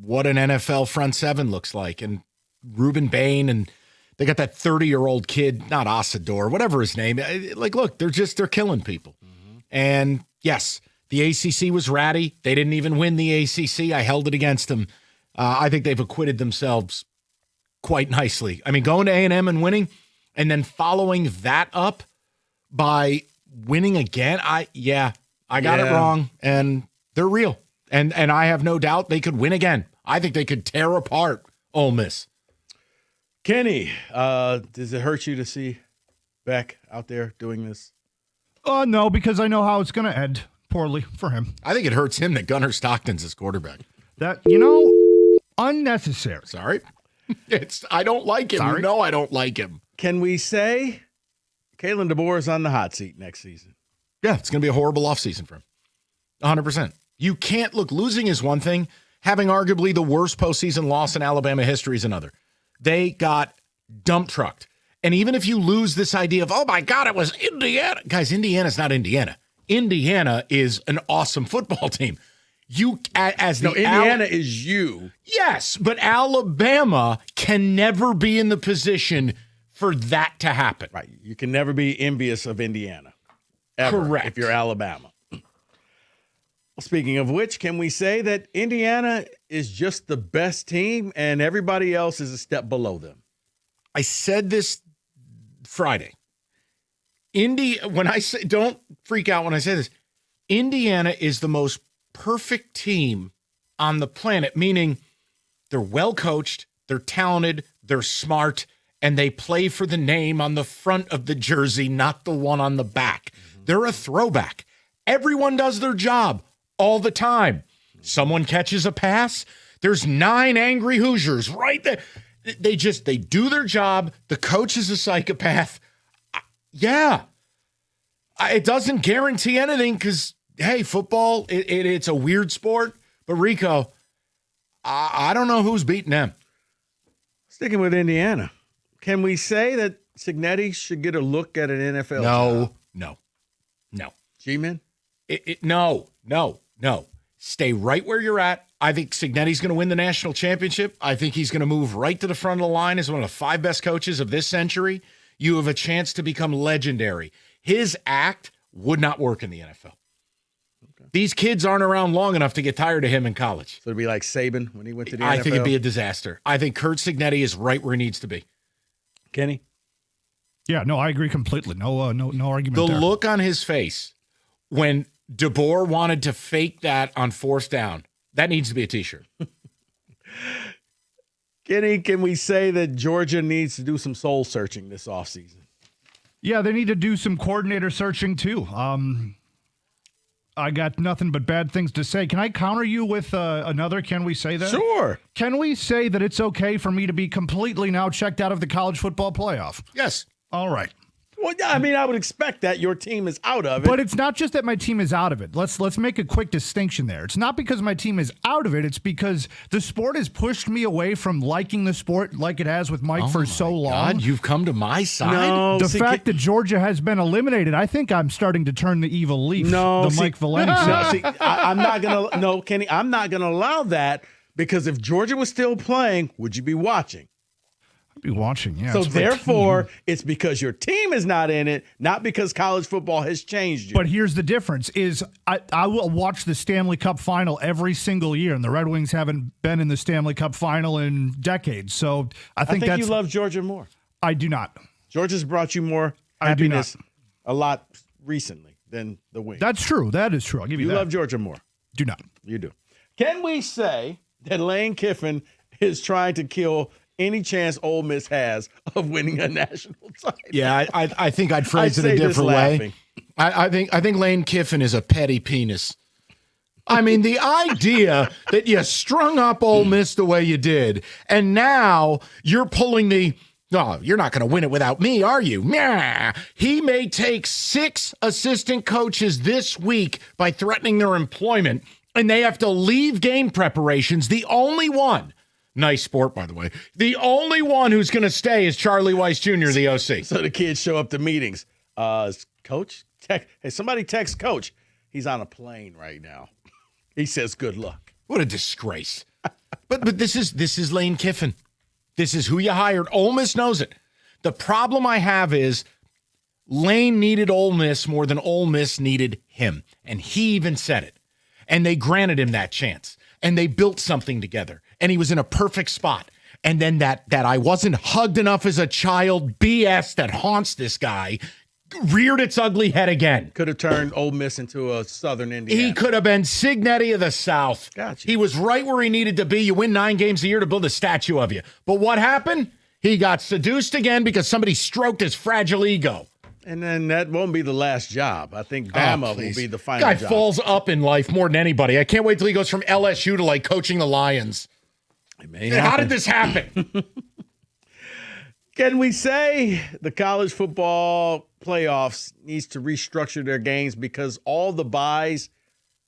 what an NFL front seven looks like. And Ruben Bain, and they got that 30-year-old kid, not Asador, whatever his name. Like, look, they're killing people. Mm-hmm. And yes, the ACC was ratty. They didn't even win the ACC. I held it against them. I think they've acquitted themselves quite nicely. I mean, going to A&M and winning, and then following that up by winning again. I got it wrong, and they're real. And I have no doubt they could win again. I think they could tear apart Ole Miss. Kenny, does it hurt you to see Beck out there doing this? No, because I know how it's going to end. Poorly for him. I think it hurts him that Gunnar Stockton's his quarterback. That, unnecessary. Sorry. I don't like him. Sorry. You know I don't like him. Can we say Kalen DeBoer is on the hot seat next season? Yeah, it's going to be a horrible offseason for him. 100%. You can't losing is one thing. Having arguably the worst postseason loss in Alabama history is another. They got dump trucked. And even if you lose this idea of, oh my God, it was Indiana. Guys, Indiana's not Indiana. Indiana is an awesome football team. Indiana is you. Yes, but Alabama can never be in the position for that to happen. Right. You can never be envious of Indiana. Ever, Correct. If you're Alabama. Well, speaking of which, can we say that Indiana is just the best team and everybody else is a step below them? I said this Friday. When I say, don't freak out when I say this, Indiana is the most perfect team on the planet, meaning they're well coached, they're talented, they're smart, and they play for the name on the front of the jersey, not the one on the back. They're a throwback. Everyone does their job all the time. Someone catches a pass, there's 9 angry Hoosiers right there. They do their job. The coach is a psychopath. Yeah. It doesn't guarantee anything because, hey, football, it's a weird sport. But, Rico, I don't know who's beating them. Sticking with Indiana, can we say that Cignetti should get a look at an NFL job? No. G-Man? No. Stay right where you're at. I think Cignetti's going to win the national championship. I think he's going to move right to the front of the line as one of the 5 best coaches of this century. You have a chance to become legendary. His act would not work in the NFL. Okay. These kids aren't around long enough to get tired of him in college. So it'd be like Saban when he went to the NFL? I think it'd be a disaster. I think Curt Cignetti is right where he needs to be. Kenny? Yeah, no, I agree completely. No argument The there. look on his face when DeBoer wanted to fake that on 4th down, that needs to be a T-shirt. Kenny, can we say that Georgia needs to do some soul searching this offseason? Yeah, they need to do some coordinator searching too. I got nothing but bad things to say. Can I counter you with another? Can we say that? Sure. Can we say that it's okay for me to be completely now checked out of the college football playoff? Yes. All right. Well, yeah, I mean, I would expect that your team is out of it. But it's not just that my team is out of it. Let's make a quick distinction there. It's not because my team is out of it. It's because the sport has pushed me away from liking the sport like it has with Mike for so long. God, you've come to my side. No, the fact that Georgia has been eliminated, I think I'm starting to turn the evil leaf. Mike Valenti. I'm not gonna. No, Kenny, I'm not gonna allow that because if Georgia was still playing, would you be watching? Be watching, yeah. So therefore, it's because your team is not in it, not because college football has changed you. But here's the difference: is I will watch the Stanley Cup final every single year, and the Red Wings haven't been in the Stanley Cup final in decades. So I think you love Georgia more. I do not. Georgia's brought you more happiness a lot recently than the Wings. That's true. That is true. I'll give you that. You love Georgia more. Do not. You do. Can we say that Lane Kiffin is trying to kill any chance Ole Miss has of winning a national title? Yeah, I think I'd phrase it a different way. I think Lane Kiffin is a petty penis. I mean, the idea that you strung up Ole Miss the way you did, and now you're pulling no, you're not going to win it without me, are you? Nah. He may take 6 assistant coaches this week by threatening their employment, and they have to leave game preparations. The only one. Nice sport, by the way. The only one who's going to stay is Charlie Weiss Jr., the OC. So the kids show up to meetings. Coach, hey, somebody text Coach. He's on a plane right now. He says, good luck. What a disgrace. But this is Lane Kiffin. This is who you hired. Ole Miss knows it. The problem I have is Lane needed Ole Miss more than Ole Miss needed him. And he even said it. And they granted him that chance. And they built something together. And he was in a perfect spot. And then that I wasn't hugged enough as a child BS that haunts this guy reared its ugly head again. Could have turned Ole Miss into a Southern Indiana. He could have been Cignetti of the South. Gotcha. He was right where he needed to be. You win 9 games a year to build a statue of you. But what happened? He got seduced again because somebody stroked his fragile ego. And then that won't be the last job. I think Bama will be the final guy job. Falls up in life more than anybody. I can't wait till he goes from LSU to like coaching the Lions. How did this happen? Can we say the college football playoffs needs to restructure their games because all the buys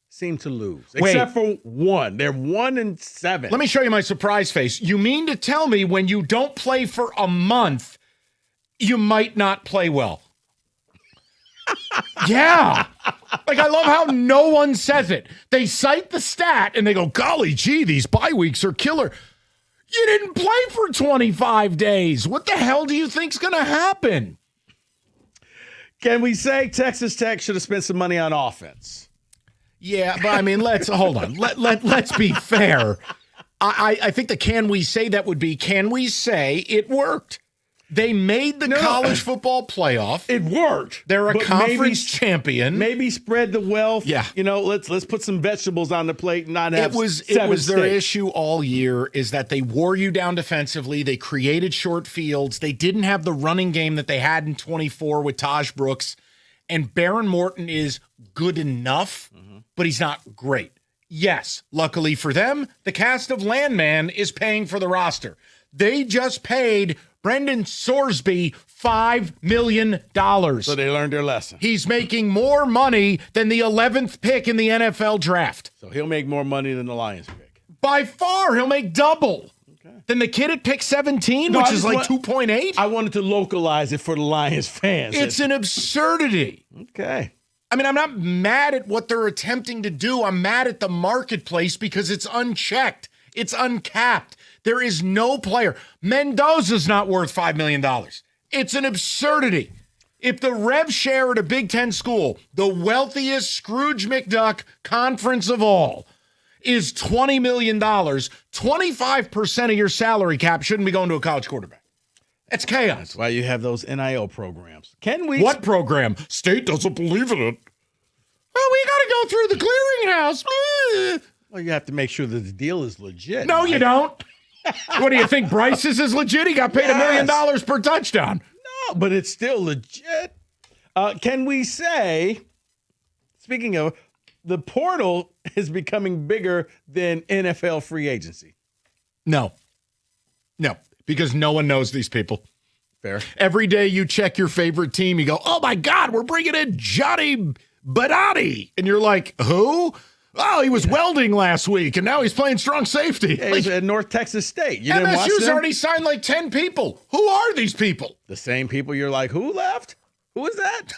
seem to lose, except for one? They're 1-7. Let me show you my surprise face. You mean to tell me when you don't play for a month, you might not play well? Yeah. Like, I love how no one says it. They cite the stat and they go, golly gee, these bye weeks are killer. You didn't play for 25 days. What the hell do you think's going to happen? Can we say Texas Tech should have spent some money on offense? Yeah, but I mean, hold on. Let's be fair. I think the can we say that would be, can we say it worked? They made the college football playoff. It worked. They're a conference champion. Maybe spread the wealth. Yeah. Let's put some vegetables on the plate and not have it was their issue all year is that they wore you down defensively. They created short fields. They didn't have the running game that they had in 24 with Taj Brooks. And Baron Morton is good enough, but he's not great. Yes, luckily for them, the cast of Landman is paying for the roster. They just paid Brendan Sorsby $5 million. So they learned their lesson. He's making more money than the 11th pick in the NFL draft. So he'll make more money than the Lions pick. By far, he'll make double than the kid at pick 17, which is like 2.8. I wanted to localize it for the Lions fans. It's an absurdity. Okay. I mean, I'm not mad at what they're attempting to do. I'm mad at the marketplace because it's unchecked. It's uncapped. There is no player. Mendoza's not worth $5 million. It's an absurdity. If the rev share at a Big Ten school, the wealthiest Scrooge McDuck conference of all, is $20 million, 25% of your salary cap shouldn't be going to a college quarterback. It's chaos. That's why you have those NIL programs. Can we? What program? State doesn't believe in it. Well, we got to go through the clearinghouse. Well, you have to make sure that the deal is legit. No, you don't. What do you think? Bryce's is legit? He got paid $1 million per touchdown. No, but it's still legit. Can we say, speaking of, the portal is becoming bigger than NFL free agency? No, because no one knows these people. Fair. Every day you check your favorite team, you go, oh my God, we're bringing in Johnny Badati. And you're like, who? Oh, he was welding last week, and now he's playing strong safety. Yeah, he's at North Texas State. You didn't watch MSU's them? already signed like 10 people. Who are these people? The same people you're like, who left? Who is that?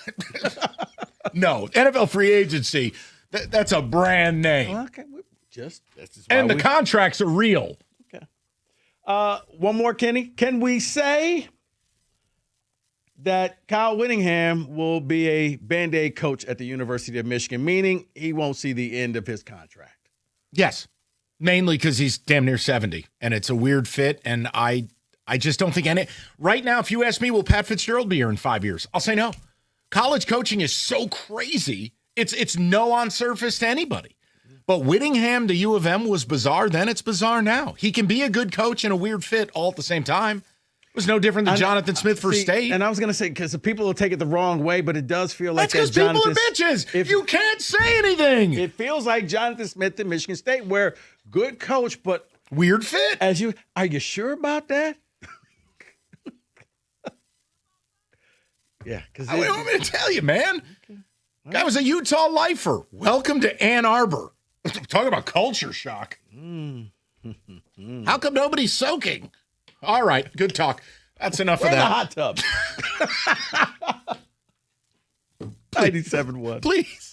No, NFL free agency, that's a brand name. Okay, and the contracts are real. Okay. One more, Kenny. Can we say that Kyle Whittingham will be a Band-Aid coach at the University of Michigan, meaning he won't see the end of his contract? Yes, mainly because he's damn near 70, and it's a weird fit, and I just don't think any. Right now, if you ask me, will Pat Fitzgerald be here in 5 years? I'll say no. College coaching is so crazy, it's no on surface to anybody. But Whittingham to U of M was bizarre then, it's bizarre now. He can be a good coach and a weird fit all at the same time. It was no different than Jonathan Smith for State. And I was going to say, because people will take it the wrong way, but it does feel like that's because people are bitches. You can't say anything. It feels like Jonathan Smith at Michigan State, where good coach, but weird fit. Are you sure about that? Yeah, because I want me to tell you, man. Okay. Guy was a Utah lifer. Welcome to Ann Arbor. Talk about culture shock. How come nobody's soaking? All right, good talk. That's enough of that. The hot tub. 97.1. Please.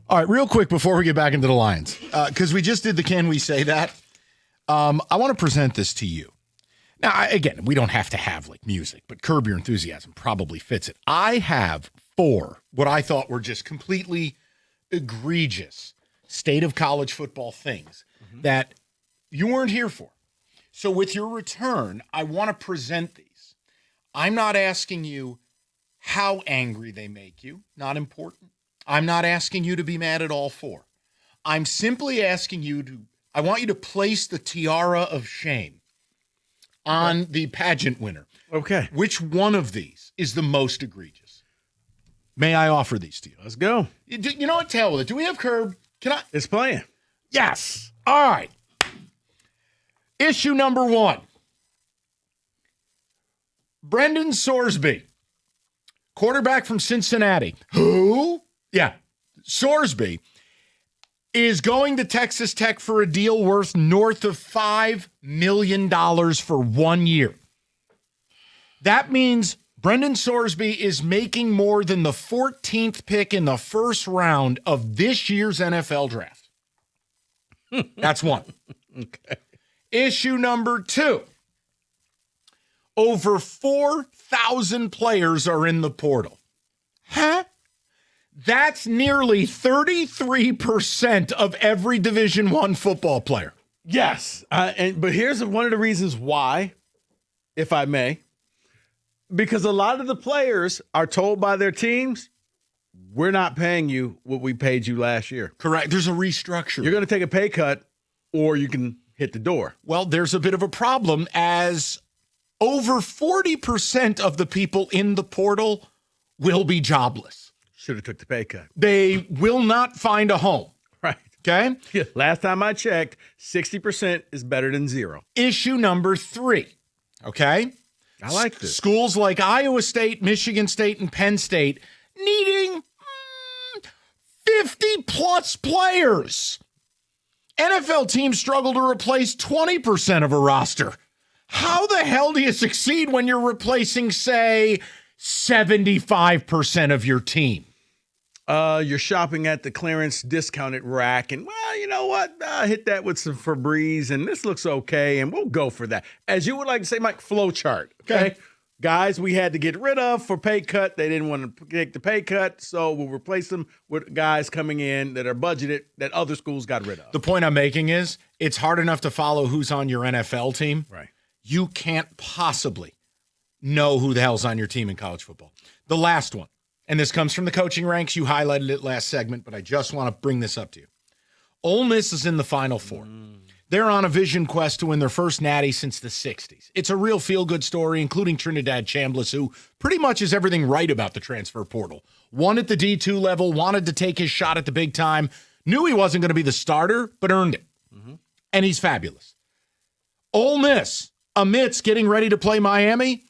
All right, real quick before we get back into the Lions, because we just did the Can We Say That? I want to present this to you. Now, again, we don't have to have like music, but Curb Your Enthusiasm probably fits it. I have 4 what I thought were just completely egregious state of college football things that you weren't here for. So with your return, I want to present these. I'm not asking you how angry they make you. Not important. I'm not asking you to be mad at all 4. I'm simply asking you I want you to place the tiara of shame on the pageant winner. Okay. Which one of these is the most egregious? May I offer these to you? Let's go. You know what? Tell with it. Do we have Curb? Can I? It's playing. Yes. All right. Issue number 1. Brendan Sorsby, quarterback from Cincinnati. Who? Yeah. Sorsby is going to Texas Tech for a deal worth north of $5 million for 1 year. That means Brendan Sorsby is making more than the 14th pick in the first round of this year's NFL draft. That's one. Okay. Issue number 2. Over 4,000 players are in the portal. Huh? That's nearly 33% of every Division I football player. Yes. But here's one of the reasons why, if I may. Because a lot of the players are told by their teams, we're not paying you what we paid you last year. Correct. There's a restructure. You're going to take a pay cut or you can hit the door. Well, there's a bit of a problem as over 40% of the people in the portal will be jobless. Should have took the pay cut. They will not find a home. Right. Okay? Yeah, last time I checked, 60% is better than 0. Issue number 3. Okay? I like this. Schools like Iowa State, Michigan State, and Penn State needing 50-plus players. NFL teams struggle to replace 20% of a roster. How the hell do you succeed when you're replacing, say, 75% of your team? You're shopping at the clearance discounted rack, and, well, you know what? Hit that with some Febreze, and this looks okay, and we'll go for that. As you would like to say, Mike, flow chart, okay? Guys we had to get rid of for pay cut. They didn't want to take the pay cut, so we'll replace them with guys coming in that are budgeted that other schools got rid of. The point I'm making is it's hard enough to follow who's on your NFL team. Right. You can't possibly know who the hell's on your team in college football. The last one, and this comes from the coaching ranks. You highlighted it last segment, but I just want to bring this up to you. Ole Miss is in the Final Four. They're on a vision quest to win their first natty since the 60s. It's a real feel-good story, including Trinidad Chambliss, who pretty much is everything right about the transfer portal. Won at the D2 level, wanted to take his shot at the big time, knew he wasn't going to be the starter, but earned it. And he's fabulous. Ole Miss, amidst getting ready to play Miami,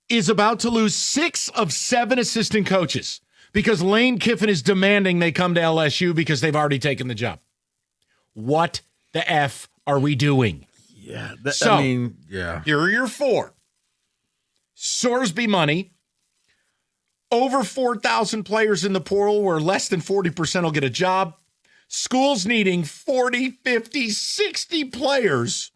is about to lose 6 of 7 assistant coaches because Lane Kiffin is demanding they come to LSU because they've already taken the job. What the F are we doing? Yeah. Here are your 4. Sorsby money. Over 4,000 players in the portal where less than 40% will get a job. Schools needing 40, 50, 60 players.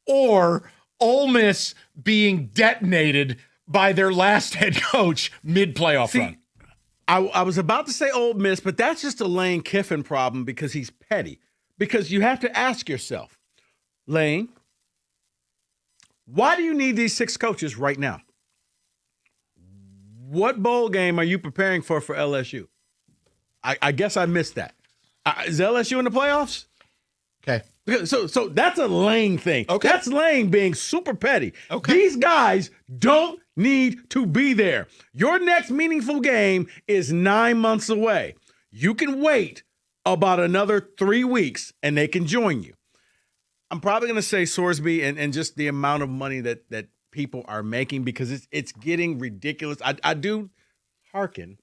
Or Ole Miss being detonated by their last head coach mid-playoff run. I was about to say Ole Miss, but that's just a Lane Kiffin problem because he's petty. Because you have to ask yourself, Lane, why do you need these 6 coaches right now? What bowl game are you preparing for LSU? I guess I missed that. Is LSU in the playoffs? Okay. So that's a Lane thing. Okay. That's Lane being super petty. Okay. These guys don't need to be there. Your next meaningful game is 9 months away. You can wait about another 3 weeks and they can join you. I'm probably going to say Sorsby and just the amount of money that people are making because it's getting ridiculous. I do hearken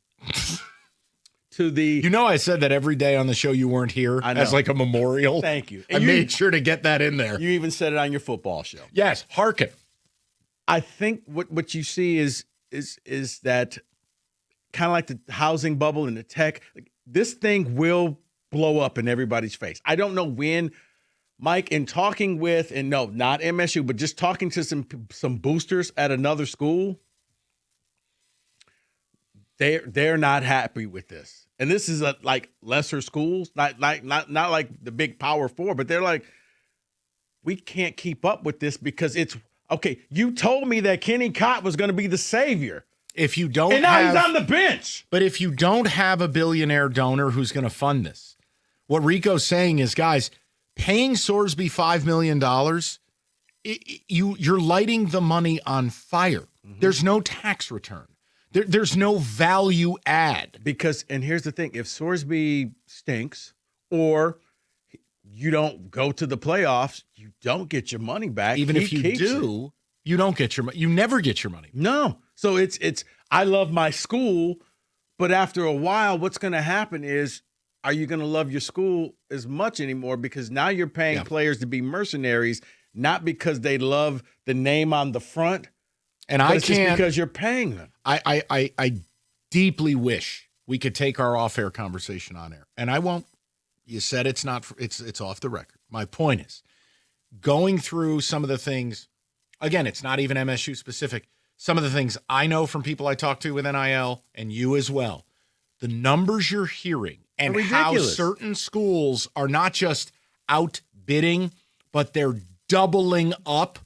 to the... You know I said that every day on the show you weren't here as like a memorial. Thank you. I made sure to get that in there. You even said it on your football show. Yes, hearken. I think what you see is that kind of like the housing bubble and the tech, like, this thing will blow up in everybody's face. I don't know when, Mike, in talking with, and no, not MSU, but just talking to some boosters at another school, they're not happy with this. And this is like lesser schools, not like the big Power Four, but they're like, we can't keep up with this because it's okay. You told me that Kenny Cott was going to be the savior. If you don't, and now he's on the bench. But if you don't have a billionaire donor who's going to fund this, what Rico's saying is, guys, paying Sorsby $5 million, you're lighting the money on fire. Mm-hmm. There's no tax return. There's no value add. Because, and here's the thing, if Sorsby stinks or you don't go to the playoffs, you don't get your money back. Even if you do, you don't get your money. You never get your money. No. So it's I love my school, but after a while, what's going to happen is, are you going to love your school as much anymore? Because now you're paying players to be mercenaries, not because they love the name on the front. And I can't, just because you're paying them. I deeply wish we could take our off-air conversation on air, and I won't. You said it's not. It's off the record. My point is, going through some of the things. Again, it's not even MSU specific. Some of the things I know from people I talk to with NIL, and you as well. The numbers you're hearing and how certain schools are not just outbidding, but they're doubling up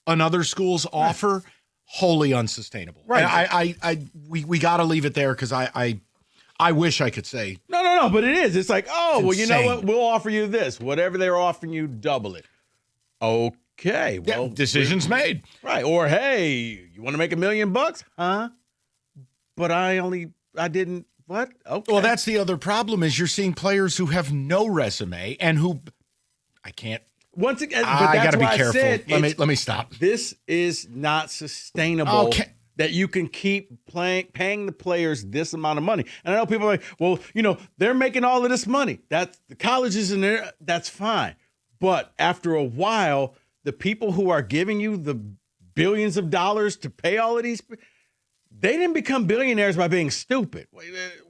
another school's offer. Wholly unsustainable. Right. And we got to leave it there because I wish I could say no, but it is. It's like, oh, well, you know what? We'll offer you this. Whatever they're offering you, double it. Okay. Well, decisions made. Right. Or hey, you want to make $1 million? Huh? But I didn't. What? Okay. Well, that's the other problem is you're seeing players who have no resume and who I can't. Once again, but I got to be careful. Said, let me stop. This is not sustainable. That you can keep paying the players this amount of money. And I know people are like, well, they're making all of this money. That's the colleges in there. That's fine. But after a while, the people who are giving you the billions of dollars to pay all of these, they didn't become billionaires by being stupid.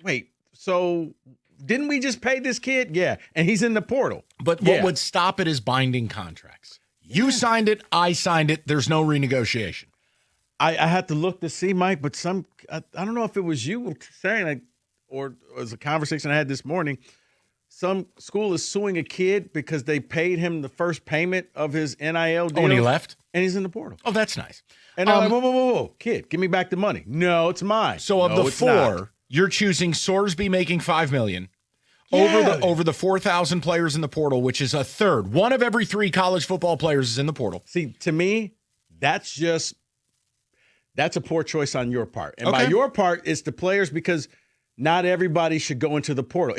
Wait. So didn't we just pay this kid? Yeah. And he's in the portal. But what would stop it is binding contracts. You signed it. I signed it. There's no renegotiation. I had to look to see, Mike, but I don't know if it was you saying, or it was a conversation I had this morning. Some school is suing a kid because they paid him the first payment of his NIL deal. Oh, and he left? And he's in the portal. Oh, that's nice. And I'm like, whoa, kid, give me back the money. No, it's mine. So of the four, you're choosing Sorsby making $5 million. Over the 4,000 players in the portal, which is a third. One of every 3 college football players is in the portal. See, to me, that's a poor choice on your part. And by your part, it's the players because not everybody should go into the portal.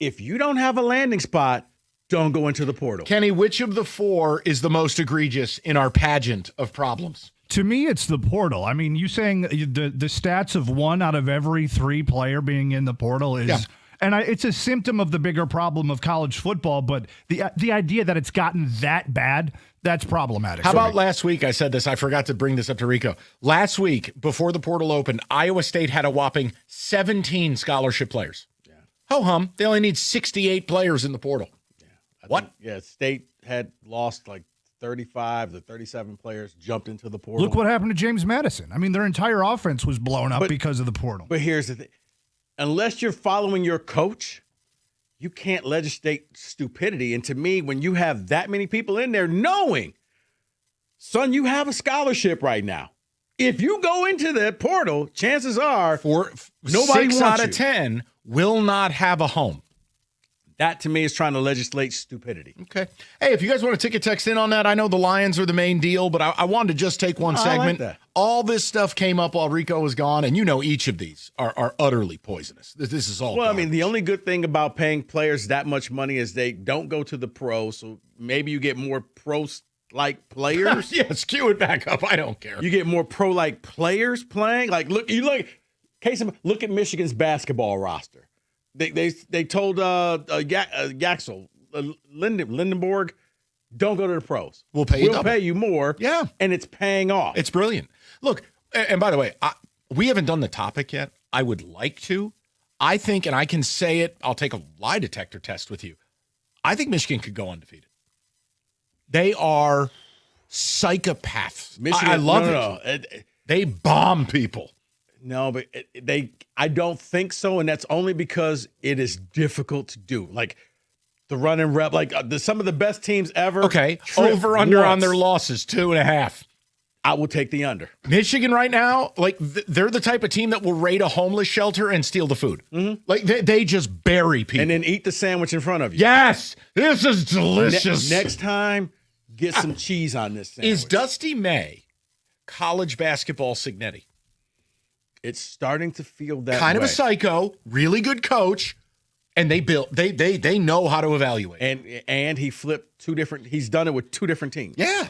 If you don't have a landing spot, don't go into the portal. Kenny, which of the 4 is the most egregious in our pageant of problems? To me, it's the portal. I mean, you saying the stats of 1 out of every 3 player being in the portal is... Yeah. And it's a symptom of the bigger problem of college football, but the idea that it's gotten that bad, that's problematic. How about last week? I said this. I forgot to bring this up to Rico. Last week, before the portal opened, Iowa State had a whopping 17 scholarship players. Yeah. Ho-hum. They only need 68 players in the portal. Yeah. State had lost like 35 to 37 players, jumped into the portal. Look what happened to James Madison. I mean, their entire offense was blown up because of the portal. But here's the thing. Unless you're following your coach, you can't legislate stupidity. And to me, when you have that many people in there knowing, son, you have a scholarship right now. If you go into the portal, chances are nobody 6 out of 10 will not have a home. That, to me, is trying to legislate stupidity. Okay. Hey, if you guys want to ticket text in on that, I know the Lions are the main deal, but I wanted to just take one segment. I like that. All this stuff came up while Rico was gone, and each of these are utterly poisonous. This is all garbage. I mean, the only good thing about paying players that much money is they don't go to the pro, so maybe you get more pro-like players. Yes, cue it back up. I don't care. You get more pro-like players playing. Like, look at Michigan's basketball roster. They told Yaxel, Lindenborg, don't go to the pros. We'll pay you more. Yeah. And it's paying off. It's brilliant. Look, and by the way, we haven't done the topic yet. I would like to. I think, and I can say it, I'll take a lie detector test with you. I think Michigan could go undefeated. They are psychopaths. Michigan, I love it. No. They bomb people. No, but I don't think so, and that's only because it is difficult to do. Like the run and rep, like some of the best teams ever. Okay, over under on their losses 2.5. I will take the under. Michigan right now, like they're the type of team that will raid a homeless shelter and steal the food. Mm-hmm. Like they just bury people and then eat the sandwich in front of you. Yes, this is delicious. Next time, get some cheese on this sandwich. Is Dusty May college basketball Signetti? It's starting to feel that kind way. of a psycho, really good coach, and they know how to evaluate. And he flipped two different. He's done it with two different teams. Yeah.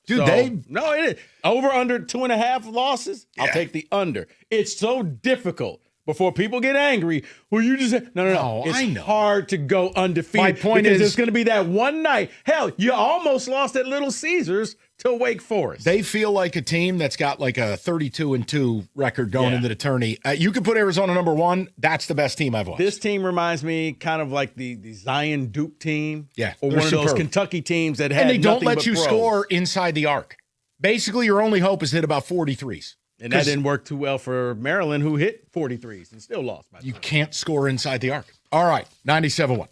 Dude, no, it is over under 2.5 losses. Yeah. I'll take the under. It's so difficult before people get angry. Well, you just no. It's I know. hard to go undefeated. My point because is, there's going to be that one night. Hell, you almost lost at Little Caesars to Wake Forest. They feel like a team that's got like a 32-2 record going into the tourney. You could put Arizona number 1. That's the best team I've watched. This team reminds me kind of like the Zion Duke team. Yeah, or one of those Kentucky teams that had and they don't nothing let but you pros. score inside the arc. Basically, your only hope is to hit about 43s. And that didn't work too well for Maryland, who hit 43s and still lost. You can't score inside the arc. All right, 97-1.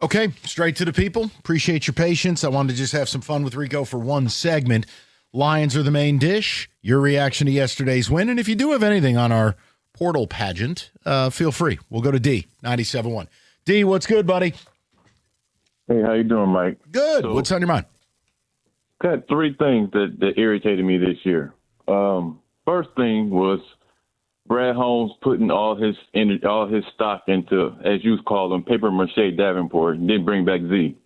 Okay, straight to the people. Appreciate your patience. I wanted to just have some fun with Rico for one segment. Lions are the main dish. Your reaction to yesterday's win. And if you do have anything on our portal pageant, feel free. We'll go to D, 97.1. D, what's good, buddy? Hey, how you doing, Mike? Good. What's on your mind? Got three things that irritated me this year. First thing was Brad Holmes putting all his stock into, as you call them, paper mache Davenport, and didn't bring back Z.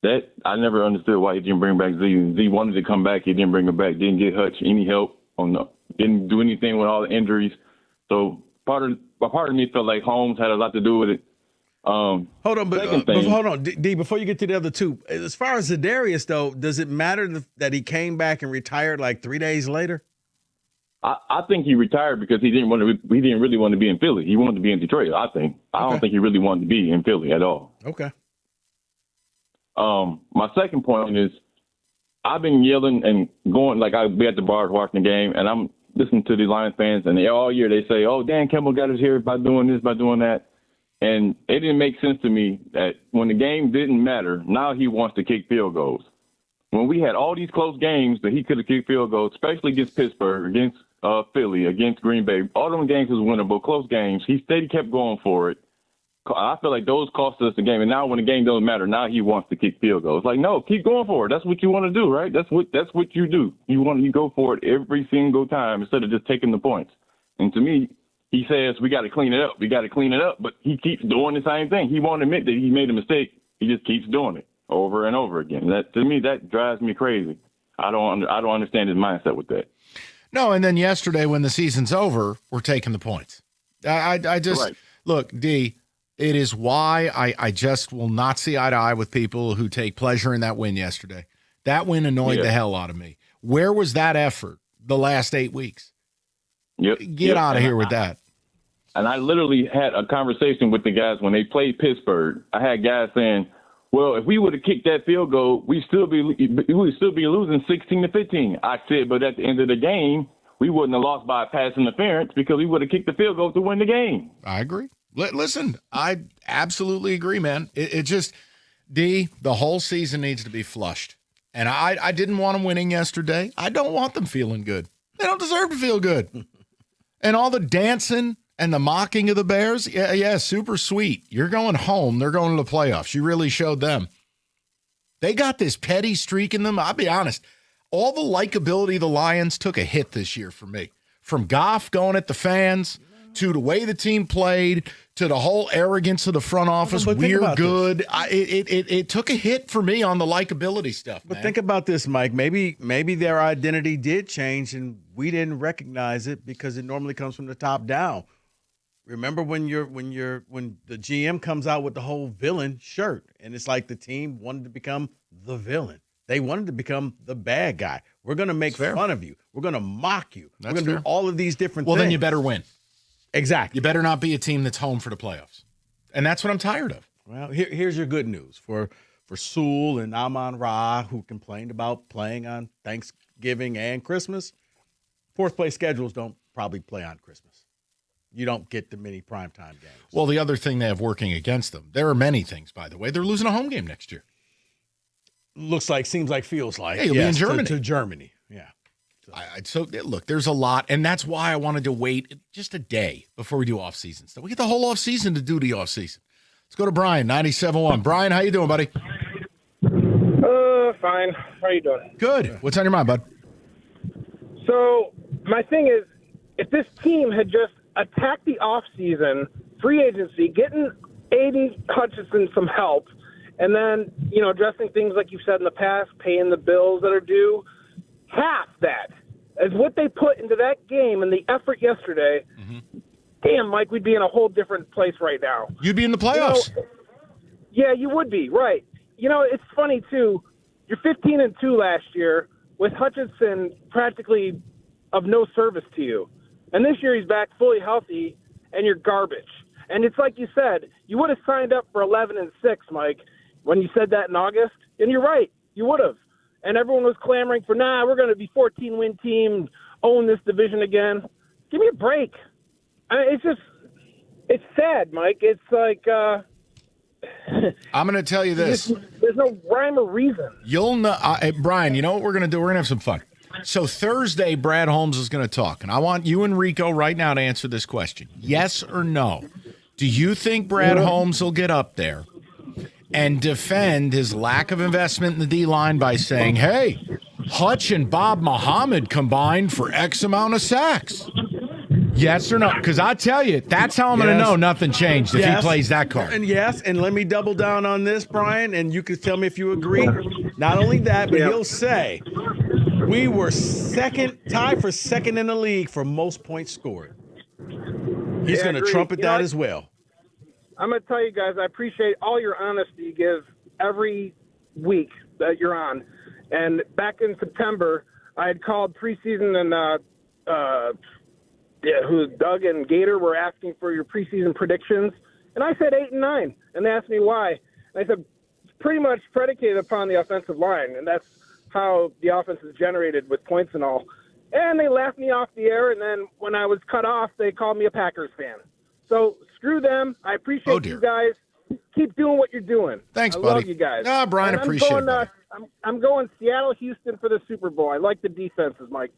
That I never understood why he didn't bring back Z. Z wanted to come back, he didn't bring him back. Didn't get Hutch any help didn't do anything with all the injuries. So part of me felt like Holmes had a lot to do with it. Hold on, D. Before you get to the other two, as far as Za'Darius though, does it matter that he came back and retired like 3 days later? I think he retired because he didn't really want to be in Philly. He wanted to be in Detroit. I don't think he really wanted to be in Philly at all. Okay. My second point is I've been yelling and going, like I'll be at the bars watching the game, and I'm listening to the Lions fans, and all year they say, "Oh, Dan Campbell got us here by doing this, by doing that," and it didn't make sense to me that when the game didn't matter, now he wants to kick field goals. When we had all these close games that he could have kicked field goals, especially against Pittsburgh, against Philly, against Green Bay, all them games was winnable, close games. He steady kept going for it. I feel like those cost us the game. And now when the game doesn't matter, now he wants to kick field goals. Like, no, keep going for it. That's what you want to do, right? That's what you do. You go for it every single time instead of just taking the points. And to me, he says we got to clean it up. We got to clean it up. But he keeps doing the same thing. He won't admit that he made a mistake. He just keeps doing it over and over again. That, to me, that drives me crazy. I don't understand his mindset with that. No, and then yesterday when the season's over, we're taking the points. I just right. Look, D, it is why I just will not see eye to eye with people who take pleasure in that win yesterday. That win annoyed the hell out of me. Where was that effort the last 8 weeks? Get out of here with that. And I literally had a conversation with the guys when they played Pittsburgh. I had guys saying, well, if we would have kicked that field goal, we would still be losing 16-15. I said, but at the end of the game, we wouldn't have lost by a pass interference because we would have kicked the field goal to win the game. I agree. Listen, I absolutely agree, man. It just, D, the whole season needs to be flushed. And I didn't want them winning yesterday. I don't want them feeling good. They don't deserve to feel good. And all the dancing and the mocking of the Bears, yeah, super sweet. You're going home. They're going to the playoffs. You really showed them. They got this petty streak in them. I'll be honest. All the likability of the Lions took a hit this year for me. From Goff going at the fans to the way the team played to the whole arrogance of the front office. We're good. It took a hit for me on the likability stuff, But think about this, Mike. Maybe their identity did change and we didn't recognize it because it normally comes from the top down. Remember when the GM comes out with the whole villain shirt and it's like the team wanted to become the villain. They wanted to become the bad guy. We're going to make fun of you. We're going to mock you. We're going to do all of these different things. Well, then you better win. Exactly. You better not be a team that's home for the playoffs. And that's what I'm tired of. Well, here's your good news for Sewell and Amon-Ra, who complained about playing on Thanksgiving and Christmas. Fourth place schedules don't probably play on Christmas. You don't get the many primetime games. Well, the other thing they have working against them, there are many things, by the way. They're losing a home game next year. Seems like, feels like. Hey, you'll be in Germany. To Germany, yeah. So look, there's a lot, and that's why I wanted to wait just a day before we do off-season stuff. We get the whole off-season to do the off-season. Let's go to Brian, 97.1. Brian, how you doing, buddy? Fine. How you doing? Good. What's on your mind, bud? So my thing is, if this team had just attacked the off-season, free agency, getting Aiden Hutchinson some help, and then, addressing things like you've said in the past, paying the bills that are due, half that is what they put into that game and the effort yesterday. Mm-hmm. Damn, Mike, we'd be in a whole different place right now. You'd be in the playoffs. Yeah, you would be, right. It's funny, too. You're 15-2 last year with Hutchinson practically of no service to you. And this year he's back fully healthy, and you're garbage. And it's like you said, you would have signed up for 11-6, Mike, when you said that in August. And you're right, you would have. And everyone was clamoring for, we're going to be 14-win team, own this division again. Give me a break. It's sad, Mike. It's like I'm going to tell you this. There's no rhyme or reason. You'll know, Brian, you know what we're going to do? We're going to have some fun. So Thursday, Brad Holmes is going to talk, and I want you and Rico right now to answer this question. Yes or no? Do you think Brad Holmes will get up there and defend his lack of investment in the D-line by saying, hey, Hutch and Bob Muhammad combined for X amount of sacks? Yes or no? Because I tell you, that's how I'm going to know nothing changed if he plays that card. And and let me double down on this, Brian, and you can tell me if you agree. Not only that, but he'll say, we were tied for second in the league for most points scored. He's going to trumpet that as well. I'm going to tell you guys, I appreciate all your honesty you give every week that you're on. And back in September, I had called preseason and who Doug and Gator were asking for your preseason predictions, and I said 8 and 9, and they asked me why. And I said it's pretty much predicated upon the offensive line, and that's how the offense is generated with points and all. And they laughed me off the air, and then when I was cut off, they called me a Packers fan. So screw them. I appreciate you guys. Keep doing what you're doing. Thanks, I buddy. love you guys. No, Brian, appreciate it. I'm going Seattle, Houston for the Super Bowl. I like the defenses, Mike.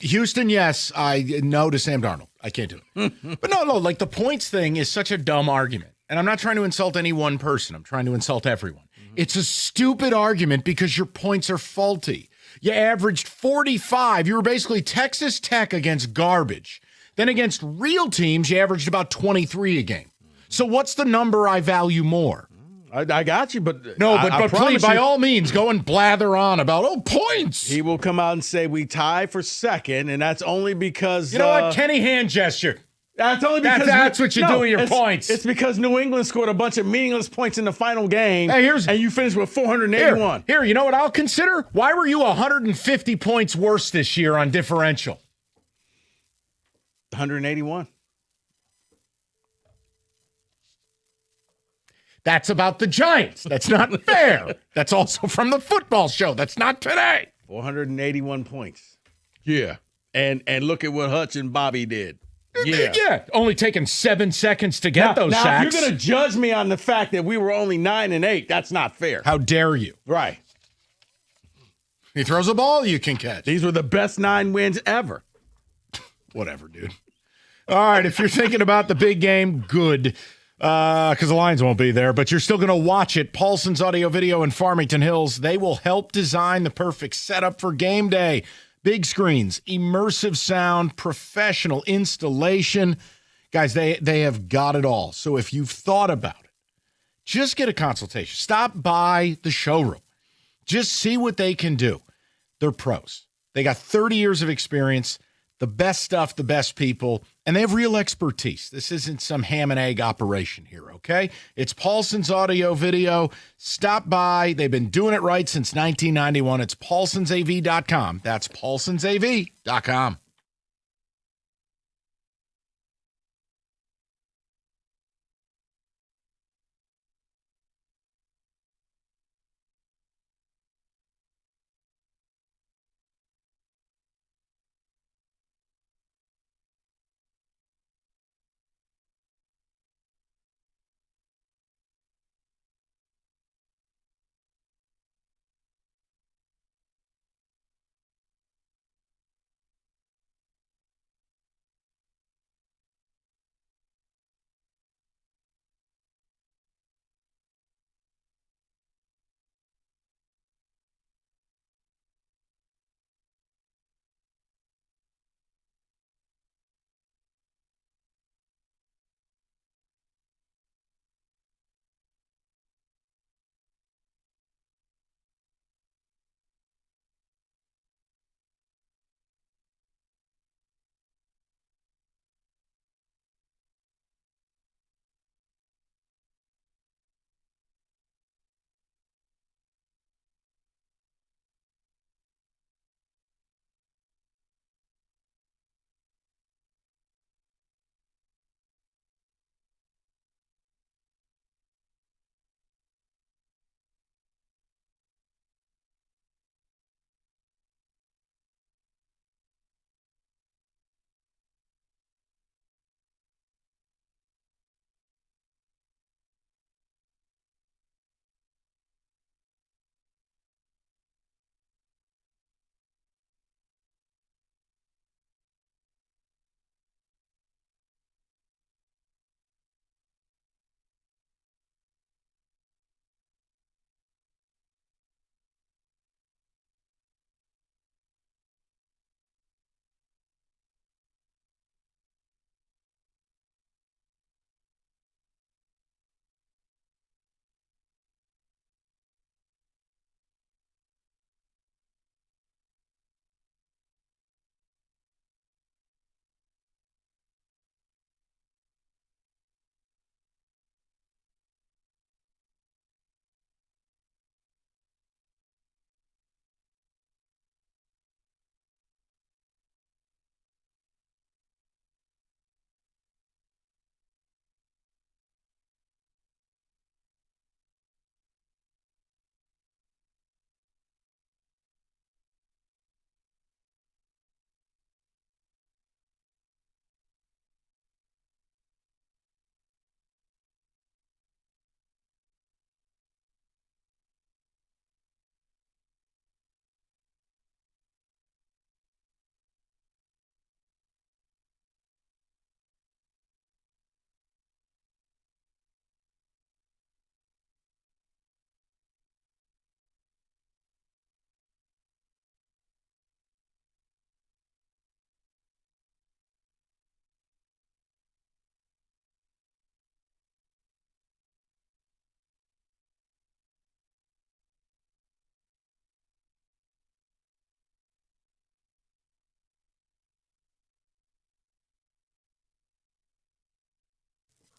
Houston, yes. No to Sam Darnold. I can't do it. But no, like the points thing is such a dumb argument. And I'm not trying to insult any one person. I'm trying to insult everyone. It's a stupid argument because your points are faulty. You averaged 45. You were basically Texas Tech against garbage. Then against real teams, you averaged about 23 a game. So what's the number I value more? I got you, but no, but please, by all means, go and blather on about points. He will come out and say we tie for second, and that's only because you know what, Kenny hand gesture. That's only because that's what you do with your points. It's because New England scored a bunch of meaningless points in the final game. Hey, and you finished with 481. Here, you know what I'll consider? Why were you 150 points worse this year on differential? 181. That's about the Giants. That's not fair. That's also from the football show. That's not today. 481 points. Yeah. And look at what Hutch and Bobby did. Yeah. Only taking 7 seconds to get those sacks. Now, if you're going to judge me on the fact that we were only 9 and 8, that's not fair. How dare you? Right. He throws a ball you can catch. These were the best 9 wins ever. Whatever, dude. All right, if you're thinking about the big game, good. Because the Lions won't be there, but you're still going to watch it. Paulson's Audio Video in Farmington Hills. They will help design the perfect setup for game day. Big screens, immersive sound, professional installation. Guys, they have got it all. So if you've thought about it, just get a consultation. Stop by the showroom. Just see what they can do. They're pros. They got 30 years of experience, the best stuff, the best people, and they have real expertise. This isn't some ham and egg operation here, okay? It's Paulson's Audio Video. Stop by. They've been doing it right since 1991. It's paulsonsav.com. That's paulsonsav.com.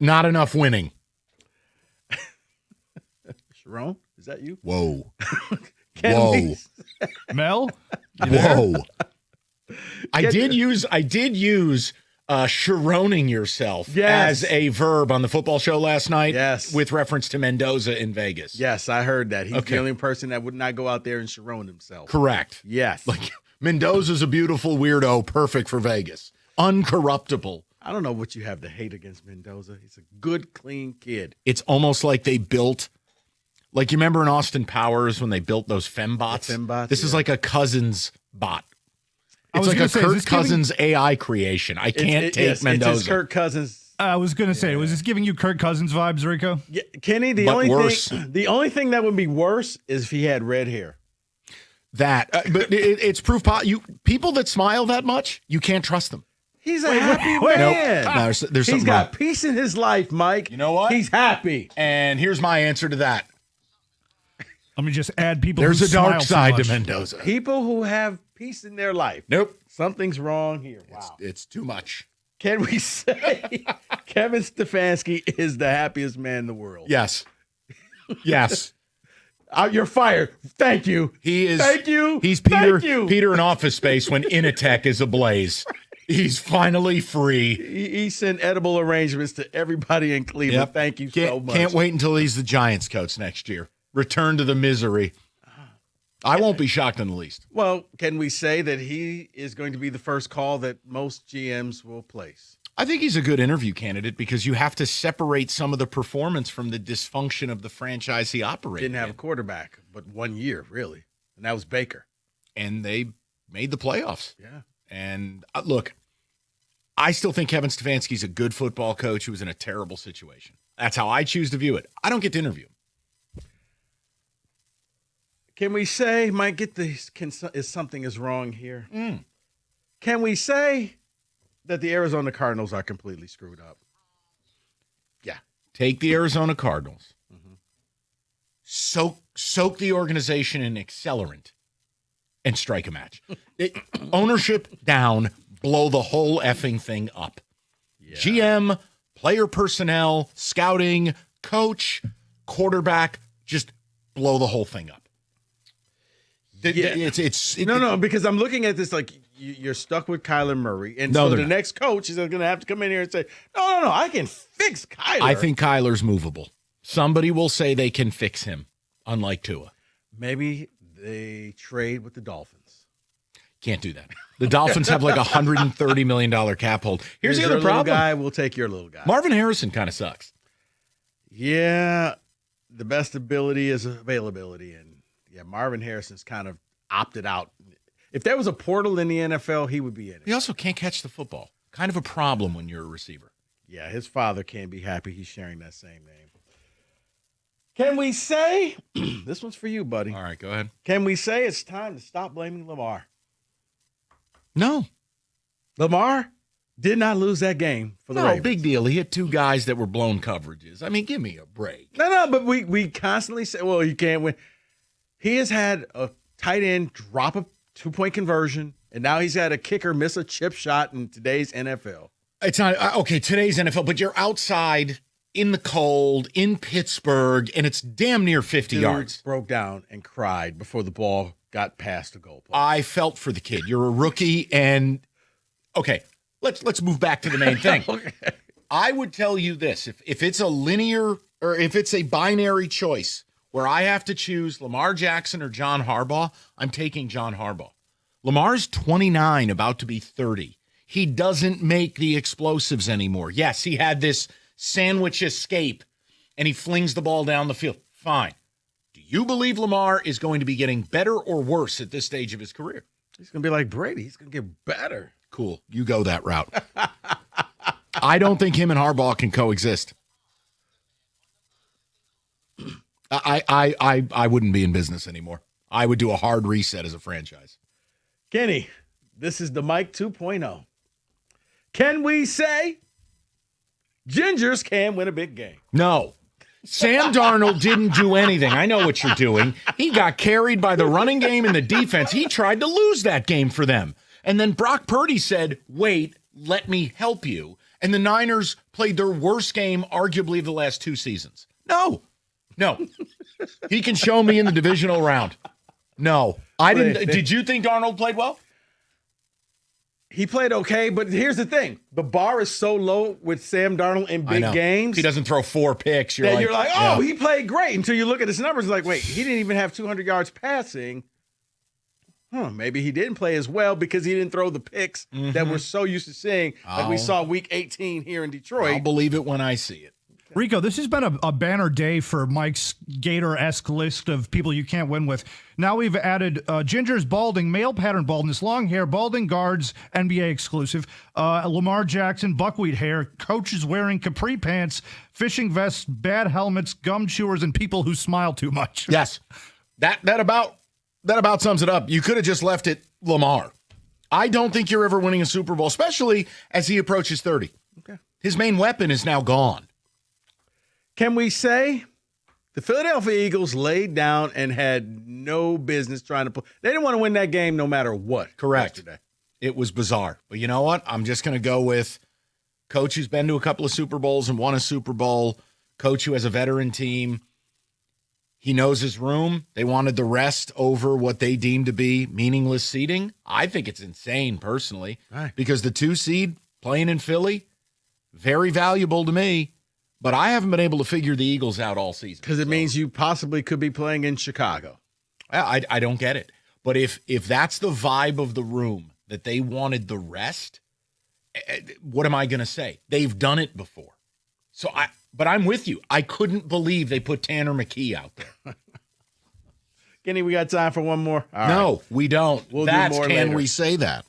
Not enough winning. Sharon, is that you? Whoa. Whoa. Mel? Whoa. I did use Sharoning yourself as a verb on the football show last night. Yes. With reference to Mendoza in Vegas. Yes, I heard that. He's Okay. the only person that would not go out there and Sharon himself. Correct. Yes. Like Mendoza's a beautiful weirdo, perfect for Vegas. Uncorruptible. I don't know what you have to hate against Mendoza. He's a good, clean kid. It's almost like they built, like you remember in Austin Powers when they built those fembots? The fembots, This is like a Cousins bot. I It's was like gonna a say, is Kirk this giving- Cousins AI creation. I can't take Mendoza. It's Kirk Cousins. I was going to say, was this giving you Kirk Cousins vibes, Rico? Yeah, Kenny, the But only worse. thing that would be worse is if he had red hair. But it's proof. People that smile that much, you can't trust them. He's a happy man. Nope. No, there's He's something got wrong. peace in his life, Mike. You know what? He's happy. And here's my answer to that. Let me just add people. There's who a dark smile too side to much. Mendoza. People who have peace in their life. Nope. Something's wrong here. Wow. It's too much. Can we say Kevin Stefanski is the happiest man in the world? Yes. Yes. You're fired. Thank you. He is. Thank you. He's Peter. Thank you. Peter in Office Space when Initech is ablaze. He's finally free. He sent edible arrangements to everybody in Cleveland. Yep. Thank you so much. Can't wait until he's the Giants coach next year. Return to the misery. I won't be shocked in the least. Well, can we say that he is going to be the first call that most GMs will place? I think he's a good interview candidate because you have to separate some of the performance from the dysfunction of the franchise he operated. Didn't have a quarterback, but 1 year, really. And that was Baker. And they made the playoffs. Yeah. And look, I still think Kevin Stefanski's a good football coach who was in a terrible situation. That's how I choose to view it. I don't get to interview him. Can we say, Mike, get this, is something is wrong here? Can we say that the Arizona Cardinals are completely screwed up? Yeah. Take the Arizona Cardinals. Soak the organization in accelerant and strike a match. Ownership down, blow the whole effing thing up. Yeah. GM, player personnel, scouting, coach, quarterback, just blow the whole thing up. No, because I'm looking at this like you're stuck with Kyler Murray. And No, so they're the not. next coach is going to have to come in here and say, no, I can fix Kyler. I think Kyler's movable. Somebody will say they can fix him, unlike Tua. Maybe they trade with the Dolphins. Can't do that. The Dolphins have like $130 million cap hold. Here's the your other little problem. guy. We'll take your little guy. Marvin Harrison kind of sucks. Yeah, the best ability is availability. And yeah, Marvin Harrison's kind of opted out. If there was a portal in the NFL, he would be in it. He also can't catch the football. Kind of a problem when you're a receiver. Yeah, his father can't be happy he's sharing that same name. Can we say, this one's for you, buddy. All right, go ahead. Can we say it's time to stop blaming Lamar? No. Lamar did not lose that game for the Ravens. Big deal. He had two guys that were blown coverages. I mean, give me a break. No, but we constantly say, well, you can't win. He has had a tight end drop a 2-point conversion, and now he's had a kicker miss a chip shot in today's NFL. It's not okay, today's NFL, but you're outside in the cold in Pittsburgh, and it's damn near 50 Dude yards. Broke down and cried before the ball got past the goal post. I felt for the kid. You're a rookie, and okay, let's move back to the main thing. Okay. I would tell you this: if it's a linear or if it's a binary choice where I have to choose Lamar Jackson or John Harbaugh, I'm taking John Harbaugh. Lamar's 29, about to be 30. He doesn't make the explosives anymore. Yes, he had this sandwich escape, and he flings the ball down the field. Fine. Do you believe Lamar is going to be getting better or worse at this stage of his career? He's going to be like Brady. He's going to get better. Cool. You go that route. I don't think him and Harbaugh can coexist. I wouldn't be in business anymore. I would do a hard reset as a franchise. Kenny, this is the Mike 2.0. Can we say Gingers can win a big game? No. Sam Darnold didn't do anything. I know what you're doing. He got carried by the running game and the defense. He tried to lose that game for them. And then Brock Purdy said, wait, let me help you. and the Niners played their worst game, arguably, of the last 2 seasons? No. He can show me in the divisional round. No. I didn't. Did you think Darnold played well? He played okay, but here's the thing. The bar is so low with Sam Darnold in big games. He doesn't throw 4 picks. You're like, he played great. Until you look at his numbers, like, wait, he didn't even have 200 yards passing. Maybe he didn't play as well because he didn't throw the picks that we're so used to seeing, like we saw week 18 here in Detroit. I'll believe it when I see it. Rico, this has been a banner day for Mike's Gator-esque list of people you can't win with. Now we've added Ginger's balding, male pattern baldness, long hair, balding guards, NBA exclusive, Lamar Jackson, buckwheat hair, coaches wearing capri pants, fishing vests, bad helmets, gum chewers, and people who smile too much. Yes. That about sums it up. You could have just left it Lamar. I don't think you're ever winning a Super Bowl, especially as he approaches 30. Okay. His main weapon is now gone. Can we say the Philadelphia Eagles laid down and had no business trying to play? They didn't want to win that game no matter what. Correct. Yesterday. It was bizarre. But you know what? I'm just going to go with coach who's been to a couple of Super Bowls and won a Super Bowl, coach who has a veteran team. He knows his room. They wanted the rest over what they deemed to be meaningless seeding. I think it's insane, personally, because the 2 seed playing in Philly, very valuable to me. But I haven't been able to figure the Eagles out all season. Because it means you possibly could be playing in Chicago. I don't get it. But if that's the vibe of the room, that they wanted the rest, what am I going to say? They've done it before. But I'm with you. I couldn't believe they put Tanner McKee out there. Kenny, we got time for one more? No, we don't. We'll do more can later. we say that?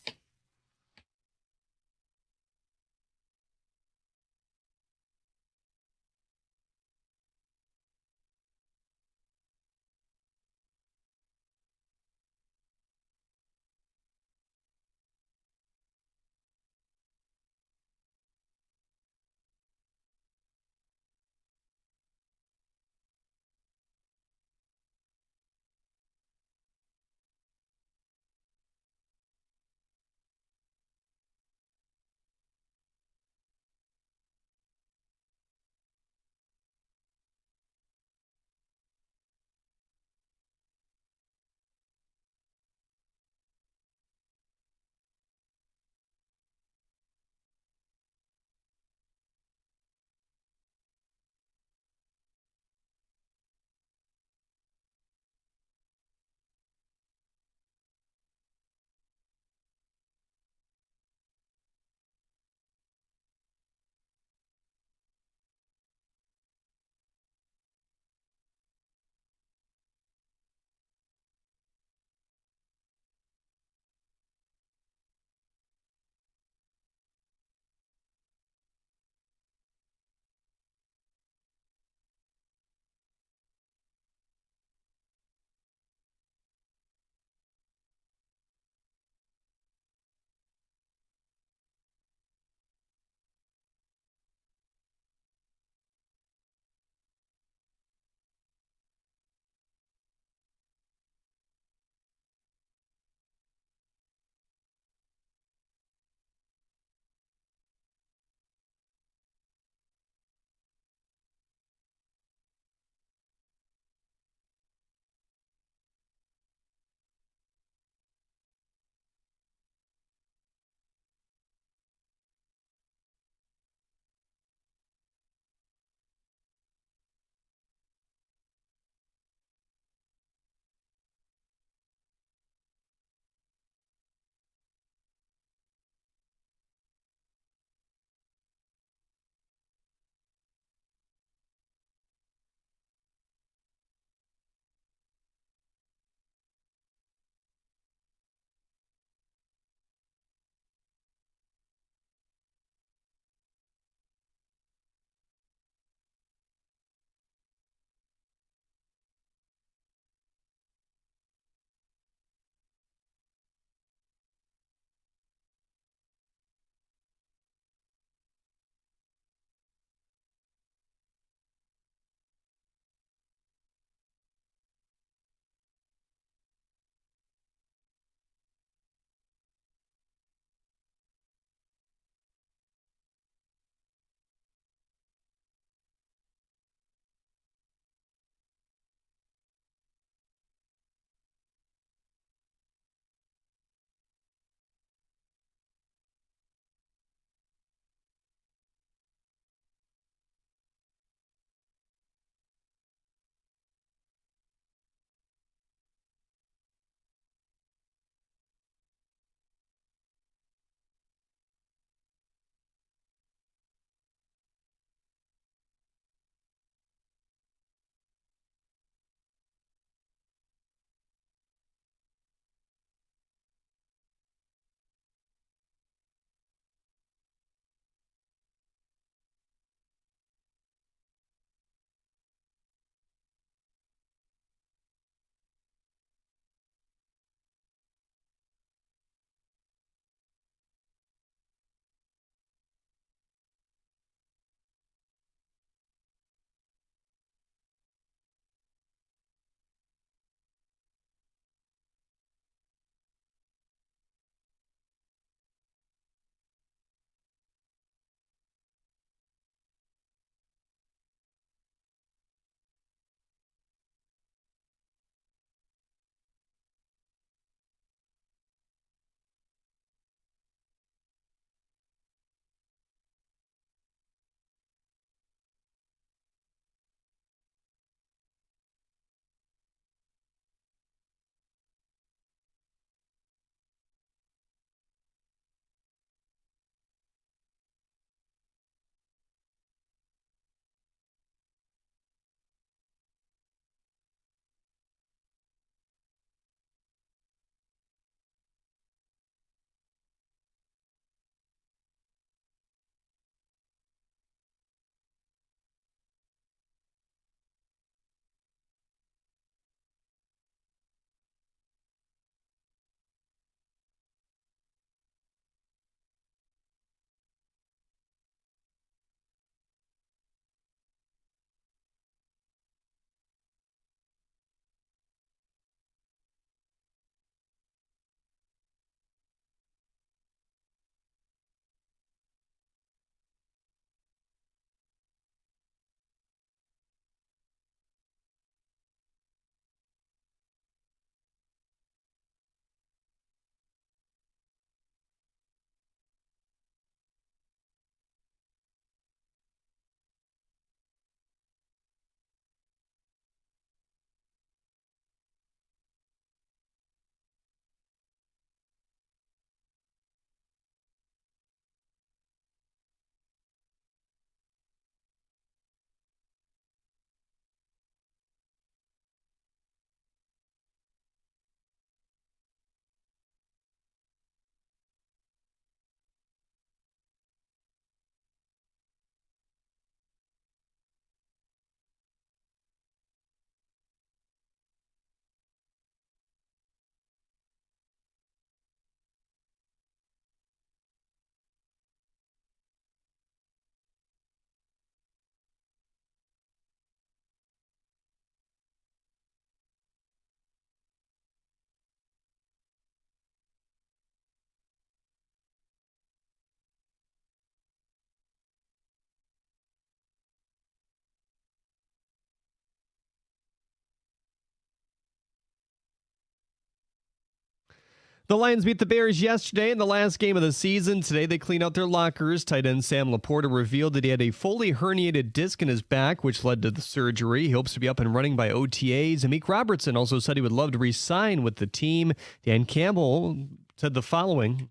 The Lions beat the Bears yesterday in the last game of the season. Today they clean out their lockers. Tight end Sam Laporta revealed that he had a fully herniated disc in his back, which led to the surgery. He hopes to be up and running by OTAs. Amik Robertson also said he would love to re-sign with the team. Dan Campbell said the following.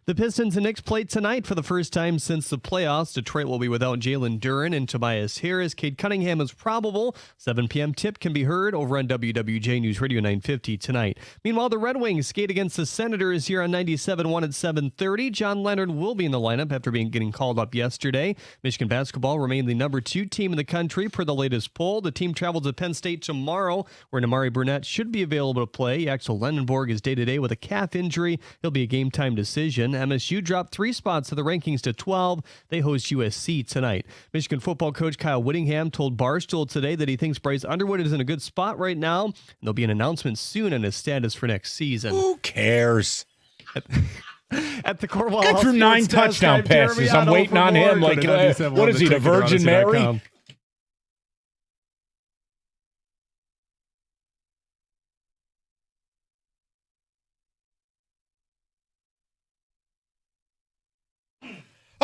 The Pistons and Knicks played tonight for the first time since the playoffs. Detroit will be without Jalen Duren and Tobias Harris. Cade Cunningham is probable. 7 p.m. tip can be heard over on WWJ News Radio 950 tonight. Meanwhile, the Red Wings skate against the Senators here on 97.1 at 7:30. John Leonard will be in the lineup after getting called up yesterday. Michigan basketball remained the number 2 team in the country per the latest poll. The team travels to Penn State tomorrow, where Namari Burnett should be available to play. Axel Lendenborg is day-to-day with a calf injury. He'll be a game-time decision. MSU dropped 3 spots to the rankings to 12. They host USC tonight. Michigan football coach Kyle Whittingham told Barstool today that he thinks Bryce Underwood is in a good spot right now. And there'll be an announcement soon on his status for next season. Who cares? At the Cornwall Got through 9 touchdown passes. I'm waiting on him. Like, what is he, the Virgin Mary?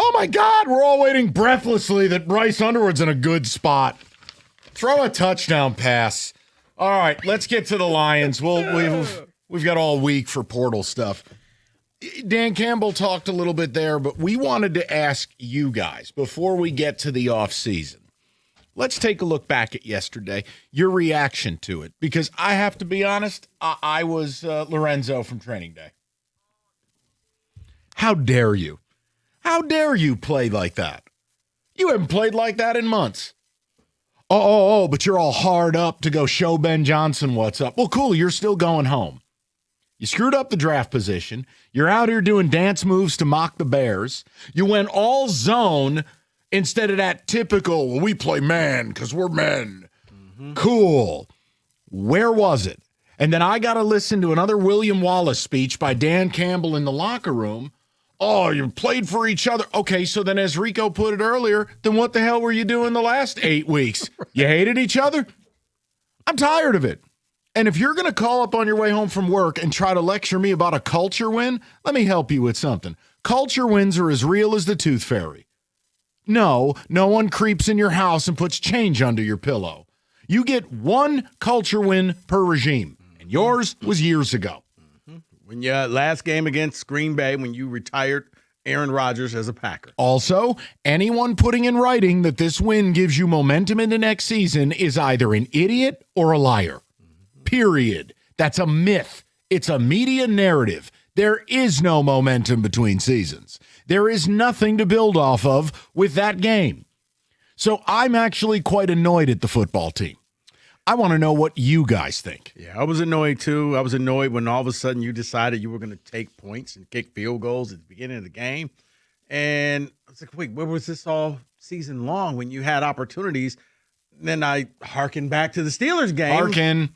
Oh my God, we're all waiting breathlessly that Bryce Underwood's in a good spot. Throw a touchdown pass. All right, let's get to the Lions. We've got all week for portal stuff. Dan Campbell talked a little bit there, but we wanted to ask you guys before we get to the offseason. Let's take a look back at yesterday, your reaction to it, because I have to be honest, I was Lorenzo from training day. How dare you? How dare you play like that? You haven't played like that in months. Oh, but you're all hard up to go show Ben Johnson what's up. Well, cool, you're still going home. You screwed up the draft position. You're out here doing dance moves to mock the Bears. You went all zone instead of that typical, well, we play man because we're men. Mm-hmm. Cool. Where was it? And then I got to listen to another William Wallace speech by Dan Campbell in the locker room. Oh, you played for each other. Okay, so then as Rico put it earlier, then what the hell were you doing the last 8 weeks? Right. You hated each other? I'm tired of it. And if you're going to call up on your way home from work and try to lecture me about a culture win, let me help you with something. Culture wins are as real as the Tooth Fairy. No one creeps in your house and puts change under your pillow. You get 1 culture win per regime, and yours was years ago. When your last game against Green Bay, when you retired Aaron Rodgers as a Packer. Also, anyone putting in writing that this win gives you momentum into next season is either an idiot or a liar. Period. That's a myth. It's a media narrative. There is no momentum between seasons. There is nothing to build off of with that game. So I'm actually quite annoyed at the football team. I want to know what you guys think. Yeah, I was annoyed too. I was annoyed when all of a sudden you decided you were going to take points and kick field goals at the beginning of the game. And I was like, wait, where was this all season long when you had opportunities? Then I hearkened back to the Steelers game.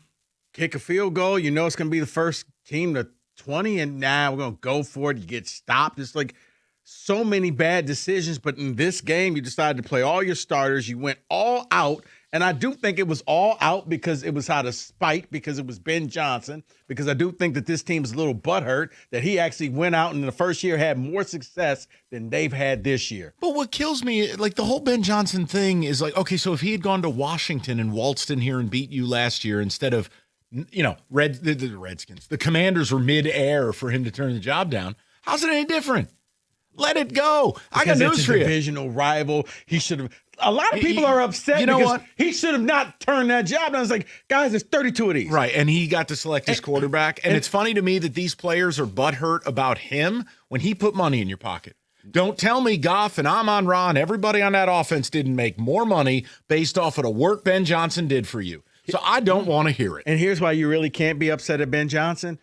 Kick a field goal. You know it's going to be the first team to 20, and now we're going to go for it. You get stopped. It's like so many bad decisions. But in this game, you decided to play all your starters. You went all out. And I do think it was all out because it was out of spite, because it was Ben Johnson, because I do think that this team is a little butthurt that he actually went out and in the first year had more success than they've had this year. But what kills me, like the whole Ben Johnson thing is like, okay, so if he had gone to Washington and waltzed in here and beat you last year instead of, the Redskins, the Commanders were mid-air for him to turn the job down, how's it any different? Let it go. I got news for you. Divisional rival. He should have. A lot of people are upset. You know what? He should have not turned that job down. I was like, guys, there's 32 of these. Right, and he got to select his quarterback. And it's funny to me that these players are butthurt about him when he put money in your pocket. Don't tell me Goff and Amon-Ra and everybody on that offense didn't make more money based off of the work Ben Johnson did for you. So I don't want to hear it. And here's why you really can't be upset at Ben Johnson.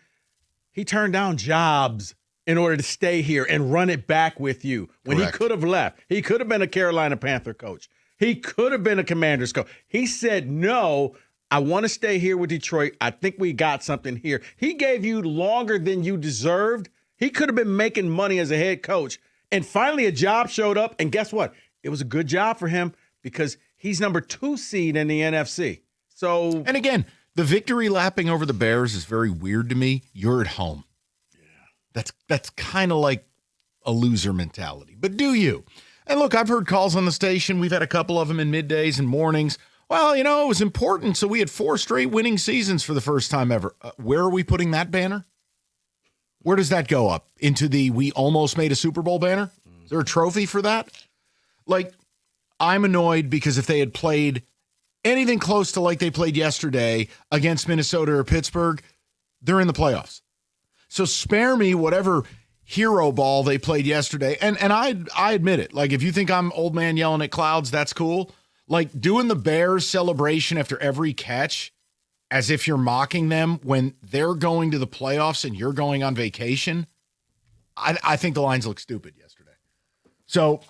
He turned down jobs in order to stay here and run it back with you when Correct. He could have left. He could have been a Carolina Panther coach. He could have been a Commanders coach. He said, no, I want to stay here with Detroit. I think we got something here. He gave you longer than you deserved. He could have been making money as a head coach. And finally, a job showed up. And guess what? It was a good job for him because he's number 2 seed in the NFC. So, and again, the victory lapping over the Bears is very weird to me. You're at home. Yeah. That's kind of like a loser mentality. But do you? And look, I've heard calls on the station. We've had a couple of them in middays and mornings. Well, it was important. So we had 4 straight winning seasons for the first time ever. Where are we putting that banner? Where does that go up? Into the we almost made a Super Bowl banner? Is there a trophy for that? Like, I'm annoyed because if they had played anything close to like they played yesterday against Minnesota or Pittsburgh, they're in the playoffs. So spare me whatever hero ball they played yesterday. And I admit it. Like, if you think I'm old man yelling at clouds, that's cool. Like, doing the Bears celebration after every catch as if you're mocking them when they're going to the playoffs and you're going on vacation, I think the lines look stupid yesterday. So,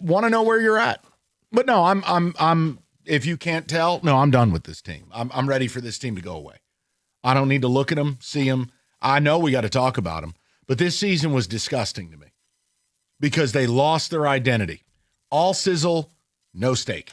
want to know where you're at. But no, I'm if you can't tell, no, I'm done with this team. I'm ready for this team to go away. I don't need to look at them, see them. I know we got to talk about them, but this season was disgusting to me because they lost their identity. All sizzle, no steak.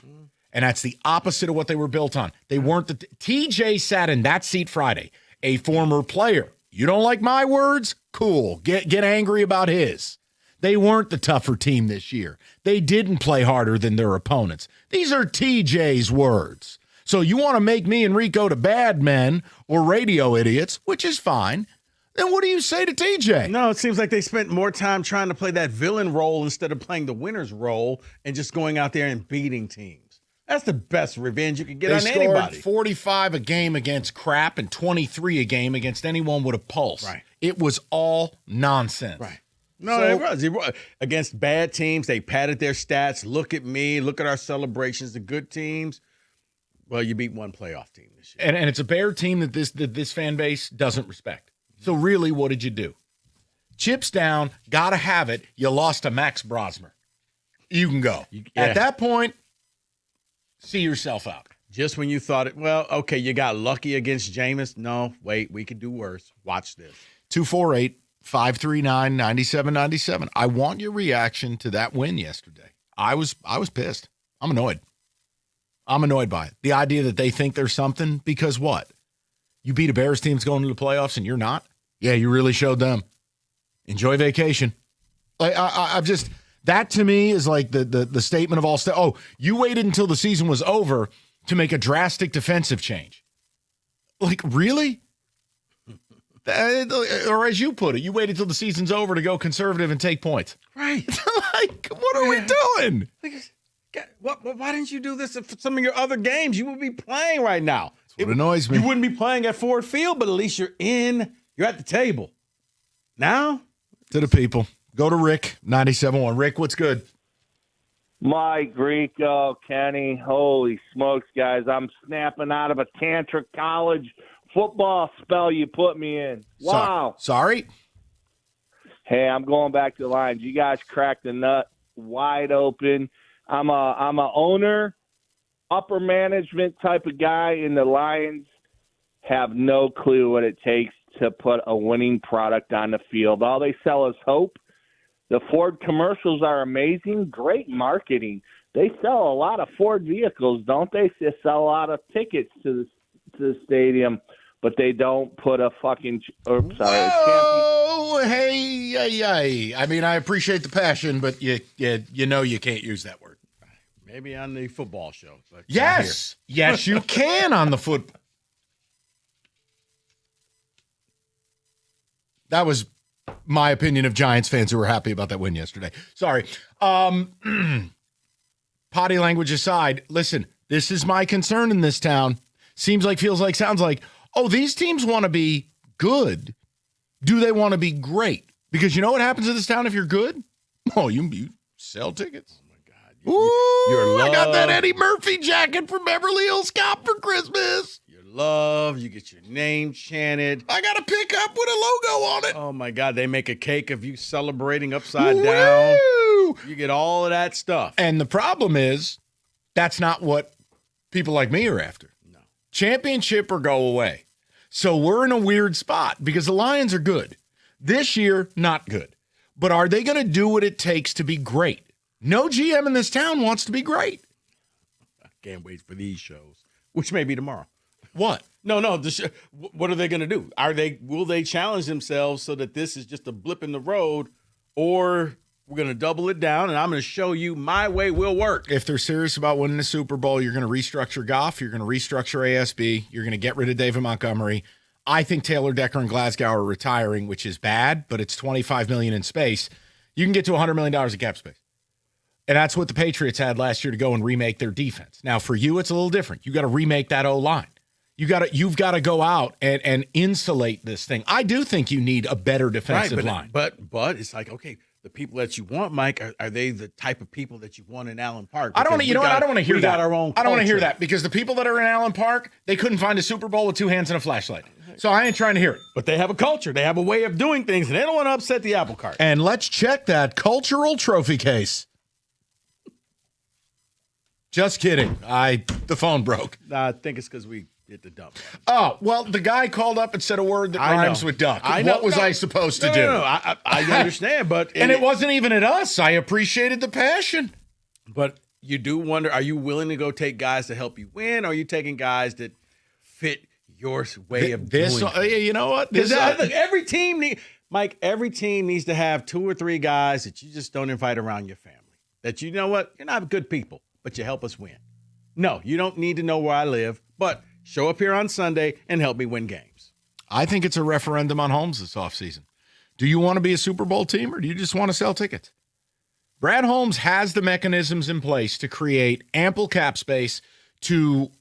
And that's the opposite of what they were built on. They weren't the TJ sat in that seat Friday, a former player. You don't like my words? Cool. Get angry about his. They weren't the tougher team this year. They didn't play harder than their opponents. These are TJ's words. So you want to make me and Rico to bad men or radio idiots, which is fine. Then what do you say to TJ? No, it seems like they spent more time trying to play that villain role instead of playing the winner's role and just going out there and beating teams. That's the best revenge you can get on anybody. They scored 45 a game against crap and 23 a game against anyone with a pulse. Right. It was all nonsense. Right. No, it was. Against bad teams, they padded their stats. Look at me. Look at our celebrations. The good teams. Well, you beat one playoff team this year. And it's a Bear team that this fan base doesn't respect. So really, what did you do? Chips down, got to have it. You lost to Max Brosmer. You can go. At that point, see yourself out. Just when you thought it, well, okay, you got lucky against Jameis. No, wait, we could do worse. Watch this. 248-539-9797. I want your reaction to that win yesterday. I was pissed. I'm annoyed. I'm annoyed by it. The idea that they think there's something because what? You beat a Bears team that's going to the playoffs and you're not? Yeah, you really showed them. Enjoy vacation. Like I've just that to me is like the statement of all stuff. Oh, you waited until the season was over to make a drastic defensive change. Like, really? Or as you put it, you waited till the season's over to go conservative and take points. Right. Like, what are we doing? Why didn't you do this for some of your other games? You would be playing right now. It annoys me. You wouldn't be playing at Ford Field, but at least you're at the table. Now? To the people. Go to Rick, 97.1. Rick, what's good? Mike, Rico, Kenny, holy smokes, guys. I'm snapping out of a Tantra College football spell you put me in. Wow. Sorry? Hey, I'm going back to the Lions. You guys cracked the nut wide open. I'm a owner, upper management type of guy, and the Lions have no clue what it takes to put a winning product on the field. All they sell is hope. The Ford commercials are amazing, great marketing. They sell a lot of Ford vehicles, don't they? They sell a lot of tickets to the stadium, but they don't put a fucking Whoa, hey. I mean, I appreciate the passion, but you know you can't use that word. Maybe on the football show. But yes, you can on the football. That was my opinion of Giants fans who were happy about that win yesterday. Sorry. Potty language aside, listen, this is my concern in this town. Seems like, feels like, sounds like, oh, these teams want to be good. Do they want to be great? Because you know what happens in this town if you're good? Oh, you sell tickets. Oh, my God. I got that Eddie Murphy jacket from Beverly Hills Cop for Christmas. Love, you get your name chanted. I got a pickup with a logo on it. Oh my God, they make a cake of you celebrating upside down. You get all of that stuff. And the problem is, That's not what people like me are after. No. Championship or go away. So we're in a weird spot because the Lions are good. This year, not good. But are they going to do what it takes to be great? No GM in this town wants to be great. I can't wait for these shows, which may be tomorrow. What? No. What are they going to do? Will they challenge themselves so that this is just a blip in the road, or we're going to double it down and I'm going to show you my way will work? If they're serious about winning the Super Bowl, you're going to restructure Goff, you're going to restructure ASB, you're going to get rid of David Montgomery. I think Taylor Decker and Glasgow are retiring, which is bad, but it's $25 million in space. You can get to $100 million in cap space. And that's what the Patriots had last year to go and remake their defense. Now, for you, it's a little different. You got to remake that O-line. You've got to go out and insulate this thing. I do think you need a better defensive line. But it's like, okay, the people that you want, Mike, are they the type of people that you want in Allen Park? I don't want to hear that. We got our own I don't want to hear culture. that because the people that are in Allen Park, they couldn't find a Super Bowl with two hands and a flashlight. So I ain't trying to hear it. But they have a culture. They have a way of doing things, and they don't want to upset the apple cart. And let's check that cultural trophy case. Just kidding. The phone broke. I think it's because we hit the dump. Oh, well, the guy called up and said a word that rhymes with duck. What was I supposed to do? No, I understand, but... and it wasn't even at us. I appreciated the passion. But you do wonder, are you willing to go take guys to help you win, or are you taking guys that fit your way of doing things? You know what? Because every team needs to have 2 or 3 guys that you just don't invite around your family. That you know what? You're not good people, but you help us win. No, you don't need to know where I live, but show up here on Sunday and help me win games. I think it's a referendum on Holmes this offseason. Do you want to be a Super Bowl team or do you just want to sell tickets? Brad Holmes has the mechanisms in place to create ample cap space to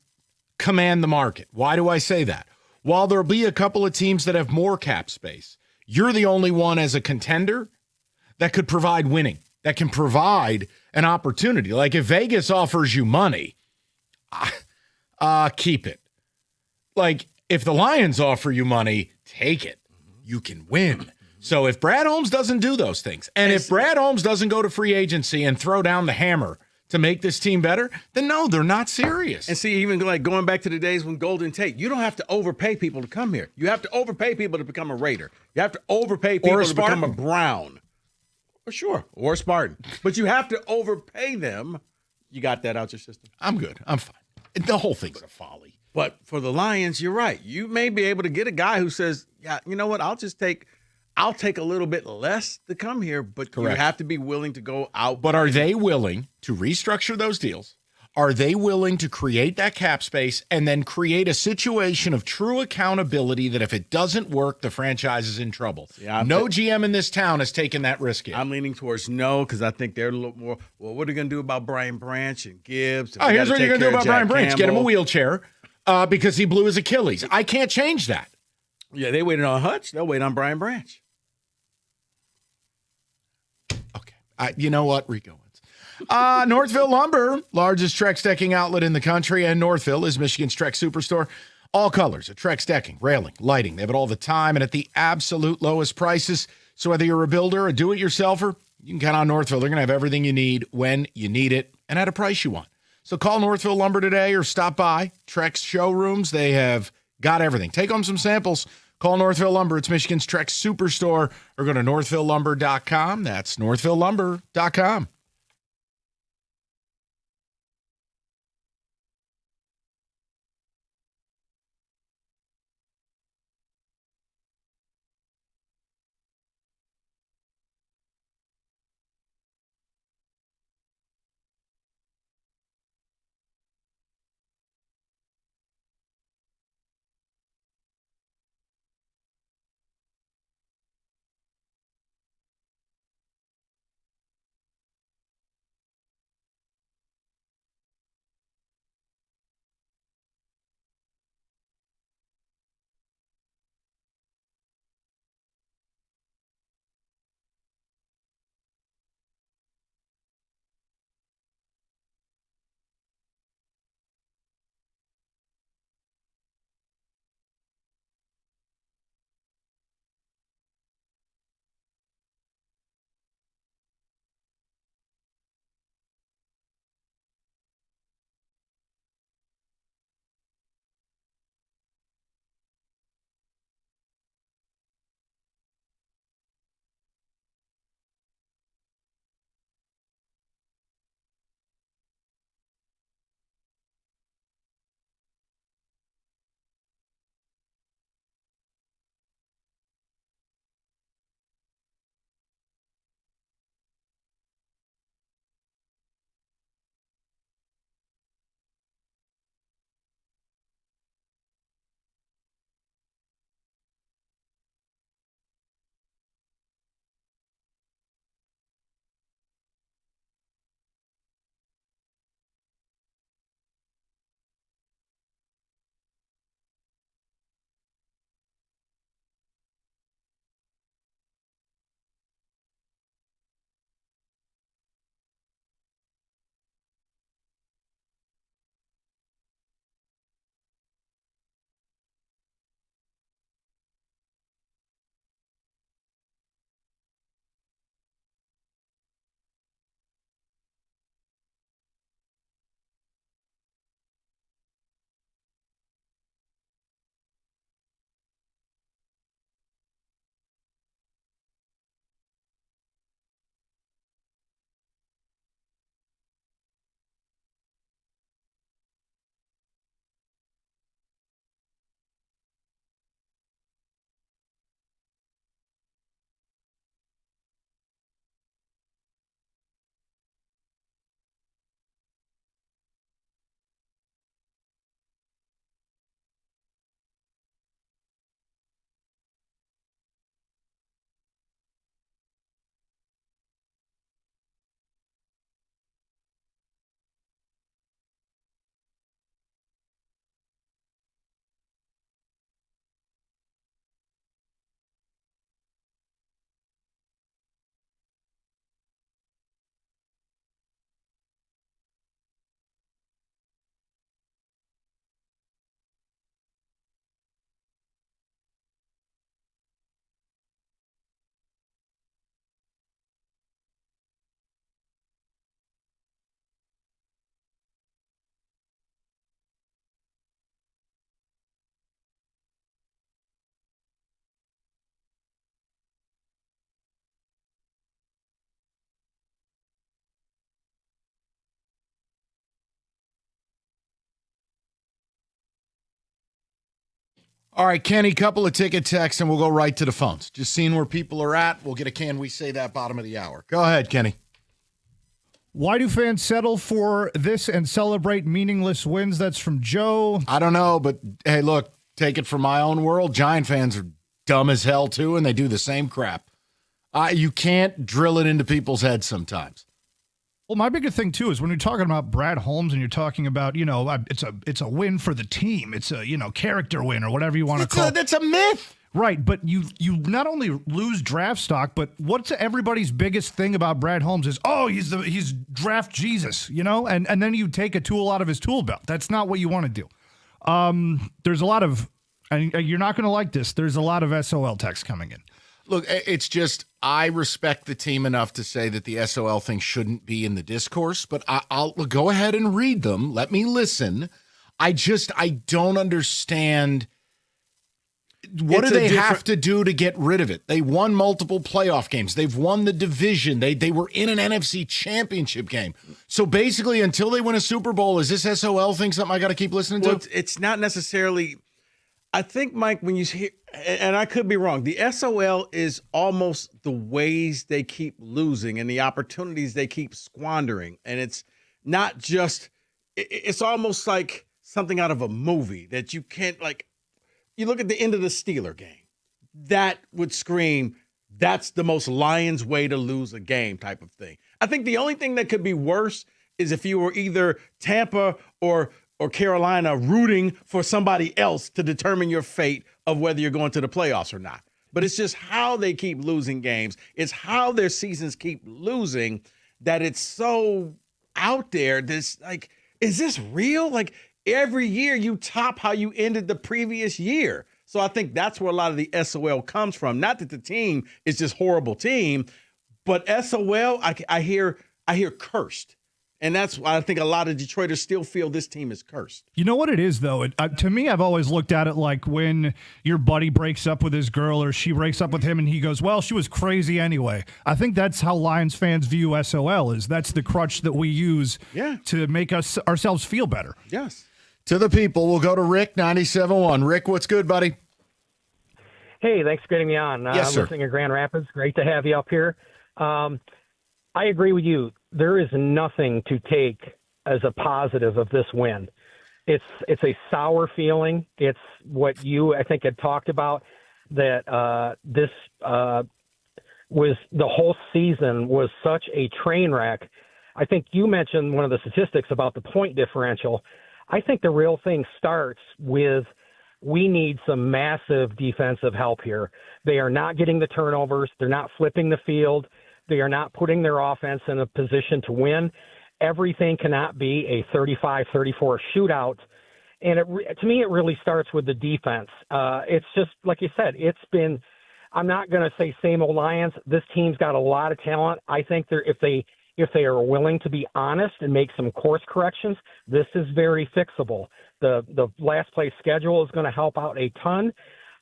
command the market. Why do I say that? While there'll be a couple of teams that have more cap space, you're the only one as a contender that could provide winning, that can provide an opportunity. Like if Vegas offers you money, keep it. Like if the Lions offer you money, take it. You can win. So if Brad Holmes doesn't do those things, and if Brad Holmes doesn't go to free agency and throw down the hammer to make this team better, then no, they're not serious. And see, even like going back to the days when Golden Tate, you don't have to overpay people to come here. You have to overpay people to become a Raider. You have to overpay people to become a Brown. Sure, or a Spartan. But you have to overpay them. You got that out your system? I'm good. I'm fine. The whole thing's a folly. But for the Lions, you're right. You may be able to get a guy who says, yeah, you know what, I'll take a little bit less to come here, but Correct. You have to be willing to go out. But are they willing to restructure those deals? Are they willing to create that cap space and then create a situation of true accountability that if it doesn't work, the franchise is in trouble? Yeah, no GM in this town has taken that risk yet. I'm leaning towards no because I think they're a little more, well, what are they going to do about Brian Branch and Gibbs? And Here's what you're going to do about Brian Branch. Campbell. Get him a wheelchair because he blew his Achilles. I can't change that. Yeah, they waited on Hutch. They'll wait on Brian Branch. Okay. You know what? Rico wins. Northville Lumber, largest Trex decking outlet in the country, and Northville is Michigan's Trex Superstore. All colors of Trex decking, railing, lighting. They have it all the time and at the absolute lowest prices. So whether you're a builder, a do-it-yourselfer, you can count on Northville. They're going to have everything you need when you need it and at a price you want. So call Northville Lumber today or stop by Trex showrooms. They have got everything. Take home some samples. Call Northville Lumber. It's Michigan's Trex Superstore, or go to northvillelumber.com. That's northvillelumber.com. All right, Kenny, couple of ticket texts, and we'll go right to the phones. Just seeing where people are at. We'll get a Can We Say That bottom of the hour. Go ahead, Kenny. Why do fans settle for this and celebrate meaningless wins? That's from Joe. I don't know, but hey, look, take it from my own world. Giant fans are dumb as hell, too, and they do the same crap. You can't drill it into people's heads sometimes. Well, my bigger thing, too, is when you're talking about Brad Holmes and you're talking about, it's a win for the team. It's a, character win or whatever you want to call it. That's a myth. Right, but you not only lose draft stock, but what's everybody's biggest thing about Brad Holmes is, he's draft Jesus, and then you take a tool out of his tool belt. That's not what you want to do. There's a lot of, and you're not going to like this, there's a lot of SOL text coming in. Look, it's just I respect the team enough to say that the SOL thing shouldn't be in the discourse, but I'll go ahead and read them. Let me listen. I don't understand. What do they have to do to get rid of it? They won multiple playoff games. They've won the division. They were in an NFC championship game. So basically, until they win a Super Bowl, is this SOL thing something I got to keep listening to? It's not necessarily. I think, Mike, when you hear, and I could be wrong, the SOL is almost the ways they keep losing and the opportunities they keep squandering. And it's not just, it's almost like something out of a movie that you can't, like, you look at the end of the Steeler game, that would scream, that's the most Lions way to lose a game type of thing. I think the only thing that could be worse is if you were either Tampa or Carolina rooting for somebody else to determine your fate of whether you're going to the playoffs or not. But it's just how they keep losing games. It's how their seasons keep losing that it's so out there. This, like, is this real? Like, every year you top how you ended the previous year. So I think that's where a lot of the SOL comes from. Not that the team is just horrible team, but SOL, I hear cursed. And that's why I think a lot of Detroiters still feel this team is cursed. You know what it is, though? To me, I've always looked at it like when your buddy breaks up with his girl or she breaks up with him and he goes, well, she was crazy anyway. I think that's how Lions fans view SOL is. That's the crutch that we use to make ourselves feel better. Yes. To the people, we'll go to Rick, 97.1. Rick, what's good, buddy? Hey, thanks for getting me on. Yes, sir. Listening in Grand Rapids. Great to have you up here. I agree with you. There is nothing to take as a positive of this win. It's a sour feeling. It's what you, I think, had talked about, that this was the whole season was such a train wreck. I think you mentioned one of the statistics about the point differential. I think the real thing starts with we need some massive defensive help here. They are not getting the turnovers. They're not flipping the field. They are not putting their offense in a position to win. Everything cannot be a 35-34 shootout. And to me, it really starts with the defense. It's just, like you said, it's been, I'm not going to say same old Lions. This team's got a lot of talent. I think if they are willing to be honest and make some course corrections, this is very fixable. The last place schedule is going to help out a ton.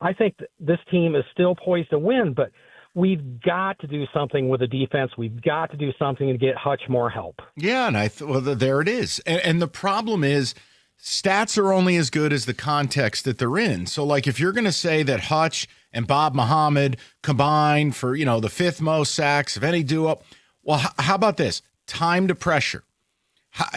I think this team is still poised to win, but we've got to do something with the defense. We've got to do something to get Hutch more help. Yeah, and there it is. And the problem is stats are only as good as the context that they're in. So, like, if you're going to say that Hutch and Bob Muhammad combined for, the fifth most sacks of any duo, well, how about this? Time to pressure. How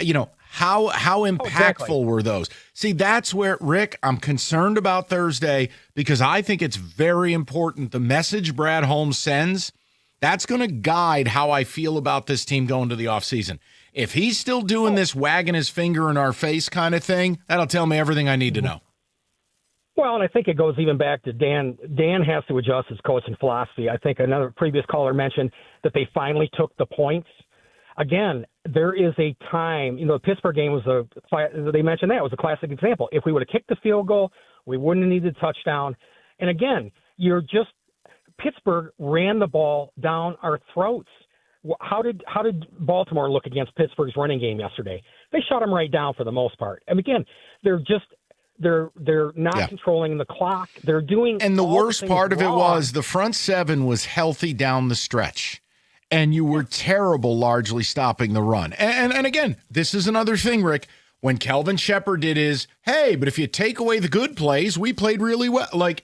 impactful were those? See, that's where, Rick, I'm concerned about Thursday because I think it's very important. The message Brad Holmes sends, that's going to guide how I feel about this team going to the offseason. If he's still doing this wagging his finger in our face kind of thing, that'll tell me everything I need to know. Well, and I think it goes even back to Dan. Dan has to adjust his coaching philosophy. I think another previous caller mentioned that they finally took the points. Again, there is a time, the Pittsburgh game they mentioned that was a classic example. If we would have kicked the field goal, we wouldn't have needed a touchdown. And again, Pittsburgh ran the ball down our throats. How did Baltimore look against Pittsburgh's running game yesterday? They shut them right down for the most part. And again, they're not controlling the clock. They're doing, and the worst part of it was the front seven was healthy down the stretch. And you were terrible largely stopping the run. And again, this is another thing, Rick. When Kelvin Shepard did his, hey, but if you take away the good plays, we played really well. Like,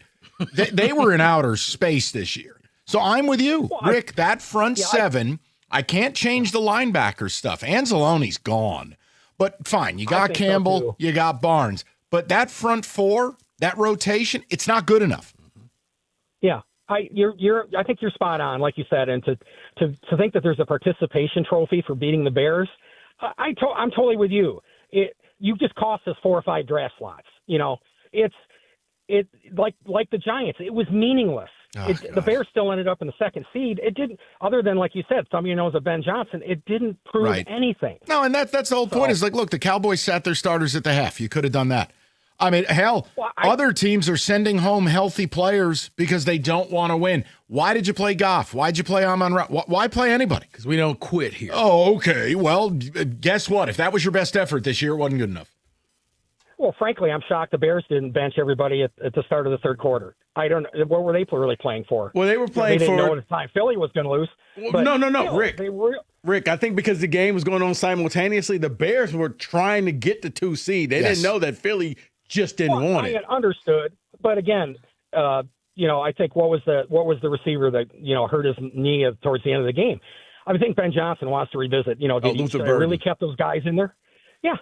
they were in outer space this year. So I'm with you, Rick. That front seven, I can't change the linebacker stuff. Anzalone's gone. But fine, you got Campbell, so you got Barnes. But that front four, that rotation, it's not good enough. Yeah, I think you're spot on, like you said, and to think that there's a participation trophy for beating the Bears, I'm totally with you. You just cost us 4 or 5 draft slots. You know, it's like the Giants. It was meaningless. The Bears still ended up in the second seed. It didn't, other than, like you said, some of you knows of Ben Johnson, it didn't prove anything. No, and that's the whole point is like, look, the Cowboys sat their starters at the half. You could have done that. I mean, hell, other teams are sending home healthy players because they don't want to win. Why did you play Goff? Why'd you play Amon-Ra? Why play anybody? Because we don't quit here. Oh, okay. Well, guess what? If that was your best effort this year, it wasn't good enough. Well, frankly, I'm shocked the Bears didn't bench everybody at the start of the third quarter. I don't know. What were they really playing for? Well, they were playing they didn't for. know at the time Philly was going to lose. Well, no, Rick. Rick, I think because the game was going on simultaneously, the Bears were trying to get the 2 seed. They didn't know that Philly just didn't want it. I understood, but again, I think what was the receiver that hurt his knee towards the end of the game? I think Ben Johnson wants to revisit. Did he really kept those guys in there? Yeah.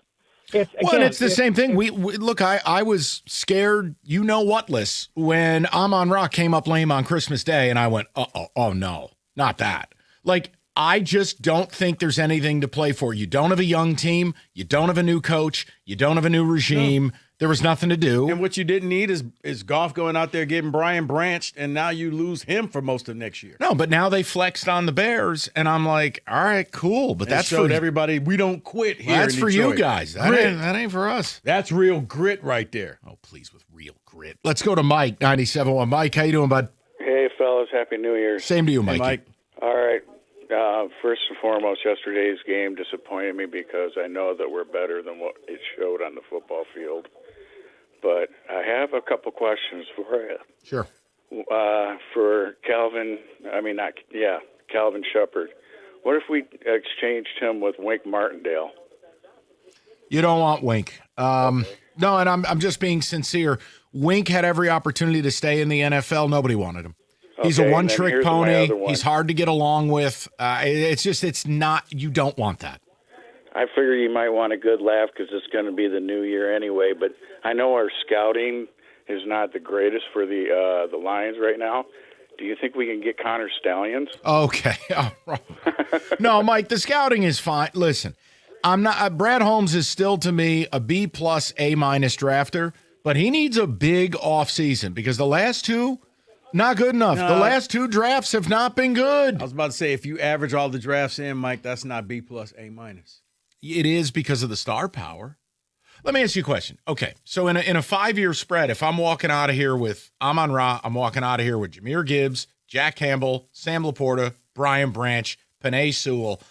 It's the same thing. We look. I was scared. You know whatless when Amon-Ra came up lame on Christmas Day, and I went, oh no, not that. Like, I just don't think there's anything to play for. You don't have a young team. You don't have a new coach. You don't have a new regime. No. There was nothing to do. And what you didn't need is Goff going out there getting Brian Branch, and now you lose him for most of next year. No, but now they flexed on the Bears, and I'm like, all right, cool. But that's showed for everybody we don't quit here. That's for Detroit. you guys. That ain't for us. That's real grit right there. Oh, please, with real grit. Let's go to Mike, 97.1. Mike, how you doing, bud? Hey, fellas. Happy New Year's. Same to you, Mike. Hey, Mike. All right. First and foremost, yesterday's game disappointed me because I know that we're better than what it showed on the football field. But I have a couple questions for you. Sure. For Calvin Shepard. What if we exchanged him with Wink Martindale? You don't want Wink. No, and I'm just being sincere. Wink had every opportunity to stay in the NFL. Nobody wanted him. He's a one-trick pony. He's hard to get along with. It's not. You don't want that. I figure you might want a good laugh because it's going to be the new year anyway. But I know our scouting is not the greatest for the Lions right now. Do you think we can get Connor Stallions? Okay. No, Mike, the scouting is fine. Listen, I'm not. Brad Holmes is still to me a B+, A- drafter, but he needs a big offseason because the last two. Not good enough. No. The last 2 drafts have not been good. I was about to say, if you average all the drafts in, Mike, that's not B+, A-. It is because of the star power. Let me ask you a question. Okay, so in a 5-year spread, if I'm walking out of here with Amon-Ra, I'm walking out of here with Jahmyr Gibbs, Jack Campbell, Sam Laporta, Brian Branch, Penei Sewell,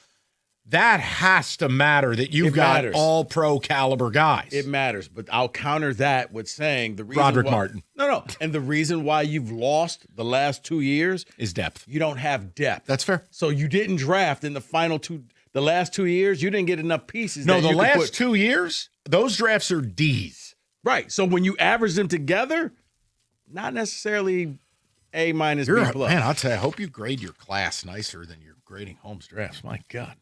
that has to matter that you've got all pro caliber guys. It matters, but I'll counter that with saying the reason Roderick Martin. No. And the reason why you've lost the last 2 years is depth. You don't have depth. That's fair. So you didn't draft in the last 2 years, you didn't get enough pieces. No, the last 2 years, those drafts are D's. Right. So when you average them together, not necessarily A-, B+. Man, I'll tell you, I hope you grade your class nicer than you're grading Holmes drafts. My God.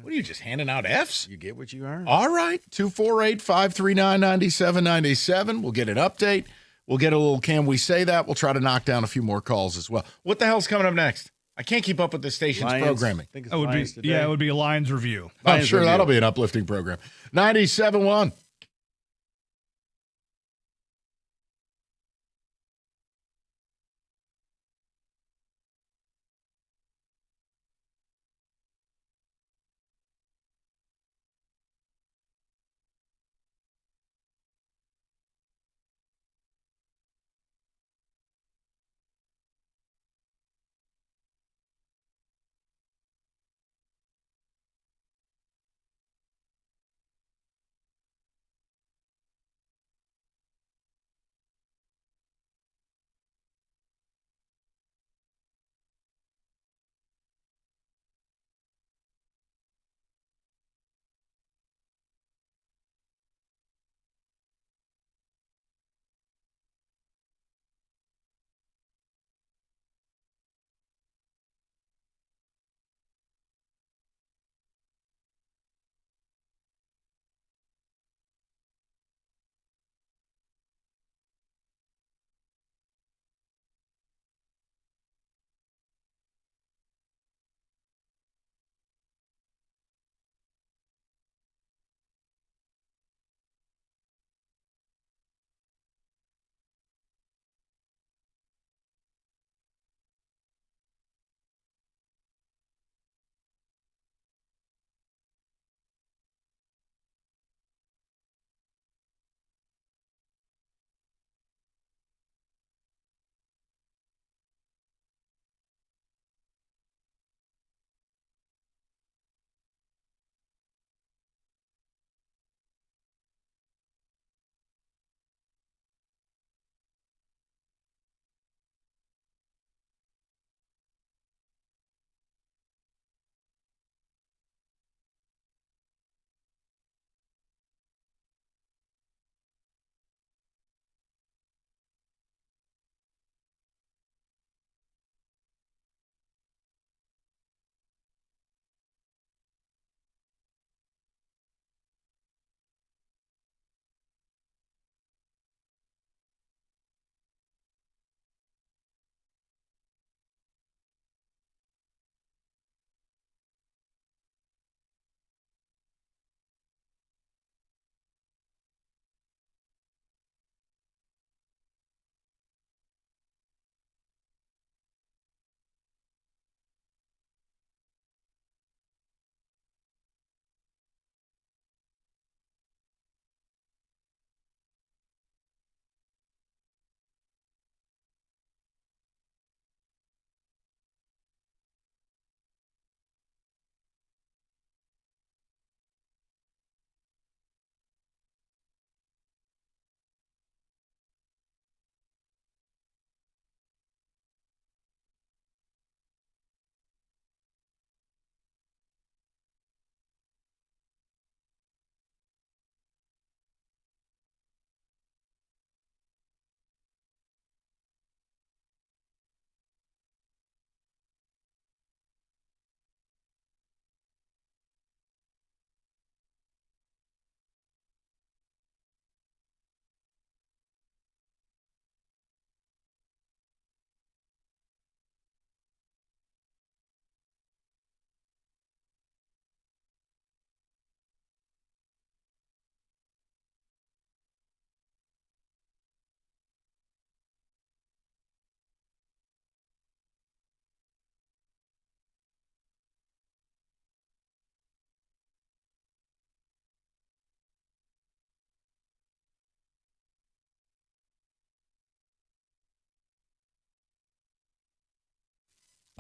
What are you, just handing out Fs? You get what you earn. All right. 248-539-9797. We'll get an update. We'll get a little Can We Say That? We'll try to knock down a few more calls as well. What the hell's coming up next? I can't keep up with the station's programming. It would be a Lions review. I'm sure that'll be an uplifting program. 97.1.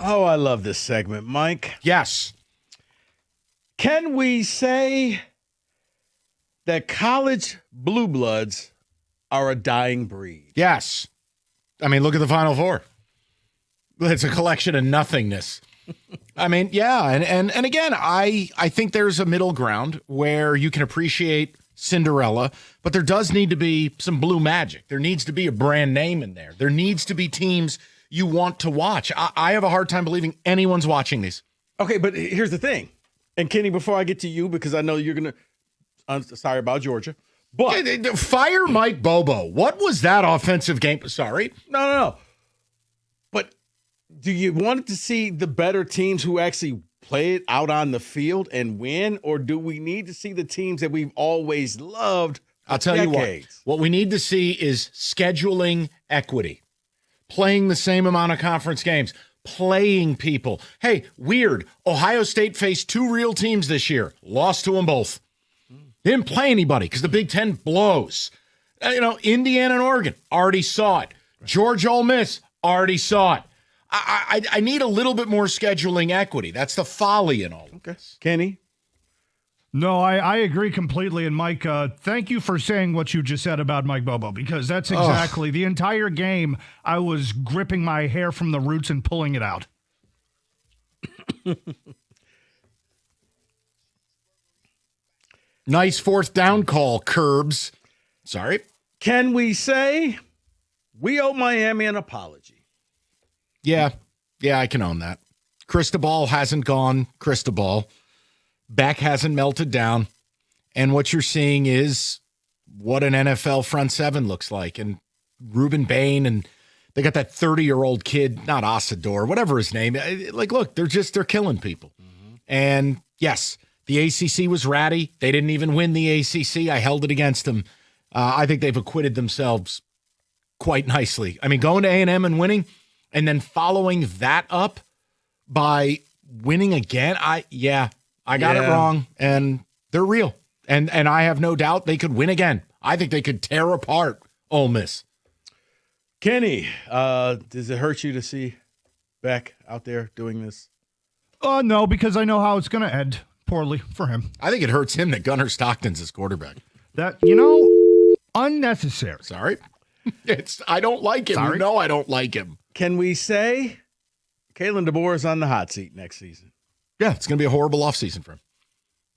Oh, I love this segment, Mike. Yes. Can we say that college blue bloods are a dying breed? Yes. I mean, look at the Final Four. It's a collection of nothingness. I mean, yeah, and again, I think there's a middle ground where you can appreciate Cinderella, but there does need to be some blue magic. There needs to be a brand name in there. There needs to be teams you want to watch. I have a hard time believing anyone's watching these. Okay, but here's the thing. And Kenny, before I get to you, because I know you're going to, I'm sorry about Georgia, but fire Mike Bobo. What was that offensive game? Sorry. No. But do you want to see the better teams who actually play it out on the field and win, or do we need to see the teams that we've always loved? I'll tell decades? you what we need to see is scheduling equity, playing the same amount of conference games, playing people. Hey, weird. Ohio State faced 2 real teams this year, lost to them both. They didn't play anybody because the Big Ten blows. Indiana and Oregon already saw it. Georgia, Ole Miss already saw it. I need a little bit more scheduling equity. That's the folly in all of this. Kenny? No, I agree completely. And Mike, thank you for saying what you just said about Mike Bobo, because that's exactly the entire game. I was gripping my hair from the roots and pulling it out. Nice 4th down call, Curbs. Sorry. Can we say we owe Miami an apology? Yeah, I can own that. Cristobal hasn't gone Cristobal. Beck hasn't melted down. And what you're seeing is what an NFL front seven looks like. And Ruben Bain, and they got that 30-year-old kid, not Asador, whatever his name. Look, they're killing people. Mm-hmm. And yes, the ACC was ratty. They didn't even win the ACC. I held it against them. I think they've acquitted themselves quite nicely. I mean, going to A&M and winning, and then following that up by winning again, I got it wrong, and they're real. And I have no doubt they could win again. I think they could tear apart Ole Miss. Kenny, does it hurt you to see Beck out there doing this? No, because I know how it's going to end poorly for him. I think it hurts him that Gunnar Stockton's his quarterback. That, unnecessary. Sorry. I don't like him. Sorry. You know I don't like him. Can we say Kalen DeBoer is on the hot seat next season? Yeah, it's going to be a horrible offseason for him.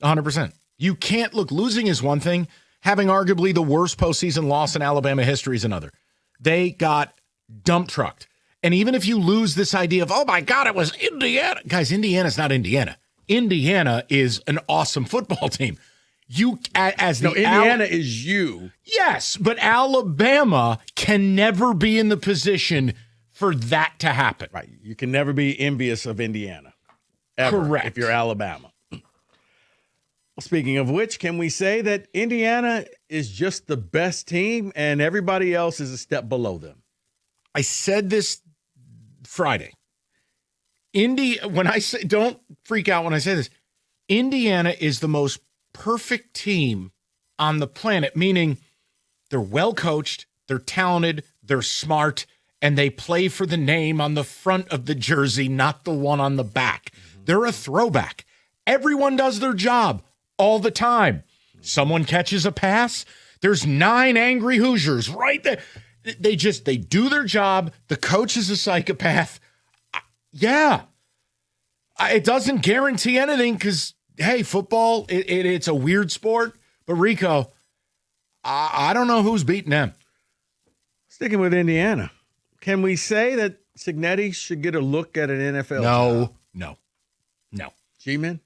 100%. You can't losing is one thing. Having arguably the worst postseason loss in Alabama history is another. They got dump trucked. And even if you lose this idea of, oh my God, it was Indiana. Guys, Indiana's not Indiana. Indiana is an awesome football team. Indiana is you. Yes, but Alabama can never be in the position for that to happen. Right. You can never be envious of Indiana. Ever, correct. If you're Alabama. Speaking of which, can we say that Indiana is just the best team and everybody else is a step below them? I said this Friday. When I say, don't freak out when I say this, Indiana is the most perfect team on the planet, meaning they're well coached, they're talented, they're smart, and they play for the name on the front of the jersey, not the one on the back. They're a throwback. Everyone does their job all the time. Someone catches a pass, there's 9 angry Hoosiers right there. They do their job. The coach is a psychopath. Yeah. It doesn't guarantee anything because, hey, football, it's a weird sport. But, Rico, I don't know who's beating them. Sticking with Indiana, can we say that Cignetti should get a look at an NFL job? No. G-Man?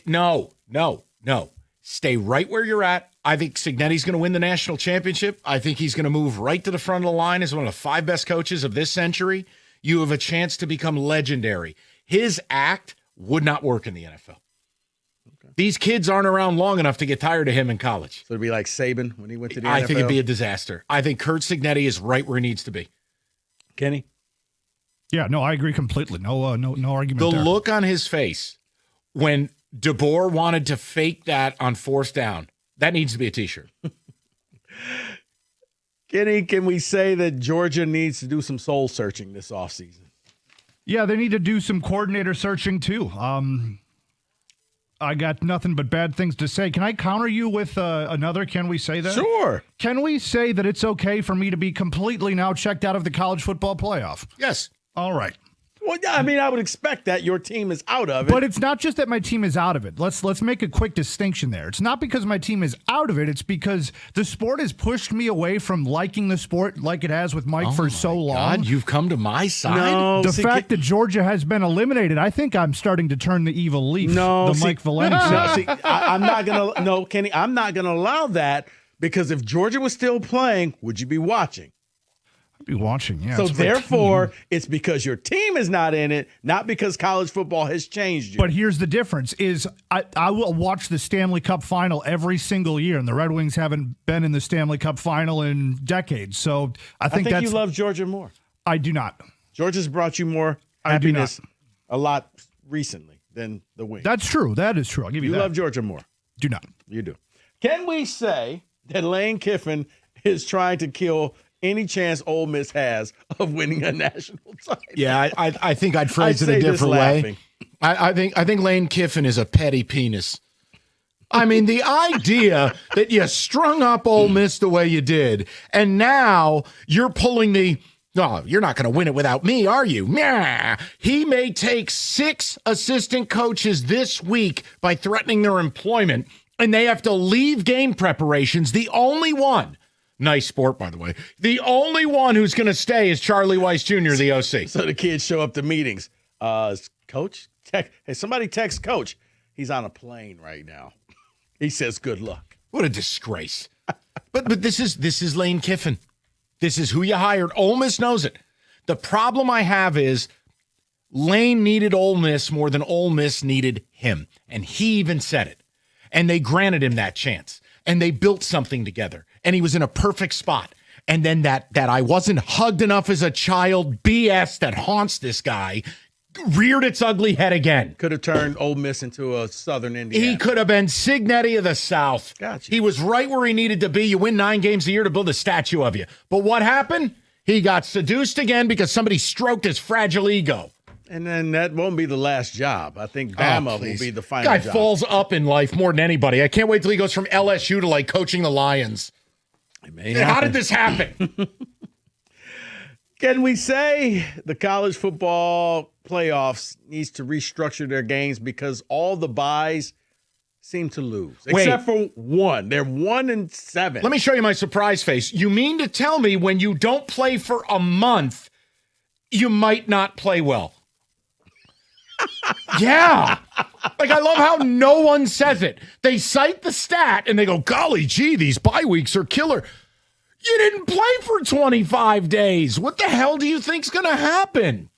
No. Stay right where you're at. I think Cignetti's going to win the national championship. I think he's going to move right to the front of the line as one of the 5 best coaches of this century. You have a chance to become legendary. His act would not work in the NFL. Okay. These kids aren't around long enough to get tired of him in college. So it'd be like Saban when he went to the NFL? I think it'd be a disaster. I think Curt Cignetti is right where he needs to be. Kenny? Yeah, no, I agree completely. No argument The there. look on his face when DeBoer wanted to fake that on 4th down, that needs to be a T-shirt. Kenny, can we say that Georgia needs to do some soul searching this offseason? Yeah, they need to do some coordinator searching too. I got nothing but bad things to say. Can I counter you with another? Can we say that? Sure. Can we say that it's okay for me to be completely now checked out of the college football playoff? Yes. All right. Well, yeah, I mean, I would expect that your team is out of it. But it's not just that my team is out of it. Let's make a quick distinction there. It's not because my team is out of it. It's because the sport has pushed me away from liking the sport like it has with Mike for so long. God, you've come to my side. No, the fact that Georgia has been eliminated, I think I'm starting to turn the evil leaf. Mike Valenti. I'm not gonna. No, Kenny, I'm not gonna allow that because if Georgia was still playing, would you be watching? I'd be watching, yeah. So therefore, it's because your team is not in it, not because college football has changed you. But here's the difference: is I will watch the Stanley Cup final every single year, and the Red Wings haven't been in the Stanley Cup final in decades. So I think that's, you love Georgia more. I do not. Georgia's brought you more happiness a lot recently than the Wings. That's true. That is true. I'll give you that. You love Georgia more. Do not. You do. Can we say that Lane Kiffin is trying to kill any chance Ole Miss has of winning a national title? Yeah, I think I'd phrase it a different way. I think Lane Kiffin is a petty penis. I mean, the idea that you strung up Ole Miss the way you did, and now you're pulling no, you're not going to win it without me, are you? Nah. He may take 6 assistant coaches this week by threatening their employment, and they have to leave game preparations. The only one, nice sport, by the way, the only one who's going to stay is Charlie Weiss Jr., the OC. So the kids show up to meetings. Coach, hey, somebody text Coach. He's on a plane right now. He says, good luck. What a disgrace. But this is Lane Kiffin. This is who you hired. Ole Miss knows it. The problem I have is Lane needed Ole Miss more than Ole Miss needed him. And he even said it. And they granted him that chance. And they built something together. And he was in a perfect spot. And then that I wasn't hugged enough as a child BS that haunts this guy reared its ugly head again. Could have turned Ole Miss into a Southern Indiana. He could have been Signetti of the South. Gotcha. He was right where he needed to be. You win 9 games a year to build a statue of you. But what happened? He got seduced again because somebody stroked his fragile ego. And then that won't be the last job. I think Bama will be the final guy job. Falls up in life more than anybody. I can't wait till he goes from LSU to like coaching the Lions. How did this happen? Can we say the college football playoffs needs to restructure their games because all the buys seem to lose, except for one? They're 1-7. Let me show you my surprise face. You mean to tell me when you don't play for a month, you might not play well? Yeah. Like, I love how no one says it. They cite the stat and they go, golly gee, these bye weeks are killer. You didn't play for 25 days. What the hell do you think's going to happen?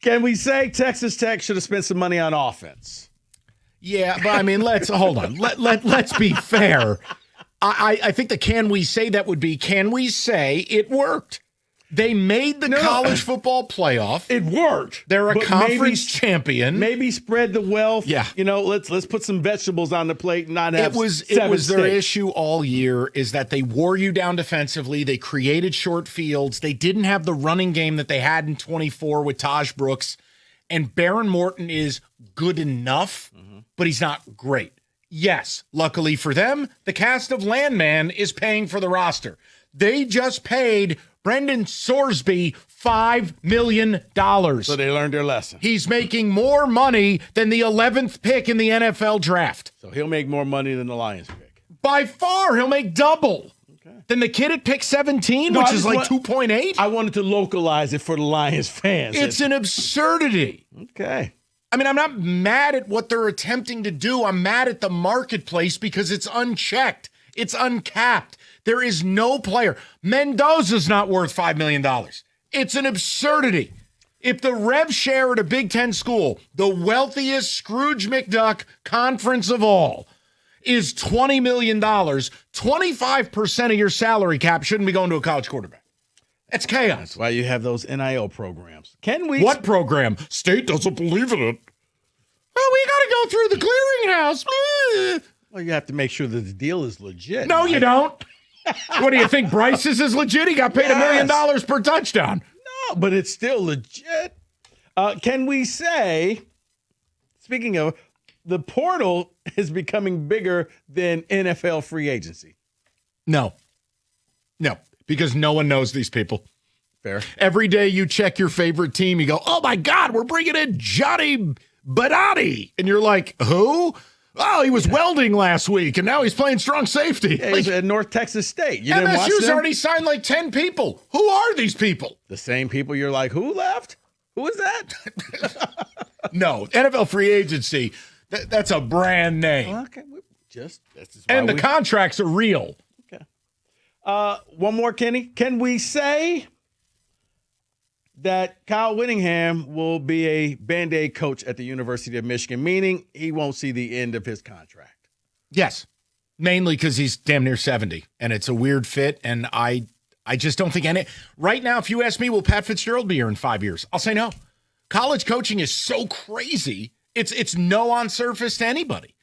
Can we say Texas Tech should have spent some money on offense? Yeah, but I mean, hold on. Let's be fair. I think the can we say that would be, can we say it worked? They made the college football playoff. It worked. They're a conference champion. Maybe spread the wealth. Yeah. You know, let's put some vegetables on the plate and not have it was their issue all year is that they wore you down defensively. They created short fields. They didn't have the running game that they had in 24 with Taj Brooks. And Baron Morton is good enough, but he's not great. Yes, luckily for them, the cast of Landman is paying for the roster. They just paid Brendan Sorsby $5 million. So they learned their lesson. He's making more money than the 11th pick in the NFL draft. So he'll make more money than the Lions pick. By far, he'll make double than the kid at pick 17, which is like 2.8. I wanted to localize it for the Lions fans. It's an absurdity. Okay. I mean, I'm not mad at what they're attempting to do. I'm mad at the marketplace because it's unchecked. It's uncapped. There is no player. Mendoza's not worth $5 million. It's an absurdity. If the rev share at a Big Ten school, the wealthiest Scrooge McDuck conference of all, is $20 million, 25% of your salary cap shouldn't be going to a college quarterback. That's chaos. That's why you have those NIL programs. Can we? What program? State doesn't believe in it. Well, we got to go through the clearinghouse. Well, you have to make sure that the deal is legit. No, you don't. What do you think? Bryce's is legit? He got paid $1 million per touchdown. No, but it's still legit. Can we say, speaking of, the portal is becoming bigger than NFL free agency? No, because no one knows these people. Fair. Every day you check your favorite team, you go, oh my God, we're bringing in Johnny Badati. And you're like, who? Oh, he was welding last week, and now he's playing strong safety. Yeah, he's at North Texas State. You didn't watch MSU's them? already signed like 10 people. Who are these people? The same people you're like, who left? Who is that? No, NFL free agency, that's a brand name. Okay, and the contracts are real. Okay. One more, Kenny. Can we say that Kyle Whittingham will be a Band-Aid coach at the University of Michigan, meaning he won't see the end of his contract? Yes, mainly because he's damn near 70, and it's a weird fit, and I just don't think any. Right now, if you ask me, will Pat Fitzgerald be here in 5 years? I'll say no. College coaching is so crazy, it's no on surface to anybody.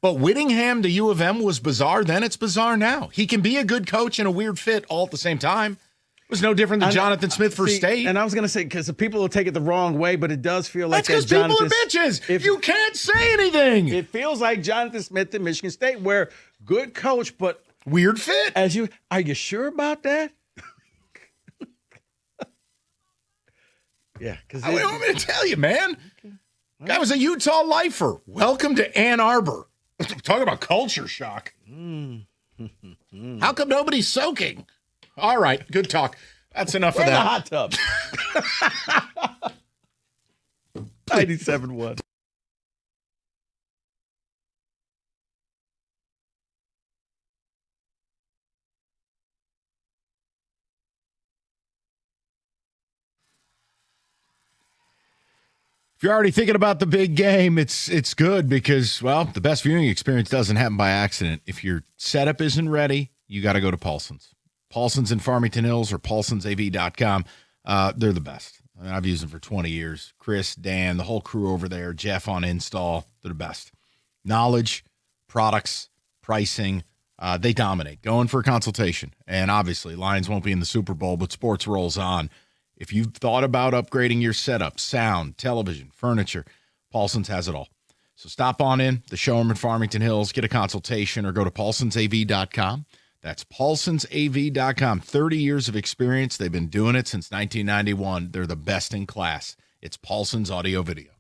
But Whittingham to U of M was bizarre then, it's bizarre now. He can be a good coach and a weird fit all at the same time. It was no different than Jonathan Smith for State. And I was going to say, because the people will take it the wrong way, but it does feel like that's because people are bitches. You can't say anything. It feels like Jonathan Smith at Michigan State, where good coach, but weird fit. Are you sure about that? Yeah, because I don't want me to tell you, man. Okay. Guy was a Utah lifer. Welcome to Ann Arbor. Talk about culture shock. How come nobody's soaking? All right, good talk. That's enough of that. The hot tub. 97.1. If you're already thinking about the big game, it's good because, well, the best viewing experience doesn't happen by accident. If your setup isn't ready, you got to go to Paulson's. Paulson's in Farmington Hills or paulsonsav.com. They're the best. I mean, I've used them for 20 years. Chris, Dan, the whole crew over there, Jeff on install, they're the best. Knowledge, products, pricing, they dominate. Go in for a consultation. And obviously, Lions won't be in the Super Bowl, but sports rolls on. If you've thought about upgrading your setup, sound, television, furniture, Paulson's has it all. So stop on in, the showroom in Farmington Hills, get a consultation, or go to paulsonsav.com. That's paulsonsav.com. 30 years of experience. They've been doing it since 1991. They're the best in class. It's Paulson's Audio Video.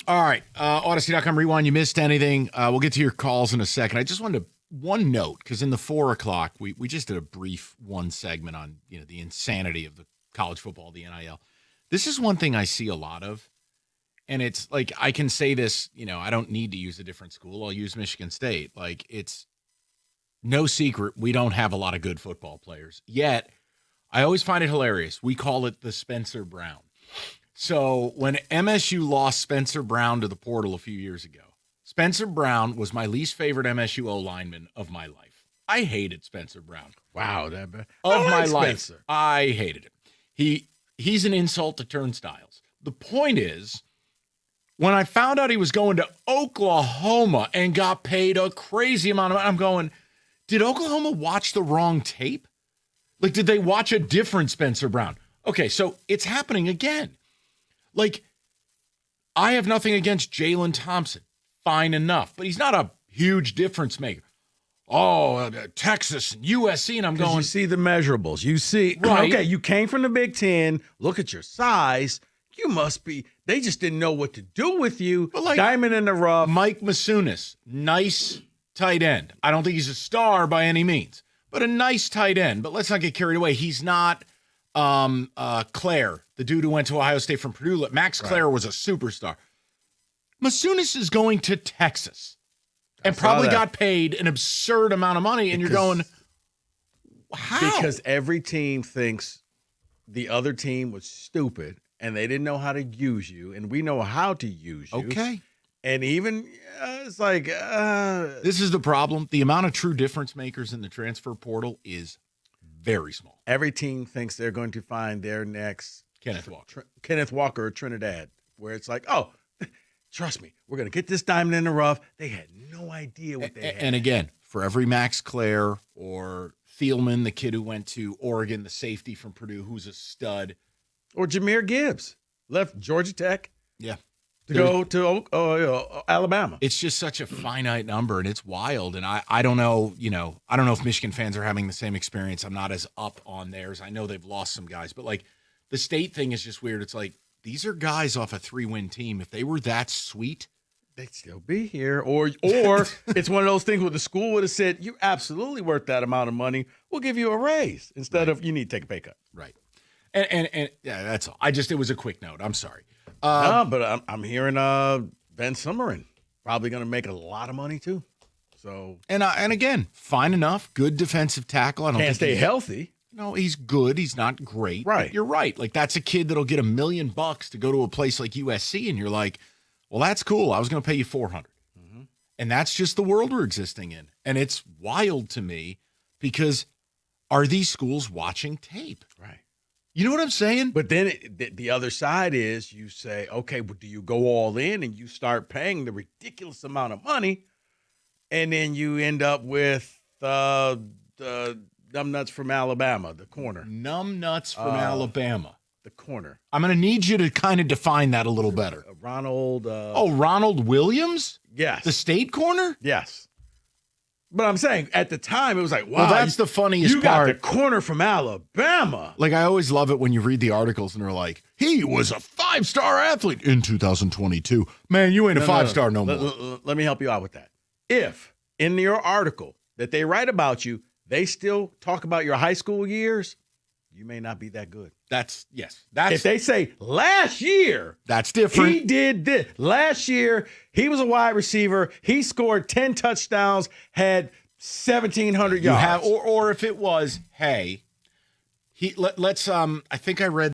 All right. Odyssey.com Rewind. You missed anything? We'll get to your calls in a second. I just wanted to one note, because in the 4 o'clock, we just did a brief one segment on the insanity of the college football, the NIL. This is one thing I see a lot of, and it's like I can say this. I don't need to use a different school. I'll use Michigan State. Like, it's no secret we don't have a lot of good football players. Yet, I always find it hilarious. We call it the Spencer Brown. So when MSU lost Spencer Brown to the portal a few years ago, Spencer Brown was my least favorite MSU O-lineman of my life. I hated Spencer Brown. Wow, that bad. Of my life. I hated him. He's an insult to turnstiles. The point is, when I found out he was going to Oklahoma and got paid a crazy amount of money, I'm going, did Oklahoma watch the wrong tape? Like, did they watch a different Spencer Brown? Okay, so it's happening again. Like, I have nothing against Jalen Thompson. Fine enough. But he's not a huge difference maker. Oh, Texas and USC, and I'm going. You see the measurables. You see, right. Okay, you came from the Big Ten. Look at your size. You must be. They just didn't know what to do with you. But like, diamond in the rough. Mike Masunis, nice tight end. I don't think he's a star by any means, but a nice tight end. But let's not get carried away. He's not Claire, the dude who went to Ohio State from Purdue. Max Claire was a superstar. Masunis is going to Texas and probably got paid an absurd amount of money, and you're going, how? Because every team thinks the other team was stupid, and they didn't know how to use you, and we know how to use you. Okay. And even, it's like... this is the problem. The amount of true difference makers in the transfer portal is very small. Every team thinks they're going to find their next... Kenneth Walker or Trinidad, where it's like, oh... Trust me, we're going to get this diamond in the rough. They had no idea what they had. And again, for every Max Claire or Thielman, the kid who went to Oregon, the safety from Purdue, who's a stud. Or Jahmyr Gibbs, left Georgia Tech. Yeah. To go to Alabama. It's just such a finite number, and it's wild. And I don't know, I don't know if Michigan fans are having the same experience. I'm not as up on theirs. I know they've lost some guys, but like the state thing is just weird. It's like, these are guys off a 3-win team. If they were that sweet, they'd still be here. Or it's one of those things where the school would have said, you're absolutely worth that amount of money. We'll give you a raise instead of you need to take a pay cut. Right. And yeah, that's all. It was a quick note. I'm sorry. No, but I'm hearing Ben Summerin probably going to make a lot of money too. So and again, fine enough, good defensive tackle. I don't can't stay healthy. No, he's good. He's not great. Right. But you're right. Like, that's a kid that'll get $1 million to go to a place like USC, and you're like, well, that's cool. I was going to pay you $400. Mm-hmm. And that's just the world we're existing in. And it's wild to me because are these schools watching tape? Right. You know what I'm saying? But then the other side is you say, okay, but do you go all in and you start paying the ridiculous amount of money, and then you end up with the numbnuts from Alabama, the corner. Numbnuts from Alabama. The corner. I'm going to need you to kind of define that a little better. Ronald. Ronald Williams? Yes. The state corner? Yes. But I'm saying at the time, it was like, wow. Well, that's the funniest part. You got the corner from Alabama. Like, I always love it when you read the articles and they're like, he was a 5-star athlete in 2022. Man, you ain't a 5-star no more. Let me help you out with that. If in your article that they write about you, they still talk about your high school years, you may not be that good. That's if they say last year, that's different. He did this. Last year, he was a wide receiver. He scored 10 touchdowns, had 1,700 yards. Or if it was, hey, let's I think I read